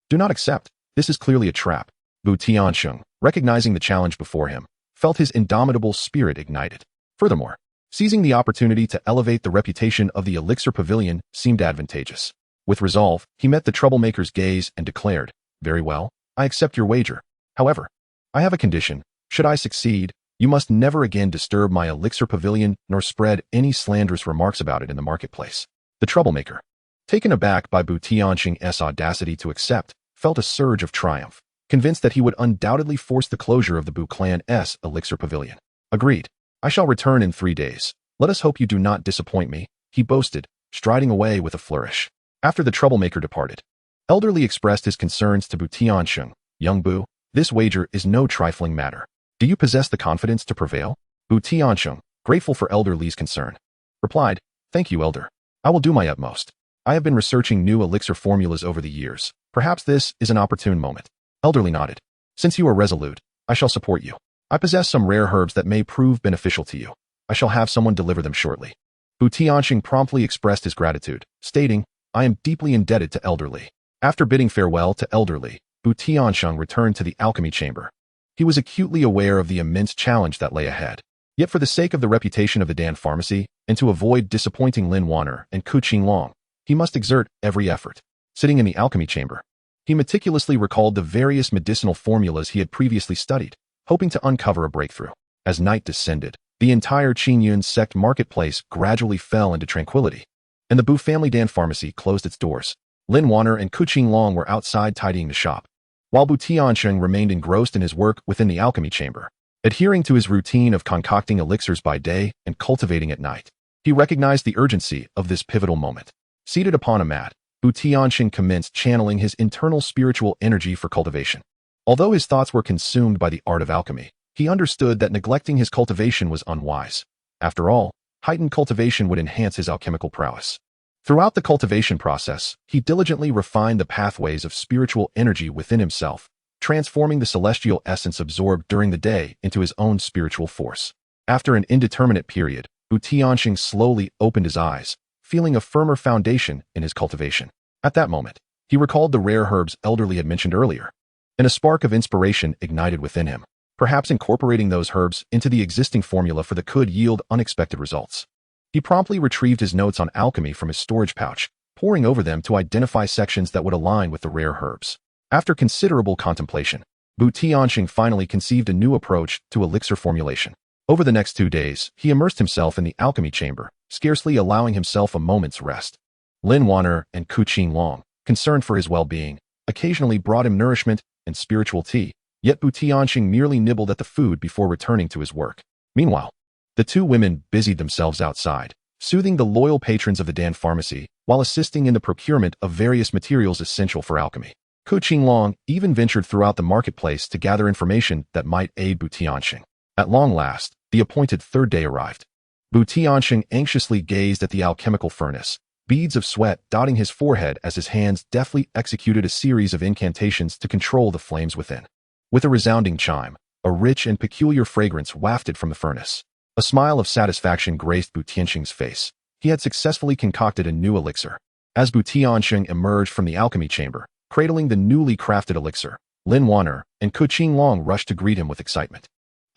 do not accept, this is clearly a trap. TianSheng, recognizing the challenge before him, felt his indomitable spirit ignited. Furthermore, seizing the opportunity to elevate the reputation of the elixir pavilion seemed advantageous. With resolve, he met the troublemaker's gaze and declared, very well, I accept your wager. However, I have a condition. Should I succeed, you must never again disturb my elixir pavilion nor spread any slanderous remarks about it in the marketplace. The troublemaker, taken aback by Bu Tianxing's audacity to accept, felt a surge of triumph, convinced that he would undoubtedly force the closure of the Bu clan's elixir pavilion. Agreed. I shall return in 3 days. Let us hope you do not disappoint me, he boasted, striding away with a flourish. After the troublemaker departed, Elderly expressed his concerns to Bu Tiansheng. Young Bu, this wager is no trifling matter. Do you possess the confidence to prevail? Bu Tiansheng, grateful for Elder Li's concern, replied, Thank you, Elder. I will do my utmost. I have been researching new elixir formulas over the years. Perhaps this is an opportune moment. Elderly nodded. Since you are resolute, I shall support you. I possess some rare herbs that may prove beneficial to you. I shall have someone deliver them shortly. Bu Tianxing promptly expressed his gratitude, stating, I am deeply indebted to Elder Li. After bidding farewell to Elder Li, Bu Tiansheng returned to the alchemy chamber. He was acutely aware of the immense challenge that lay ahead. Yet for the sake of the reputation of the Dan Pharmacy, and to avoid disappointing Lin Wanner and Ku Qinglong, he must exert every effort. Sitting in the alchemy chamber, he meticulously recalled the various medicinal formulas he had previously studied, hoping to uncover a breakthrough. As night descended, the entire Qingyun sect marketplace gradually fell into tranquility, and the Bu family Dan Pharmacy closed its doors. Lin Wanner and Ku Qinglong were outside tidying the shop, while Bu Tiansheng remained engrossed in his work within the alchemy chamber. Adhering to his routine of concocting elixirs by day and cultivating at night, he recognized the urgency of this pivotal moment. Seated upon a mat, Bu Tiansheng commenced channeling his internal spiritual energy for cultivation. Although his thoughts were consumed by the art of alchemy, he understood that neglecting his cultivation was unwise. After all, heightened cultivation would enhance his alchemical prowess. Throughout the cultivation process, he diligently refined the pathways of spiritual energy within himself, transforming the celestial essence absorbed during the day into his own spiritual force. After an indeterminate period, Bu Tianxing slowly opened his eyes, feeling a firmer foundation in his cultivation. At that moment, he recalled the rare herbs Elder Li had mentioned earlier, and a spark of inspiration ignited within him. Perhaps incorporating those herbs into the existing formula for the could yield unexpected results. He promptly retrieved his notes on alchemy from his storage pouch, poring over them to identify sections that would align with the rare herbs. After considerable contemplation, Bu Tianxing finally conceived a new approach to elixir formulation. Over the next 2 days, he immersed himself in the alchemy chamber, scarcely allowing himself a moment's rest. Lin Wanner and Ku Qinglong, concerned for his well-being, occasionally brought him nourishment and spiritual tea, yet Bu Tianxing merely nibbled at the food before returning to his work. Meanwhile, the two women busied themselves outside, soothing the loyal patrons of the Dan Pharmacy while assisting in the procurement of various materials essential for alchemy. Ku Qinglong even ventured throughout the marketplace to gather information that might aid Bu Tianxing. At long last, the appointed 3rd day arrived. Bu Tianxing anxiously gazed at the alchemical furnace, beads of sweat dotting his forehead as his hands deftly executed a series of incantations to control the flames within. With a resounding chime, a rich and peculiar fragrance wafted from the furnace. A smile of satisfaction graced Bu Tianxing's face. He had successfully concocted a new elixir. As Bu Tianxing emerged from the alchemy chamber, cradling the newly crafted elixir, Lin Wanner and Ku Qinglong rushed to greet him with excitement.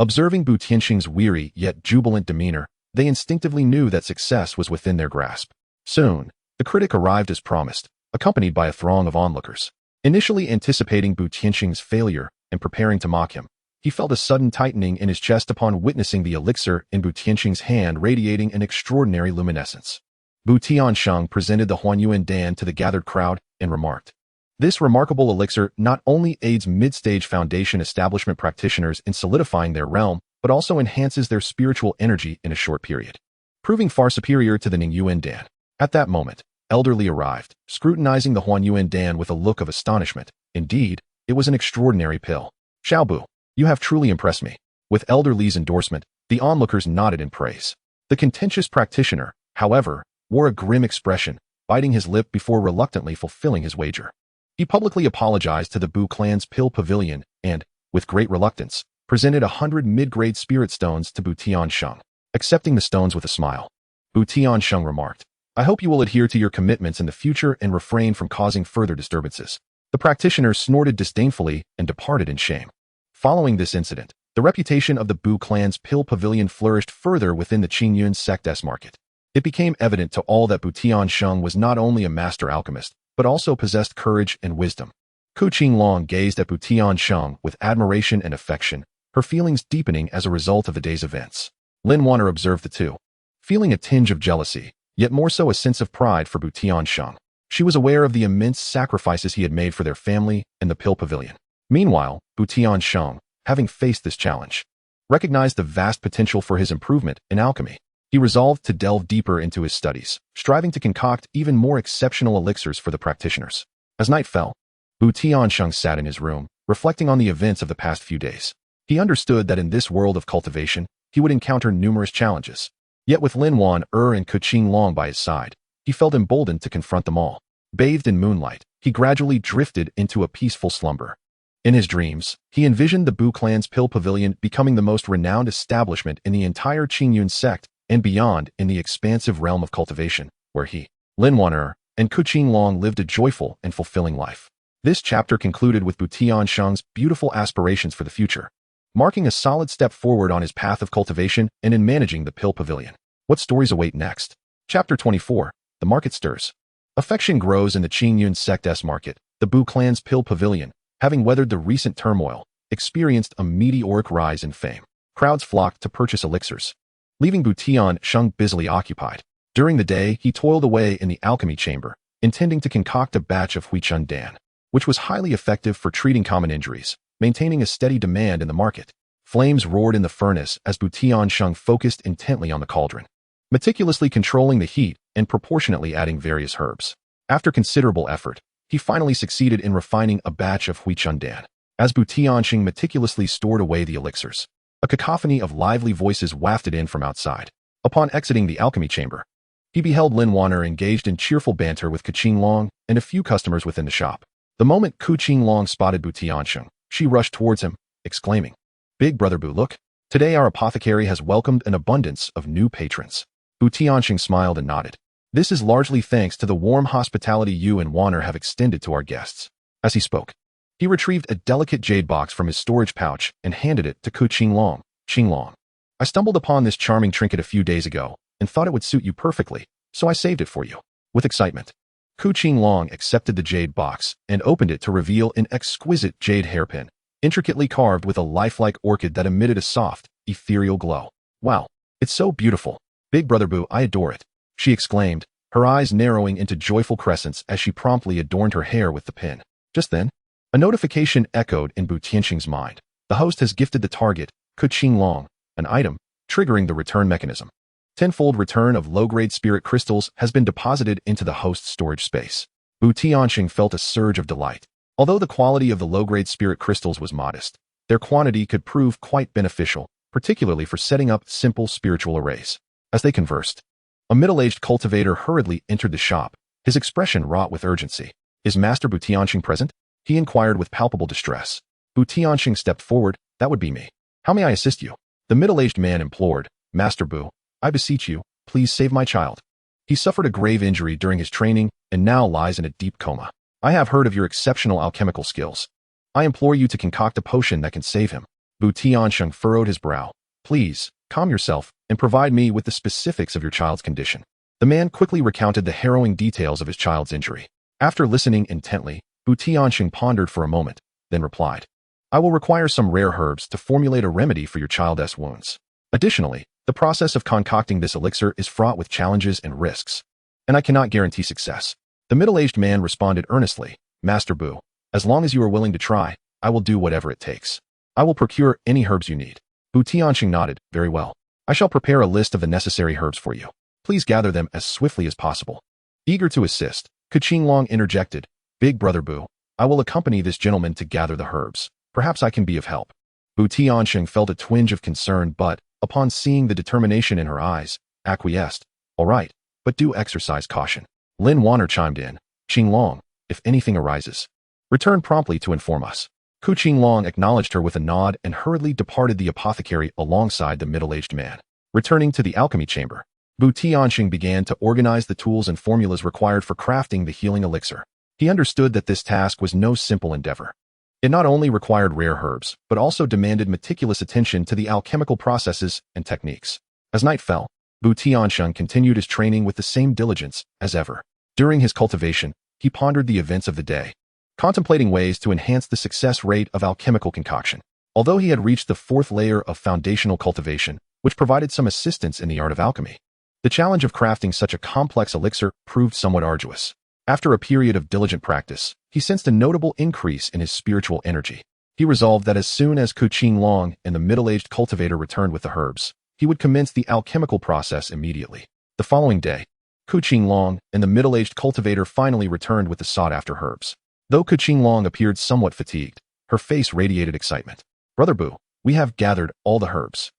Observing Bu Tianxing's weary yet jubilant demeanor, they instinctively knew that success was within their grasp. Soon, the critic arrived as promised, accompanied by a throng of onlookers. Initially anticipating Bu Tianxing's failure and preparing to mock him, he felt a sudden tightening in his chest upon witnessing the elixir in Bu Tianxing's hand radiating an extraordinary luminescence. Bu Tiansheng presented the Huanyuan Dan to the gathered crowd and remarked, This remarkable elixir not only aids mid-stage foundation establishment practitioners in solidifying their realm, but also enhances their spiritual energy in a short period, proving far superior to the Ningyuan Dan. At that moment, Elder Li arrived, scrutinizing the Huanyuan Dan with a look of astonishment. Indeed, it was an extraordinary pill. Xiaobu, you have truly impressed me. With Elder Li's endorsement, the onlookers nodded in praise. The contentious practitioner, however, wore a grim expression, biting his lip before reluctantly fulfilling his wager. He publicly apologized to the Bu clan's pill pavilion and, with great reluctance, presented 100 mid-grade spirit stones to Bu Tiansheng, accepting the stones with a smile. Bu Tiansheng remarked, I hope you will adhere to your commitments in the future and refrain from causing further disturbances. The practitioner snorted disdainfully and departed in shame. Following this incident, the reputation of the Bu clan's pill pavilion flourished further within the Qingyun sect's market. It became evident to all that Bu Tiansheng was not only a master alchemist, but also possessed courage and wisdom. Ku Qinglong gazed at Bu Tiansheng with admiration and affection, her feelings deepening as a result of the day's events. Lin Wanner observed the two, feeling a tinge of jealousy, yet more so a sense of pride for TianSheng. She was aware of the immense sacrifices he had made for their family and the Pill Pavilion. Meanwhile, TianSheng, having faced this challenge, recognized the vast potential for his improvement in alchemy. He resolved to delve deeper into his studies, striving to concoct even more exceptional elixirs for the practitioners. As night fell, TianSheng sat in his room, reflecting on the events of the past few days. He understood that in this world of cultivation, he would encounter numerous challenges. Yet with Lin Wan, and Qingfeng by his side, he felt emboldened to confront them all. Bathed in moonlight, he gradually drifted into a peaceful slumber. In his dreams, he envisioned the Bu clan's Pill Pavilion becoming the most renowned establishment in the entire Qingyun sect and beyond in the expansive realm of cultivation, where he, Lin Wan, and Qingfeng lived a joyful and fulfilling life. This chapter concluded with TianSheng's beautiful aspirations for the future, marking a solid step forward on his path of cultivation and in managing the Pill Pavilion. What stories await next? Chapter 24. The market stirs. Affection grows in the Qingyun sect's market. The Bu clan's Pill Pavilion, having weathered the recent turmoil, experienced a meteoric rise in fame. Crowds flocked to purchase elixirs, leaving TianSheng busily occupied. During the day, he toiled away in the alchemy chamber, intending to concoct a batch of Huichun Dan, which was highly effective for treating common injuries, maintaining a steady demand in the market. Flames roared in the furnace as TianSheng focused intently on the cauldron, meticulously controlling the heat and proportionately adding various herbs. After considerable effort, he finally succeeded in refining a batch of Huichun Dan. As TianSheng meticulously stored away the elixirs, a cacophony of lively voices wafted in from outside. Upon exiting the alchemy chamber, he beheld Lin Wan engaged in cheerful banter with Qingfeng and a few customers within the shop. The moment Qingfeng spotted TianSheng, she rushed towards him, exclaiming, "Big brother Bu, look! Today our apothecary has welcomed an abundance of new patrons." TianSheng smiled and nodded. "This is largely thanks to the warm hospitality you and Wan have extended to our guests." As he spoke, he retrieved a delicate jade box from his storage pouch and handed it to Qingfeng. "Qingfeng, I stumbled upon this charming trinket a few days ago and thought it would suit you perfectly, so I saved it for you." With excitement, Qingfeng accepted the jade box and opened it to reveal an exquisite jade hairpin, intricately carved with a lifelike orchid that emitted a soft, ethereal glow. "Wow, it's so beautiful. Big brother Bu, I adore it," she exclaimed, her eyes narrowing into joyful crescents as she promptly adorned her hair with the pin. Just then, a notification echoed in TianSheng's mind. The host has gifted the target, Qingfeng, an item, triggering the return mechanism. Tenfold return of low-grade spirit crystals has been deposited into the host's storage space. TianSheng felt a surge of delight. Although the quality of the low-grade spirit crystals was modest, their quantity could prove quite beneficial, particularly for setting up simple spiritual arrays. As they conversed, a middle-aged cultivator hurriedly entered the shop, his expression wrought with urgency. "Is Master TianSheng present?" he inquired with palpable distress. TianSheng stepped forward. "That would be me. How may I assist you?" The middle-aged man implored. "Master Bu, I beseech you, please save my child. He suffered a grave injury during his training and now lies in a deep coma. I have heard of your exceptional alchemical skills. I implore you to concoct a potion that can save him." TianSheng furrowed his brow. "Please, calm yourself and provide me with the specifics of your child's condition." The man quickly recounted the harrowing details of his child's injury. After listening intently, TianSheng pondered for a moment, then replied, "I will require some rare herbs to formulate a remedy for your child's wounds. Additionally, the process of concocting this elixir is fraught with challenges and risks, and I cannot guarantee success." The middle-aged man responded earnestly, "Master Bu, as long as you are willing to try, I will do whatever it takes. I will procure any herbs you need." TianSheng nodded. "Very well. I shall prepare a list of the necessary herbs for you. Please gather them as swiftly as possible." Eager to assist, Qingfeng interjected, "Big brother Bu, I will accompany this gentleman to gather the herbs. Perhaps I can be of help." TianSheng felt a twinge of concern but, upon seeing the determination in her eyes, acquiesced. "All right, but do exercise caution." Lin Wan chimed in. "Qingfeng, if anything arises, return promptly to inform us." Qingfeng acknowledged her with a nod and hurriedly departed the apothecary alongside the middle-aged man. Returning to the alchemy chamber, TianSheng began to organize the tools and formulas required for crafting the healing elixir. He understood that this task was no simple endeavor. It not only required rare herbs, but also demanded meticulous attention to the alchemical processes and techniques. As night fell, TianSheng continued his training with the same diligence as ever. During his cultivation, he pondered the events of the day, contemplating ways to enhance the success rate of alchemical concoction. Although he had reached the fourth layer of foundational cultivation, which provided some assistance in the art of alchemy, The challenge of crafting such a complex elixir proved somewhat arduous. After a period of diligent practice, he sensed a notable increase in his spiritual energy. He resolved that as soon as Qingfeng and the middle-aged cultivator returned with the herbs, he would commence the alchemical process immediately. The following day, Qingfeng and the middle-aged cultivator finally returned with the sought-after herbs. Though Qingfeng appeared somewhat fatigued, her face radiated excitement. "Brother Bu, we have gathered all the herbs."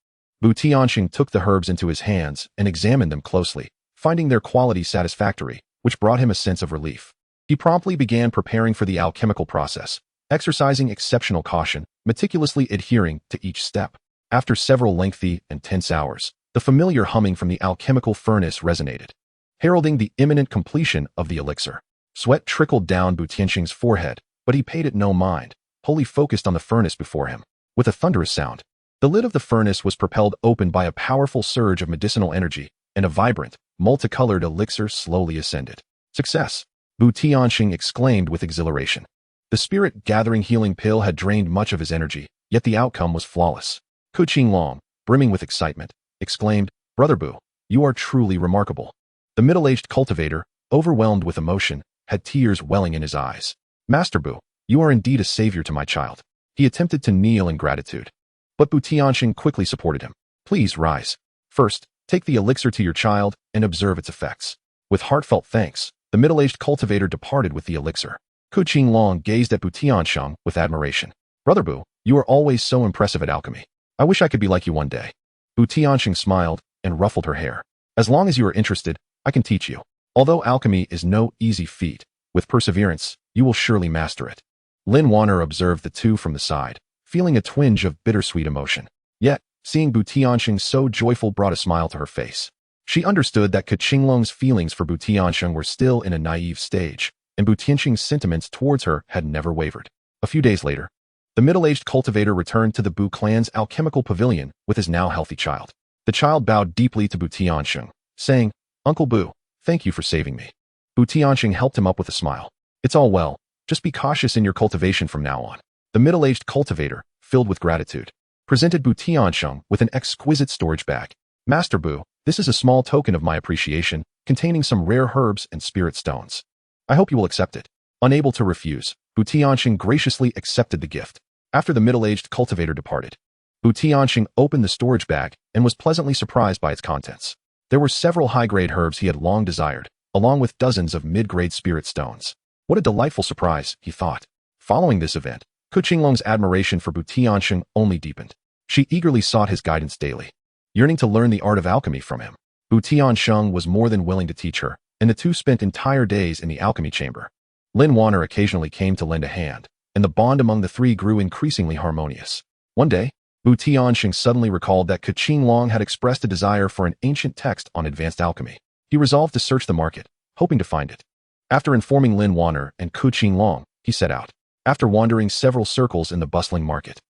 TianSheng took the herbs into his hands and examined them closely, finding their quality satisfactory, which brought him a sense of relief. He promptly began preparing for the alchemical process, exercising exceptional caution, meticulously adhering to each step. After several lengthy and tense hours, the familiar humming from the alchemical furnace resonated, heralding the imminent completion of the elixir. Sweat trickled down TianSheng's forehead, but he paid it no mind, wholly focused on the furnace before him. With a thunderous sound, the lid of the furnace was propelled open by a powerful surge of medicinal energy, and a vibrant, multicolored elixir slowly ascended. "Success!" TianSheng exclaimed with exhilaration. The spirit-gathering healing pill had drained much of his energy, yet the outcome was flawless. Qingfeng, brimming with excitement, exclaimed, "Brother Bu, you are truly remarkable." The middle-aged cultivator, overwhelmed with emotion, had tears welling in his eyes. "Master Bu, you are indeed a savior to my child." He attempted to kneel in gratitude, but TianSheng quickly supported him. "Please rise. First, take the elixir to your child and observe its effects." With heartfelt thanks, the middle-aged cultivator departed with the elixir. Qingfeng gazed at TianSheng with admiration. "Brother Bu, you are always so impressive at alchemy. I wish I could be like you one day." TianSheng smiled and ruffled her hair. "As long as you are interested, I can teach you. Although alchemy is no easy feat, with perseverance, you will surely master it." Lin Wanner observed the two from the side, feeling a twinge of bittersweet emotion. Yet, seeing TianSheng so joyful brought a smile to her face. She understood that Qingfeng's feelings for TianSheng were still in a naive stage, and TianSheng's sentiments towards her had never wavered. A few days later, the middle-aged cultivator returned to the Bu clan's alchemical pavilion with his now healthy child. The child bowed deeply to TianSheng, saying, "Uncle Bu, thank you for saving me." TianSheng helped him up with a smile. "It's all well. Just be cautious in your cultivation from now on." The middle-aged cultivator, filled with gratitude, presented TianSheng with an exquisite storage bag. "Master Bu, this is a small token of my appreciation, containing some rare herbs and spirit stones. I hope you will accept it." Unable to refuse, TianSheng graciously accepted the gift. After the middle-aged cultivator departed, TianSheng opened the storage bag and was pleasantly surprised by its contents. There were several high-grade herbs he had long desired, along with dozens of mid-grade spirit stones. What a delightful surprise, he thought. Following this event, Qingfeng's admiration for TianSheng only deepened. She eagerly sought his guidance daily, yearning to learn the art of alchemy from him. TianSheng was more than willing to teach her, and the two spent entire days in the alchemy chamber. Lin Wanner occasionally came to lend a hand, and the bond among the three grew increasingly harmonious. One day, TianSheng suddenly recalled that Qingfeng had expressed a desire for an ancient text on advanced alchemy. He resolved to search the market, hoping to find it. After informing Lin Wanner and Qingfeng, he set out. After wandering several circles in the bustling market,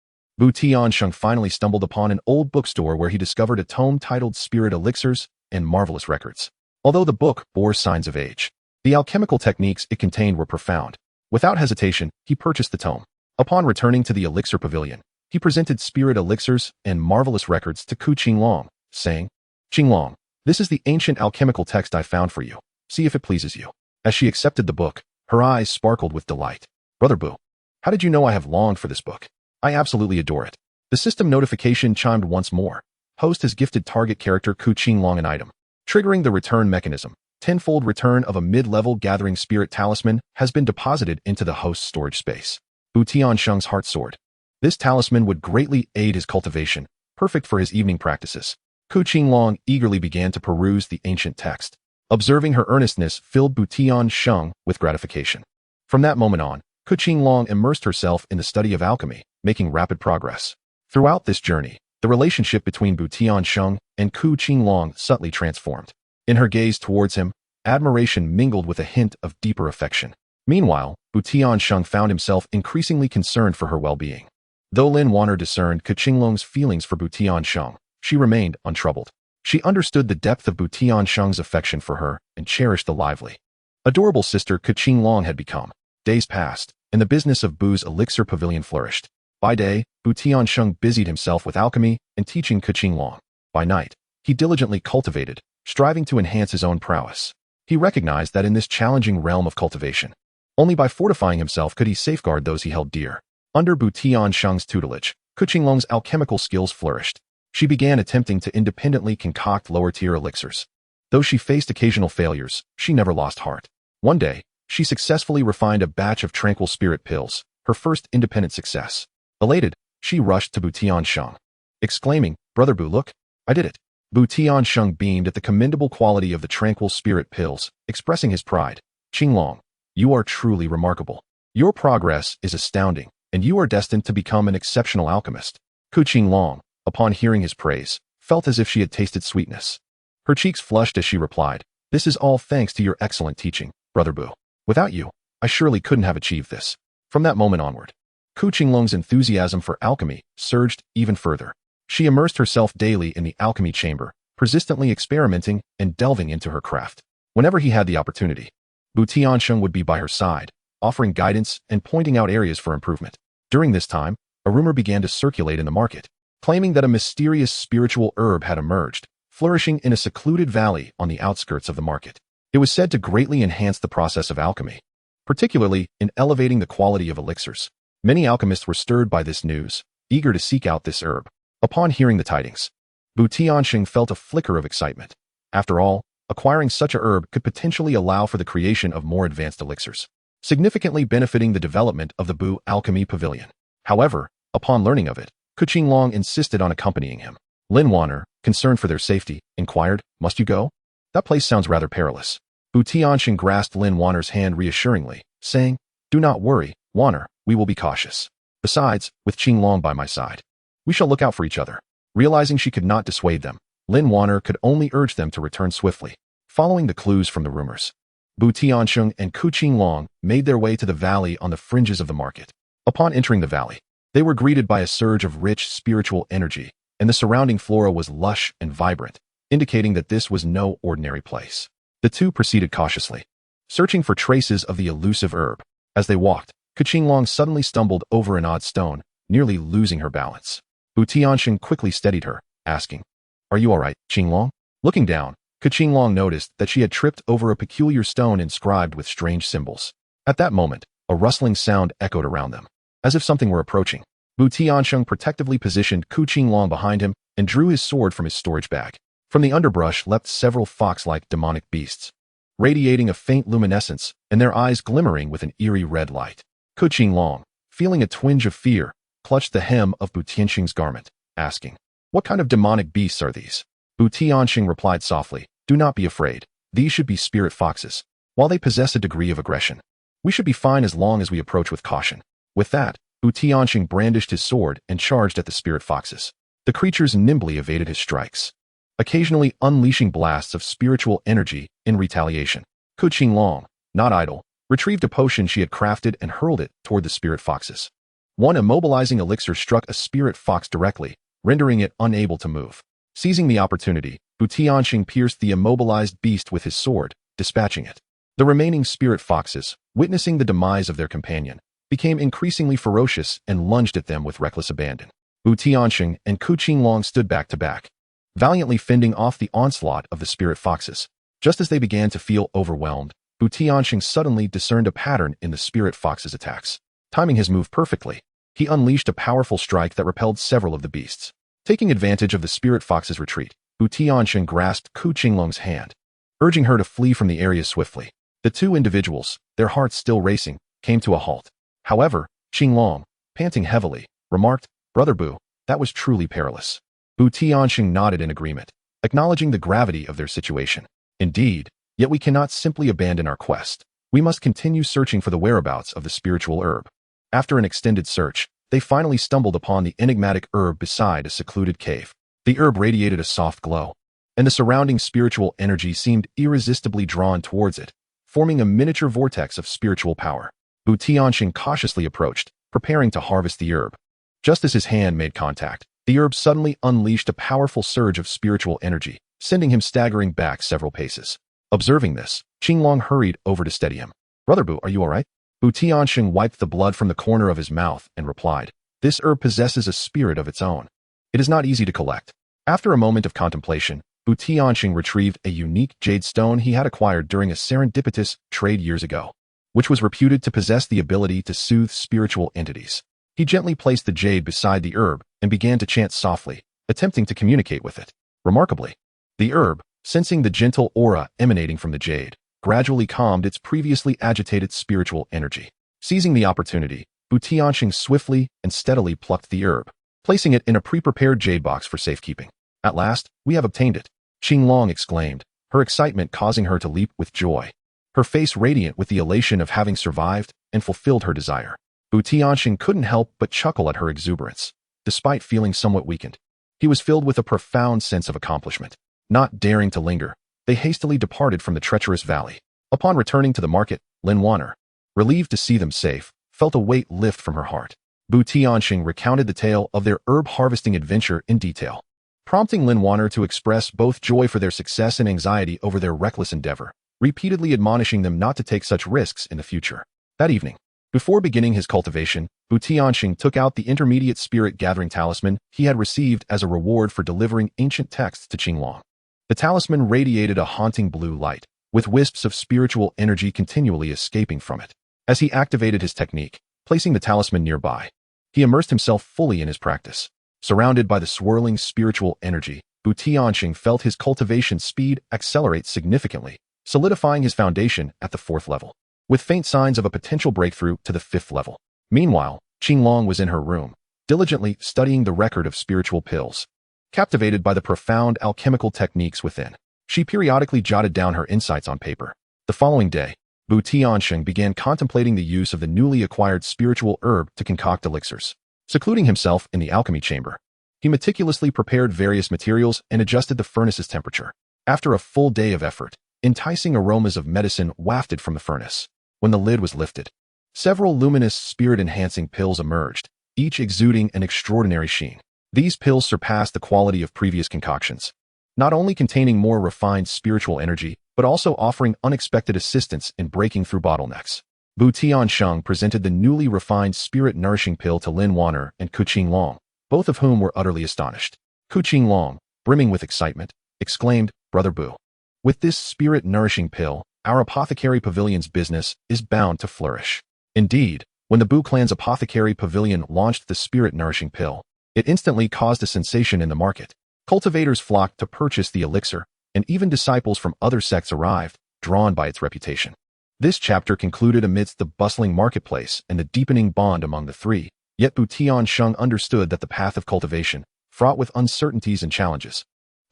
TianSheng finally stumbled upon an old bookstore where he discovered a tome titled Spirit Elixirs and Marvelous Records. Although the book bore signs of age, the alchemical techniques it contained were profound. Without hesitation, he purchased the tome. Upon returning to the elixir pavilion, he presented Spirit Elixirs and Marvelous Records to Qingfeng, saying, "Qingfeng, this is the ancient alchemical text I found for you. See if it pleases you." As she accepted the book, her eyes sparkled with delight. "Brother Bu, how did you know I have longed for this book? I absolutely adore it." The system notification chimed once more. Host has gifted target character Qingfeng an item, triggering the return mechanism. Tenfold return of a mid-level gathering spirit talisman has been deposited into the host's storage space. TianSheng's heart soared. This talisman would greatly aid his cultivation, perfect for his evening practices. Qingfeng eagerly began to peruse the ancient text. Observing her earnestness filled TianSheng with gratification. From that moment on, Qingfeng immersed herself in the study of alchemy, making rapid progress. Throughout this journey, the relationship between TianSheng and Qingfeng subtly transformed. In her gaze towards him, admiration mingled with a hint of deeper affection. Meanwhile, TianSheng found himself increasingly concerned for her well-being. Though Lin Wanner discerned Qingfeng's feelings for TianSheng, she remained untroubled. She understood the depth of TianSheng's affection for her and cherished the lively, adorable sister Qingfeng had become. Days passed, and the business of Bu's elixir pavilion flourished. By day, TianSheng busied himself with alchemy and teaching Qingfeng. By night, he diligently cultivated, striving to enhance his own prowess. He recognized that in this challenging realm of cultivation, only by fortifying himself could he safeguard those he held dear. Under TianSheng's tutelage, Qingfeng's alchemical skills flourished. She began attempting to independently concoct lower-tier elixirs. Though she faced occasional failures, she never lost heart. One day, she successfully refined a batch of tranquil spirit pills, her first independent success. Elated, she rushed to TianSheng, exclaiming, "Brother Bu, look, I did it." TianSheng beamed at the commendable quality of the tranquil spirit pills, expressing his pride. "Qinglong, you are truly remarkable. Your progress is astounding, and you are destined to become an exceptional alchemist." Qinglong, upon hearing his praise, felt as if she had tasted sweetness. Her cheeks flushed as she replied, "This is all thanks to your excellent teaching, Brother Bu. Without you, I surely couldn't have achieved this." From that moment onward, Qinglong's enthusiasm for alchemy surged even further. She immersed herself daily in the alchemy chamber, persistently experimenting and delving into her craft. Whenever he had the opportunity, TianSheng would be by her side, offering guidance and pointing out areas for improvement. During this time, a rumor began to circulate in the market, claiming that a mysterious spiritual herb had emerged, flourishing in a secluded valley on the outskirts of the market. It was said to greatly enhance the process of alchemy, particularly in elevating the quality of elixirs. Many alchemists were stirred by this news, eager to seek out this herb. Upon hearing the tidings, TianSheng felt a flicker of excitement. After all, acquiring such a herb could potentially allow for the creation of more advanced elixirs, significantly benefiting the development of the Bu Alchemy Pavilion. However, upon learning of it, Qinglong insisted on accompanying him. Lin Wanner, concerned for their safety, inquired, "Must you go? That place sounds rather perilous." TianSheng grasped Lin Wanner's hand reassuringly, saying, "Do not worry, Wanner, we will be cautious. Besides, with Qinglong by my side, we shall look out for each other." Realizing she could not dissuade them, Lin Wanner could only urge them to return swiftly. Following the clues from the rumors, TianSheng and Qinglong made their way to the valley on the fringes of the market. Upon entering the valley, they were greeted by a surge of rich spiritual energy, and the surrounding flora was lush and vibrant, indicating that this was no ordinary place. The two proceeded cautiously, searching for traces of the elusive herb. As they walked, Qinglong suddenly stumbled over an odd stone, nearly losing her balance. TianSheng quickly steadied her, asking, "Are you all right, Qinglong?" Looking down, Qinglong noticed that she had tripped over a peculiar stone inscribed with strange symbols. At that moment, a rustling sound echoed around them, as if something were approaching. TianSheng protectively positioned Qinglong behind him and drew his sword from his storage bag. From the underbrush leapt several fox-like demonic beasts, radiating a faint luminescence and their eyes glimmering with an eerie red light. Qinglong, feeling a twinge of fear, clutched the hem of TianSheng's garment, asking, "What kind of demonic beasts are these?" TianSheng replied softly, "Do not be afraid. These should be spirit foxes. While they possess a degree of aggression, we should be fine as long as we approach with caution." With that, TianSheng brandished his sword and charged at the spirit foxes. The creatures nimbly evaded his strikes, occasionally unleashing blasts of spiritual energy in retaliation. Qinglong, not idle, retrieved a potion she had crafted and hurled it toward the spirit foxes. One immobilizing elixir struck a spirit fox directly, rendering it unable to move. Seizing the opportunity, TianSheng pierced the immobilized beast with his sword, dispatching it. The remaining spirit foxes, witnessing the demise of their companion, became increasingly ferocious and lunged at them with reckless abandon. TianSheng and Qinglong stood back to back, valiantly fending off the onslaught of the spirit foxes. Just as they began to feel overwhelmed, TianSheng suddenly discerned a pattern in the spirit fox's attacks. Timing his move perfectly, he unleashed a powerful strike that repelled several of the beasts. Taking advantage of the spirit fox's retreat, TianSheng grasped Qinglong's hand, urging her to flee from the area swiftly. The two individuals, their hearts still racing, came to a halt. However, Qinglong, panting heavily, remarked, "Brother Bu, that was truly perilous." TianSheng nodded in agreement, acknowledging the gravity of their situation. "Indeed, yet we cannot simply abandon our quest. We must continue searching for the whereabouts of the spiritual herb." After an extended search, they finally stumbled upon the enigmatic herb beside a secluded cave. The herb radiated a soft glow, and the surrounding spiritual energy seemed irresistibly drawn towards it, forming a miniature vortex of spiritual power. TianSheng cautiously approached, preparing to harvest the herb. Just as his hand made contact, the herb suddenly unleashed a powerful surge of spiritual energy, sending him staggering back several paces. Observing this, Qinglong hurried over to steady him. "Brother Bu, are you all right?" TianSheng wiped the blood from the corner of his mouth and replied, "This herb possesses a spirit of its own. It is not easy to collect." After a moment of contemplation, Bu TianSheng retrieved a unique jade stone he had acquired during a serendipitous trade years ago, which was reputed to possess the ability to soothe spiritual entities. He gently placed the jade beside the herb and began to chant softly, attempting to communicate with it. Remarkably, the herb, sensing the gentle aura emanating from the jade, gradually calmed its previously agitated spiritual energy. Seizing the opportunity, Bu TianSheng swiftly and steadily plucked the herb, placing it in a pre-prepared jade box for safekeeping. At last, we have obtained it, Qinglong exclaimed, her excitement causing her to leap with joy. Her face radiant with the elation of having survived and fulfilled her desire. Bu TianSheng couldn't help but chuckle at her exuberance. Despite feeling somewhat weakened, he was filled with a profound sense of accomplishment. Not daring to linger, they hastily departed from the treacherous valley. Upon returning to the market, Lin Wanner, relieved to see them safe, felt a weight lift from her heart. Bu TianSheng recounted the tale of their herb harvesting adventure in detail, prompting Lin Wanner to express both joy for their success and anxiety over their reckless endeavor, repeatedly admonishing them not to take such risks in the future. That evening, before beginning his cultivation, Bu TianSheng took out the intermediate spirit-gathering talisman he had received as a reward for delivering ancient texts to Qinglong. The talisman radiated a haunting blue light, with wisps of spiritual energy continually escaping from it. As he activated his technique, placing the talisman nearby, he immersed himself fully in his practice. Surrounded by the swirling spiritual energy, Bu TianSheng felt his cultivation speed accelerate significantly, solidifying his foundation at the 4th level, with faint signs of a potential breakthrough to the 5th level. Meanwhile, Qinglong was in her room, diligently studying the record of spiritual pills. Captivated by the profound alchemical techniques within, she periodically jotted down her insights on paper. The following day, Bu TianSheng began contemplating the use of the newly acquired spiritual herb to concoct elixirs. Secluding himself in the alchemy chamber, he meticulously prepared various materials and adjusted the furnace's temperature. After a full day of effort, enticing aromas of medicine wafted from the furnace. When the lid was lifted, several luminous spirit-enhancing pills emerged, each exuding an extraordinary sheen. These pills surpassed the quality of previous concoctions, not only containing more refined spiritual energy, but also offering unexpected assistance in breaking through bottlenecks. Bu TianSheng presented the newly refined spirit-nourishing pill to Lin Wanner and Qinglong, both of whom were utterly astonished. Qinglong, brimming with excitement, exclaimed, "Brother Bu, with this spirit-nourishing pill, our apothecary pavilion's business is bound to flourish." Indeed, when the Bu clan's apothecary pavilion launched the spirit-nourishing pill, it instantly caused a sensation in the market. Cultivators flocked to purchase the elixir, and even disciples from other sects arrived, drawn by its reputation. This chapter concluded amidst the bustling marketplace and the deepening bond among the three, yet Bu TianSheng understood that the path of cultivation, fraught with uncertainties and challenges,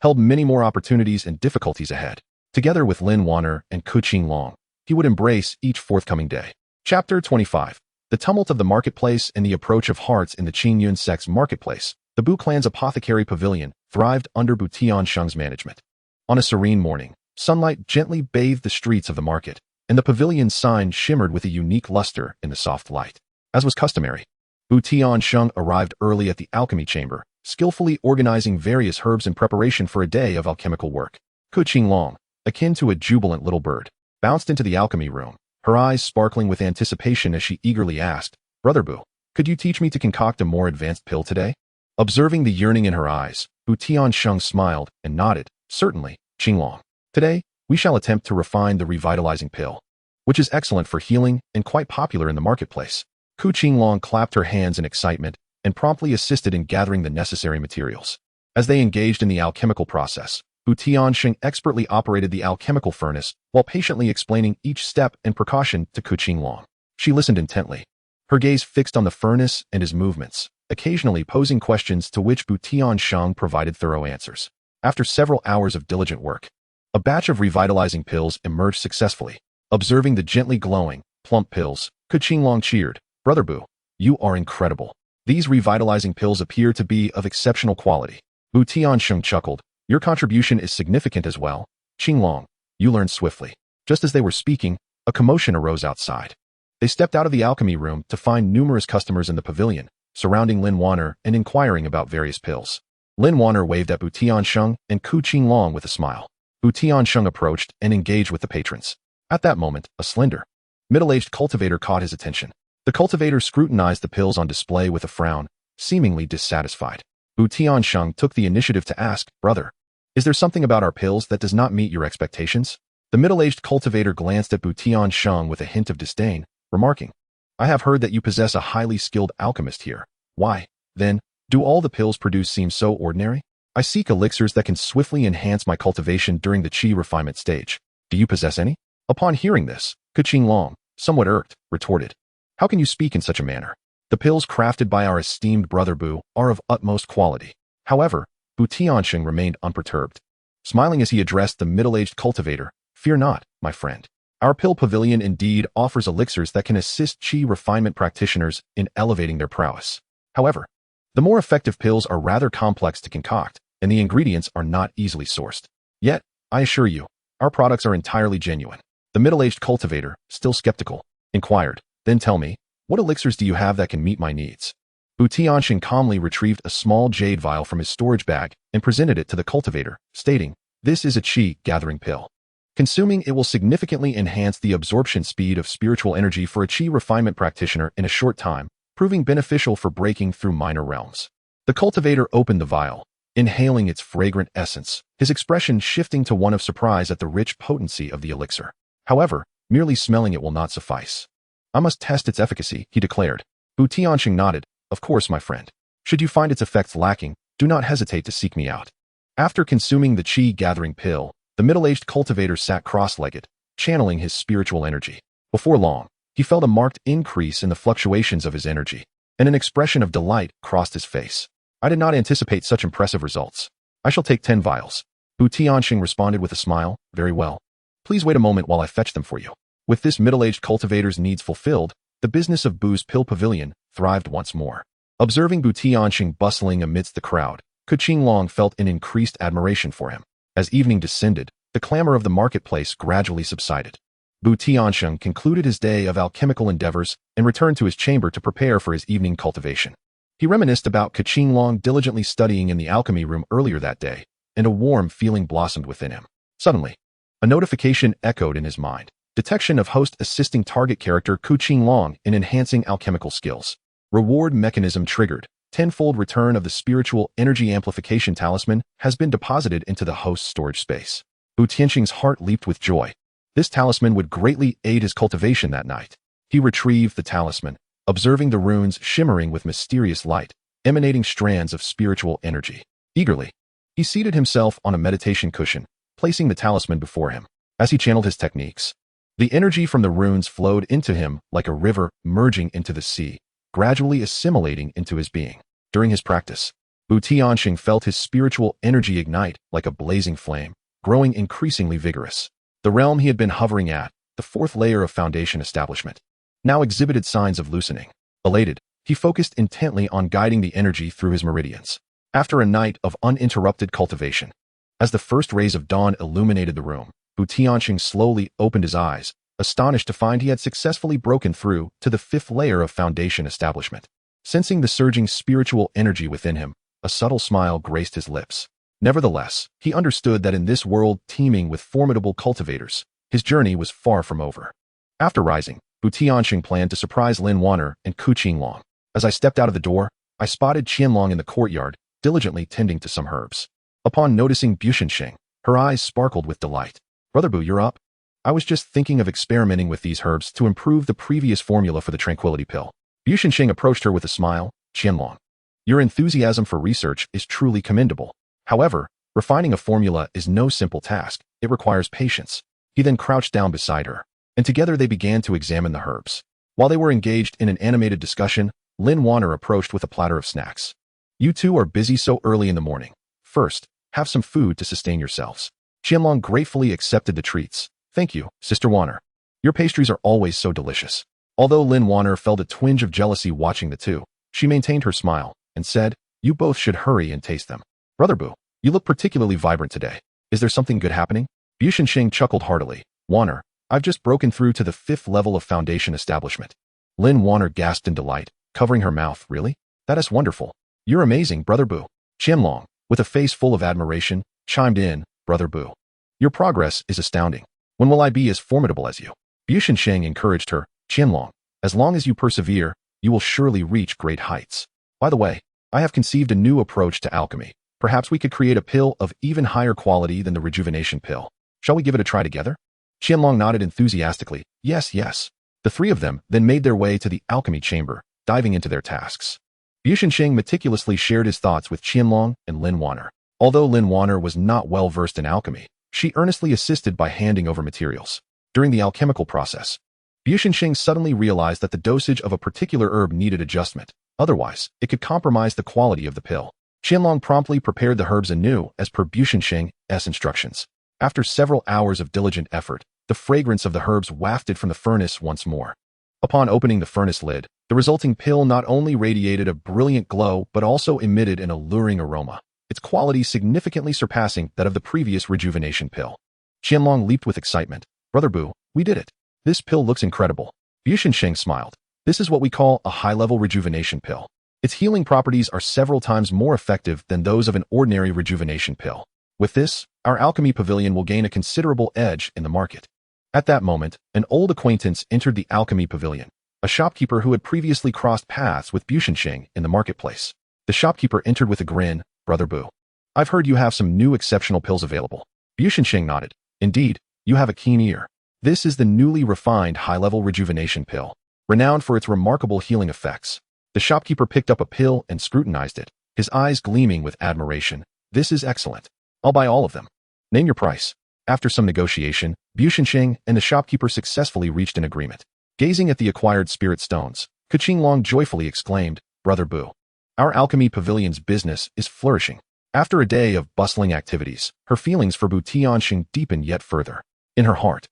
held many more opportunities and difficulties ahead. Together with Lin Wanner and Qinglong, he would embrace each forthcoming day. Chapter 25. The tumult of the marketplace and the approach of hearts in the Qingyun sect's marketplace. The Bu clan's apothecary pavilion thrived under Bu TianSheng's management. On a serene morning, sunlight gently bathed the streets of the market, and the pavilion's sign shimmered with a unique luster in the soft light. As was customary, Bu TianSheng arrived early at the alchemy chamber, skillfully organizing various herbs in preparation for a day of alchemical work. Qinglong, akin to a jubilant little bird, bounced into the alchemy room, her eyes sparkling with anticipation as she eagerly asked, "Brother Bu, could you teach me to concoct a more advanced pill today?" Observing the yearning in her eyes, Bu TianSheng smiled and nodded, "Certainly, Qinglong. Today, we shall attempt to refine the revitalizing pill, which is excellent for healing and quite popular in the marketplace." Qinglong clapped her hands in excitement and promptly assisted in gathering the necessary materials. As they engaged in the alchemical process, Bu TianSheng expertly operated the alchemical furnace while patiently explaining each step and precaution to Qinglong. She listened intently, her gaze fixed on the furnace and his movements, occasionally posing questions to which Bu TianSheng provided thorough answers. After several hours of diligent work, a batch of revitalizing pills emerged successfully. Observing the gently glowing, plump pills, Qinglong cheered, "Brother Bu, you are incredible. These revitalizing pills appear to be of exceptional quality." Bu TianSheng chuckled, "Your contribution is significant as well. Qinglong, you learned swiftly." Just as they were speaking, a commotion arose outside. They stepped out of the alchemy room to find numerous customers in the pavilion, surrounding Lin Wanner and inquiring about various pills. Lin Wanner waved at Bu TianSheng and Qinglong with a smile. Bu TianSheng approached and engaged with the patrons. At that moment, a slender, middle-aged cultivator caught his attention. The cultivator scrutinized the pills on display with a frown, seemingly dissatisfied. Bu TianSheng took the initiative to ask, "Brother, Is there something about our pills that does not meet your expectations? The middle-aged cultivator glanced at TianSheng with a hint of disdain, remarking, I have heard that you possess a highly skilled alchemist here. Why, then, do all the pills produced seem so ordinary? I seek elixirs that can swiftly enhance my cultivation during the qi refinement stage. Do you possess any? Upon hearing this, Qingfeng, somewhat irked, retorted, How can you speak in such a manner? The pills crafted by our esteemed brother Bu are of utmost quality. However, TianSheng remained unperturbed. Smiling as he addressed the middle-aged cultivator, Fear not, my friend. Our pill pavilion indeed offers elixirs that can assist qi refinement practitioners in elevating their prowess. However, the more effective pills are rather complex to concoct, and the ingredients are not easily sourced. Yet, I assure you, our products are entirely genuine. The middle-aged cultivator, still skeptical, inquired, Then tell me, what elixirs do you have that can meet my needs? TianSheng calmly retrieved a small jade vial from his storage bag and presented it to the cultivator, stating, This is a qi-gathering pill. Consuming it will significantly enhance the absorption speed of spiritual energy for a qi refinement practitioner in a short time, proving beneficial for breaking through minor realms. The cultivator opened the vial, inhaling its fragrant essence, his expression shifting to one of surprise at the rich potency of the elixir. However, merely smelling it will not suffice. I must test its efficacy, he declared. TianSheng nodded, Of course, my friend. Should you find its effects lacking, do not hesitate to seek me out. After consuming the qi-gathering pill, the middle-aged cultivator sat cross-legged, channeling his spiritual energy. Before long, he felt a marked increase in the fluctuations of his energy, and an expression of delight crossed his face. I did not anticipate such impressive results. I shall take 10 vials. TianSheng responded with a smile, Very well. Please wait a moment while I fetch them for you. With this middle-aged cultivator's needs fulfilled, the business of Bu's pill pavilion thrived once more. Observing TianSheng bustling amidst the crowd, Qingfeng felt an increased admiration for him. As evening descended, the clamor of the marketplace gradually subsided. TianSheng concluded his day of alchemical endeavors and returned to his chamber to prepare for his evening cultivation. He reminisced about Qingfeng diligently studying in the alchemy room earlier that day, and a warm feeling blossomed within him. Suddenly, a notification echoed in his mind. Detection of host assisting target character Qingfeng in enhancing alchemical skills. Reward mechanism triggered. Tenfold return of the spiritual energy amplification talisman has been deposited into the host's storage space. TianSheng's heart leaped with joy. This talisman would greatly aid his cultivation that night. He retrieved the talisman, observing the runes shimmering with mysterious light, emanating strands of spiritual energy. Eagerly, he seated himself on a meditation cushion, placing the talisman before him. As he channeled his techniques, the energy from the runes flowed into him like a river merging into the sea, gradually assimilating into his being. During his practice, TianSheng felt his spiritual energy ignite like a blazing flame, growing increasingly vigorous. The realm he had been hovering at, the fourth layer of foundation establishment, now exhibited signs of loosening. Elated, he focused intently on guiding the energy through his meridians. After a night of uninterrupted cultivation, as the first rays of dawn illuminated the room, TianSheng slowly opened his eyes, astonished to find he had successfully broken through to the fifth layer of foundation establishment. Sensing the surging spiritual energy within him, a subtle smile graced his lips. Nevertheless, he understood that in this world teeming with formidable cultivators, his journey was far from over. After rising, TianSheng planned to surprise Lin Wanner and Qingfeng. As I stepped out of the door, I spotted Qianlong in the courtyard, diligently tending to some herbs. Upon noticing beast-infested, her eyes sparkled with delight. Brother Bu, you're up? I was just thinking of experimenting with these herbs to improve the previous formula for the tranquility pill. Beast-infested approached her with a smile. Qianlong, your enthusiasm for research is truly commendable. However, refining a formula is no simple task. It requires patience. He then crouched down beside her, and together they began to examine the herbs. While they were engaged in an animated discussion, Lin Wanner approached with a platter of snacks. You two are busy so early in the morning. First, have some food to sustain yourselves. Qianlong gratefully accepted the treats. Thank you, Sister Wanner. Your pastries are always so delicious. Although Lin Wanner felt a twinge of jealousy watching the two, she maintained her smile and said, You both should hurry and taste them. Brother Bu, you look particularly vibrant today. Is there something good happening? Beast-infested chuckled heartily. Wanner, I've just broken through to the fifth level of foundation establishment. Lin Wanner gasped in delight, covering her mouth. Really? That is wonderful. You're amazing, Brother Bu. Qianlong, with a face full of admiration, chimed in, Brother Bu. Your progress is astounding. When will I be as formidable as you? Beast-infested encouraged her. Qianlong, as long as you persevere, you will surely reach great heights. By the way, I have conceived a new approach to alchemy. Perhaps we could create a pill of even higher quality than the rejuvenation pill. Shall we give it a try together? Qianlong nodded enthusiastically. Yes, yes. The three of them then made their way to the alchemy chamber, diving into their tasks. TianSheng meticulously shared his thoughts with Qianlong and Lin Wanner. Although Lin Wanner was not well versed in alchemy, she earnestly assisted by handing over materials. During the alchemical process, TianSheng suddenly realized that the dosage of a particular herb needed adjustment. Otherwise, it could compromise the quality of the pill. Qianlong promptly prepared the herbs anew as per TianSheng's instructions. After several hours of diligent effort, the fragrance of the herbs wafted from the furnace once more. Upon opening the furnace lid, the resulting pill not only radiated a brilliant glow but also emitted an alluring aroma, its quality significantly surpassing that of the previous rejuvenation pill. Qianlong leaped with excitement. Brother Bu, we did it. This pill looks incredible. TianSheng smiled. This is what we call a high-level rejuvenation pill. Its healing properties are several times more effective than those of an ordinary rejuvenation pill. With this, our alchemy pavilion will gain a considerable edge in the market. At that moment, an old acquaintance entered the alchemy pavilion, a shopkeeper who had previously crossed paths with TianSheng in the marketplace. The shopkeeper entered with a grin. Brother Bu, I've heard you have some new exceptional pills available. TianSheng nodded. Indeed, you have a keen ear. This is the newly refined high-level rejuvenation pill, renowned for its remarkable healing effects. The shopkeeper picked up a pill and scrutinized it, his eyes gleaming with admiration. This is excellent. I'll buy all of them. Name your price. After some negotiation, TianSheng and the shopkeeper successfully reached an agreement. Gazing at the acquired spirit stones, Qianlong joyfully exclaimed, Brother Bu, our alchemy pavilion's business is flourishing. After a day of bustling activities, her feelings for TianSheng deepened yet further. In her heart,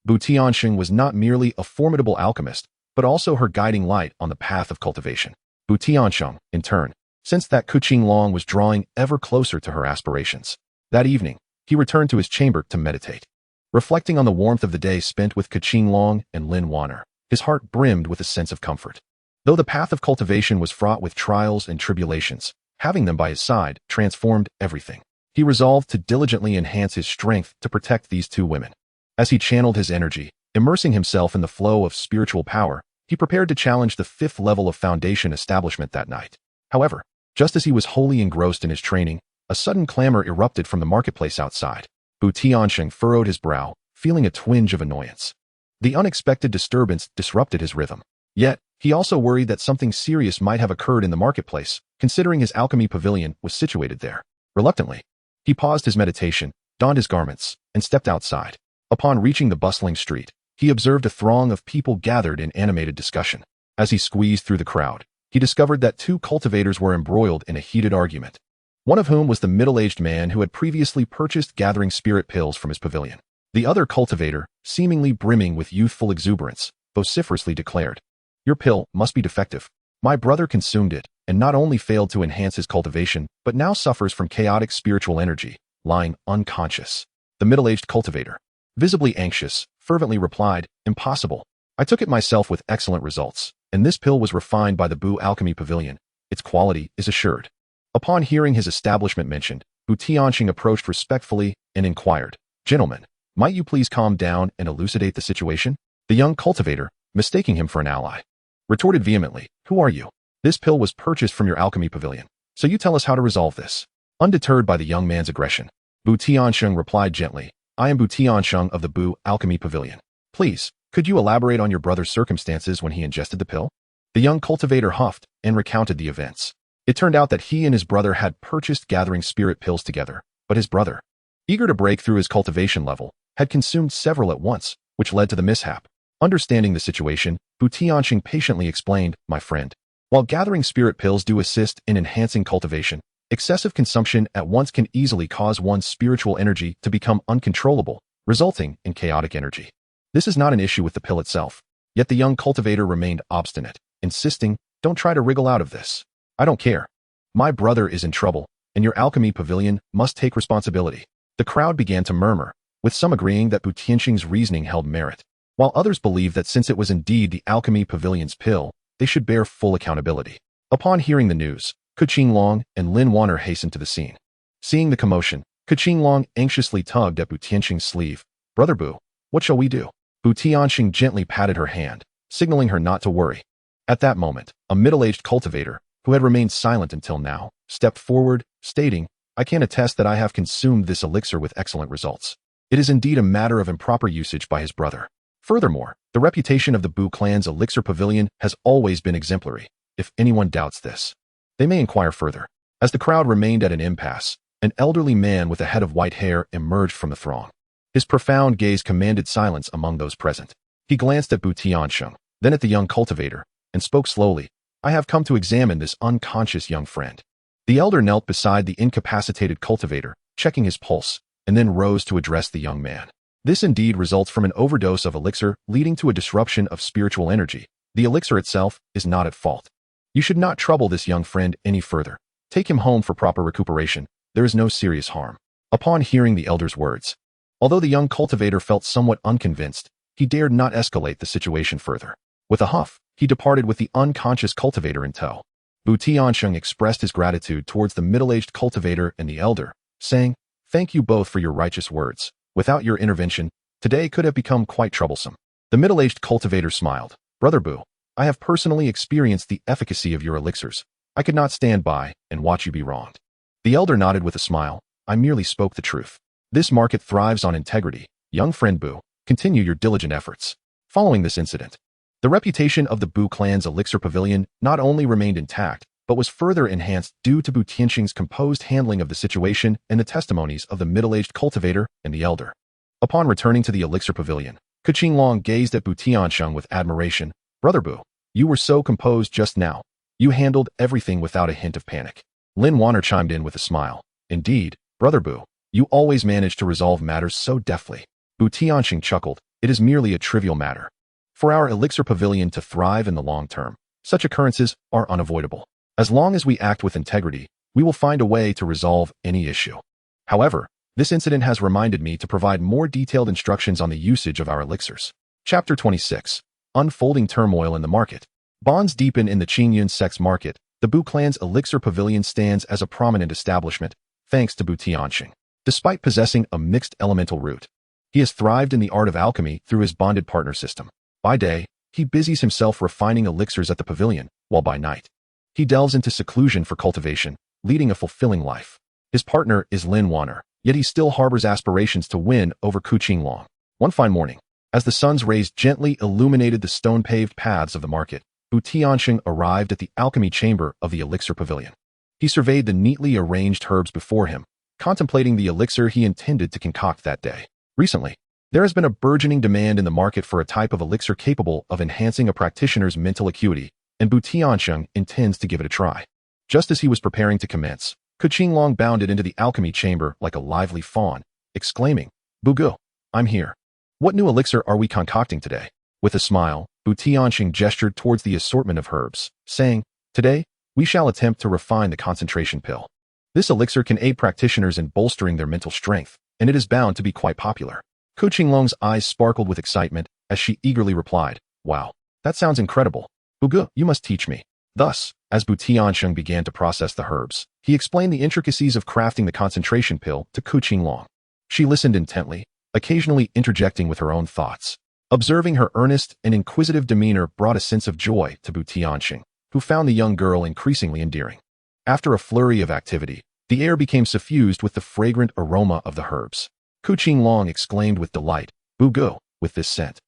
TianSheng was not merely a formidable alchemist, but also her guiding light on the path of cultivation. TianSheng, in turn, sensed that Qianlong was drawing ever closer to her aspirations. That evening, he returned to his chamber to meditate. Reflecting on the warmth of the day spent with Qianlong and Lin Wanner, his heart brimmed with a sense of comfort. Though the path of cultivation was fraught with trials and tribulations, having them by his side transformed everything. He resolved to diligently enhance his strength to protect these two women. As he channeled his energy, immersing himself in the flow of spiritual power, he prepared to challenge the 5th level of Foundation establishment that night. However, just as he was wholly engrossed in his training, a sudden clamor erupted from the marketplace outside. TianSheng furrowed his brow, feeling a twinge of annoyance. The unexpected disturbance disrupted his rhythm. Yet, he also worried that something serious might have occurred in the marketplace, considering his alchemy pavilion was situated there. Reluctantly, he paused his meditation, donned his garments, and stepped outside. Upon reaching the bustling street, he observed a throng of people gathered in animated discussion. As he squeezed through the crowd, he discovered that two cultivators were embroiled in a heated argument, one of whom was the middle-aged man who had previously purchased gathering spirit pills from his pavilion. The other cultivator, seemingly brimming with youthful exuberance, vociferously declared, Your pill must be defective. My brother consumed it, and not only failed to enhance his cultivation, but now suffers from chaotic spiritual energy, lying unconscious. The middle-aged cultivator, visibly anxious, fervently replied, Impossible. I took it myself with excellent results, and this pill was refined by the Bu Alchemy Pavilion. Its quality is assured. Upon hearing his establishment mentioned, TianSheng approached respectfully and inquired, Gentlemen, might you please calm down and elucidate the situation? The young cultivator, mistaking him for an ally, retorted vehemently, Who are you? This pill was purchased from your alchemy pavilion, so you tell us how to resolve this. Undeterred by the young man's aggression, TianSheng replied gently, I am TianSheng of the Bu Alchemy Pavilion. Please, could you elaborate on your brother's circumstances when he ingested the pill? The young cultivator huffed and recounted the events. It turned out that he and his brother had purchased gathering spirit pills together, but his brother, eager to break through his cultivation level, had consumed several at once, which led to the mishap. Understanding the situation, TianSheng patiently explained, My friend, while gathering spirit pills do assist in enhancing cultivation, excessive consumption at once can easily cause one's spiritual energy to become uncontrollable, resulting in chaotic energy. This is not an issue with the pill itself. Yet the young cultivator remained obstinate, insisting, Don't try to wriggle out of this. I don't care. My brother is in trouble, and your alchemy pavilion must take responsibility. The crowd began to murmur, with some agreeing that TianSheng's reasoning held merit, while others believed that since it was indeed the alchemy pavilion's pill, they should bear full accountability. Upon hearing the news, Qianlong and Lin Wanner hastened to the scene. Seeing the commotion, Qianlong anxiously tugged at TianSheng's sleeve. Brother Bu, what shall we do? TianSheng gently patted her hand, signaling her not to worry. At that moment, a middle-aged cultivator, who had remained silent until now, stepped forward, stating, I can attest that I have consumed this elixir with excellent results. It is indeed a matter of improper usage by his brother. Furthermore, the reputation of the Bu clan's elixir pavilion has always been exemplary. If anyone doubts this, they may inquire further. As the crowd remained at an impasse, an elderly man with a head of white hair emerged from the throng. His profound gaze commanded silence among those present. He glanced at Bu TianSheng, then at the young cultivator, and spoke slowly. I have come to examine this unconscious young friend. The elder knelt beside the incapacitated cultivator, checking his pulse, and then rose to address the young man. This indeed results from an overdose of elixir leading to a disruption of spiritual energy. The elixir itself is not at fault. You should not trouble this young friend any further. Take him home for proper recuperation. There is no serious harm. Upon hearing the elder's words, although the young cultivator felt somewhat unconvinced, he dared not escalate the situation further. With a huff, he departed with the unconscious cultivator in tow. Bu TianSheng expressed his gratitude towards the middle-aged cultivator and the elder, saying, "Thank you both for your righteous words. Without your intervention, today could have become quite troublesome." The middle-aged cultivator smiled. "Brother Bu, I have personally experienced the efficacy of your elixirs. I could not stand by and watch you be wronged." The elder nodded with a smile. "I merely spoke the truth. This market thrives on integrity. Young friend Bu, continue your diligent efforts." Following this incident, the reputation of the Bu clan's elixir pavilion not only remained intact, but was further enhanced due to Bu Tiansheng's composed handling of the situation and the testimonies of the middle-aged cultivator and the elder. Upon returning to the elixir pavilion, Qingfeng gazed at Bu TianSheng with admiration. "Brother Bu, you were so composed just now. You handled everything without a hint of panic." Lin Wanner chimed in with a smile. "Indeed, Brother Bu, you always manage to resolve matters so deftly." Bu TianSheng chuckled. "It is merely a trivial matter. For our elixir pavilion to thrive in the long term, such occurrences are unavoidable. As long as we act with integrity, we will find a way to resolve any issue. However, this incident has reminded me to provide more detailed instructions on the usage of our elixirs." Chapter 26. Unfolding Turmoil in the Market. Bonds deepen in the Qingyun sects market. The Bu clan's elixir pavilion stands as a prominent establishment, thanks to Bu TianSheng. Despite possessing a mixed elemental root, he has thrived in the art of alchemy through his bonded partner system. By day, he busies himself refining elixirs at the pavilion, while by night, he delves into seclusion for cultivation, leading a fulfilling life. His partner is Lin Wanner, yet he still harbors aspirations to win over Qingfeng. One fine morning, as the sun's rays gently illuminated the stone-paved paths of the market, Bu TianSheng arrived at the alchemy chamber of the elixir pavilion. He surveyed the neatly arranged herbs before him, contemplating the elixir he intended to concoct that day. Recently, there has been a burgeoning demand in the market for a type of elixir capable of enhancing a practitioner's mental acuity, and Bu TianSheng intends to give it a try. Just as he was preparing to commence, Qingfeng bounded into the alchemy chamber like a lively fawn, exclaiming, "Bu, I'm here. What new elixir are we concocting today?" With a smile, Bu TianSheng gestured towards the assortment of herbs, saying, "Today, we shall attempt to refine the concentration pill. This elixir can aid practitioners in bolstering their mental strength, and it is bound to be quite popular." Qingfeng's eyes sparkled with excitement as she eagerly replied, "Wow, that sounds incredible. Bu, you must teach me." Thus, as Bu TianSheng began to process the herbs, he explained the intricacies of crafting the concentration pill to Qingfeng. She listened intently, occasionally interjecting with her own thoughts. Observing her earnest and inquisitive demeanor brought a sense of joy to Bu TianSheng, who found the young girl increasingly endearing. After a flurry of activity, the air became suffused with the fragrant aroma of the herbs. Qingfeng exclaimed with delight, "Bu, with this scent,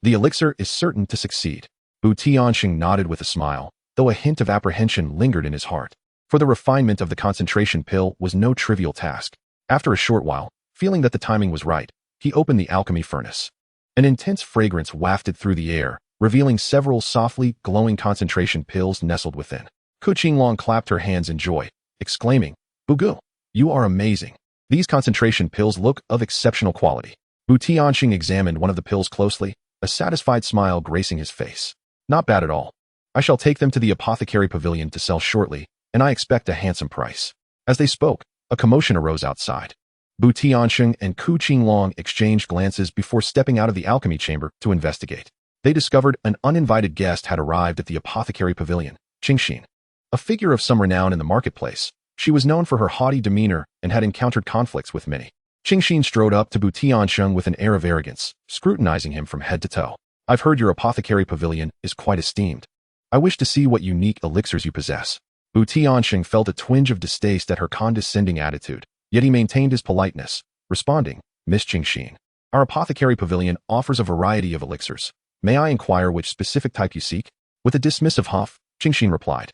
the elixir is certain to succeed." Bu TianSheng nodded with a smile, though a hint of apprehension lingered in his heart. For the refinement of the concentration pill was no trivial task. After a short while, feeling that the timing was right, he opened the alchemy furnace. An intense fragrance wafted through the air, revealing several softly glowing concentration pills nestled within. Qingfeng clapped her hands in joy, exclaiming, "Bu, you are amazing. These concentration pills look of exceptional quality." Bu TianSheng examined one of the pills closely, a satisfied smile gracing his face. "Not bad at all. I shall take them to the apothecary pavilion to sell shortly, and I expect a handsome price." As they spoke, a commotion arose outside. Bu TianSheng and Qingfeng exchanged glances before stepping out of the alchemy chamber to investigate. They discovered an uninvited guest had arrived at the apothecary pavilion, Qingfeng. A figure of some renown in the marketplace, she was known for her haughty demeanor and had encountered conflicts with many. Qingfeng strode up to Bu TianSheng with an air of arrogance, scrutinizing him from head to toe. "I've heard your apothecary pavilion is quite esteemed. I wish to see what unique elixirs you possess." TianSheng felt a twinge of distaste at her condescending attitude, yet he maintained his politeness, responding, Miss Qingfeng, our apothecary pavilion offers a variety of elixirs. May I inquire which specific type you seek? With a dismissive huff, Qingfeng replied,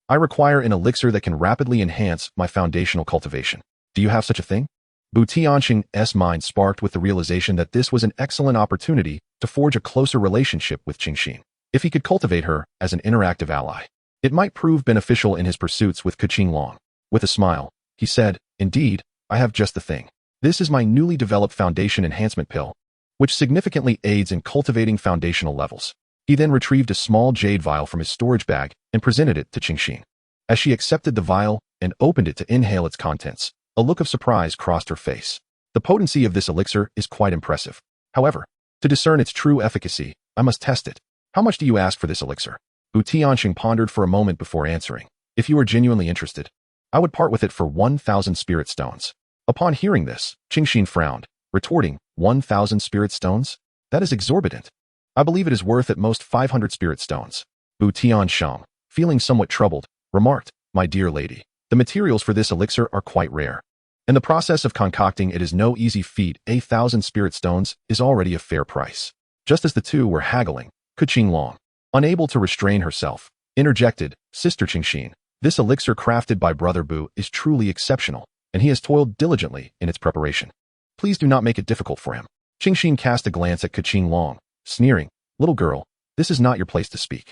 I require an elixir that can rapidly enhance my foundational cultivation. Do you have such a thing? TianSheng's mind sparked with the realization that this was an excellent opportunity to forge a closer relationship with Qingfeng. If he could cultivate her as an interactive ally, it might prove beneficial in his pursuits with Qingfeng. With a smile, he said, Indeed, I have just the thing. This is my newly developed foundation enhancement pill, which significantly aids in cultivating foundational levels. He then retrieved a small jade vial from his storage bag and presented it to Qingfeng. As she accepted the vial and opened it to inhale its contents, a look of surprise crossed her face. The potency of this elixir is quite impressive. However, to discern its true efficacy, I must test it. How much do you ask for this elixir? TianSheng pondered for a moment before answering. If you are genuinely interested, I would part with it for 1,000 spirit stones. Upon hearing this, Qingfeng frowned, retorting, 1,000 spirit stones? That is exorbitant. I believe it is worth at most 500 spirit stones. TianSheng, feeling somewhat troubled, remarked, My dear lady, the materials for this elixir are quite rare. In the process of concocting it is no easy feat. 1,000 spirit stones is already a fair price. Just as the two were haggling, Qingfeng, unable to restrain herself, interjected, Sister Qingfeng, this elixir crafted by Brother Bu is truly exceptional, and he has toiled diligently in its preparation. Please do not make it difficult for him. Qingfeng cast a glance at Qingfeng, sneering, Little girl, this is not your place to speak.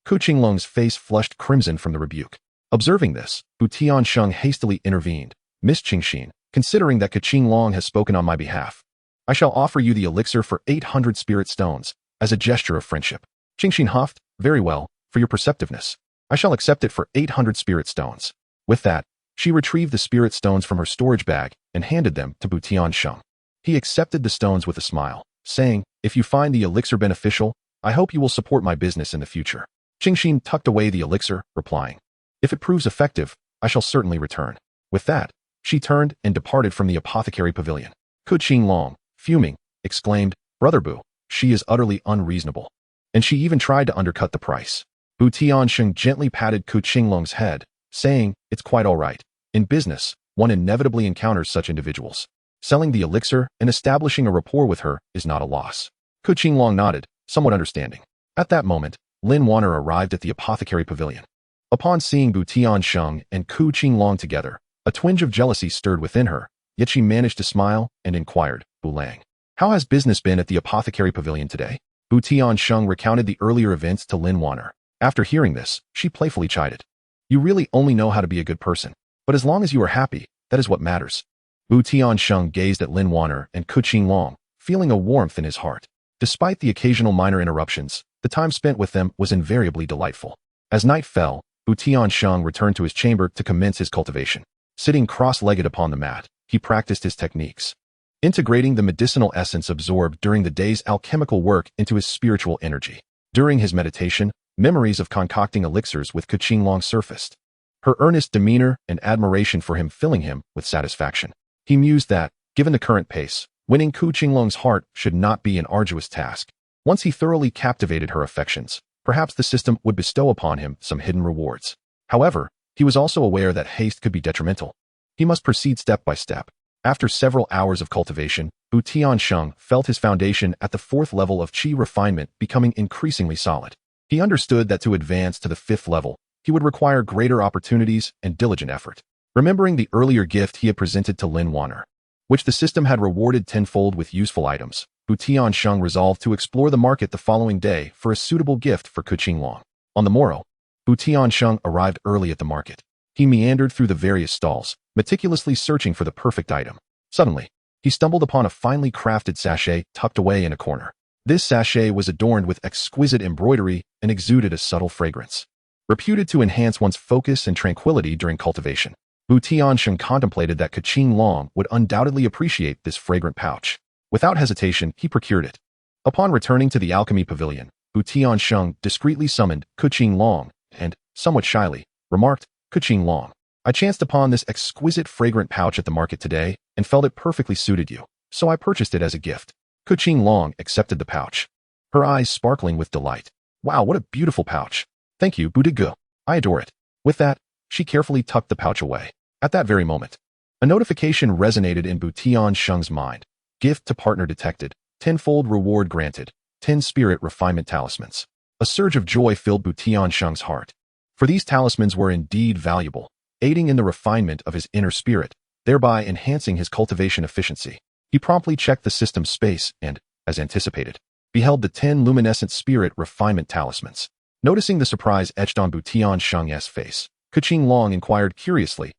Qingfeng's face flushed crimson from the rebuke. Observing this, TianSheng hastily intervened, Miss Qingfeng, considering that Qingfeng has spoken on my behalf, I shall offer you the elixir for 800 spirit stones, as a gesture of friendship. Qingfeng huffed, Very well, for your perceptiveness. I shall accept it for 800 spirit stones. With that, she retrieved the spirit stones from her storage bag and handed them to TianSheng. He accepted the stones with a smile, saying, If you find the elixir beneficial, I hope you will support my business in the future. Qingfeng tucked away the elixir, replying, If it proves effective, I shall certainly return. With that, she turned and departed from the apothecary pavilion. Qingfeng, fuming, exclaimed, Brother Bu, she is utterly unreasonable. And she even tried to undercut the price. TianSheng gently patted Qingfeng's head, saying, It's quite all right. In business, one inevitably encounters such individuals. Selling the elixir and establishing a rapport with her is not a loss. Qingfeng nodded, somewhat understanding. At that moment, Lin Wanner arrived at the apothecary pavilion. Upon seeing TianSheng and Qingfeng together, a twinge of jealousy stirred within her, yet she managed to smile and inquired, Lang, how has business been at the apothecary pavilion today? TianSheng recounted the earlier events to Lin Wanner. After hearing this, she playfully chided. You really only know how to be a good person. But as long as you are happy, that is what matters. TianSheng gazed at Lin Wanner and Qingfeng, feeling a warmth in his heart. Despite the occasional minor interruptions, the time spent with them was invariably delightful. As night fell, TianSheng returned to his chamber to commence his cultivation. Sitting cross-legged upon the mat, he practiced his techniques, integrating the medicinal essence absorbed during the day's alchemical work into his spiritual energy. During his meditation, memories of concocting elixirs with Qingfeng surfaced, her earnest demeanor and admiration for him filling him with satisfaction. He mused that, given the current pace, winning Qingfeng's heart should not be an arduous task. Once he thoroughly captivated her affections, perhaps the system would bestow upon him some hidden rewards. However, he was also aware that haste could be detrimental. He must proceed step by step. After several hours of cultivation, TianSheng felt his foundation at the 4th level of qi refinement becoming increasingly solid. He understood that to advance to the 5th level, he would require greater opportunities and diligent effort. Remembering the earlier gift he had presented to Lin Wanner, which the system had rewarded tenfold with useful items, TianSheng resolved to explore the market the following day for a suitable gift for Qingfeng. On the morrow, TianSheng arrived early at the market. He meandered through the various stalls, meticulously searching for the perfect item. Suddenly, he stumbled upon a finely crafted sachet tucked away in a corner. This sachet was adorned with exquisite embroidery and exuded a subtle fragrance, reputed to enhance one's focus and tranquility during cultivation. TianSheng contemplated that Qingfeng would undoubtedly appreciate this fragrant pouch. Without hesitation, he procured it. Upon returning to the alchemy pavilion, TianSheng discreetly summoned Qingfeng and, somewhat shyly, remarked, Qingfeng, I chanced upon this exquisite fragrant pouch at the market today and felt it perfectly suited you, so I purchased it as a gift. Qingfeng accepted the pouch, her eyes sparkling with delight. Wow, what a beautiful pouch. Thank you, Budigu. I adore it. With that, she carefully tucked the pouch away. At that very moment, a notification resonated in TianSheng's mind. Gift to partner detected. Tenfold reward granted. 10 spirit refinement talismans. A surge of joy filled TianSheng's heart. For these talismans were indeed valuable, aiding in the refinement of his inner spirit, thereby enhancing his cultivation efficiency. He promptly checked the system's space and, as anticipated, beheld the 10 luminescent spirit refinement talismans. Noticing the surprise etched on TianSheng's face, Qingfeng inquired curiously,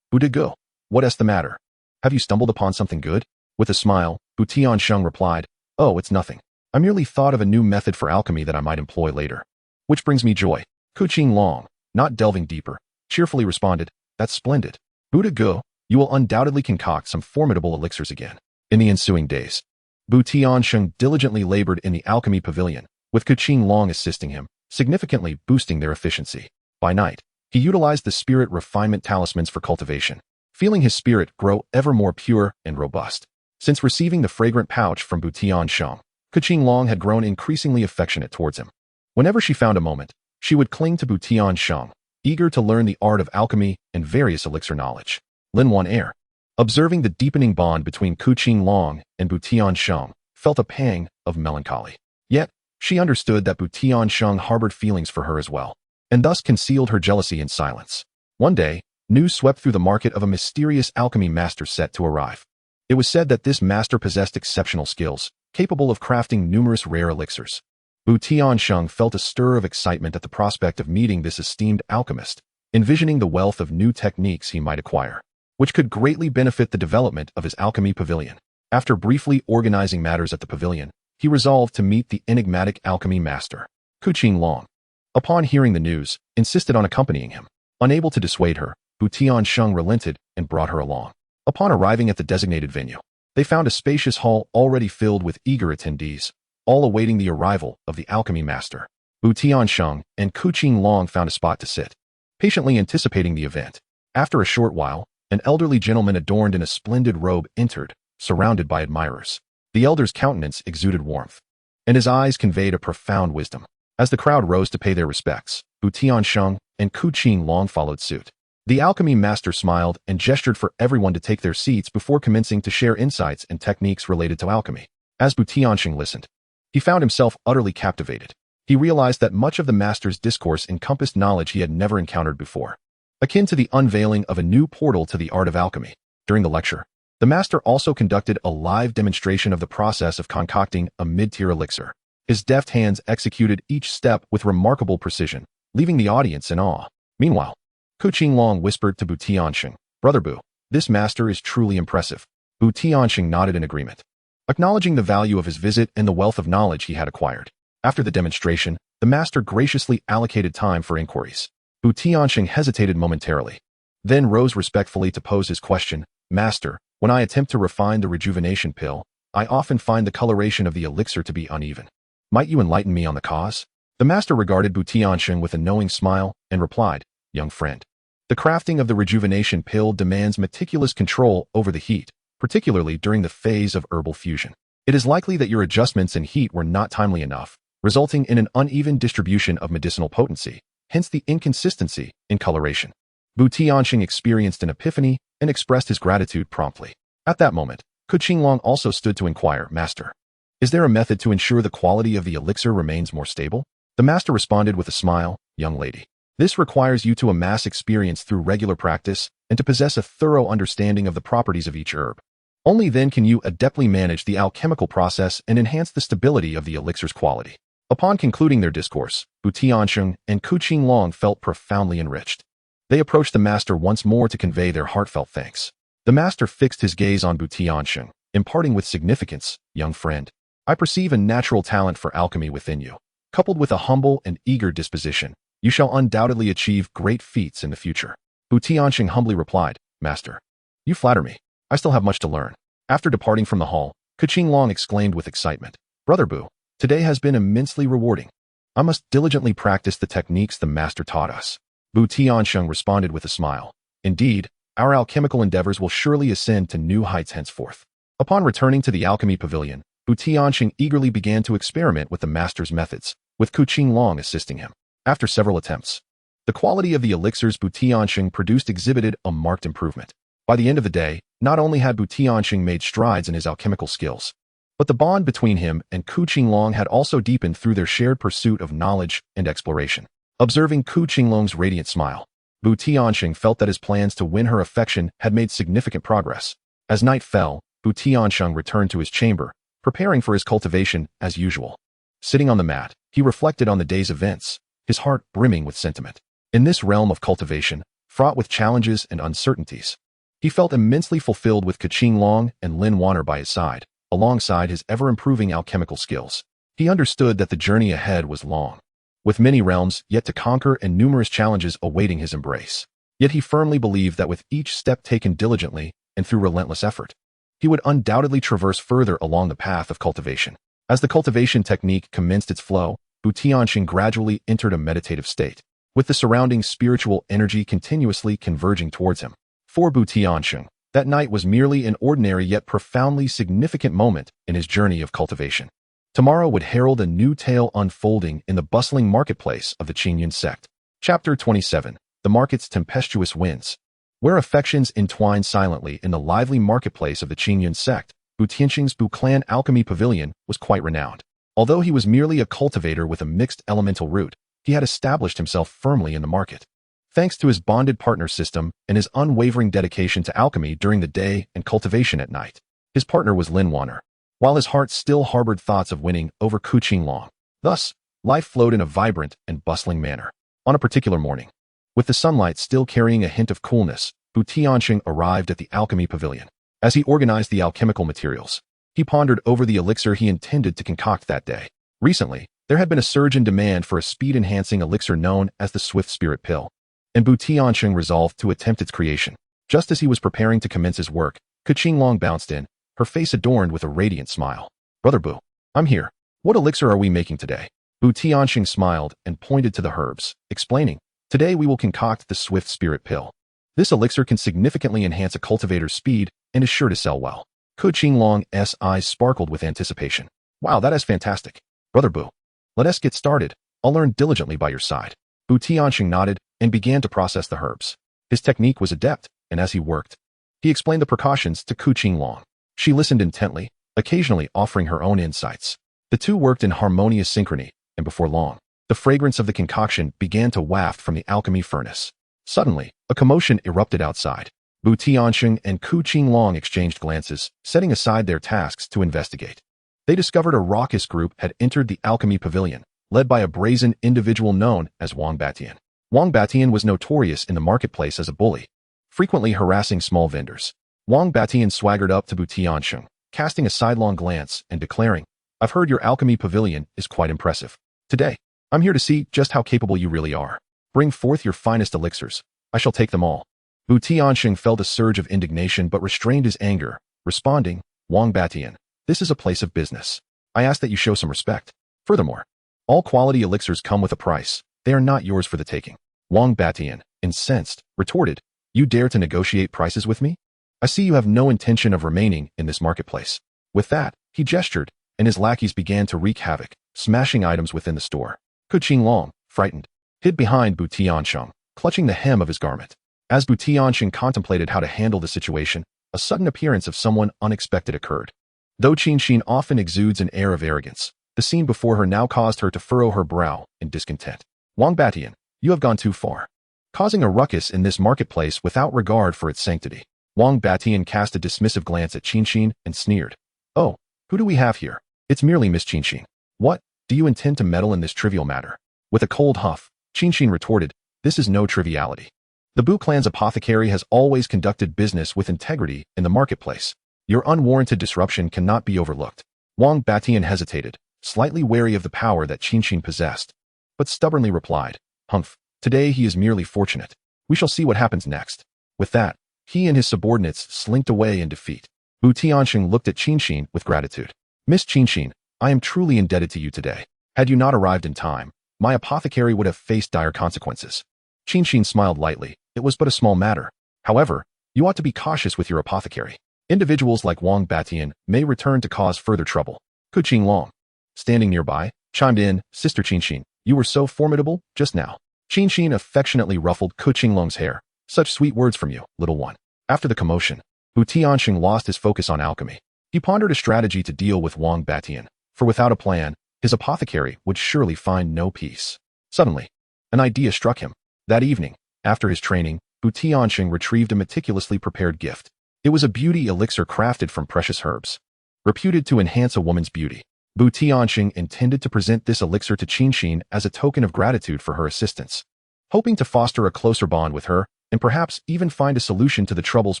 "Go? What's the matter? Have you stumbled upon something good?" With a smile, TianSheng replied, "Oh, it's nothing. I merely thought of a new method for alchemy that I might employ later. Which brings me joy." Qingfeng, not delving deeper, cheerfully responded, "That's splendid. Go, you will undoubtedly concoct some formidable elixirs again." In the ensuing days, TianSheng diligently labored in the alchemy pavilion, with Qingfeng assisting him, significantly boosting their efficiency. By night, he utilized the spirit refinement talismans for cultivation, feeling his spirit grow ever more pure and robust. Since receiving the fragrant pouch from TianSheng, Qingfeng had grown increasingly affectionate towards him. Whenever she found a moment, she would cling to TianSheng, eager to learn the art of alchemy and various elixir knowledge. Linwan Air, observing the deepening bond between Qingfeng and TianSheng, felt a pang of melancholy. Yet, she understood that TianSheng harbored feelings for her as well, and thus concealed her jealousy in silence. One day, news swept through the market of a mysterious alchemy master set to arrive. It was said that this master possessed exceptional skills, capable of crafting numerous rare elixirs. TianSheng felt a stir of excitement at the prospect of meeting this esteemed alchemist, envisioning the wealth of new techniques he might acquire, which could greatly benefit the development of his alchemy pavilion. After briefly organizing matters at the pavilion, he resolved to meet the enigmatic alchemy master. Qingfeng, upon hearing the news, insisted on accompanying him. Unable to dissuade her, TianSheng relented and brought her along. Upon arriving at the designated venue, they found a spacious hall already filled with eager attendees, all awaiting the arrival of the alchemy master. TianSheng and Qingfeng found a spot to sit, patiently anticipating the event. After a short while, an elderly gentleman adorned in a splendid robe entered, surrounded by admirers. The elder's countenance exuded warmth, and his eyes conveyed a profound wisdom. As the crowd rose to pay their respects, TianSheng and Qingfeng followed suit. The alchemy master smiled and gestured for everyone to take their seats before commencing to share insights and techniques related to alchemy. As TianSheng listened, he found himself utterly captivated. He realized that much of the master's discourse encompassed knowledge he had never encountered before, akin to the unveiling of a new portal to the art of alchemy. During the lecture, the master also conducted a live demonstration of the process of concocting a mid-tier elixir. His deft hands executed each step with remarkable precision, leaving the audience in awe. Meanwhile, Qingfeng whispered to TianSheng, "Brother Bu, this master is truly impressive." TianSheng nodded in agreement, acknowledging the value of his visit and the wealth of knowledge he had acquired. After the demonstration, the master graciously allocated time for inquiries. TianSheng hesitated momentarily, then rose respectfully to pose his question. "Master, when I attempt to refine the rejuvenation pill, I often find the coloration of the elixir to be uneven. Might you enlighten me on the cause?" The master regarded TianSheng with a knowing smile and replied, "Young friend, the crafting of the rejuvenation pill demands meticulous control over the heat, particularly during the phase of herbal fusion. It is likely that your adjustments in heat were not timely enough, resulting in an uneven distribution of medicinal potency, hence the inconsistency in coloration." TianSheng experienced an epiphany and expressed his gratitude promptly. At that moment, Qingfeng also stood to inquire, "Master, is there a method to ensure the quality of the elixir remains more stable?" The master responded with a smile, "Young lady, this requires you to amass experience through regular practice and to possess a thorough understanding of the properties of each herb. Only then can you adeptly manage the alchemical process and enhance the stability of the elixir's quality." Upon concluding their discourse, TianSheng and Qingfeng felt profoundly enriched. They approached the master once more to convey their heartfelt thanks. The master fixed his gaze on TianSheng, imparting with significance, "Young friend, I perceive a natural talent for alchemy within you. Coupled with a humble and eager disposition, you shall undoubtedly achieve great feats in the future." TianSheng humbly replied, "Master, you flatter me. I still have much to learn." After departing from the hall, Qingfeng exclaimed with excitement, "Brother Bu, today has been immensely rewarding. I must diligently practice the techniques the master taught us." TianSheng responded with a smile, "Indeed, our alchemical endeavors will surely ascend to new heights henceforth." Upon returning to the alchemy pavilion, TianSheng eagerly began to experiment with the master's methods, with Qingfeng assisting him. After several attempts, The quality of the elixirs TianSheng produced exhibited a marked improvement. By the end of the day, not only had TianSheng made strides in his alchemical skills, but the bond between him and Qingfeng had also deepened through their shared pursuit of knowledge and exploration. Observing Qingfeng's radiant smile, TianSheng felt that his plans to win her affection had made significant progress. As night fell, TianSheng returned to his chamber, preparing for his cultivation as usual. Sitting on the mat, he reflected on the day's events, his heart brimming with sentiment. In this realm of cultivation, fraught with challenges and uncertainties, he felt immensely fulfilled with Qingfeng and Lin Wanner by his side, alongside his ever-improving alchemical skills. He understood that the journey ahead was long, with many realms yet to conquer and numerous challenges awaiting his embrace. Yet he firmly believed that with each step taken diligently and through relentless effort, he would undoubtedly traverse further along the path of cultivation. As the cultivation technique commenced its flow, TianSheng gradually entered a meditative state, with the surrounding spiritual energy continuously converging towards him. For TianSheng, that night was merely an ordinary yet profoundly significant moment in his journey of cultivation. Tomorrow would herald a new tale unfolding in the bustling marketplace of the Qingfeng sect. Chapter 27. The Market's Tempestuous Winds. Where affections entwine silently in the lively marketplace of the Qingfeng sect, TianSheng's clan alchemy pavilion was quite renowned. Although he was merely a cultivator with a mixed elemental root, he had established himself firmly in the market. Thanks to his bonded partner system and his unwavering dedication to alchemy during the day and cultivation at night, his partner was Lin Wanner, while his heart still harbored thoughts of winning over Qingfeng. Thus, life flowed in a vibrant and bustling manner. On a particular morning, with the sunlight still carrying a hint of coolness, TianSheng arrived at the alchemy pavilion. As he organized the alchemical materials, he pondered over the elixir he intended to concoct that day. Recently, there had been a surge in demand for a speed-enhancing elixir known as the Swift Spirit Pill, and TianSheng resolved to attempt its creation. Just as he was preparing to commence his work, Qingfeng bounced in, her face adorned with a radiant smile. "Brother Bu, I'm here. What elixir are we making today?" TianSheng smiled and pointed to the herbs, explaining, "Today we will concoct the Swift Spirit Pill. This elixir can significantly enhance a cultivator's speed and is sure to sell well." Qingfeng's eyes sparkled with anticipation. "Wow, that is fantastic. Brother Bu, let us get started. I'll learn diligently by your side." TianSheng nodded and began to process the herbs. His technique was adept, and as he worked, he explained the precautions to Qingfeng. She listened intently, occasionally offering her own insights. The two worked in harmonious synchrony, and before long, the fragrance of the concoction began to waft from the alchemy furnace. Suddenly, a commotion erupted outside. TianSheng and Qingfeng exchanged glances, setting aside their tasks to investigate. They discovered a raucous group had entered the alchemy pavilion, led by a brazen individual known as Wang Batian. Wang Batian was notorious in the marketplace as a bully, frequently harassing small vendors. Wang Batian swaggered up to TianSheng, casting a sidelong glance and declaring, "I've heard your alchemy pavilion is quite impressive. Today, I'm here to see just how capable you really are. Bring forth your finest elixirs. I shall take them all." TianSheng felt a surge of indignation but restrained his anger, responding, "Wang Batian, this is a place of business. I ask that you show some respect. Furthermore, all quality elixirs come with a price. They are not yours for the taking." Wang Batian, incensed, retorted, "You dare to negotiate prices with me? I see you have no intention of remaining in this marketplace." With that, he gestured, and his lackeys began to wreak havoc, smashing items within the store. Qingfeng, frightened, hid behind TianSheng, clutching the hem of his garment. As TianSheng contemplated how to handle the situation, a sudden appearance of someone unexpected occurred. Though Qingfeng often exudes an air of arrogance, the scene before her now caused her to furrow her brow in discontent. "Wang Batian, you have gone too far, causing a ruckus in this marketplace without regard for its sanctity." Wang Batian cast a dismissive glance at Qingfeng and sneered. "Oh, who do we have here? It's merely Miss Qingfeng. What, do you intend to meddle in this trivial matter?" With a cold huff, Qingfeng retorted, "This is no triviality. The Bu clan's apothecary has always conducted business with integrity in the marketplace. Your unwarranted disruption cannot be overlooked." Wang Batian hesitated, slightly wary of the power that Qingfeng possessed, but stubbornly replied, "Humph, today he is merely fortunate. We shall see what happens next." With that, he and his subordinates slinked away in defeat. TianSheng looked at Qingfeng with gratitude. "Miss Qingfeng, I am truly indebted to you today. Had you not arrived in time, my apothecary would have faced dire consequences." Qingfeng smiled lightly. It was but a small matter. "However, you ought to be cautious with your apothecary. Individuals like Wang Batian may return to cause further trouble." Qingfeng, standing nearby, chimed in, "Sister Qingfeng, you were so formidable just now. Qingfeng affectionately ruffled Qinglong's hair. Such sweet words from you, little one. After the commotion, TianSheng lost his focus on alchemy. He pondered a strategy to deal with Wang Batian, for without a plan, his apothecary would surely find no peace. Suddenly, an idea struck him. That evening, after his training, TianSheng retrieved a meticulously prepared gift. It was a beauty elixir crafted from precious herbs. Reputed to enhance a woman's beauty, TianSheng intended to present this elixir to Qingfeng as a token of gratitude for her assistance, hoping to foster a closer bond with her and perhaps even find a solution to the troubles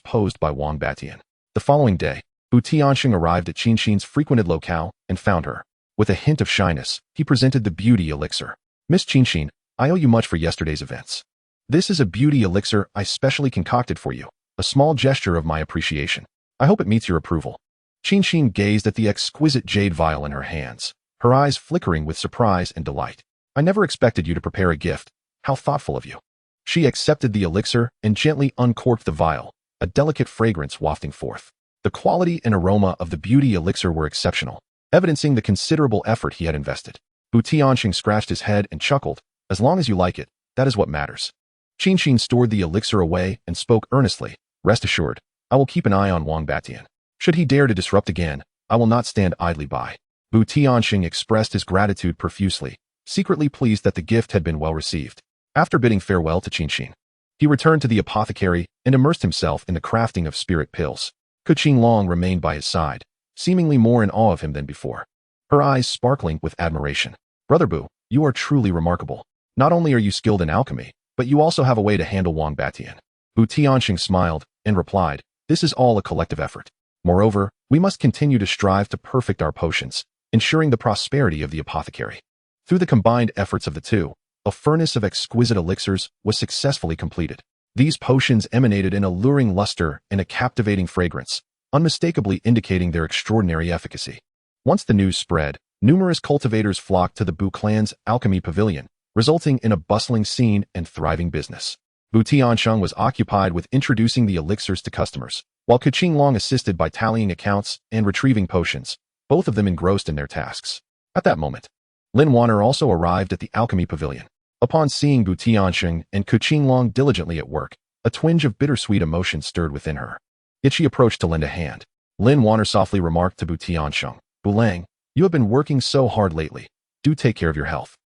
posed by Wang Batian. The following day, TianSheng arrived at Qingfeng's frequented locale and found her. With a hint of shyness, he presented the beauty elixir. Miss Qingfeng, I owe you much for yesterday's events. This is a beauty elixir I specially concocted for you, a small gesture of my appreciation. I hope it meets your approval. Qingfeng gazed at the exquisite jade vial in her hands, her eyes flickering with surprise and delight. I never expected you to prepare a gift. How thoughtful of you. She accepted the elixir and gently uncorked the vial, a delicate fragrance wafting forth. The quality and aroma of the beauty elixir were exceptional, evidencing the considerable effort he had invested. TianSheng scratched his head and chuckled. As long as you like it, that is what matters. Qingfeng stored the elixir away and spoke earnestly. Rest assured, I will keep an eye on Wang Batian. Should he dare to disrupt again, I will not stand idly by. TianSheng expressed his gratitude profusely, secretly pleased that the gift had been well received. After bidding farewell to Qingfeng, he returned to the apothecary and immersed himself in the crafting of spirit pills. Qinglong remained by his side, seemingly more in awe of him than before, her eyes sparkling with admiration. Brother Bu, you are truly remarkable. Not only are you skilled in alchemy, but you also have a way to handle Wang Batian. TianSheng smiled and replied, this is all a collective effort. Moreover, we must continue to strive to perfect our potions, ensuring the prosperity of the apothecary. Through the combined efforts of the two, a furnace of exquisite elixirs was successfully completed. These potions emanated an alluring luster and a captivating fragrance, unmistakably indicating their extraordinary efficacy. Once the news spread, numerous cultivators flocked to the Bu clan's alchemy pavilion, resulting in a bustling scene and thriving business. TianSheng was occupied with introducing the elixirs to customers, while Qinglong assisted by tallying accounts and retrieving potions, both of them engrossed in their tasks. At that moment, Lin Wanner also arrived at the alchemy pavilion. Upon seeing TianSheng and Qinglong diligently at work, a twinge of bittersweet emotion stirred within her. Yet she approached to lend a hand. Lin Wanner softly remarked to TianSheng, Lang, you have been working so hard lately. Do take care of your health.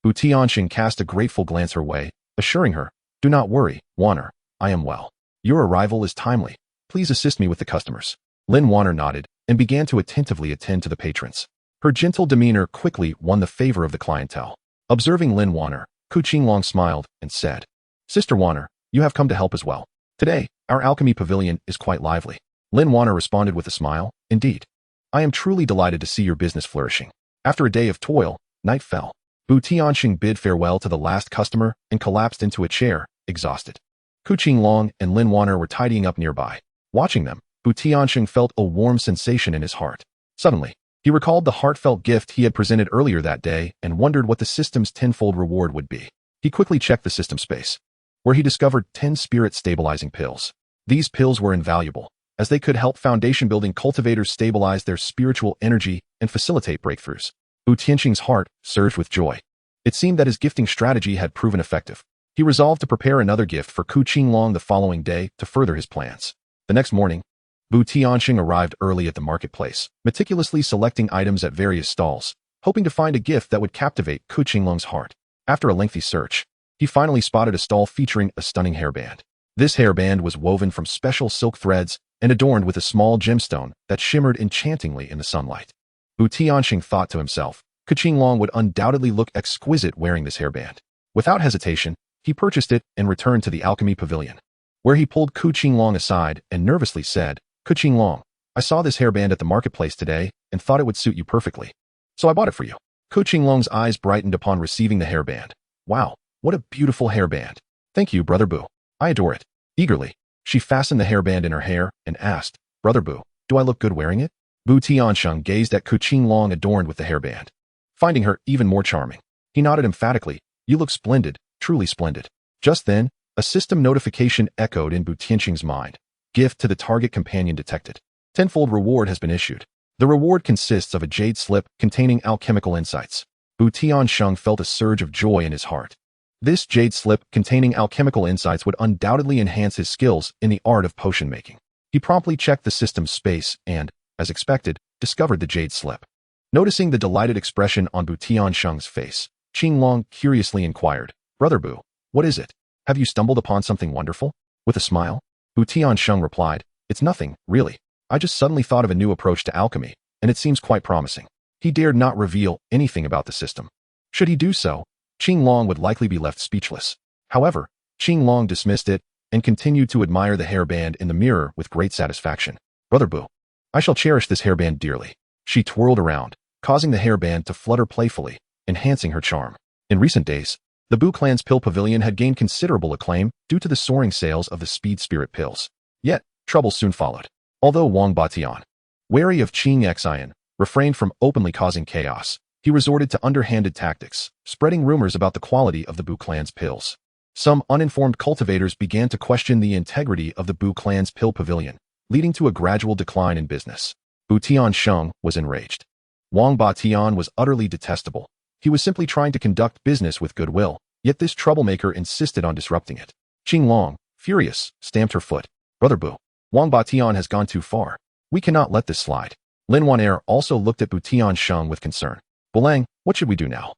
TianSheng cast a grateful glance her way, assuring her, do not worry, Wanner, I am well. Your arrival is timely. Please assist me with the customers. Lin Wanner nodded and began to attentively attend to the patrons. Her gentle demeanor quickly won the favor of the clientele. Observing Lin Wanner, Qinglong smiled and said, Sister Wanner, you have come to help as well. Today, our alchemy pavilion is quite lively. Lin Wanner responded with a smile, indeed. I am truly delighted to see your business flourishing. After a day of toil, night fell. TianSheng bid farewell to the last customer and collapsed into a chair, exhausted. Qinglong and Lin Wanner were tidying up nearby. Watching them, TianSheng felt a warm sensation in his heart. Suddenly, he recalled the heartfelt gift he had presented earlier that day and wondered what the system's tenfold reward would be. He quickly checked the system space, where he discovered 10 spirit-stabilizing pills. These pills were invaluable, as they could help foundation-building cultivators stabilize their spiritual energy and facilitate breakthroughs. TianSheng's heart surged with joy. It seemed that his gifting strategy had proven effective. He resolved to prepare another gift for Qinglong the following day to further his plans. The next morning, TianSheng arrived early at the marketplace, meticulously selecting items at various stalls, hoping to find a gift that would captivate Qinglong's heart. After a lengthy search, he finally spotted a stall featuring a stunning hairband. This hairband was woven from special silk threads and adorned with a small gemstone that shimmered enchantingly in the sunlight. TianSheng thought to himself, Qinglong would undoubtedly look exquisite wearing this hairband. Without hesitation, he purchased it and returned to the alchemy pavilion, where he pulled Qinglong aside and nervously said, Qinglong, I saw this hairband at the marketplace today and thought it would suit you perfectly. So I bought it for you. Qinglong's eyes brightened upon receiving the hairband. Wow, what a beautiful hairband. Thank you, Brother Bu. I adore it. Eagerly, she fastened the hairband in her hair and asked, Brother Bu, do I look good wearing it? TianSheng gazed at Qinglong adorned with the hairband. Finding her even more charming, he nodded emphatically, you look splendid, truly splendid. Just then, a system notification echoed in TianSheng's mind. Gift to the target companion detected. Tenfold reward has been issued. The reward consists of a jade slip containing alchemical insights. TianSheng felt a surge of joy in his heart. This jade slip containing alchemical insights would undoubtedly enhance his skills in the art of potion making. He promptly checked the system's space and, as expected, discovered the jade slip. Noticing the delighted expression on TianSheng's face, Qinglong curiously inquired, "Brother Bu, what is it? Have you stumbled upon something wonderful?" With a smile, TianSheng replied, "It's nothing, really. I just suddenly thought of a new approach to alchemy, and it seems quite promising." He dared not reveal anything about the system. Should he do so, Qinglong would likely be left speechless. However, Qinglong dismissed it and continued to admire the hairband in the mirror with great satisfaction. "Brother Bu, I shall cherish this hairband dearly." She twirled around, causing the hairband to flutter playfully, enhancing her charm. In recent days, the Bu clan's pill pavilion had gained considerable acclaim due to the soaring sales of the speed spirit pills. Yet, trouble soon followed. Although Wang Batian, wary of Qingfeng, refrained from openly causing chaos, he resorted to underhanded tactics, spreading rumors about the quality of the Bu clan's pills. Some uninformed cultivators began to question the integrity of the Bu clan's pill pavilion, leading to a gradual decline in business. TianSheng was enraged. Wang Batian was utterly detestable. He was simply trying to conduct business with goodwill, yet this troublemaker insisted on disrupting it. Qinglong, furious, stamped her foot. "Brother Bu, Wang Batian has gone too far. We cannot let this slide." Lin Wan'er also looked at TianSheng with concern. "Bulang, what should we do now?"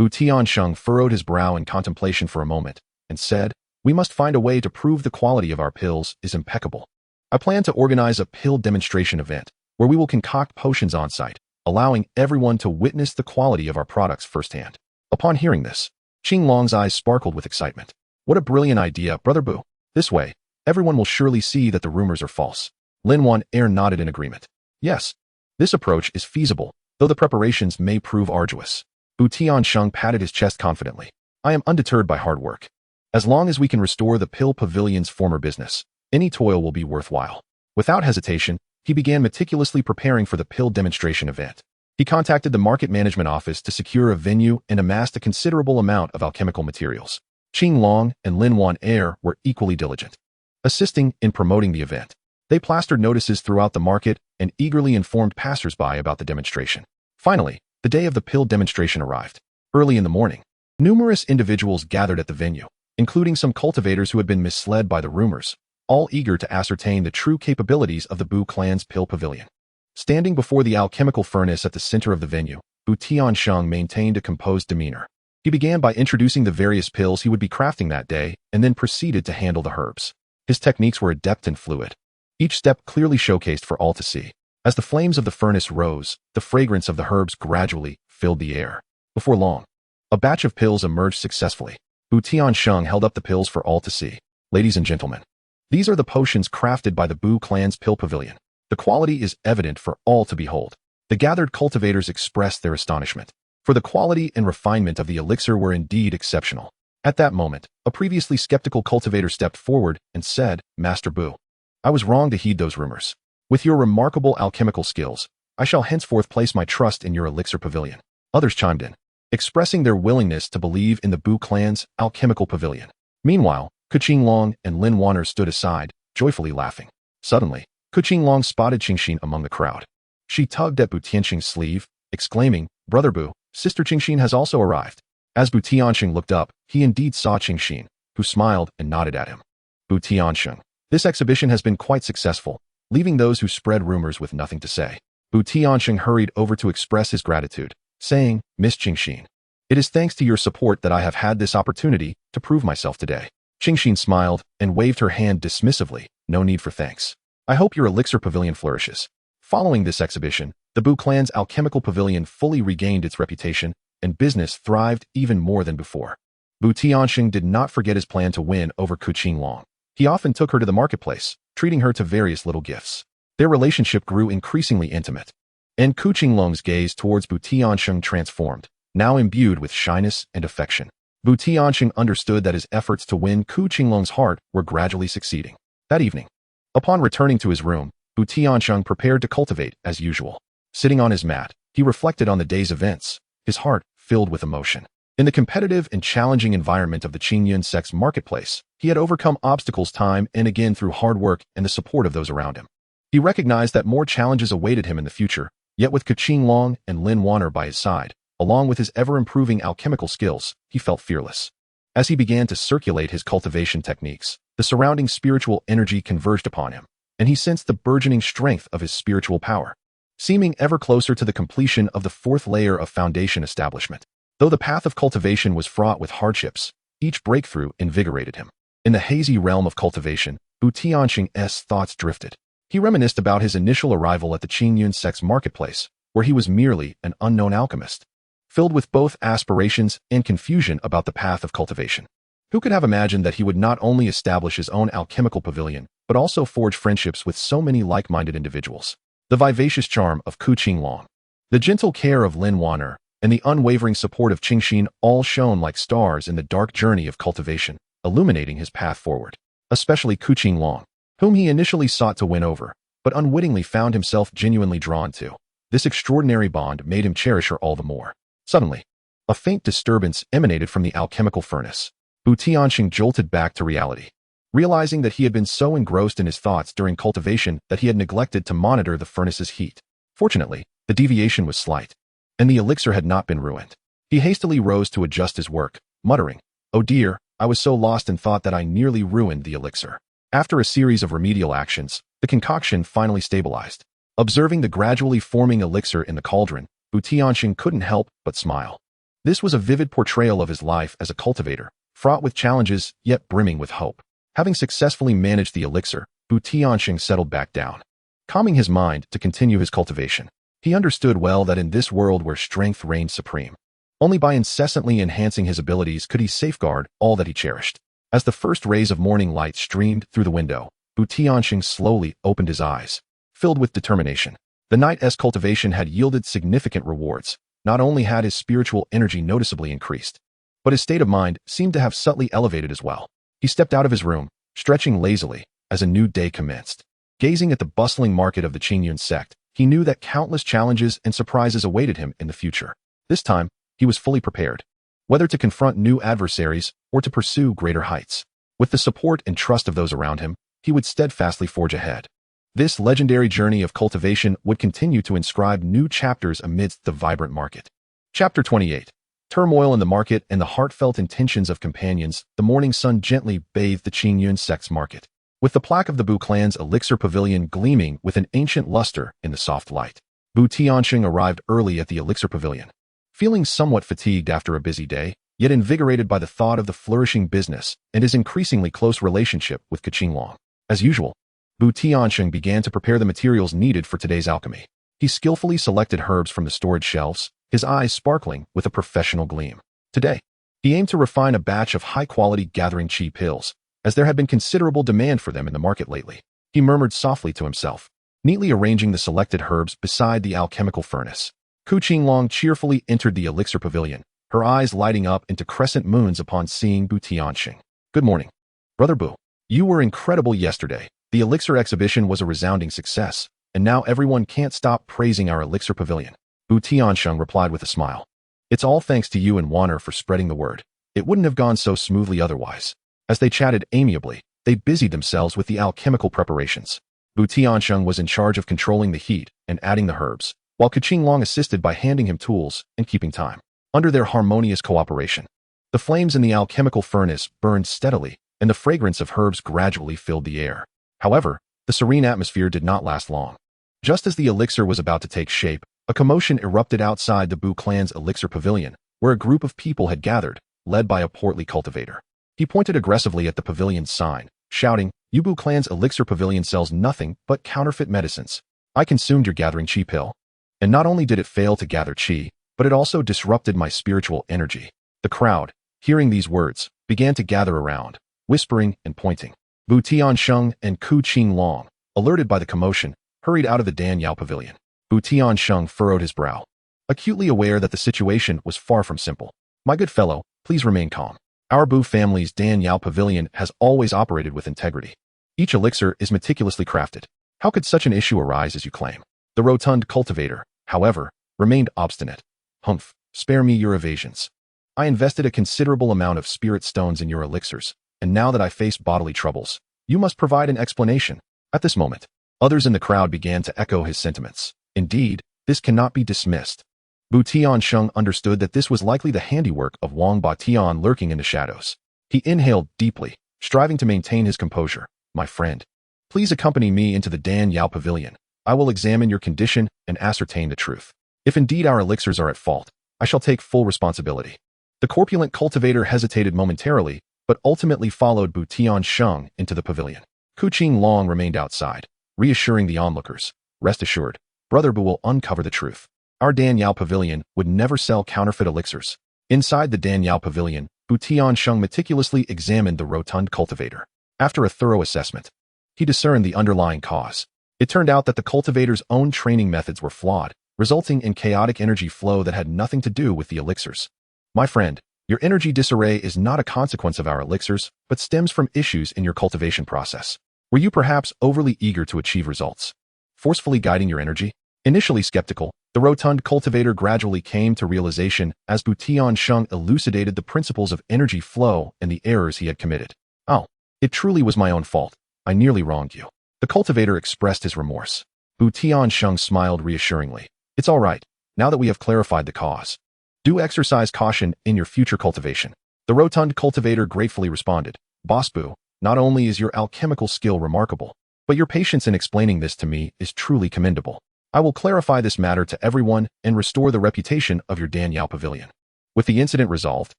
TianSheng furrowed his brow in contemplation for a moment, and said, "We must find a way to prove the quality of our pills is impeccable. I plan to organize a pill demonstration event, where we will concoct potions on site, allowing everyone to witness the quality of our products firsthand." Upon hearing this, Qinglong's eyes sparkled with excitement. "What a brilliant idea, Brother Bu. This way, everyone will surely see that the rumors are false." Lin Wan'er nodded in agreement. "Yes, this approach is feasible, though the preparations may prove arduous." TianSheng patted his chest confidently. "I am undeterred by hard work. As long as we can restore the pill pavilion's former business, any toil will be worthwhile." Without hesitation, he began meticulously preparing for the pill demonstration event. He contacted the market management office to secure a venue and amassed a considerable amount of alchemical materials. Qinglong and Lin Wan'er were equally diligent, assisting in promoting the event. They plastered notices throughout the market and eagerly informed passers-by about the demonstration. Finally, the day of the pill demonstration arrived. Early in the morning, numerous individuals gathered at the venue, including some cultivators who had been misled by the rumors, all eager to ascertain the true capabilities of the Bu clan's pill pavilion. Standing before the alchemical furnace at the center of the venue, TianSheng maintained a composed demeanor. He began by introducing the various pills he would be crafting that day, and then proceeded to handle the herbs. His techniques were adept and fluid, each step clearly showcased for all to see. As the flames of the furnace rose, the fragrance of the herbs gradually filled the air. Before long, a batch of pills emerged successfully. TianSheng held up the pills for all to see. "Ladies and gentlemen, these are the potions crafted by the Bu clan's pill pavilion. The quality is evident for all to behold." The gathered cultivators expressed their astonishment, for the quality and refinement of the elixir were indeed exceptional. At that moment, a previously skeptical cultivator stepped forward and said, "Master Bu, I was wrong to heed those rumors. With your remarkable alchemical skills, I shall henceforth place my trust in your elixir pavilion." Others chimed in, expressing their willingness to believe in the Bu clan's alchemical pavilion. Meanwhile, Qinglong and Lin Wan'er stood aside, joyfully laughing. Suddenly, Qinglong spotted Qingxin among the crowd. She tugged at TianSheng's sleeve, exclaiming, "Brother Bu, Sister Qingxin has also arrived." As TianSheng looked up, he indeed saw Qingxin, who smiled and nodded at him. TianSheng, this exhibition has been quite successful, leaving those who spread rumors with nothing to say. TianSheng hurried over to express his gratitude, saying, "Miss Qingxin, it is thanks to your support that I have had this opportunity to prove myself today." Qingxin smiled and waved her hand dismissively. "No need for thanks. I hope your elixir pavilion flourishes." Following this exhibition, the Bu clan's alchemical pavilion fully regained its reputation, and business thrived even more than before. TianSheng did not forget his plan to win over Qinglong. He often took her to the marketplace, treating her to various little gifts. Their relationship grew increasingly intimate, and Qinglong's gaze towards TianSheng transformed, now imbued with shyness and affection. TianSheng understood that his efforts to win Qinglong's heart were gradually succeeding. That evening, upon returning to his room, TianSheng prepared to cultivate as usual. Sitting on his mat, he reflected on the day's events, his heart filled with emotion. In the competitive and challenging environment of the Qingyun sect's marketplace, he had overcome obstacles time and again through hard work and the support of those around him. He recognized that more challenges awaited him in the future, yet with Qinglong and Lin Wan'er by his side, along with his ever-improving alchemical skills, he felt fearless. As he began to circulate his cultivation techniques, the surrounding spiritual energy converged upon him, and he sensed the burgeoning strength of his spiritual power, seeming ever closer to the completion of the fourth layer of foundation establishment. Though the path of cultivation was fraught with hardships, each breakthrough invigorated him. In the hazy realm of cultivation, TianSheng's thoughts drifted. He reminisced about his initial arrival at the Qingfeng sects marketplace, where he was merely an unknown alchemist, filled with both aspirations and confusion about the path of cultivation. Who could have imagined that he would not only establish his own alchemical pavilion, but also forge friendships with so many like-minded individuals? The vivacious charm of Qingfeng, the gentle care of Lin Wan'er, and the unwavering support of Qingxin all shone like stars in the dark journey of cultivation, illuminating his path forward. Especially Qingfeng, whom he initially sought to win over, but unwittingly found himself genuinely drawn to. This extraordinary bond made him cherish her all the more. Suddenly, a faint disturbance emanated from the alchemical furnace. TianSheng jolted back to reality, realizing that he had been so engrossed in his thoughts during cultivation that he had neglected to monitor the furnace's heat. Fortunately, the deviation was slight, and the elixir had not been ruined. He hastily rose to adjust his work, muttering, "Oh dear, I was so lost in thought that I nearly ruined the elixir." After a series of remedial actions, the concoction finally stabilized. Observing the gradually forming elixir in the cauldron, TianSheng couldn't help but smile. This was a vivid portrayal of his life as a cultivator, fraught with challenges, yet brimming with hope. Having successfully managed the elixir, TianSheng settled back down, calming his mind to continue his cultivation. He understood well that in this world where strength reigned supreme, only by incessantly enhancing his abilities could he safeguard all that he cherished. As the first rays of morning light streamed through the window, TianSheng slowly opened his eyes, filled with determination. The night's cultivation had yielded significant rewards. Not only had his spiritual energy noticeably increased, but his state of mind seemed to have subtly elevated as well. He stepped out of his room, stretching lazily, as a new day commenced. Gazing at the bustling market of the Qingfeng sect, he knew that countless challenges and surprises awaited him in the future. This time, he was fully prepared, whether to confront new adversaries or to pursue greater heights. With the support and trust of those around him, he would steadfastly forge ahead. This legendary journey of cultivation would continue to inscribe new chapters amidst the vibrant market. Chapter 28. Turmoil in the market and the heartfelt intentions of companions. The morning sun gently bathed the Qingfeng sect's market, with the plaque of the Bu clan's elixir pavilion gleaming with an ancient luster in the soft light. TianSheng arrived early at the elixir pavilion, feeling somewhat fatigued after a busy day, yet invigorated by the thought of the flourishing business and his increasingly close relationship with Qingfeng. As usual, TianSheng began to prepare the materials needed for today's alchemy. He skillfully selected herbs from the storage shelves, his eyes sparkling with a professional gleam. Today, he aimed to refine a batch of high-quality gathering qi pills, as there had been considerable demand for them in the market lately. He murmured softly to himself, neatly arranging the selected herbs beside the alchemical furnace. Qingfeng cheerfully entered the elixir pavilion, her eyes lighting up into crescent moons upon seeing TianSheng. "Good morning, Brother Bu. You were incredible yesterday. The elixir exhibition was a resounding success, and now everyone can't stop praising our elixir pavilion." TianSheng replied with a smile. "It's all thanks to you and Wan'er for spreading the word. It wouldn't have gone so smoothly otherwise." As they chatted amiably, they busied themselves with the alchemical preparations. TianSheng was in charge of controlling the heat and adding the herbs, while Qingfeng assisted by handing him tools and keeping time. Under their harmonious cooperation, the flames in the alchemical furnace burned steadily, and the fragrance of herbs gradually filled the air. However, the serene atmosphere did not last long. Just as the elixir was about to take shape, a commotion erupted outside the Bu clan's elixir pavilion, where a group of people had gathered, led by a portly cultivator. He pointed aggressively at the pavilion's sign, shouting, "You Bu clan's elixir pavilion sells nothing but counterfeit medicines. I consumed your gathering qi pill, and not only did it fail to gather qi, but it also disrupted my spiritual energy." The crowd, hearing these words, began to gather around, whispering and pointing. TianSheng and Qingfeng, alerted by the commotion, hurried out of the Danyao pavilion. TianSheng furrowed his brow, acutely aware that the situation was far from simple. "My good fellow, please remain calm. Our Bu family's Danyao pavilion has always operated with integrity. Each elixir is meticulously crafted. How could such an issue arise as you claim?" The rotund cultivator, however, remained obstinate. "Humph, spare me your evasions. I invested a considerable amount of spirit stones in your elixirs, and now that I face bodily troubles, you must provide an explanation." At this moment, others in the crowd began to echo his sentiments. Indeed, this cannot be dismissed. TianSheng understood that this was likely the handiwork of Wang Batian lurking in the shadows. He inhaled deeply, striving to maintain his composure. My friend, please accompany me into the Dan Yao Pavilion. I will examine your condition and ascertain the truth. If indeed our elixirs are at fault, I shall take full responsibility. The corpulent cultivator hesitated momentarily, but ultimately followed TianSheng into the pavilion. Qingfeng remained outside, reassuring the onlookers. Rest assured, Brother Bu will uncover the truth. Our Dan Yao Pavilion would never sell counterfeit elixirs. Inside the Dan Yao Pavilion, TianSheng meticulously examined the rotund cultivator. After a thorough assessment, he discerned the underlying cause. It turned out that the cultivator's own training methods were flawed, resulting in chaotic energy flow that had nothing to do with the elixirs. My friend, your energy disarray is not a consequence of our elixirs, but stems from issues in your cultivation process. Were you perhaps overly eager to achieve results, forcefully guiding your energy? Initially skeptical, the rotund cultivator gradually came to realization as TianSheng elucidated the principles of energy flow and the errors he had committed. Oh, it truly was my own fault. I nearly wronged you. The cultivator expressed his remorse. TianSheng smiled reassuringly. It's all right, now that we have clarified the cause. Do exercise caution in your future cultivation. The rotund cultivator gratefully responded. Boss Bu, not only is your alchemical skill remarkable, but your patience in explaining this to me is truly commendable. I will clarify this matter to everyone and restore the reputation of your Dan Yao Pavilion. With the incident resolved,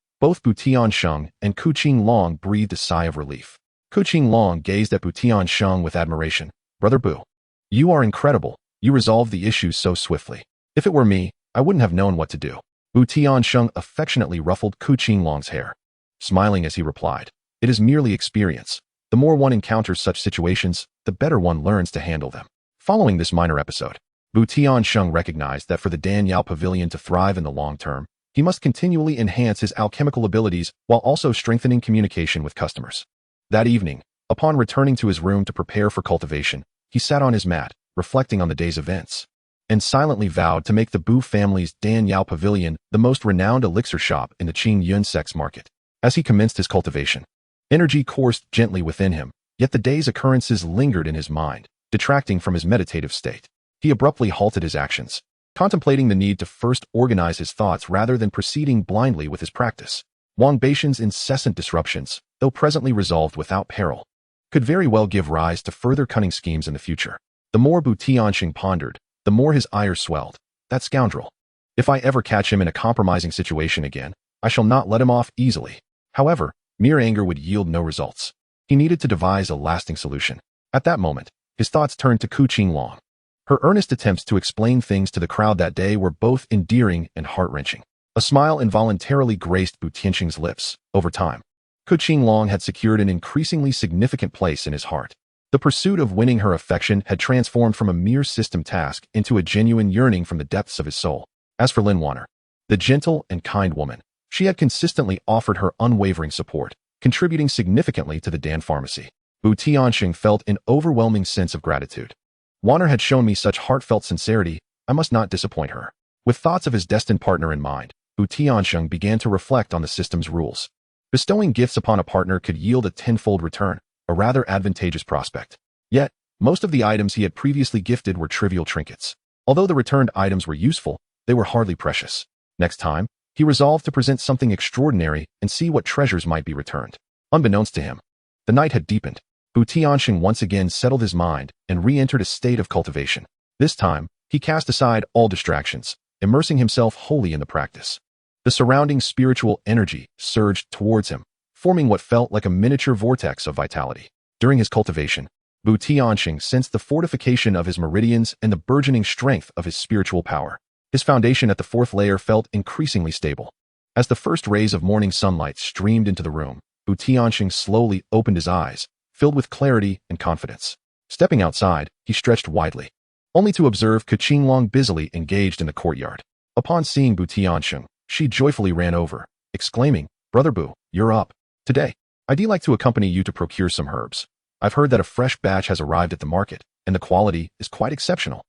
both TianSheng and Qingfeng breathed a sigh of relief. Qingfeng gazed at TianSheng with admiration. Brother Bu, you are incredible. You resolved the issues so swiftly. If it were me, I wouldn't have known what to do. TianSheng affectionately ruffled Qingfeng's hair, smiling as he replied, it is merely experience. The more one encounters such situations, the better one learns to handle them. Following this minor episode, TianSheng recognized that for the Dan Yao Pavilion to thrive in the long term, he must continually enhance his alchemical abilities while also strengthening communication with customers. That evening, upon returning to his room to prepare for cultivation, he sat on his mat, reflecting on the day's events, and silently vowed to make the Bu family's Dan Yao Pavilion the most renowned elixir shop in the Qingyun sects market. As he commenced his cultivation, energy coursed gently within him, yet the day's occurrences lingered in his mind, detracting from his meditative state. He abruptly halted his actions, contemplating the need to first organize his thoughts rather than proceeding blindly with his practice. Wang Beishan's incessant disruptions, though presently resolved without peril, could very well give rise to further cunning schemes in the future. The more TianSheng pondered, the more his ire swelled. That scoundrel. If I ever catch him in a compromising situation again, I shall not let him off easily. However, mere anger would yield no results. He needed to devise a lasting solution. At that moment, his thoughts turned to Qingfeng. Her earnest attempts to explain things to the crowd that day were both endearing and heart-wrenching. A smile involuntarily graced TianSheng's lips. Over time, Qingfeng had secured an increasingly significant place in his heart. The pursuit of winning her affection had transformed from a mere system task into a genuine yearning from the depths of his soul. As for Lin Wanner, the gentle and kind woman, she had consistently offered her unwavering support, contributing significantly to the Dan pharmacy. TianSheng felt an overwhelming sense of gratitude. Wanner had shown me such heartfelt sincerity, I must not disappoint her. With thoughts of his destined partner in mind, TianSheng began to reflect on the system's rules. Bestowing gifts upon a partner could yield a tenfold return, a rather advantageous prospect. Yet, most of the items he had previously gifted were trivial trinkets. Although the returned items were useful, they were hardly precious. Next time, he resolved to present something extraordinary and see what treasures might be returned. Unbeknownst to him, the night had deepened. TianSheng once again settled his mind and re-entered a state of cultivation. This time, he cast aside all distractions, immersing himself wholly in the practice. The surrounding spiritual energy surged towards him, forming what felt like a miniature vortex of vitality. During his cultivation, TianSheng sensed the fortification of his meridians and the burgeoning strength of his spiritual power. His foundation at the fourth layer felt increasingly stable. As the first rays of morning sunlight streamed into the room, TianSheng slowly opened his eyes, filled with clarity and confidence. Stepping outside, he stretched widely, only to observe Qingfeng busily engaged in the courtyard. Upon seeing TianSheng, she joyfully ran over, exclaiming, Brother Bu, you're up. Today, I'd like to accompany you to procure some herbs. I've heard that a fresh batch has arrived at the market, and the quality is quite exceptional.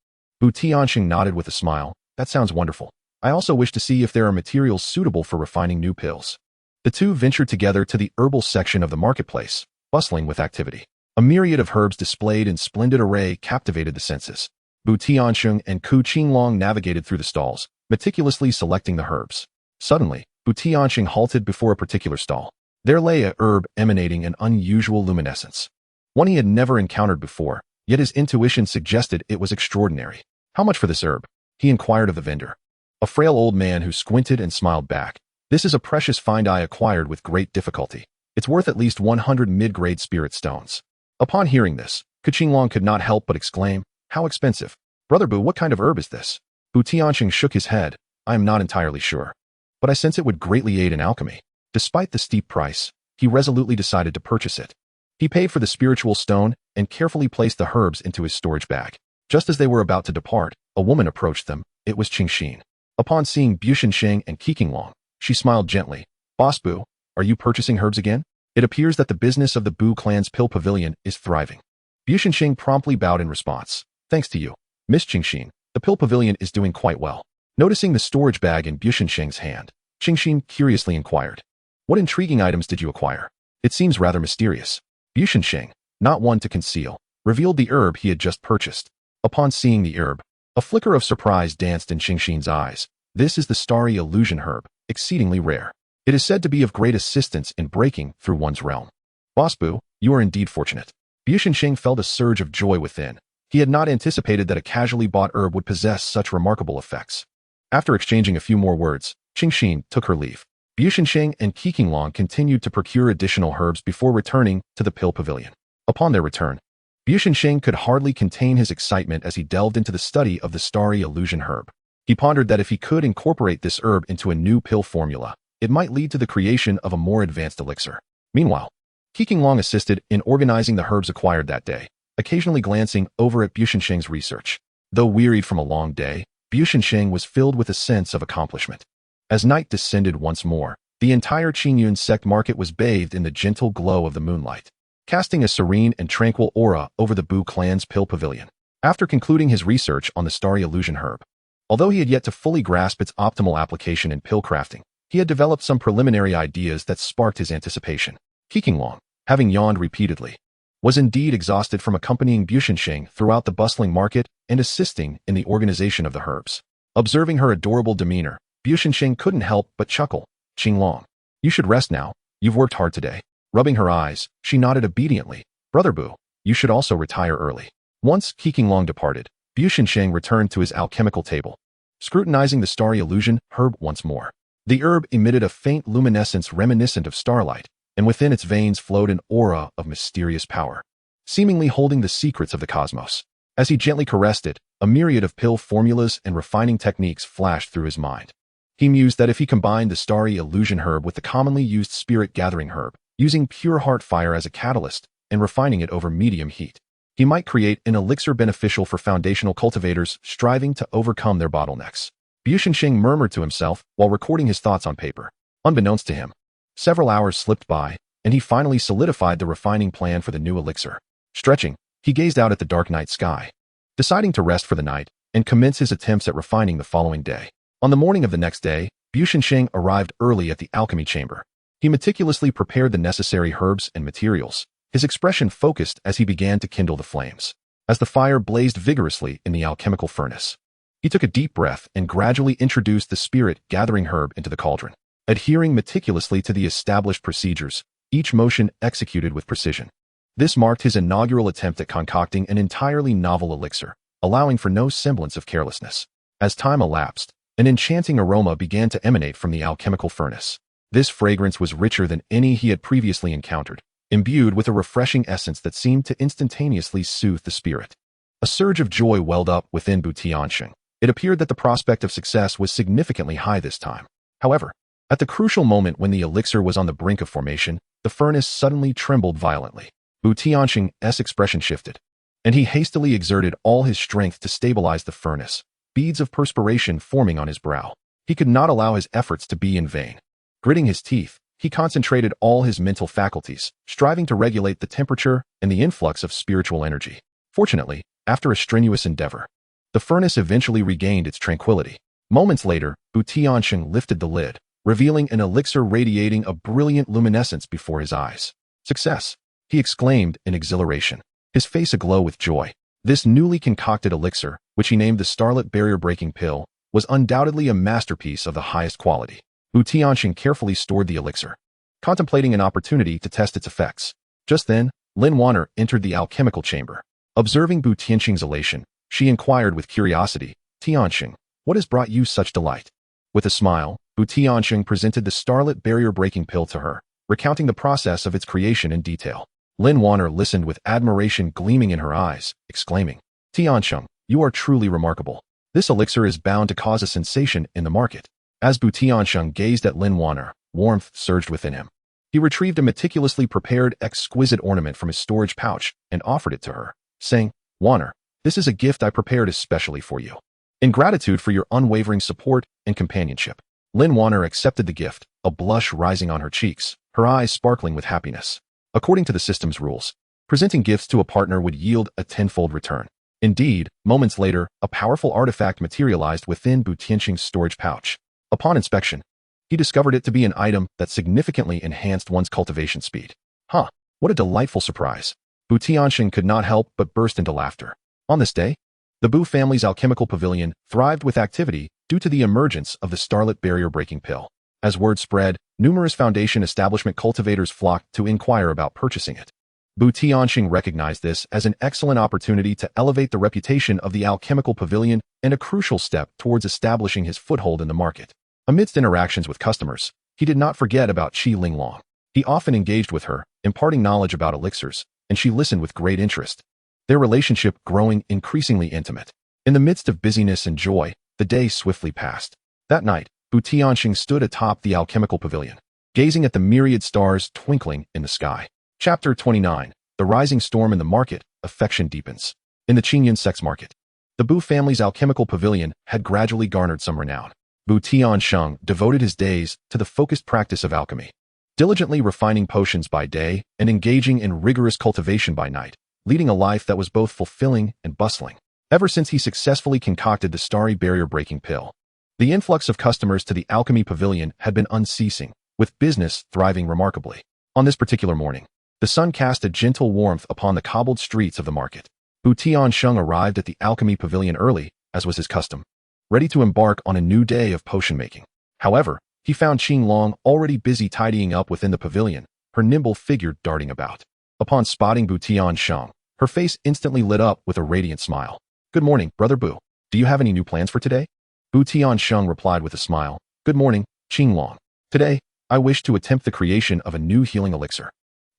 TianSheng nodded with a smile. That sounds wonderful. I also wish to see if there are materials suitable for refining new pills. The two ventured together to the herbal section of the marketplace, bustling with activity. A myriad of herbs displayed in splendid array captivated the senses. TianSheng and Qingfeng navigated through the stalls, meticulously selecting the herbs. Suddenly, TianSheng halted before a particular stall. There lay a herb emanating an unusual luminescence. One he had never encountered before, yet his intuition suggested it was extraordinary. "How much for this herb?" he inquired of the vendor. A frail old man who squinted and smiled back. "This is a precious find I acquired with great difficulty. It's worth at least 100 mid-grade spirit stones." Upon hearing this, Qingfeng could not help but exclaim, "How expensive! Brother Bu, what kind of herb is this?" TianSheng shook his head. "I am not entirely sure, but I sense it would greatly aid in alchemy." Despite the steep price, he resolutely decided to purchase it. He paid for the spiritual stone and carefully placed the herbs into his storage bag. Just as they were about to depart, a woman approached them. It was Qingfeng. Upon seeing TianSheng and Qingfeng, she smiled gently. "Boss Bu, are you purchasing herbs again? It appears that the business of the Bu clan's pill pavilion is thriving." TianSheng promptly bowed in response. "Thanks to you, Miss Qingfeng, the pill pavilion is doing quite well." Noticing the storage bag in TianSheng's hand, Qingfeng curiously inquired, "What intriguing items did you acquire? It seems rather mysterious." TianSheng, not one to conceal, revealed the herb he had just purchased. Upon seeing the herb, a flicker of surprise danced in Qingfeng's eyes. "This is the starry illusion herb, exceedingly rare. It is said to be of great assistance in breaking through one's realm." "Boss Bu, you are indeed fortunate." TianSheng felt a surge of joy within. He had not anticipated that a casually bought herb would possess such remarkable effects. After exchanging a few more words, Qingfeng took her leave. TianSheng and Qingfeng continued to procure additional herbs before returning to the pill pavilion. Upon their return, TianSheng could hardly contain his excitement as he delved into the study of the starry illusion herb. He pondered that if he could incorporate this herb into a new pill formula, it might lead to the creation of a more advanced elixir. Meanwhile, Qingfeng assisted in organizing the herbs acquired that day, occasionally glancing over at TianSheng's research. Though wearied from a long day, TianSheng was filled with a sense of accomplishment. As night descended once more, the entire Qingyun sect market was bathed in the gentle glow of the moonlight, casting a serene and tranquil aura over the Bu clan's pill pavilion. After concluding his research on the starry illusion herb, although he had yet to fully grasp its optimal application in pill crafting, he had developed some preliminary ideas that sparked his anticipation. Qingfeng, having yawned repeatedly, was indeed exhausted from accompanying TianSheng throughout the bustling market and assisting in the organization of the herbs. Observing her adorable demeanor, TianSheng couldn't help but chuckle. "Qingfeng, you should rest now. You've worked hard today." Rubbing her eyes, she nodded obediently. "Brother Bu, you should also retire early." Once Qingfeng departed, TianSheng returned to his alchemical table, scrutinizing the starry illusion herb once more. The herb emitted a faint luminescence reminiscent of starlight, and within its veins flowed an aura of mysterious power, seemingly holding the secrets of the cosmos. As he gently caressed it, a myriad of pill formulas and refining techniques flashed through his mind. He mused that if he combined the starry illusion herb with the commonly used spirit-gathering herb, using pure heart fire as a catalyst and refining it over medium heat, he might create an elixir beneficial for foundational cultivators striving to overcome their bottlenecks. TianSheng murmured to himself while recording his thoughts on paper. Unbeknownst to him, several hours slipped by, and he finally solidified the refining plan for the new elixir. Stretching, he gazed out at the dark night sky, deciding to rest for the night and commence his attempts at refining the following day. On the morning of the next day, TianSheng arrived early at the alchemy chamber. He meticulously prepared the necessary herbs and materials, his expression focused as he began to kindle the flames. As the fire blazed vigorously in the alchemical furnace, he took a deep breath and gradually introduced the spirit-gathering herb into the cauldron. Adhering meticulously to the established procedures, each motion executed with precision. This marked his inaugural attempt at concocting an entirely novel elixir, allowing for no semblance of carelessness. As time elapsed, an enchanting aroma began to emanate from the alchemical furnace. This fragrance was richer than any he had previously encountered, imbued with a refreshing essence that seemed to instantaneously soothe the spirit. A surge of joy welled up within TianSheng. It appeared that the prospect of success was significantly high this time. However, at the crucial moment when the elixir was on the brink of formation, the furnace suddenly trembled violently. TianSheng's expression shifted, and he hastily exerted all his strength to stabilize the furnace, beads of perspiration forming on his brow. He could not allow his efforts to be in vain. Gritting his teeth, he concentrated all his mental faculties, striving to regulate the temperature and the influx of spiritual energy. Fortunately, after a strenuous endeavor, the furnace eventually regained its tranquility. Moments later, TianSheng lifted the lid, revealing an elixir radiating a brilliant luminescence before his eyes. "Success!" he exclaimed in exhilaration, his face aglow with joy. This newly concocted elixir, which he named the Starlit Barrier-Breaking Pill, was undoubtedly a masterpiece of the highest quality. TianSheng carefully stored the elixir, contemplating an opportunity to test its effects. Just then, Lin Wanner entered the alchemical chamber. Observing Bu Tiansheng's elation, she inquired with curiosity, "TianSheng, what has brought you such delight?" With a smile, Bu Tiansheng presented the starlit barrier-breaking pill to her, recounting the process of its creation in detail. Lin Wanner listened with admiration gleaming in her eyes, exclaiming, "TianSheng, you are truly remarkable. This elixir is bound to cause a sensation in the market." As Bu Tiansheng gazed at Lin Wanner, warmth surged within him. He retrieved a meticulously prepared, exquisite ornament from his storage pouch and offered it to her, saying, "Wanner, this is a gift I prepared especially for you. In gratitude for your unwavering support and companionship." Lin Wanner accepted the gift, a blush rising on her cheeks, her eyes sparkling with happiness. According to the system's rules, presenting gifts to a partner would yield a tenfold return. Indeed, moments later, a powerful artifact materialized within Bu Tiansheng's storage pouch. Upon inspection, he discovered it to be an item that significantly enhanced one's cultivation speed. Huh, what a delightful surprise. Bu Tiansheng could not help but burst into laughter. On this day, the Bu family's alchemical pavilion thrived with activity due to the emergence of the starlit barrier-breaking pill. As word spread, numerous foundation establishment cultivators flocked to inquire about purchasing it. Bu Tiansheng recognized this as an excellent opportunity to elevate the reputation of the alchemical pavilion and a crucial step towards establishing his foothold in the market. Amidst interactions with customers, he did not forget about Qi Linglong. He often engaged with her, imparting knowledge about elixirs, and she listened with great interest, their relationship growing increasingly intimate. In the midst of busyness and joy, the day swiftly passed. That night, Bu Tiansheng stood atop the alchemical pavilion, gazing at the myriad stars twinkling in the sky. Chapter 29. The Rising Storm in the Market, Affection Deepens. In the Qingyan sex market, the Bu family's alchemical pavilion had gradually garnered some renown. Bu TianSheng devoted his days to the focused practice of alchemy, diligently refining potions by day and engaging in rigorous cultivation by night, leading a life that was both fulfilling and bustling. Ever since he successfully concocted the starry barrier-breaking pill, the influx of customers to the alchemy pavilion had been unceasing, with business thriving remarkably. On this particular morning, the sun cast a gentle warmth upon the cobbled streets of the market. Bu Tiansheng arrived at the alchemy pavilion early, as was his custom, ready to embark on a new day of potion making. However, he found Qinglong already busy tidying up within the pavilion, her nimble figure darting about. Upon spotting Bu Tiansheng, her face instantly lit up with a radiant smile. "Good morning, Brother Bu. Do you have any new plans for today?" Bu Tiansheng replied with a smile. "Good morning, Qinglong. Today, I wish to attempt the creation of a new healing elixir.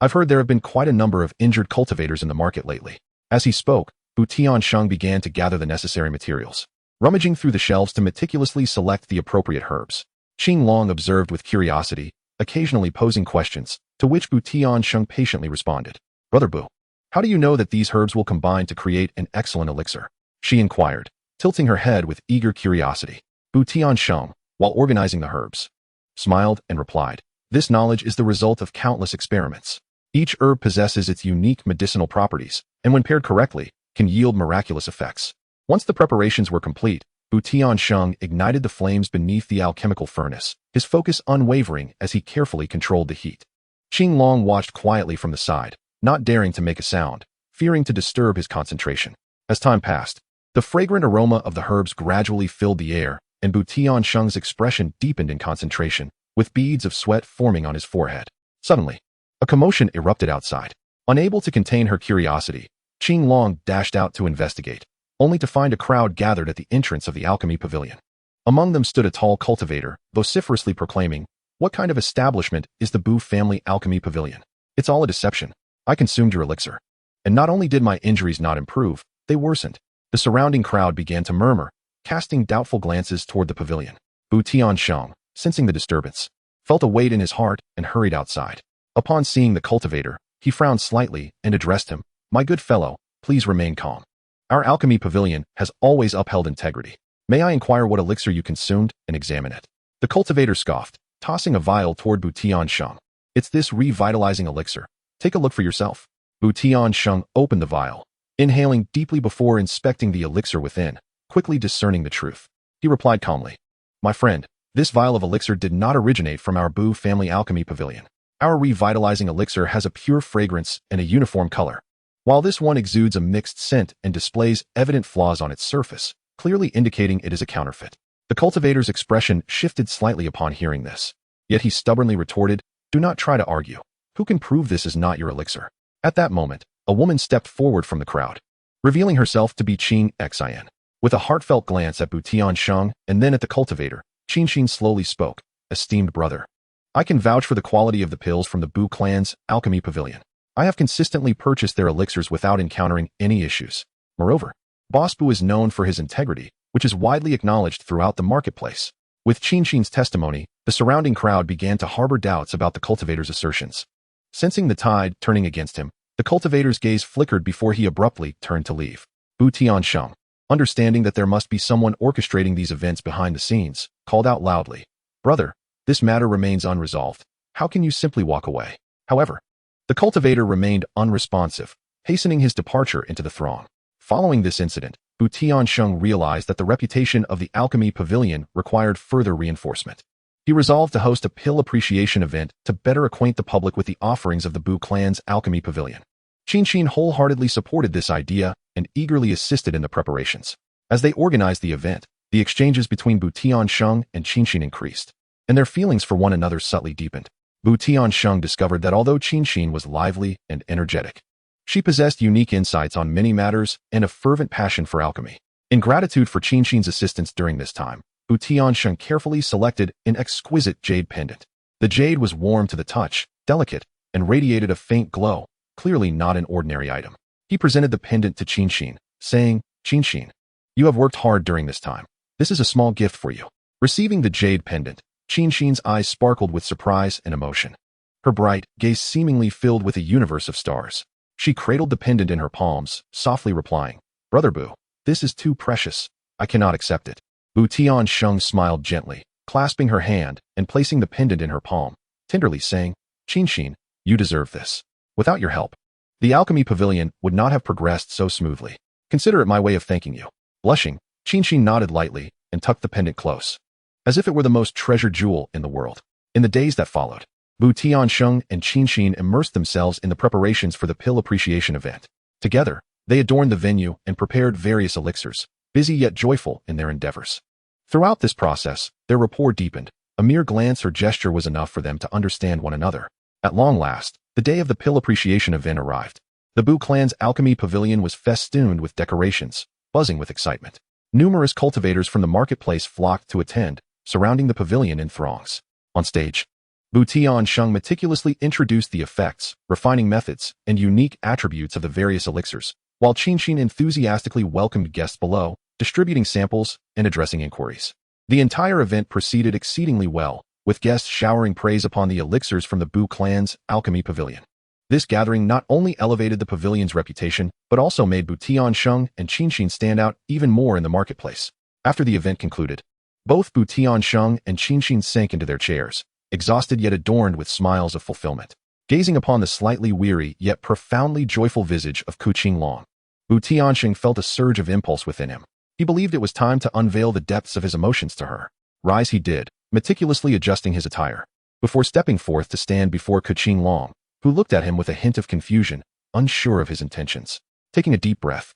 I've heard there have been quite a number of injured cultivators in the market lately." As he spoke, Bu Tiansheng began to gather the necessary materials, rummaging through the shelves to meticulously select the appropriate herbs. Qinglong observed with curiosity, occasionally posing questions, to which Bu Tiansheng patiently responded. "Brother Bu, how do you know that these herbs will combine to create an excellent elixir?" she inquired, tilting her head with eager curiosity. Bu Tiansheng, while organizing the herbs, smiled and replied, "This knowledge is the result of countless experiments. Each herb possesses its unique medicinal properties, and when paired correctly, can yield miraculous effects." Once the preparations were complete, Bu Tiansheng ignited the flames beneath the alchemical furnace, his focus unwavering as he carefully controlled the heat. Qinglong watched quietly from the side, not daring to make a sound, fearing to disturb his concentration. As time passed, the fragrant aroma of the herbs gradually filled the air, and Bu Tiansheng's expression deepened in concentration, with beads of sweat forming on his forehead. Suddenly, a commotion erupted outside. Unable to contain her curiosity, Qinglong dashed out to investigate, only to find a crowd gathered at the entrance of the alchemy pavilion. Among them stood a tall cultivator, vociferously proclaiming, "What kind of establishment is the Bu family alchemy pavilion? It's all a deception. I consumed your elixir. And not only did my injuries not improve, they worsened." The surrounding crowd began to murmur, casting doubtful glances toward the pavilion. Bu Tiansheng, sensing the disturbance, felt a weight in his heart and hurried outside. Upon seeing the cultivator, he frowned slightly and addressed him, "My good fellow, please remain calm. Our alchemy pavilion has always upheld integrity. May I inquire what elixir you consumed and examine it?" The cultivator scoffed, tossing a vial toward Bu Tiansheng. "It's this revitalizing elixir. Take a look for yourself." Bu Tiansheng opened the vial, inhaling deeply before inspecting the elixir within, quickly discerning the truth. He replied calmly, "My friend, this vial of elixir did not originate from our Bu family alchemy pavilion. Our revitalizing elixir has a pure fragrance and a uniform color, while this one exudes a mixed scent and displays evident flaws on its surface, clearly indicating it is a counterfeit." The cultivator's expression shifted slightly upon hearing this, yet he stubbornly retorted, Do not try to argue. Who can prove this is not your elixir? At that moment, a woman stepped forward from the crowd, revealing herself to be Qingfeng. With a heartfelt glance at TianSheng and then at the cultivator, Qingfeng slowly spoke, "Esteemed brother, I can vouch for the quality of the pills from the Bu clan's alchemy pavilion. I have consistently purchased their elixirs without encountering any issues. Moreover, Boss Bu is known for his integrity, which is widely acknowledged throughout the marketplace." With Qingfeng's testimony, the surrounding crowd began to harbor doubts about the cultivator's assertions. Sensing the tide turning against him, the cultivator's gaze flickered before he abruptly turned to leave. TianSheng, understanding that there must be someone orchestrating these events behind the scenes, called out loudly, "Brother, this matter remains unresolved. How can you simply walk away?" However, the cultivator remained unresponsive, hastening his departure into the throng. Following this incident, TianSheng realized that the reputation of the alchemy pavilion required further reinforcement. He resolved to host a pill appreciation event to better acquaint the public with the offerings of the Bu clan's alchemy pavilion. Qingfeng wholeheartedly supported this idea and eagerly assisted in the preparations. As they organized the event, the exchanges between TianSheng and Qingfeng increased, and their feelings for one another subtly deepened. TianSheng discovered that although Qingfeng was lively and energetic, she possessed unique insights on many matters and a fervent passion for alchemy. In gratitude for Qingfeng's assistance during this time, TianSheng carefully selected an exquisite jade pendant. The jade was warm to the touch, delicate, and radiated a faint glow, clearly not an ordinary item. He presented the pendant to Qingfeng, saying, "Qingfeng, you have worked hard during this time. This is a small gift for you." Receiving the jade pendant, Qingfeng's eyes sparkled with surprise and emotion. Her bright gaze seemingly filled with a universe of stars. She cradled the pendant in her palms, softly replying, "Brother Bu, this is too precious. I cannot accept it." TianSheng smiled gently, clasping her hand and placing the pendant in her palm, tenderly saying, "Qingfeng, you deserve this. Without your help, the alchemy pavilion would not have progressed so smoothly. Consider it my way of thanking you." Blushing, Qingfeng nodded lightly and tucked the pendant close, as if it were the most treasured jewel in the world. In the days that followed, TianSheng and Qingfeng immersed themselves in the preparations for the pill appreciation event. Together, they adorned the venue and prepared various elixirs, busy yet joyful in their endeavors. Throughout this process, their rapport deepened. A mere glance or gesture was enough for them to understand one another. At long last, the day of the pill appreciation event arrived. The Bu clan's alchemy pavilion was festooned with decorations, buzzing with excitement. Numerous cultivators from the marketplace flocked to attend, surrounding the pavilion in throngs. On stage, TianSheng meticulously introduced the effects, refining methods, and unique attributes of the various elixirs, while Qingfeng enthusiastically welcomed guests below, distributing samples and addressing inquiries. The entire event proceeded exceedingly well, with guests showering praise upon the elixirs from the Bu clan's alchemy pavilion. This gathering not only elevated the pavilion's reputation, but also made TianSheng and Qingfeng stand out even more in the marketplace. After the event concluded, both TianSheng and Qingfeng sank into their chairs, exhausted yet adorned with smiles of fulfillment, gazing upon the slightly weary yet profoundly joyful visage of Qingfeng. TianSheng felt a surge of impulse within him. He believed it was time to unveil the depths of his emotions to her. Rise he did, meticulously adjusting his attire, before stepping forth to stand before Qingfeng, who looked at him with a hint of confusion, unsure of his intentions. Taking a deep breath,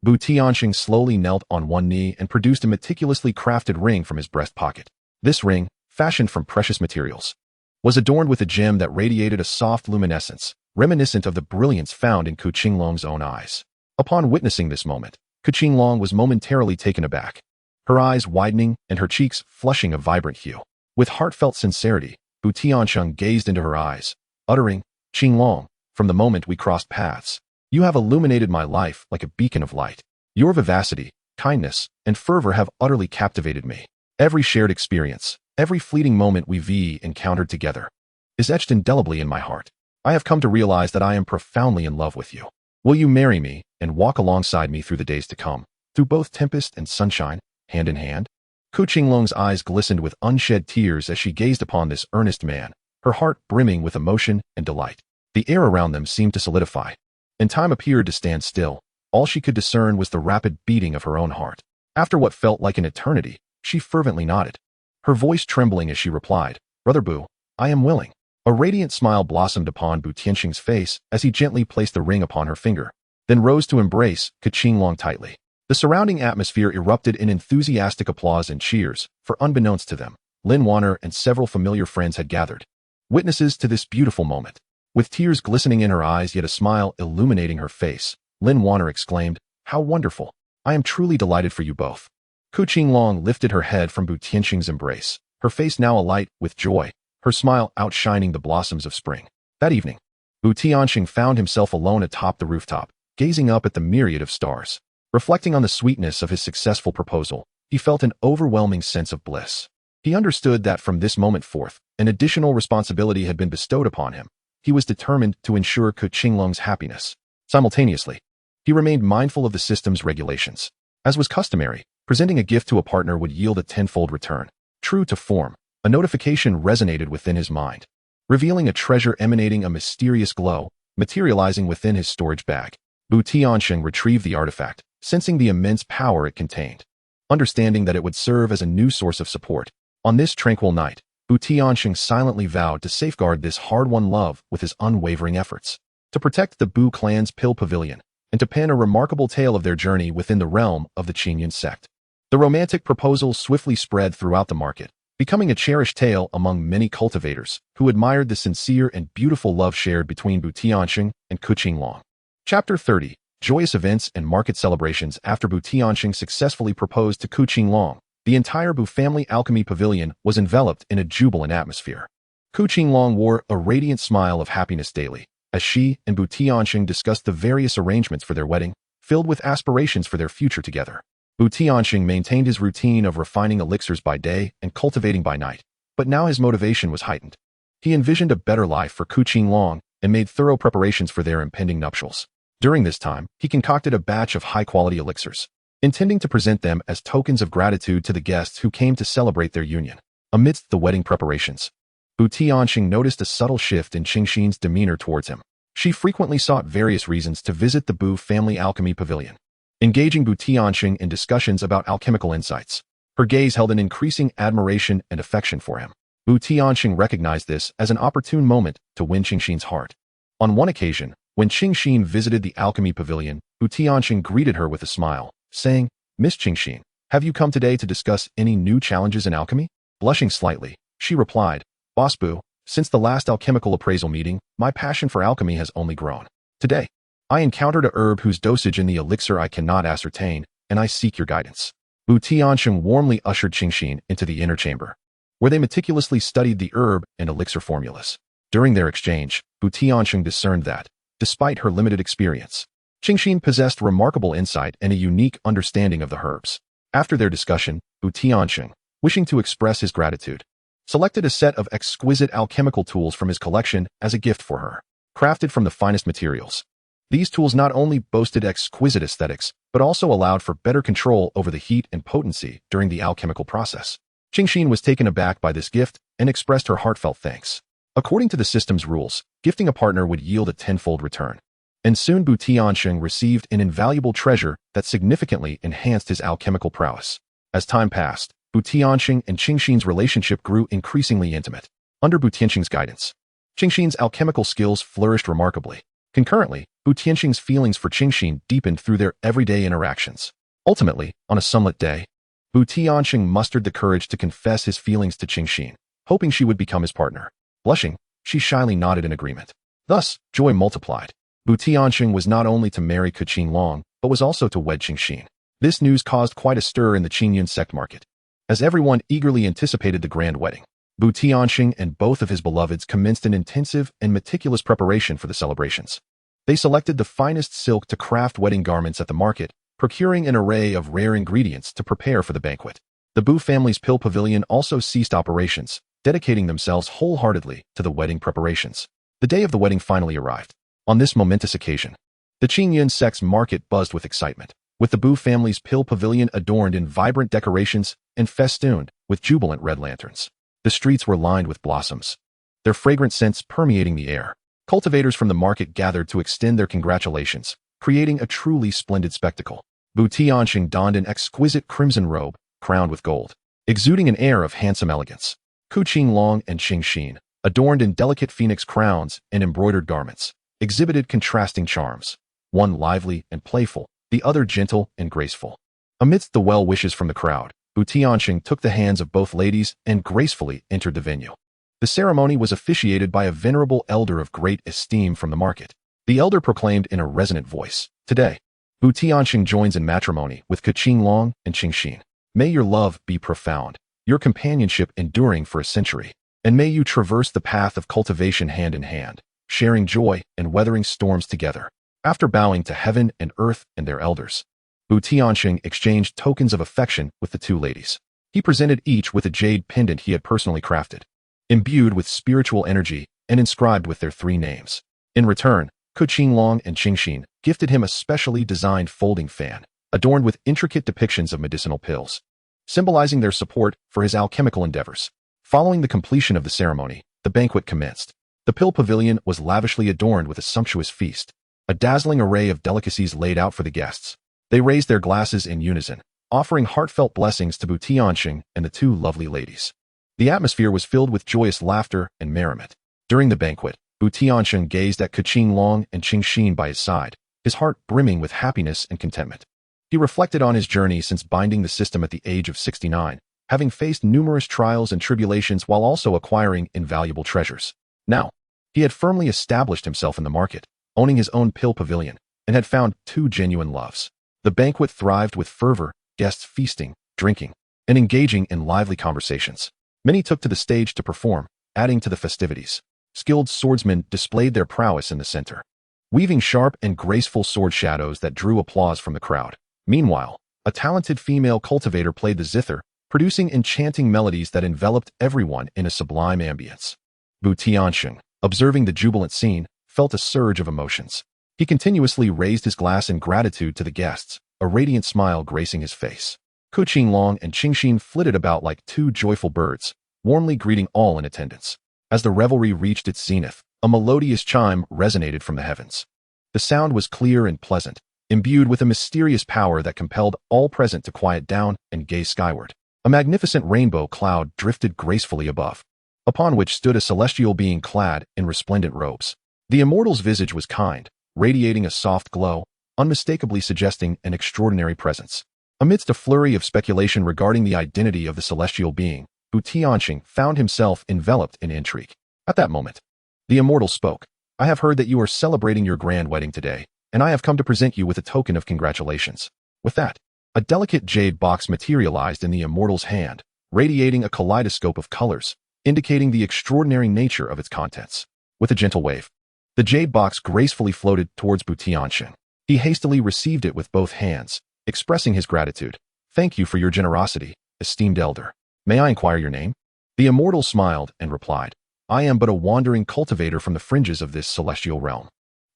TianSheng slowly knelt on one knee and produced a meticulously crafted ring from his breast pocket. This ring, fashioned from precious materials, was adorned with a gem that radiated a soft luminescence, reminiscent of the brilliance found in Qingfeng's own eyes. Upon witnessing this moment, Qingfeng was momentarily taken aback, her eyes widening and her cheeks flushing a vibrant hue. With heartfelt sincerity, TianSheng gazed into her eyes, uttering, "Qingfeng, from the moment we crossed paths, you have illuminated my life like a beacon of light. Your vivacity, kindness, and fervor have utterly captivated me. Every shared experience, every fleeting moment we've encountered together, is etched indelibly in my heart. I have come to realize that I am profoundly in love with you. Will you marry me and walk alongside me through the days to come, through both tempest and sunshine, hand in hand?" Qingfeng's eyes glistened with unshed tears as she gazed upon this earnest man, her heart brimming with emotion and delight. The air around them seemed to solidify, and time appeared to stand still. All she could discern was the rapid beating of her own heart. After what felt like an eternity, she fervently nodded, her voice trembling as she replied, "Brother Bu, I am willing." A radiant smile blossomed upon TianSheng's face as he gently placed the ring upon her finger, then rose to embrace Qingfeng tightly. The surrounding atmosphere erupted in enthusiastic applause and cheers, for unbeknownst to them, Lin Wanner and several familiar friends had gathered, witnesses to this beautiful moment. With tears glistening in her eyes yet a smile illuminating her face, Lin Wanner exclaimed, "How wonderful! I am truly delighted for you both." Qingfeng lifted her head from Bu Tianxing's embrace, her face now alight with joy, her smile outshining the blossoms of spring. That evening, Bu Tianxing found himself alone atop the rooftop, gazing up at the myriad of stars. Reflecting on the sweetness of his successful proposal, he felt an overwhelming sense of bliss. He understood that from this moment forth, an additional responsibility had been bestowed upon him. He was determined to ensure Qingfeng's happiness. Simultaneously, he remained mindful of the system's regulations. As was customary, presenting a gift to a partner would yield a tenfold return. True to form, a notification resonated within his mind, revealing a treasure emanating a mysterious glow, materializing within his storage bag. Bu Tianxing retrieved the artifact, sensing the immense power it contained. Understanding that it would serve as a new source of support. On this tranquil night, Bu Tianxing silently vowed to safeguard this hard-won love with his unwavering efforts, to protect the Bu clan's Pill Pavilion, and to pen a remarkable tale of their journey within the realm of the Qingyan sect. The romantic proposal swiftly spread throughout the market, becoming a cherished tale among many cultivators who admired the sincere and beautiful love shared between Bu Tianxing and Qingfeng. Chapter 30. Joyous events and market celebrations. After Bu Tianxing successfully proposed to Qingfeng, the entire Bu family alchemy pavilion was enveloped in a jubilant atmosphere. Qingfeng wore a radiant smile of happiness daily, as she and Bu Tianxing discussed the various arrangements for their wedding, filled with aspirations for their future together. Bu Tianxing maintained his routine of refining elixirs by day and cultivating by night, but now his motivation was heightened. He envisioned a better life for Qingfeng and made thorough preparations for their impending nuptials. During this time, he concocted a batch of high-quality elixirs, intending to present them as tokens of gratitude to the guests who came to celebrate their union. Amidst the wedding preparations, Bu Tianxing noticed a subtle shift in Qingxin's demeanor towards him. She frequently sought various reasons to visit the Bu family alchemy pavilion, engaging Bu Tianxing in discussions about alchemical insights. Her gaze held an increasing admiration and affection for him. Bu Tianxing recognized this as an opportune moment to win Qingxin's heart. On one occasion, when Qingxin visited the alchemy pavilion, Bu Tianxing greeted her with a smile, saying, "Miss Qingxin, have you come today to discuss any new challenges in alchemy?" Blushing slightly, she replied, "Boss Bu, since the last alchemical appraisal meeting, my passion for alchemy has only grown. Today, I encountered a herb whose dosage in the elixir I cannot ascertain, and I seek your guidance." Bu Tianxing warmly ushered Qingxin into the inner chamber, where they meticulously studied the herb and elixir formulas. During their exchange, Bu Tianxing discerned that, despite her limited experience, Qingxin possessed remarkable insight and a unique understanding of the herbs. After their discussion, Bu Tianxing, wishing to express his gratitude, selected a set of exquisite alchemical tools from his collection as a gift for her, crafted from the finest materials. These tools not only boasted exquisite aesthetics, but also allowed for better control over the heat and potency during the alchemical process. Qingxin was taken aback by this gift and expressed her heartfelt thanks. According to the system's rules, gifting a partner would yield a tenfold return. And soon Bu Tianxing received an invaluable treasure that significantly enhanced his alchemical prowess. As time passed, Bu Tianxing and Qingxin's relationship grew increasingly intimate. Under Bu Tianxing's guidance, Qingxin's alchemical skills flourished remarkably. Concurrently, Bu Tianxing's feelings for Qingxin deepened through their everyday interactions. Ultimately, on a sunlit day, Bu Tianxing mustered the courage to confess his feelings to Qingxin, hoping she would become his partner. Blushing, she shyly nodded in agreement. Thus, joy multiplied. Bu Tianxing was not only to marry Qingfeng, but was also to wed Qingxin. This news caused quite a stir in the Qingyan sect market, as everyone eagerly anticipated the grand wedding. Bu Tianxing and both of his beloveds commenced an intensive and meticulous preparation for the celebrations. They selected the finest silk to craft wedding garments at the market, procuring an array of rare ingredients to prepare for the banquet. The Bu family's Pill Pavilion also ceased operations, dedicating themselves wholeheartedly to the wedding preparations. The day of the wedding finally arrived. On this momentous occasion, the Qingyan sect's market buzzed with excitement, with the Bu family's Pill Pavilion adorned in vibrant decorations and festooned with jubilant red lanterns. The streets were lined with blossoms, their fragrant scents permeating the air. Cultivators from the market gathered to extend their congratulations, creating a truly splendid spectacle. Bu Tianxing donned an exquisite crimson robe, crowned with gold, exuding an air of handsome elegance. Qingfeng and Qingxin, adorned in delicate phoenix crowns and embroidered garments, exhibited contrasting charms, one lively and playful, the other gentle and graceful. Amidst the well wishes from the crowd, Bu Tianxing took the hands of both ladies and gracefully entered the venue. The ceremony was officiated by a venerable elder of great esteem from the market. The elder proclaimed in a resonant voice, "Today, TianSheng joins in matrimony with Qingfeng and Qingfeng. May your love be profound, your companionship enduring for a century, and may you traverse the path of cultivation hand in hand, sharing joy and weathering storms together." After bowing to heaven and earth and their elders, TianSheng exchanged tokens of affection with the two ladies. He presented each with a jade pendant he had personally crafted, imbued with spiritual energy and inscribed with their three names. In return, Qingfeng and Qingfeng gifted him a specially designed folding fan, adorned with intricate depictions of medicinal pills, symbolizing their support for his alchemical endeavors. Following the completion of the ceremony, the banquet commenced. The pill pavilion was lavishly adorned with a sumptuous feast, a dazzling array of delicacies laid out for the guests. They raised their glasses in unison, offering heartfelt blessings to TianSheng and the two lovely ladies. The atmosphere was filled with joyous laughter and merriment. During the banquet, TianSheng gazed at Qingfeng and Qingfeng by his side, his heart brimming with happiness and contentment. He reflected on his journey since binding the system at the age of 69, having faced numerous trials and tribulations while also acquiring invaluable treasures. Now, he had firmly established himself in the market, owning his own pill pavilion, and had found two genuine loves. The banquet thrived with fervor, guests feasting, drinking, and engaging in lively conversations. Many took to the stage to perform, adding to the festivities. Skilled swordsmen displayed their prowess in the center, weaving sharp and graceful sword shadows that drew applause from the crowd. Meanwhile, a talented female cultivator played the zither, producing enchanting melodies that enveloped everyone in a sublime ambience. TianSheng, observing the jubilant scene, felt a surge of emotions. He continuously raised his glass in gratitude to the guests, a radiant smile gracing his face. Qingfeng and Qingfeng flitted about like two joyful birds, warmly greeting all in attendance. As the revelry reached its zenith, a melodious chime resonated from the heavens. The sound was clear and pleasant, imbued with a mysterious power that compelled all present to quiet down and gaze skyward. A magnificent rainbow cloud drifted gracefully above, upon which stood a celestial being clad in resplendent robes. The Immortal's visage was kind, radiating a soft glow, unmistakably suggesting an extraordinary presence. Amidst a flurry of speculation regarding the identity of the celestial being, TianSheng found himself enveloped in intrigue. At that moment, the Immortal spoke. "I have heard that you are celebrating your grand wedding today, and I have come to present you with a token of congratulations." With that, a delicate jade box materialized in the Immortal's hand, radiating a kaleidoscope of colors, indicating the extraordinary nature of its contents. With a gentle wave, the jade box gracefully floated towards TianSheng. He hastily received it with both hands, expressing his gratitude. "Thank you for your generosity, esteemed elder. May I inquire your name?" The Immortal smiled and replied, "I am but a wandering cultivator from the fringes of this celestial realm.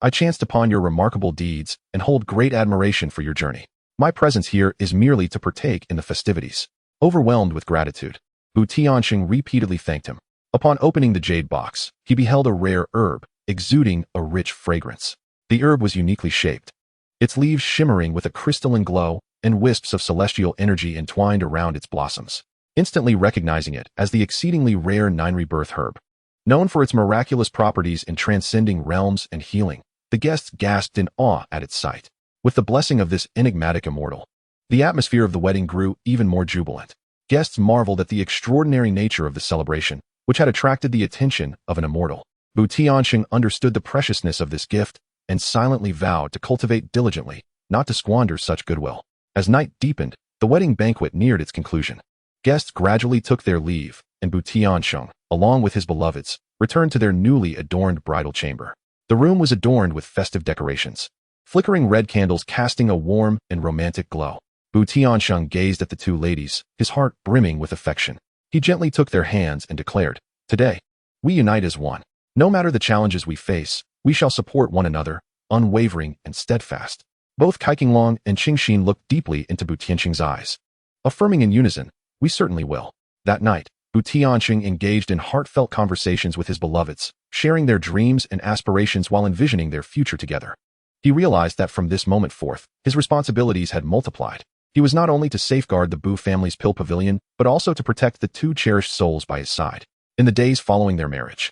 I chanced upon your remarkable deeds and hold great admiration for your journey. My presence here is merely to partake in the festivities." Overwhelmed with gratitude, TianSheng repeatedly thanked him. Upon opening the jade box, he beheld a rare herb, exuding a rich fragrance. The herb was uniquely shaped, its leaves shimmering with a crystalline glow, and wisps of celestial energy entwined around its blossoms. Instantly recognizing it as the exceedingly rare nine-rebirth herb, known for its miraculous properties in transcending realms and healing, the guests gasped in awe at its sight. With the blessing of this enigmatic immortal, the atmosphere of the wedding grew even more jubilant. Guests marveled at the extraordinary nature of the celebration, which had attracted the attention of an immortal. TianSheng understood the preciousness of this gift and silently vowed to cultivate diligently, not to squander such goodwill. As night deepened, the wedding banquet neared its conclusion. Guests gradually took their leave, and TianSheng, along with his beloveds, returned to their newly adorned bridal chamber. The room was adorned with festive decorations, flickering red candles casting a warm and romantic glow. TianSheng gazed at the two ladies, his heart brimming with affection. He gently took their hands and declared, "Today, we unite as one. No matter the challenges we face, we shall support one another, unwavering and steadfast." Both Qingfeng and Qingfeng looked deeply into TianSheng's eyes, affirming in unison, "We certainly will." That night, TianSheng engaged in heartfelt conversations with his beloveds, sharing their dreams and aspirations while envisioning their future together. He realized that from this moment forth, his responsibilities had multiplied. He was not only to safeguard the Bu family's pill pavilion, but also to protect the two cherished souls by his side. In the days following their marriage,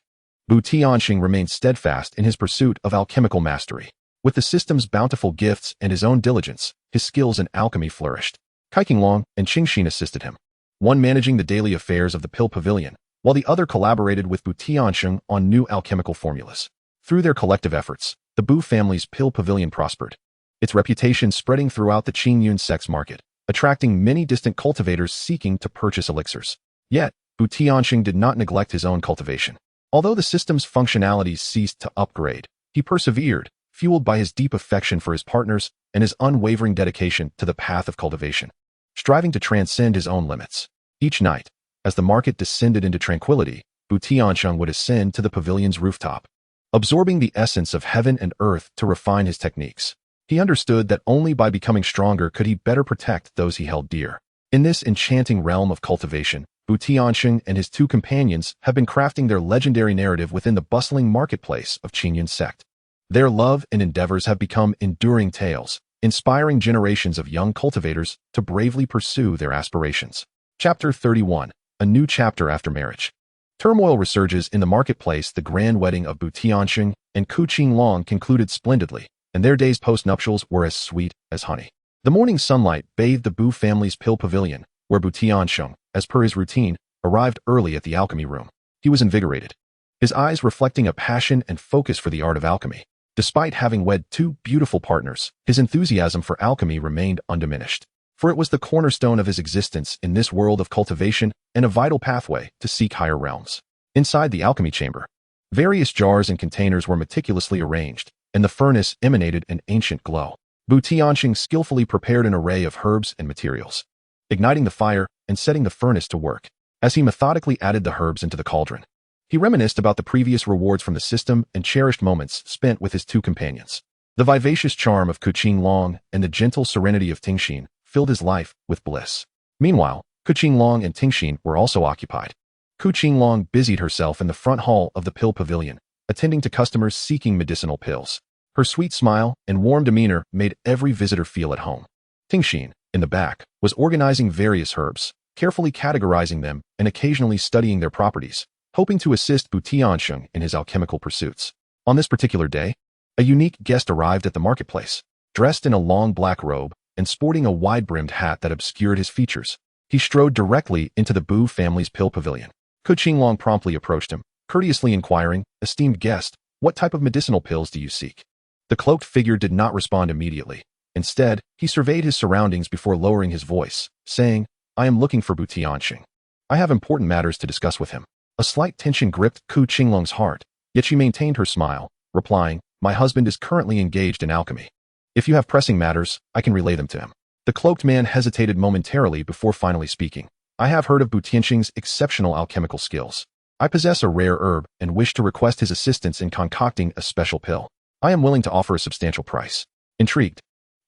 TianSheng remained steadfast in his pursuit of alchemical mastery. With the system's bountiful gifts and his own diligence, his skills in alchemy flourished. Qingfeng and Qingfeng assisted him, one managing the daily affairs of the pill pavilion, while the other collaborated with Bu TianSheng on new alchemical formulas. Through their collective efforts, the Bu family's pill pavilion prospered, its reputation spreading throughout the Qingyun sects market, attracting many distant cultivators seeking to purchase elixirs. Yet, Bu TianSheng did not neglect his own cultivation. Although the system's functionalities ceased to upgrade, he persevered, fueled by his deep affection for his partners and his unwavering dedication to the path of cultivation, striving to transcend his own limits. Each night, as the market descended into tranquility, Bu TianSheng would ascend to the pavilion's rooftop, absorbing the essence of heaven and earth to refine his techniques. He understood that only by becoming stronger could he better protect those he held dear. In this enchanting realm of cultivation, Bu TianSheng and his two companions have been crafting their legendary narrative within the bustling marketplace of Qingyun sect. Their love and endeavors have become enduring tales, inspiring generations of young cultivators to bravely pursue their aspirations. Chapter 31. A new chapter after marriage. Turmoil resurges in the marketplace. The grand wedding of Bu TianSheng and Qingfeng concluded splendidly, and their days post-nuptials were as sweet as honey. The morning sunlight bathed the Bu family's pill pavilion, where Bu TianSheng, as per his routine, arrived early at the alchemy room. He was invigorated, his eyes reflecting a passion and focus for the art of alchemy. Despite having wed two beautiful partners, his enthusiasm for alchemy remained undiminished, for it was the cornerstone of his existence in this world of cultivation and a vital pathway to seek higher realms. Inside the alchemy chamber, various jars and containers were meticulously arranged, and the furnace emanated an ancient glow. Bu TianSheng skillfully prepared an array of herbs and materials, igniting the fire and setting the furnace to work. As he methodically added the herbs into the cauldron, he reminisced about the previous rewards from the system and cherished moments spent with his two companions. The vivacious charm of Qingfeng and the gentle serenity of Tingxin filled his life with bliss. Meanwhile, Qingfeng and Tingxin were also occupied. Qingfeng busied herself in the front hall of the pill pavilion, attending to customers seeking medicinal pills. Her sweet smile and warm demeanor made every visitor feel at home. Tingxin, in the back, was organizing various herbs, carefully categorizing them and occasionally studying their properties, hoping to assist Bu TianSheng in his alchemical pursuits. On this particular day, a unique guest arrived at the marketplace, dressed in a long black robe and sporting a wide-brimmed hat that obscured his features. He strode directly into the Bu family's pill pavilion. Qingfeng promptly approached him, courteously inquiring, "Esteemed guest, what type of medicinal pills do you seek?" The cloaked figure did not respond immediately. Instead, he surveyed his surroundings before lowering his voice, saying, "I am looking for Bu TianSheng. I have important matters to discuss with him." A slight tension gripped Qingfeng's heart, yet she maintained her smile, replying, "My husband is currently engaged in alchemy. If you have pressing matters, I can relay them to him." The cloaked man hesitated momentarily before finally speaking. "I have heard of Bu TianSheng's exceptional alchemical skills. I possess a rare herb and wish to request his assistance in concocting a special pill. I am willing to offer a substantial price." Intrigued,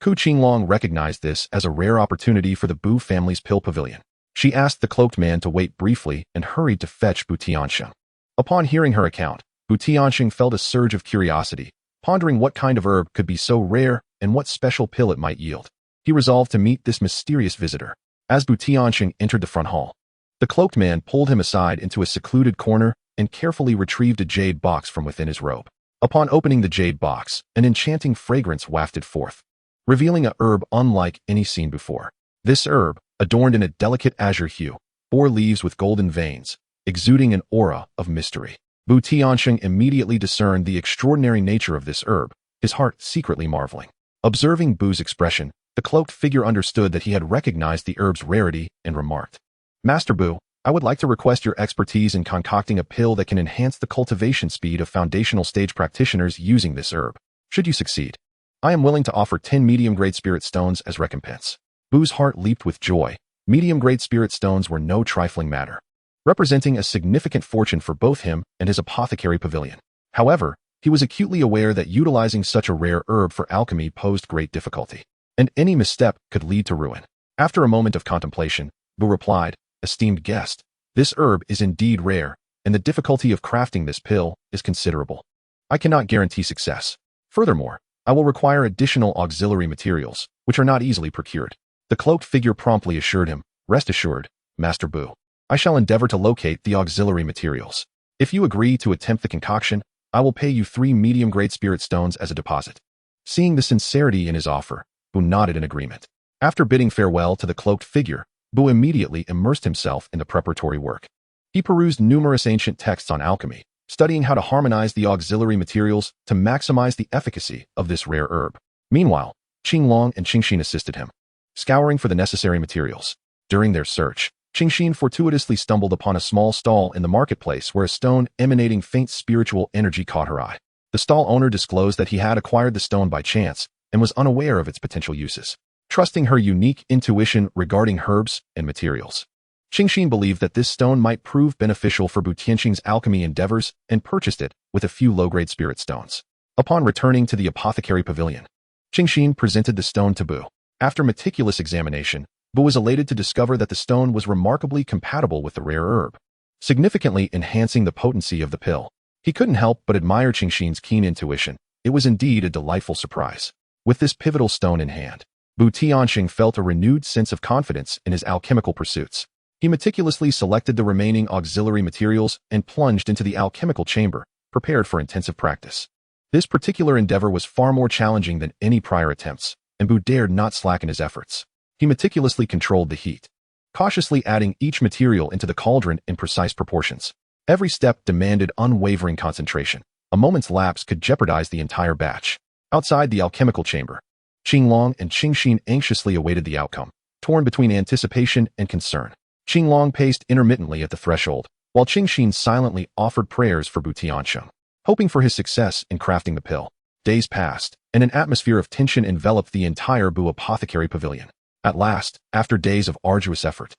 Qingfeng recognized this as a rare opportunity for the Bu family's pill pavilion. She asked the cloaked man to wait briefly and hurried to fetch Bu TianSheng. Upon hearing her account, Bu TianSheng felt a surge of curiosity, pondering what kind of herb could be so rare and what special pill it might yield. He resolved to meet this mysterious visitor. As Bu TianSheng entered the front hall, the cloaked man pulled him aside into a secluded corner and carefully retrieved a jade box from within his robe. Upon opening the jade box, an enchanting fragrance wafted forth, revealing a herb unlike any seen before. This herb, adorned in a delicate azure hue, bore leaves with golden veins, exuding an aura of mystery. Bu TianSheng immediately discerned the extraordinary nature of this herb, his heart secretly marveling. Observing Bu's expression, the cloaked figure understood that he had recognized the herb's rarity and remarked, "Master Bu, I would like to request your expertise in concocting a pill that can enhance the cultivation speed of foundational stage practitioners using this herb. Should you succeed, I am willing to offer 10 medium-grade spirit stones as recompense." Bu's heart leaped with joy. Medium-grade spirit stones were no trifling matter, representing a significant fortune for both him and his apothecary pavilion. However, he was acutely aware that utilizing such a rare herb for alchemy posed great difficulty, and any misstep could lead to ruin. After a moment of contemplation, Bu replied, "Esteemed guest, this herb is indeed rare, and the difficulty of crafting this pill is considerable. I cannot guarantee success. Furthermore, I will require additional auxiliary materials, which are not easily procured." The cloaked figure promptly assured him, "Rest assured, Master Bu, I shall endeavor to locate the auxiliary materials. If you agree to attempt the concoction, I will pay you 3 medium-grade spirit stones as a deposit." Seeing the sincerity in his offer, Bu nodded in agreement. After bidding farewell to the cloaked figure, Bu immediately immersed himself in the preparatory work. He perused numerous ancient texts on alchemy, studying how to harmonize the auxiliary materials to maximize the efficacy of this rare herb. Meanwhile, Qinglong and Qingxin assisted him, scouring for the necessary materials. During their search, Qingxin fortuitously stumbled upon a small stall in the marketplace where a stone emanating faint spiritual energy caught her eye. The stall owner disclosed that he had acquired the stone by chance and was unaware of its potential uses, trusting her unique intuition regarding herbs and materials. Qingxin believed that this stone might prove beneficial for Bu Tianxing's alchemy endeavors and purchased it with a few low-grade spirit stones. Upon returning to the apothecary pavilion, Qingxin presented the stone to Bu. After meticulous examination, Bu was elated to discover that the stone was remarkably compatible with the rare herb, significantly enhancing the potency of the pill. He couldn't help but admire Qingxin's keen intuition. It was indeed a delightful surprise. With this pivotal stone in hand, Bu Tiansheng felt a renewed sense of confidence in his alchemical pursuits. He meticulously selected the remaining auxiliary materials and plunged into the alchemical chamber, prepared for intensive practice. This particular endeavor was far more challenging than any prior attempts, and Bu dared not slacken his efforts. He meticulously controlled the heat, cautiously adding each material into the cauldron in precise proportions. Every step demanded unwavering concentration. A moment's lapse could jeopardize the entire batch. Outside the alchemical chamber, Qinglong and Qingxin anxiously awaited the outcome, torn between anticipation and concern. Qinglong paced intermittently at the threshold, while Qingxin silently offered prayers for Bu Tiansheng, hoping for his success in crafting the pill. Days passed, and an atmosphere of tension enveloped the entire Bu apothecary pavilion. At last, after days of arduous effort,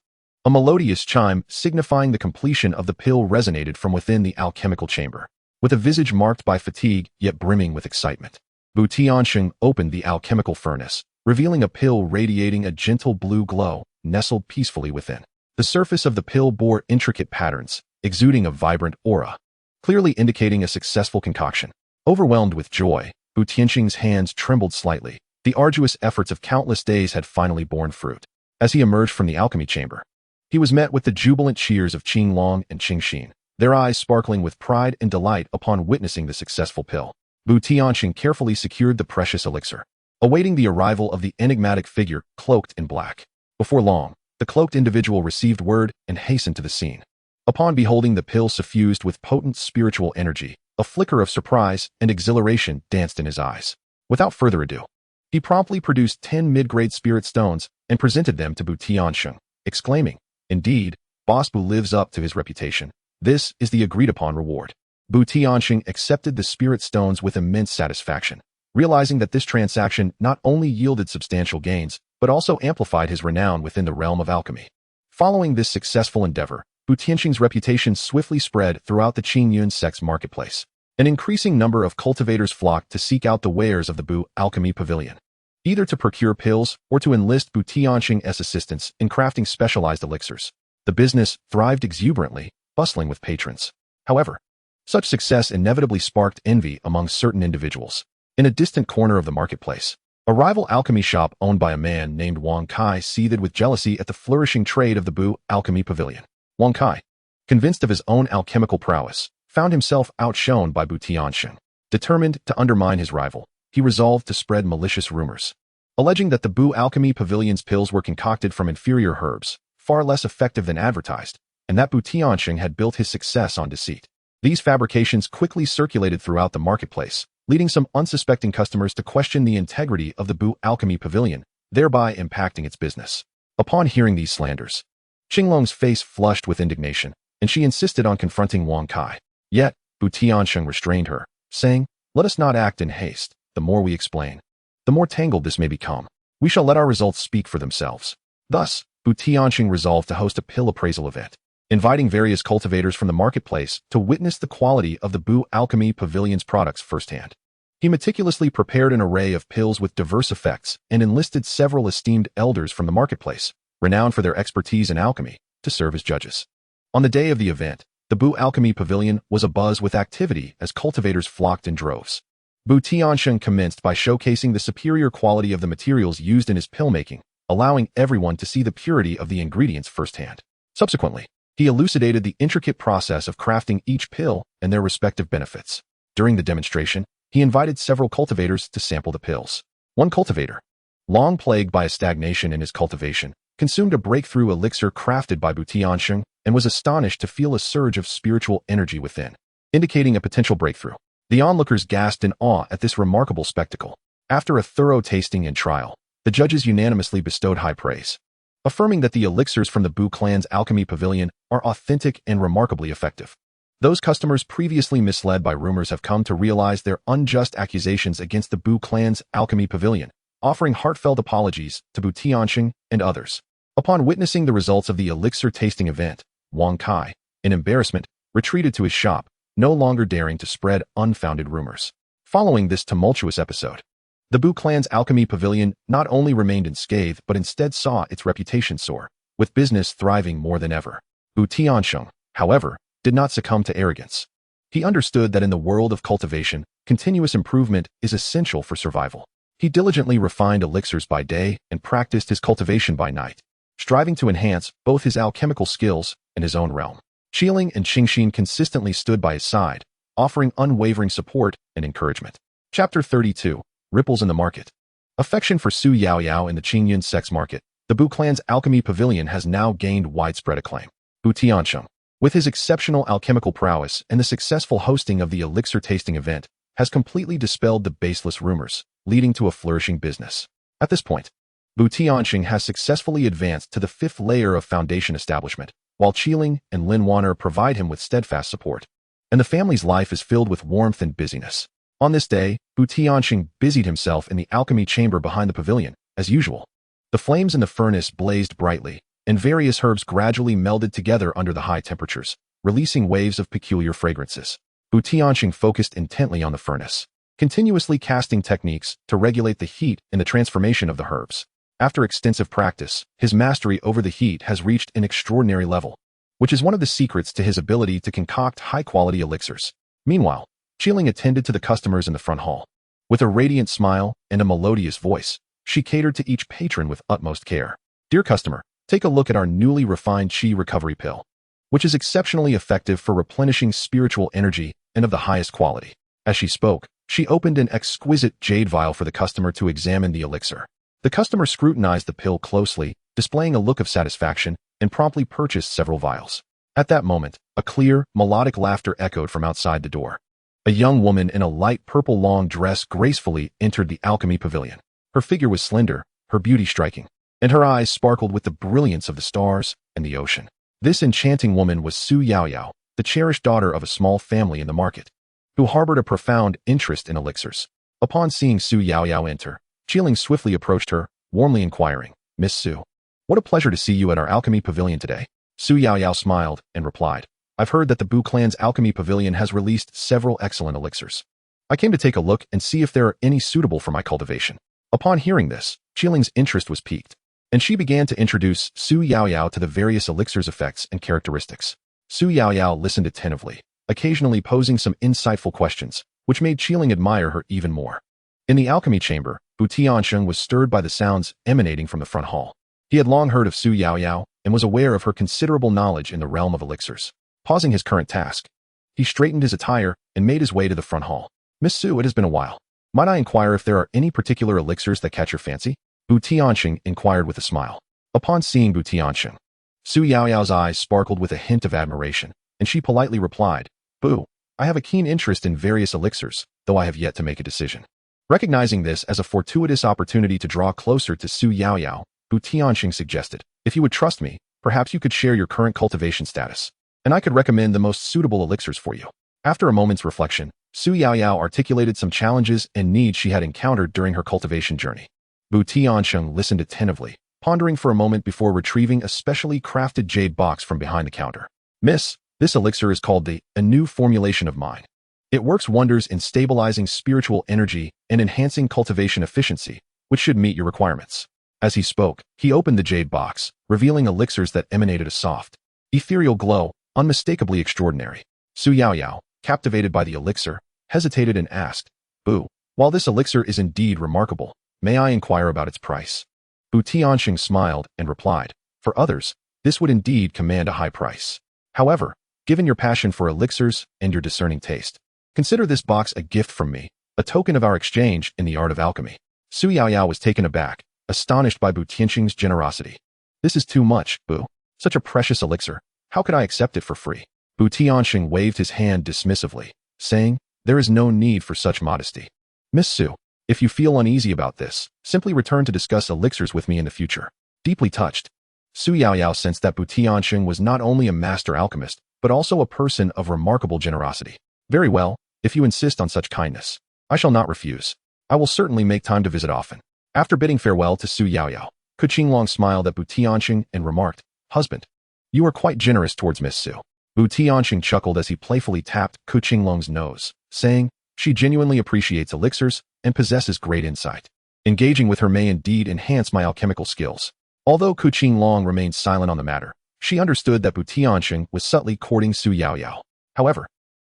a melodious chime signifying the completion of the pill resonated from within the alchemical chamber. With a visage marked by fatigue yet brimming with excitement, Bu Tiansheng opened the alchemical furnace, revealing a pill radiating a gentle blue glow, nestled peacefully within. The surface of the pill bore intricate patterns, exuding a vibrant aura, clearly indicating a successful concoction. Overwhelmed with joy, Bu Tianxing's hands trembled slightly. The arduous efforts of countless days had finally borne fruit. As he emerged from the alchemy chamber, he was met with the jubilant cheers of Qinglong and Qingxin, their eyes sparkling with pride and delight upon witnessing the successful pill. Bu Tianxing carefully secured the precious elixir, awaiting the arrival of the enigmatic figure cloaked in black. Before long, the cloaked individual received word and hastened to the scene. Upon beholding the pill suffused with potent spiritual energy, a flicker of surprise and exhilaration danced in his eyes. Without further ado, he promptly produced 10 mid-grade spirit stones and presented them to Bu Tiansheng, exclaiming, "Indeed, Boss Bu lives up to his reputation. This is the agreed-upon reward." Bu Tiansheng accepted the spirit stones with immense satisfaction, realizing that this transaction not only yielded substantial gains, but also amplified his renown within the realm of alchemy. Following this successful endeavor, Bu Tianxing's reputation swiftly spread throughout the Qingyun sect's marketplace. An increasing number of cultivators flocked to seek out the wares of the Bu alchemy pavilion, either to procure pills or to enlist Bu Tianxing's assistance in crafting specialized elixirs. The business thrived exuberantly, bustling with patrons. However, such success inevitably sparked envy among certain individuals. In a distant corner of the marketplace, a rival alchemy shop owned by a man named Wang Kai seethed with jealousy at the flourishing trade of the Bu alchemy pavilion. Wang Kai, convinced of his own alchemical prowess, found himself outshone by Bu Tiansheng. Determined to undermine his rival, he resolved to spread malicious rumors, alleging that the Bu alchemy pavilion's pills were concocted from inferior herbs, far less effective than advertised, and that Bu Tiansheng had built his success on deceit. These fabrications quickly circulated throughout the marketplace, leading some unsuspecting customers to question the integrity of the Bu alchemy pavilion, thereby impacting its business. Upon hearing these slanders, Qinglong's face flushed with indignation, and she insisted on confronting Wang Kai. Yet, Bu Tiansheng restrained her, saying, "Let us not act in haste. The more we explain, the more tangled this may become. We shall let our results speak for themselves." Thus, Bu Tiansheng resolved to host a pill appraisal event, inviting various cultivators from the marketplace to witness the quality of the Bu alchemy pavilion's products firsthand. He meticulously prepared an array of pills with diverse effects and enlisted several esteemed elders from the marketplace, renowned for their expertise in alchemy, to serve as judges. On the day of the event, the Bu alchemy pavilion was abuzz with activity as cultivators flocked in droves. Bu Tiansheng commenced by showcasing the superior quality of the materials used in his pill making, allowing everyone to see the purity of the ingredients firsthand. Subsequently, he elucidated the intricate process of crafting each pill and their respective benefits. During the demonstration, he invited several cultivators to sample the pills. One cultivator, long plagued by a stagnation in his cultivation, consumed a breakthrough elixir crafted by Bu Tiansheng, and was astonished to feel a surge of spiritual energy within, indicating a potential breakthrough. The onlookers gasped in awe at this remarkable spectacle. After a thorough tasting and trial, the judges unanimously bestowed high praise, affirming that the elixirs from the Bu clan's alchemy pavilion are authentic and remarkably effective. Those customers previously misled by rumors have come to realize their unjust accusations against the Bu clan's alchemy pavilion, offering heartfelt apologies to Bu TianSheng and others. Upon witnessing the results of the elixir tasting event, Wang Kai, in embarrassment, retreated to his shop, no longer daring to spread unfounded rumors. Following this tumultuous episode, the Bu clan's alchemy pavilion not only remained unscathed but instead saw its reputation soar, with business thriving more than ever. Bu TianSheng, however, did not succumb to arrogance. He understood that in the world of cultivation, continuous improvement is essential for survival. He diligently refined elixirs by day and practiced his cultivation by night, striving to enhance both his alchemical skills and his own realm. Qingfeng and Qingxin consistently stood by his side, offering unwavering support and encouragement. Chapter 32. Ripples in the Market. Affection for Su Yaoyao in the Qingyun sects market. The Bu clan's alchemy pavilion has now gained widespread acclaim. Bu TianSheng, with his exceptional alchemical prowess and the successful hosting of the elixir tasting event, has completely dispelled the baseless rumors, leading to a flourishing business. At this point, Bu TianSheng has successfully advanced to the 5th layer of foundation establishment, while Qilin and Lin Wanner provide him with steadfast support. And the family's life is filled with warmth and busyness. On this day, Bu TianSheng busied himself in the alchemy chamber behind the pavilion, as usual. The flames in the furnace blazed brightly, and various herbs gradually melded together under the high temperatures, releasing waves of peculiar fragrances. Bu TianSheng focused intently on the furnace, continuously casting techniques to regulate the heat and the transformation of the herbs. After extensive practice, his mastery over the heat has reached an extraordinary level, which is one of the secrets to his ability to concoct high-quality elixirs. Meanwhile, Qilin attended to the customers in the front hall. With a radiant smile and a melodious voice, she catered to each patron with utmost care. Dear customer, take a look at our newly refined Qi recovery pill, which is exceptionally effective for replenishing spiritual energy and of the highest quality. As she spoke, she opened an exquisite jade vial for the customer to examine the elixir. The customer scrutinized the pill closely, displaying a look of satisfaction, and promptly purchased several vials. At that moment, a clear, melodic laughter echoed from outside the door. A young woman in a light purple long dress gracefully entered the alchemy pavilion. Her figure was slender, her beauty striking, and her eyes sparkled with the brilliance of the stars and the ocean. This enchanting woman was Su Yaoyao, the cherished daughter of a small family in the market, who harbored a profound interest in elixirs. Upon seeing Su Yaoyao enter, Qilin swiftly approached her, warmly inquiring, "Miss Su, what a pleasure to see you at our alchemy pavilion today." Su Yaoyao smiled and replied, "I've heard that the Bu clan's alchemy pavilion has released several excellent elixirs. I came to take a look and see if there are any suitable for my cultivation." Upon hearing this, Qilin's interest was piqued, and she began to introduce Su Yaoyao to the various elixirs' effects and characteristics. Su Yaoyao listened attentively, occasionally posing some insightful questions, which made Qilin admire her even more. In the alchemy chamber, Bu TianSheng was stirred by the sounds emanating from the front hall. He had long heard of Su Yaoyao and was aware of her considerable knowledge in the realm of elixirs. Pausing his current task, he straightened his attire and made his way to the front hall. "Miss Su, it has been a while. Might I inquire if there are any particular elixirs that catch your fancy?" Bu TianSheng inquired with a smile. Upon seeing Bu TianSheng, Su Yaoyao's eyes sparkled with a hint of admiration, and she politely replied, "Bu, I have a keen interest in various elixirs, though I have yet to make a decision." Recognizing this as a fortuitous opportunity to draw closer to Su Yaoyao, Bu TianSheng suggested, "If you would trust me, perhaps you could share your current cultivation status, and I could recommend the most suitable elixirs for you." After a moment's reflection, Su Yaoyao articulated some challenges and needs she had encountered during her cultivation journey. Bu TianSheng listened attentively, pondering for a moment before retrieving a specially crafted jade box from behind the counter. "Miss, this elixir is called a new formulation of mine. It works wonders in stabilizing spiritual energy and enhancing cultivation efficiency, which should meet your requirements." As he spoke, he opened the jade box, revealing elixirs that emanated a soft, ethereal glow, unmistakably extraordinary. Su Yaoyao, captivated by the elixir, hesitated and asked, "Bu, while this elixir is indeed remarkable, may I inquire about its price?" Bu TianSheng smiled and replied, "For others, this would indeed command a high price. However, given your passion for elixirs and your discerning taste, consider this box a gift from me, a token of our exchange in the art of alchemy." Su Yaoyao was taken aback, astonished by Bu TianSheng's generosity. "This is too much, Bu. Such a precious elixir. How could I accept it for free? TianSheng waved his hand dismissively, saying, there is no need for such modesty. Miss Su, if you feel uneasy about this, simply return to discuss elixirs with me in the future. Deeply touched, Su Yaoyao sensed that TianSheng was not only a master alchemist, but also a person of remarkable generosity. Very well, if you insist on such kindness, I shall not refuse. I will certainly make time to visit often. After bidding farewell to Su Yaoyao, Qingfeng smiled at TianSheng and remarked, husband, you are quite generous towards Miss Su. TianSheng chuckled as he playfully tapped Qingfeng's nose, saying, she genuinely appreciates elixirs and possesses great insight. Engaging with her may indeed enhance my alchemical skills. Although Qingfeng remained silent on the matter, she understood that TianSheng was subtly courting Su Yaoyao. However,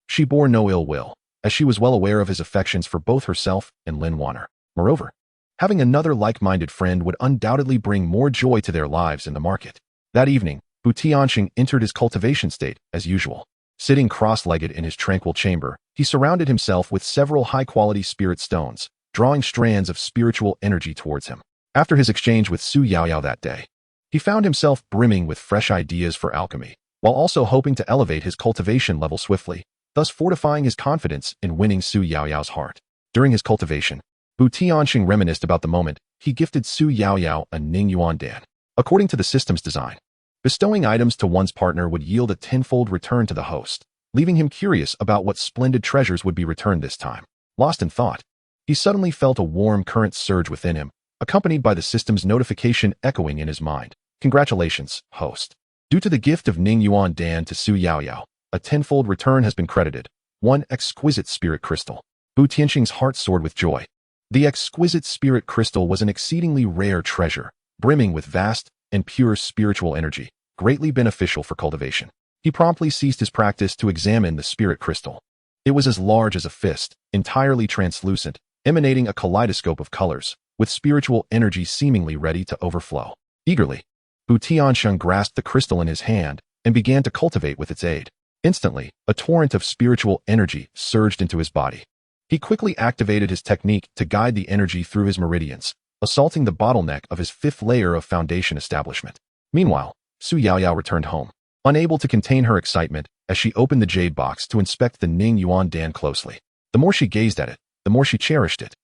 she bore no ill will, as she was well aware of his affections for both herself and Lin Wanner. Moreover, having another like-minded friend would undoubtedly bring more joy to their lives in the market. That evening, TianSheng entered his cultivation state, as usual. Sitting cross-legged in his tranquil chamber, he surrounded himself with several high-quality spirit stones, drawing strands of spiritual energy towards him. After his exchange with Su Yaoyao that day, he found himself brimming with fresh ideas for alchemy, while also hoping to elevate his cultivation level swiftly, thus fortifying his confidence in winning Su Yaoyao's heart. During his cultivation, TianSheng reminisced about the moment he gifted Su Yaoyao a Ningyuan Dan. According to the system's design, bestowing items to one's partner would yield a tenfold return to the host, leaving him curious about what splendid treasures would be returned this time. Lost in thought, he suddenly felt a warm current surge within him, accompanied by the system's notification echoing in his mind. Congratulations, host. Due to the gift of Ningyuan Dan to Su Yaoyao, a tenfold return has been credited. One exquisite spirit crystal. TianSheng's heart soared with joy. The exquisite spirit crystal was an exceedingly rare treasure, brimming with vast and pure spiritual energy, greatly beneficial for cultivation. He promptly ceased his practice to examine the spirit crystal. It was as large as a fist, entirely translucent, emanating a kaleidoscope of colors, with spiritual energy seemingly ready to overflow. Eagerly, TianSheng grasped the crystal in his hand and began to cultivate with its aid. Instantly, a torrent of spiritual energy surged into his body. He quickly activated his technique to guide the energy through his meridians, assaulting the bottleneck of his fifth layer of foundation establishment. Meanwhile, Su Yaoyao returned home, unable to contain her excitement as she opened the jade box to inspect the Ningyuan Dan closely. The more she gazed at it, the more she cherished it,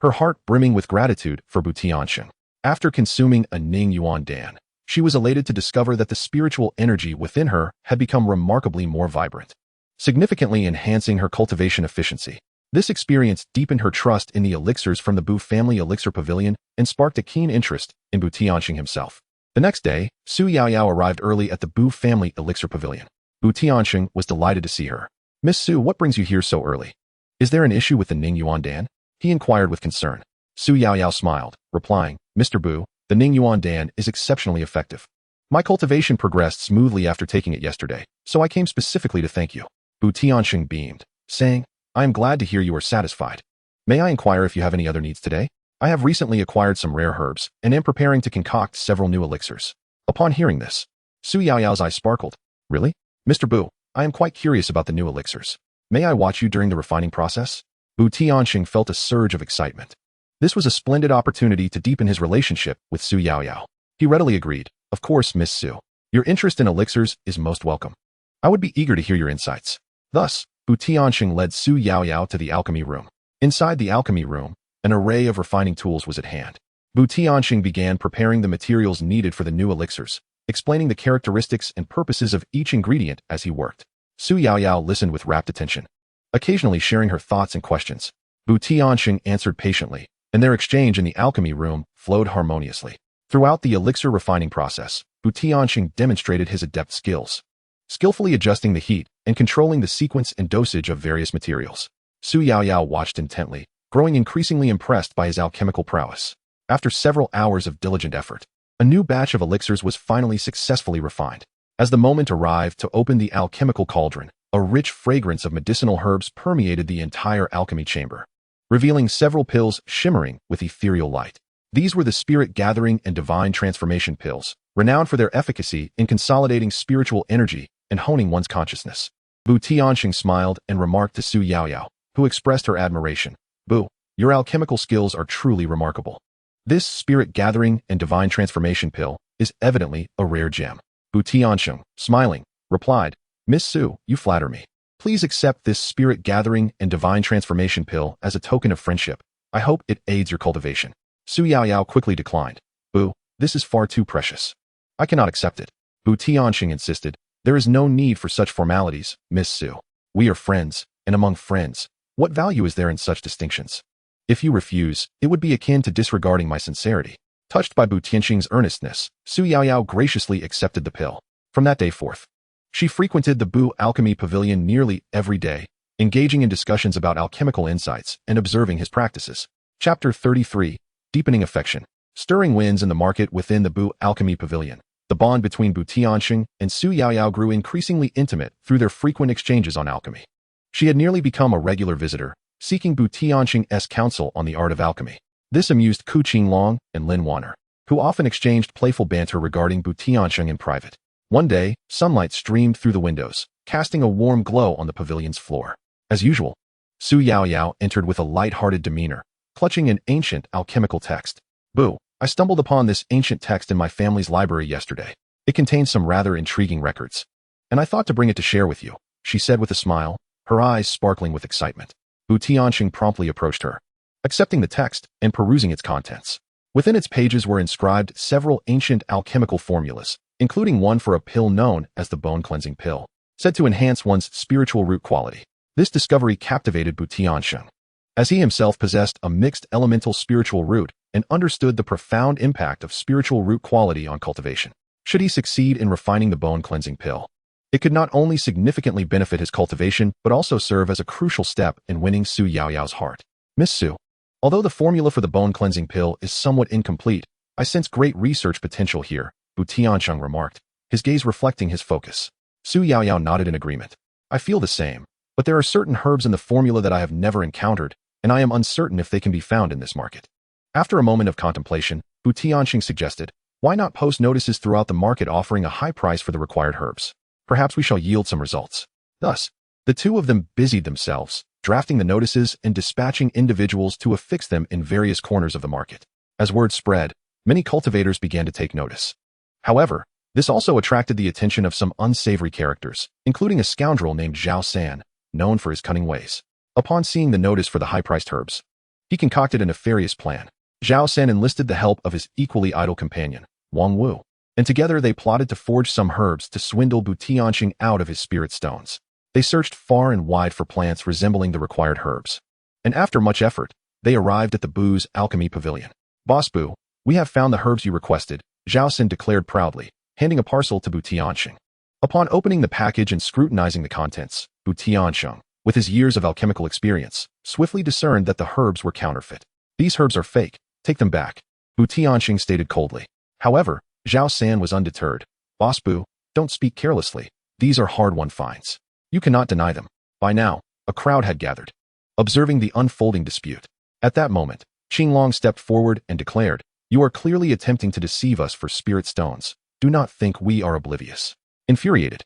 her heart brimming with gratitude for TianSheng. After consuming a Ningyuan Dan, she was elated to discover that the spiritual energy within her had become remarkably more vibrant, significantly enhancing her cultivation efficiency. This experience deepened her trust in the elixirs from the Bu family elixir pavilion and sparked a keen interest in TianSheng himself. The next day, Su Yaoyao arrived early at the Bu family elixir pavilion. TianSheng was delighted to see her. Miss Su, what brings you here so early? Is there an issue with the Ningyuan Dan? He inquired with concern. Su Yaoyao smiled, replying, Mr. Bu, the Ningyuan Dan is exceptionally effective. My cultivation progressed smoothly after taking it yesterday, so I came specifically to thank you. TianSheng beamed, saying, I am glad to hear you are satisfied. May I inquire if you have any other needs today? I have recently acquired some rare herbs and am preparing to concoct several new elixirs. Upon hearing this, Su Yaoyao's eyes sparkled. Really? Mr. Bu, I am quite curious about the new elixirs. May I watch you during the refining process? TianSheng felt a surge of excitement. This was a splendid opportunity to deepen his relationship with Su Yaoyao. He readily agreed. Of course, Miss Su. Your interest in elixirs is most welcome. I would be eager to hear your insights. Thus, TianSheng led Su Yaoyao to the alchemy room. Inside the alchemy room, an array of refining tools was at hand. TianSheng began preparing the materials needed for the new elixirs, explaining the characteristics and purposes of each ingredient as he worked. Su Yaoyao listened with rapt attention, occasionally sharing her thoughts and questions. TianSheng answered patiently, and their exchange in the alchemy room flowed harmoniously. Throughout the elixir refining process, TianSheng demonstrated his adept skills, skillfully adjusting the heat and controlling the sequence and dosage of various materials. Su Yaoyao watched intently, growing increasingly impressed by his alchemical prowess. After several hours of diligent effort, a new batch of elixirs was finally successfully refined. As the moment arrived to open the alchemical cauldron, a rich fragrance of medicinal herbs permeated the entire alchemy chamber, revealing several pills shimmering with ethereal light. These were the spirit gathering and divine transformation pills, renowned for their efficacy in consolidating spiritual energy and honing one's consciousness. TianSheng smiled and remarked to Su Yaoyao, who expressed her admiration. Bu, your alchemical skills are truly remarkable. This spirit gathering and divine transformation pill is evidently a rare gem. TianSheng, smiling, replied, Miss Su, you flatter me. Please accept this spirit gathering and divine transformation pill as a token of friendship. I hope it aids your cultivation. Su Yaoyao quickly declined. Bu, this is far too precious. I cannot accept it. Bu TianSheng insisted. There is no need for such formalities, Miss Su. We are friends, and among friends, what value is there in such distinctions? If you refuse, it would be akin to disregarding my sincerity. Touched by Bu Tianxing's earnestness, Su Yaoyao graciously accepted the pill. From that day forth, she frequented the Bu Alchemy Pavilion nearly every day, engaging in discussions about alchemical insights and observing his practices. Chapter 33. Deepening Affection. Stirring winds in the market within the Bu Alchemy Pavilion. The bond between Bu Tianxing and Su Yaoyao grew increasingly intimate through their frequent exchanges on alchemy. She had nearly become a regular visitor, seeking Bu Tianxing's counsel on the art of alchemy. This amused Ku Qinglong and Lin Wanner, who often exchanged playful banter regarding Bu Tianxing in private. One day, sunlight streamed through the windows, casting a warm glow on the pavilion's floor. As usual, Su Yaoyao entered with a light-hearted demeanor, clutching an ancient alchemical text. Bu, I stumbled upon this ancient text in my family's library yesterday. It contains some rather intriguing records, and I thought to bring it to share with you, she said with a smile, her eyes sparkling with excitement. Bu Tianxing promptly approached her, accepting the text and perusing its contents. Within its pages were inscribed several ancient alchemical formulas, including one for a pill known as the bone-cleansing pill, said to enhance one's spiritual root quality. This discovery captivated Bu Tianxing, as he himself possessed a mixed elemental spiritual root and understood the profound impact of spiritual root quality on cultivation. Should he succeed in refining the bone-cleansing pill, it could not only significantly benefit his cultivation but also serve as a crucial step in winning Su Yaoyao's heart. Miss Su, although the formula for the bone-cleansing pill is somewhat incomplete, I sense great research potential here, Bu Tianxing remarked, his gaze reflecting his focus. Su Yaoyao nodded in agreement. I feel the same, but there are certain herbs in the formula that I have never encountered, and I am uncertain if they can be found in this market. After a moment of contemplation, Bu Tianxing suggested, why not post notices throughout the market offering a high price for the required herbs? Perhaps we shall yield some results. Thus, the two of them busied themselves, drafting the notices and dispatching individuals to affix them in various corners of the market. As word spread, many cultivators began to take notice. However, this also attracted the attention of some unsavory characters, including a scoundrel named Zhao San, known for his cunning ways. Upon seeing the notice for the high-priced herbs, he concocted a nefarious plan. Zhao San enlisted the help of his equally idle companion, Wang Wu, and together they plotted to forge some herbs to swindle Bu Tianxing out of his spirit stones. They searched far and wide for plants resembling the required herbs, and after much effort, they arrived at the Bu's Alchemy Pavilion. Boss Bu, we have found the herbs you requested, Zhao San declared proudly, handing a parcel to Bu Tianxing. Upon opening the package and scrutinizing the contents, Bu Tianxing, with his years of alchemical experience, swiftly discerned that the herbs were counterfeit. These herbs are fake, take them back, Bu Tianxing stated coldly. However, Zhao San was undeterred. Boss Bu, don't speak carelessly, these are hard-won finds. You cannot deny them. By now, a crowd had gathered, observing the unfolding dispute. At that moment, Qinglong stepped forward and declared, you are clearly attempting to deceive us for spirit stones. Do not think we are oblivious. Infuriated,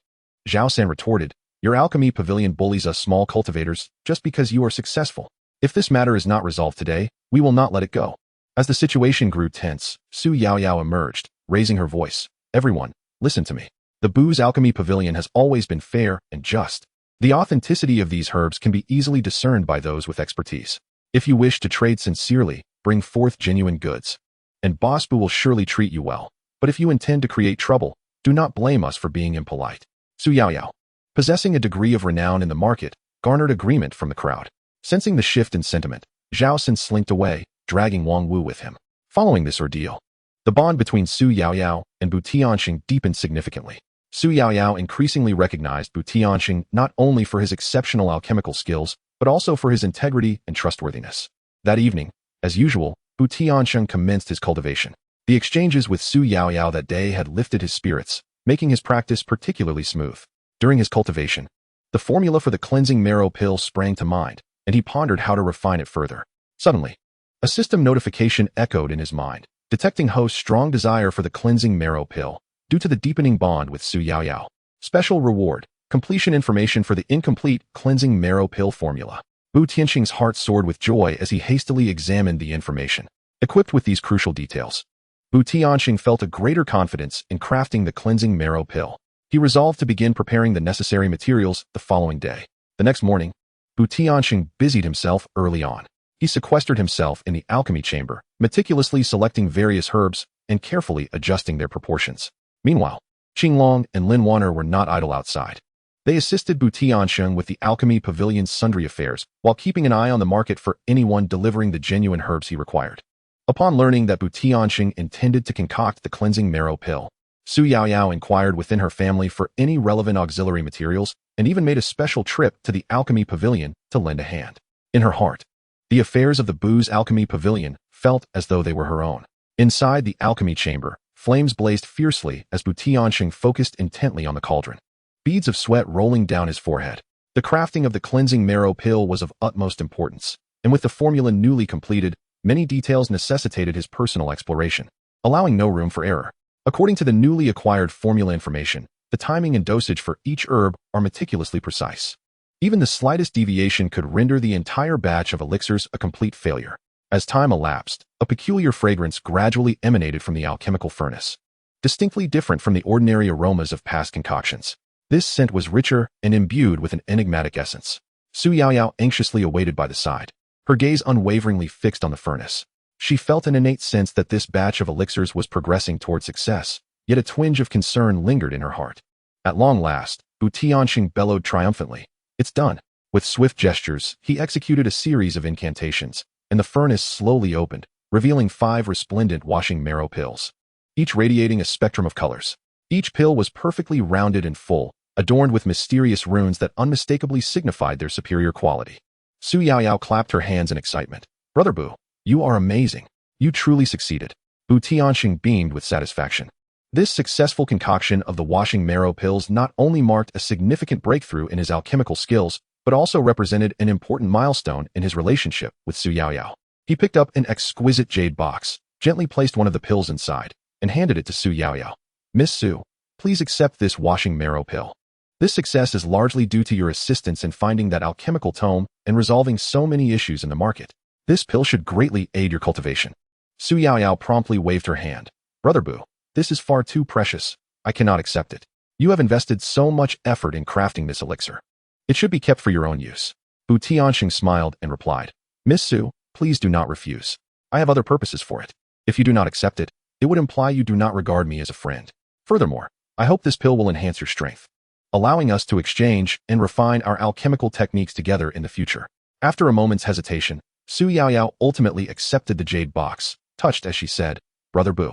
Zhao San retorted, your alchemy pavilion bullies us small cultivators just because you are successful. If this matter is not resolved today, we will not let it go. As the situation grew tense, Su Yaoyao emerged, raising her voice. Everyone, listen to me. The Bu's Alchemy Pavilion has always been fair and just. The authenticity of these herbs can be easily discerned by those with expertise. If you wish to trade sincerely, bring forth genuine goods, and Boss Bu will surely treat you well. But if you intend to create trouble, do not blame us for being impolite. Su Yaoyao, possessing a degree of renown in the market, garnered agreement from the crowd. Sensing the shift in sentiment, Zhao San slinked away, dragging Wang Wu with him. Following this ordeal, the bond between Su Yaoyao and Bu Tianxing deepened significantly. Su Yaoyao increasingly recognized Bu Tianxing not only for his exceptional alchemical skills, but also for his integrity and trustworthiness. That evening, as usual, Bu Tianxing commenced his cultivation. The exchanges with Su Yaoyao that day had lifted his spirits, making his practice particularly smooth. During his cultivation, the formula for the cleansing marrow pill sprang to mind, and he pondered how to refine it further. Suddenly, a system notification echoed in his mind, detecting Ho's strong desire for the cleansing marrow pill, due to the deepening bond with Su Yaoyao. Special reward, completion information for the incomplete cleansing marrow pill formula. Bu Tianxing's heart soared with joy as he hastily examined the information. Equipped with these crucial details, Bu Tianxing felt a greater confidence in crafting the cleansing marrow pill. He resolved to begin preparing the necessary materials the following day. The next morning, TianSheng busied himself early on. He sequestered himself in the alchemy chamber, meticulously selecting various herbs and carefully adjusting their proportions. Meanwhile, Qinglong and Lin Wan'er were not idle outside. They assisted TianSheng with the alchemy pavilion's sundry affairs, while keeping an eye on the market for anyone delivering the genuine herbs he required. Upon learning that TianSheng intended to concoct the cleansing marrow pill, Su Yaoyao inquired within her family for any relevant auxiliary materials and even made a special trip to the alchemy pavilion to lend a hand. In her heart, the affairs of the Boo's alchemy pavilion felt as though they were her own. Inside the alchemy chamber, flames blazed fiercely as TianSheng focused intently on the cauldron, beads of sweat rolling down his forehead. The crafting of the cleansing marrow pill was of utmost importance, and with the formula newly completed, many details necessitated his personal exploration, allowing no room for error. According to the newly acquired formula information, the timing and dosage for each herb are meticulously precise. Even the slightest deviation could render the entire batch of elixirs a complete failure. As time elapsed, a peculiar fragrance gradually emanated from the alchemical furnace, distinctly different from the ordinary aromas of past concoctions. This scent was richer and imbued with an enigmatic essence. Su Yaoyao anxiously awaited by the side, her gaze unwaveringly fixed on the furnace. She felt an innate sense that this batch of elixirs was progressing toward success, yet a twinge of concern lingered in her heart. At long last, TianSheng bellowed triumphantly, "It's done." With swift gestures, he executed a series of incantations, and the furnace slowly opened, revealing 5 resplendent washing marrow pills, each radiating a spectrum of colors. Each pill was perfectly rounded and full, adorned with mysterious runes that unmistakably signified their superior quality. Su Yaoyao clapped her hands in excitement. "Brother Bu, you are amazing. You truly succeeded." TianSheng beamed with satisfaction. This successful concoction of the washing marrow pills not only marked a significant breakthrough in his alchemical skills, but also represented an important milestone in his relationship with Su Yaoyao. He picked up an exquisite jade box, gently placed one of the pills inside, and handed it to Su Yaoyao. "Miss Su, please accept this washing marrow pill. This success is largely due to your assistance in finding that alchemical tome and resolving so many issues in the market. This pill should greatly aid your cultivation." Su Yaoyao promptly waved her hand. "Brother Bu, this is far too precious. I cannot accept it. You have invested so much effort in crafting this elixir. It should be kept for your own use." TianSheng smiled and replied, "Miss Su, please do not refuse. I have other purposes for it. If you do not accept it, it would imply you do not regard me as a friend. Furthermore, I hope this pill will enhance your strength, allowing us to exchange and refine our alchemical techniques together in the future." After a moment's hesitation, Su Yaoyao ultimately accepted the jade box, touched as she said, "Brother Bu,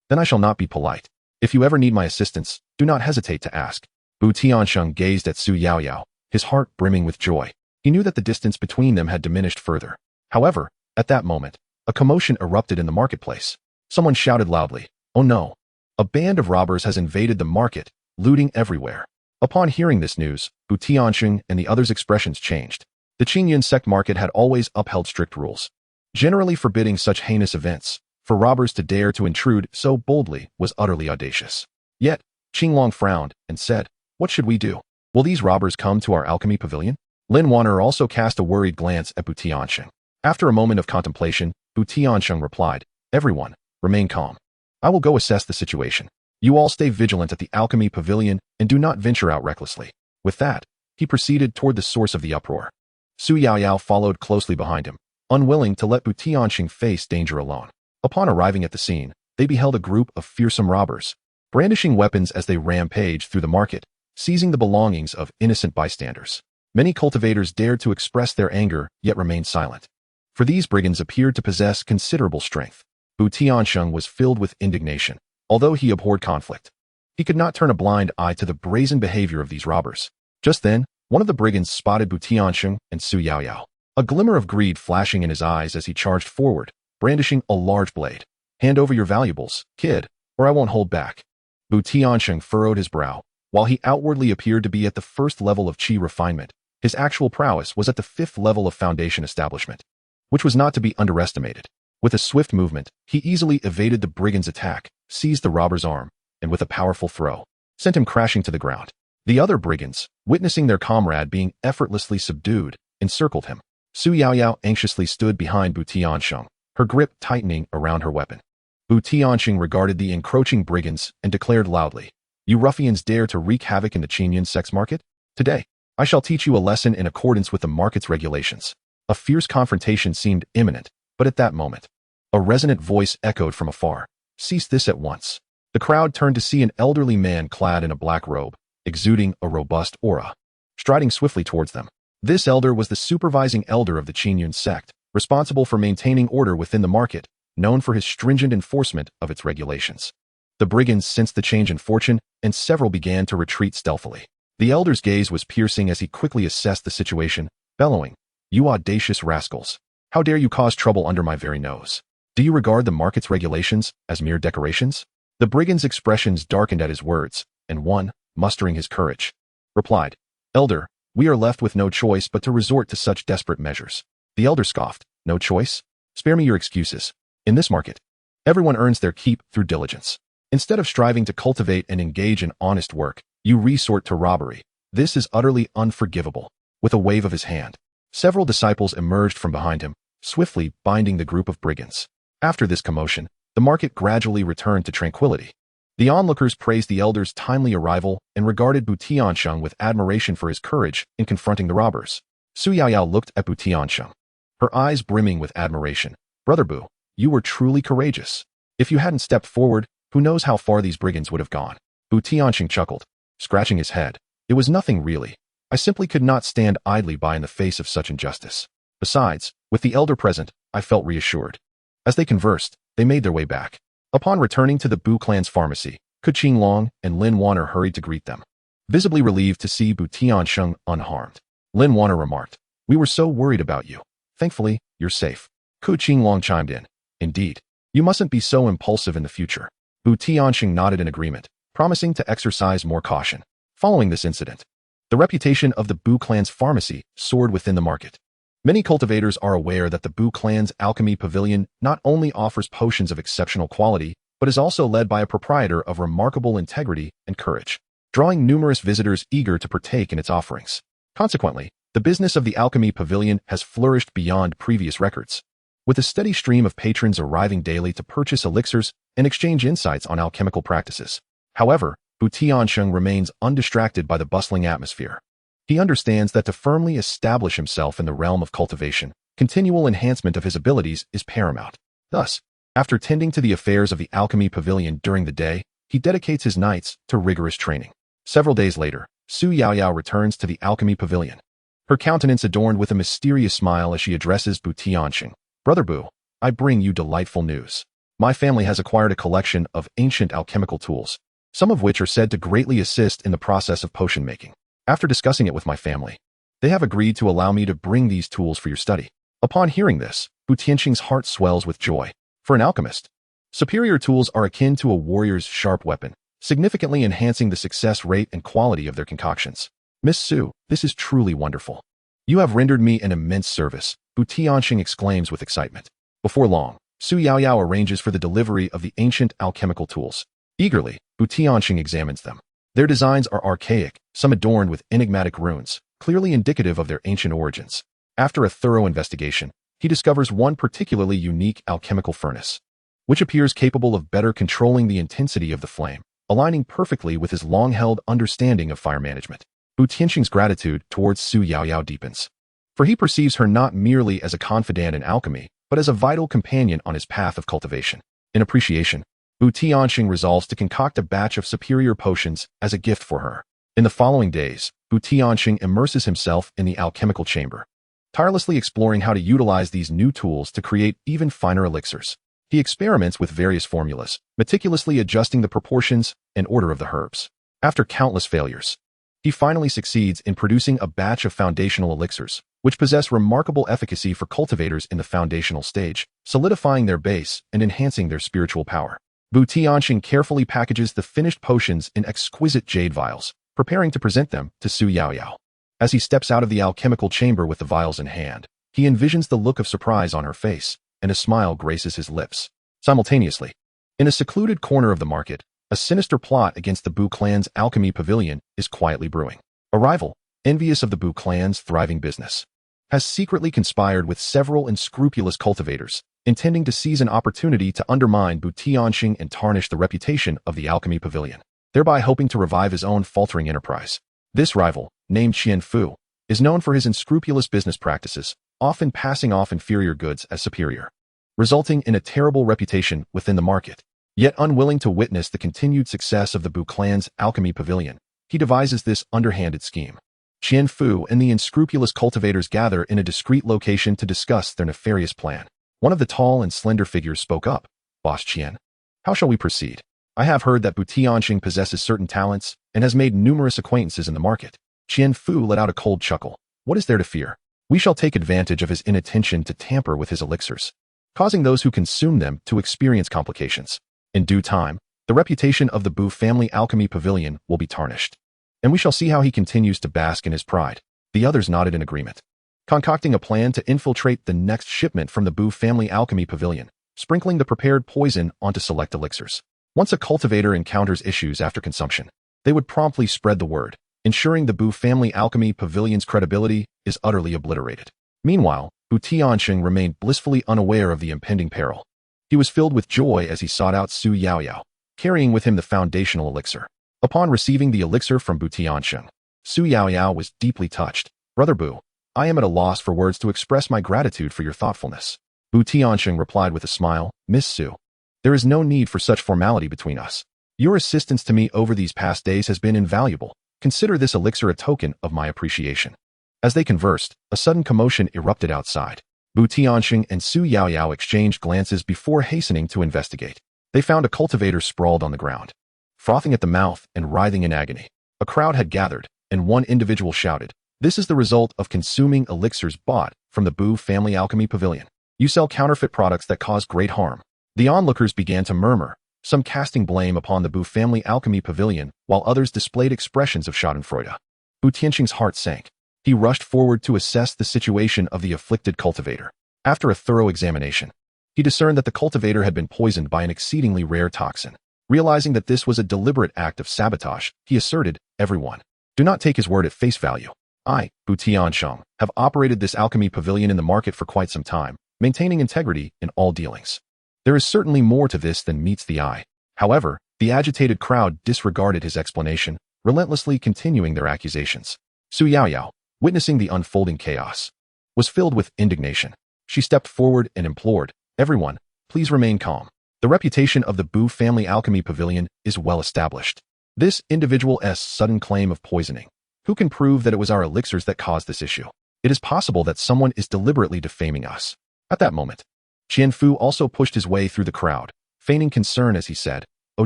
then I shall not be polite. If you ever need my assistance, do not hesitate to ask." TianSheng gazed at Su Yaoyao, his heart brimming with joy. He knew that the distance between them had diminished further. However, at that moment, a commotion erupted in the marketplace. Someone shouted loudly, "Oh no! A band of robbers has invaded the market, looting everywhere." Upon hearing this news, TianSheng and the others' expressions changed. The Qingyan sect market had always upheld strict rules, generally forbidding such heinous events. For robbers to dare to intrude so boldly was utterly audacious. Yet, Qinglong frowned and said, "What should we do? Will these robbers come to our alchemy pavilion?" Lin Wan'er also cast a worried glance at TianSheng. After a moment of contemplation, TianSheng replied, "Everyone, remain calm. I will go assess the situation. You all stay vigilant at the alchemy pavilion and do not venture out recklessly." With that, he proceeded toward the source of the uproar. Su Yaoyao followed closely behind him, unwilling to let TianSheng face danger alone. Upon arriving at the scene, they beheld a group of fearsome robbers, brandishing weapons as they rampaged through the market, seizing the belongings of innocent bystanders. Many cultivators dared to express their anger, yet remained silent, for these brigands appeared to possess considerable strength. TianSheng was filled with indignation. Although he abhorred conflict, he could not turn a blind eye to the brazen behavior of these robbers. Just then, one of the brigands spotted TianSheng and Su Yaoyao, a glimmer of greed flashing in his eyes as he charged forward, brandishing a large blade. "Hand over your valuables, kid, or I won't hold back." TianSheng furrowed his brow. While he outwardly appeared to be at the first level of qi refinement, his actual prowess was at the 5th level of foundation establishment, which was not to be underestimated. With a swift movement, he easily evaded the brigand's attack, seized the robber's arm, and with a powerful throw, sent him crashing to the ground. The other brigands, witnessing their comrade being effortlessly subdued, encircled him. Su Yaoyao anxiously stood behind TianSheng, her grip tightening around her weapon. TianSheng regarded the encroaching brigands and declared loudly, You ruffians dare to wreak havoc in the Qingfeng sex market? Today, I shall teach you a lesson in accordance with the market's regulations. A fierce confrontation seemed imminent, but at that moment, a resonant voice echoed from afar. Cease this at once. The crowd turned to see an elderly man clad in a black robe, exuding a robust aura, striding swiftly towards them. This elder was the supervising elder of the Qingfeng sect, responsible for maintaining order within the market, known for his stringent enforcement of its regulations. The brigands sensed the change in fortune, and several began to retreat stealthily. The elder's gaze was piercing as he quickly assessed the situation, bellowing, "You audacious rascals! How dare you cause trouble under my very nose? Do you regard the market's regulations as mere decorations?" The brigand's expressions darkened at his words, and one, mustering his courage, replied, "Elder, we are left with no choice but to resort to such desperate measures." The elder scoffed, "No choice? Spare me your excuses. In this market, everyone earns their keep through diligence. Instead of striving to cultivate and engage in honest work, you resort to robbery. This is utterly unforgivable." With a wave of his hand, several disciples emerged from behind him, swiftly binding the group of brigands. After this commotion, the market gradually returned to tranquility. The onlookers praised the elder's timely arrival and regarded TianSheng with admiration for his courage in confronting the robbers. Su Yaoyao looked at TianSheng, her eyes brimming with admiration. "Brother Bu, you were truly courageous. If you hadn't stepped forward, who knows how far these brigands would have gone." TianSheng chuckled, scratching his head. "It was nothing really. I simply could not stand idly by in the face of such injustice. Besides, with the elder present, I felt reassured." As they conversed, they made their way back. Upon returning to the Bu clan's pharmacy, Qingfeng and Lin Wanner hurried to greet them, visibly relieved to see TianSheng unharmed. Lin Wanner remarked, "We were so worried about you. Thankfully, you're safe." Qingfeng chimed in, "Indeed. You mustn't be so impulsive in the future." TianSheng nodded in agreement, promising to exercise more caution. Following this incident, the reputation of the Bu clan's pharmacy soared within the market. Many cultivators are aware that the Bu clan's alchemy pavilion not only offers potions of exceptional quality, but is also led by a proprietor of remarkable integrity and courage, drawing numerous visitors eager to partake in its offerings. Consequently, the business of the alchemy pavilion has flourished beyond previous records, with a steady stream of patrons arriving daily to purchase elixirs and exchange insights on alchemical practices. However, TianSheng remains undistracted by the bustling atmosphere. He understands that to firmly establish himself in the realm of cultivation, continual enhancement of his abilities is paramount. Thus, after tending to the affairs of the alchemy pavilion during the day, he dedicates his nights to rigorous training. Several days later, Su Yaoyao returns to the alchemy pavilion, her countenance adorned with a mysterious smile as she addresses TianSheng. "Brother Bu, I bring you delightful news. My family has acquired a collection of ancient alchemical tools, some of which are said to greatly assist in the process of potion making. After discussing it with my family, they have agreed to allow me to bring these tools for your study." Upon hearing this, TianSheng's heart swells with joy. For an alchemist, superior tools are akin to a warrior's sharp weapon, significantly enhancing the success rate and quality of their concoctions. "Miss Su, this is truly wonderful. You have rendered me an immense service," TianSheng exclaims with excitement. Before long, Su Yaoyao arranges for the delivery of the ancient alchemical tools. Eagerly, TianSheng examines them. Their designs are archaic, some adorned with enigmatic runes, clearly indicative of their ancient origins. After a thorough investigation, he discovers one particularly unique alchemical furnace, which appears capable of better controlling the intensity of the flame, aligning perfectly with his long-held understanding of fire management. TianSheng's gratitude towards Su Yaoyao deepens, for he perceives her not merely as a confidant in alchemy, but as a vital companion on his path of cultivation. In appreciation, TianSheng resolves to concoct a batch of superior potions as a gift for her. In the following days, TianSheng immerses himself in the alchemical chamber, tirelessly exploring how to utilize these new tools to create even finer elixirs. He experiments with various formulas, meticulously adjusting the proportions and order of the herbs. After countless failures, he finally succeeds in producing a batch of foundational elixirs, which possess remarkable efficacy for cultivators in the foundational stage, solidifying their base and enhancing their spiritual power. TianSheng carefully packages the finished potions in exquisite jade vials, preparing to present them to Su Yaoyao. As he steps out of the alchemical chamber with the vials in hand, he envisions the look of surprise on her face, and a smile graces his lips. Simultaneously, in a secluded corner of the market, a sinister plot against the Bu clan's alchemy pavilion is quietly brewing. A rival, envious of the Bu clan's thriving business, has secretly conspired with several unscrupulous cultivators, intending to seize an opportunity to undermine TianSheng and tarnish the reputation of the alchemy pavilion. thereby hoping to revive his own faltering enterprise. This rival, named Qian Fu, is known for his unscrupulous business practices, often passing off inferior goods as superior, resulting in a terrible reputation within the market. Yet unwilling to witness the continued success of the Bu clan's alchemy pavilion, he devises this underhanded scheme. Qian Fu and the unscrupulous cultivators gather in a discreet location to discuss their nefarious plan. One of the tall and slender figures spoke up. Boss Qian, how shall we proceed? I have heard that TianSheng possesses certain talents and has made numerous acquaintances in the market. Qian Fu let out a cold chuckle. What is there to fear? We shall take advantage of his inattention to tamper with his elixirs, causing those who consume them to experience complications. In due time, the reputation of the Bu family alchemy pavilion will be tarnished, and we shall see how he continues to bask in his pride. The others nodded in agreement, concocting a plan to infiltrate the next shipment from the Bu family alchemy pavilion, sprinkling the prepared poison onto select elixirs. Once a cultivator encounters issues after consumption, they would promptly spread the word, ensuring the Bu family alchemy pavilion's credibility is utterly obliterated. Meanwhile, TianSheng remained blissfully unaware of the impending peril. He was filled with joy as he sought out Su Yaoyao, carrying with him the foundational elixir. Upon receiving the elixir from TianSheng, Su Yaoyao was deeply touched. Brother Bu, I am at a loss for words to express my gratitude for your thoughtfulness. TianSheng replied with a smile, Miss Su, there is no need for such formality between us. Your assistance to me over these past days has been invaluable. Consider this elixir a token of my appreciation. As they conversed, a sudden commotion erupted outside. TianSheng and Su Yaoyao exchanged glances before hastening to investigate. They found a cultivator sprawled on the ground, frothing at the mouth and writhing in agony. A crowd had gathered, and one individual shouted, This is the result of consuming elixirs bought from the Bu family alchemy pavilion. You sell counterfeit products that cause great harm. The onlookers began to murmur, some casting blame upon the Bu family alchemy pavilion, while others displayed expressions of schadenfreude. Tiansheng's heart sank. He rushed forward to assess the situation of the afflicted cultivator. After a thorough examination, he discerned that the cultivator had been poisoned by an exceedingly rare toxin. Realizing that this was a deliberate act of sabotage, he asserted, Everyone, do not take his word at face value. I, TianSheng, have operated this alchemy pavilion in the market for quite some time, maintaining integrity in all dealings. There is certainly more to this than meets the eye. However, the agitated crowd disregarded his explanation, relentlessly continuing their accusations. Su Yaoyao, witnessing the unfolding chaos, was filled with indignation. She stepped forward and implored, Everyone, please remain calm. The reputation of the Bu family alchemy pavilion is well established. This individual's sudden claim of poisoning. Who can prove that it was our elixirs that caused this issue? It is possible that someone is deliberately defaming us. At that moment, Qian Fu also pushed his way through the crowd, feigning concern as he said, Oh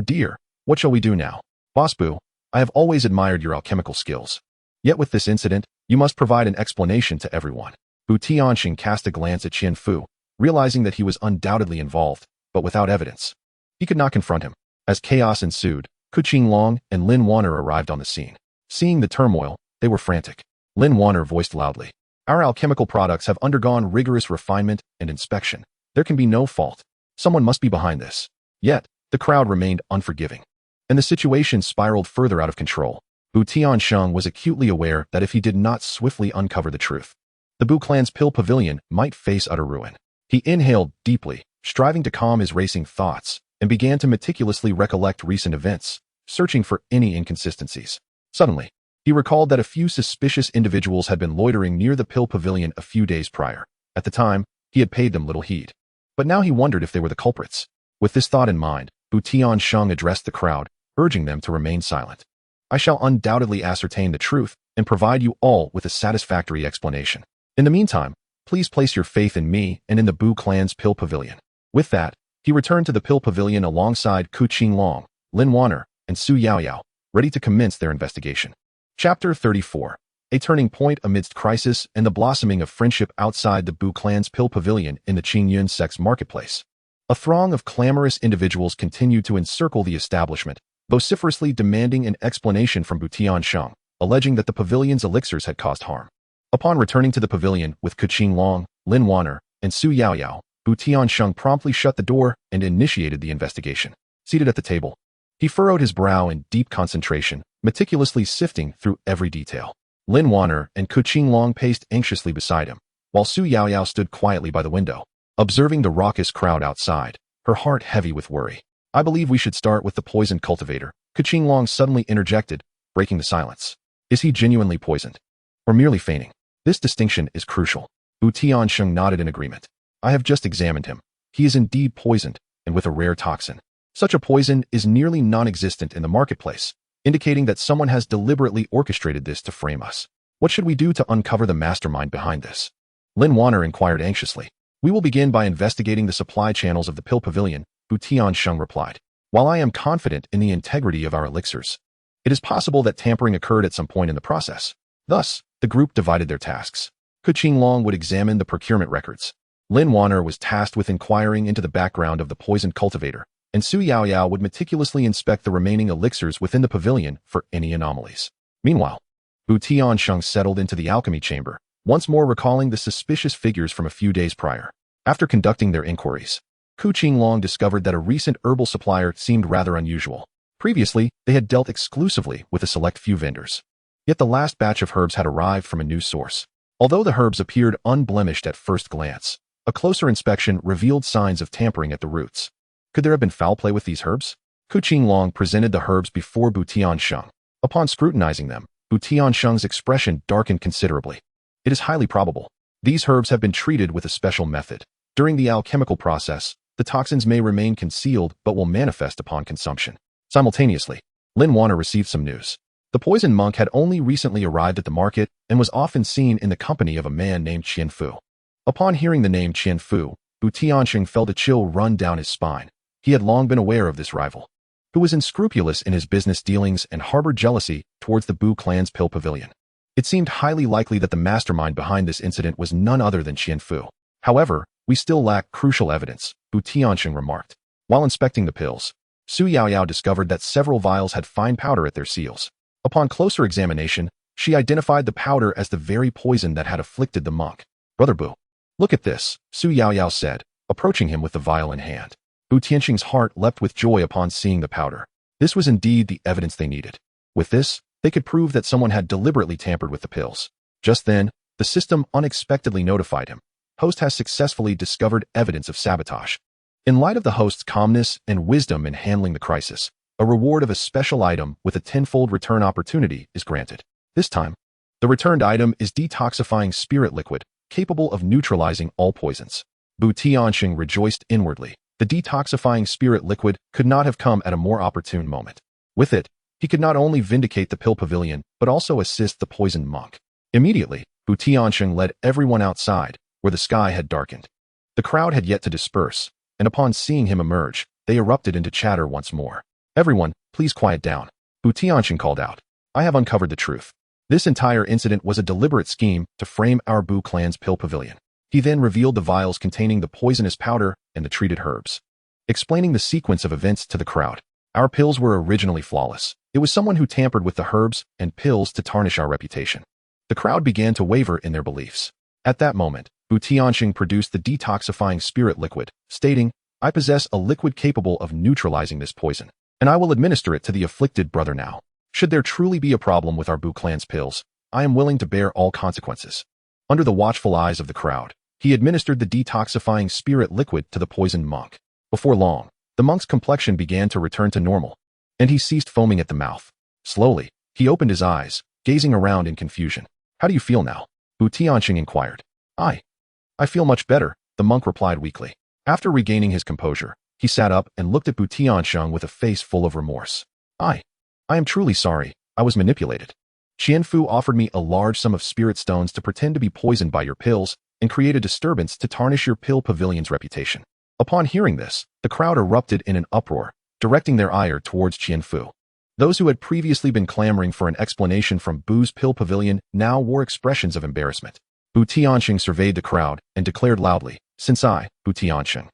dear, what shall we do now? Boss Bu, I have always admired your alchemical skills. Yet with this incident, you must provide an explanation to everyone. TianSheng cast a glance at Qian Fu, realizing that he was undoubtedly involved, but without evidence. He could not confront him. As chaos ensued, Qingfeng and Lin Wanner arrived on the scene. Seeing the turmoil, they were frantic. Lin Wanner voiced loudly, Our alchemical products have undergone rigorous refinement and inspection. There can be no fault. Someone must be behind this. Yet, the crowd remained unforgiving, and the situation spiraled further out of control. TianSheng was acutely aware that if he did not swiftly uncover the truth, the Bu clan's pill pavilion might face utter ruin. He inhaled deeply, striving to calm his racing thoughts, and began to meticulously recollect recent events, searching for any inconsistencies. Suddenly, he recalled that a few suspicious individuals had been loitering near the pill pavilion a few days prior. At the time, he had paid them little heed. But now he wondered if they were the culprits. With this thought in mind, TianSheng addressed the crowd, urging them to remain silent. I shall undoubtedly ascertain the truth and provide you all with a satisfactory explanation. In the meantime, please place your faith in me and in the Bu clan's pill pavilion. With that, he returned to the pill pavilion alongside Qingfeng, Lin Wanner, and Su Yaoyao, ready to commence their investigation. Chapter 34. A turning point amidst crisis and the blossoming of friendship outside the Bu clan's pill pavilion in the Qingyun sect's marketplace. A throng of clamorous individuals continued to encircle the establishment, vociferously demanding an explanation from TianSheng, alleging that the pavilion's elixirs had caused harm. Upon returning to the pavilion with Qingfeng, Lin Wanner, and Su Yaoyao, TianSheng promptly shut the door and initiated the investigation. Seated at the table, he furrowed his brow in deep concentration, meticulously sifting through every detail. Lin Wanner and Qingfeng paced anxiously beside him, while Su Yaoyao stood quietly by the window, observing the raucous crowd outside, her heart heavy with worry. I believe we should start with the poisoned cultivator, Qingfeng suddenly interjected, breaking the silence. Is he genuinely poisoned? Or merely feigning? This distinction is crucial. TianSheng nodded in agreement. I have just examined him. He is indeed poisoned, and with a rare toxin. Such a poison is nearly non-existent in the marketplace, indicating that someone has deliberately orchestrated this to frame us. What should we do to uncover the mastermind behind this? Lin Wanner inquired anxiously. We will begin by investigating the supply channels of the pill pavilion, TianSheng replied. While I am confident in the integrity of our elixirs, it is possible that tampering occurred at some point in the process. Thus, the group divided their tasks. Qingfeng would examine the procurement records. Lin Wanner was tasked with inquiring into the background of the poisoned cultivator, and Su Yaoyao would meticulously inspect the remaining elixirs within the pavilion for any anomalies. Meanwhile, TianSheng settled into the alchemy chamber, once more recalling the suspicious figures from a few days prior. After conducting their inquiries, Qingfeng discovered that a recent herbal supplier seemed rather unusual. Previously, they had dealt exclusively with a select few vendors. Yet the last batch of herbs had arrived from a new source. Although the herbs appeared unblemished at first glance, a closer inspection revealed signs of tampering at the roots. Could there have been foul play with these herbs? Qingfeng presented the herbs before TianSheng. Upon scrutinizing them, TianSheng's expression darkened considerably. It is highly probable. These herbs have been treated with a special method. During the alchemical process, the toxins may remain concealed but will manifest upon consumption. Simultaneously, Lin Wanner received some news. The poisoned monk had only recently arrived at the market and was often seen in the company of a man named Qianfu. Upon hearing the name Qianfu, TianSheng felt a chill run down his spine. He had long been aware of this rival, who was unscrupulous in his business dealings and harbored jealousy towards the Bu clan's pill pavilion. It seemed highly likely that the mastermind behind this incident was none other than Qianfu. However, we still lack crucial evidence, TianSheng remarked. While inspecting the pills, Su Yaoyao discovered that several vials had fine powder at their seals. Upon closer examination, she identified the powder as the very poison that had afflicted the monk. Brother Bu, look at this, Su Yaoyao said, approaching him with the vial in hand. TianSheng's heart leapt with joy upon seeing the powder. This was indeed the evidence they needed. With this, they could prove that someone had deliberately tampered with the pills. Just then, the system unexpectedly notified him. Host has successfully discovered evidence of sabotage. In light of the host's calmness and wisdom in handling the crisis, a reward of a special item with a tenfold return opportunity is granted. This time, the returned item is detoxifying spirit liquid, capable of neutralizing all poisons. TianSheng rejoiced inwardly. The detoxifying spirit liquid could not have come at a more opportune moment. With it, he could not only vindicate the pill pavilion, but also assist the poisoned monk. Immediately, TianSheng led everyone outside, where the sky had darkened. The crowd had yet to disperse, and upon seeing him emerge, they erupted into chatter once more. Everyone, please quiet down, TianSheng called out. I have uncovered the truth. This entire incident was a deliberate scheme to frame our Bu clan's pill pavilion. He then revealed the vials containing the poisonous powder and the treated herbs. Explaining the sequence of events to the crowd. Our pills were originally flawless. It was someone who tampered with the herbs and pills to tarnish our reputation. The crowd began to waver in their beliefs. At that moment, TianSheng produced the detoxifying spirit liquid, stating, I possess a liquid capable of neutralizing this poison, and I will administer it to the afflicted brother now. Should there truly be a problem with our Bu clan's pills, I am willing to bear all consequences. Under the watchful eyes of the crowd, he administered the detoxifying spirit liquid to the poisoned monk. Before long, the monk's complexion began to return to normal, and he ceased foaming at the mouth. Slowly, he opened his eyes, gazing around in confusion. How do you feel now? TianSheng inquired. I feel much better, the monk replied weakly. After regaining his composure, he sat up and looked at TianSheng with a face full of remorse. I am truly sorry, I was manipulated. Qianfu offered me a large sum of spirit stones to pretend to be poisoned by your pills and create a disturbance to tarnish your pill pavilion's reputation. Upon hearing this, the crowd erupted in an uproar, directing their ire towards Qianfu. Those who had previously been clamoring for an explanation from Bu's pill pavilion now wore expressions of embarrassment. TianSheng surveyed the crowd and declared loudly, since I, TianSheng,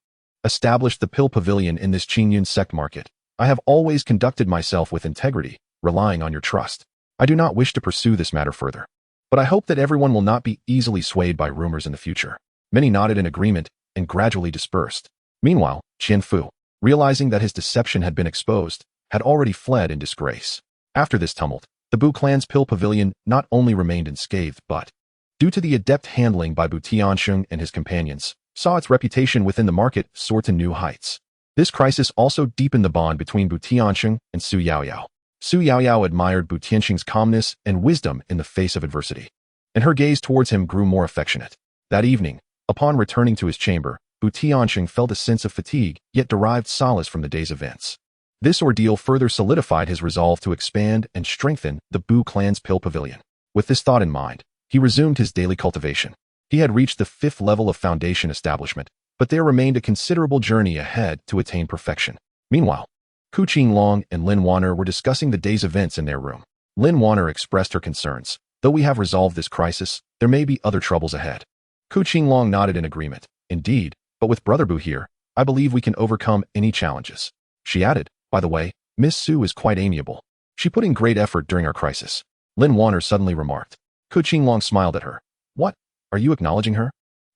established the pill pavilion in this Qingyun sect market, I have always conducted myself with integrity, relying on your trust. I do not wish to pursue this matter further, but I hope that everyone will not be easily swayed by rumors in the future. Many nodded in agreement and gradually dispersed. Meanwhile, Qianfu, realizing that his deception had been exposed, had already fled in disgrace. After this tumult, the Bu clan's pill pavilion not only remained unscathed but, due to the adept handling by TianSheng and his companions, saw its reputation within the market soar to new heights. This crisis also deepened the bond between TianSheng and Su Yaoyao. Su Yaoyao admired Bu Tianxing's calmness and wisdom in the face of adversity, and her gaze towards him grew more affectionate. That evening, upon returning to his chamber, Bu Tianxing felt a sense of fatigue, yet derived solace from the day's events. This ordeal further solidified his resolve to expand and strengthen the Bu clan's pill pavilion. With this thought in mind, he resumed his daily cultivation. He had reached the 5th level of foundation establishment, but there remained a considerable journey ahead to attain perfection. Meanwhile, Ku Qinglong and Lin Wanner were discussing the day's events in their room. Lin Wanner expressed her concerns. Though we have resolved this crisis, there may be other troubles ahead. Ku Qinglong nodded in agreement. Indeed, but with Brother Bu here, I believe we can overcome any challenges. She added, by the way, Miss Su is quite amiable. She put in great effort during our crisis. Lin Wanner suddenly remarked. Ku Qinglong smiled at her. What? Are you acknowledging her?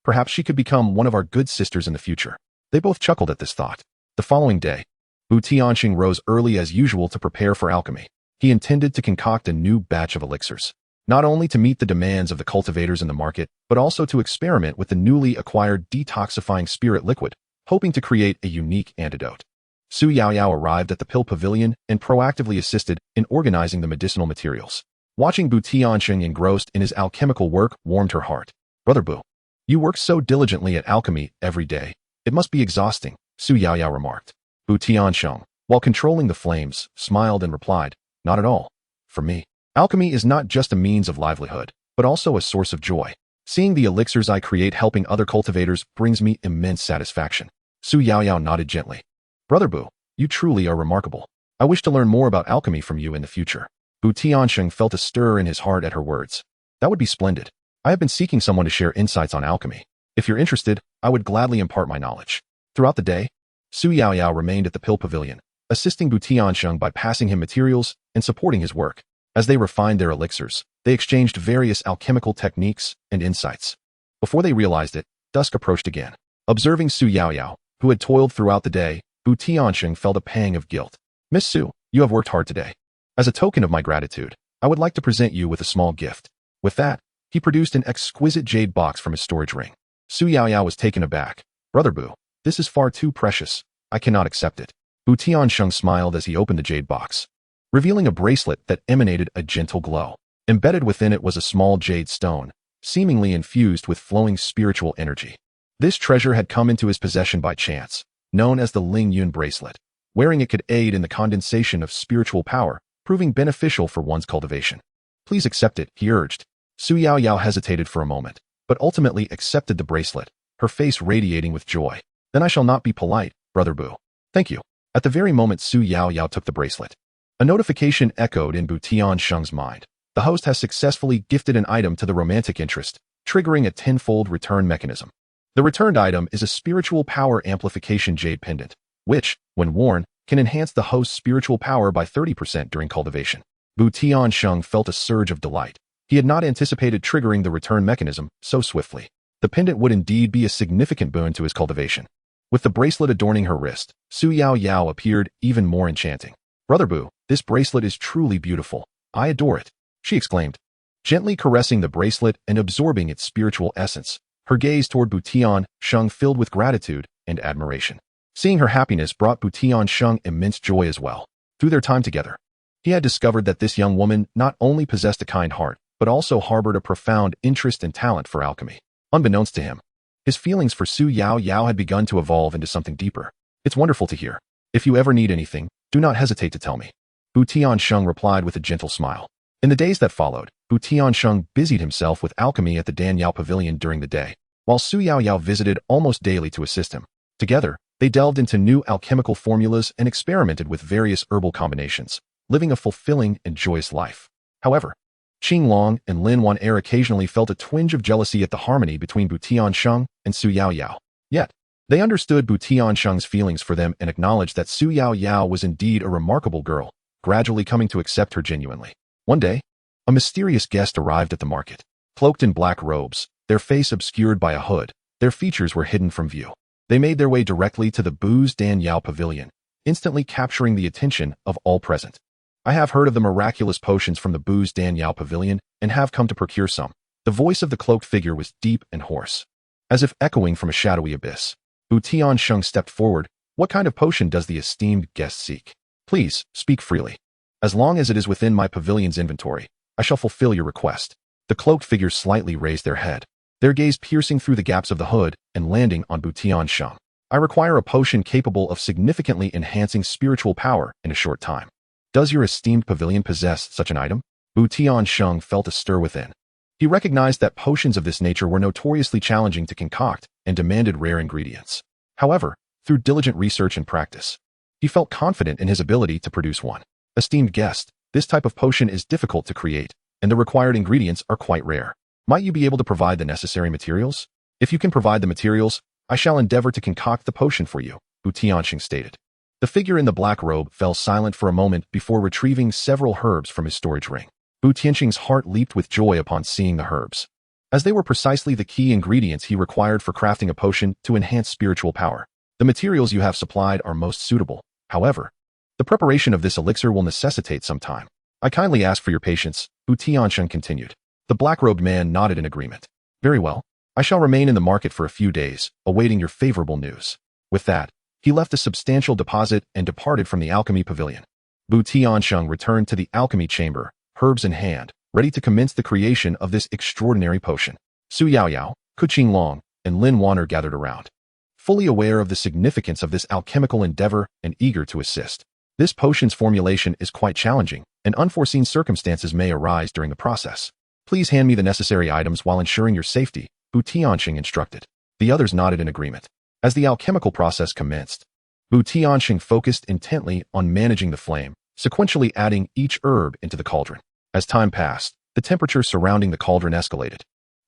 Perhaps she could become one of our good sisters in the future. They both chuckled at this thought. The following day, Bu Tianxing rose early as usual to prepare for alchemy. He intended to concoct a new batch of elixirs, not only to meet the demands of the cultivators in the market, but also to experiment with the newly acquired detoxifying spirit liquid, hoping to create a unique antidote. Su Yaoyao arrived at the pill pavilion and proactively assisted in organizing the medicinal materials. Watching Bu Tianxing engrossed in his alchemical work warmed her heart. Brother Bu, you work so diligently at alchemy every day. It must be exhausting, Su Yaoyao remarked. Bu Tianxing, while controlling the flames, smiled and replied, not at all. For me, alchemy is not just a means of livelihood, but also a source of joy. Seeing the elixirs I create helping other cultivators brings me immense satisfaction. Su Yaoyao nodded gently. Brother Bu, you truly are remarkable. I wish to learn more about alchemy from you in the future. Bu Tianxing felt a stir in his heart at her words. That would be splendid. I have been seeking someone to share insights on alchemy. If you're interested, I would gladly impart my knowledge. Throughout the day, Su Yaoyao remained at the pill pavilion, assisting Bu Tianxing by passing him materials and supporting his work. As they refined their elixirs, they exchanged various alchemical techniques and insights. Before they realized it, dusk approached again. Observing Su Yaoyao, who had toiled throughout the day, Bu Tianxing felt a pang of guilt. Miss Su, you have worked hard today. As a token of my gratitude, I would like to present you with a small gift. With that, he produced an exquisite jade box from his storage ring. Su Yaoyao was taken aback. Brother Bu, this is far too precious. I cannot accept it. Bu Tianxing smiled as he opened the jade box, revealing a bracelet that emanated a gentle glow. Embedded within it was a small jade stone, seemingly infused with flowing spiritual energy. This treasure had come into his possession by chance, known as the Ling Yun bracelet. Wearing it could aid in the condensation of spiritual power, proving beneficial for one's cultivation. Please accept it, he urged. Su Yaoyao hesitated for a moment, but ultimately accepted the bracelet, her face radiating with joy. Then I shall not be polite, Brother Bu. Thank you. At the very moment Su Yaoyao took the bracelet, a notification echoed in Bu Tianxing's mind. The host has successfully gifted an item to the romantic interest, triggering a tenfold return mechanism. The returned item is a spiritual power amplification jade pendant, which, when worn, can enhance the host's spiritual power by 30% during cultivation. Bu Tianxing felt a surge of delight. He had not anticipated triggering the return mechanism so swiftly. The pendant would indeed be a significant boon to his cultivation. With the bracelet adorning her wrist, Su Yaoyao appeared even more enchanting. Brother Bu, this bracelet is truly beautiful. I adore it, she exclaimed. Gently caressing the bracelet and absorbing its spiritual essence, her gaze toward Bu Tianxing filled with gratitude and admiration. Seeing her happiness brought Bu Tianxing immense joy as well. Through their time together, he had discovered that this young woman not only possessed a kind heart, but also harbored a profound interest and talent for alchemy. Unbeknownst to him, his feelings for Su Yaoyao had begun to evolve into something deeper. It's wonderful to hear. If you ever need anything, do not hesitate to tell me. Bu Tianxing replied with a gentle smile. In the days that followed, Bu Tianxing busied himself with alchemy at the Danyao Pavilion during the day, while Su Yaoyao visited almost daily to assist him. Together, they delved into new alchemical formulas and experimented with various herbal combinations, living a fulfilling and joyous life. However, Qinglong and Lin Wanner occasionally felt a twinge of jealousy at the harmony between Bu Tianxing and Su Yaoyao. Yet, they understood Bu Tianxing's feelings for them and acknowledged that Su Yaoyao was indeed a remarkable girl, gradually coming to accept her genuinely. One day, a mysterious guest arrived at the market. Cloaked in black robes, their face obscured by a hood, their features were hidden from view. They made their way directly to the Bu's Danyao Pavilion, instantly capturing the attention of all present. I have heard of the miraculous potions from the Bu's Danyao Pavilion and have come to procure some. The voice of the cloaked figure was deep and hoarse, as if echoing from a shadowy abyss. Bu Tianxing stepped forward. What kind of potion does the esteemed guest seek? Please, speak freely. As long as it is within my pavilion's inventory, I shall fulfill your request. The cloaked figures slightly raised their head, their gaze piercing through the gaps of the hood and landing on TianSheng. I require a potion capable of significantly enhancing spiritual power in a short time. Does your esteemed pavilion possess such an item? TianSheng felt a stir within. He recognized that potions of this nature were notoriously challenging to concoct and demanded rare ingredients. However, through diligent research and practice, he felt confident in his ability to produce one. Esteemed guest, this type of potion is difficult to create, and the required ingredients are quite rare. Might you be able to provide the necessary materials? If you can provide the materials, I shall endeavor to concoct the potion for you, TianSheng stated. The figure in the black robe fell silent for a moment before retrieving several herbs from his storage ring. TianSheng's heart leaped with joy upon seeing the herbs, as they were precisely the key ingredients he required for crafting a potion to enhance spiritual power. The materials you have supplied are most suitable. However, the preparation of this elixir will necessitate some time. I kindly ask for your patience, TianSheng continued. The black-robed man nodded in agreement. Very well. I shall remain in the market for a few days, awaiting your favorable news. With that, he left a substantial deposit and departed from the alchemy pavilion. TianSheng returned to the alchemy chamber, herbs in hand, ready to commence the creation of this extraordinary potion. Su Yaoyao, Qingfeng, and Lin Wanner gathered around, fully aware of the significance of this alchemical endeavor and eager to assist. This potion's formulation is quite challenging, and unforeseen circumstances may arise during the process. Please hand me the necessary items while ensuring your safety, TianSheng instructed. The others nodded in agreement. As the alchemical process commenced, TianSheng focused intently on managing the flame, sequentially adding each herb into the cauldron. As time passed, the temperature surrounding the cauldron escalated,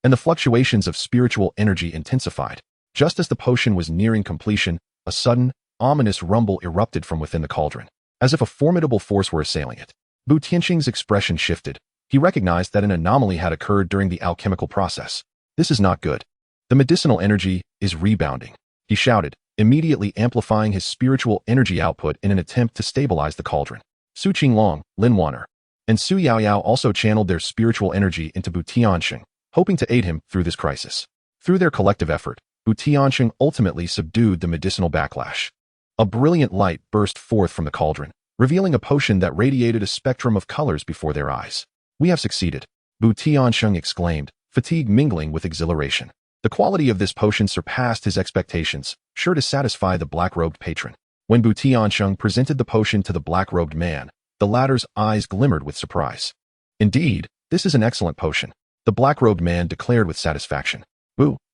and the fluctuations of spiritual energy intensified. Just as the potion was nearing completion, a sudden, ominous rumble erupted from within the cauldron, as if a formidable force were assailing it. TianSheng's expression shifted. He recognized that an anomaly had occurred during the alchemical process. This is not good. The medicinal energy is rebounding, he shouted, immediately amplifying his spiritual energy output in an attempt to stabilize the cauldron. Su Qingfeng, Lin Wanner, and Su Yaoyao also channeled their spiritual energy into TianSheng, hoping to aid him through this crisis. Through their collective effort, TianSheng ultimately subdued the medicinal backlash. A brilliant light burst forth from the cauldron, revealing a potion that radiated a spectrum of colors before their eyes. We have succeeded, TianSheng exclaimed, fatigue mingling with exhilaration. The quality of this potion surpassed his expectations, sure to satisfy the black-robed patron. When TianSheng presented the potion to the black-robed man, the latter's eyes glimmered with surprise. Indeed, this is an excellent potion, the black-robed man declared with satisfaction.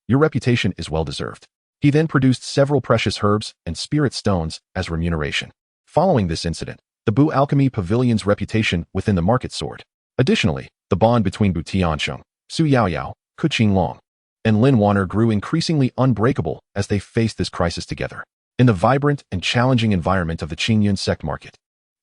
Your reputation is well-deserved. He then produced several precious herbs and spirit stones as remuneration. Following this incident, the Bu Alchemy Pavilion's reputation within the market soared. Additionally, the bond between TianSheng, Su Yaoyao, Qingfeng, and Lin Wanner grew increasingly unbreakable as they faced this crisis together. In the vibrant and challenging environment of the Qingfeng sect market,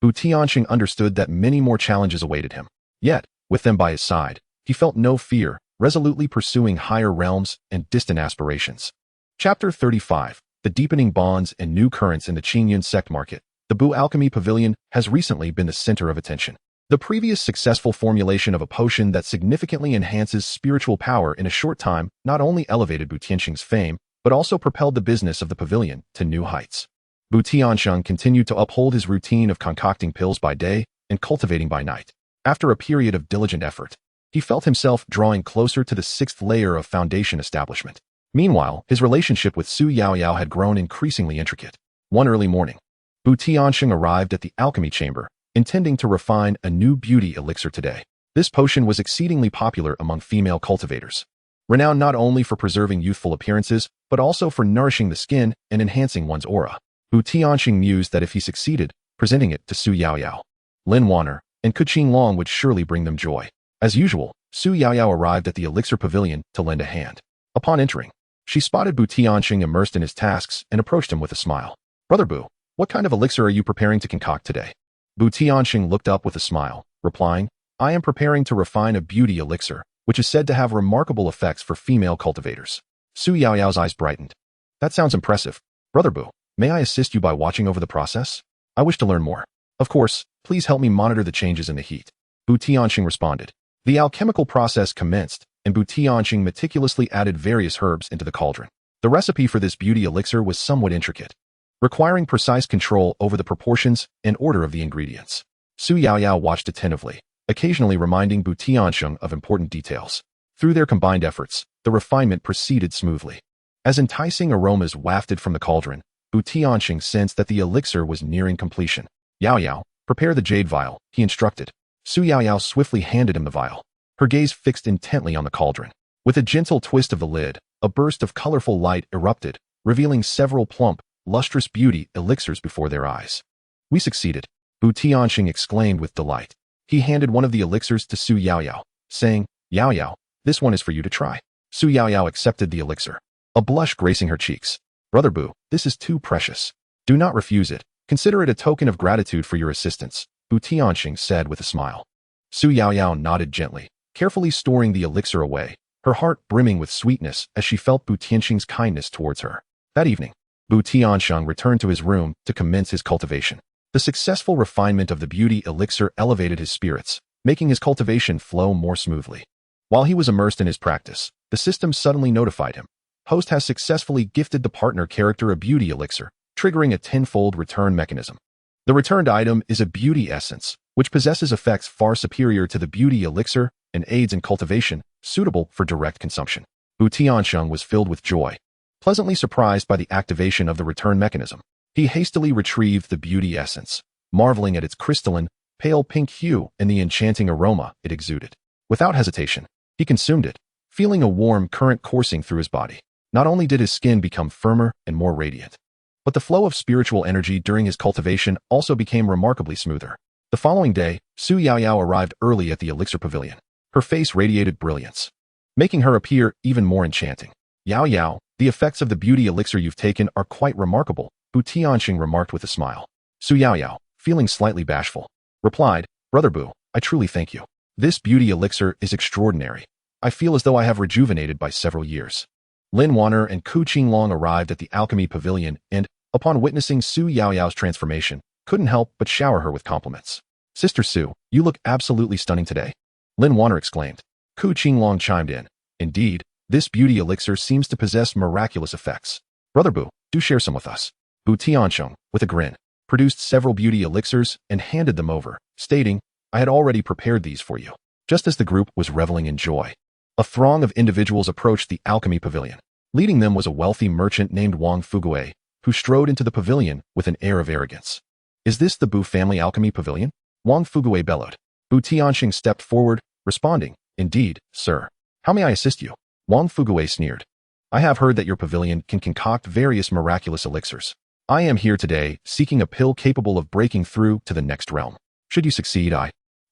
TianSheng understood that many more challenges awaited him. Yet, with them by his side, he felt no fear, resolutely pursuing higher realms and distant aspirations. Chapter 35. The deepening bonds and new currents in the Qingfeng sect market. The Bu Alchemy Pavilion has recently been the center of attention. The previous successful formulation of a potion that significantly enhances spiritual power in a short time not only elevated TianSheng's fame, but also propelled the business of the pavilion to new heights. TianSheng continued to uphold his routine of concocting pills by day and cultivating by night. After a period of diligent effort, he felt himself drawing closer to the sixth layer of foundation establishment. Meanwhile, his relationship with Su Yaoyao had grown increasingly intricate. One early morning, TianSheng arrived at the alchemy chamber, intending to refine a new beauty elixir today. This potion was exceedingly popular among female cultivators, renowned not only for preserving youthful appearances, but also for nourishing the skin and enhancing one's aura. TianSheng mused that if he succeeded, presenting it to Su Yaoyao, Lin Wanner, and Qingfeng would surely bring them joy. As usual, Su Yaoyao arrived at the elixir pavilion to lend a hand. Upon entering, she spotted TianSheng immersed in his tasks and approached him with a smile. Brother Bu, what kind of elixir are you preparing to concoct today? TianSheng looked up with a smile, replying, I am preparing to refine a beauty elixir, which is said to have remarkable effects for female cultivators. Su Yaoyao's eyes brightened. That sounds impressive. Brother Bu, may I assist you by watching over the process? I wish to learn more. Of course, please help me monitor the changes in the heat. TianSheng responded. The alchemical process commenced, and TianSheng meticulously added various herbs into the cauldron. The recipe for this beauty elixir was somewhat intricate, requiring precise control over the proportions and order of the ingredients. Su Yaoyao watched attentively, occasionally reminding TianSheng of important details. Through their combined efforts, the refinement proceeded smoothly. As enticing aromas wafted from the cauldron, TianSheng sensed that the elixir was nearing completion. Yaoyao, prepare the jade vial, he instructed. Su Yaoyao swiftly handed him the vial, her gaze fixed intently on the cauldron. With a gentle twist of the lid, a burst of colorful light erupted, revealing several plump, lustrous beauty elixirs before their eyes. We succeeded, TianSheng exclaimed with delight. He handed one of the elixirs to Su Yaoyao, saying, Yaoyao, this one is for you to try. Su Yaoyao accepted the elixir, a blush gracing her cheeks. Brother Bu, this is too precious. Do not refuse it. Consider it a token of gratitude for your assistance, TianSheng said with a smile. Su Yaoyao nodded gently, carefully storing the elixir away, her heart brimming with sweetness as she felt TianSheng's kindness towards her. That evening, TianSheng returned to his room to commence his cultivation. The successful refinement of the beauty elixir elevated his spirits, making his cultivation flow more smoothly. While he was immersed in his practice, the system suddenly notified him. Host has successfully gifted the partner character a beauty elixir, triggering a tenfold return mechanism. The returned item is a beauty essence, which possesses effects far superior to the beauty elixir and aids in cultivation, suitable for direct consumption. TianSheng was filled with joy, pleasantly surprised by the activation of the return mechanism. He hastily retrieved the beauty essence, marveling at its crystalline, pale pink hue and the enchanting aroma it exuded. Without hesitation, he consumed it, feeling a warm current coursing through his body. Not only did his skin become firmer and more radiant, but the flow of spiritual energy during his cultivation also became remarkably smoother. The following day, Su Yaoyao arrived early at the elixir pavilion. Her face radiated brilliance, making her appear even more enchanting. Yaoyao, the effects of the beauty elixir you've taken are quite remarkable, TianSheng remarked with a smile. Su Yaoyao, feeling slightly bashful, replied, Brother Bu, I truly thank you. This beauty elixir is extraordinary. I feel as though I have rejuvenated by several years. Lin Wanner and Qingfeng arrived at the alchemy pavilion and, upon witnessing Su Yaoyao's transformation, couldn't help but shower her with compliments. Sister Su, you look absolutely stunning today, Lin Wanner exclaimed. Qingfeng chimed in. Indeed, this beauty elixir seems to possess miraculous effects. Brother Bu, do share some with us. TianSheng, with a grin, produced several beauty elixirs and handed them over, stating, I had already prepared these for you. Just as the group was reveling in joy, a throng of individuals approached the alchemy pavilion. Leading them was a wealthy merchant named Wang Fuguei, who strode into the pavilion with an air of arrogance. Is this the Bu family alchemy pavilion? Wang Fuguei bellowed. TianSheng stepped forward, responding, Indeed, sir. How may I assist you? Wang Fuguei sneered. I have heard that your pavilion can concoct various miraculous elixirs. I am here today seeking a pill capable of breaking through to the next realm. Should you succeed,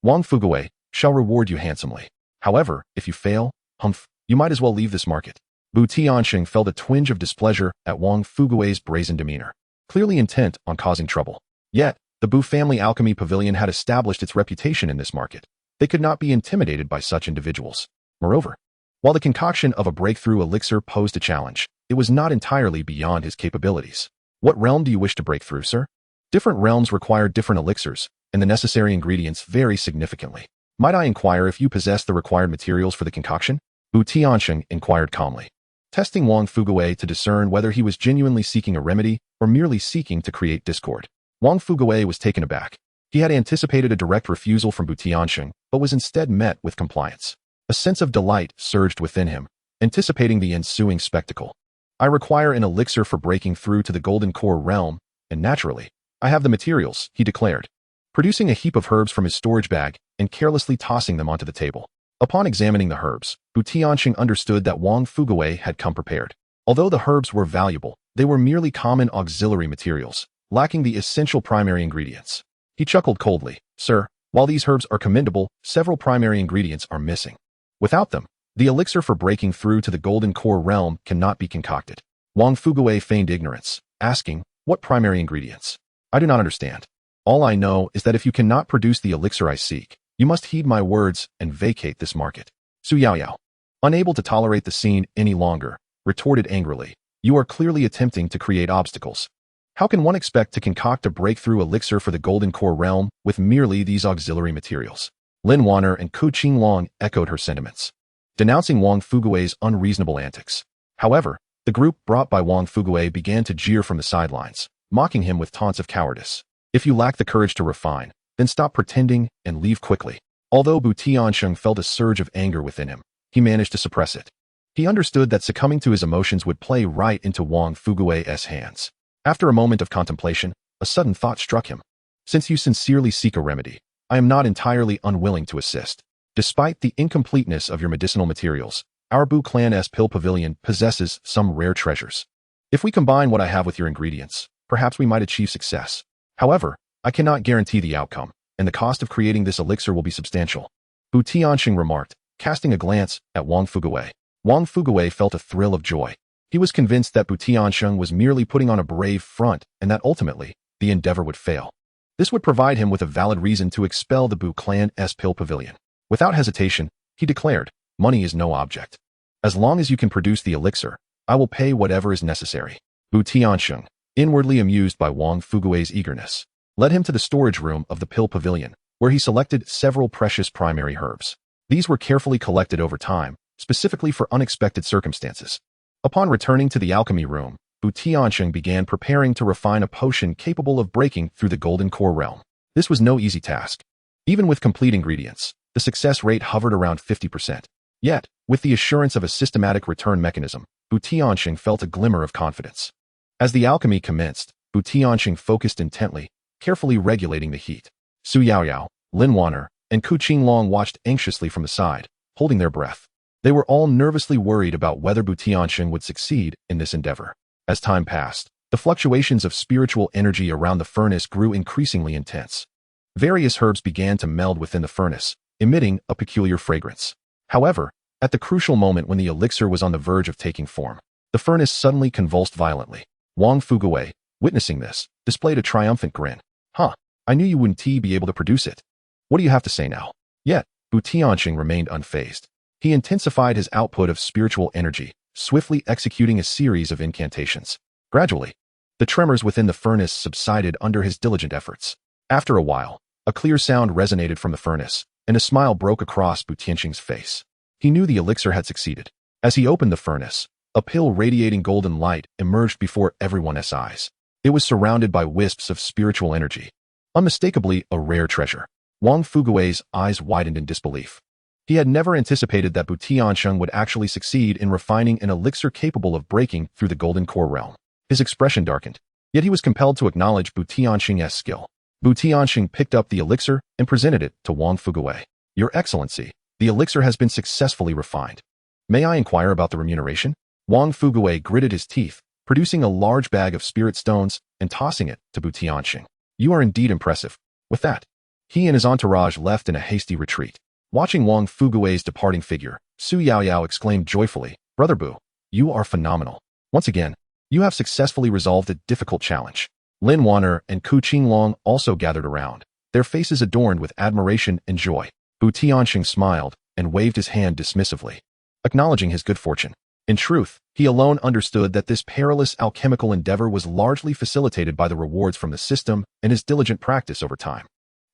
Wang Fuguei, shall reward you handsomely. However, if you fail, you might as well leave this market. TianSheng felt a twinge of displeasure at Wang Fuguei's brazen demeanor, clearly intent on causing trouble. Yet, the Bu family alchemy pavilion had established its reputation in this market. They could not be intimidated by such individuals. Moreover, while the concoction of a breakthrough elixir posed a challenge, it was not entirely beyond his capabilities. What realm do you wish to break through, sir? Different realms require different elixirs, and the necessary ingredients vary significantly. Might I inquire if you possess the required materials for the concoction? TianSheng inquired calmly, testing Wang Fuguei to discern whether he was genuinely seeking a remedy or merely seeking to create discord. Wang Fuguei was taken aback. He had anticipated a direct refusal from TianSheng, but was instead met with compliance. A sense of delight surged within him, anticipating the ensuing spectacle. I require an elixir for breaking through to the Golden Core realm, and naturally, I have the materials, he declared, producing a heap of herbs from his storage bag and carelessly tossing them onto the table. Upon examining the herbs, TianSheng understood that Wang Fuguei had come prepared. Although the herbs were valuable, they were merely common auxiliary materials, lacking the essential primary ingredients. He chuckled coldly. Sir, while these herbs are commendable, several primary ingredients are missing. Without them, the elixir for breaking through to the Golden Core realm cannot be concocted. Wang Fuguei feigned ignorance, asking, what primary ingredients? I do not understand. All I know is that if you cannot produce the elixir I seek, you must heed my words and vacate this market. Su Yaoyao, unable to tolerate the scene any longer, retorted angrily, you are clearly attempting to create obstacles. How can one expect to concoct a breakthrough elixir for the Golden Core realm with merely these auxiliary materials? Lin Wanner and Qingfeng echoed her sentiments, denouncing Wang Fuguei's unreasonable antics. However, the group brought by Wang Fuguei began to jeer from the sidelines, mocking him with taunts of cowardice. If you lack the courage to refine, then stop pretending and leave quickly. Although TianSheng felt a surge of anger within him, he managed to suppress it. He understood that succumbing to his emotions would play right into Wang Fugui's hands. After a moment of contemplation, a sudden thought struck him. Since you sincerely seek a remedy, I am not entirely unwilling to assist. Despite the incompleteness of your medicinal materials, our Bu Clan's pill pavilion possesses some rare treasures. If we combine what I have with your ingredients, perhaps we might achieve success. However, I cannot guarantee the outcome, and the cost of creating this elixir will be substantial. TianSheng remarked, casting a glance at Wang Fugui. Wang Fugui felt a thrill of joy. He was convinced that TianSheng was merely putting on a brave front and that ultimately, the endeavor would fail. This would provide him with a valid reason to expel the Bu Clan's pill pavilion. Without hesitation, he declared, money is no object. As long as you can produce the elixir, I will pay whatever is necessary. TianSheng, inwardly amused by Wang Fugui's eagerness, led him to the storage room of the pill pavilion, where he selected several precious primary herbs. These were carefully collected over time, specifically for unexpected circumstances. Upon returning to the alchemy room, TianSheng began preparing to refine a potion capable of breaking through the golden core realm. This was no easy task. Even with complete ingredients, the success rate hovered around 50%. Yet, with the assurance of a systematic return mechanism, TianSheng felt a glimmer of confidence. As the alchemy commenced, TianSheng focused intently, carefully regulating the heat. Su Yaoyao, Lin Wanner, and Ku Qinglong watched anxiously from the side, holding their breath. They were all nervously worried about whether TianSheng would succeed in this endeavor. As time passed, the fluctuations of spiritual energy around the furnace grew increasingly intense. Various herbs began to meld within the furnace, emitting a peculiar fragrance. However, at the crucial moment when the elixir was on the verge of taking form, the furnace suddenly convulsed violently. Wang Fugui, witnessing this, displayed a triumphant grin. I knew you wouldn't be able to produce it. What do you have to say now? Yet, TianSheng remained unfazed. He intensified his output of spiritual energy, swiftly executing a series of incantations. Gradually, the tremors within the furnace subsided under his diligent efforts. After a while, a clear sound resonated from the furnace, and a smile broke across TianSheng's face. He knew the elixir had succeeded. As he opened the furnace, a pill radiating golden light emerged before everyone's eyes. It was surrounded by wisps of spiritual energy. Unmistakably a rare treasure. Wang Fugui's eyes widened in disbelief. He had never anticipated that TianSheng would actually succeed in refining an elixir capable of breaking through the golden core realm. His expression darkened, yet he was compelled to acknowledge TianSheng's skill. TianSheng picked up the elixir and presented it to Wang Fugui. Your Excellency, the elixir has been successfully refined. May I inquire about the remuneration? Wang Fugui gritted his teeth, producing a large bag of spirit stones and tossing it to TianSheng. You are indeed impressive. With that, he and his entourage left in a hasty retreat. Watching Wang Fugui's departing figure, Su Yaoyao exclaimed joyfully, Brother Bu, you are phenomenal. Once again, you have successfully resolved a difficult challenge. Lin Wanner and Ku Qinglong also gathered around, their faces adorned with admiration and joy. TianSheng smiled and waved his hand dismissively, acknowledging his good fortune. In truth, he alone understood that this perilous alchemical endeavor was largely facilitated by the rewards from the system and his diligent practice over time.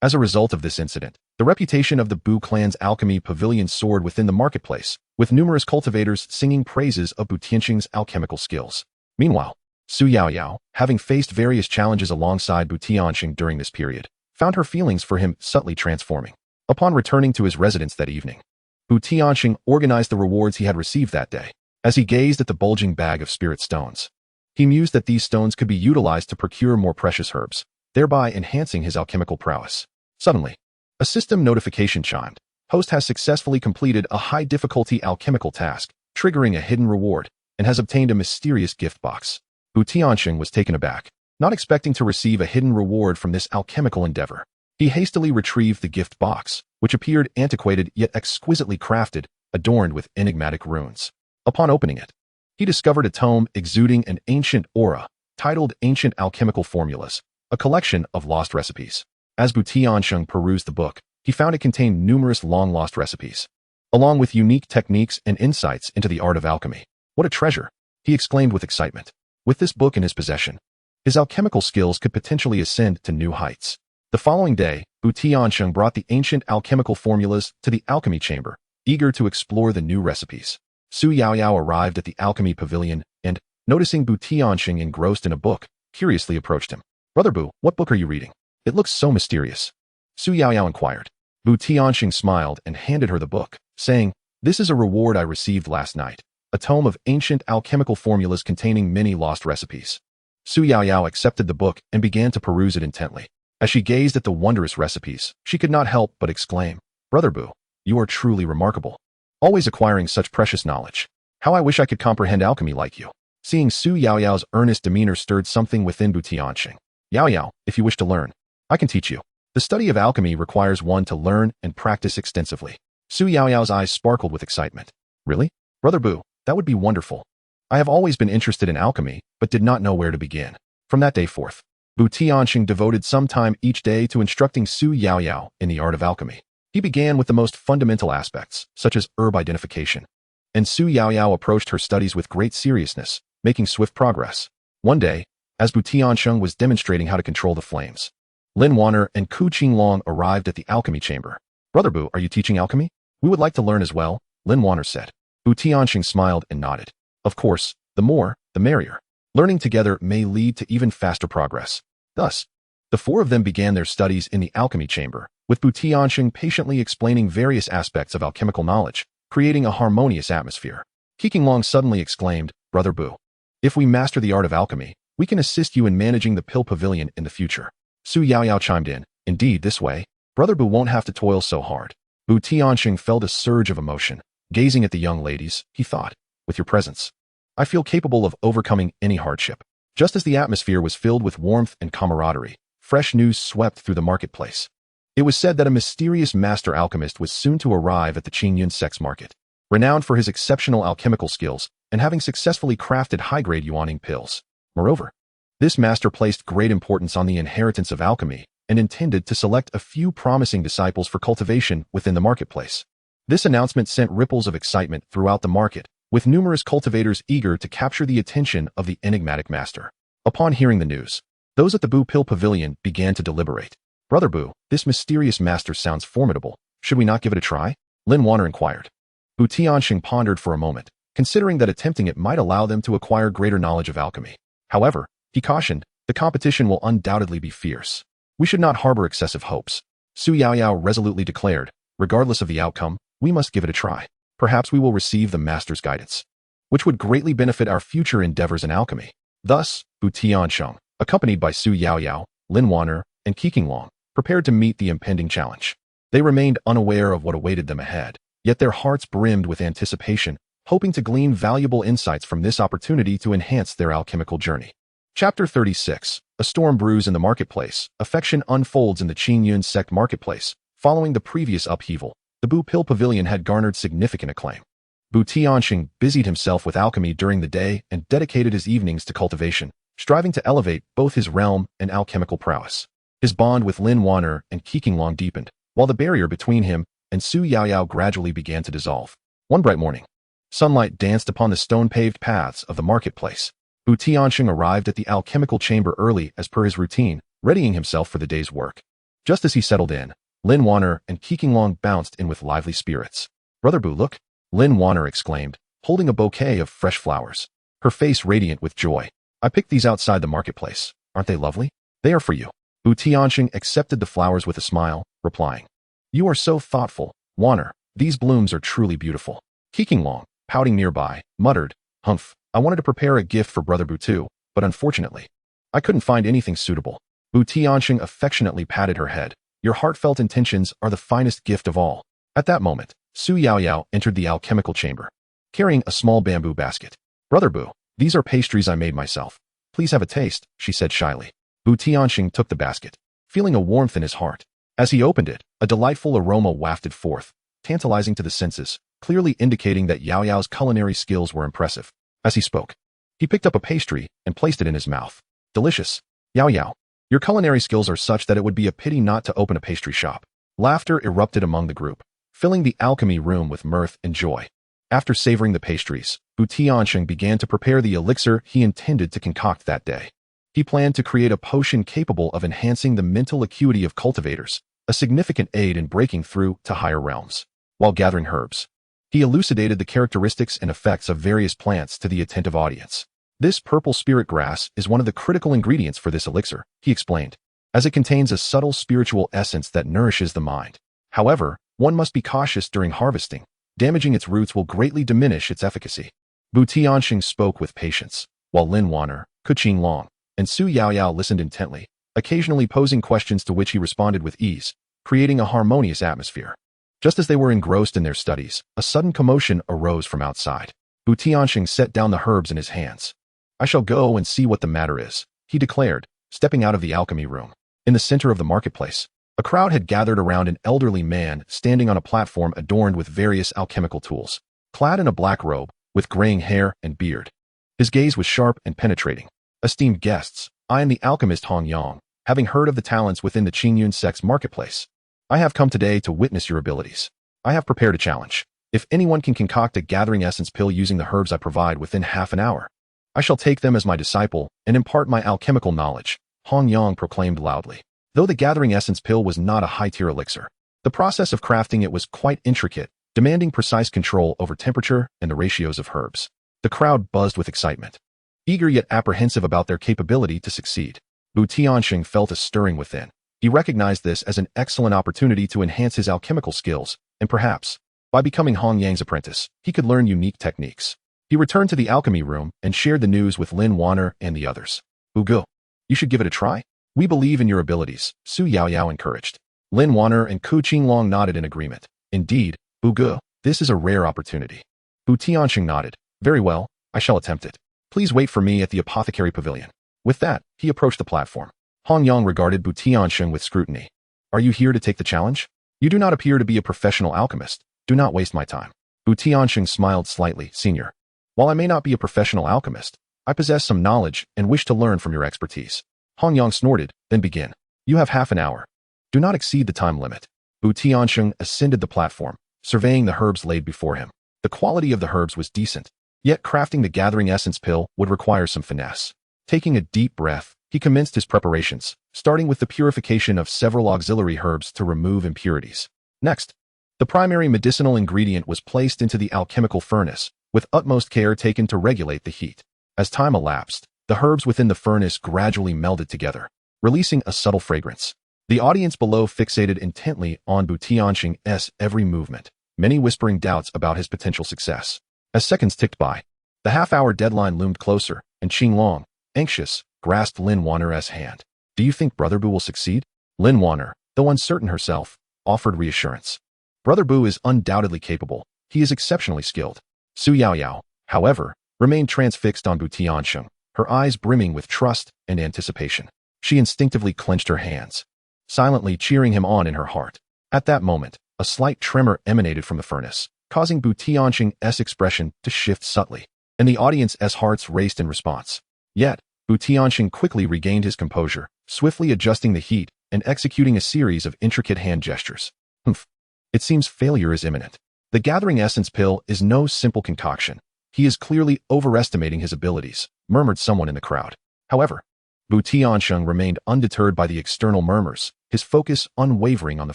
As a result of this incident, the reputation of the Bu clan's alchemy pavilion soared within the marketplace, with numerous cultivators singing praises of TianSheng's alchemical skills. Meanwhile, Su Yaoyao, having faced various challenges alongside TianSheng during this period, found her feelings for him subtly transforming. Upon returning to his residence that evening, TianSheng organized the rewards he had received that day. As he gazed at the bulging bag of spirit stones, he mused that these stones could be utilized to procure more precious herbs, thereby enhancing his alchemical prowess. Suddenly, a system notification chimed. Host has successfully completed a high-difficulty alchemical task, triggering a hidden reward, and has obtained a mysterious gift box. TianSheng was taken aback, not expecting to receive a hidden reward from this alchemical endeavor. He hastily retrieved the gift box, which appeared antiquated yet exquisitely crafted, adorned with enigmatic runes. Upon opening it, he discovered a tome exuding an ancient aura, titled Ancient Alchemical Formulas, a collection of lost recipes. As TianSheng perused the book, he found it contained numerous long-lost recipes, along with unique techniques and insights into the art of alchemy. What a treasure! He exclaimed with excitement. With this book in his possession, his alchemical skills could potentially ascend to new heights. The following day, TianSheng brought the ancient alchemical formulas to the alchemy chamber, eager to explore the new recipes. Su Yaoyao arrived at the alchemy pavilion and, noticing TianSheng engrossed in a book, curiously approached him. Brother Bu, what book are you reading? It looks so mysterious. Su Yaoyao inquired. Bu Tianxing smiled and handed her the book, saying, "This is a reward I received last night, a tome of ancient alchemical formulas containing many lost recipes." Su Yaoyao accepted the book and began to peruse it intently. As she gazed at the wondrous recipes, she could not help but exclaim, "Brother Bu, you are truly remarkable. Always acquiring such precious knowledge. How I wish I could comprehend alchemy like you." Seeing Su Yaoyao's earnest demeanor stirred something within Bu Tianxing. "Yaoyao, if you wish to learn, I can teach you. The study of alchemy requires one to learn and practice extensively." Su Yaoyao's eyes sparkled with excitement. "Really? Brother Bu, that would be wonderful. I have always been interested in alchemy, but did not know where to begin." From that day forth, Bu Tianxing devoted some time each day to instructing Su Yaoyao in the art of alchemy. He began with the most fundamental aspects, such as herb identification, and Su Yaoyao approached her studies with great seriousness, making swift progress. One day, as Bu Tianxing was demonstrating how to control the flames, Lin Wanner and Ku Qinglong arrived at the alchemy chamber. "Brother Bu, are you teaching alchemy? We would like to learn as well," Lin Wanner said. Bu Tianxing smiled and nodded. "Of course, the more, the merrier. Learning together may lead to even faster progress." Thus, the four of them began their studies in the alchemy chamber, with Bu Tianxing patiently explaining various aspects of alchemical knowledge, creating a harmonious atmosphere. Qinglong suddenly exclaimed, "Brother Bu, if we master the art of alchemy, we can assist you in managing the pill pavilion in the future." Su Yaoyao chimed in, "Indeed, this way, Brother Bu won't have to toil so hard." Bu Tianxing felt a surge of emotion. Gazing at the young ladies, he thought, "With your presence, I feel capable of overcoming any hardship." Just as the atmosphere was filled with warmth and camaraderie, fresh news swept through the marketplace. It was said that a mysterious master alchemist was soon to arrive at the Qingyun sex market, renowned for his exceptional alchemical skills and having successfully crafted high-grade yuaning pills. Moreover, this master placed great importance on the inheritance of alchemy and intended to select a few promising disciples for cultivation within the marketplace. This announcement sent ripples of excitement throughout the market, with numerous cultivators eager to capture the attention of the enigmatic master. Upon hearing the news, those at the Bu Pill Pavilion began to deliberate. "Brother Bu, this mysterious master sounds formidable. Should we not give it a try?" Lin Wanner inquired. Bu Tianxing pondered for a moment, considering that attempting it might allow them to acquire greater knowledge of alchemy. However, he cautioned, "The competition will undoubtedly be fierce. We should not harbor excessive hopes." Su Yaoyao resolutely declared, "Regardless of the outcome, we must give it a try. Perhaps we will receive the master's guidance, which would greatly benefit our future endeavors in alchemy." Thus, Bu Tianxing, accompanied by Su Yaoyao, Lin Wanner, and Qinglong, prepared to meet the impending challenge. They remained unaware of what awaited them ahead, yet their hearts brimmed with anticipation, hoping to glean valuable insights from this opportunity to enhance their alchemical journey. Chapter 36. A storm brews in the marketplace. Affection unfolds in the Qingyun sect marketplace. Following the previous upheaval, the Bu Pill Pavilion had garnered significant acclaim. Bu Tianxing busied himself with alchemy during the day and dedicated his evenings to cultivation, striving to elevate both his realm and alchemical prowess. His bond with Lin Wanner and Qinglong deepened, while the barrier between him and Su Yaoyao gradually began to dissolve. One bright morning, sunlight danced upon the stone-paved paths of the marketplace. Bu Tianxing arrived at the alchemical chamber early as per his routine, readying himself for the day's work. Just as he settled in, Lin Wanner and Qinglong bounced in with lively spirits. "Brother Bu, look!" Lin Wanner exclaimed, holding a bouquet of fresh flowers, her face radiant with joy. "I picked these outside the marketplace. Aren't they lovely? They are for you." Bu Tianxing accepted the flowers with a smile, replying, "You are so thoughtful, Wanner. These blooms are truly beautiful." Qinglong, pouting nearby, muttered, "Humph, I wanted to prepare a gift for Brother Bu too, but unfortunately, I couldn't find anything suitable." Bu Tianxing affectionately patted her head. "Your heartfelt intentions are the finest gift of all." At that moment, Su Yaoyao entered the alchemical chamber, carrying a small bamboo basket. "Brother Bu, these are pastries I made myself. Please have a taste," she said shyly. Bu Tianxing took the basket, feeling a warmth in his heart. As he opened it, a delightful aroma wafted forth, tantalizing to the senses, clearly indicating that Yaoyao's culinary skills were impressive. As he spoke, he picked up a pastry and placed it in his mouth. "Delicious. Yaoyao, your culinary skills are such that it would be a pity not to open a pastry shop." Laughter erupted among the group, filling the alchemy room with mirth and joy. After savoring the pastries, Bu Tianxing began to prepare the elixir he intended to concoct that day. He planned to create a potion capable of enhancing the mental acuity of cultivators, a significant aid in breaking through to higher realms. While gathering herbs, he elucidated the characteristics and effects of various plants to the attentive audience. "This purple spirit grass is one of the critical ingredients for this elixir," he explained. as it contains a subtle spiritual essence that nourishes the mind. However, one must be cautious during harvesting. Damaging its roots will greatly diminish its efficacy. TianSheng spoke with patience, while Lin Wanner, Qingfeng, and Su Yaoyao listened intently, occasionally posing questions to which he responded with ease, creating a harmonious atmosphere. Just as they were engrossed in their studies, a sudden commotion arose from outside. TianSheng set down the herbs in his hands. "I shall go and see what the matter is," he declared, stepping out of the alchemy room. In the center of the marketplace, a crowd had gathered around an elderly man standing on a platform adorned with various alchemical tools. Clad in a black robe, with graying hair and beard, his gaze was sharp and penetrating. "Esteemed guests, I am the alchemist Hong Yang, having heard of the talents within the Qingyun sect's marketplace. I have come today to witness your abilities. I have prepared a challenge. If anyone can concoct a gathering essence pill using the herbs I provide within half an hour, I shall take them as my disciple and impart my alchemical knowledge," Hong Yang proclaimed loudly. Though the gathering essence pill was not a high-tier elixir, the process of crafting it was quite intricate, demanding precise control over temperature and the ratios of herbs. The crowd buzzed with excitement, eager yet apprehensive about their capability to succeed. TianSheng felt a stirring within. He recognized this as an excellent opportunity to enhance his alchemical skills, and perhaps, by becoming Hong Yang's apprentice, he could learn unique techniques. He returned to the alchemy room and shared the news with Lin Wanner and the others. "Ugo, you should give it a try. We believe in your abilities," Su Yaoyao encouraged. Lin Wanner and Qingfeng nodded in agreement. "Indeed, Ugo, this is a rare opportunity." TianSheng nodded. "Very well, I shall attempt it. Please wait for me at the apothecary pavilion." With that, he approached the platform. Hong Yang regarded TianSheng with scrutiny. "Are you here to take the challenge? You do not appear to be a professional alchemist. Do not waste my time." TianSheng smiled slightly. "Senior, while I may not be a professional alchemist, I possess some knowledge and wish to learn from your expertise." Hong Yang snorted, then began. "You have half an hour. Do not exceed the time limit." TianSheng ascended the platform, surveying the herbs laid before him. The quality of the herbs was decent, yet crafting the gathering essence pill would require some finesse. Taking a deep breath, he commenced his preparations, starting with the purification of several auxiliary herbs to remove impurities. Next, the primary medicinal ingredient was placed into the alchemical furnace, with utmost care taken to regulate the heat. As time elapsed, the herbs within the furnace gradually melded together, releasing a subtle fragrance. The audience below fixated intently on TianSheng's every movement, many whispering doubts about his potential success. As seconds ticked by, the half-hour deadline loomed closer, and Qingfeng, anxious, grasped Lin Wanner's hand. "Do you think Brother Bu will succeed?" Lin Wanner, though uncertain herself, offered reassurance. "Brother Bu is undoubtedly capable. He is exceptionally skilled." Su Yaoyao, however, remained transfixed on TianSheng, her eyes brimming with trust and anticipation. She instinctively clenched her hands, silently cheering him on in her heart. At that moment, a slight tremor emanated from the furnace, causing TianSheng's expression to shift subtly, and the audience's hearts raced in response. Yet, TianSheng quickly regained his composure, swiftly adjusting the heat and executing a series of intricate hand gestures. "Humph. It seems failure is imminent. The gathering essence pill is no simple concoction. He is clearly overestimating his abilities," murmured someone in the crowd. However, TianSheng remained undeterred by the external murmurs, his focus unwavering on the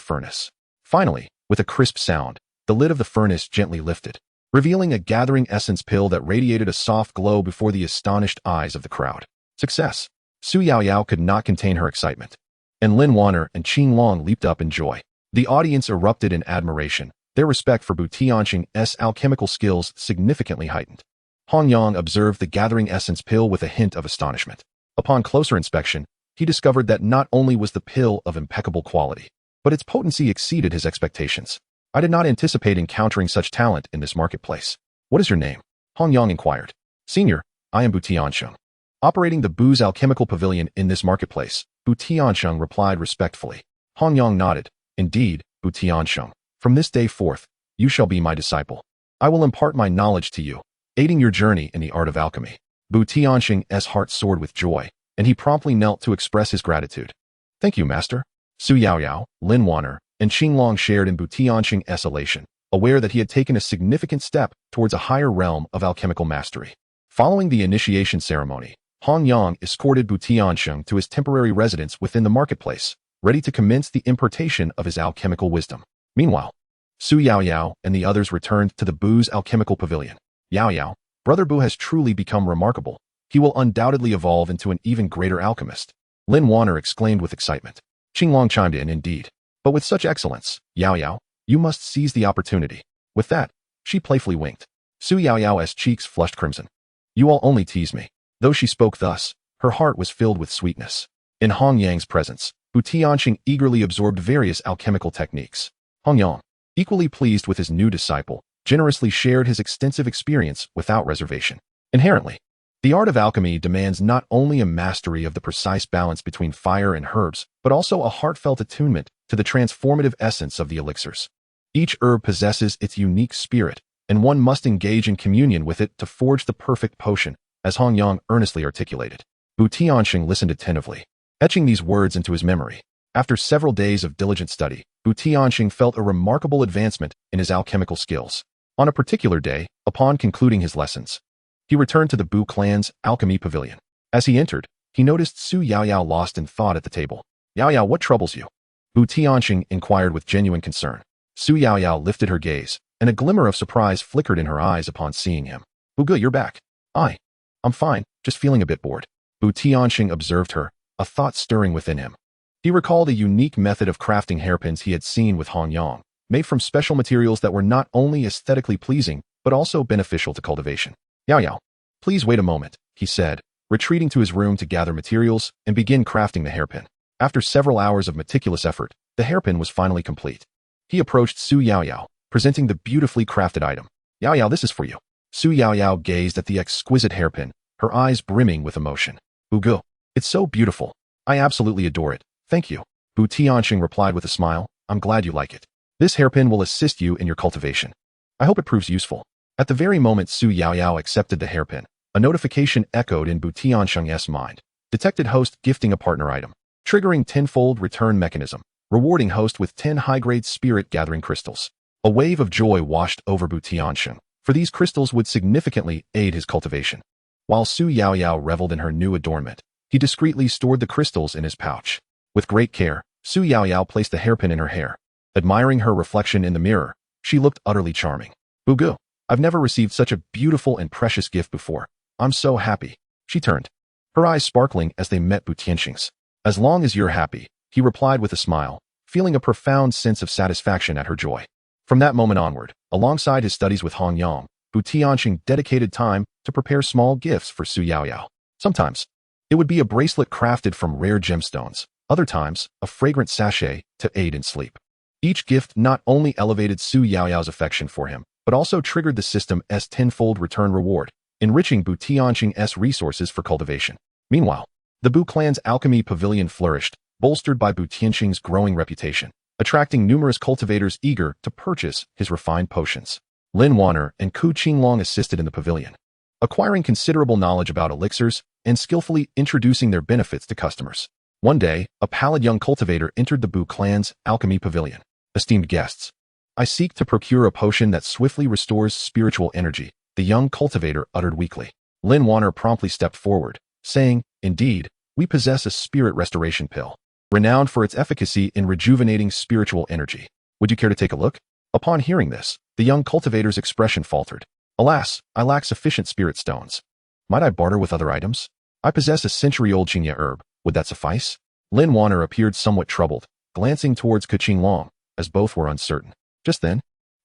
furnace. Finally, with a crisp sound, the lid of the furnace gently lifted, revealing a gathering essence pill that radiated a soft glow before the astonished eyes of the crowd. Success! Su Yaoyao could not contain her excitement, and Lin Wanner and Qingfeng leaped up in joy. The audience erupted in admiration, their respect for TianSheng's alchemical skills significantly heightened. Hong Yang observed the gathering essence pill with a hint of astonishment. Upon closer inspection, he discovered that not only was the pill of impeccable quality, but its potency exceeded his expectations. "I did not anticipate encountering such talent in this marketplace. What is your name?" Hong Yang inquired. "Senior, I am TianSheng, operating the Bu's alchemical pavilion in this marketplace," TianSheng replied respectfully. Hong Yang nodded. "Indeed, TianSheng, from this day forth, you shall be my disciple. I will impart my knowledge to you, aiding your journey in the art of alchemy." TianSheng's heart soared with joy, and he promptly knelt to express his gratitude. "Thank you, master." Su Yaoyao, Lin Wanner, and Qingfeng shared in TianSheng's elation, aware that he had taken a significant step towards a higher realm of alchemical mastery. Following the initiation ceremony, Hong Yang escorted TianSheng to his temporary residence within the marketplace, ready to commence the impartation of his alchemical wisdom. Meanwhile, Su Yaoyao and the others returned to the Bu's alchemical pavilion. "Yaoyao, Brother Bu has truly become remarkable. He will undoubtedly evolve into an even greater alchemist." Lin Wanner exclaimed with excitement. Qinglong chimed in, indeed. But with such excellence, Yao Yao, you must seize the opportunity. With that, she playfully winked. Su Yao Yao's cheeks flushed crimson. You all only tease me. Though she spoke thus, her heart was filled with sweetness. In Hong Yang's presence, TianSheng eagerly absorbed various alchemical techniques. Hong Yang, equally pleased with his new disciple, generously shared his extensive experience without reservation. Inherently, the art of alchemy demands not only a mastery of the precise balance between fire and herbs, but also a heartfelt attunement to the transformative essence of the elixirs. Each herb possesses its unique spirit, and one must engage in communion with it to forge the perfect potion, as Hong Yang earnestly articulated. TianSheng listened attentively, etching these words into his memory. After several days of diligent study, TianSheng felt a remarkable advancement in his alchemical skills. On a particular day, upon concluding his lessons, he returned to the Bu clan's alchemy pavilion. As he entered, he noticed Su Yaoyao lost in thought at the table. Yaoyao, what troubles you? TianSheng inquired with genuine concern. Su Yaoyao lifted her gaze, and a glimmer of surprise flickered in her eyes upon seeing him. Good, you're back. I'm fine, just feeling a bit bored. TianSheng observed her, a thought stirring within him. He recalled a unique method of crafting hairpins he had seen with Hong Yang, made from special materials that were not only aesthetically pleasing, but also beneficial to cultivation. Yao, please wait a moment, he said, retreating to his room to gather materials and begin crafting the hairpin. After several hours of meticulous effort, the hairpin was finally complete. He approached Su Yaoyao, presenting the beautifully crafted item. Yao, this is for you. Su Yaoyao gazed at the exquisite hairpin, her eyes brimming with emotion. Ugu, it's so beautiful. I absolutely adore it. Thank you. TianSheng replied with a smile. I'm glad you like it. This hairpin will assist you in your cultivation. I hope it proves useful. At the very moment Su Yaoyao accepted the hairpin, a notification echoed in TianSheng's mind. Detected host gifting a partner item. Triggering tenfold return mechanism. Rewarding host with 10 high-grade spirit gathering crystals. A wave of joy washed over TianSheng, for these crystals would significantly aid his cultivation. While Su Yaoyao reveled in her new adornment, he discreetly stored the crystals in his pouch. With great care, Su Yaoyao placed the hairpin in her hair. Admiring her reflection in the mirror, she looked utterly charming. Ugu, I've never received such a beautiful and precious gift before. I'm so happy. She turned, her eyes sparkling as they met TianSheng's. As long as you're happy, he replied with a smile, feeling a profound sense of satisfaction at her joy. From that moment onward, alongside his studies with Hong Yang, TianSheng dedicated time to prepare small gifts for Su Yaoyao. Sometimes, it would be a bracelet crafted from rare gemstones. Other times, a fragrant sachet to aid in sleep. Each gift not only elevated Su Yaoyao's affection for him, but also triggered the system's tenfold return reward, enriching TianSheng's resources for cultivation. Meanwhile, the Bu clan's alchemy pavilion flourished, bolstered by TianSheng's growing reputation, attracting numerous cultivators eager to purchase his refined potions. Lin Wanner and Qinglong assisted in the pavilion, acquiring considerable knowledge about elixirs and skillfully introducing their benefits to customers. One day, a pallid young cultivator entered the Bu clan's alchemy pavilion. Esteemed guests, I seek to procure a potion that swiftly restores spiritual energy, the young cultivator uttered weakly. Lin Wanner promptly stepped forward, saying, indeed, we possess a spirit restoration pill, renowned for its efficacy in rejuvenating spiritual energy. Would you care to take a look? Upon hearing this, the young cultivator's expression faltered. Alas, I lack sufficient spirit stones. Might I barter with other items? I possess a century-old Qingya herb. Would that suffice? Lin Wanner appeared somewhat troubled, glancing towards Qinglong, as both were uncertain. Just then,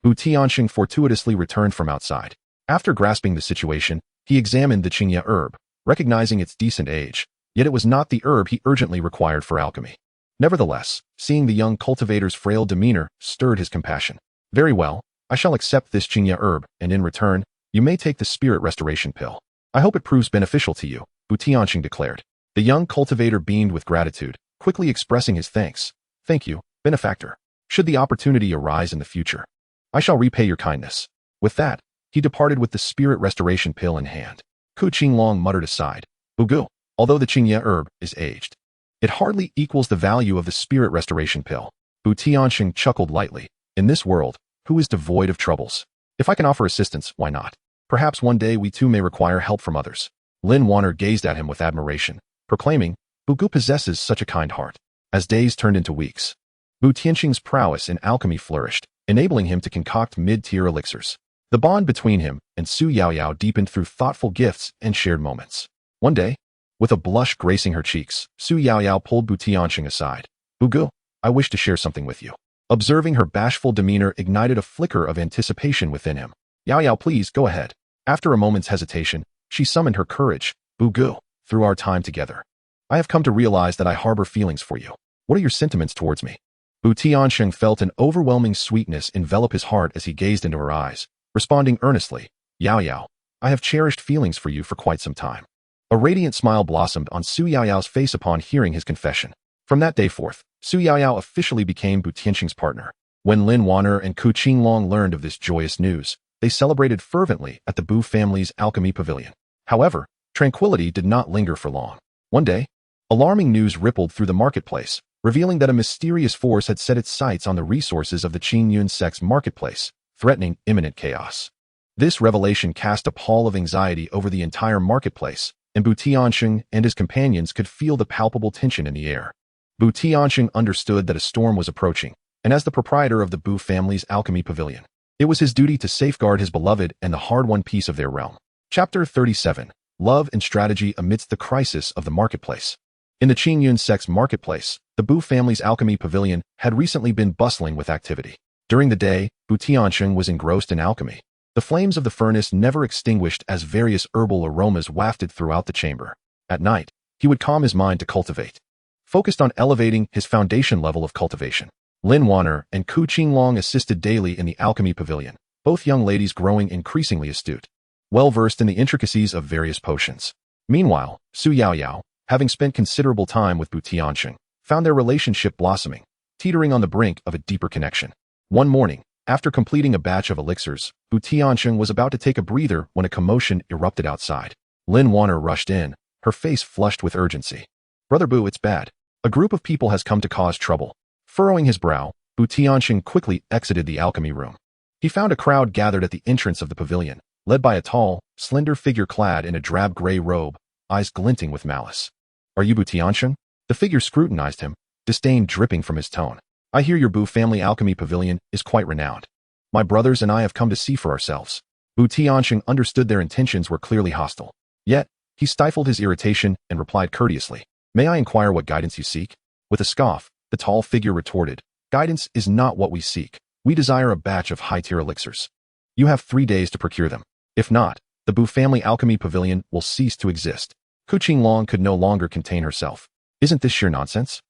TianSheng fortuitously returned from outside. After grasping the situation, he examined the Qingya herb, recognizing its decent age, yet it was not the herb he urgently required for alchemy. Nevertheless, seeing the young cultivator's frail demeanor stirred his compassion. Very well, I shall accept this Qingya herb, and in return, you may take the spirit restoration pill. I hope it proves beneficial to you, TianSheng declared. The young cultivator beamed with gratitude, quickly expressing his thanks. Thank you, benefactor. Should the opportunity arise in the future, I shall repay your kindness. With that, he departed with the spirit restoration pill in hand. Qinglong muttered aside, Ugu, although the Qingya herb is aged, it hardly equals the value of the spirit restoration pill. TianSheng chuckled lightly. In this world, who is devoid of troubles? If I can offer assistance, why not? Perhaps one day we too may require help from others. Lin Wanner gazed at him with admiration, proclaiming, Ugu possesses such a kind heart. As days turned into weeks, TianSheng's prowess in alchemy flourished, enabling him to concoct mid-tier elixirs. The bond between him and Su Yaoyao deepened through thoughtful gifts and shared moments. One day, With a blush gracing her cheeks, Su Yaoyao pulled Bu Tiansheng aside. "Bugu, I wish to share something with you." Observing her bashful demeanor ignited a flicker of anticipation within him. "Yaoyao, please, go ahead." After a moment's hesitation, she summoned her courage. "Bugu, through our time together, I have come to realize that I harbor feelings for you. What are your sentiments towards me?" Bu Tiansheng felt an overwhelming sweetness envelop his heart as he gazed into her eyes, responding earnestly, "Yaoyao, I have cherished feelings for you for quite some time." A radiant smile blossomed on Su Yaoyao's face upon hearing his confession. From that day forth, Su Yaoyao officially became Bu Tiansheng's partner. When Lin Wanner and Ku Qinglong learned of this joyous news, they celebrated fervently at the Bu family's alchemy pavilion. However, tranquility did not linger for long. One day, alarming news rippled through the marketplace, revealing that a mysterious force had set its sights on the resources of the Qingyun sect's marketplace, threatening imminent chaos. This revelation cast a pall of anxiety over the entire marketplace, and Bu Tiansheng and his companions could feel the palpable tension in the air. Bu Tiansheng understood that a storm was approaching, and as the proprietor of the Bu family's alchemy pavilion, it was his duty to safeguard his beloved and the hard-won peace of their realm. Chapter 37. Love and Strategy Amidst the Crisis of the Marketplace. In the Qingyun sect's marketplace, the Bu family's alchemy pavilion had recently been bustling with activity. During the day, Bu Tiansheng was engrossed in alchemy. The flames of the furnace never extinguished as various herbal aromas wafted throughout the chamber. At night, he would calm his mind to cultivate, focused on elevating his foundation level of cultivation. Lin Wanner and Ku Qinglong assisted daily in the alchemy pavilion, both young ladies growing increasingly astute, well-versed in the intricacies of various potions. Meanwhile, Su Yaoyao, having spent considerable time with Bu Tiansheng, found their relationship blossoming, teetering on the brink of a deeper connection. One morning, after completing a batch of elixirs, Bu Tiansheng was about to take a breather when a commotion erupted outside. Lin Wanner rushed in, her face flushed with urgency. "Brother Bu, it's bad. A group of people has come to cause trouble." Furrowing his brow, Bu Tiansheng quickly exited the alchemy room. He found a crowd gathered at the entrance of the pavilion, led by a tall, slender figure clad in a drab gray robe, eyes glinting with malice. "Are you Bu Tiansheng?" The figure scrutinized him, disdain dripping from his tone. "I hear your Bu family alchemy pavilion is quite renowned. My brothers and I have come to see for ourselves." Bu Tiansheng understood their intentions were clearly hostile. Yet, he stifled his irritation and replied courteously, "May I inquire what guidance you seek?" With a scoff, the tall figure retorted, "Guidance is not what we seek. We desire a batch of high-tier elixirs. You have 3 days to procure them. If not, the Bu family alchemy pavilion will cease to exist." Ku Qinglong could no longer contain herself. "Isn't this sheer nonsense?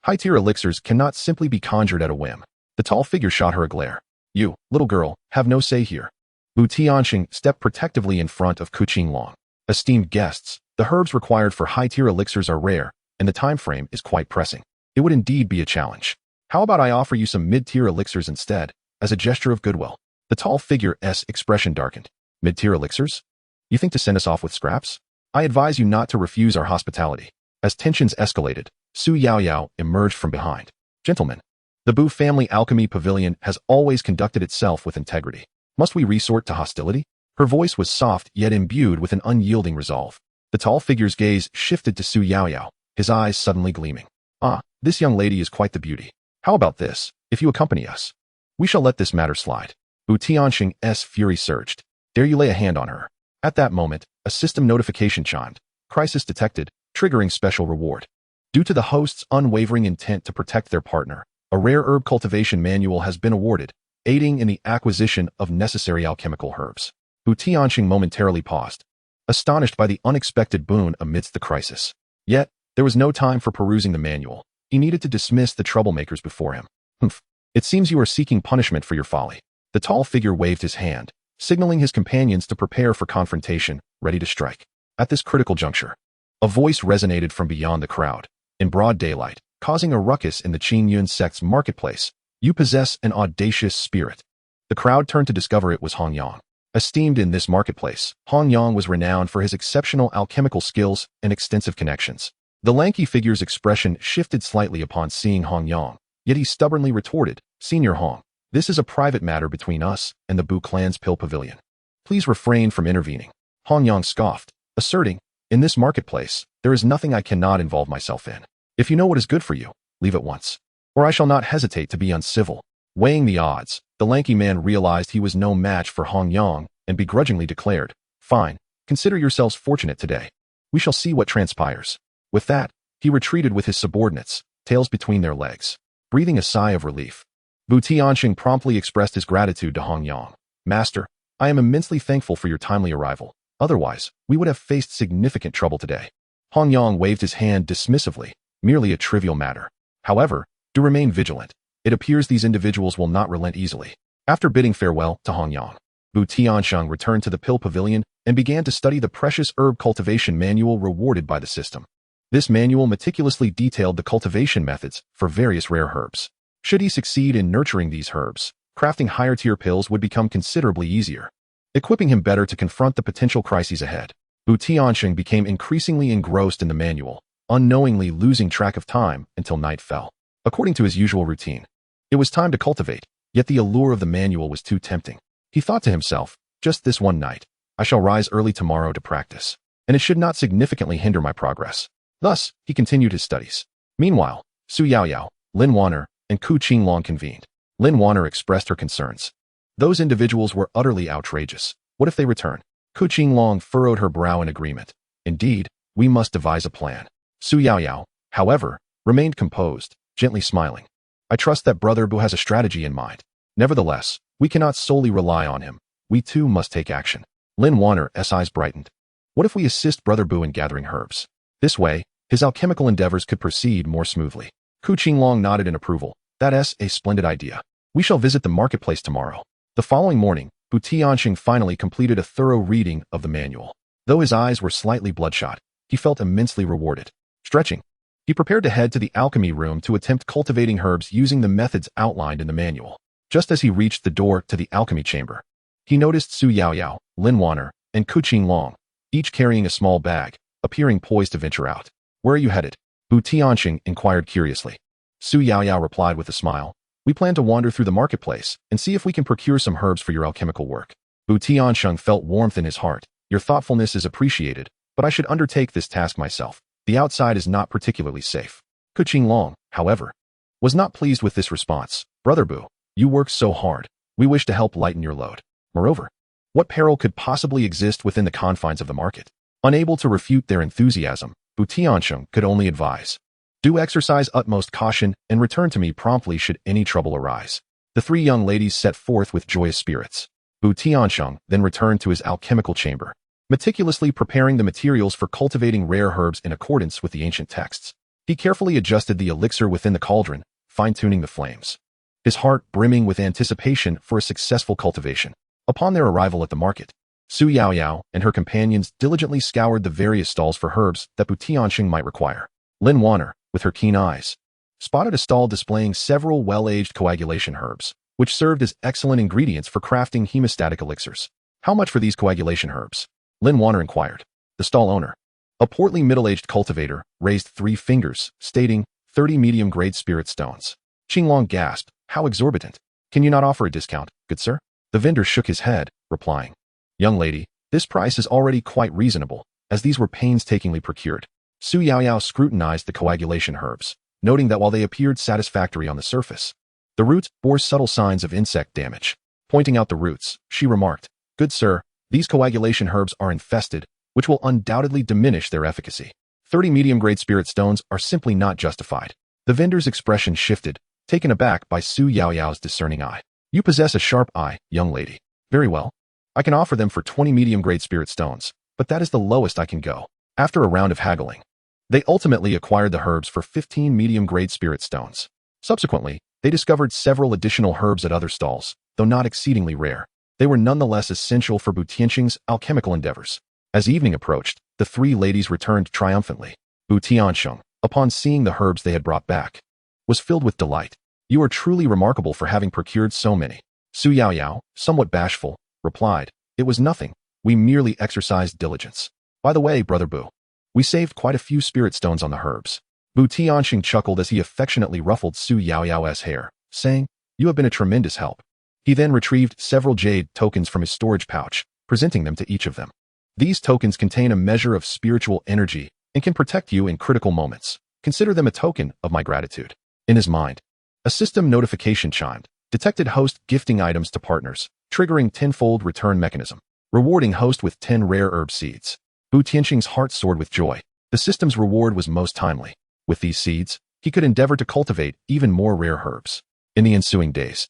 High-tier elixirs cannot simply be conjured at a whim." The tall figure shot her a glare. "You, little girl, have no say here." Bu Tiansheng stepped protectively in front of Ku Qinglong. "Esteemed guests, the herbs required for high-tier elixirs are rare, and the time frame is quite pressing. It would indeed be a challenge. How about I offer you some mid-tier elixirs instead, as a gesture of goodwill?" The tall figure's expression darkened. "Mid-tier elixirs? You think to send us off with scraps? I advise you not to refuse our hospitality." As tensions escalated, Su Yaoyao emerged from behind. "Gentlemen, the Bu family alchemy pavilion has always conducted itself with integrity. Must we resort to hostility?" Her voice was soft yet imbued with an unyielding resolve. The tall figure's gaze shifted to Su Yaoyao, his eyes suddenly gleaming. "Ah, this young lady is quite the beauty. How about this, if you accompany us? We shall let this matter slide." Bu Tiansheng's fury surged. "Dare you lay a hand on her?" At that moment, a system notification chimed. "Crisis detected, triggering special reward." Due to the host's unwavering intent to protect their partner, a rare herb cultivation manual has been awarded, aiding in the acquisition of necessary alchemical herbs. Bu Tiansheng momentarily paused, astonished by the unexpected boon amidst the crisis. Yet, there was no time for perusing the manual. He needed to dismiss the troublemakers before him. "Humph. It seems you are seeking punishment for your folly." The tall figure waved his hand, signaling his companions to prepare for confrontation, ready to strike. At this critical juncture, a voice resonated from beyond the crowd, in broad daylight, causing a ruckus in the Qingyun sect's marketplace. "You possess an audacious spirit." The crowd turned to discover it was Hong Yang. Esteemed in this marketplace, Hong Yang was renowned for his exceptional alchemical skills and extensive connections. The lanky figure's expression shifted slightly upon seeing Hong Yang, yet he stubbornly retorted, "Senior Hong, this is a private matter between us and the Bu clan's pill pavilion. Please refrain from intervening." Hong Yang scoffed, asserting, "In this marketplace, there is nothing I cannot involve myself in. If you know what is good for you, leave at once, or I shall not hesitate to be uncivil." Weighing the odds, the lanky man realized he was no match for Hong Yang and begrudgingly declared, "Fine, consider yourselves fortunate today. We shall see what transpires. With that, he retreated with his subordinates, tails between their legs. Breathing a sigh of relief, TianSheng promptly expressed his gratitude to Hong Yang. Master, I am immensely thankful for your timely arrival. Otherwise, we would have faced significant trouble today. Hong Yang waved his hand dismissively, merely a trivial matter. However, do remain vigilant. It appears these individuals will not relent easily. After bidding farewell to Hong Yang, TianSheng returned to the Pill Pavilion and began to study the precious herb cultivation manual rewarded by the system. This manual meticulously detailed the cultivation methods for various rare herbs. Should he succeed in nurturing these herbs, crafting higher-tier pills would become considerably easier, equipping him better to confront the potential crises ahead. TianSheng became increasingly engrossed in the manual, unknowingly losing track of time until night fell. According to his usual routine, it was time to cultivate, yet the allure of the manual was too tempting. He thought to himself, just this one night, I shall rise early tomorrow to practice, and it should not significantly hinder my progress. Thus, he continued his studies. Meanwhile, Su Yaoyao, Lin Wanner, and Ku Qinglong convened. Lin Wanner expressed her concerns. Those individuals were utterly outrageous. What if they return? Ku Qinglong furrowed her brow in agreement. Indeed, we must devise a plan. Su Yaoyao, however, remained composed, gently smiling. I trust that Brother Bu has a strategy in mind. Nevertheless, we cannot solely rely on him. We too must take action. Lin Wanner's eyes brightened. What if we assist Brother Bu in gathering herbs? This way, his alchemical endeavors could proceed more smoothly. Ku Qinglong nodded in approval. That's a splendid idea. We shall visit the marketplace tomorrow. The following morning, TianSheng finally completed a thorough reading of the manual. Though his eyes were slightly bloodshot, he felt immensely rewarded. Stretching, he prepared to head to the alchemy room to attempt cultivating herbs using the methods outlined in the manual. Just as he reached the door to the alchemy chamber, he noticed Su Yaoyao, Lin Wanner, and Ku Qinglong, each carrying a small bag, appearing poised to venture out. Where are you headed? TianSheng inquired curiously. Su Yaoyao replied with a smile. We plan to wander through the marketplace and see if we can procure some herbs for your alchemical work. TianSheng felt warmth in his heart. Your thoughtfulness is appreciated, but I should undertake this task myself. The outside is not particularly safe. Ku Qinglong, however, was not pleased with this response. Brother Bu, you work so hard. We wish to help lighten your load. Moreover, what peril could possibly exist within the confines of the market? Unable to refute their enthusiasm, TianSheng could only advise. Do exercise utmost caution and return to me promptly should any trouble arise. The three young ladies set forth with joyous spirits. TianSheng then returned to his alchemical chamber, meticulously preparing the materials for cultivating rare herbs in accordance with the ancient texts. He carefully adjusted the elixir within the cauldron, fine-tuning the flames, his heart brimming with anticipation for a successful cultivation. Upon their arrival at the market, Su Yaoyao and her companions diligently scoured the various stalls for herbs that TianSheng might require. Lin Wanner, with her keen eyes, spotted a stall displaying several well-aged coagulation herbs, which served as excellent ingredients for crafting hemostatic elixirs. How much for these coagulation herbs? Lin Wanner inquired. The stall owner, a portly middle-aged cultivator, raised 3 fingers, stating 30 medium-grade spirit stones. Qinglong gasped. How exorbitant. Can you not offer a discount, good sir? The vendor shook his head, replying, Young lady, this price is already quite reasonable, as these were painstakingly procured. Su Yaoyao scrutinized the coagulation herbs, noting that while they appeared satisfactory on the surface, the roots bore subtle signs of insect damage. Pointing out the roots, she remarked, Good sir, these coagulation herbs are infested, which will undoubtedly diminish their efficacy. 30 medium-grade spirit stones are simply not justified. The vendor's expression shifted, taken aback by Su Yaoyao's discerning eye. You possess a sharp eye, young lady. Very well. I can offer them for 20 medium-grade spirit stones, but that is the lowest I can go. After a round of haggling, they ultimately acquired the herbs for 15 medium-grade spirit stones. Subsequently, they discovered several additional herbs at other stalls, though not exceedingly rare. They were nonetheless essential for TianSheng's alchemical endeavors. As evening approached, the 3 ladies returned triumphantly. TianSheng, upon seeing the herbs they had brought back, was filled with delight. You are truly remarkable for having procured so many. Su Yaoyao, somewhat bashful, replied, It was nothing. We merely exercised diligence. By the way, Brother Bu, we saved quite a few spirit stones on the herbs. TianSheng chuckled as he affectionately ruffled Su Yaoyao's hair, saying, You have been a tremendous help. He then retrieved several jade tokens from his storage pouch, presenting them to each of them. These tokens contain a measure of spiritual energy and can protect you in critical moments. Consider them a token of my gratitude. In his mind, a system notification chimed, detected host gifting items to partners, triggering tenfold return mechanism, rewarding host with 10 rare herb seeds. TianSheng's heart soared with joy. The system's reward was most timely. With these seeds, he could endeavor to cultivate even more rare herbs. In the ensuing days,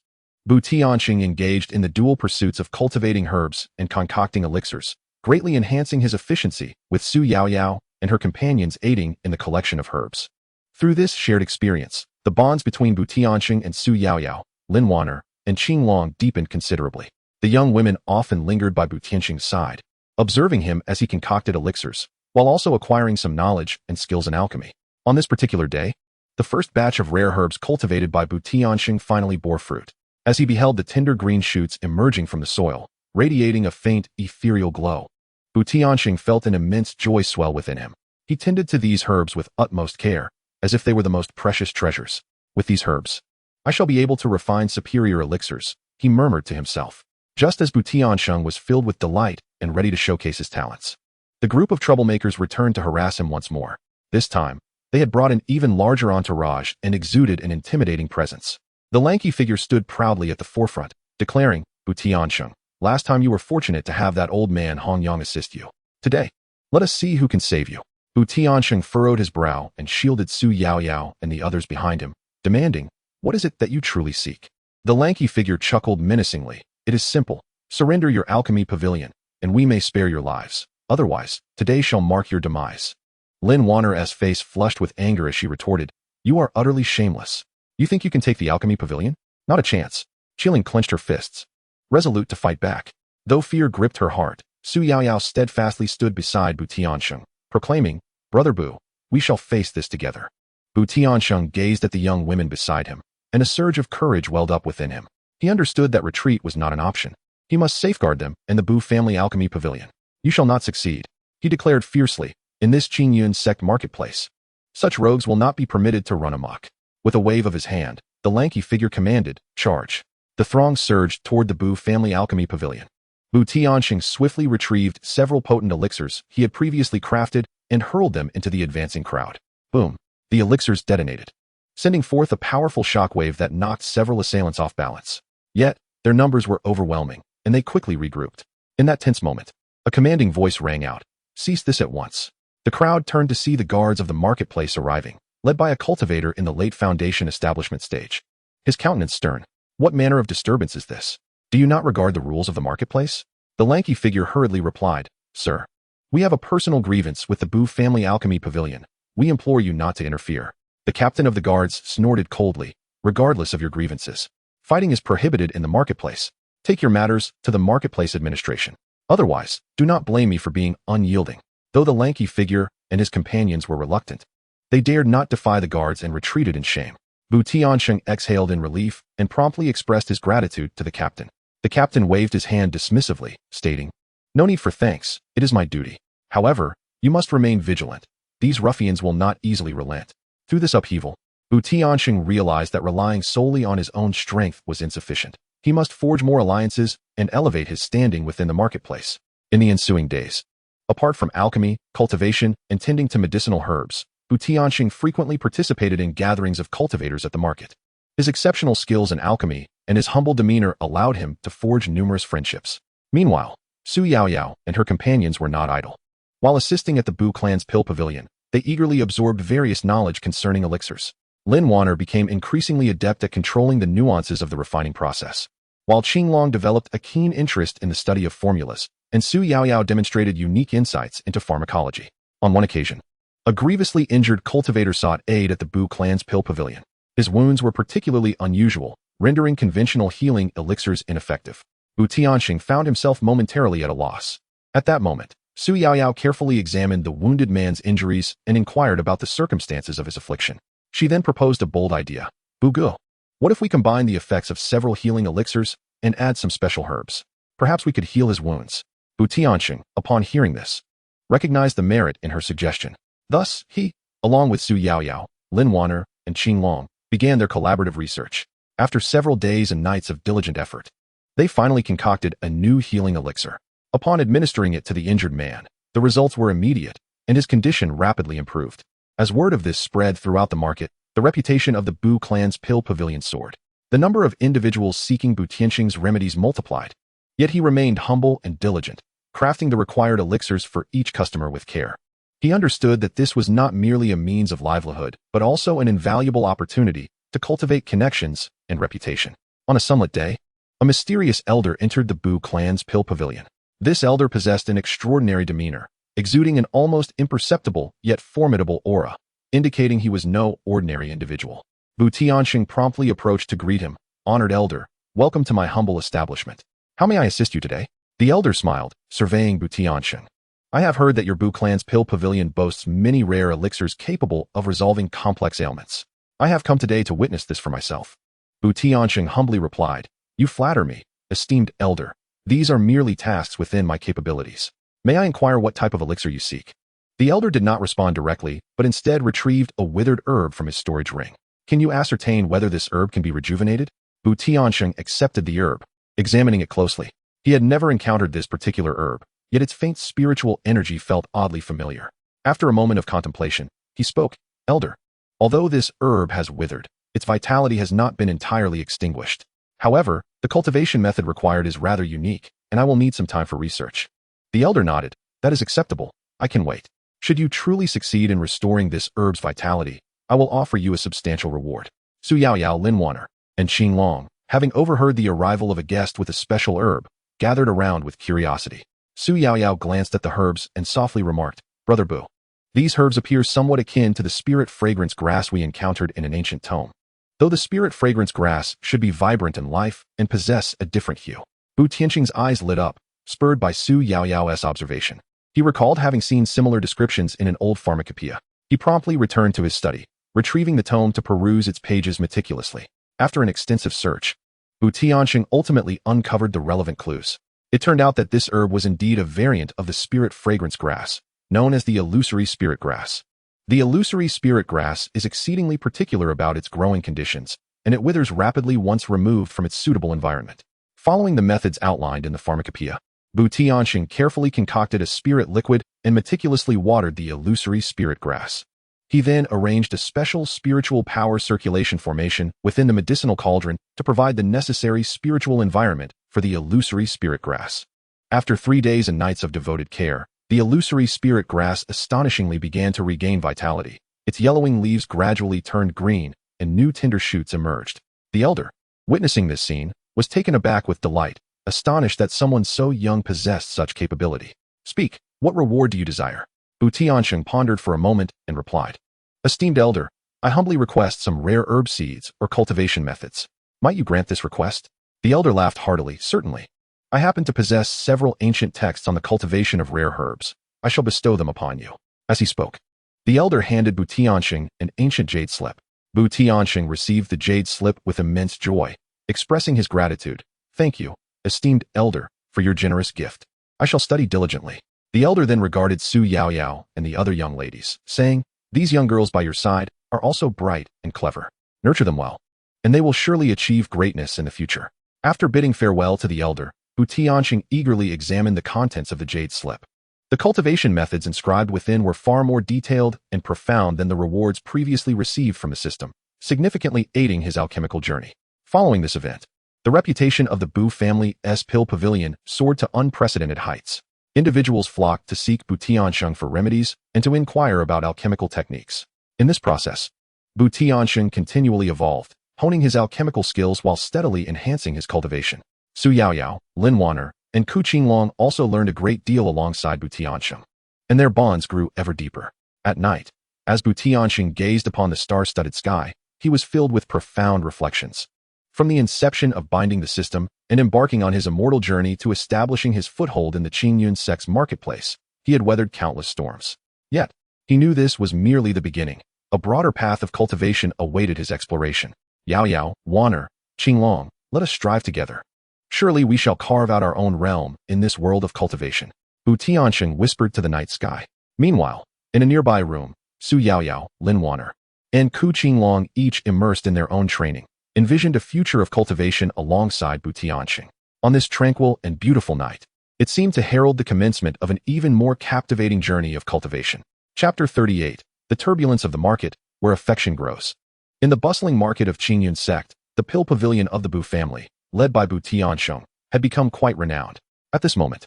TianSheng engaged in the dual pursuits of cultivating herbs and concocting elixirs, greatly enhancing his efficiency, with Su Yaoyao and her companions aiding in the collection of herbs. Through this shared experience, the bonds between TianSheng and Su Yaoyao, Lin Wanner, and Qinglong deepened considerably. The young women often lingered by TianSheng's side, observing him as he concocted elixirs, while also acquiring some knowledge and skills in alchemy. On this particular day, the first batch of rare herbs cultivated by TianSheng finally bore fruit. As he beheld the tender green shoots emerging from the soil, radiating a faint, ethereal glow, TianSheng felt an immense joy swell within him. He tended to these herbs with utmost care, as if they were the most precious treasures. With these herbs, I shall be able to refine superior elixirs, he murmured to himself. Just as TianSheng was filled with delight and ready to showcase his talents, the group of troublemakers returned to harass him once more. This time, they had brought an even larger entourage and exuded an intimidating presence. The lanky figure stood proudly at the forefront, declaring, TianSheng, last time you were fortunate to have that old man Hongyang assist you. Today, let us see who can save you. TianSheng furrowed his brow and shielded Su Yaoyao and the others behind him, demanding, what is it that you truly seek? The lanky figure chuckled menacingly. It is simple. Surrender your alchemy pavilion, and we may spare your lives. Otherwise, today shall mark your demise. Lin Wanner's face flushed with anger as she retorted, you are utterly shameless. You think you can take the alchemy pavilion? Not a chance. Qilin clenched her fists, resolute to fight back. Though fear gripped her heart, Su Yaoyao steadfastly stood beside TianSheng, proclaiming, Brother Bu, we shall face this together. TianSheng gazed at the young women beside him, and a surge of courage welled up within him. He understood that retreat was not an option. He must safeguard them in the Bu family alchemy pavilion. You shall not succeed, he declared fiercely, in this Qingyun sect marketplace. Such rogues will not be permitted to run amok. With a wave of his hand, the lanky figure commanded, charge. The throng surged toward the Bu family alchemy pavilion. TianSheng swiftly retrieved several potent elixirs he had previously crafted and hurled them into the advancing crowd. Boom! The elixirs detonated, sending forth a powerful shockwave that knocked several assailants off balance. Yet, their numbers were overwhelming, and they quickly regrouped. In that tense moment, a commanding voice rang out, cease this at once. The crowd turned to see the guards of the marketplace arriving, led by a cultivator in the late foundation establishment stage. His countenance stern. What manner of disturbance is this? Do you not regard the rules of the marketplace? The lanky figure hurriedly replied, Sir, we have a personal grievance with the Bu family alchemy pavilion. We implore you not to interfere. The captain of the guards snorted coldly, regardless of your grievances. Fighting is prohibited in the marketplace. Take your matters to the marketplace administration. Otherwise, do not blame me for being unyielding. Though the lanky figure and his companions were reluctant, they dared not defy the guards and retreated in shame. TianSheng exhaled in relief and promptly expressed his gratitude to the captain. The captain waved his hand dismissively, stating, no need for thanks, it is my duty. However, you must remain vigilant. These ruffians will not easily relent. Through this upheaval, TianSheng realized that relying solely on his own strength was insufficient. He must forge more alliances and elevate his standing within the marketplace. In the ensuing days, apart from alchemy, cultivation, and tending to medicinal herbs, TianSheng frequently participated in gatherings of cultivators at the market. His exceptional skills in alchemy and his humble demeanor allowed him to forge numerous friendships. Meanwhile, Su Yaoyao and her companions were not idle. While assisting at the Bu clan's pill pavilion, they eagerly absorbed various knowledge concerning elixirs. Lin Wanner became increasingly adept at controlling the nuances of the refining process, while Qinglong developed a keen interest in the study of formulas, and Su Yaoyao demonstrated unique insights into pharmacology. On one occasion, a grievously injured cultivator sought aid at the Bu clan's pill pavilion. His wounds were particularly unusual, rendering conventional healing elixirs ineffective. TianSheng found himself momentarily at a loss. At that moment, Su Yaoyao carefully examined the wounded man's injuries and inquired about the circumstances of his affliction. She then proposed a bold idea. Bugu, what if we combine the effects of several healing elixirs and add some special herbs? Perhaps we could heal his wounds. TianSheng, upon hearing this, recognized the merit in her suggestion. Thus, he, along with Su Yaoyao, Lin Wanner, and Qinglong, began their collaborative research. After several days and nights of diligent effort, they finally concocted a new healing elixir. Upon administering it to the injured man, the results were immediate, and his condition rapidly improved. As word of this spread throughout the market, the reputation of the Bu clan's pill pavilion soared. The number of individuals seeking TianSheng's remedies multiplied. Yet he remained humble and diligent, crafting the required elixirs for each customer with care. He understood that this was not merely a means of livelihood, but also an invaluable opportunity to cultivate connections and reputation. On a sunlit day, a mysterious elder entered the Bu clan's pill pavilion. This elder possessed an extraordinary demeanor, exuding an almost imperceptible yet formidable aura, indicating he was no ordinary individual. Bu TianSheng promptly approached to greet him. "Honored elder, welcome to my humble establishment. How may I assist you today?" The elder smiled, surveying Bu TianSheng. "I have heard that your Bu clan's pill pavilion boasts many rare elixirs capable of resolving complex ailments. I have come today to witness this for myself." Bu TianSheng humbly replied, "You flatter me, esteemed elder. These are merely tasks within my capabilities. May I inquire what type of elixir you seek?" The elder did not respond directly, but instead retrieved a withered herb from his storage ring. "Can you ascertain whether this herb can be rejuvenated?" Bu TianSheng accepted the herb, examining it closely. He had never encountered this particular herb, yet its faint spiritual energy felt oddly familiar. After a moment of contemplation, he spoke, "Elder, although this herb has withered, its vitality has not been entirely extinguished. However, the cultivation method required is rather unique, and I will need some time for research." The elder nodded. "That is acceptable. I can wait. Should you truly succeed in restoring this herb's vitality, I will offer you a substantial reward." Su Yaoyao, Lin Wanner, and Qing Long, having overheard the arrival of a guest with a special herb, gathered around with curiosity. Su Yaoyao glanced at the herbs and softly remarked, "Brother Bu, these herbs appear somewhat akin to the spirit fragrance grass we encountered in an ancient tome. Though the spirit fragrance grass should be vibrant in life and possess a different hue." Bu Tianqing's eyes lit up, spurred by Su Yaoyao's observation. He recalled having seen similar descriptions in an old pharmacopoeia. He promptly returned to his study, retrieving the tome to peruse its pages meticulously. After an extensive search, Bu Tianqing ultimately uncovered the relevant clues. It turned out that this herb was indeed a variant of the spirit fragrance grass, known as the illusory spirit grass. The illusory spirit grass is exceedingly particular about its growing conditions, and it withers rapidly once removed from its suitable environment. Following the methods outlined in the pharmacopoeia, Bu TianSheng carefully concocted a spirit liquid and meticulously watered the illusory spirit grass. He then arranged a special spiritual power circulation formation within the medicinal cauldron to provide the necessary spiritual environment for the illusory spirit grass. After 3 days and nights of devoted care, the illusory spirit grass astonishingly began to regain vitality. Its yellowing leaves gradually turned green, and new tender shoots emerged. The elder, witnessing this scene, was taken aback with delight, astonished that someone so young possessed such capability. "Speak, what reward do you desire?" Bu TianSheng pondered for a moment and replied, "Esteemed elder, I humbly request some rare herb seeds or cultivation methods. Might you grant this request?" The elder laughed heartily. "Certainly. I happen to possess several ancient texts on the cultivation of rare herbs. I shall bestow them upon you." As he spoke, the elder handed Bu TianSheng an ancient jade slip. Bu TianSheng received the jade slip with immense joy, expressing his gratitude. "Thank you, esteemed elder, for your generous gift. I shall study diligently." The elder then regarded Su Yaoyao and the other young ladies, saying, "These young girls by your side are also bright and clever. Nurture them well, and they will surely achieve greatness in the future." After bidding farewell to the elder, Bu TianSheng eagerly examined the contents of the jade slip. The cultivation methods inscribed within were far more detailed and profound than the rewards previously received from the system, significantly aiding his alchemical journey. Following this event, the reputation of the Bu family's pill pavilion soared to unprecedented heights. Individuals flocked to seek Bu TianSheng for remedies and to inquire about alchemical techniques. In this process, Bu TianSheng continually evolved, honing his alchemical skills while steadily enhancing his cultivation. Su Yaoyao, Lin Wanner, and Qing Long also learned a great deal alongside Bu TianSheng, and their bonds grew ever deeper. At night, as Bu TianSheng gazed upon the star-studded sky, he was filled with profound reflections. From the inception of binding the system and embarking on his immortal journey to establishing his foothold in the Qingyun sects marketplace, he had weathered countless storms. Yet, he knew this was merely the beginning. A broader path of cultivation awaited his exploration. "Yaoyao, Wanner, Qing Long, let us strive together. Surely we shall carve out our own realm in this world of cultivation." Bu TianSheng whispered to the night sky. Meanwhile, in a nearby room, Su Yaoyao, Lin Wanner, and Qing Long, each immersed in their own training, envisioned a future of cultivation alongside Bu TianSheng. On this tranquil and beautiful night, it seemed to herald the commencement of an even more captivating journey of cultivation. Chapter 38. The Turbulence of the Market, Where Affection Grows. In the bustling market of Qingyun sect, the pill pavilion of the Bu family, led by Bu TianSheng, had become quite renowned. At this moment,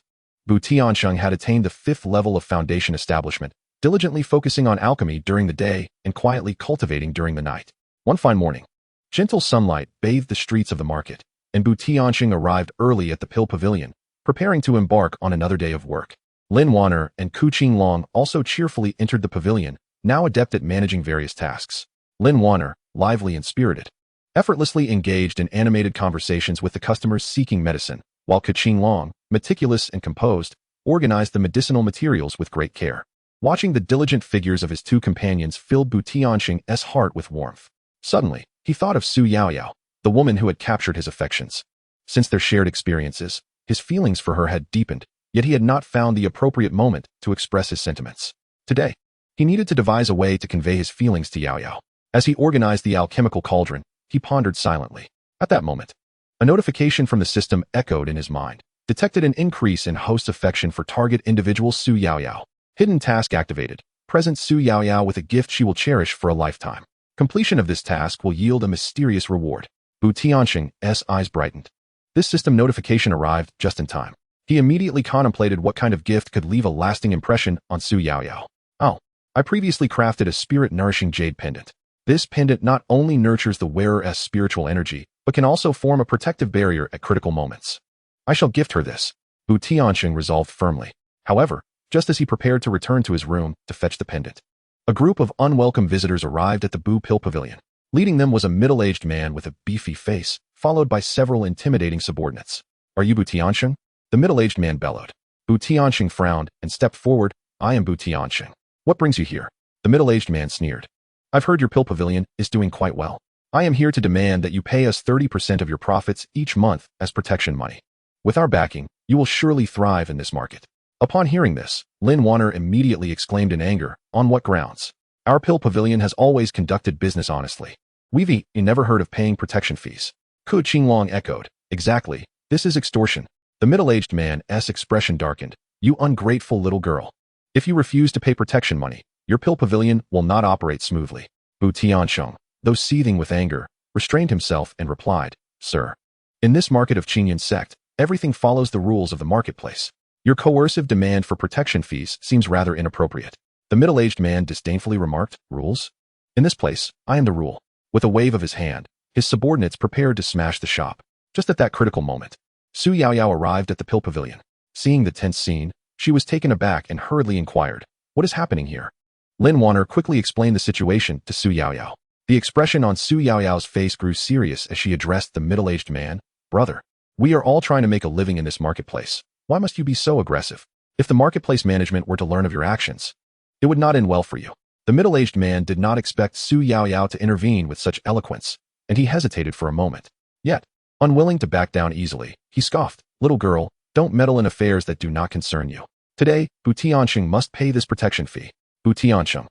TianSheng had attained the 5th level of foundation establishment, diligently focusing on alchemy during the day and quietly cultivating during the night. One fine morning, gentle sunlight bathed the streets of the market, and TianSheng arrived early at the Pill Pavilion, preparing to embark on another day of work. Lin Wanner and Ku Qinglong also cheerfully entered the pavilion, now adept at managing various tasks. Lin Wanner, lively and spirited, effortlessly engaged in animated conversations with the customers seeking medicine, while Ku Qinglong, meticulous and composed, organized the medicinal materials with great care. Watching the diligent figures of his two companions filled TianSheng's heart with warmth. Suddenly, he thought of Su Yaoyao, the woman who had captured his affections. Since their shared experiences, his feelings for her had deepened, yet he had not found the appropriate moment to express his sentiments. Today, he needed to devise a way to convey his feelings to Yaoyao. As he organized the alchemical cauldron, he pondered silently. At that moment, a notification from the system echoed in his mind, detected an increase in host affection for target individual Su Yaoyao. Hidden task activated. Present Su Yaoyao with a gift she will cherish for a lifetime. Completion of this task will yield a mysterious reward. TianSheng's eyes brightened. This system notification arrived just in time. He immediately contemplated what kind of gift could leave a lasting impression on Su Yaoyao. Oh, I previously crafted a spirit-nourishing jade pendant. This pendant not only nurtures the wearer's spiritual energy, but can also form a protective barrier at critical moments. I shall gift her this. TianSheng resolved firmly. However, just as he prepared to return to his room to fetch the pendant, a group of unwelcome visitors arrived at the Bu Pill Pavilion. Leading them was a middle-aged man with a beefy face, followed by several intimidating subordinates. Are you TianSheng? The middle-aged man bellowed. TianSheng frowned and stepped forward. I am TianSheng. What brings you here? The middle-aged man sneered. I've heard your Pill Pavilion is doing quite well. I am here to demand that you pay us 30% of your profits each month as protection money. With our backing, you will surely thrive in this market. Upon hearing this, Lin Wanner immediately exclaimed in anger, on what grounds? Our Pill Pavilion has always conducted business honestly. We've never heard of paying protection fees. Ku Qinglong echoed, exactly, this is extortion. The middle-aged man's expression darkened. You ungrateful little girl. If you refuse to pay protection money, your Pill Pavilion will not operate smoothly. TianSheng, though seething with anger, restrained himself and replied, Sir, in this market of Qingyan sect, everything follows the rules of the marketplace. Your coercive demand for protection fees seems rather inappropriate. The middle-aged man disdainfully remarked, Rules? In this place, I am the rule. With a wave of his hand, his subordinates prepared to smash the shop. Just at that critical moment, Su Yaoyao arrived at the Pill Pavilion. Seeing the tense scene, she was taken aback and hurriedly inquired, What is happening here? Lin Wanner quickly explained the situation to Su Yaoyao. The expression on Su Yaoyao's face grew serious as she addressed the middle-aged man. Brother, we are all trying to make a living in this marketplace. Why must you be so aggressive? If the marketplace management were to learn of your actions, it would not end well for you. The middle-aged man did not expect Su Yaoyao to intervene with such eloquence, and he hesitated for a moment. Yet, unwilling to back down easily, he scoffed, Little girl, don't meddle in affairs that do not concern you. Today, TianSheng must pay this protection fee. TianSheng,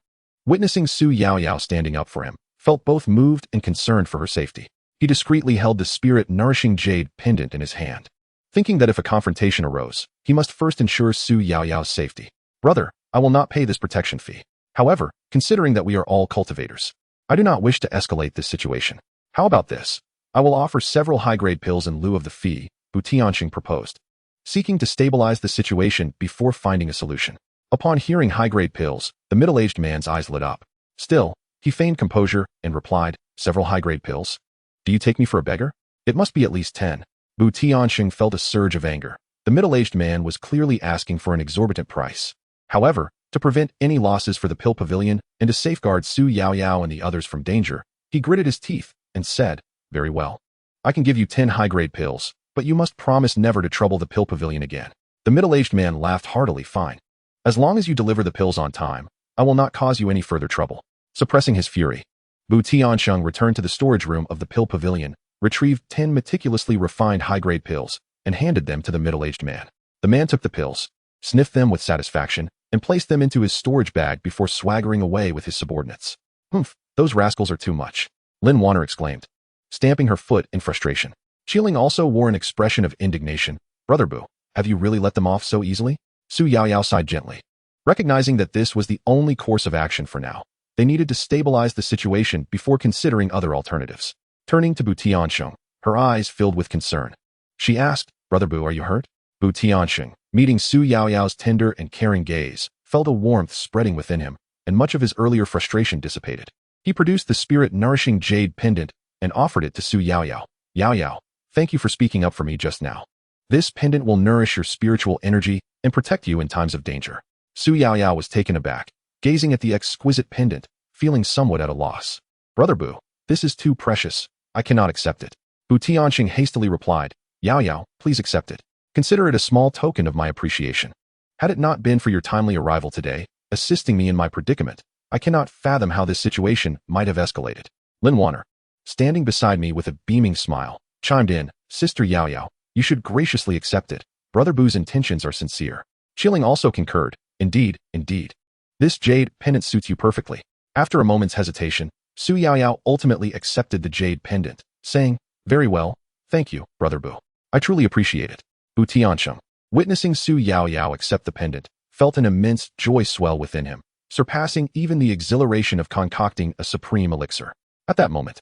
witnessing Su Yaoyao standing up for him, felt both moved and concerned for her safety. He discreetly held the spirit-nourishing jade pendant in his hand, thinking that if a confrontation arose, he must first ensure Su Yaoyao's safety. Brother, I will not pay this protection fee. However, considering that we are all cultivators, I do not wish to escalate this situation. How about this? I will offer several high-grade pills in lieu of the fee, TianSheng proposed, seeking to stabilize the situation before finding a solution. Upon hearing high-grade pills, the middle-aged man's eyes lit up. Still, he feigned composure and replied, Several high-grade pills? Do you take me for a beggar? It must be at least 10. TianSheng felt a surge of anger. The middle-aged man was clearly asking for an exorbitant price. However, to prevent any losses for the Pill Pavilion and to safeguard Su Yaoyao and the others from danger, he gritted his teeth and said, Very well. I can give you 10 high-grade pills, but you must promise never to trouble the Pill Pavilion again. The middle-aged man laughed heartily. Fine. As long as you deliver the pills on time, I will not cause you any further trouble. Suppressing his fury, TianSheng returned to the storage room of the Pill Pavilion, retrieved 10 meticulously refined high-grade pills, and handed them to the middle-aged man. The man took the pills, sniffed them with satisfaction, and placed them into his storage bag before swaggering away with his subordinates. Humph, those rascals are too much, Lin Wanner exclaimed, stamping her foot in frustration. Qiling also wore an expression of indignation. Brother Bu, have you really let them off so easily? Su Yaoyao sighed gently. Recognizing that this was the only course of action for now, they needed to stabilize the situation before considering other alternatives. Turning to TianSheng, her eyes filled with concern, she asked, Brother Bu, are you hurt? TianSheng, Meeting Su Yaoyao's tender and caring gaze felt a warmth spreading within him, and much of his earlier frustration dissipated. He produced the spirit-nourishing jade pendant and offered it to Su Yaoyao. Yaoyao, thank you for speaking up for me just now. This pendant will nourish your spiritual energy and protect you in times of danger. Su Yaoyao was taken aback, gazing at the exquisite pendant, feeling somewhat at a loss. Brother Bu, this is too precious. I cannot accept it. Bu TianSheng hastily replied, Yaoyao, please accept it. Consider it a small token of my appreciation. Had it not been for your timely arrival today, assisting me in my predicament, I cannot fathom how this situation might have escalated. Lin Wanner, standing beside me with a beaming smile, chimed in, Sister Yaoyao, you should graciously accept it. Brother Bu's intentions are sincere. Qilin also concurred, indeed, indeed. This jade pendant suits you perfectly. After a moment's hesitation, Su Yaoyao ultimately accepted the jade pendant, saying, very well, thank you, Brother Bu. I truly appreciate it. Bu Tiansheng, witnessing Su Yaoyao accept the pendant, felt an immense joy swell within him, surpassing even the exhilaration of concocting a supreme elixir. At that moment,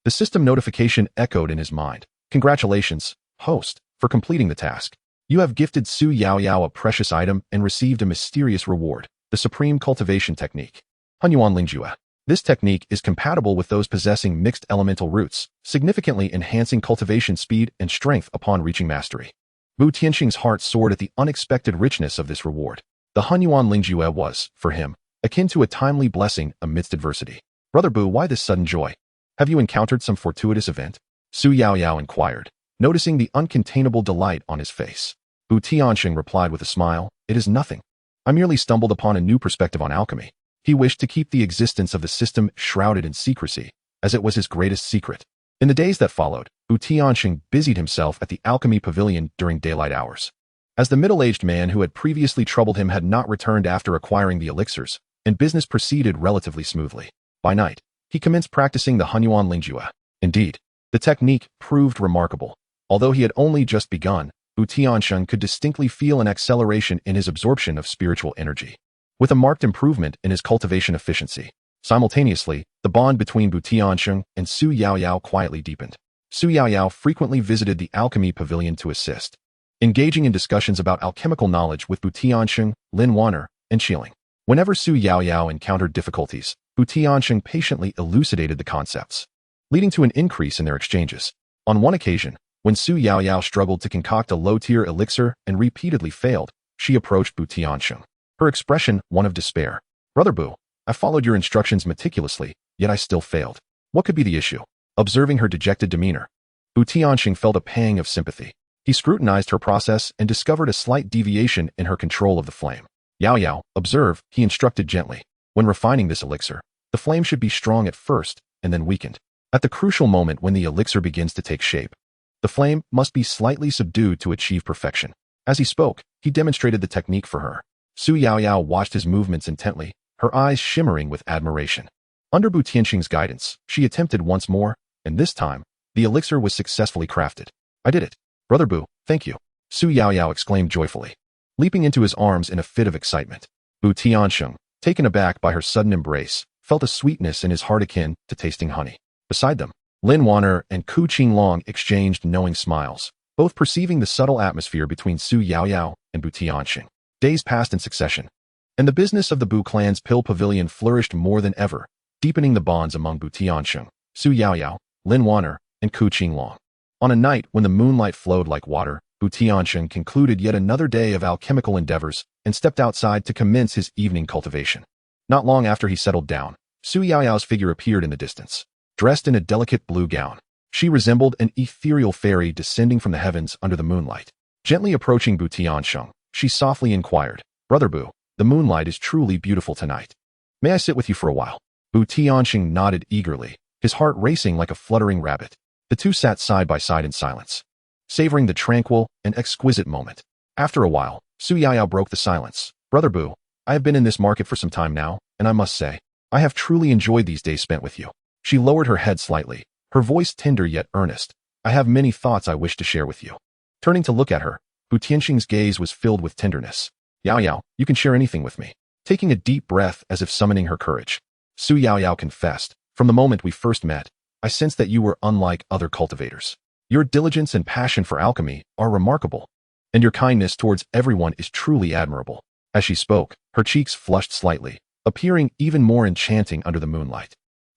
the system notification echoed in his mind. Congratulations, host, for completing the task. You have gifted Su Yaoyao a precious item and received a mysterious reward, the supreme cultivation technique. Hunyuan Lingjue. This technique is compatible with those possessing mixed elemental roots, significantly enhancing cultivation speed and strength upon reaching mastery. Bu Tianxing's heart soared at the unexpected richness of this reward. The Hunyuan Lingjue was, for him, akin to a timely blessing amidst adversity. Brother Bu, why this sudden joy? Have you encountered some fortuitous event? Su Yaoyao inquired, noticing the uncontainable delight on his face. Bu Tianxing replied with a smile, it is nothing. I merely stumbled upon a new perspective on alchemy. He wished to keep the existence of the system shrouded in secrecy, as it was his greatest secret. In the days that followed, Bu Tianxing busied himself at the alchemy pavilion during daylight hours. As the middle-aged man who had previously troubled him had not returned after acquiring the elixirs, and business proceeded relatively smoothly. By night, he commenced practicing the Hunyuan Lingjue. Indeed, the technique proved remarkable. Although he had only just begun, Bu Tiansheng could distinctly feel an acceleration in his absorption of spiritual energy, with a marked improvement in his cultivation efficiency. Simultaneously, the bond between Bu Tiansheng and Su Yaoyao quietly deepened. Su Yaoyao frequently visited the alchemy pavilion to assist, engaging in discussions about alchemical knowledge with Bu Tiansheng, Lin Wanner, and Qilin. Whenever Su Yaoyao encountered difficulties, Bu Tiansheng patiently elucidated the concepts, leading to an increase in their exchanges. On one occasion, when Su Yaoyao struggled to concoct a low-tier elixir and repeatedly failed, she approached Bu Tiansheng, her expression one of despair. Brother Bu, I followed your instructions meticulously, yet I still failed. What could be the issue? Observing her dejected demeanor, Bu Tiansheng felt a pang of sympathy. He scrutinized her process and discovered a slight deviation in her control of the flame. Yaoyao, observe, he instructed gently. When refining this elixir, the flame should be strong at first and then weakened. At the crucial moment when the elixir begins to take shape, the flame must be slightly subdued to achieve perfection. As he spoke, he demonstrated the technique for her. Su Yaoyao watched his movements intently, her eyes shimmering with admiration. Under Bu Tianxing's guidance, she attempted once more, and this time, the elixir was successfully crafted. I did it. Brother Bu, thank you. Su Yaoyao exclaimed joyfully, leaping into his arms in a fit of excitement. Bu Tiansheng, taken aback by her sudden embrace, felt a sweetness in his heart akin to tasting honey. Beside them, Lin Wanner and Ku Qinglong exchanged knowing smiles, both perceiving the subtle atmosphere between Su Yaoyao and Bu Tianxing. Days passed in succession, and the business of the Bu clan's pill pavilion flourished more than ever, deepening the bonds among Bu Tianxing, Su Yaoyao, Lin Wanner, and Ku Qinglong. On a night when the moonlight flowed like water, Bu Tianxing concluded yet another day of alchemical endeavors and stepped outside to commence his evening cultivation. Not long after he settled down, Su Yaoyao's figure appeared in the distance. Dressed in a delicate blue gown, she resembled an ethereal fairy descending from the heavens under the moonlight. Gently approaching Bu Tiansheng, she softly inquired, Brother Bu, the moonlight is truly beautiful tonight. May I sit with you for a while? Bu Tiansheng nodded eagerly, his heart racing like a fluttering rabbit. The two sat side by side in silence, savoring the tranquil and exquisite moment. After a while, Su Yaoyao broke the silence. Brother Bu, I have been in this market for some time now, and I must say, I have truly enjoyed these days spent with you. She lowered her head slightly, her voice tender yet earnest. I have many thoughts I wish to share with you. Turning to look at her, Bu Tianxing's gaze was filled with tenderness. Yaoyao, you can share anything with me. Taking a deep breath as if summoning her courage, Su Yaoyao confessed, from the moment we first met, I sensed that you were unlike other cultivators. Your diligence and passion for alchemy are remarkable. and your kindness towards everyone is truly admirable." As she spoke, her cheeks flushed slightly, appearing even more enchanting under the moonlight.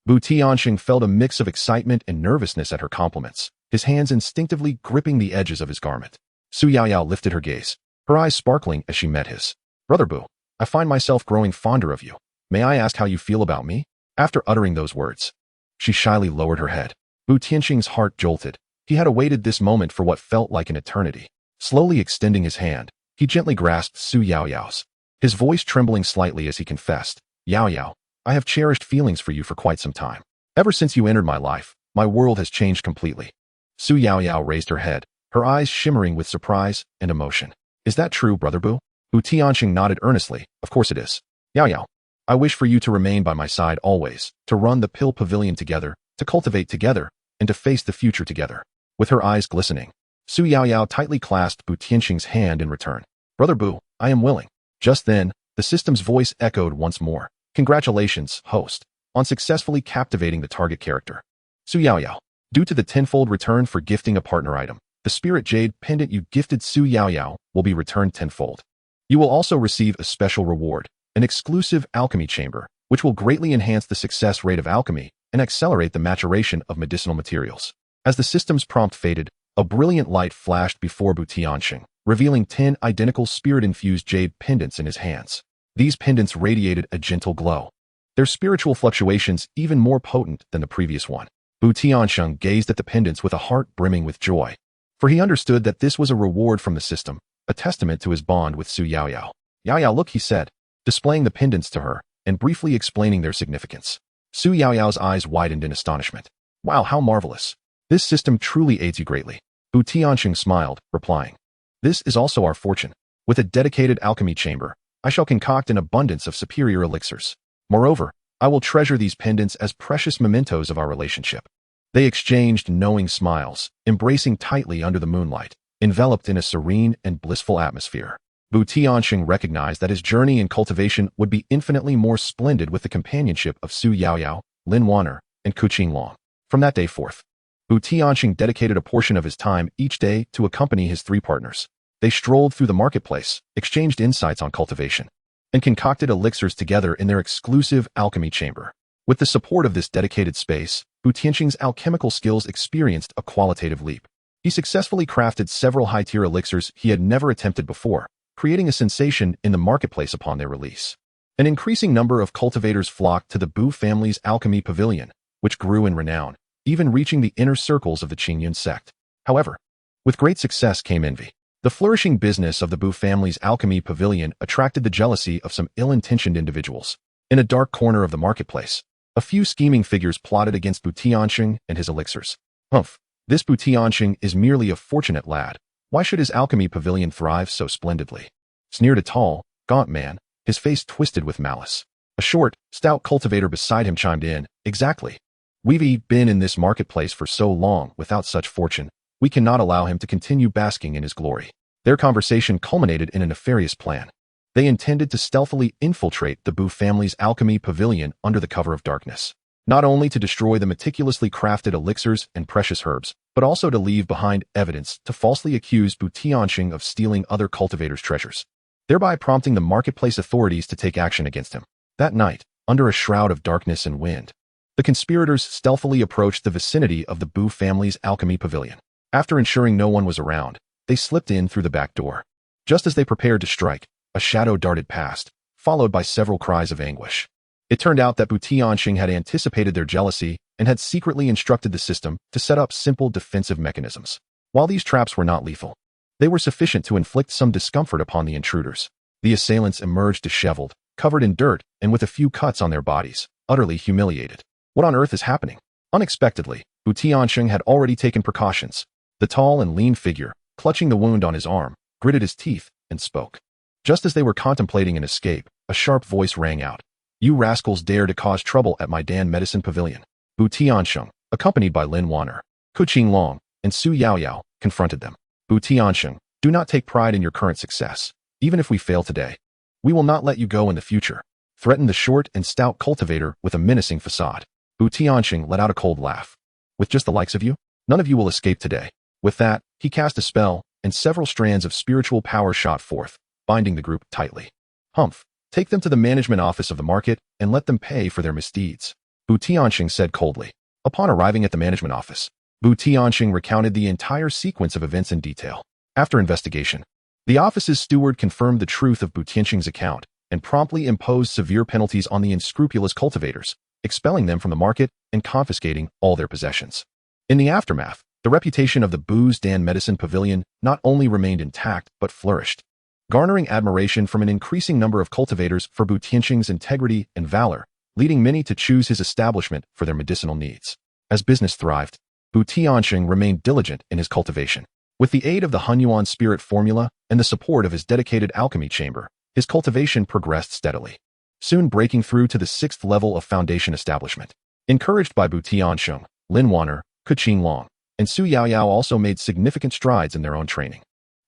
TianSheng felt a mix of excitement and nervousness at her compliments, his hands instinctively gripping the edges of his garment. Su Yaoyao lifted her gaze, her eyes sparkling as she met his. "Brother Bu, I find myself growing fonder of you. May I ask how you feel about me?" After uttering those words, she shyly lowered her head. Tiansheng's heart jolted. He had awaited this moment for what felt like an eternity. Slowly extending his hand, he gently grasped Su Yaoyao's, his voice trembling slightly as he confessed, "Yaoyao, I have cherished feelings for you for quite some time. Ever since you entered my life, my world has changed completely." Su Yaoyao raised her head, her eyes shimmering with surprise and emotion. "Is that true, Brother Bu?" Tiansheng nodded earnestly. "Of course it is. Yaoyao, I wish for you to remain by my side always, to run the Pill Pavilion together, to cultivate together, and to face the future together." With her eyes glistening, Su Yaoyao tightly clasped Tiansheng's hand in return. "Brother Bu, I am willing." Just then, the system's voice echoed once more. "Congratulations, host, on successfully captivating the target character. Su Yaoyao, due to the tenfold return for gifting a partner item, the Spirit Jade pendant you gifted Su Yaoyao will be returned tenfold. You will also receive a special reward, an exclusive alchemy chamber, which will greatly enhance the success rate of alchemy and accelerate the maturation of medicinal materials." As the system's prompt faded, a brilliant light flashed before Tiansheng, revealing 10 identical spirit-infused jade pendants in his hands. These pendants radiated a gentle glow, their spiritual fluctuations even more potent than the previous one. Tiansheng gazed at the pendants with a heart brimming with joy, for he understood that this was a reward from the system, a testament to his bond with Su Yaoyao. "Yaoyao, look," he said, displaying the pendants to her and briefly explaining their significance. Su Yaoyao's eyes widened in astonishment. "Wow, how marvelous. This system truly aids you greatly." Tiansheng smiled, replying, "This is also our fortune. With a dedicated alchemy chamber, I shall concoct an abundance of superior elixirs. Moreover, I will treasure these pendants as precious mementos of our relationship." They exchanged knowing smiles, embracing tightly under the moonlight, enveloped in a serene and blissful atmosphere. Tiansheng recognized that his journey in cultivation would be infinitely more splendid with the companionship of Su Yaoyao, Lin Wanner, and Qingfeng. From that day forth, Tiansheng dedicated a portion of his time each day to accompany his 3 partners. They strolled through the marketplace, exchanged insights on cultivation, and concocted elixirs together in their exclusive alchemy chamber. With the support of this dedicated space, Tiansheng's alchemical skills experienced a qualitative leap. He successfully crafted several high-tier elixirs he had never attempted before, creating a sensation in the marketplace upon their release. An increasing number of cultivators flocked to the Bu family's alchemy pavilion, which grew in renown, even reaching the inner circles of the Qingyun sect. However, with great success came envy. The flourishing business of the Bu family's alchemy pavilion attracted the jealousy of some ill-intentioned individuals. In a dark corner of the marketplace, a few scheming figures plotted against Tiansheng and his elixirs. "Humph, this Tiansheng is merely a fortunate lad. Why should his alchemy pavilion thrive so splendidly?" sneered a tall, gaunt man, his face twisted with malice. A short, stout cultivator beside him chimed in, "Exactly. We've been in this marketplace for so long without such fortune, we cannot allow him to continue basking in his glory." Their conversation culminated in a nefarious plan. They intended to stealthily infiltrate the Bu family's alchemy pavilion under the cover of darkness, not only to destroy the meticulously crafted elixirs and precious herbs, but also to leave behind evidence to falsely accuse Tiansheng of stealing other cultivators' treasures, thereby prompting the marketplace authorities to take action against him. That night, under a shroud of darkness and wind, the conspirators stealthily approached the vicinity of the Bu family's alchemy pavilion. After ensuring no one was around, they slipped in through the back door. Just as they prepared to strike, a shadow darted past, followed by several cries of anguish. It turned out that Tiansheng had anticipated their jealousy and had secretly instructed the system to set up simple defensive mechanisms. While these traps were not lethal, they were sufficient to inflict some discomfort upon the intruders. The assailants emerged disheveled, covered in dirt, and with a few cuts on their bodies, utterly humiliated. What on earth is happening? Unexpectedly, Tiansheng had already taken precautions. The tall and lean figure, clutching the wound on his arm, gritted his teeth and spoke. Just as they were contemplating an escape, a sharp voice rang out. "You rascals dare to cause trouble at my Dan Medicine Pavilion." Tiansheng, accompanied by Lin Wanner, Qingfeng, and Su Yaoyao, confronted them. Tiansheng, do not take pride in your current success. Even if we fail today, we will not let you go in the future, threatened the short and stout cultivator with a menacing facade. Tiansheng let out a cold laugh. "With just the likes of you, none of you will escape today." With that, he cast a spell, and several strands of spiritual power shot forth, binding the group tightly. "Humph. Take them to the management office of the market and let them pay for their misdeeds," TianSheng said coldly. Upon arriving at the management office, TianSheng recounted the entire sequence of events in detail. After investigation, the office's steward confirmed the truth of TianSheng's account and promptly imposed severe penalties on the unscrupulous cultivators, expelling them from the market and confiscating all their possessions. In the aftermath, the reputation of the Booze-Dan Medicine Pavilion not only remained intact but flourished, garnering admiration from an increasing number of cultivators for TianSheng's integrity and valor, leading many to choose his establishment for their medicinal needs. As business thrived, TianSheng remained diligent in his cultivation. With the aid of the Hunyuan spirit formula and the support of his dedicated alchemy chamber, his cultivation progressed steadily, soon breaking through to the 6th level of foundation establishment. Encouraged by TianSheng, Lin Wanner, Qingfeng, and Su Yaoyao also made significant strides in their own training.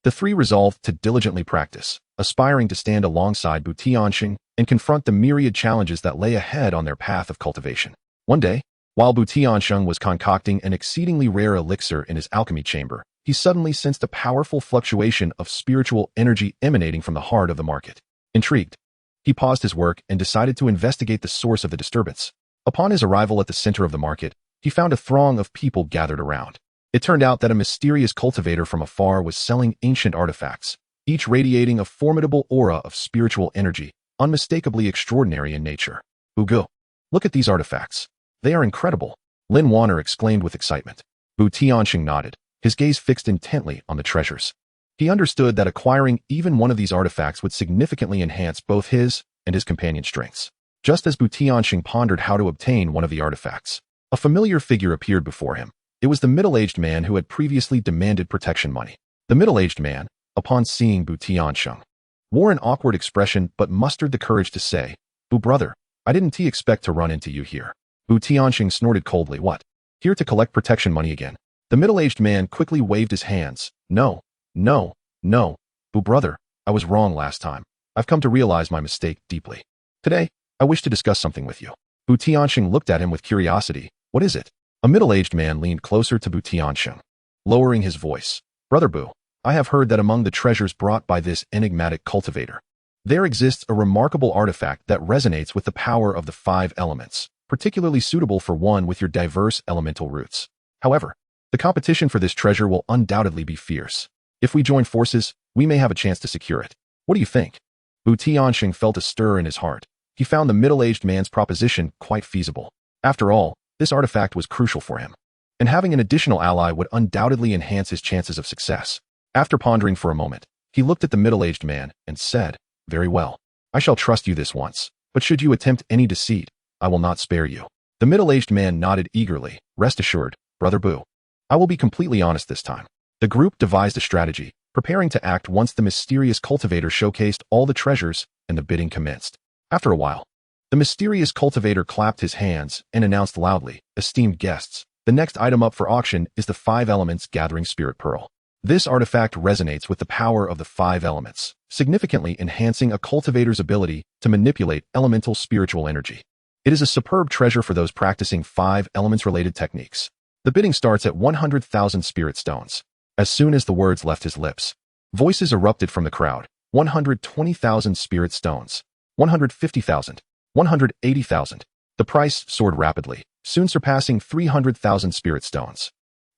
The three resolved to diligently practice, aspiring to stand alongside TianSheng and confront the myriad challenges that lay ahead on their path of cultivation. One day, while TianSheng was concocting an exceedingly rare elixir in his alchemy chamber, he suddenly sensed a powerful fluctuation of spiritual energy emanating from the heart of the market. Intrigued, he paused his work and decided to investigate the source of the disturbance. Upon his arrival at the center of the market, he found a throng of people gathered around. It turned out that a mysterious cultivator from afar was selling ancient artifacts, each radiating a formidable aura of spiritual energy, unmistakably extraordinary in nature. "Ugo, look at these artifacts. They are incredible," Lin Wanner exclaimed with excitement. TianSheng nodded, his gaze fixed intently on the treasures. He understood that acquiring even one of these artifacts would significantly enhance both his and his companion's strengths. Just as TianSheng pondered how to obtain one of the artifacts, a familiar figure appeared before him. It was the middle-aged man who had previously demanded protection money. The middle-aged man, upon seeing TianSheng, wore an awkward expression but mustered the courage to say, Brother, I didn't expect to run into you here." TianSheng snorted coldly. "What? Here to collect protection money again?" The middle-aged man quickly waved his hands. No, brother, I was wrong last time. I've come to realize my mistake deeply. Today, I wish to discuss something with you." TianSheng looked at him with curiosity. "What is it?" A middle-aged man leaned closer to TianSheng, lowering his voice. "Brother Bu, I have heard that among the treasures brought by this enigmatic cultivator, there exists a remarkable artifact that resonates with the power of the 5 elements, particularly suitable for one with your diverse elemental roots. However, the competition for this treasure will undoubtedly be fierce. If we join forces, we may have a chance to secure it. What do you think?" TianSheng felt a stir in his heart. He found the middle-aged man's proposition quite feasible. After all, this artifact was crucial for him, and having an additional ally would undoubtedly enhance his chances of success. After pondering for a moment, he looked at the middle-aged man and said, "Very well. I shall trust you this once, but should you attempt any deceit, I will not spare you." The middle-aged man nodded eagerly. "Rest assured, Brother Bu. I will be completely honest this time." The group devised a strategy, preparing to act once the mysterious cultivator showcased all the treasures and the bidding commenced. After a while, the mysterious cultivator clapped his hands and announced loudly, "Esteemed guests, the next item up for auction is the 5 elements gathering spirit pearl. This artifact resonates with the power of the 5 elements, significantly enhancing a cultivator's ability to manipulate elemental spiritual energy. It is a superb treasure for those practicing 5 elements-related techniques. The bidding starts at 100,000 spirit stones." As soon as the words left his lips, voices erupted from the crowd. 120,000 spirit stones. 150,000. 180,000. The price soared rapidly, soon surpassing 300,000 spirit stones.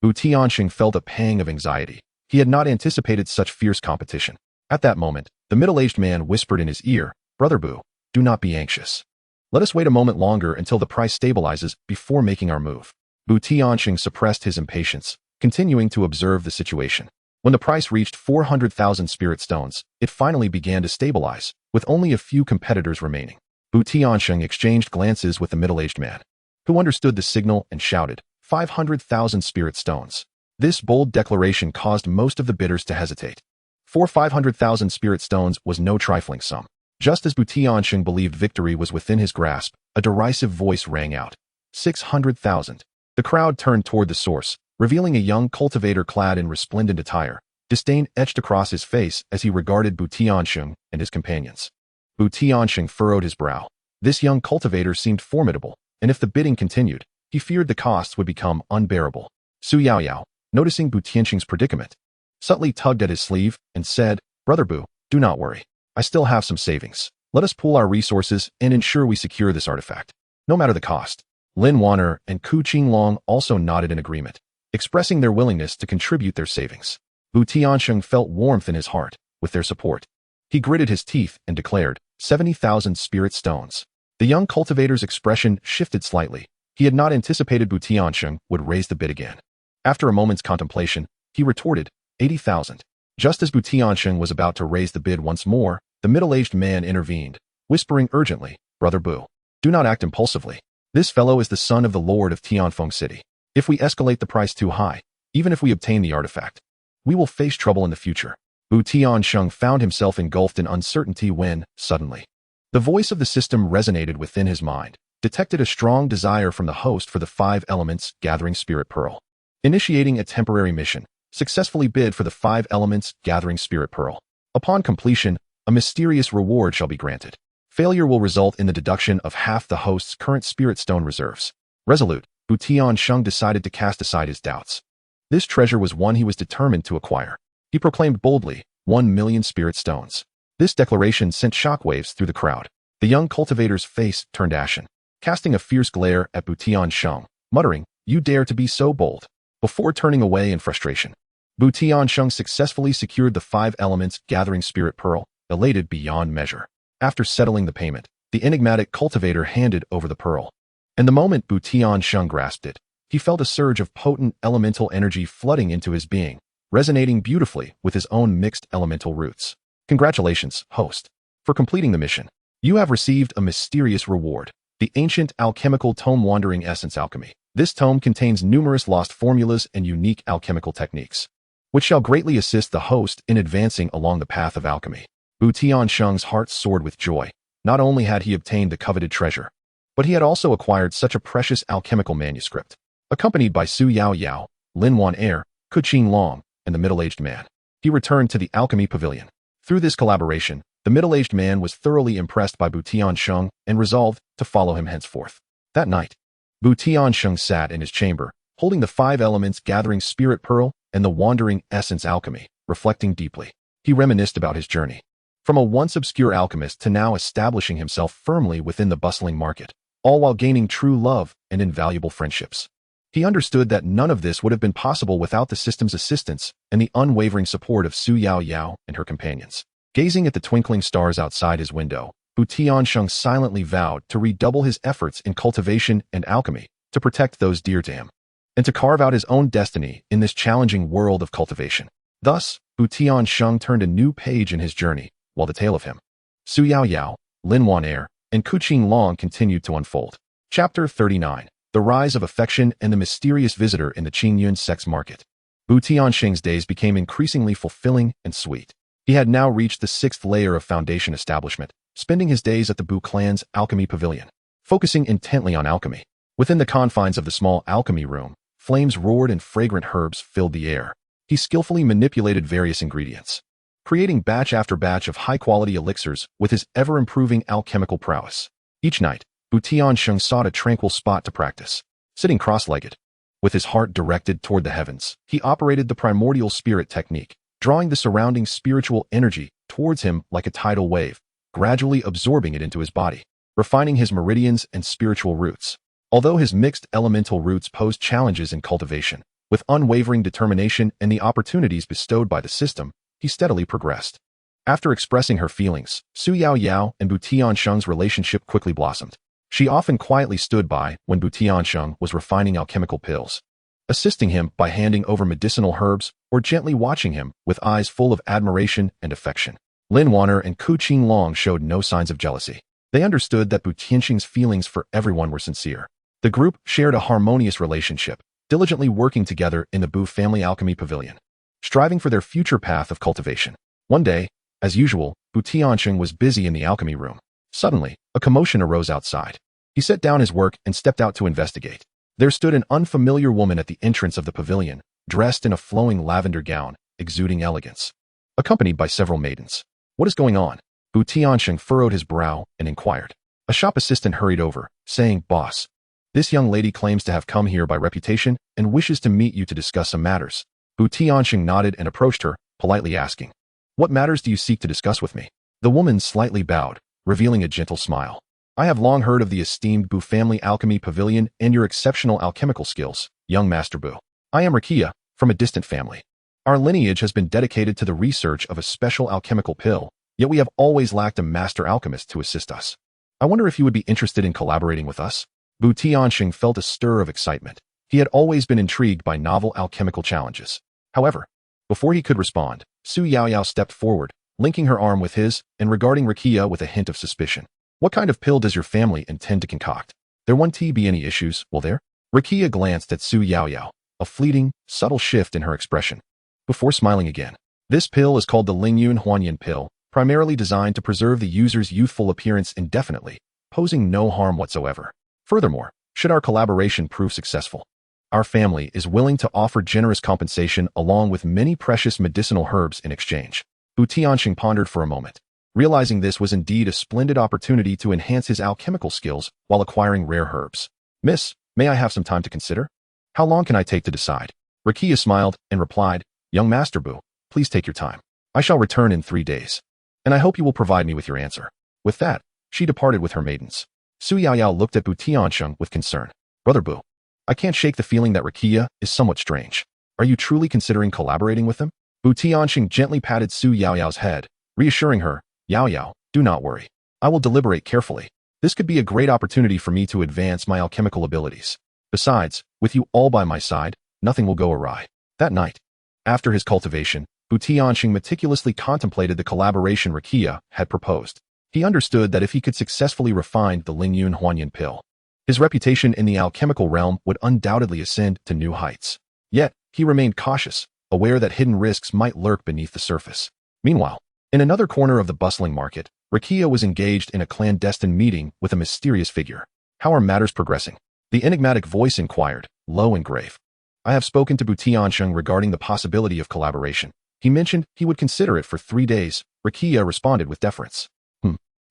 TianSheng felt a pang of anxiety. He had not anticipated such fierce competition. At that moment, the middle-aged man whispered in his ear, "Brother Bu, do not be anxious. Let us wait a moment longer until the price stabilizes before making our move." TianSheng suppressed his impatience, continuing to observe the situation. When the price reached 400,000 spirit stones, it finally began to stabilize, with only a few competitors remaining. TianSheng exchanged glances with the middle-aged man, who understood the signal and shouted, 500,000 spirit stones. This bold declaration caused most of the bidders to hesitate. For 500,000 spirit stones was no trifling sum. Just as TianSheng believed victory was within his grasp, a derisive voice rang out. 600,000. The crowd turned toward the source, revealing a young cultivator clad in resplendent attire. Disdain etched across his face as he regarded TianSheng and his companions. TianSheng furrowed his brow. This young cultivator seemed formidable, and if the bidding continued, he feared the costs would become unbearable. Su Yaoyao, noticing TianSheng's predicament, subtly tugged at his sleeve, and said, "Brother Bu, do not worry. I still have some savings. Let us pool our resources and ensure we secure this artifact, no matter the cost." Lin Wan'er and Ku Qinglong also nodded in agreement, expressing their willingness to contribute their savings. Bu TianSheng felt warmth in his heart with their support. He gritted his teeth and declared, 70,000 spirit stones. The young cultivator's expression shifted slightly. He had not anticipated Bu TianSheng would raise the bid again. After a moment's contemplation, he retorted, 80,000. Just as Bu TianSheng was about to raise the bid once more, the middle-aged man intervened, whispering urgently, "Brother Bu, do not act impulsively. This fellow is the son of the Lord of Tianfeng City. If we escalate the price too high, even if we obtain the artifact, we will face trouble in the future." Bu TianSheng found himself engulfed in uncertainty when, suddenly, the voice of the system resonated within his mind, detected a strong desire from the host for the 5 elements gathering spirit pearl. Initiating a temporary mission, successfully bid for the 5 elements gathering spirit pearl. Upon completion, a mysterious reward shall be granted. Failure will result in the deduction of half the host's current spirit stone reserves. Resolute, Bu TianSheng decided to cast aside his doubts. This treasure was one he was determined to acquire. He proclaimed boldly, 1,000,000 spirit stones. This declaration sent shockwaves through the crowd. The young cultivator's face turned ashen, casting a fierce glare at Bu TianSheng, muttering, "You dare to be so bold," before turning away in frustration. Bu TianSheng successfully secured the 5 elements gathering spirit pearl, elated beyond measure. After settling the payment, the enigmatic cultivator handed over the pearl. And the moment Bu TianSheng grasped it, he felt a surge of potent elemental energy flooding into his being, resonating beautifully with his own mixed elemental roots. Congratulations, host, for completing the mission. You have received a mysterious reward, the ancient alchemical tome Wandering Essence Alchemy. This tome contains numerous lost formulas and unique alchemical techniques, which shall greatly assist the host in advancing along the path of alchemy. Bu TianSheng's heart soared with joy. Not only had he obtained the coveted treasure, but he had also acquired such a precious alchemical manuscript. Accompanied by Su Yao Yao, Lin Wan'er, Ku Qinglong, and the middle-aged man, he returned to the alchemy pavilion. Through this collaboration, the middle-aged man was thoroughly impressed by Bu TianSheng and resolved to follow him henceforth. That night, Bu TianSheng sat in his chamber, holding the 5 elements gathering spirit pearl and the Wandering Essence Alchemy, reflecting deeply. He reminisced about his journey, from a once obscure alchemist to now establishing himself firmly within the bustling market, all while gaining true love and invaluable friendships. He understood that none of this would have been possible without the system's assistance and the unwavering support of Su Yao Yao and her companions. Gazing at the twinkling stars outside his window, Bu TianSheng silently vowed to redouble his efforts in cultivation and alchemy to protect those dear to him, and to carve out his own destiny in this challenging world of cultivation. Thus, Bu TianSheng turned a new page in his journey, while the tale of him, Su Yao Yao, Lin Wan'er, and Ku Qinglong continued to unfold. Chapter 39. The Rise of Affection and the Mysterious Visitor in the Qingyun Sex Market. Bu TianSheng's days became increasingly fulfilling and sweet. He had now reached the 6th layer of foundation establishment, spending his days at the Bu clan's alchemy pavilion, focusing intently on alchemy. Within the confines of the small alchemy room, flames roared and fragrant herbs filled the air. He skillfully manipulated various ingredients, creating batch after batch of high-quality elixirs with his ever-improving alchemical prowess. Each night, Bu TianSheng sought a tranquil spot to practice. Sitting cross-legged, with his heart directed toward the heavens, he operated the primordial spirit technique, drawing the surrounding spiritual energy towards him like a tidal wave, gradually absorbing it into his body, refining his meridians and spiritual roots. Although his mixed elemental roots posed challenges in cultivation, with unwavering determination and the opportunities bestowed by the system, he steadily progressed. After expressing her feelings, Su Yao Yao and Bu TianSheng's relationship quickly blossomed. She often quietly stood by when Bu TianSheng was refining alchemical pills, assisting him by handing over medicinal herbs or gently watching him with eyes full of admiration and affection. Lin Wan'er and Ku Qinglong showed no signs of jealousy. They understood that Bu TianSheng's feelings for everyone were sincere. The group shared a harmonious relationship, diligently working together in the Bu family alchemy pavilion, striving for their future path of cultivation. One day, as usual, Bu TianSheng was busy in the alchemy room. Suddenly, a commotion arose outside. He set down his work and stepped out to investigate. There stood an unfamiliar woman at the entrance of the pavilion, dressed in a flowing lavender gown, exuding elegance, accompanied by several maidens. "What is going on?" Bu TianSheng furrowed his brow and inquired. A shop assistant hurried over, saying, "Boss, this young lady claims to have come here by reputation and wishes to meet you to discuss some matters." Bu Tiansheng nodded and approached her, politely asking, "What matters do you seek to discuss with me?" The woman slightly bowed, revealing a gentle smile. "I have long heard of the esteemed Bu family alchemy pavilion and your exceptional alchemical skills, young Master Bu. I am Rakia, from a distant family. Our lineage has been dedicated to the research of a special alchemical pill, yet we have always lacked a master alchemist to assist us. I wonder if you would be interested in collaborating with us?" Bu Tiansheng felt a stir of excitement. He had always been intrigued by novel alchemical challenges. However, before he could respond, Su Yaoyao stepped forward, linking her arm with his and regarding Rakia with a hint of suspicion. "What kind of pill does your family intend to concoct? There won't be any issues, will there?" Rakia glanced at Su Yaoyao, a fleeting, subtle shift in her expression, before smiling again. "This pill is called the Lingyun Huanyan pill, primarily designed to preserve the user's youthful appearance indefinitely, posing no harm whatsoever. Furthermore, should our collaboration prove successful, our family is willing to offer generous compensation along with many precious medicinal herbs in exchange." Bu Tiansheng pondered for a moment, realizing this was indeed a splendid opportunity to enhance his alchemical skills while acquiring rare herbs. "Miss, may I have some time to consider? How long can I take to decide?" Rakia smiled and replied, "Young Master Bu, please take your time. I shall return in 3 days, and I hope you will provide me with your answer." With that, she departed with her maidens. Su Yaoyao looked at Bu Tiansheng with concern. "Brother Bu, I can't shake the feeling that Rakia is somewhat strange. Are you truly considering collaborating with him?" Bu Tiansheng gently patted Su Yaoyao's head, reassuring her, "Yaoyao, do not worry. I will deliberate carefully. This could be a great opportunity for me to advance my alchemical abilities. Besides, with you all by my side, nothing will go awry." That night, after his cultivation, Bu Tiansheng meticulously contemplated the collaboration Rakia had proposed. He understood that if he could successfully refine the Lingyun Huanyan pill, his reputation in the alchemical realm would undoubtedly ascend to new heights. Yet, he remained cautious, aware that hidden risks might lurk beneath the surface. Meanwhile, in another corner of the bustling market, Rakia was engaged in a clandestine meeting with a mysterious figure. "How are matters progressing?" the enigmatic voice inquired, low and grave. "I have spoken to Bu Tiansheng regarding the possibility of collaboration. He mentioned he would consider it for 3 days, Rakia responded with deference.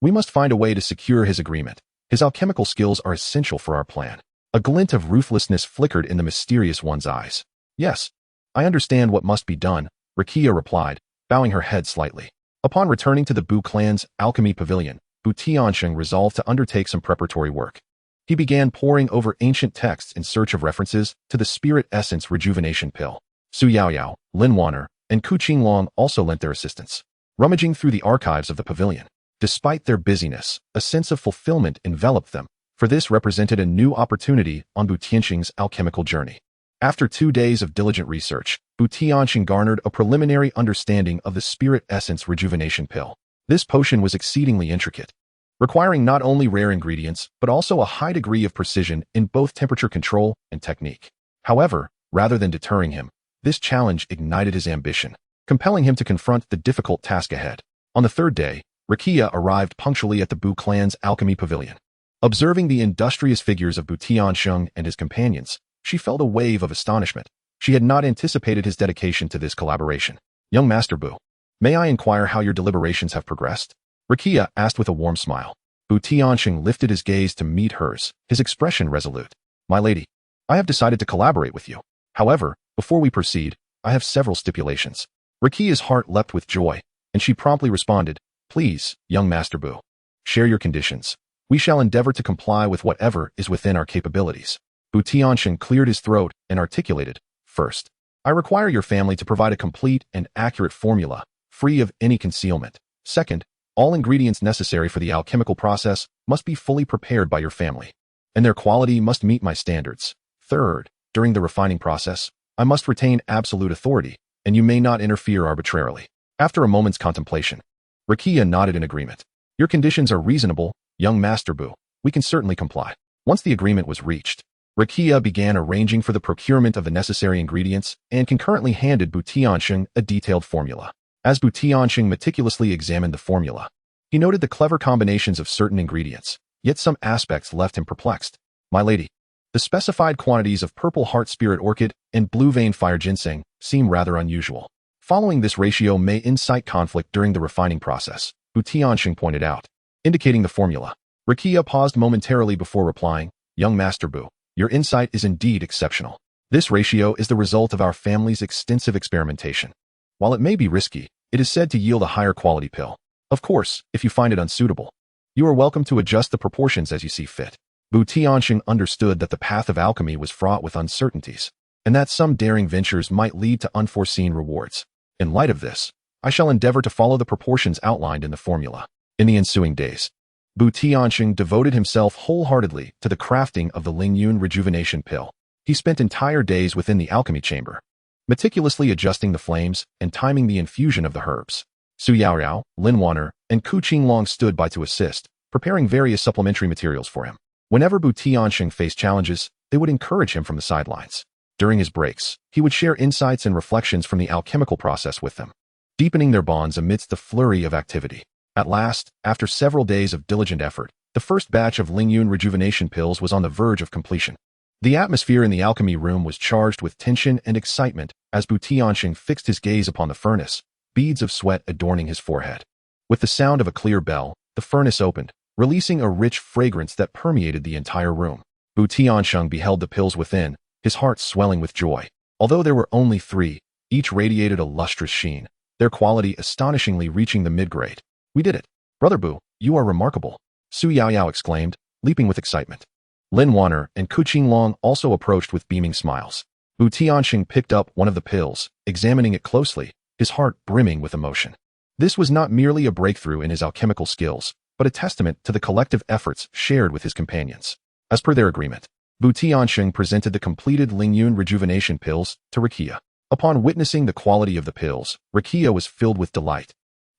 We must find a way to secure his agreement. His alchemical skills are essential for our plan." A glint of ruthlessness flickered in the mysterious one's eyes. "Yes, I understand what must be done," Rakia replied, bowing her head slightly. Upon returning to the Bu clan's alchemy pavilion, Bu Tiansheng resolved to undertake some preparatory work. He began poring over ancient texts in search of references to the spirit essence rejuvenation pill. Su Yaoyao, Lin Wanner, and Ku Qinglong also lent their assistance, rummaging through the archives of the pavilion. Despite their busyness, a sense of fulfillment enveloped them, for this represented a new opportunity on Bu Tiansheng's alchemical journey. After 2 days of diligent research, Bu Tiansheng garnered a preliminary understanding of the spirit essence rejuvenation pill. This potion was exceedingly intricate, requiring not only rare ingredients, but also a high degree of precision in both temperature control and technique. However, rather than deterring him, this challenge ignited his ambition, compelling him to confront the difficult task ahead. On the 3rd day, Rakia arrived punctually at the Bu clan's alchemy pavilion. Observing the industrious figures of Bu Tiansheng and his companions, she felt a wave of astonishment. She had not anticipated his dedication to this collaboration. "Young Master Bu, may I inquire how your deliberations have progressed?" Rakia asked with a warm smile. Bu Tiansheng lifted his gaze to meet hers, his expression resolute. "My lady, I have decided to collaborate with you. However, before we proceed, I have several stipulations." Rakia's heart leapt with joy, and she promptly responded, "Please, young Master Bu, share your conditions. We shall endeavor to comply with whatever is within our capabilities." Bu Tiansheng cleared his throat and articulated, "First, I require your family to provide a complete and accurate formula, free of any concealment. Second, all ingredients necessary for the alchemical process must be fully prepared by your family, and their quality must meet my standards. Third, during the refining process, I must retain absolute authority, and you may not interfere arbitrarily." After a moment's contemplation, Rakia nodded in agreement. "Your conditions are reasonable, young Master Bu. We can certainly comply." Once the agreement was reached, Rakia began arranging for the procurement of the necessary ingredients and concurrently handed Bu Tiansheng a detailed formula. As Bu Tiansheng meticulously examined the formula, he noted the clever combinations of certain ingredients, yet some aspects left him perplexed. "My lady, the specified quantities of purple heart spirit orchid and blue vein fire ginseng seem rather unusual. Following this ratio may incite conflict during the refining process," Bu Tiansheng pointed out, indicating the formula. Rakia paused momentarily before replying, "Young Master Bu, your insight is indeed exceptional. This ratio is the result of our family's extensive experimentation. While it may be risky, it is said to yield a higher quality pill. Of course, if you find it unsuitable, you are welcome to adjust the proportions as you see fit. TianSheng understood that the path of alchemy was fraught with uncertainties, and that some daring ventures might lead to unforeseen rewards. In light of this, I shall endeavor to follow the proportions outlined in the formula. In the ensuing days, TianSheng devoted himself wholeheartedly to the crafting of the Lingyun rejuvenation pill. He spent entire days within the alchemy chamber, meticulously adjusting the flames and timing the infusion of the herbs. Su Yaoyao, Lin Wanner, and Ku Qinglong stood by to assist, preparing various supplementary materials for him. Whenever TianSheng faced challenges, they would encourage him from the sidelines. During his breaks, he would share insights and reflections from the alchemical process with them, deepening their bonds amidst the flurry of activity. At last, after several days of diligent effort, the first batch of Lingyun rejuvenation pills was on the verge of completion. The atmosphere in the alchemy room was charged with tension and excitement as TianSheng fixed his gaze upon the furnace, beads of sweat adorning his forehead. With the sound of a clear bell, the furnace opened, releasing a rich fragrance that permeated the entire room. TianSheng beheld the pills within, his heart swelling with joy. Although there were only 3, each radiated a lustrous sheen, their quality astonishingly reaching the mid-grade. "We did it. Brother Bu, you are remarkable," Su Yaoyao exclaimed, leaping with excitement. Lin Wanner and Ku Qinglong also approached with beaming smiles. TianSheng picked up one of the pills, examining it closely, his heart brimming with emotion. This was not merely a breakthrough in his alchemical skills, but a testament to the collective efforts shared with his companions. As per their agreement, TianSheng presented the completed Lingyun rejuvenation pills to Rakia. Upon witnessing the quality of the pills, Rakia was filled with delight,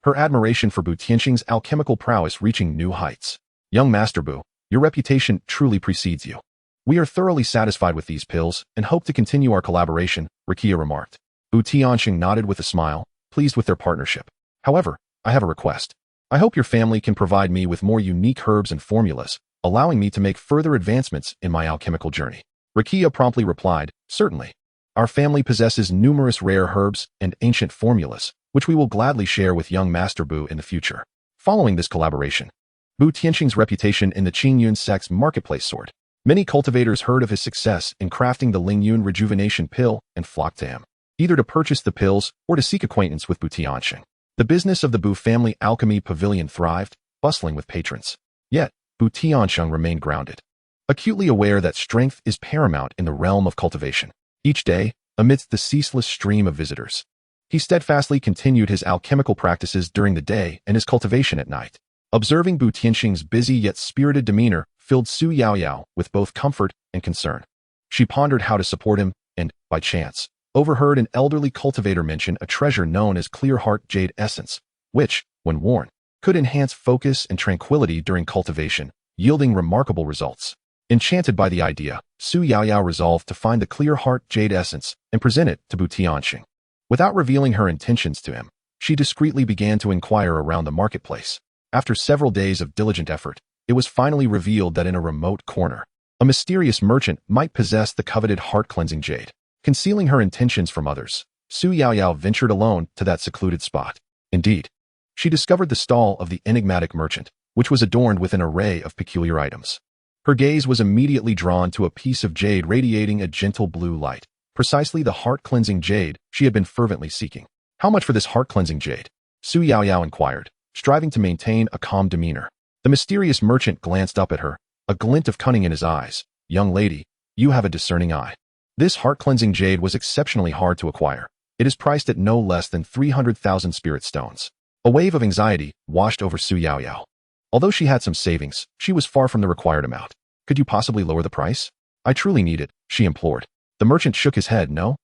her admiration for TianSheng's alchemical prowess reaching new heights. "Young Master Bu, your reputation truly precedes you. We are thoroughly satisfied with these pills and hope to continue our collaboration," Rakia remarked. TianSheng nodded with a smile, pleased with their partnership. "However, I have a request. I hope your family can provide me with more unique herbs and formulas, allowing me to make further advancements in my alchemical journey." Rakia promptly replied, "Certainly. Our family possesses numerous rare herbs and ancient formulas, which we will gladly share with young Master Bu in the future." Following this collaboration, TianSheng's reputation in the Qingyun sect's marketplace soared. Many cultivators heard of his success in crafting the Lingyun rejuvenation pill and flocked to him, either to purchase the pills or to seek acquaintance with TianSheng. The business of the Bu family alchemy pavilion thrived, bustling with patrons. Yet, TianSheng remained grounded, acutely aware that strength is paramount in the realm of cultivation. Each day, amidst the ceaseless stream of visitors, he steadfastly continued his alchemical practices during the day and his cultivation at night. Observing TianSheng's busy yet spirited demeanor filled Su Yaoyao with both comfort and concern. She pondered how to support him and, by chance, overheard an elderly cultivator mention a treasure known as clear heart jade essence, which, when worn, could enhance focus and tranquility during cultivation, yielding remarkable results. Enchanted by the idea, Su Yaoyao resolved to find the clear heart jade essence and present it to TianSheng. Without revealing her intentions to him, she discreetly began to inquire around the marketplace. After several days of diligent effort, it was finally revealed that in a remote corner, a mysterious merchant might possess the coveted heart-cleansing jade. Concealing her intentions from others, Su Yaoyao ventured alone to that secluded spot. Indeed, she discovered the stall of the enigmatic merchant, which was adorned with an array of peculiar items. Her gaze was immediately drawn to a piece of jade radiating a gentle blue light, precisely the heart-cleansing jade she had been fervently seeking. "How much for this heart-cleansing jade?" Su Yaoyao inquired, striving to maintain a calm demeanor. The mysterious merchant glanced up at her, a glint of cunning in his eyes. "Young lady, you have a discerning eye. This heart-cleansing jade was exceptionally hard to acquire. It is priced at no less than 300,000 spirit stones." A wave of anxiety washed over Su Yaoyao. Although she had some savings, she was far from the required amount. "Could you possibly lower the price? I truly need it," she implored. The merchant shook his head. No,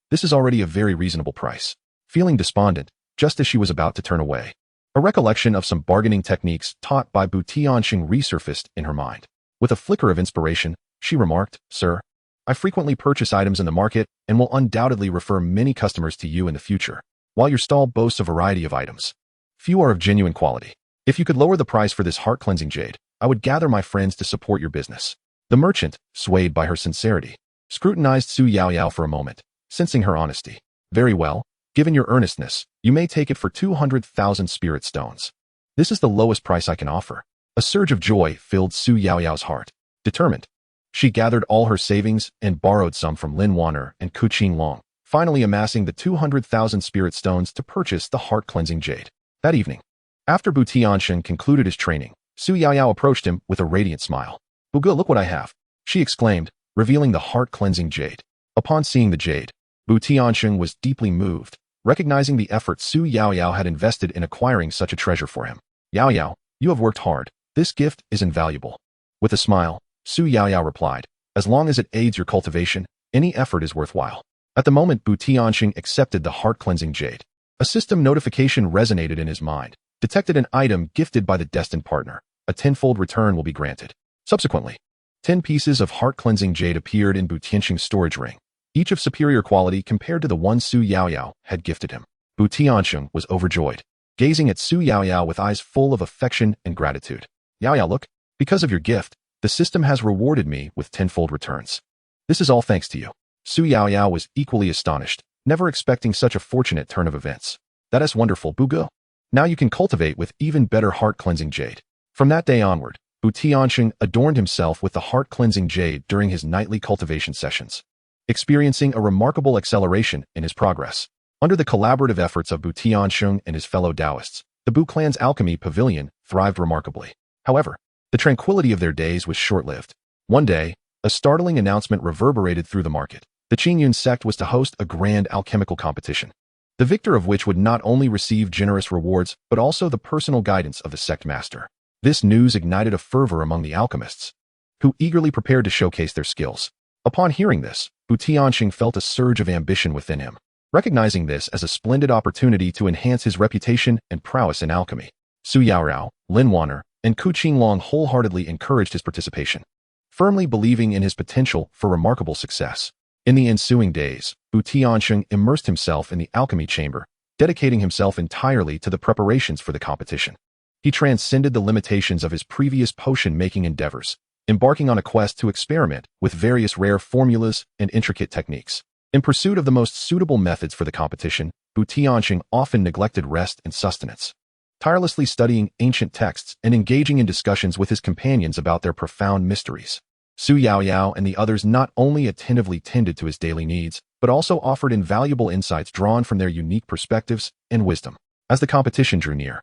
this is already a very reasonable price." Feeling despondent, just as she was about to turn away, a recollection of some bargaining techniques taught by TianSheng resurfaced in her mind. With a flicker of inspiration, she remarked, "Sir, I frequently purchase items in the market and will undoubtedly refer many customers to you in the future. While your stall boasts a variety of items, few are of genuine quality. If you could lower the price for this heart-cleansing jade, I would gather my friends to support your business." The merchant, swayed by her sincerity, scrutinized Su Yaoyao for a moment, sensing her honesty. "Very well, given your earnestness, you may take it for 200,000 spirit stones. This is the lowest price I can offer." A surge of joy filled Su Yaoyao's heart. Determined, She gathered all her savings and borrowed some from Lin Wan'er and Qingfeng, finally amassing the 200,000 spirit stones to purchase the heart-cleansing jade. That evening, after TianSheng concluded his training, Su Yaoyao approached him with a radiant smile. "Buge, look what I have," she exclaimed, revealing the heart-cleansing jade. Upon seeing the jade, TianSheng was deeply moved, recognizing the effort Su Yaoyao had invested in acquiring such a treasure for him. "Yaoyao, you have worked hard. This gift is invaluable." With a smile, Su Yaoyao replied, "As long as it aids your cultivation, any effort is worthwhile." At the moment TianSheng accepted the heart-cleansing jade, a system notification resonated in his mind, detected an item gifted by the destined partner. A tenfold return will be granted. Subsequently, 10 pieces of heart-cleansing jade appeared in TianSheng's storage ring, each of superior quality compared to the one Su Yaoyao had gifted him. TianSheng was overjoyed, gazing at Su Yaoyao with eyes full of affection and gratitude. "Yaoyao, look, because of your gift, the system has rewarded me with tenfold returns. This is all thanks to you." Su Yaoyao was equally astonished, never expecting such a fortunate turn of events. "That is wonderful, Buge. Now you can cultivate with even better heart-cleansing jade." From that day onward, TianSheng adorned himself with the heart-cleansing jade during his nightly cultivation sessions, experiencing a remarkable acceleration in his progress. Under the collaborative efforts of TianSheng and his fellow Taoists, the Bu clan's alchemy pavilion thrived remarkably. However, the tranquility of their days was short-lived. One day, a startling announcement reverberated through the market. The Qingfeng sect was to host a grand alchemical competition, the victor of which would not only receive generous rewards but also the personal guidance of the sect master. This news ignited a fervor among the alchemists, who eagerly prepared to showcase their skills. Upon hearing this, TianSheng felt a surge of ambition within him, recognizing this as a splendid opportunity to enhance his reputation and prowess in alchemy. Su Yaoyao, Lin Wan'er, and Qingfeng wholeheartedly encouraged his participation, firmly believing in his potential for remarkable success. In the ensuing days, TianSheng immersed himself in the alchemy chamber, dedicating himself entirely to the preparations for the competition. He transcended the limitations of his previous potion-making endeavors, embarking on a quest to experiment with various rare formulas and intricate techniques. In pursuit of the most suitable methods for the competition, TianSheng often neglected rest and sustenance, tirelessly studying ancient texts and engaging in discussions with his companions about their profound mysteries. Su Yaoyao and the others not only attentively tended to his daily needs, but also offered invaluable insights drawn from their unique perspectives and wisdom. As the competition drew near,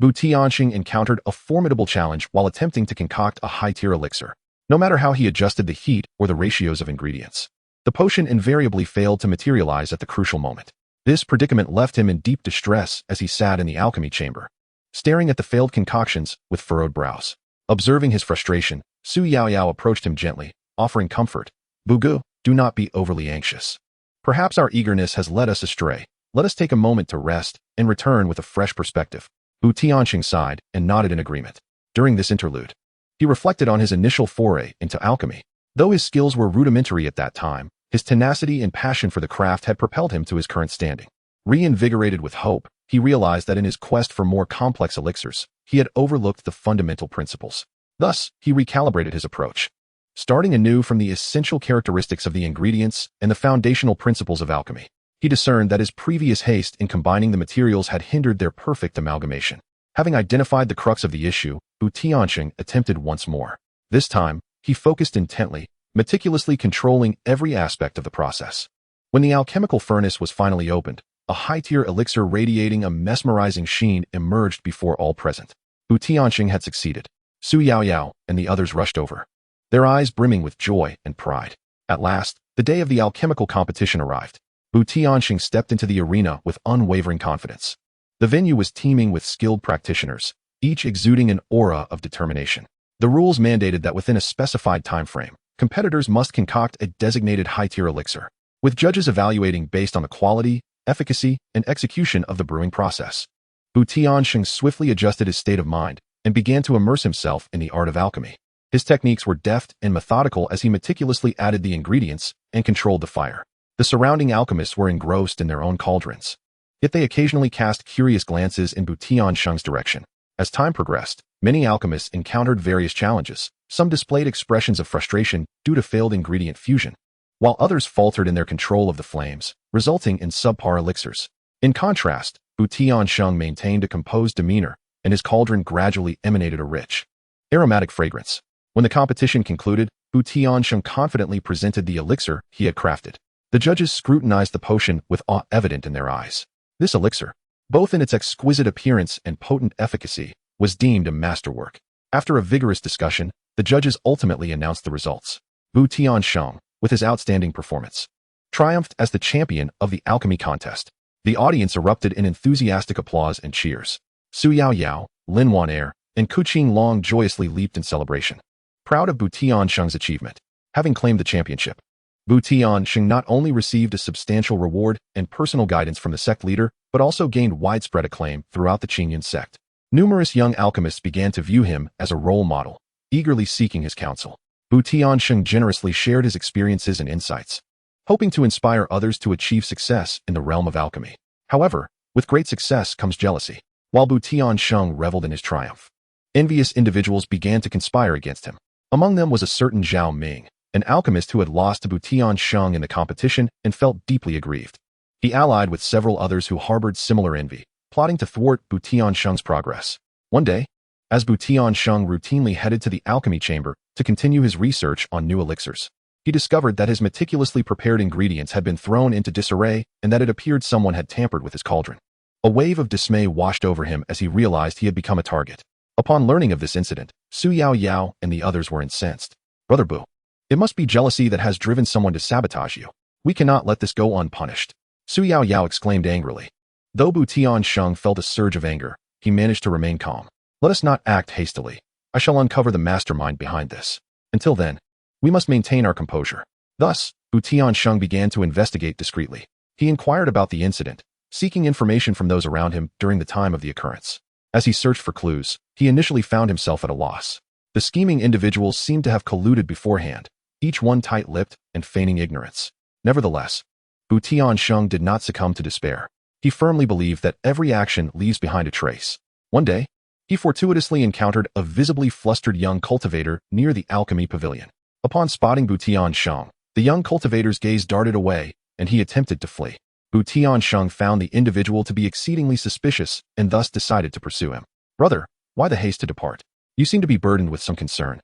TianSheng encountered a formidable challenge while attempting to concoct a high-tier elixir. No matter how he adjusted the heat or the ratios of ingredients, the potion invariably failed to materialize at the crucial moment. This predicament left him in deep distress as he sat in the alchemy chamber, staring at the failed concoctions with furrowed brows. Observing his frustration, Su Yaoyao approached him gently, offering comfort. "Buge, do not be overly anxious. Perhaps our eagerness has led us astray. Let us take a moment to rest and return with a fresh perspective." TianSheng sighed and nodded in agreement. During this interlude, he reflected on his initial foray into alchemy. Though his skills were rudimentary at that time, his tenacity and passion for the craft had propelled him to his current standing. Reinvigorated with hope, he realized that in his quest for more complex elixirs, he had overlooked the fundamental principles. Thus, he recalibrated his approach, starting anew from the essential characteristics of the ingredients and the foundational principles of alchemy. He discerned that his previous haste in combining the materials had hindered their perfect amalgamation. Having identified the crux of the issue, TianSheng attempted once more. This time, he focused intently, meticulously controlling every aspect of the process. When the alchemical furnace was finally opened, a high-tier elixir radiating a mesmerizing sheen emerged before all present. TianSheng had succeeded. Su Yaoyao and the others rushed over, their eyes brimming with joy and pride. At last, the day of the alchemical competition arrived. TianSheng stepped into the arena with unwavering confidence. The venue was teeming with skilled practitioners, each exuding an aura of determination. The rules mandated that within a specified time frame, competitors must concoct a designated high-tier elixir, with judges evaluating based on the quality, efficacy, and execution of the brewing process. TianSheng swiftly adjusted his state of mind and began to immerse himself in the art of alchemy. His techniques were deft and methodical as he meticulously added the ingredients and controlled the fire. The surrounding alchemists were engrossed in their own cauldrons, yet they occasionally cast curious glances in TianSheng's direction. As time progressed, many alchemists encountered various challenges. Some displayed expressions of frustration due to failed ingredient fusion, while others faltered in their control of the flames, resulting in subpar elixirs. In contrast, TianSheng maintained a composed demeanor, and his cauldron gradually emanated a rich, aromatic fragrance. When the competition concluded, TianSheng confidently presented the elixir he had crafted. The judges scrutinized the potion with awe evident in their eyes. This elixir, both in its exquisite appearance and potent efficacy, was deemed a masterwork. After a vigorous discussion, the judges ultimately announced the results. TianSheng, with his outstanding performance, triumphed as the champion of the alchemy contest. The audience erupted in enthusiastic applause and cheers. Su Yaoyao, Lin Wan'er, and Qingfeng joyously leaped in celebration, proud of TianSheng's achievement. Having claimed the championship, TianSheng not only received a substantial reward and personal guidance from the sect leader, but also gained widespread acclaim throughout the Qingyan sect. Numerous young alchemists began to view him as a role model, eagerly seeking his counsel. TianSheng generously shared his experiences and insights, hoping to inspire others to achieve success in the realm of alchemy. However, with great success comes jealousy. While TianSheng reveled in his triumph, envious individuals began to conspire against him. Among them was a certain Zhao Ming, an alchemist who had lost to TianSheng in the competition and felt deeply aggrieved. He allied with several others who harbored similar envy, plotting to thwart TianSheng's progress. One day, as TianSheng routinely headed to the alchemy chamber to continue his research on new elixirs, he discovered that his meticulously prepared ingredients had been thrown into disarray and that it appeared someone had tampered with his cauldron. A wave of dismay washed over him as he realized he had become a target. Upon learning of this incident, Su Yaoyao and the others were incensed. "Brother Bu, it must be jealousy that has driven someone to sabotage you. We cannot let this go unpunished," Su Yaoyao exclaimed angrily. Though TianSheng felt a surge of anger, he managed to remain calm. "Let us not act hastily. I shall uncover the mastermind behind this. Until then, we must maintain our composure." Thus, TianSheng began to investigate discreetly. He inquired about the incident, seeking information from those around him during the time of the occurrence. As he searched for clues, he initially found himself at a loss. The scheming individuals seemed to have colluded beforehand, each one tight-lipped and feigning ignorance. Nevertheless, TianSheng did not succumb to despair. He firmly believed that every action leaves behind a trace. One day, he fortuitously encountered a visibly flustered young cultivator near the alchemy pavilion. Upon spotting TianSheng, the young cultivator's gaze darted away, and he attempted to flee. TianSheng found the individual to be exceedingly suspicious and thus decided to pursue him. "Brother, why the haste to depart? You seem to be burdened with some concern,"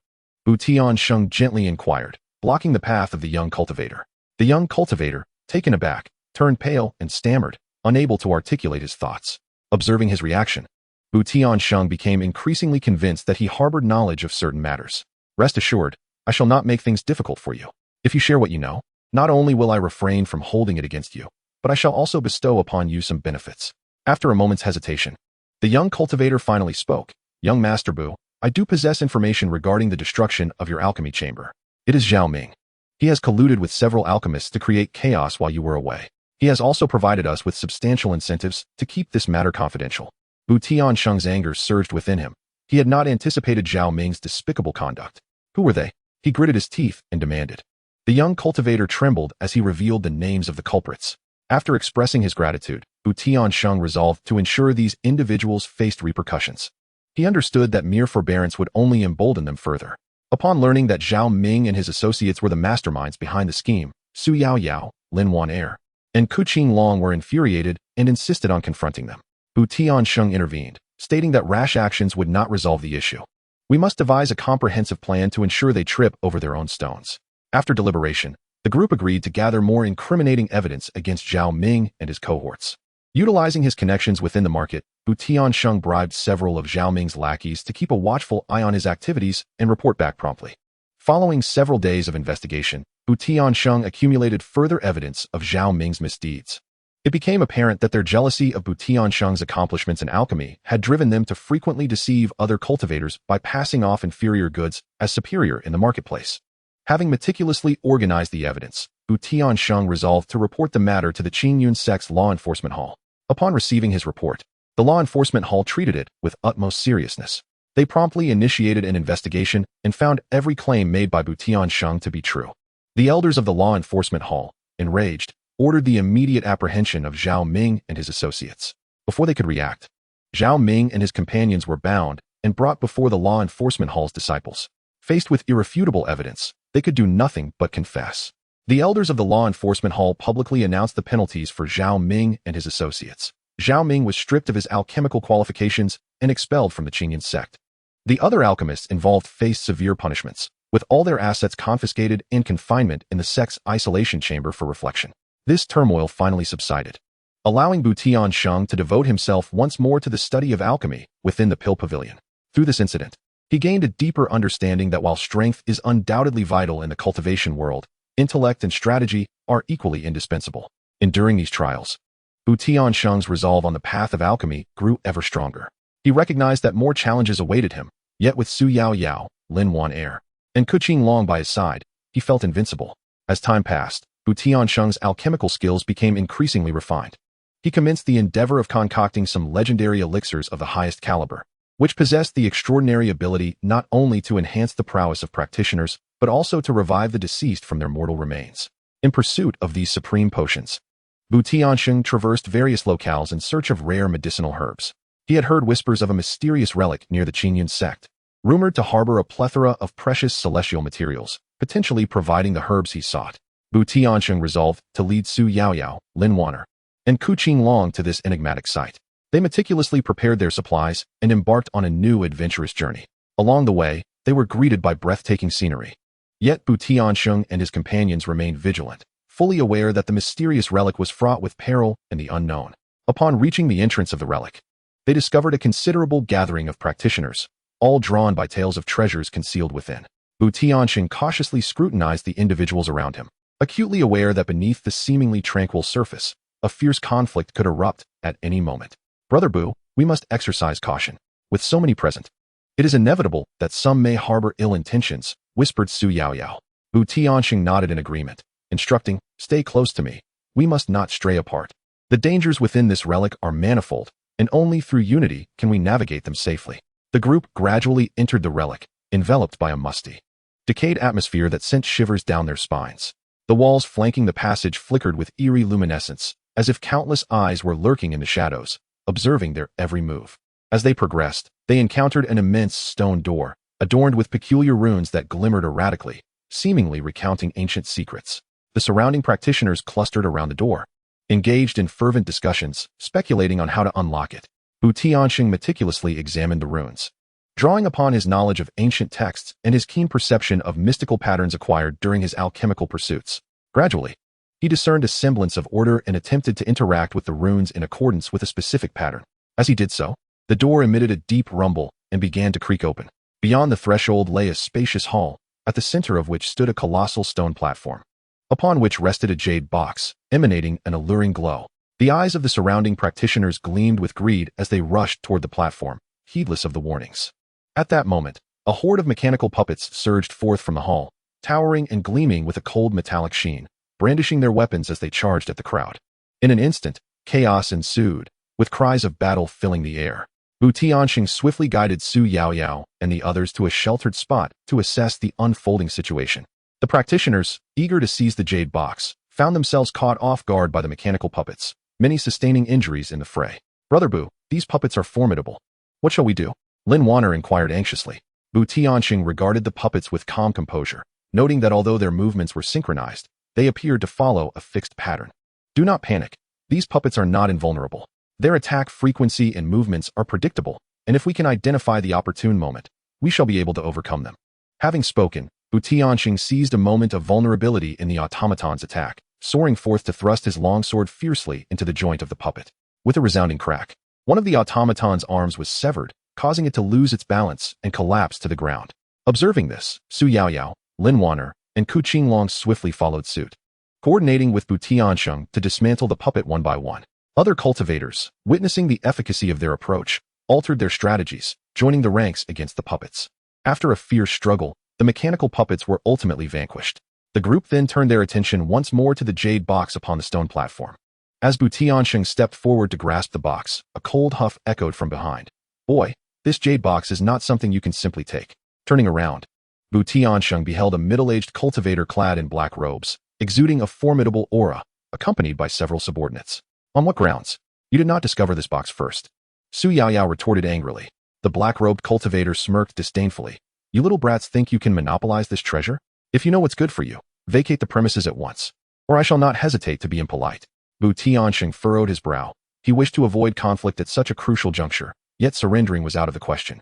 TianSheng gently inquired, blocking the path of the young cultivator. The young cultivator, taken aback, turned pale and stammered, unable to articulate his thoughts. Observing his reaction, TianSheng became increasingly convinced that he harbored knowledge of certain matters. "Rest assured, I shall not make things difficult for you. If you share what you know, not only will I refrain from holding it against you, but I shall also bestow upon you some benefits." After a moment's hesitation, the young cultivator finally spoke. "Young Master Bu, I do possess information regarding the destruction of your alchemy chamber. It is Zhao Ming. He has colluded with several alchemists to create chaos while you were away. He has also provided us with substantial incentives to keep this matter confidential." TianSheng's anger surged within him. He had not anticipated Zhao Ming's despicable conduct. Who were they? He gritted his teeth and demanded. The young cultivator trembled as he revealed the names of the culprits. After expressing his gratitude, TianSheng resolved to ensure these individuals faced repercussions. He understood that mere forbearance would only embolden them further. Upon learning that Zhao Ming and his associates were the masterminds behind the scheme, Su Yaoyao, Lin Wan'er, and Qingfeng were infuriated and insisted on confronting them. TianSheng intervened, stating that rash actions would not resolve the issue. "We must devise a comprehensive plan to ensure they trip over their own stones." After deliberation, the group agreed to gather more incriminating evidence against Zhao Ming and his cohorts. Utilizing his connections within the market, TianSheng bribed several of Zhao Ming's lackeys to keep a watchful eye on his activities and report back promptly. Following several days of investigation, TianSheng accumulated further evidence of Zhao Ming's misdeeds. It became apparent that their jealousy of TianSheng's accomplishments in alchemy had driven them to frequently deceive other cultivators by passing off inferior goods as superior in the marketplace. Having meticulously organized the evidence, TianSheng resolved to report the matter to the Qingyan sect's law enforcement hall. Upon receiving his report, the law enforcement hall treated it with utmost seriousness. They promptly initiated an investigation and found every claim made by TianSheng to be true. The elders of the law enforcement hall, enraged, ordered the immediate apprehension of Zhao Ming and his associates. Before they could react, Zhao Ming and his companions were bound and brought before the law enforcement hall's disciples. Faced with irrefutable evidence, they could do nothing but confess. The elders of the law enforcement hall publicly announced the penalties for Zhao Ming and his associates. Zhao Ming was stripped of his alchemical qualifications and expelled from the Qingyan sect. The other alchemists involved faced severe punishments, with all their assets confiscated and confinement in the sect's isolation chamber for reflection. This turmoil finally subsided, allowing TianSheng to devote himself once more to the study of alchemy within the Pill Pavilion. Through this incident, he gained a deeper understanding that while strength is undoubtedly vital in the cultivation world, intellect and strategy are equally indispensable. Enduring these trials, TianSheng's resolve on the path of alchemy grew ever stronger. He recognized that more challenges awaited him, yet with Su Yaoyao, Lin Wan and Qingfeng by his side, he felt invincible. As time passed, TianSheng's alchemical skills became increasingly refined. He commenced the endeavor of concocting some legendary elixirs of the highest caliber, which possessed the extraordinary ability not only to enhance the prowess of practitioners, but also to revive the deceased from their mortal remains. In pursuit of these supreme potions, TianSheng traversed various locales in search of rare medicinal herbs. He had heard whispers of a mysterious relic near the Qingfeng sect, rumored to harbor a plethora of precious celestial materials, potentially providing the herbs he sought. TianSheng resolved to lead Su Yaoyao, Lin Wan and Qingfeng to this enigmatic site. They meticulously prepared their supplies and embarked on a new adventurous journey. Along the way, they were greeted by breathtaking scenery. Yet TianSheng and his companions remained vigilant, fully aware that the mysterious relic was fraught with peril and the unknown. Upon reaching the entrance of the relic, they discovered a considerable gathering of practitioners, all drawn by tales of treasures concealed within. TianSheng cautiously scrutinized the individuals around him, acutely aware that beneath the seemingly tranquil surface, a fierce conflict could erupt at any moment. Brother Bu, we must exercise caution. With so many present, it is inevitable that some may harbor ill intentions, whispered Su Yaoyao. TianSheng nodded in agreement, instructing, stay close to me. We must not stray apart. The dangers within this relic are manifold, and only through unity can we navigate them safely. The group gradually entered the relic, enveloped by a musty, decayed atmosphere that sent shivers down their spines. The walls flanking the passage flickered with eerie luminescence, as if countless eyes were lurking in the shadows, observing their every move. As they progressed, they encountered an immense stone door, adorned with peculiar runes that glimmered erratically, seemingly recounting ancient secrets. The surrounding practitioners clustered around the door, engaged in fervent discussions, speculating on how to unlock it. TianSheng meticulously examined the runes, drawing upon his knowledge of ancient texts and his keen perception of mystical patterns acquired during his alchemical pursuits. Gradually, he discerned a semblance of order and attempted to interact with the runes in accordance with a specific pattern. As he did so, the door emitted a deep rumble and began to creak open. Beyond the threshold lay a spacious hall, at the center of which stood a colossal stone platform, upon which rested a jade box, emanating an alluring glow. The eyes of the surrounding practitioners gleamed with greed as they rushed toward the platform, heedless of the warnings. At that moment, a horde of mechanical puppets surged forth from the hall, towering and gleaming with a cold metallic sheen, brandishing their weapons as they charged at the crowd. In an instant, chaos ensued, with cries of battle filling the air. TianSheng swiftly guided Su Yaoyao and the others to a sheltered spot to assess the unfolding situation. The practitioners, eager to seize the jade box, found themselves caught off guard by the mechanical puppets, many sustaining injuries in the fray. Brother Bu, these puppets are formidable. What shall we do? Lin Wan inquired anxiously. TianSheng regarded the puppets with calm composure, noting that although their movements were synchronized, they appeared to follow a fixed pattern. Do not panic. These puppets are not invulnerable. Their attack frequency and movements are predictable, and if we can identify the opportune moment, we shall be able to overcome them. Having spoken, TianSheng seized a moment of vulnerability in the automaton's attack, soaring forth to thrust his long sword fiercely into the joint of the puppet. With a resounding crack, one of the automaton's arms was severed, causing it to lose its balance and collapse to the ground. Observing this, Su Yaoyao, Lin Wan and Qingfeng swiftly followed suit, coordinating with TianSheng to dismantle the puppet one by one. Other cultivators, witnessing the efficacy of their approach, altered their strategies, joining the ranks against the puppets. After a fierce struggle, the mechanical puppets were ultimately vanquished. The group then turned their attention once more to the jade box upon the stone platform. As TianSheng stepped forward to grasp the box, a cold huff echoed from behind. Boy, this jade box is not something you can simply take. Turning around, TianSheng beheld a middle-aged cultivator clad in black robes, exuding a formidable aura, accompanied by several subordinates. On what grounds? You did not discover this box first. Su Yaoyao retorted angrily. The black-robed cultivator smirked disdainfully. You little brats think you can monopolize this treasure? If you know what's good for you, vacate the premises at once, or I shall not hesitate to be impolite. TianSheng furrowed his brow. He wished to avoid conflict at such a crucial juncture, yet surrendering was out of the question.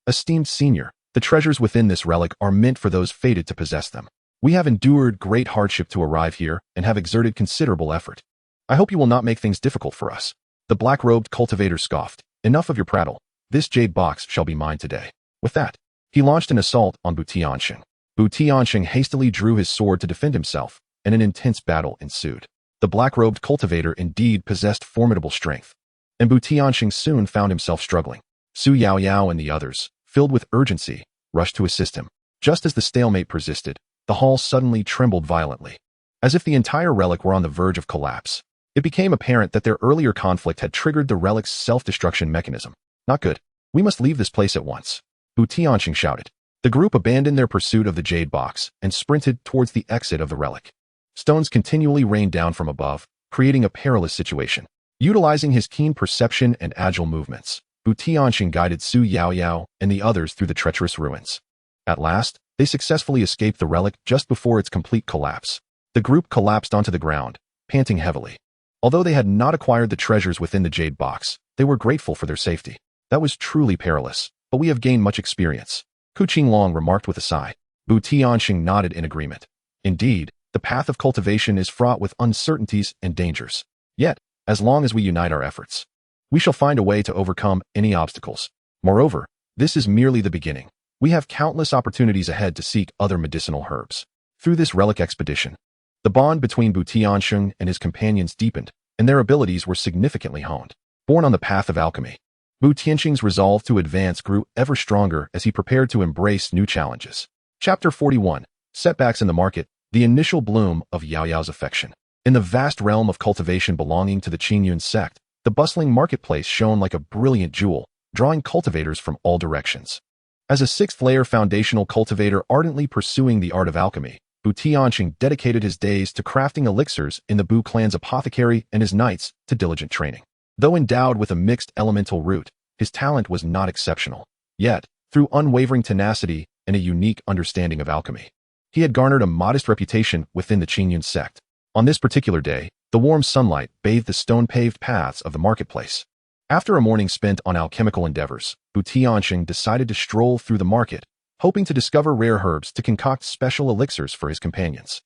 Esteemed senior, the treasures within this relic are meant for those fated to possess them. We have endured great hardship to arrive here and have exerted considerable effort. I hope you will not make things difficult for us. The black-robed cultivator scoffed. Enough of your prattle. This jade box shall be mine today. With that, he launched an assault on TianSheng. TianSheng hastily drew his sword to defend himself, and an intense battle ensued. The black-robed cultivator indeed possessed formidable strength, and TianSheng soon found himself struggling. Su Yaoyao and the others, filled with urgency, rushed to assist him. Just as the stalemate persisted, the hall suddenly trembled violently, as if the entire relic were on the verge of collapse. It became apparent that their earlier conflict had triggered the relic's self-destruction mechanism. Not good. We must leave this place at once. TianSheng shouted. The group abandoned their pursuit of the jade box and sprinted towards the exit of the relic. Stones continually rained down from above, creating a perilous situation. Utilizing his keen perception and agile movements, TianSheng guided Su Yaoyao and the others through the treacherous ruins. At last, they successfully escaped the relic just before its complete collapse. The group collapsed onto the ground, panting heavily. Although they had not acquired the treasures within the jade box, they were grateful for their safety. That was truly perilous, but we have gained much experience, Ku Qinglong remarked with a sigh. TianSheng nodded in agreement. Indeed, the path of cultivation is fraught with uncertainties and dangers. Yet, as long as we unite our efforts, we shall find a way to overcome any obstacles. Moreover, this is merely the beginning. We have countless opportunities ahead to seek other medicinal herbs. Through this relic expedition, the bond between TianSheng and his companions deepened, and their abilities were significantly honed. Born on the path of alchemy, TianSheng's resolve to advance grew ever stronger as he prepared to embrace new challenges. Chapter 41. Setbacks in the Market, the initial bloom of Yaoyao's affection. In the vast realm of cultivation belonging to the Qingfeng sect, the bustling marketplace shone like a brilliant jewel, drawing cultivators from all directions. As a sixth-layer foundational cultivator ardently pursuing the art of alchemy, TianSheng dedicated his days to crafting elixirs in the Bu clan's apothecary and his nights to diligent training. Though endowed with a mixed elemental root, his talent was not exceptional. Yet, through unwavering tenacity and a unique understanding of alchemy, he had garnered a modest reputation within the Qingfeng sect. On this particular day, the warm sunlight bathed the stone-paved paths of the marketplace. After a morning spent on alchemical endeavors, TianSheng decided to stroll through the market, hoping to discover rare herbs to concoct special elixirs for his companions.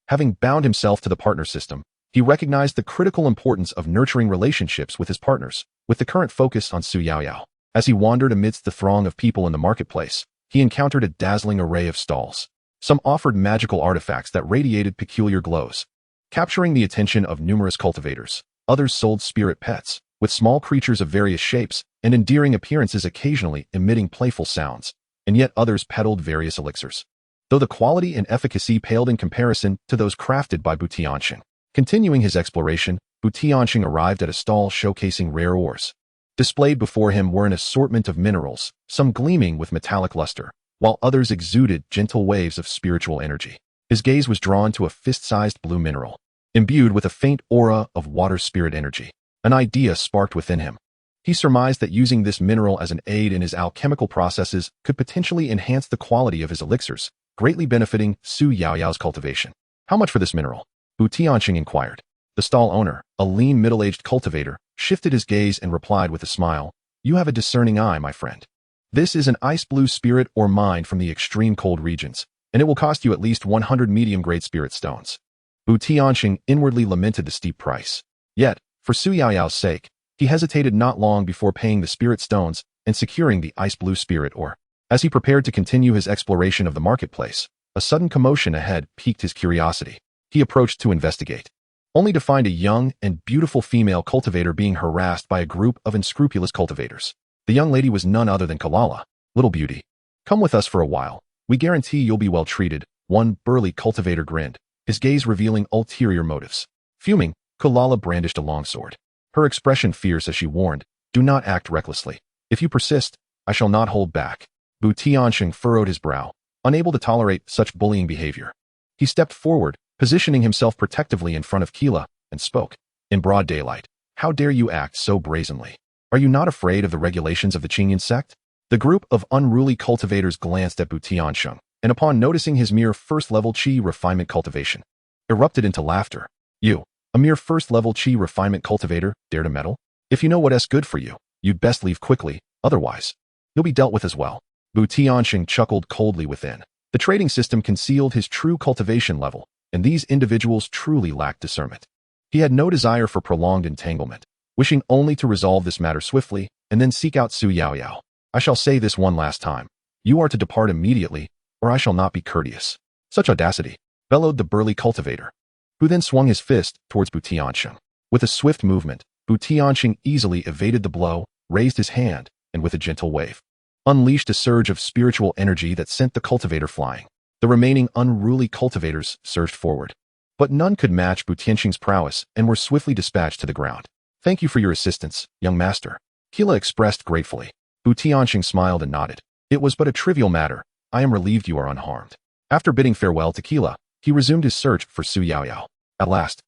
Having bound himself to the partner system, he recognized the critical importance of nurturing relationships with his partners, with the current focus on Su Yaoyao. As he wandered amidst the throng of people in the marketplace, he encountered a dazzling array of stalls. Some offered magical artifacts that radiated peculiar glows, capturing the attention of numerous cultivators. Others sold spirit pets, with small creatures of various shapes and endearing appearances occasionally emitting playful sounds, and yet others peddled various elixirs, though the quality and efficacy paled in comparison to those crafted by TianSheng. Continuing his exploration, TianSheng arrived at a stall showcasing rare ores. Displayed before him were an assortment of minerals, some gleaming with metallic luster, while others exuded gentle waves of spiritual energy. His gaze was drawn to a fist-sized blue mineral, imbued with a faint aura of water spirit energy. An idea sparked within him. He surmised that using this mineral as an aid in his alchemical processes could potentially enhance the quality of his elixirs, greatly benefiting Su Yaoyao's cultivation. How much for this mineral? TianSheng inquired. The stall owner, a lean middle-aged cultivator, shifted his gaze and replied with a smile, "You have a discerning eye, my friend. This is an ice blue spirit ore mined from the extreme cold regions, and it will cost you at least 100 medium-grade spirit stones." TianSheng inwardly lamented the steep price. Yet, for Su Yaoyao's sake, he hesitated not long before paying the spirit stones and securing the ice blue spirit ore. As he prepared to continue his exploration of the marketplace, a sudden commotion ahead piqued his curiosity. He approached to investigate, only to find a young and beautiful female cultivator being harassed by a group of unscrupulous cultivators. The young lady was none other than Kalala. "Little beauty, come with us for a while. We guarantee you'll be well treated," one burly cultivator grinned, his gaze revealing ulterior motives. Fuming, Kalala brandished a longsword, her expression fierce as she warned, "Do not act recklessly. If you persist, I shall not hold back." TianSheng furrowed his brow, unable to tolerate such bullying behavior. He stepped forward, positioning himself protectively in front of Kila, and spoke. In broad daylight, "How dare you act so brazenly? Are you not afraid of the regulations of the Qingfeng sect?" The group of unruly cultivators glanced at TianSheng, and upon noticing his mere first-level qi refinement cultivation, erupted into laughter. "You, a mere first-level qi refinement cultivator, dare to meddle? If you know what's good for you, you'd best leave quickly, otherwise, you'll be dealt with as well." TianSheng chuckled coldly within. The trading system concealed his true cultivation level, and these individuals truly lacked discernment. He had no desire for prolonged entanglement, wishing only to resolve this matter swiftly and then seek out Su Yaoyao. I shall say this one last time. You are to depart immediately, or I shall not be courteous. Such audacity, bellowed the burly cultivator, who then swung his fist towards TianSheng. With a swift movement, TianSheng easily evaded the blow, raised his hand, and with a gentle wave, unleashed a surge of spiritual energy that sent the cultivator flying. The remaining unruly cultivators surged forward, but none could match TianSheng's prowess and were swiftly dispatched to the ground. Thank you for your assistance, young master, Kila expressed gratefully. TianSheng smiled and nodded. It was but a trivial matter. I am relieved you are unharmed. After bidding farewell to Kila, he resumed his search for Su Yaoyao. At last,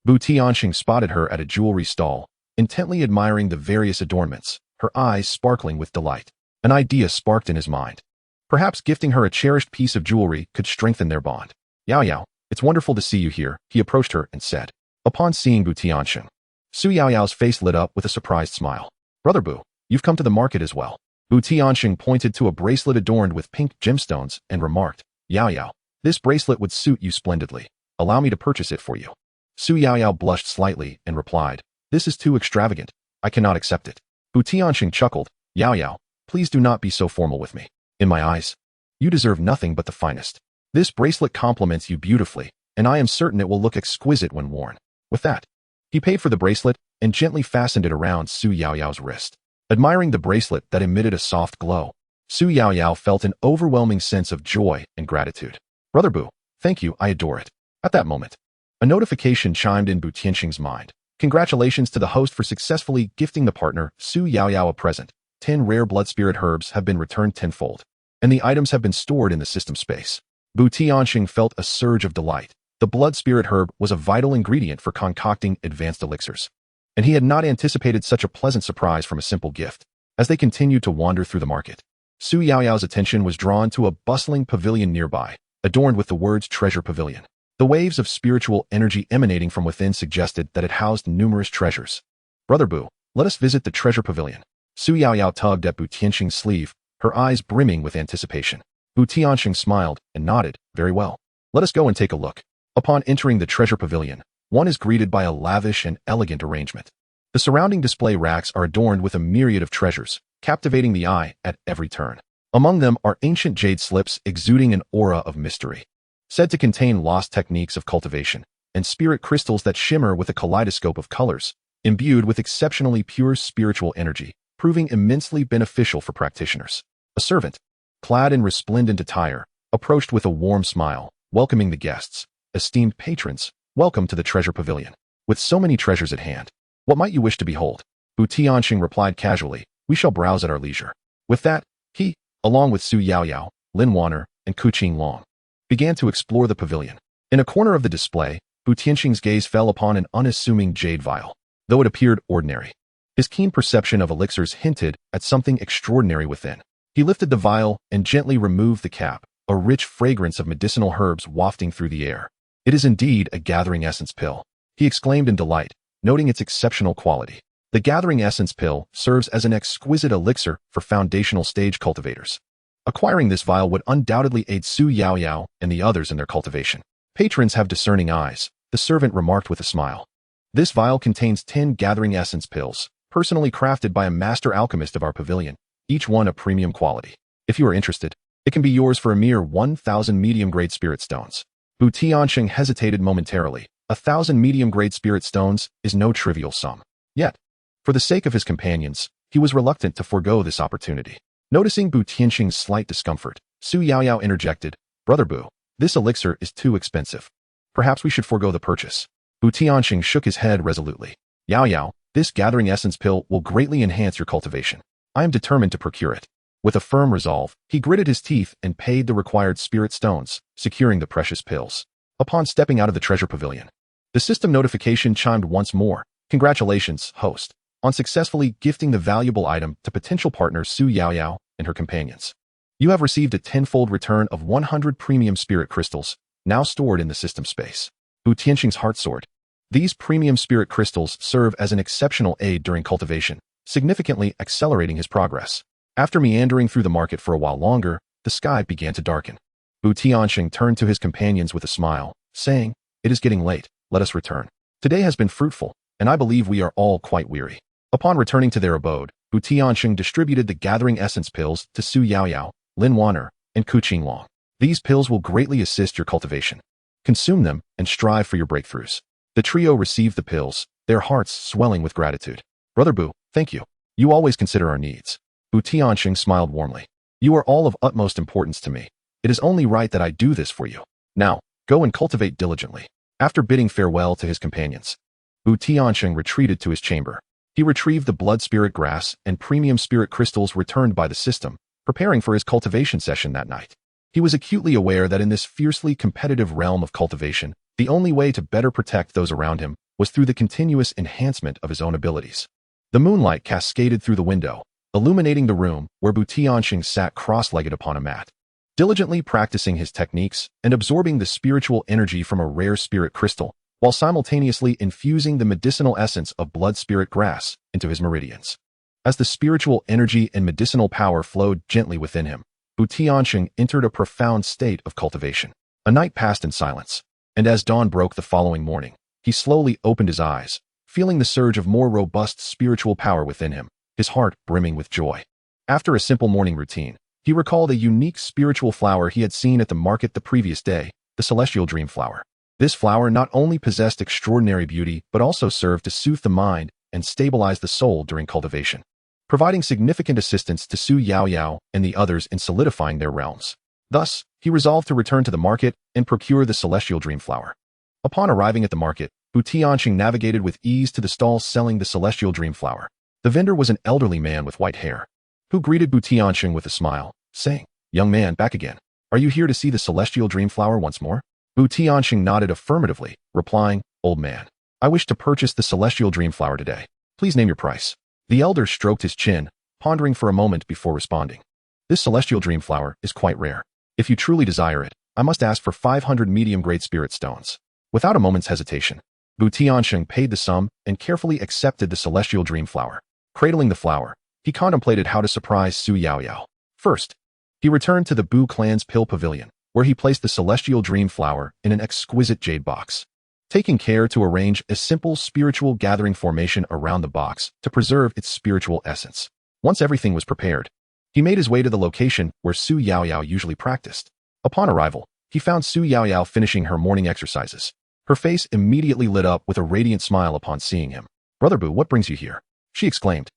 TianSheng spotted her at a jewelry stall, intently admiring the various adornments, her eyes sparkling with delight. An idea sparked in his mind. Perhaps gifting her a cherished piece of jewelry could strengthen their bond. Yaoyao, it's wonderful to see you here, he approached her and said. Upon seeing TianSheng, Su Yaoyao's face lit up with a surprised smile. Brother Bu, you've come to the market as well. TianSheng pointed to a bracelet adorned with pink gemstones and remarked, Yaoyao, this bracelet would suit you splendidly. Allow me to purchase it for you. Su Yaoyao blushed slightly and replied, this is too extravagant. I cannot accept it. TianSheng chuckled, Yaoyao, please do not be so formal with me. In my eyes, you deserve nothing but the finest. This bracelet complements you beautifully, and I am certain it will look exquisite when worn. With that, he paid for the bracelet and gently fastened it around Su Yaoyao's wrist. Admiring the bracelet that emitted a soft glow, Su Yaoyao felt an overwhelming sense of joy and gratitude. Brother Bu, thank you, I adore it. At that moment, a notification chimed in TianSheng's mind. Congratulations to the host for successfully gifting the partner Su Yaoyao a present. 10 rare blood spirit herbs have been returned tenfold, and the items have been stored in the system space. TianSheng felt a surge of delight. The blood spirit herb was a vital ingredient for concocting advanced elixirs, and he had not anticipated such a pleasant surprise from a simple gift. As they continued to wander through the market, Su Yaoyao's attention was drawn to a bustling pavilion nearby, adorned with the words Treasure Pavilion. The waves of spiritual energy emanating from within suggested that it housed numerous treasures. Brother Bu, let us visit the Treasure Pavilion. Su Yaoyao tugged at TianSheng's sleeve, her eyes brimming with anticipation. TianSheng smiled and nodded, very well. Let us go and take a look. Upon entering the Treasure Pavilion, one is greeted by a lavish and elegant arrangement. The surrounding display racks are adorned with a myriad of treasures, captivating the eye at every turn. Among them are ancient jade slips exuding an aura of mystery, said to contain lost techniques of cultivation, and spirit crystals that shimmer with a kaleidoscope of colors, imbued with exceptionally pure spiritual energy, proving immensely beneficial for practitioners. A servant, clad in resplendent attire, approached with a warm smile, welcoming the guests. Esteemed patrons, welcome to the Treasure Pavilion. With so many treasures at hand, what might you wish to behold? TianSheng replied casually, we shall browse at our leisure. With that, he, along with Su Yaoyao, Lin Wanner, and Qingfeng, began to explore the pavilion. In a corner of the display, TianSheng's gaze fell upon an unassuming jade vial. Though it appeared ordinary, his keen perception of elixirs hinted at something extraordinary within. He lifted the vial and gently removed the cap, a rich fragrance of medicinal herbs wafting through the air. It is indeed a gathering essence pill, he exclaimed in delight, noting its exceptional quality. The gathering essence pill serves as an exquisite elixir for foundational stage cultivators. Acquiring this vial would undoubtedly aid Su Yaoyao and the others in their cultivation. Patrons have discerning eyes, the servant remarked with a smile. This vial contains 10 gathering essence pills, personally crafted by a master alchemist of our pavilion, each one a premium quality. If you are interested, it can be yours for a mere 1,000 medium-grade spirit stones. TianSheng hesitated momentarily. 1,000 medium-grade spirit stones is no trivial sum. Yet, for the sake of his companions, he was reluctant to forego this opportunity. Noticing TianSheng's slight discomfort, Su Yaoyao interjected, Brother Bu, this elixir is too expensive. Perhaps we should forego the purchase. TianSheng shook his head resolutely. Yaoyao, this gathering essence pill will greatly enhance your cultivation. I am determined to procure it. With a firm resolve, he gritted his teeth and paid the required spirit stones, securing the precious pills. Upon stepping out of the treasure pavilion, the system notification chimed once more. Congratulations, host, on successfully gifting the valuable item to potential partner Su Yaoyao and her companions. You have received a tenfold return of 100 premium spirit crystals, now stored in the system space. TianSheng's heart soared. These premium spirit crystals serve as an exceptional aid during cultivation, significantly accelerating his progress. After meandering through the market for a while longer, the sky began to darken. TianSheng turned to his companions with a smile, saying, "It is getting late, let us return. Today has been fruitful, and I believe we are all quite weary." Upon returning to their abode, TianSheng distributed the gathering essence pills to Su Yaoyao, Lin Wan'er, and Ku Qinglong. These pills will greatly assist your cultivation. Consume them and strive for your breakthroughs. The trio received the pills, their hearts swelling with gratitude. "Brother Bu, thank you. You always consider our needs." TianSheng smiled warmly. "You are all of utmost importance to me. It is only right that I do this for you. Now, go and cultivate diligently." After bidding farewell to his companions, TianSheng retreated to his chamber. He retrieved the blood spirit grass and premium spirit crystals returned by the system, preparing for his cultivation session that night. He was acutely aware that in this fiercely competitive realm of cultivation, the only way to better protect those around him was through the continuous enhancement of his own abilities. The moonlight cascaded through the window, illuminating the room where TianSheng sat cross-legged upon a mat, diligently practicing his techniques and absorbing the spiritual energy from a rare spirit crystal, while simultaneously infusing the medicinal essence of blood spirit grass into his meridians. As the spiritual energy and medicinal power flowed gently within him, TianSheng entered a profound state of cultivation. A night passed in silence, and as dawn broke the following morning, he slowly opened his eyes, feeling the surge of more robust spiritual power within him, his heart brimming with joy. After a simple morning routine, he recalled a unique spiritual flower he had seen at the market the previous day, the celestial dream flower. This flower not only possessed extraordinary beauty but also served to soothe the mind and stabilize the soul during cultivation, providing significant assistance to Su Yaoyao and the others in solidifying their realms. Thus, he resolved to return to the market and procure the celestial dream flower. Upon arriving at the market, TianSheng navigated with ease to the stalls selling the celestial dream flower. The vendor was an elderly man with white hair, who greeted TianSheng with a smile, saying, "Young man, back again. Are you here to see the celestial dream flower once more?" TianSheng nodded affirmatively, replying, "Old man, I wish to purchase the celestial dream flower today. Please name your price." The elder stroked his chin, pondering for a moment before responding. "This celestial dream flower is quite rare. If you truly desire it, I must ask for 500 medium-grade spirit stones." Without a moment's hesitation, TianSheng paid the sum and carefully accepted the celestial dream flower. Cradling the flower, he contemplated how to surprise Su Yaoyao. First, he returned to the Bu clan's pill pavilion, where he placed the celestial dream flower in an exquisite jade box, taking care to arrange a simple spiritual gathering formation around the box to preserve its spiritual essence. Once everything was prepared, he made his way to the location where Su Yaoyao usually practiced. Upon arrival, he found Su Yaoyao finishing her morning exercises. Her face immediately lit up with a radiant smile upon seeing him. "Brother Bu, what brings you here?" she exclaimed.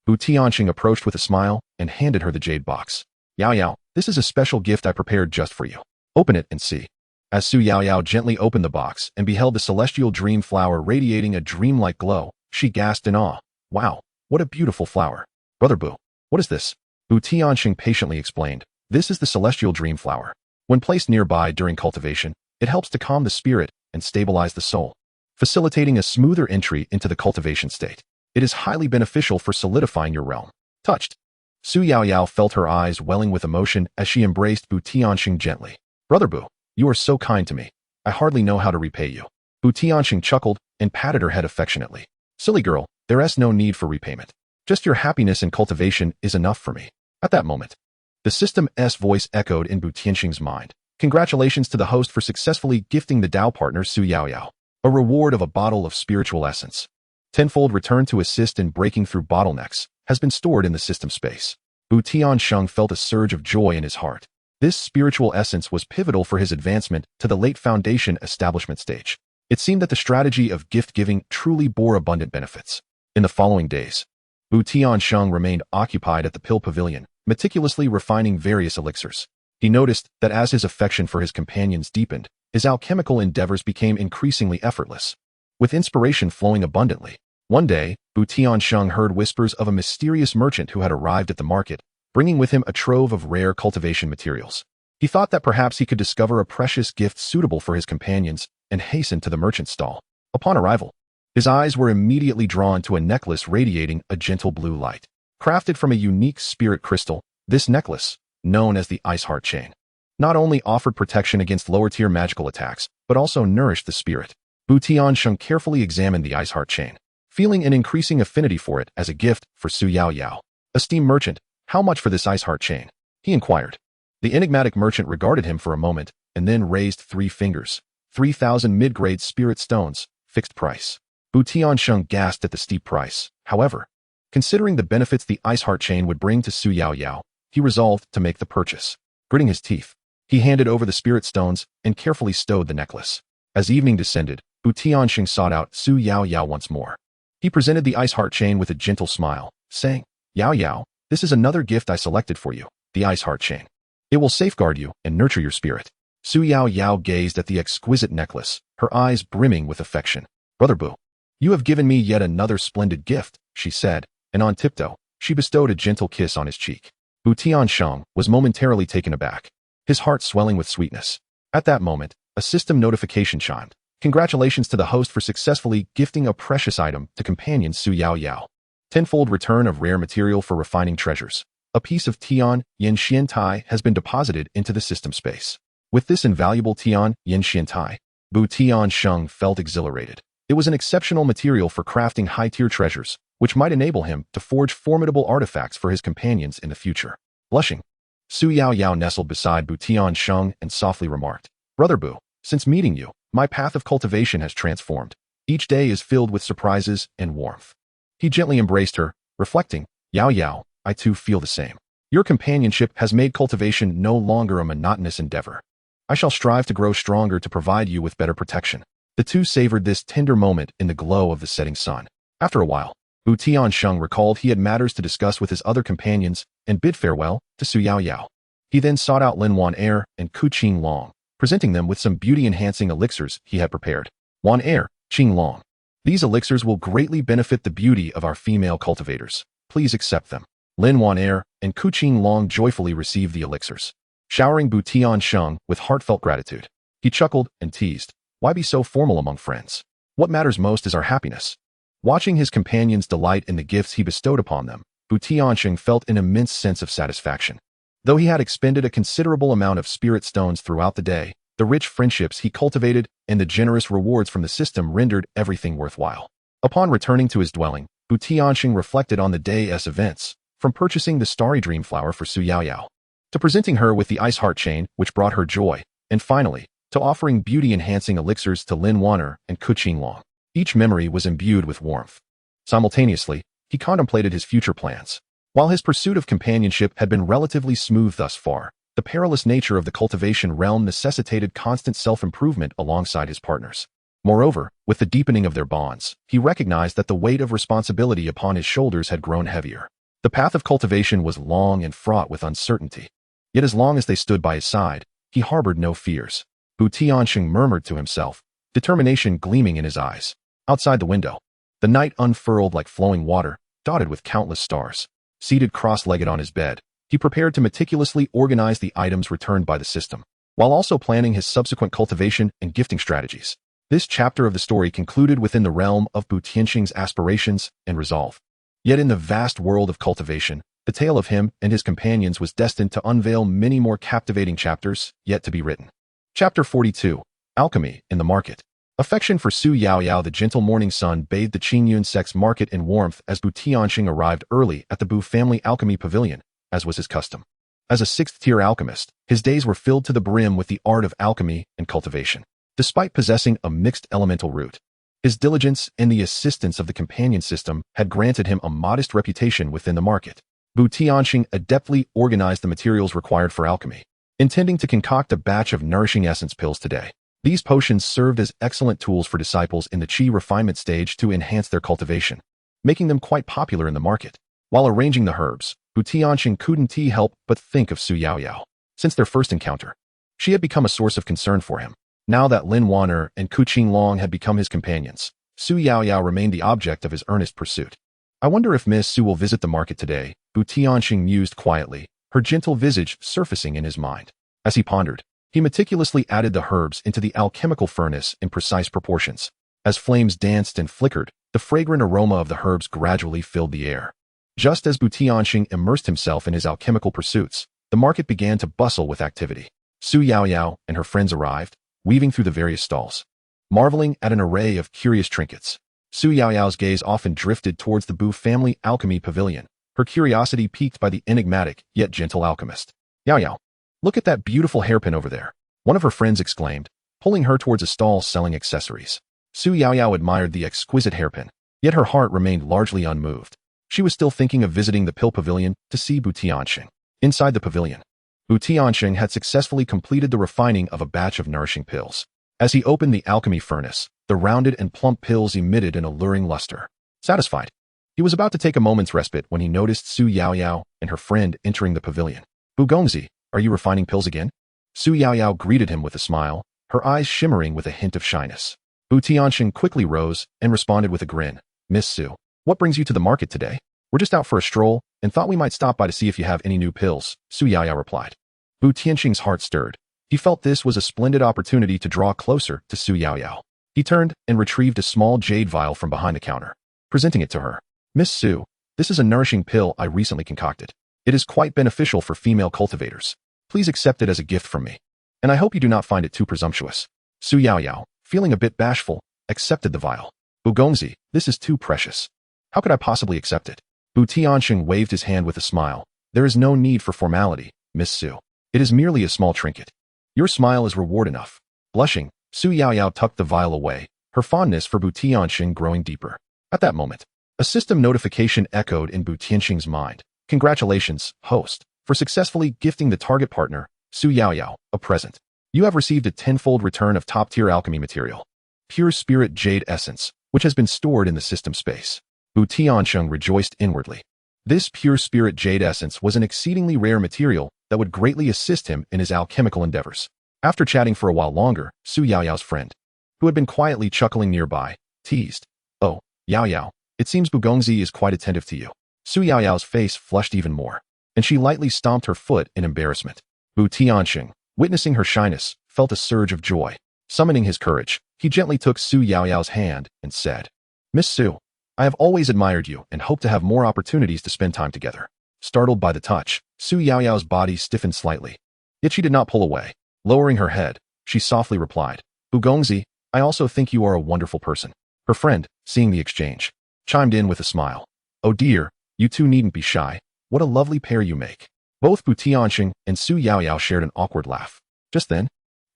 TianSheng approached with a smile and handed her the jade box. "Yaoyao, this is a special gift I prepared just for you. Open it and see." As Su Yaoyao gently opened the box and beheld the celestial dream flower radiating a dreamlike glow, she gasped in awe. "Wow, what a beautiful flower. Brother Bu, what is this?" TianSheng patiently explained. "This is the celestial dream flower. When placed nearby during cultivation, it helps to calm the spirit and stabilize the soul, facilitating a smoother entry into the cultivation state. It is highly beneficial for solidifying your realm." Touched, Su Yaoyao felt her eyes welling with emotion as she embraced TianSheng gently. "Brother Bu, you are so kind to me. I hardly know how to repay you." TianSheng chuckled and patted her head affectionately. "Silly girl, there is no need for repayment. Just your happiness and cultivation is enough for me." At that moment, the system's voice echoed in TianSheng's mind. "Congratulations to the host for successfully gifting the Dao partner Su Yaoyao a reward of a bottle of spiritual essence. Tenfold return to assist in breaking through bottlenecks has been stored in the system space." TianSheng felt a surge of joy in his heart. This spiritual essence was pivotal for his advancement to the late foundation establishment stage. It seemed that the strategy of gift-giving truly bore abundant benefits. In the following days, TianSheng remained occupied at the pill pavilion, meticulously refining various elixirs. He noticed that as his affection for his companions deepened, his alchemical endeavors became increasingly effortless, with inspiration flowing abundantly. One day, TianSheng heard whispers of a mysterious merchant who had arrived at the market, bringing with him a trove of rare cultivation materials. He thought that perhaps he could discover a precious gift suitable for his companions and hastened to the merchant's stall. Upon arrival, his eyes were immediately drawn to a necklace radiating a gentle blue light. Crafted from a unique spirit crystal, this necklace, known as the Ice Heart Chain, not only offered protection against lower-tier magical attacks, but also nourished the spirit. TianSheng carefully examined the Ice Heart Chain, feeling an increasing affinity for it as a gift for Su Yaoyao. Esteemed merchant, How much for this ice heart chain? He inquired. The enigmatic merchant regarded him for a moment, and then raised 3 fingers. 3,000 mid-grade spirit stones, fixed price. TianSheng gasped at the steep price. However, considering the benefits the ice heart chain would bring to Su Yaoyao, he resolved to make the purchase. Gritting his teeth, he handed over the spirit stones and carefully stowed the necklace. As evening descended, TianSheng sought out Su Yaoyao once more. He presented the ice heart chain with a gentle smile, saying, Yaoyao, this is another gift I selected for you, the ice heart chain. It will safeguard you and nurture your spirit. Su Yaoyao gazed at the exquisite necklace, her eyes brimming with affection. Brother Bu, you have given me yet another splendid gift, she said, and on tiptoe, she bestowed a gentle kiss on his cheek. TianSheng was momentarily taken aback, his heart swelling with sweetness. At that moment, a system notification chimed. Congratulations to the host for successfully gifting a precious item to companion Su Yaoyao. Tenfold return of rare material for refining treasures. A piece of TianSheng Tai has been deposited into the system space. With this invaluable TianSheng Tai, TianSheng felt exhilarated. It was an exceptional material for crafting high-tier treasures, which might enable him to forge formidable artifacts for his companions in the future. Blushing, Su Yaoyao nestled beside TianSheng and softly remarked, Brother Bu, since meeting you, my path of cultivation has transformed. Each day is filled with surprises and warmth. He gently embraced her, reflecting, Yaoyao, I too feel the same. Your companionship has made cultivation no longer a monotonous endeavor. I shall strive to grow stronger to provide you with better protection. The two savored this tender moment in the glow of the setting sun. After a while, TianSheng recalled he had matters to discuss with his other companions and bid farewell to Su Yaoyao. He then sought out Lin Wan Er and Qing Long, presenting them with some beauty-enhancing elixirs he had prepared. Wan Er, Qing Long. These elixirs will greatly benefit the beauty of our female cultivators. Please accept them. Lin Wan Er and Qing Long joyfully received the elixirs, showering TianSheng with heartfelt gratitude. He chuckled and teased, why be so formal among friends? What matters most is our happiness. Watching his companions delight in the gifts he bestowed upon them, TianSheng felt an immense sense of satisfaction. Though he had expended a considerable amount of spirit stones throughout the day, the rich friendships he cultivated and the generous rewards from the system rendered everything worthwhile. Upon returning to his dwelling, TianSheng reflected on the day's events, from purchasing the starry dream flower for Su Yaoyao, to presenting her with the ice heart chain, which brought her joy, and finally, to offering beauty-enhancing elixirs to Lin Wan'er and Qing Long. Each memory was imbued with warmth. Simultaneously, he contemplated his future plans. While his pursuit of companionship had been relatively smooth thus far, the perilous nature of the cultivation realm necessitated constant self-improvement alongside his partners. Moreover, with the deepening of their bonds, he recognized that the weight of responsibility upon his shoulders had grown heavier. The path of cultivation was long and fraught with uncertainty. Yet as long as they stood by his side, he harbored no fears. TianSheng murmured to himself, determination gleaming in his eyes. Outside the window, the night unfurled like flowing water, dotted with countless stars. Seated cross-legged on his bed, he prepared to meticulously organize the items returned by the system, while also planning his subsequent cultivation and gifting strategies. This chapter of the story concluded within the realm of TianSheng's aspirations and resolve. Yet in the vast world of cultivation, the tale of him and his companions was destined to unveil many more captivating chapters yet to be written. Chapter 42. Alchemy in the Market. Affection for Su Yaoyao. The gentle morning sun bathed the Qingyun sect's market in warmth as TianSheng arrived early at the Bu family alchemy pavilion, as was his custom. As a sixth-tier alchemist, his days were filled to the brim with the art of alchemy and cultivation. Despite possessing a mixed elemental root, his diligence and the assistance of the companion system had granted him a modest reputation within the market. TianSheng adeptly organized the materials required for alchemy, intending to concoct a batch of nourishing essence pills today. These potions served as excellent tools for disciples in the qi refinement stage to enhance their cultivation, making them quite popular in the market. While arranging the herbs, TianSheng couldn't help but think of Su Yaoyao. Since their first encounter, she had become a source of concern for him. Now that Lin Wan'er and Qing Long had become his companions, Su Yaoyao remained the object of his earnest pursuit. I wonder if Miss Su will visit the market today, TianSheng mused quietly, her gentle visage surfacing in his mind. As he pondered, he meticulously added the herbs into the alchemical furnace in precise proportions. As flames danced and flickered, the fragrant aroma of the herbs gradually filled the air. Just as TianSheng immersed himself in his alchemical pursuits, the market began to bustle with activity. Su Yaoyao and her friends arrived, weaving through the various stalls, marveling at an array of curious trinkets. Su Yaoyao's gaze often drifted towards the Bu family alchemy pavilion, her her curiosity piqued by the enigmatic yet gentle alchemist. Yao Yao, look at that beautiful hairpin over there, one of her friends exclaimed, pulling her towards a stall selling accessories. Su Yaoyao admired the exquisite hairpin, yet her heart remained largely unmoved. She was still thinking of visiting the pill pavilion to see TianSheng. Inside the pavilion, TianSheng had successfully completed the refining of a batch of nourishing pills. As he opened the alchemy furnace, the rounded and plump pills emitted an alluring luster. Satisfied, he was about to take a moment's respite when he noticed Su Yaoyao and her friend entering the pavilion. Gongzi, are you refining pills again? Su Yaoyao greeted him with a smile, her eyes shimmering with a hint of shyness. TianSheng quickly rose and responded with a grin. Miss Su, what brings you to the market today? We're just out for a stroll and thought we might stop by to see if you have any new pills, Su Yaoyao replied. TianSheng's heart stirred. He felt this was a splendid opportunity to draw closer to Su Yaoyao. He turned and retrieved a small jade vial from behind the counter, presenting it to her. Miss Su, this is a nourishing pill I recently concocted. It is quite beneficial for female cultivators. Please accept it as a gift from me. And I hope you do not find it too presumptuous. Su Yaoyao, feeling a bit bashful, accepted the vial. Gongzi, this is too precious. How could I possibly accept it? TianSheng waved his hand with a smile. There is no need for formality, Miss Su. It is merely a small trinket. Your smile is reward enough. Blushing, Su Yaoyao tucked the vial away, her fondness for TianSheng growing deeper. At that moment, a system notification echoed in TianSheng's mind. Congratulations, host, for successfully gifting the target partner, Su Yaoyao, a present. You have received a tenfold return of top-tier alchemy material, pure spirit jade essence, which has been stored in the system space. TianSheng rejoiced inwardly. This pure spirit jade essence was an exceedingly rare material that would greatly assist him in his alchemical endeavors. After chatting for a while longer, Su Yaoyao's friend, who had been quietly chuckling nearby, teased. Oh, Yaoyao, it seems Gongzi is quite attentive to you. Su Yaoyao's face flushed even more, and she lightly stomped her foot in embarrassment. TianSheng, witnessing her shyness, felt a surge of joy. Summoning his courage, he gently took Su Yaoyao's hand and said, Miss Su, I have always admired you and hope to have more opportunities to spend time together. Startled by the touch, Su Yaoyao's body stiffened slightly. Yet she did not pull away. Lowering her head, she softly replied, Gongzi, I also think you are a wonderful person. Her friend, seeing the exchange, chimed in with a smile. Oh dear, you two needn't be shy. What a lovely pair you make. Both TianSheng and Su Yaoyao shared an awkward laugh. Just then,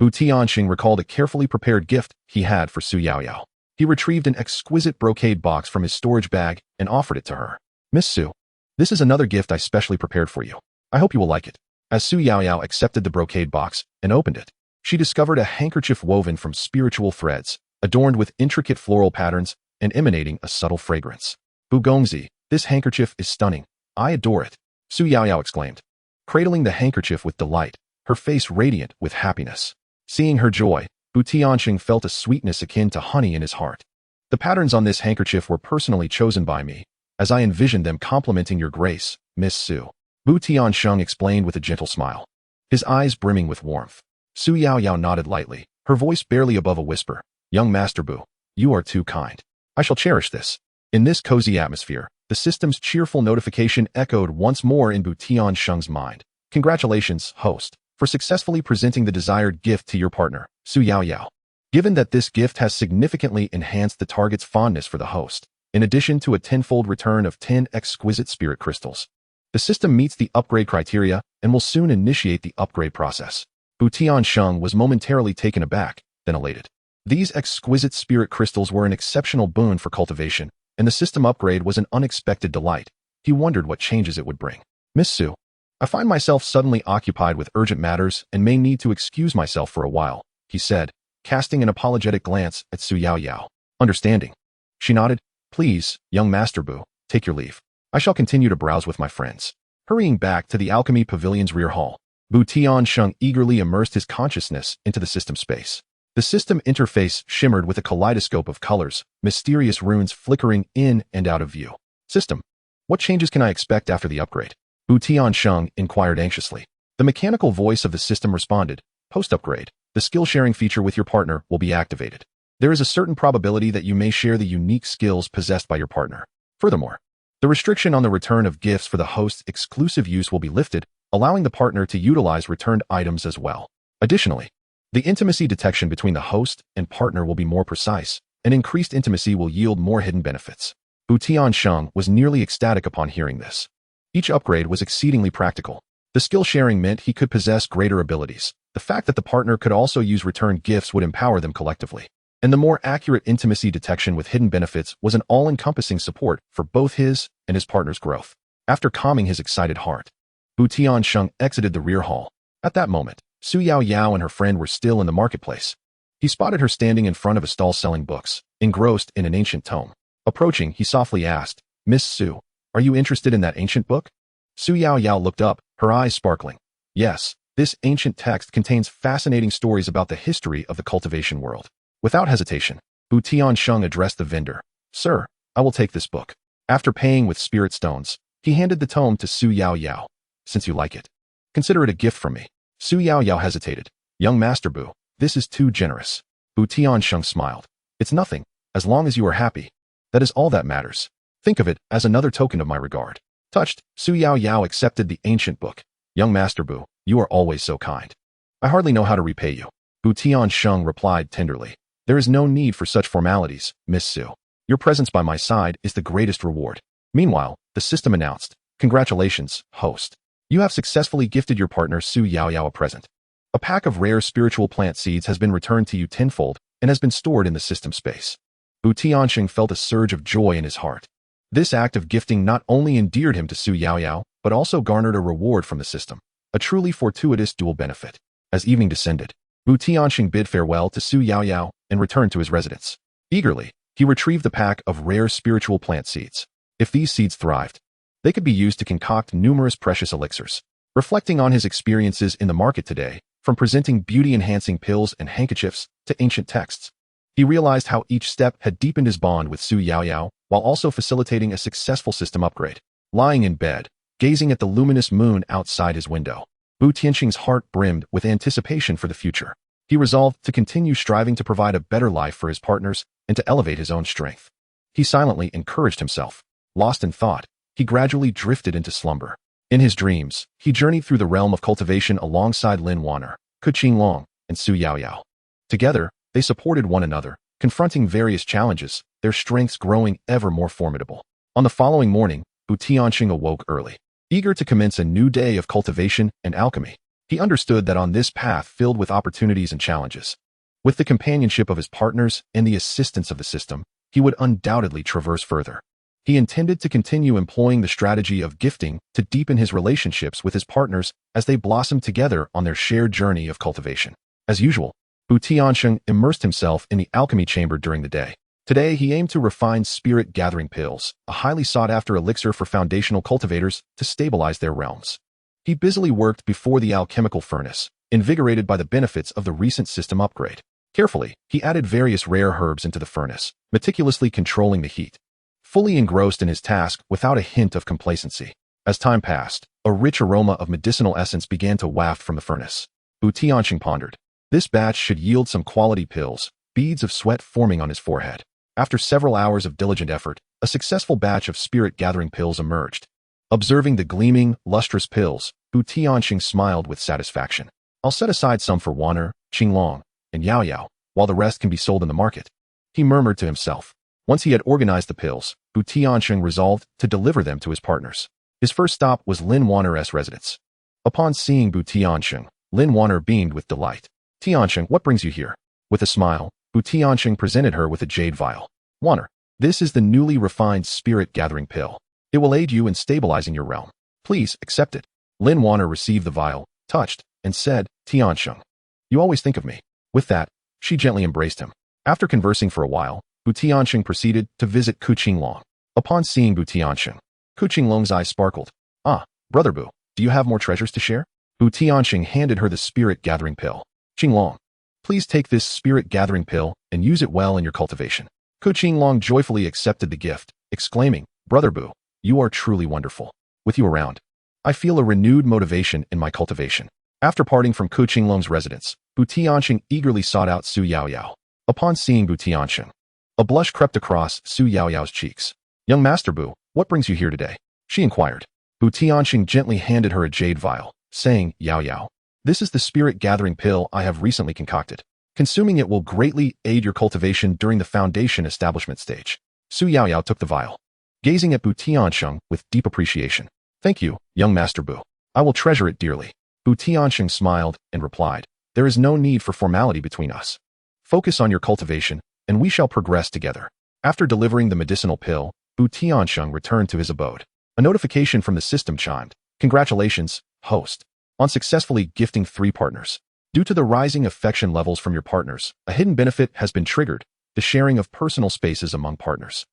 TianSheng recalled a carefully prepared gift he had for Su Yaoyao. He retrieved an exquisite brocade box from his storage bag and offered it to her. Miss Su, this is another gift I specially prepared for you. I hope you will like it. As Su Yaoyao accepted the brocade box and opened it, she discovered a handkerchief woven from spiritual threads, adorned with intricate floral patterns and emanating a subtle fragrance. Gongzi, this handkerchief is stunning. I adore it, Su Yaoyao exclaimed, cradling the handkerchief with delight, her face radiant with happiness. Seeing her joy, TianSheng felt a sweetness akin to honey in his heart. The patterns on this handkerchief were personally chosen by me, as I envisioned them complementing your grace, Miss Su. TianSheng explained with a gentle smile, his eyes brimming with warmth. Su Yaoyao nodded lightly, her voice barely above a whisper. Young Master Bu, you are too kind. I shall cherish this. In this cozy atmosphere, the system's cheerful notification echoed once more in TianSheng's mind. Congratulations, host, for successfully presenting the desired gift to your partner, Su Yaoyao. Given that this gift has significantly enhanced the target's fondness for the host, in addition to a tenfold return of 10 exquisite spirit crystals, the system meets the upgrade criteria and will soon initiate the upgrade process. TianSheng was momentarily taken aback, then elated. These exquisite spirit crystals were an exceptional boon for cultivation, and the system upgrade was an unexpected delight. He wondered what changes it would bring. Miss Su, I find myself suddenly occupied with urgent matters and may need to excuse myself for a while, he said, casting an apologetic glance at Su Yaoyao. Understanding. She nodded. Please, young Master Bu, take your leave. I shall continue to browse with my friends. Hurrying back to the alchemy pavilion's rear hall, TianSheng eagerly immersed his consciousness into the system space. The system interface shimmered with a kaleidoscope of colors, mysterious runes flickering in and out of view. System, what changes can I expect after the upgrade? TianSheng inquired anxiously. The mechanical voice of the system responded, post-upgrade, the skill-sharing feature with your partner will be activated. There is a certain probability that you may share the unique skills possessed by your partner. Furthermore, the restriction on the return of gifts for the host's exclusive use will be lifted, allowing the partner to utilize returned items as well. Additionally, the intimacy detection between the host and partner will be more precise, and increased intimacy will yield more hidden benefits. TianSheng was nearly ecstatic upon hearing this. Each upgrade was exceedingly practical. The skill sharing meant he could possess greater abilities. The fact that the partner could also use returned gifts would empower them collectively. And the more accurate intimacy detection with hidden benefits was an all-encompassing support for both his and his partner's growth. After calming his excited heart, TianSheng exited the rear hall. At that moment, Su Yaoyao and her friend were still in the marketplace. He spotted her standing in front of a stall selling books, engrossed in an ancient tome. Approaching, he softly asked, "Miss Su, are you interested in that ancient book?" Su Yaoyao looked up, her eyes sparkling. "Yes, this ancient text contains fascinating stories about the history of the cultivation world." Without hesitation, TianSheng addressed the vendor. "Sir, I will take this book." After paying with spirit stones, he handed the tome to Su Yaoyao. "Since you like it, consider it a gift from me." Su Yaoyao hesitated. "Young Master Bu, this is too generous." Tiansheng smiled. "It's nothing, as long as you are happy. That is all that matters. Think of it as another token of my regard." Touched, Su Yaoyao accepted the ancient book. "Young Master Bu, you are always so kind. I hardly know how to repay you." Tiansheng replied tenderly. "There is no need for such formalities, Miss Su. Your presence by my side is the greatest reward." Meanwhile, the system announced, "Congratulations, host. You have successfully gifted your partner Su Yaoyao a present. A pack of rare spiritual plant seeds has been returned to you tenfold and has been stored in the system space." Tiansheng felt a surge of joy in his heart. This act of gifting not only endeared him to Su Yaoyao, but also garnered a reward from the system, a truly fortuitous dual benefit. As evening descended, Tiansheng bid farewell to Su Yaoyao and returned to his residence. Eagerly, he retrieved the pack of rare spiritual plant seeds. If these seeds thrived, they could be used to concoct numerous precious elixirs. Reflecting on his experiences in the market today, from presenting beauty-enhancing pills and handkerchiefs to ancient texts, he realized how each step had deepened his bond with Su Yaoyao while also facilitating a successful system upgrade. Lying in bed, gazing at the luminous moon outside his window, Tiansheng's heart brimmed with anticipation for the future. He resolved to continue striving to provide a better life for his partners and to elevate his own strength. He silently encouraged himself. Lost in thought, he gradually drifted into slumber. In his dreams, he journeyed through the realm of cultivation alongside Lin Wanner, Qingfeng, and Su Yaoyao. Together, they supported one another, confronting various challenges, their strengths growing ever more formidable. On the following morning, Tiansheng awoke early. Eager to commence a new day of cultivation and alchemy, he understood that on this path filled with opportunities and challenges, with the companionship of his partners and the assistance of the system, he would undoubtedly traverse further. He intended to continue employing the strategy of gifting to deepen his relationships with his partners as they blossomed together on their shared journey of cultivation. As usual, Tiansheng immersed himself in the alchemy chamber during the day. Today, he aimed to refine spirit-gathering pills, a highly sought-after elixir for foundational cultivators to stabilize their realms. He busily worked before the alchemical furnace, invigorated by the benefits of the recent system upgrade. Carefully, he added various rare herbs into the furnace, meticulously controlling the heat. Fully engrossed in his task without a hint of complacency. As time passed, a rich aroma of medicinal essence began to waft from the furnace. Tiansheng pondered. This batch should yield some quality pills, beads of sweat forming on his forehead. After several hours of diligent effort, a successful batch of spirit-gathering pills emerged. Observing the gleaming, lustrous pills, Tiansheng smiled with satisfaction. "I'll set aside some for Wanner, Qinglong, and Yaoyao, while the rest can be sold in the market," he murmured to himself. Once he had organized the pills, Tiansheng resolved to deliver them to his partners. His first stop was Lin Wanner's residence. Upon seeing Tiansheng, Lin Wanner beamed with delight. "Tiansheng, what brings you here?" With a smile, Tiansheng presented her with a jade vial. "Wanner, this is the newly refined spirit-gathering pill. It will aid you in stabilizing your realm. Please accept it." Lin Wanner received the vial, touched, and said, "Tiansheng, you always think of me." With that, she gently embraced him. After conversing for a while, Tiansheng proceeded to visit Qinglong. Upon seeing Tiansheng, Qinglong's eyes sparkled. "Ah, brother Bu, do you have more treasures to share?" Tiansheng handed her the spirit-gathering pill. "Qinglong, please take this spirit-gathering pill and use it well in your cultivation." Qinglong joyfully accepted the gift, exclaiming, "Brother Bu, you are truly wonderful. With you around, I feel a renewed motivation in my cultivation." After parting from Qinglong's residence, Tiansheng eagerly sought out Su Yaoyao. Upon seeing Tiansheng, a blush crept across Su Yaoyao's cheeks. "Young Master Bu, what brings you here today?" she inquired. Tiansheng gently handed her a jade vial, saying, "Yaoyao, this is the spirit-gathering pill I have recently concocted. Consuming it will greatly aid your cultivation during the foundation establishment stage." Su Yaoyao took the vial, gazing at Tiansheng with deep appreciation. Thank you, young Master Bu. I will treasure it dearly. Bu TianSheng smiled and replied, there is no need for formality between us. Focus on your cultivation, and we shall progress together. After delivering the medicinal pill, Bu TianSheng returned to his abode. A notification from the system chimed. Congratulations, host, on successfully gifting 3 partners. Due to the rising affection levels from your partners, a hidden benefit has been triggered, the sharing of personal spaces among partners.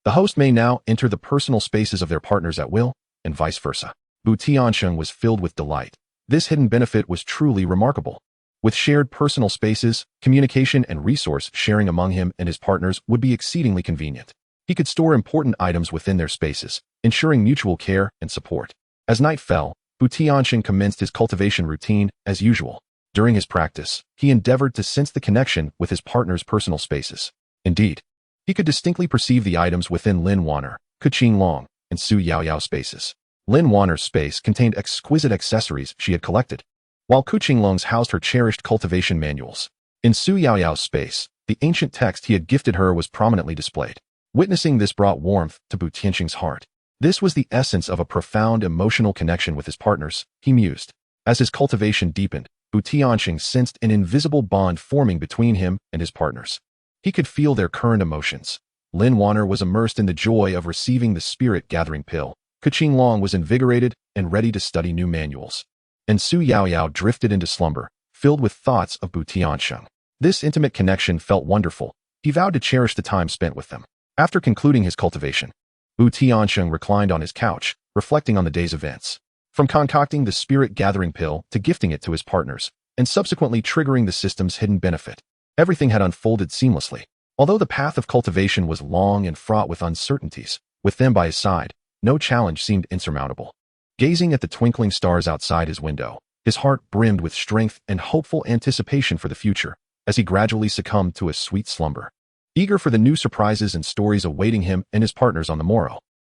The host may now enter the personal spaces of their partners at will, and vice versa. Bu TianSheng was filled with delight. This hidden benefit was truly remarkable. With shared personal spaces, communication and resource sharing among him and his partners would be exceedingly convenient. He could store important items within their spaces, ensuring mutual care and support. As night fell, Bu TianSheng commenced his cultivation routine as usual. During his practice, he endeavored to sense the connection with his partner's personal spaces. Indeed, he could distinctly perceive the items within Lin Wanner, Qingfeng, and Su Yaoyao spaces. Lin Wanner's space contained exquisite accessories she had collected, while Qingfeng's housed her cherished cultivation manuals. In Su Yaoyao's space, the ancient text he had gifted her was prominently displayed. Witnessing this brought warmth to Bu Tianxing's heart. This was the essence of a profound emotional connection with his partners, he mused. As his cultivation deepened, Bu Tianxing sensed an invisible bond forming between him and his partners. He could feel their current emotions. Lin Wanner was immersed in the joy of receiving the spirit-gathering pill. Qingfeng was invigorated and ready to study new manuals. And Su Yaoyao drifted into slumber, filled with thoughts of Bu Tiansheng. This intimate connection felt wonderful. He vowed to cherish the time spent with them. After concluding his cultivation, Bu Tiansheng reclined on his couch, reflecting on the day's events. From concocting the spirit-gathering pill to gifting it to his partners, and subsequently triggering the system's hidden benefit, everything had unfolded seamlessly. Although the path of cultivation was long and fraught with uncertainties, with them by his side, no challenge seemed insurmountable. Gazing at the twinkling stars outside his window, his heart brimmed with strength and hopeful anticipation for the future, as he gradually succumbed to a sweet slumber. Eager for the new surprises and stories awaiting him and his partners on the morrow.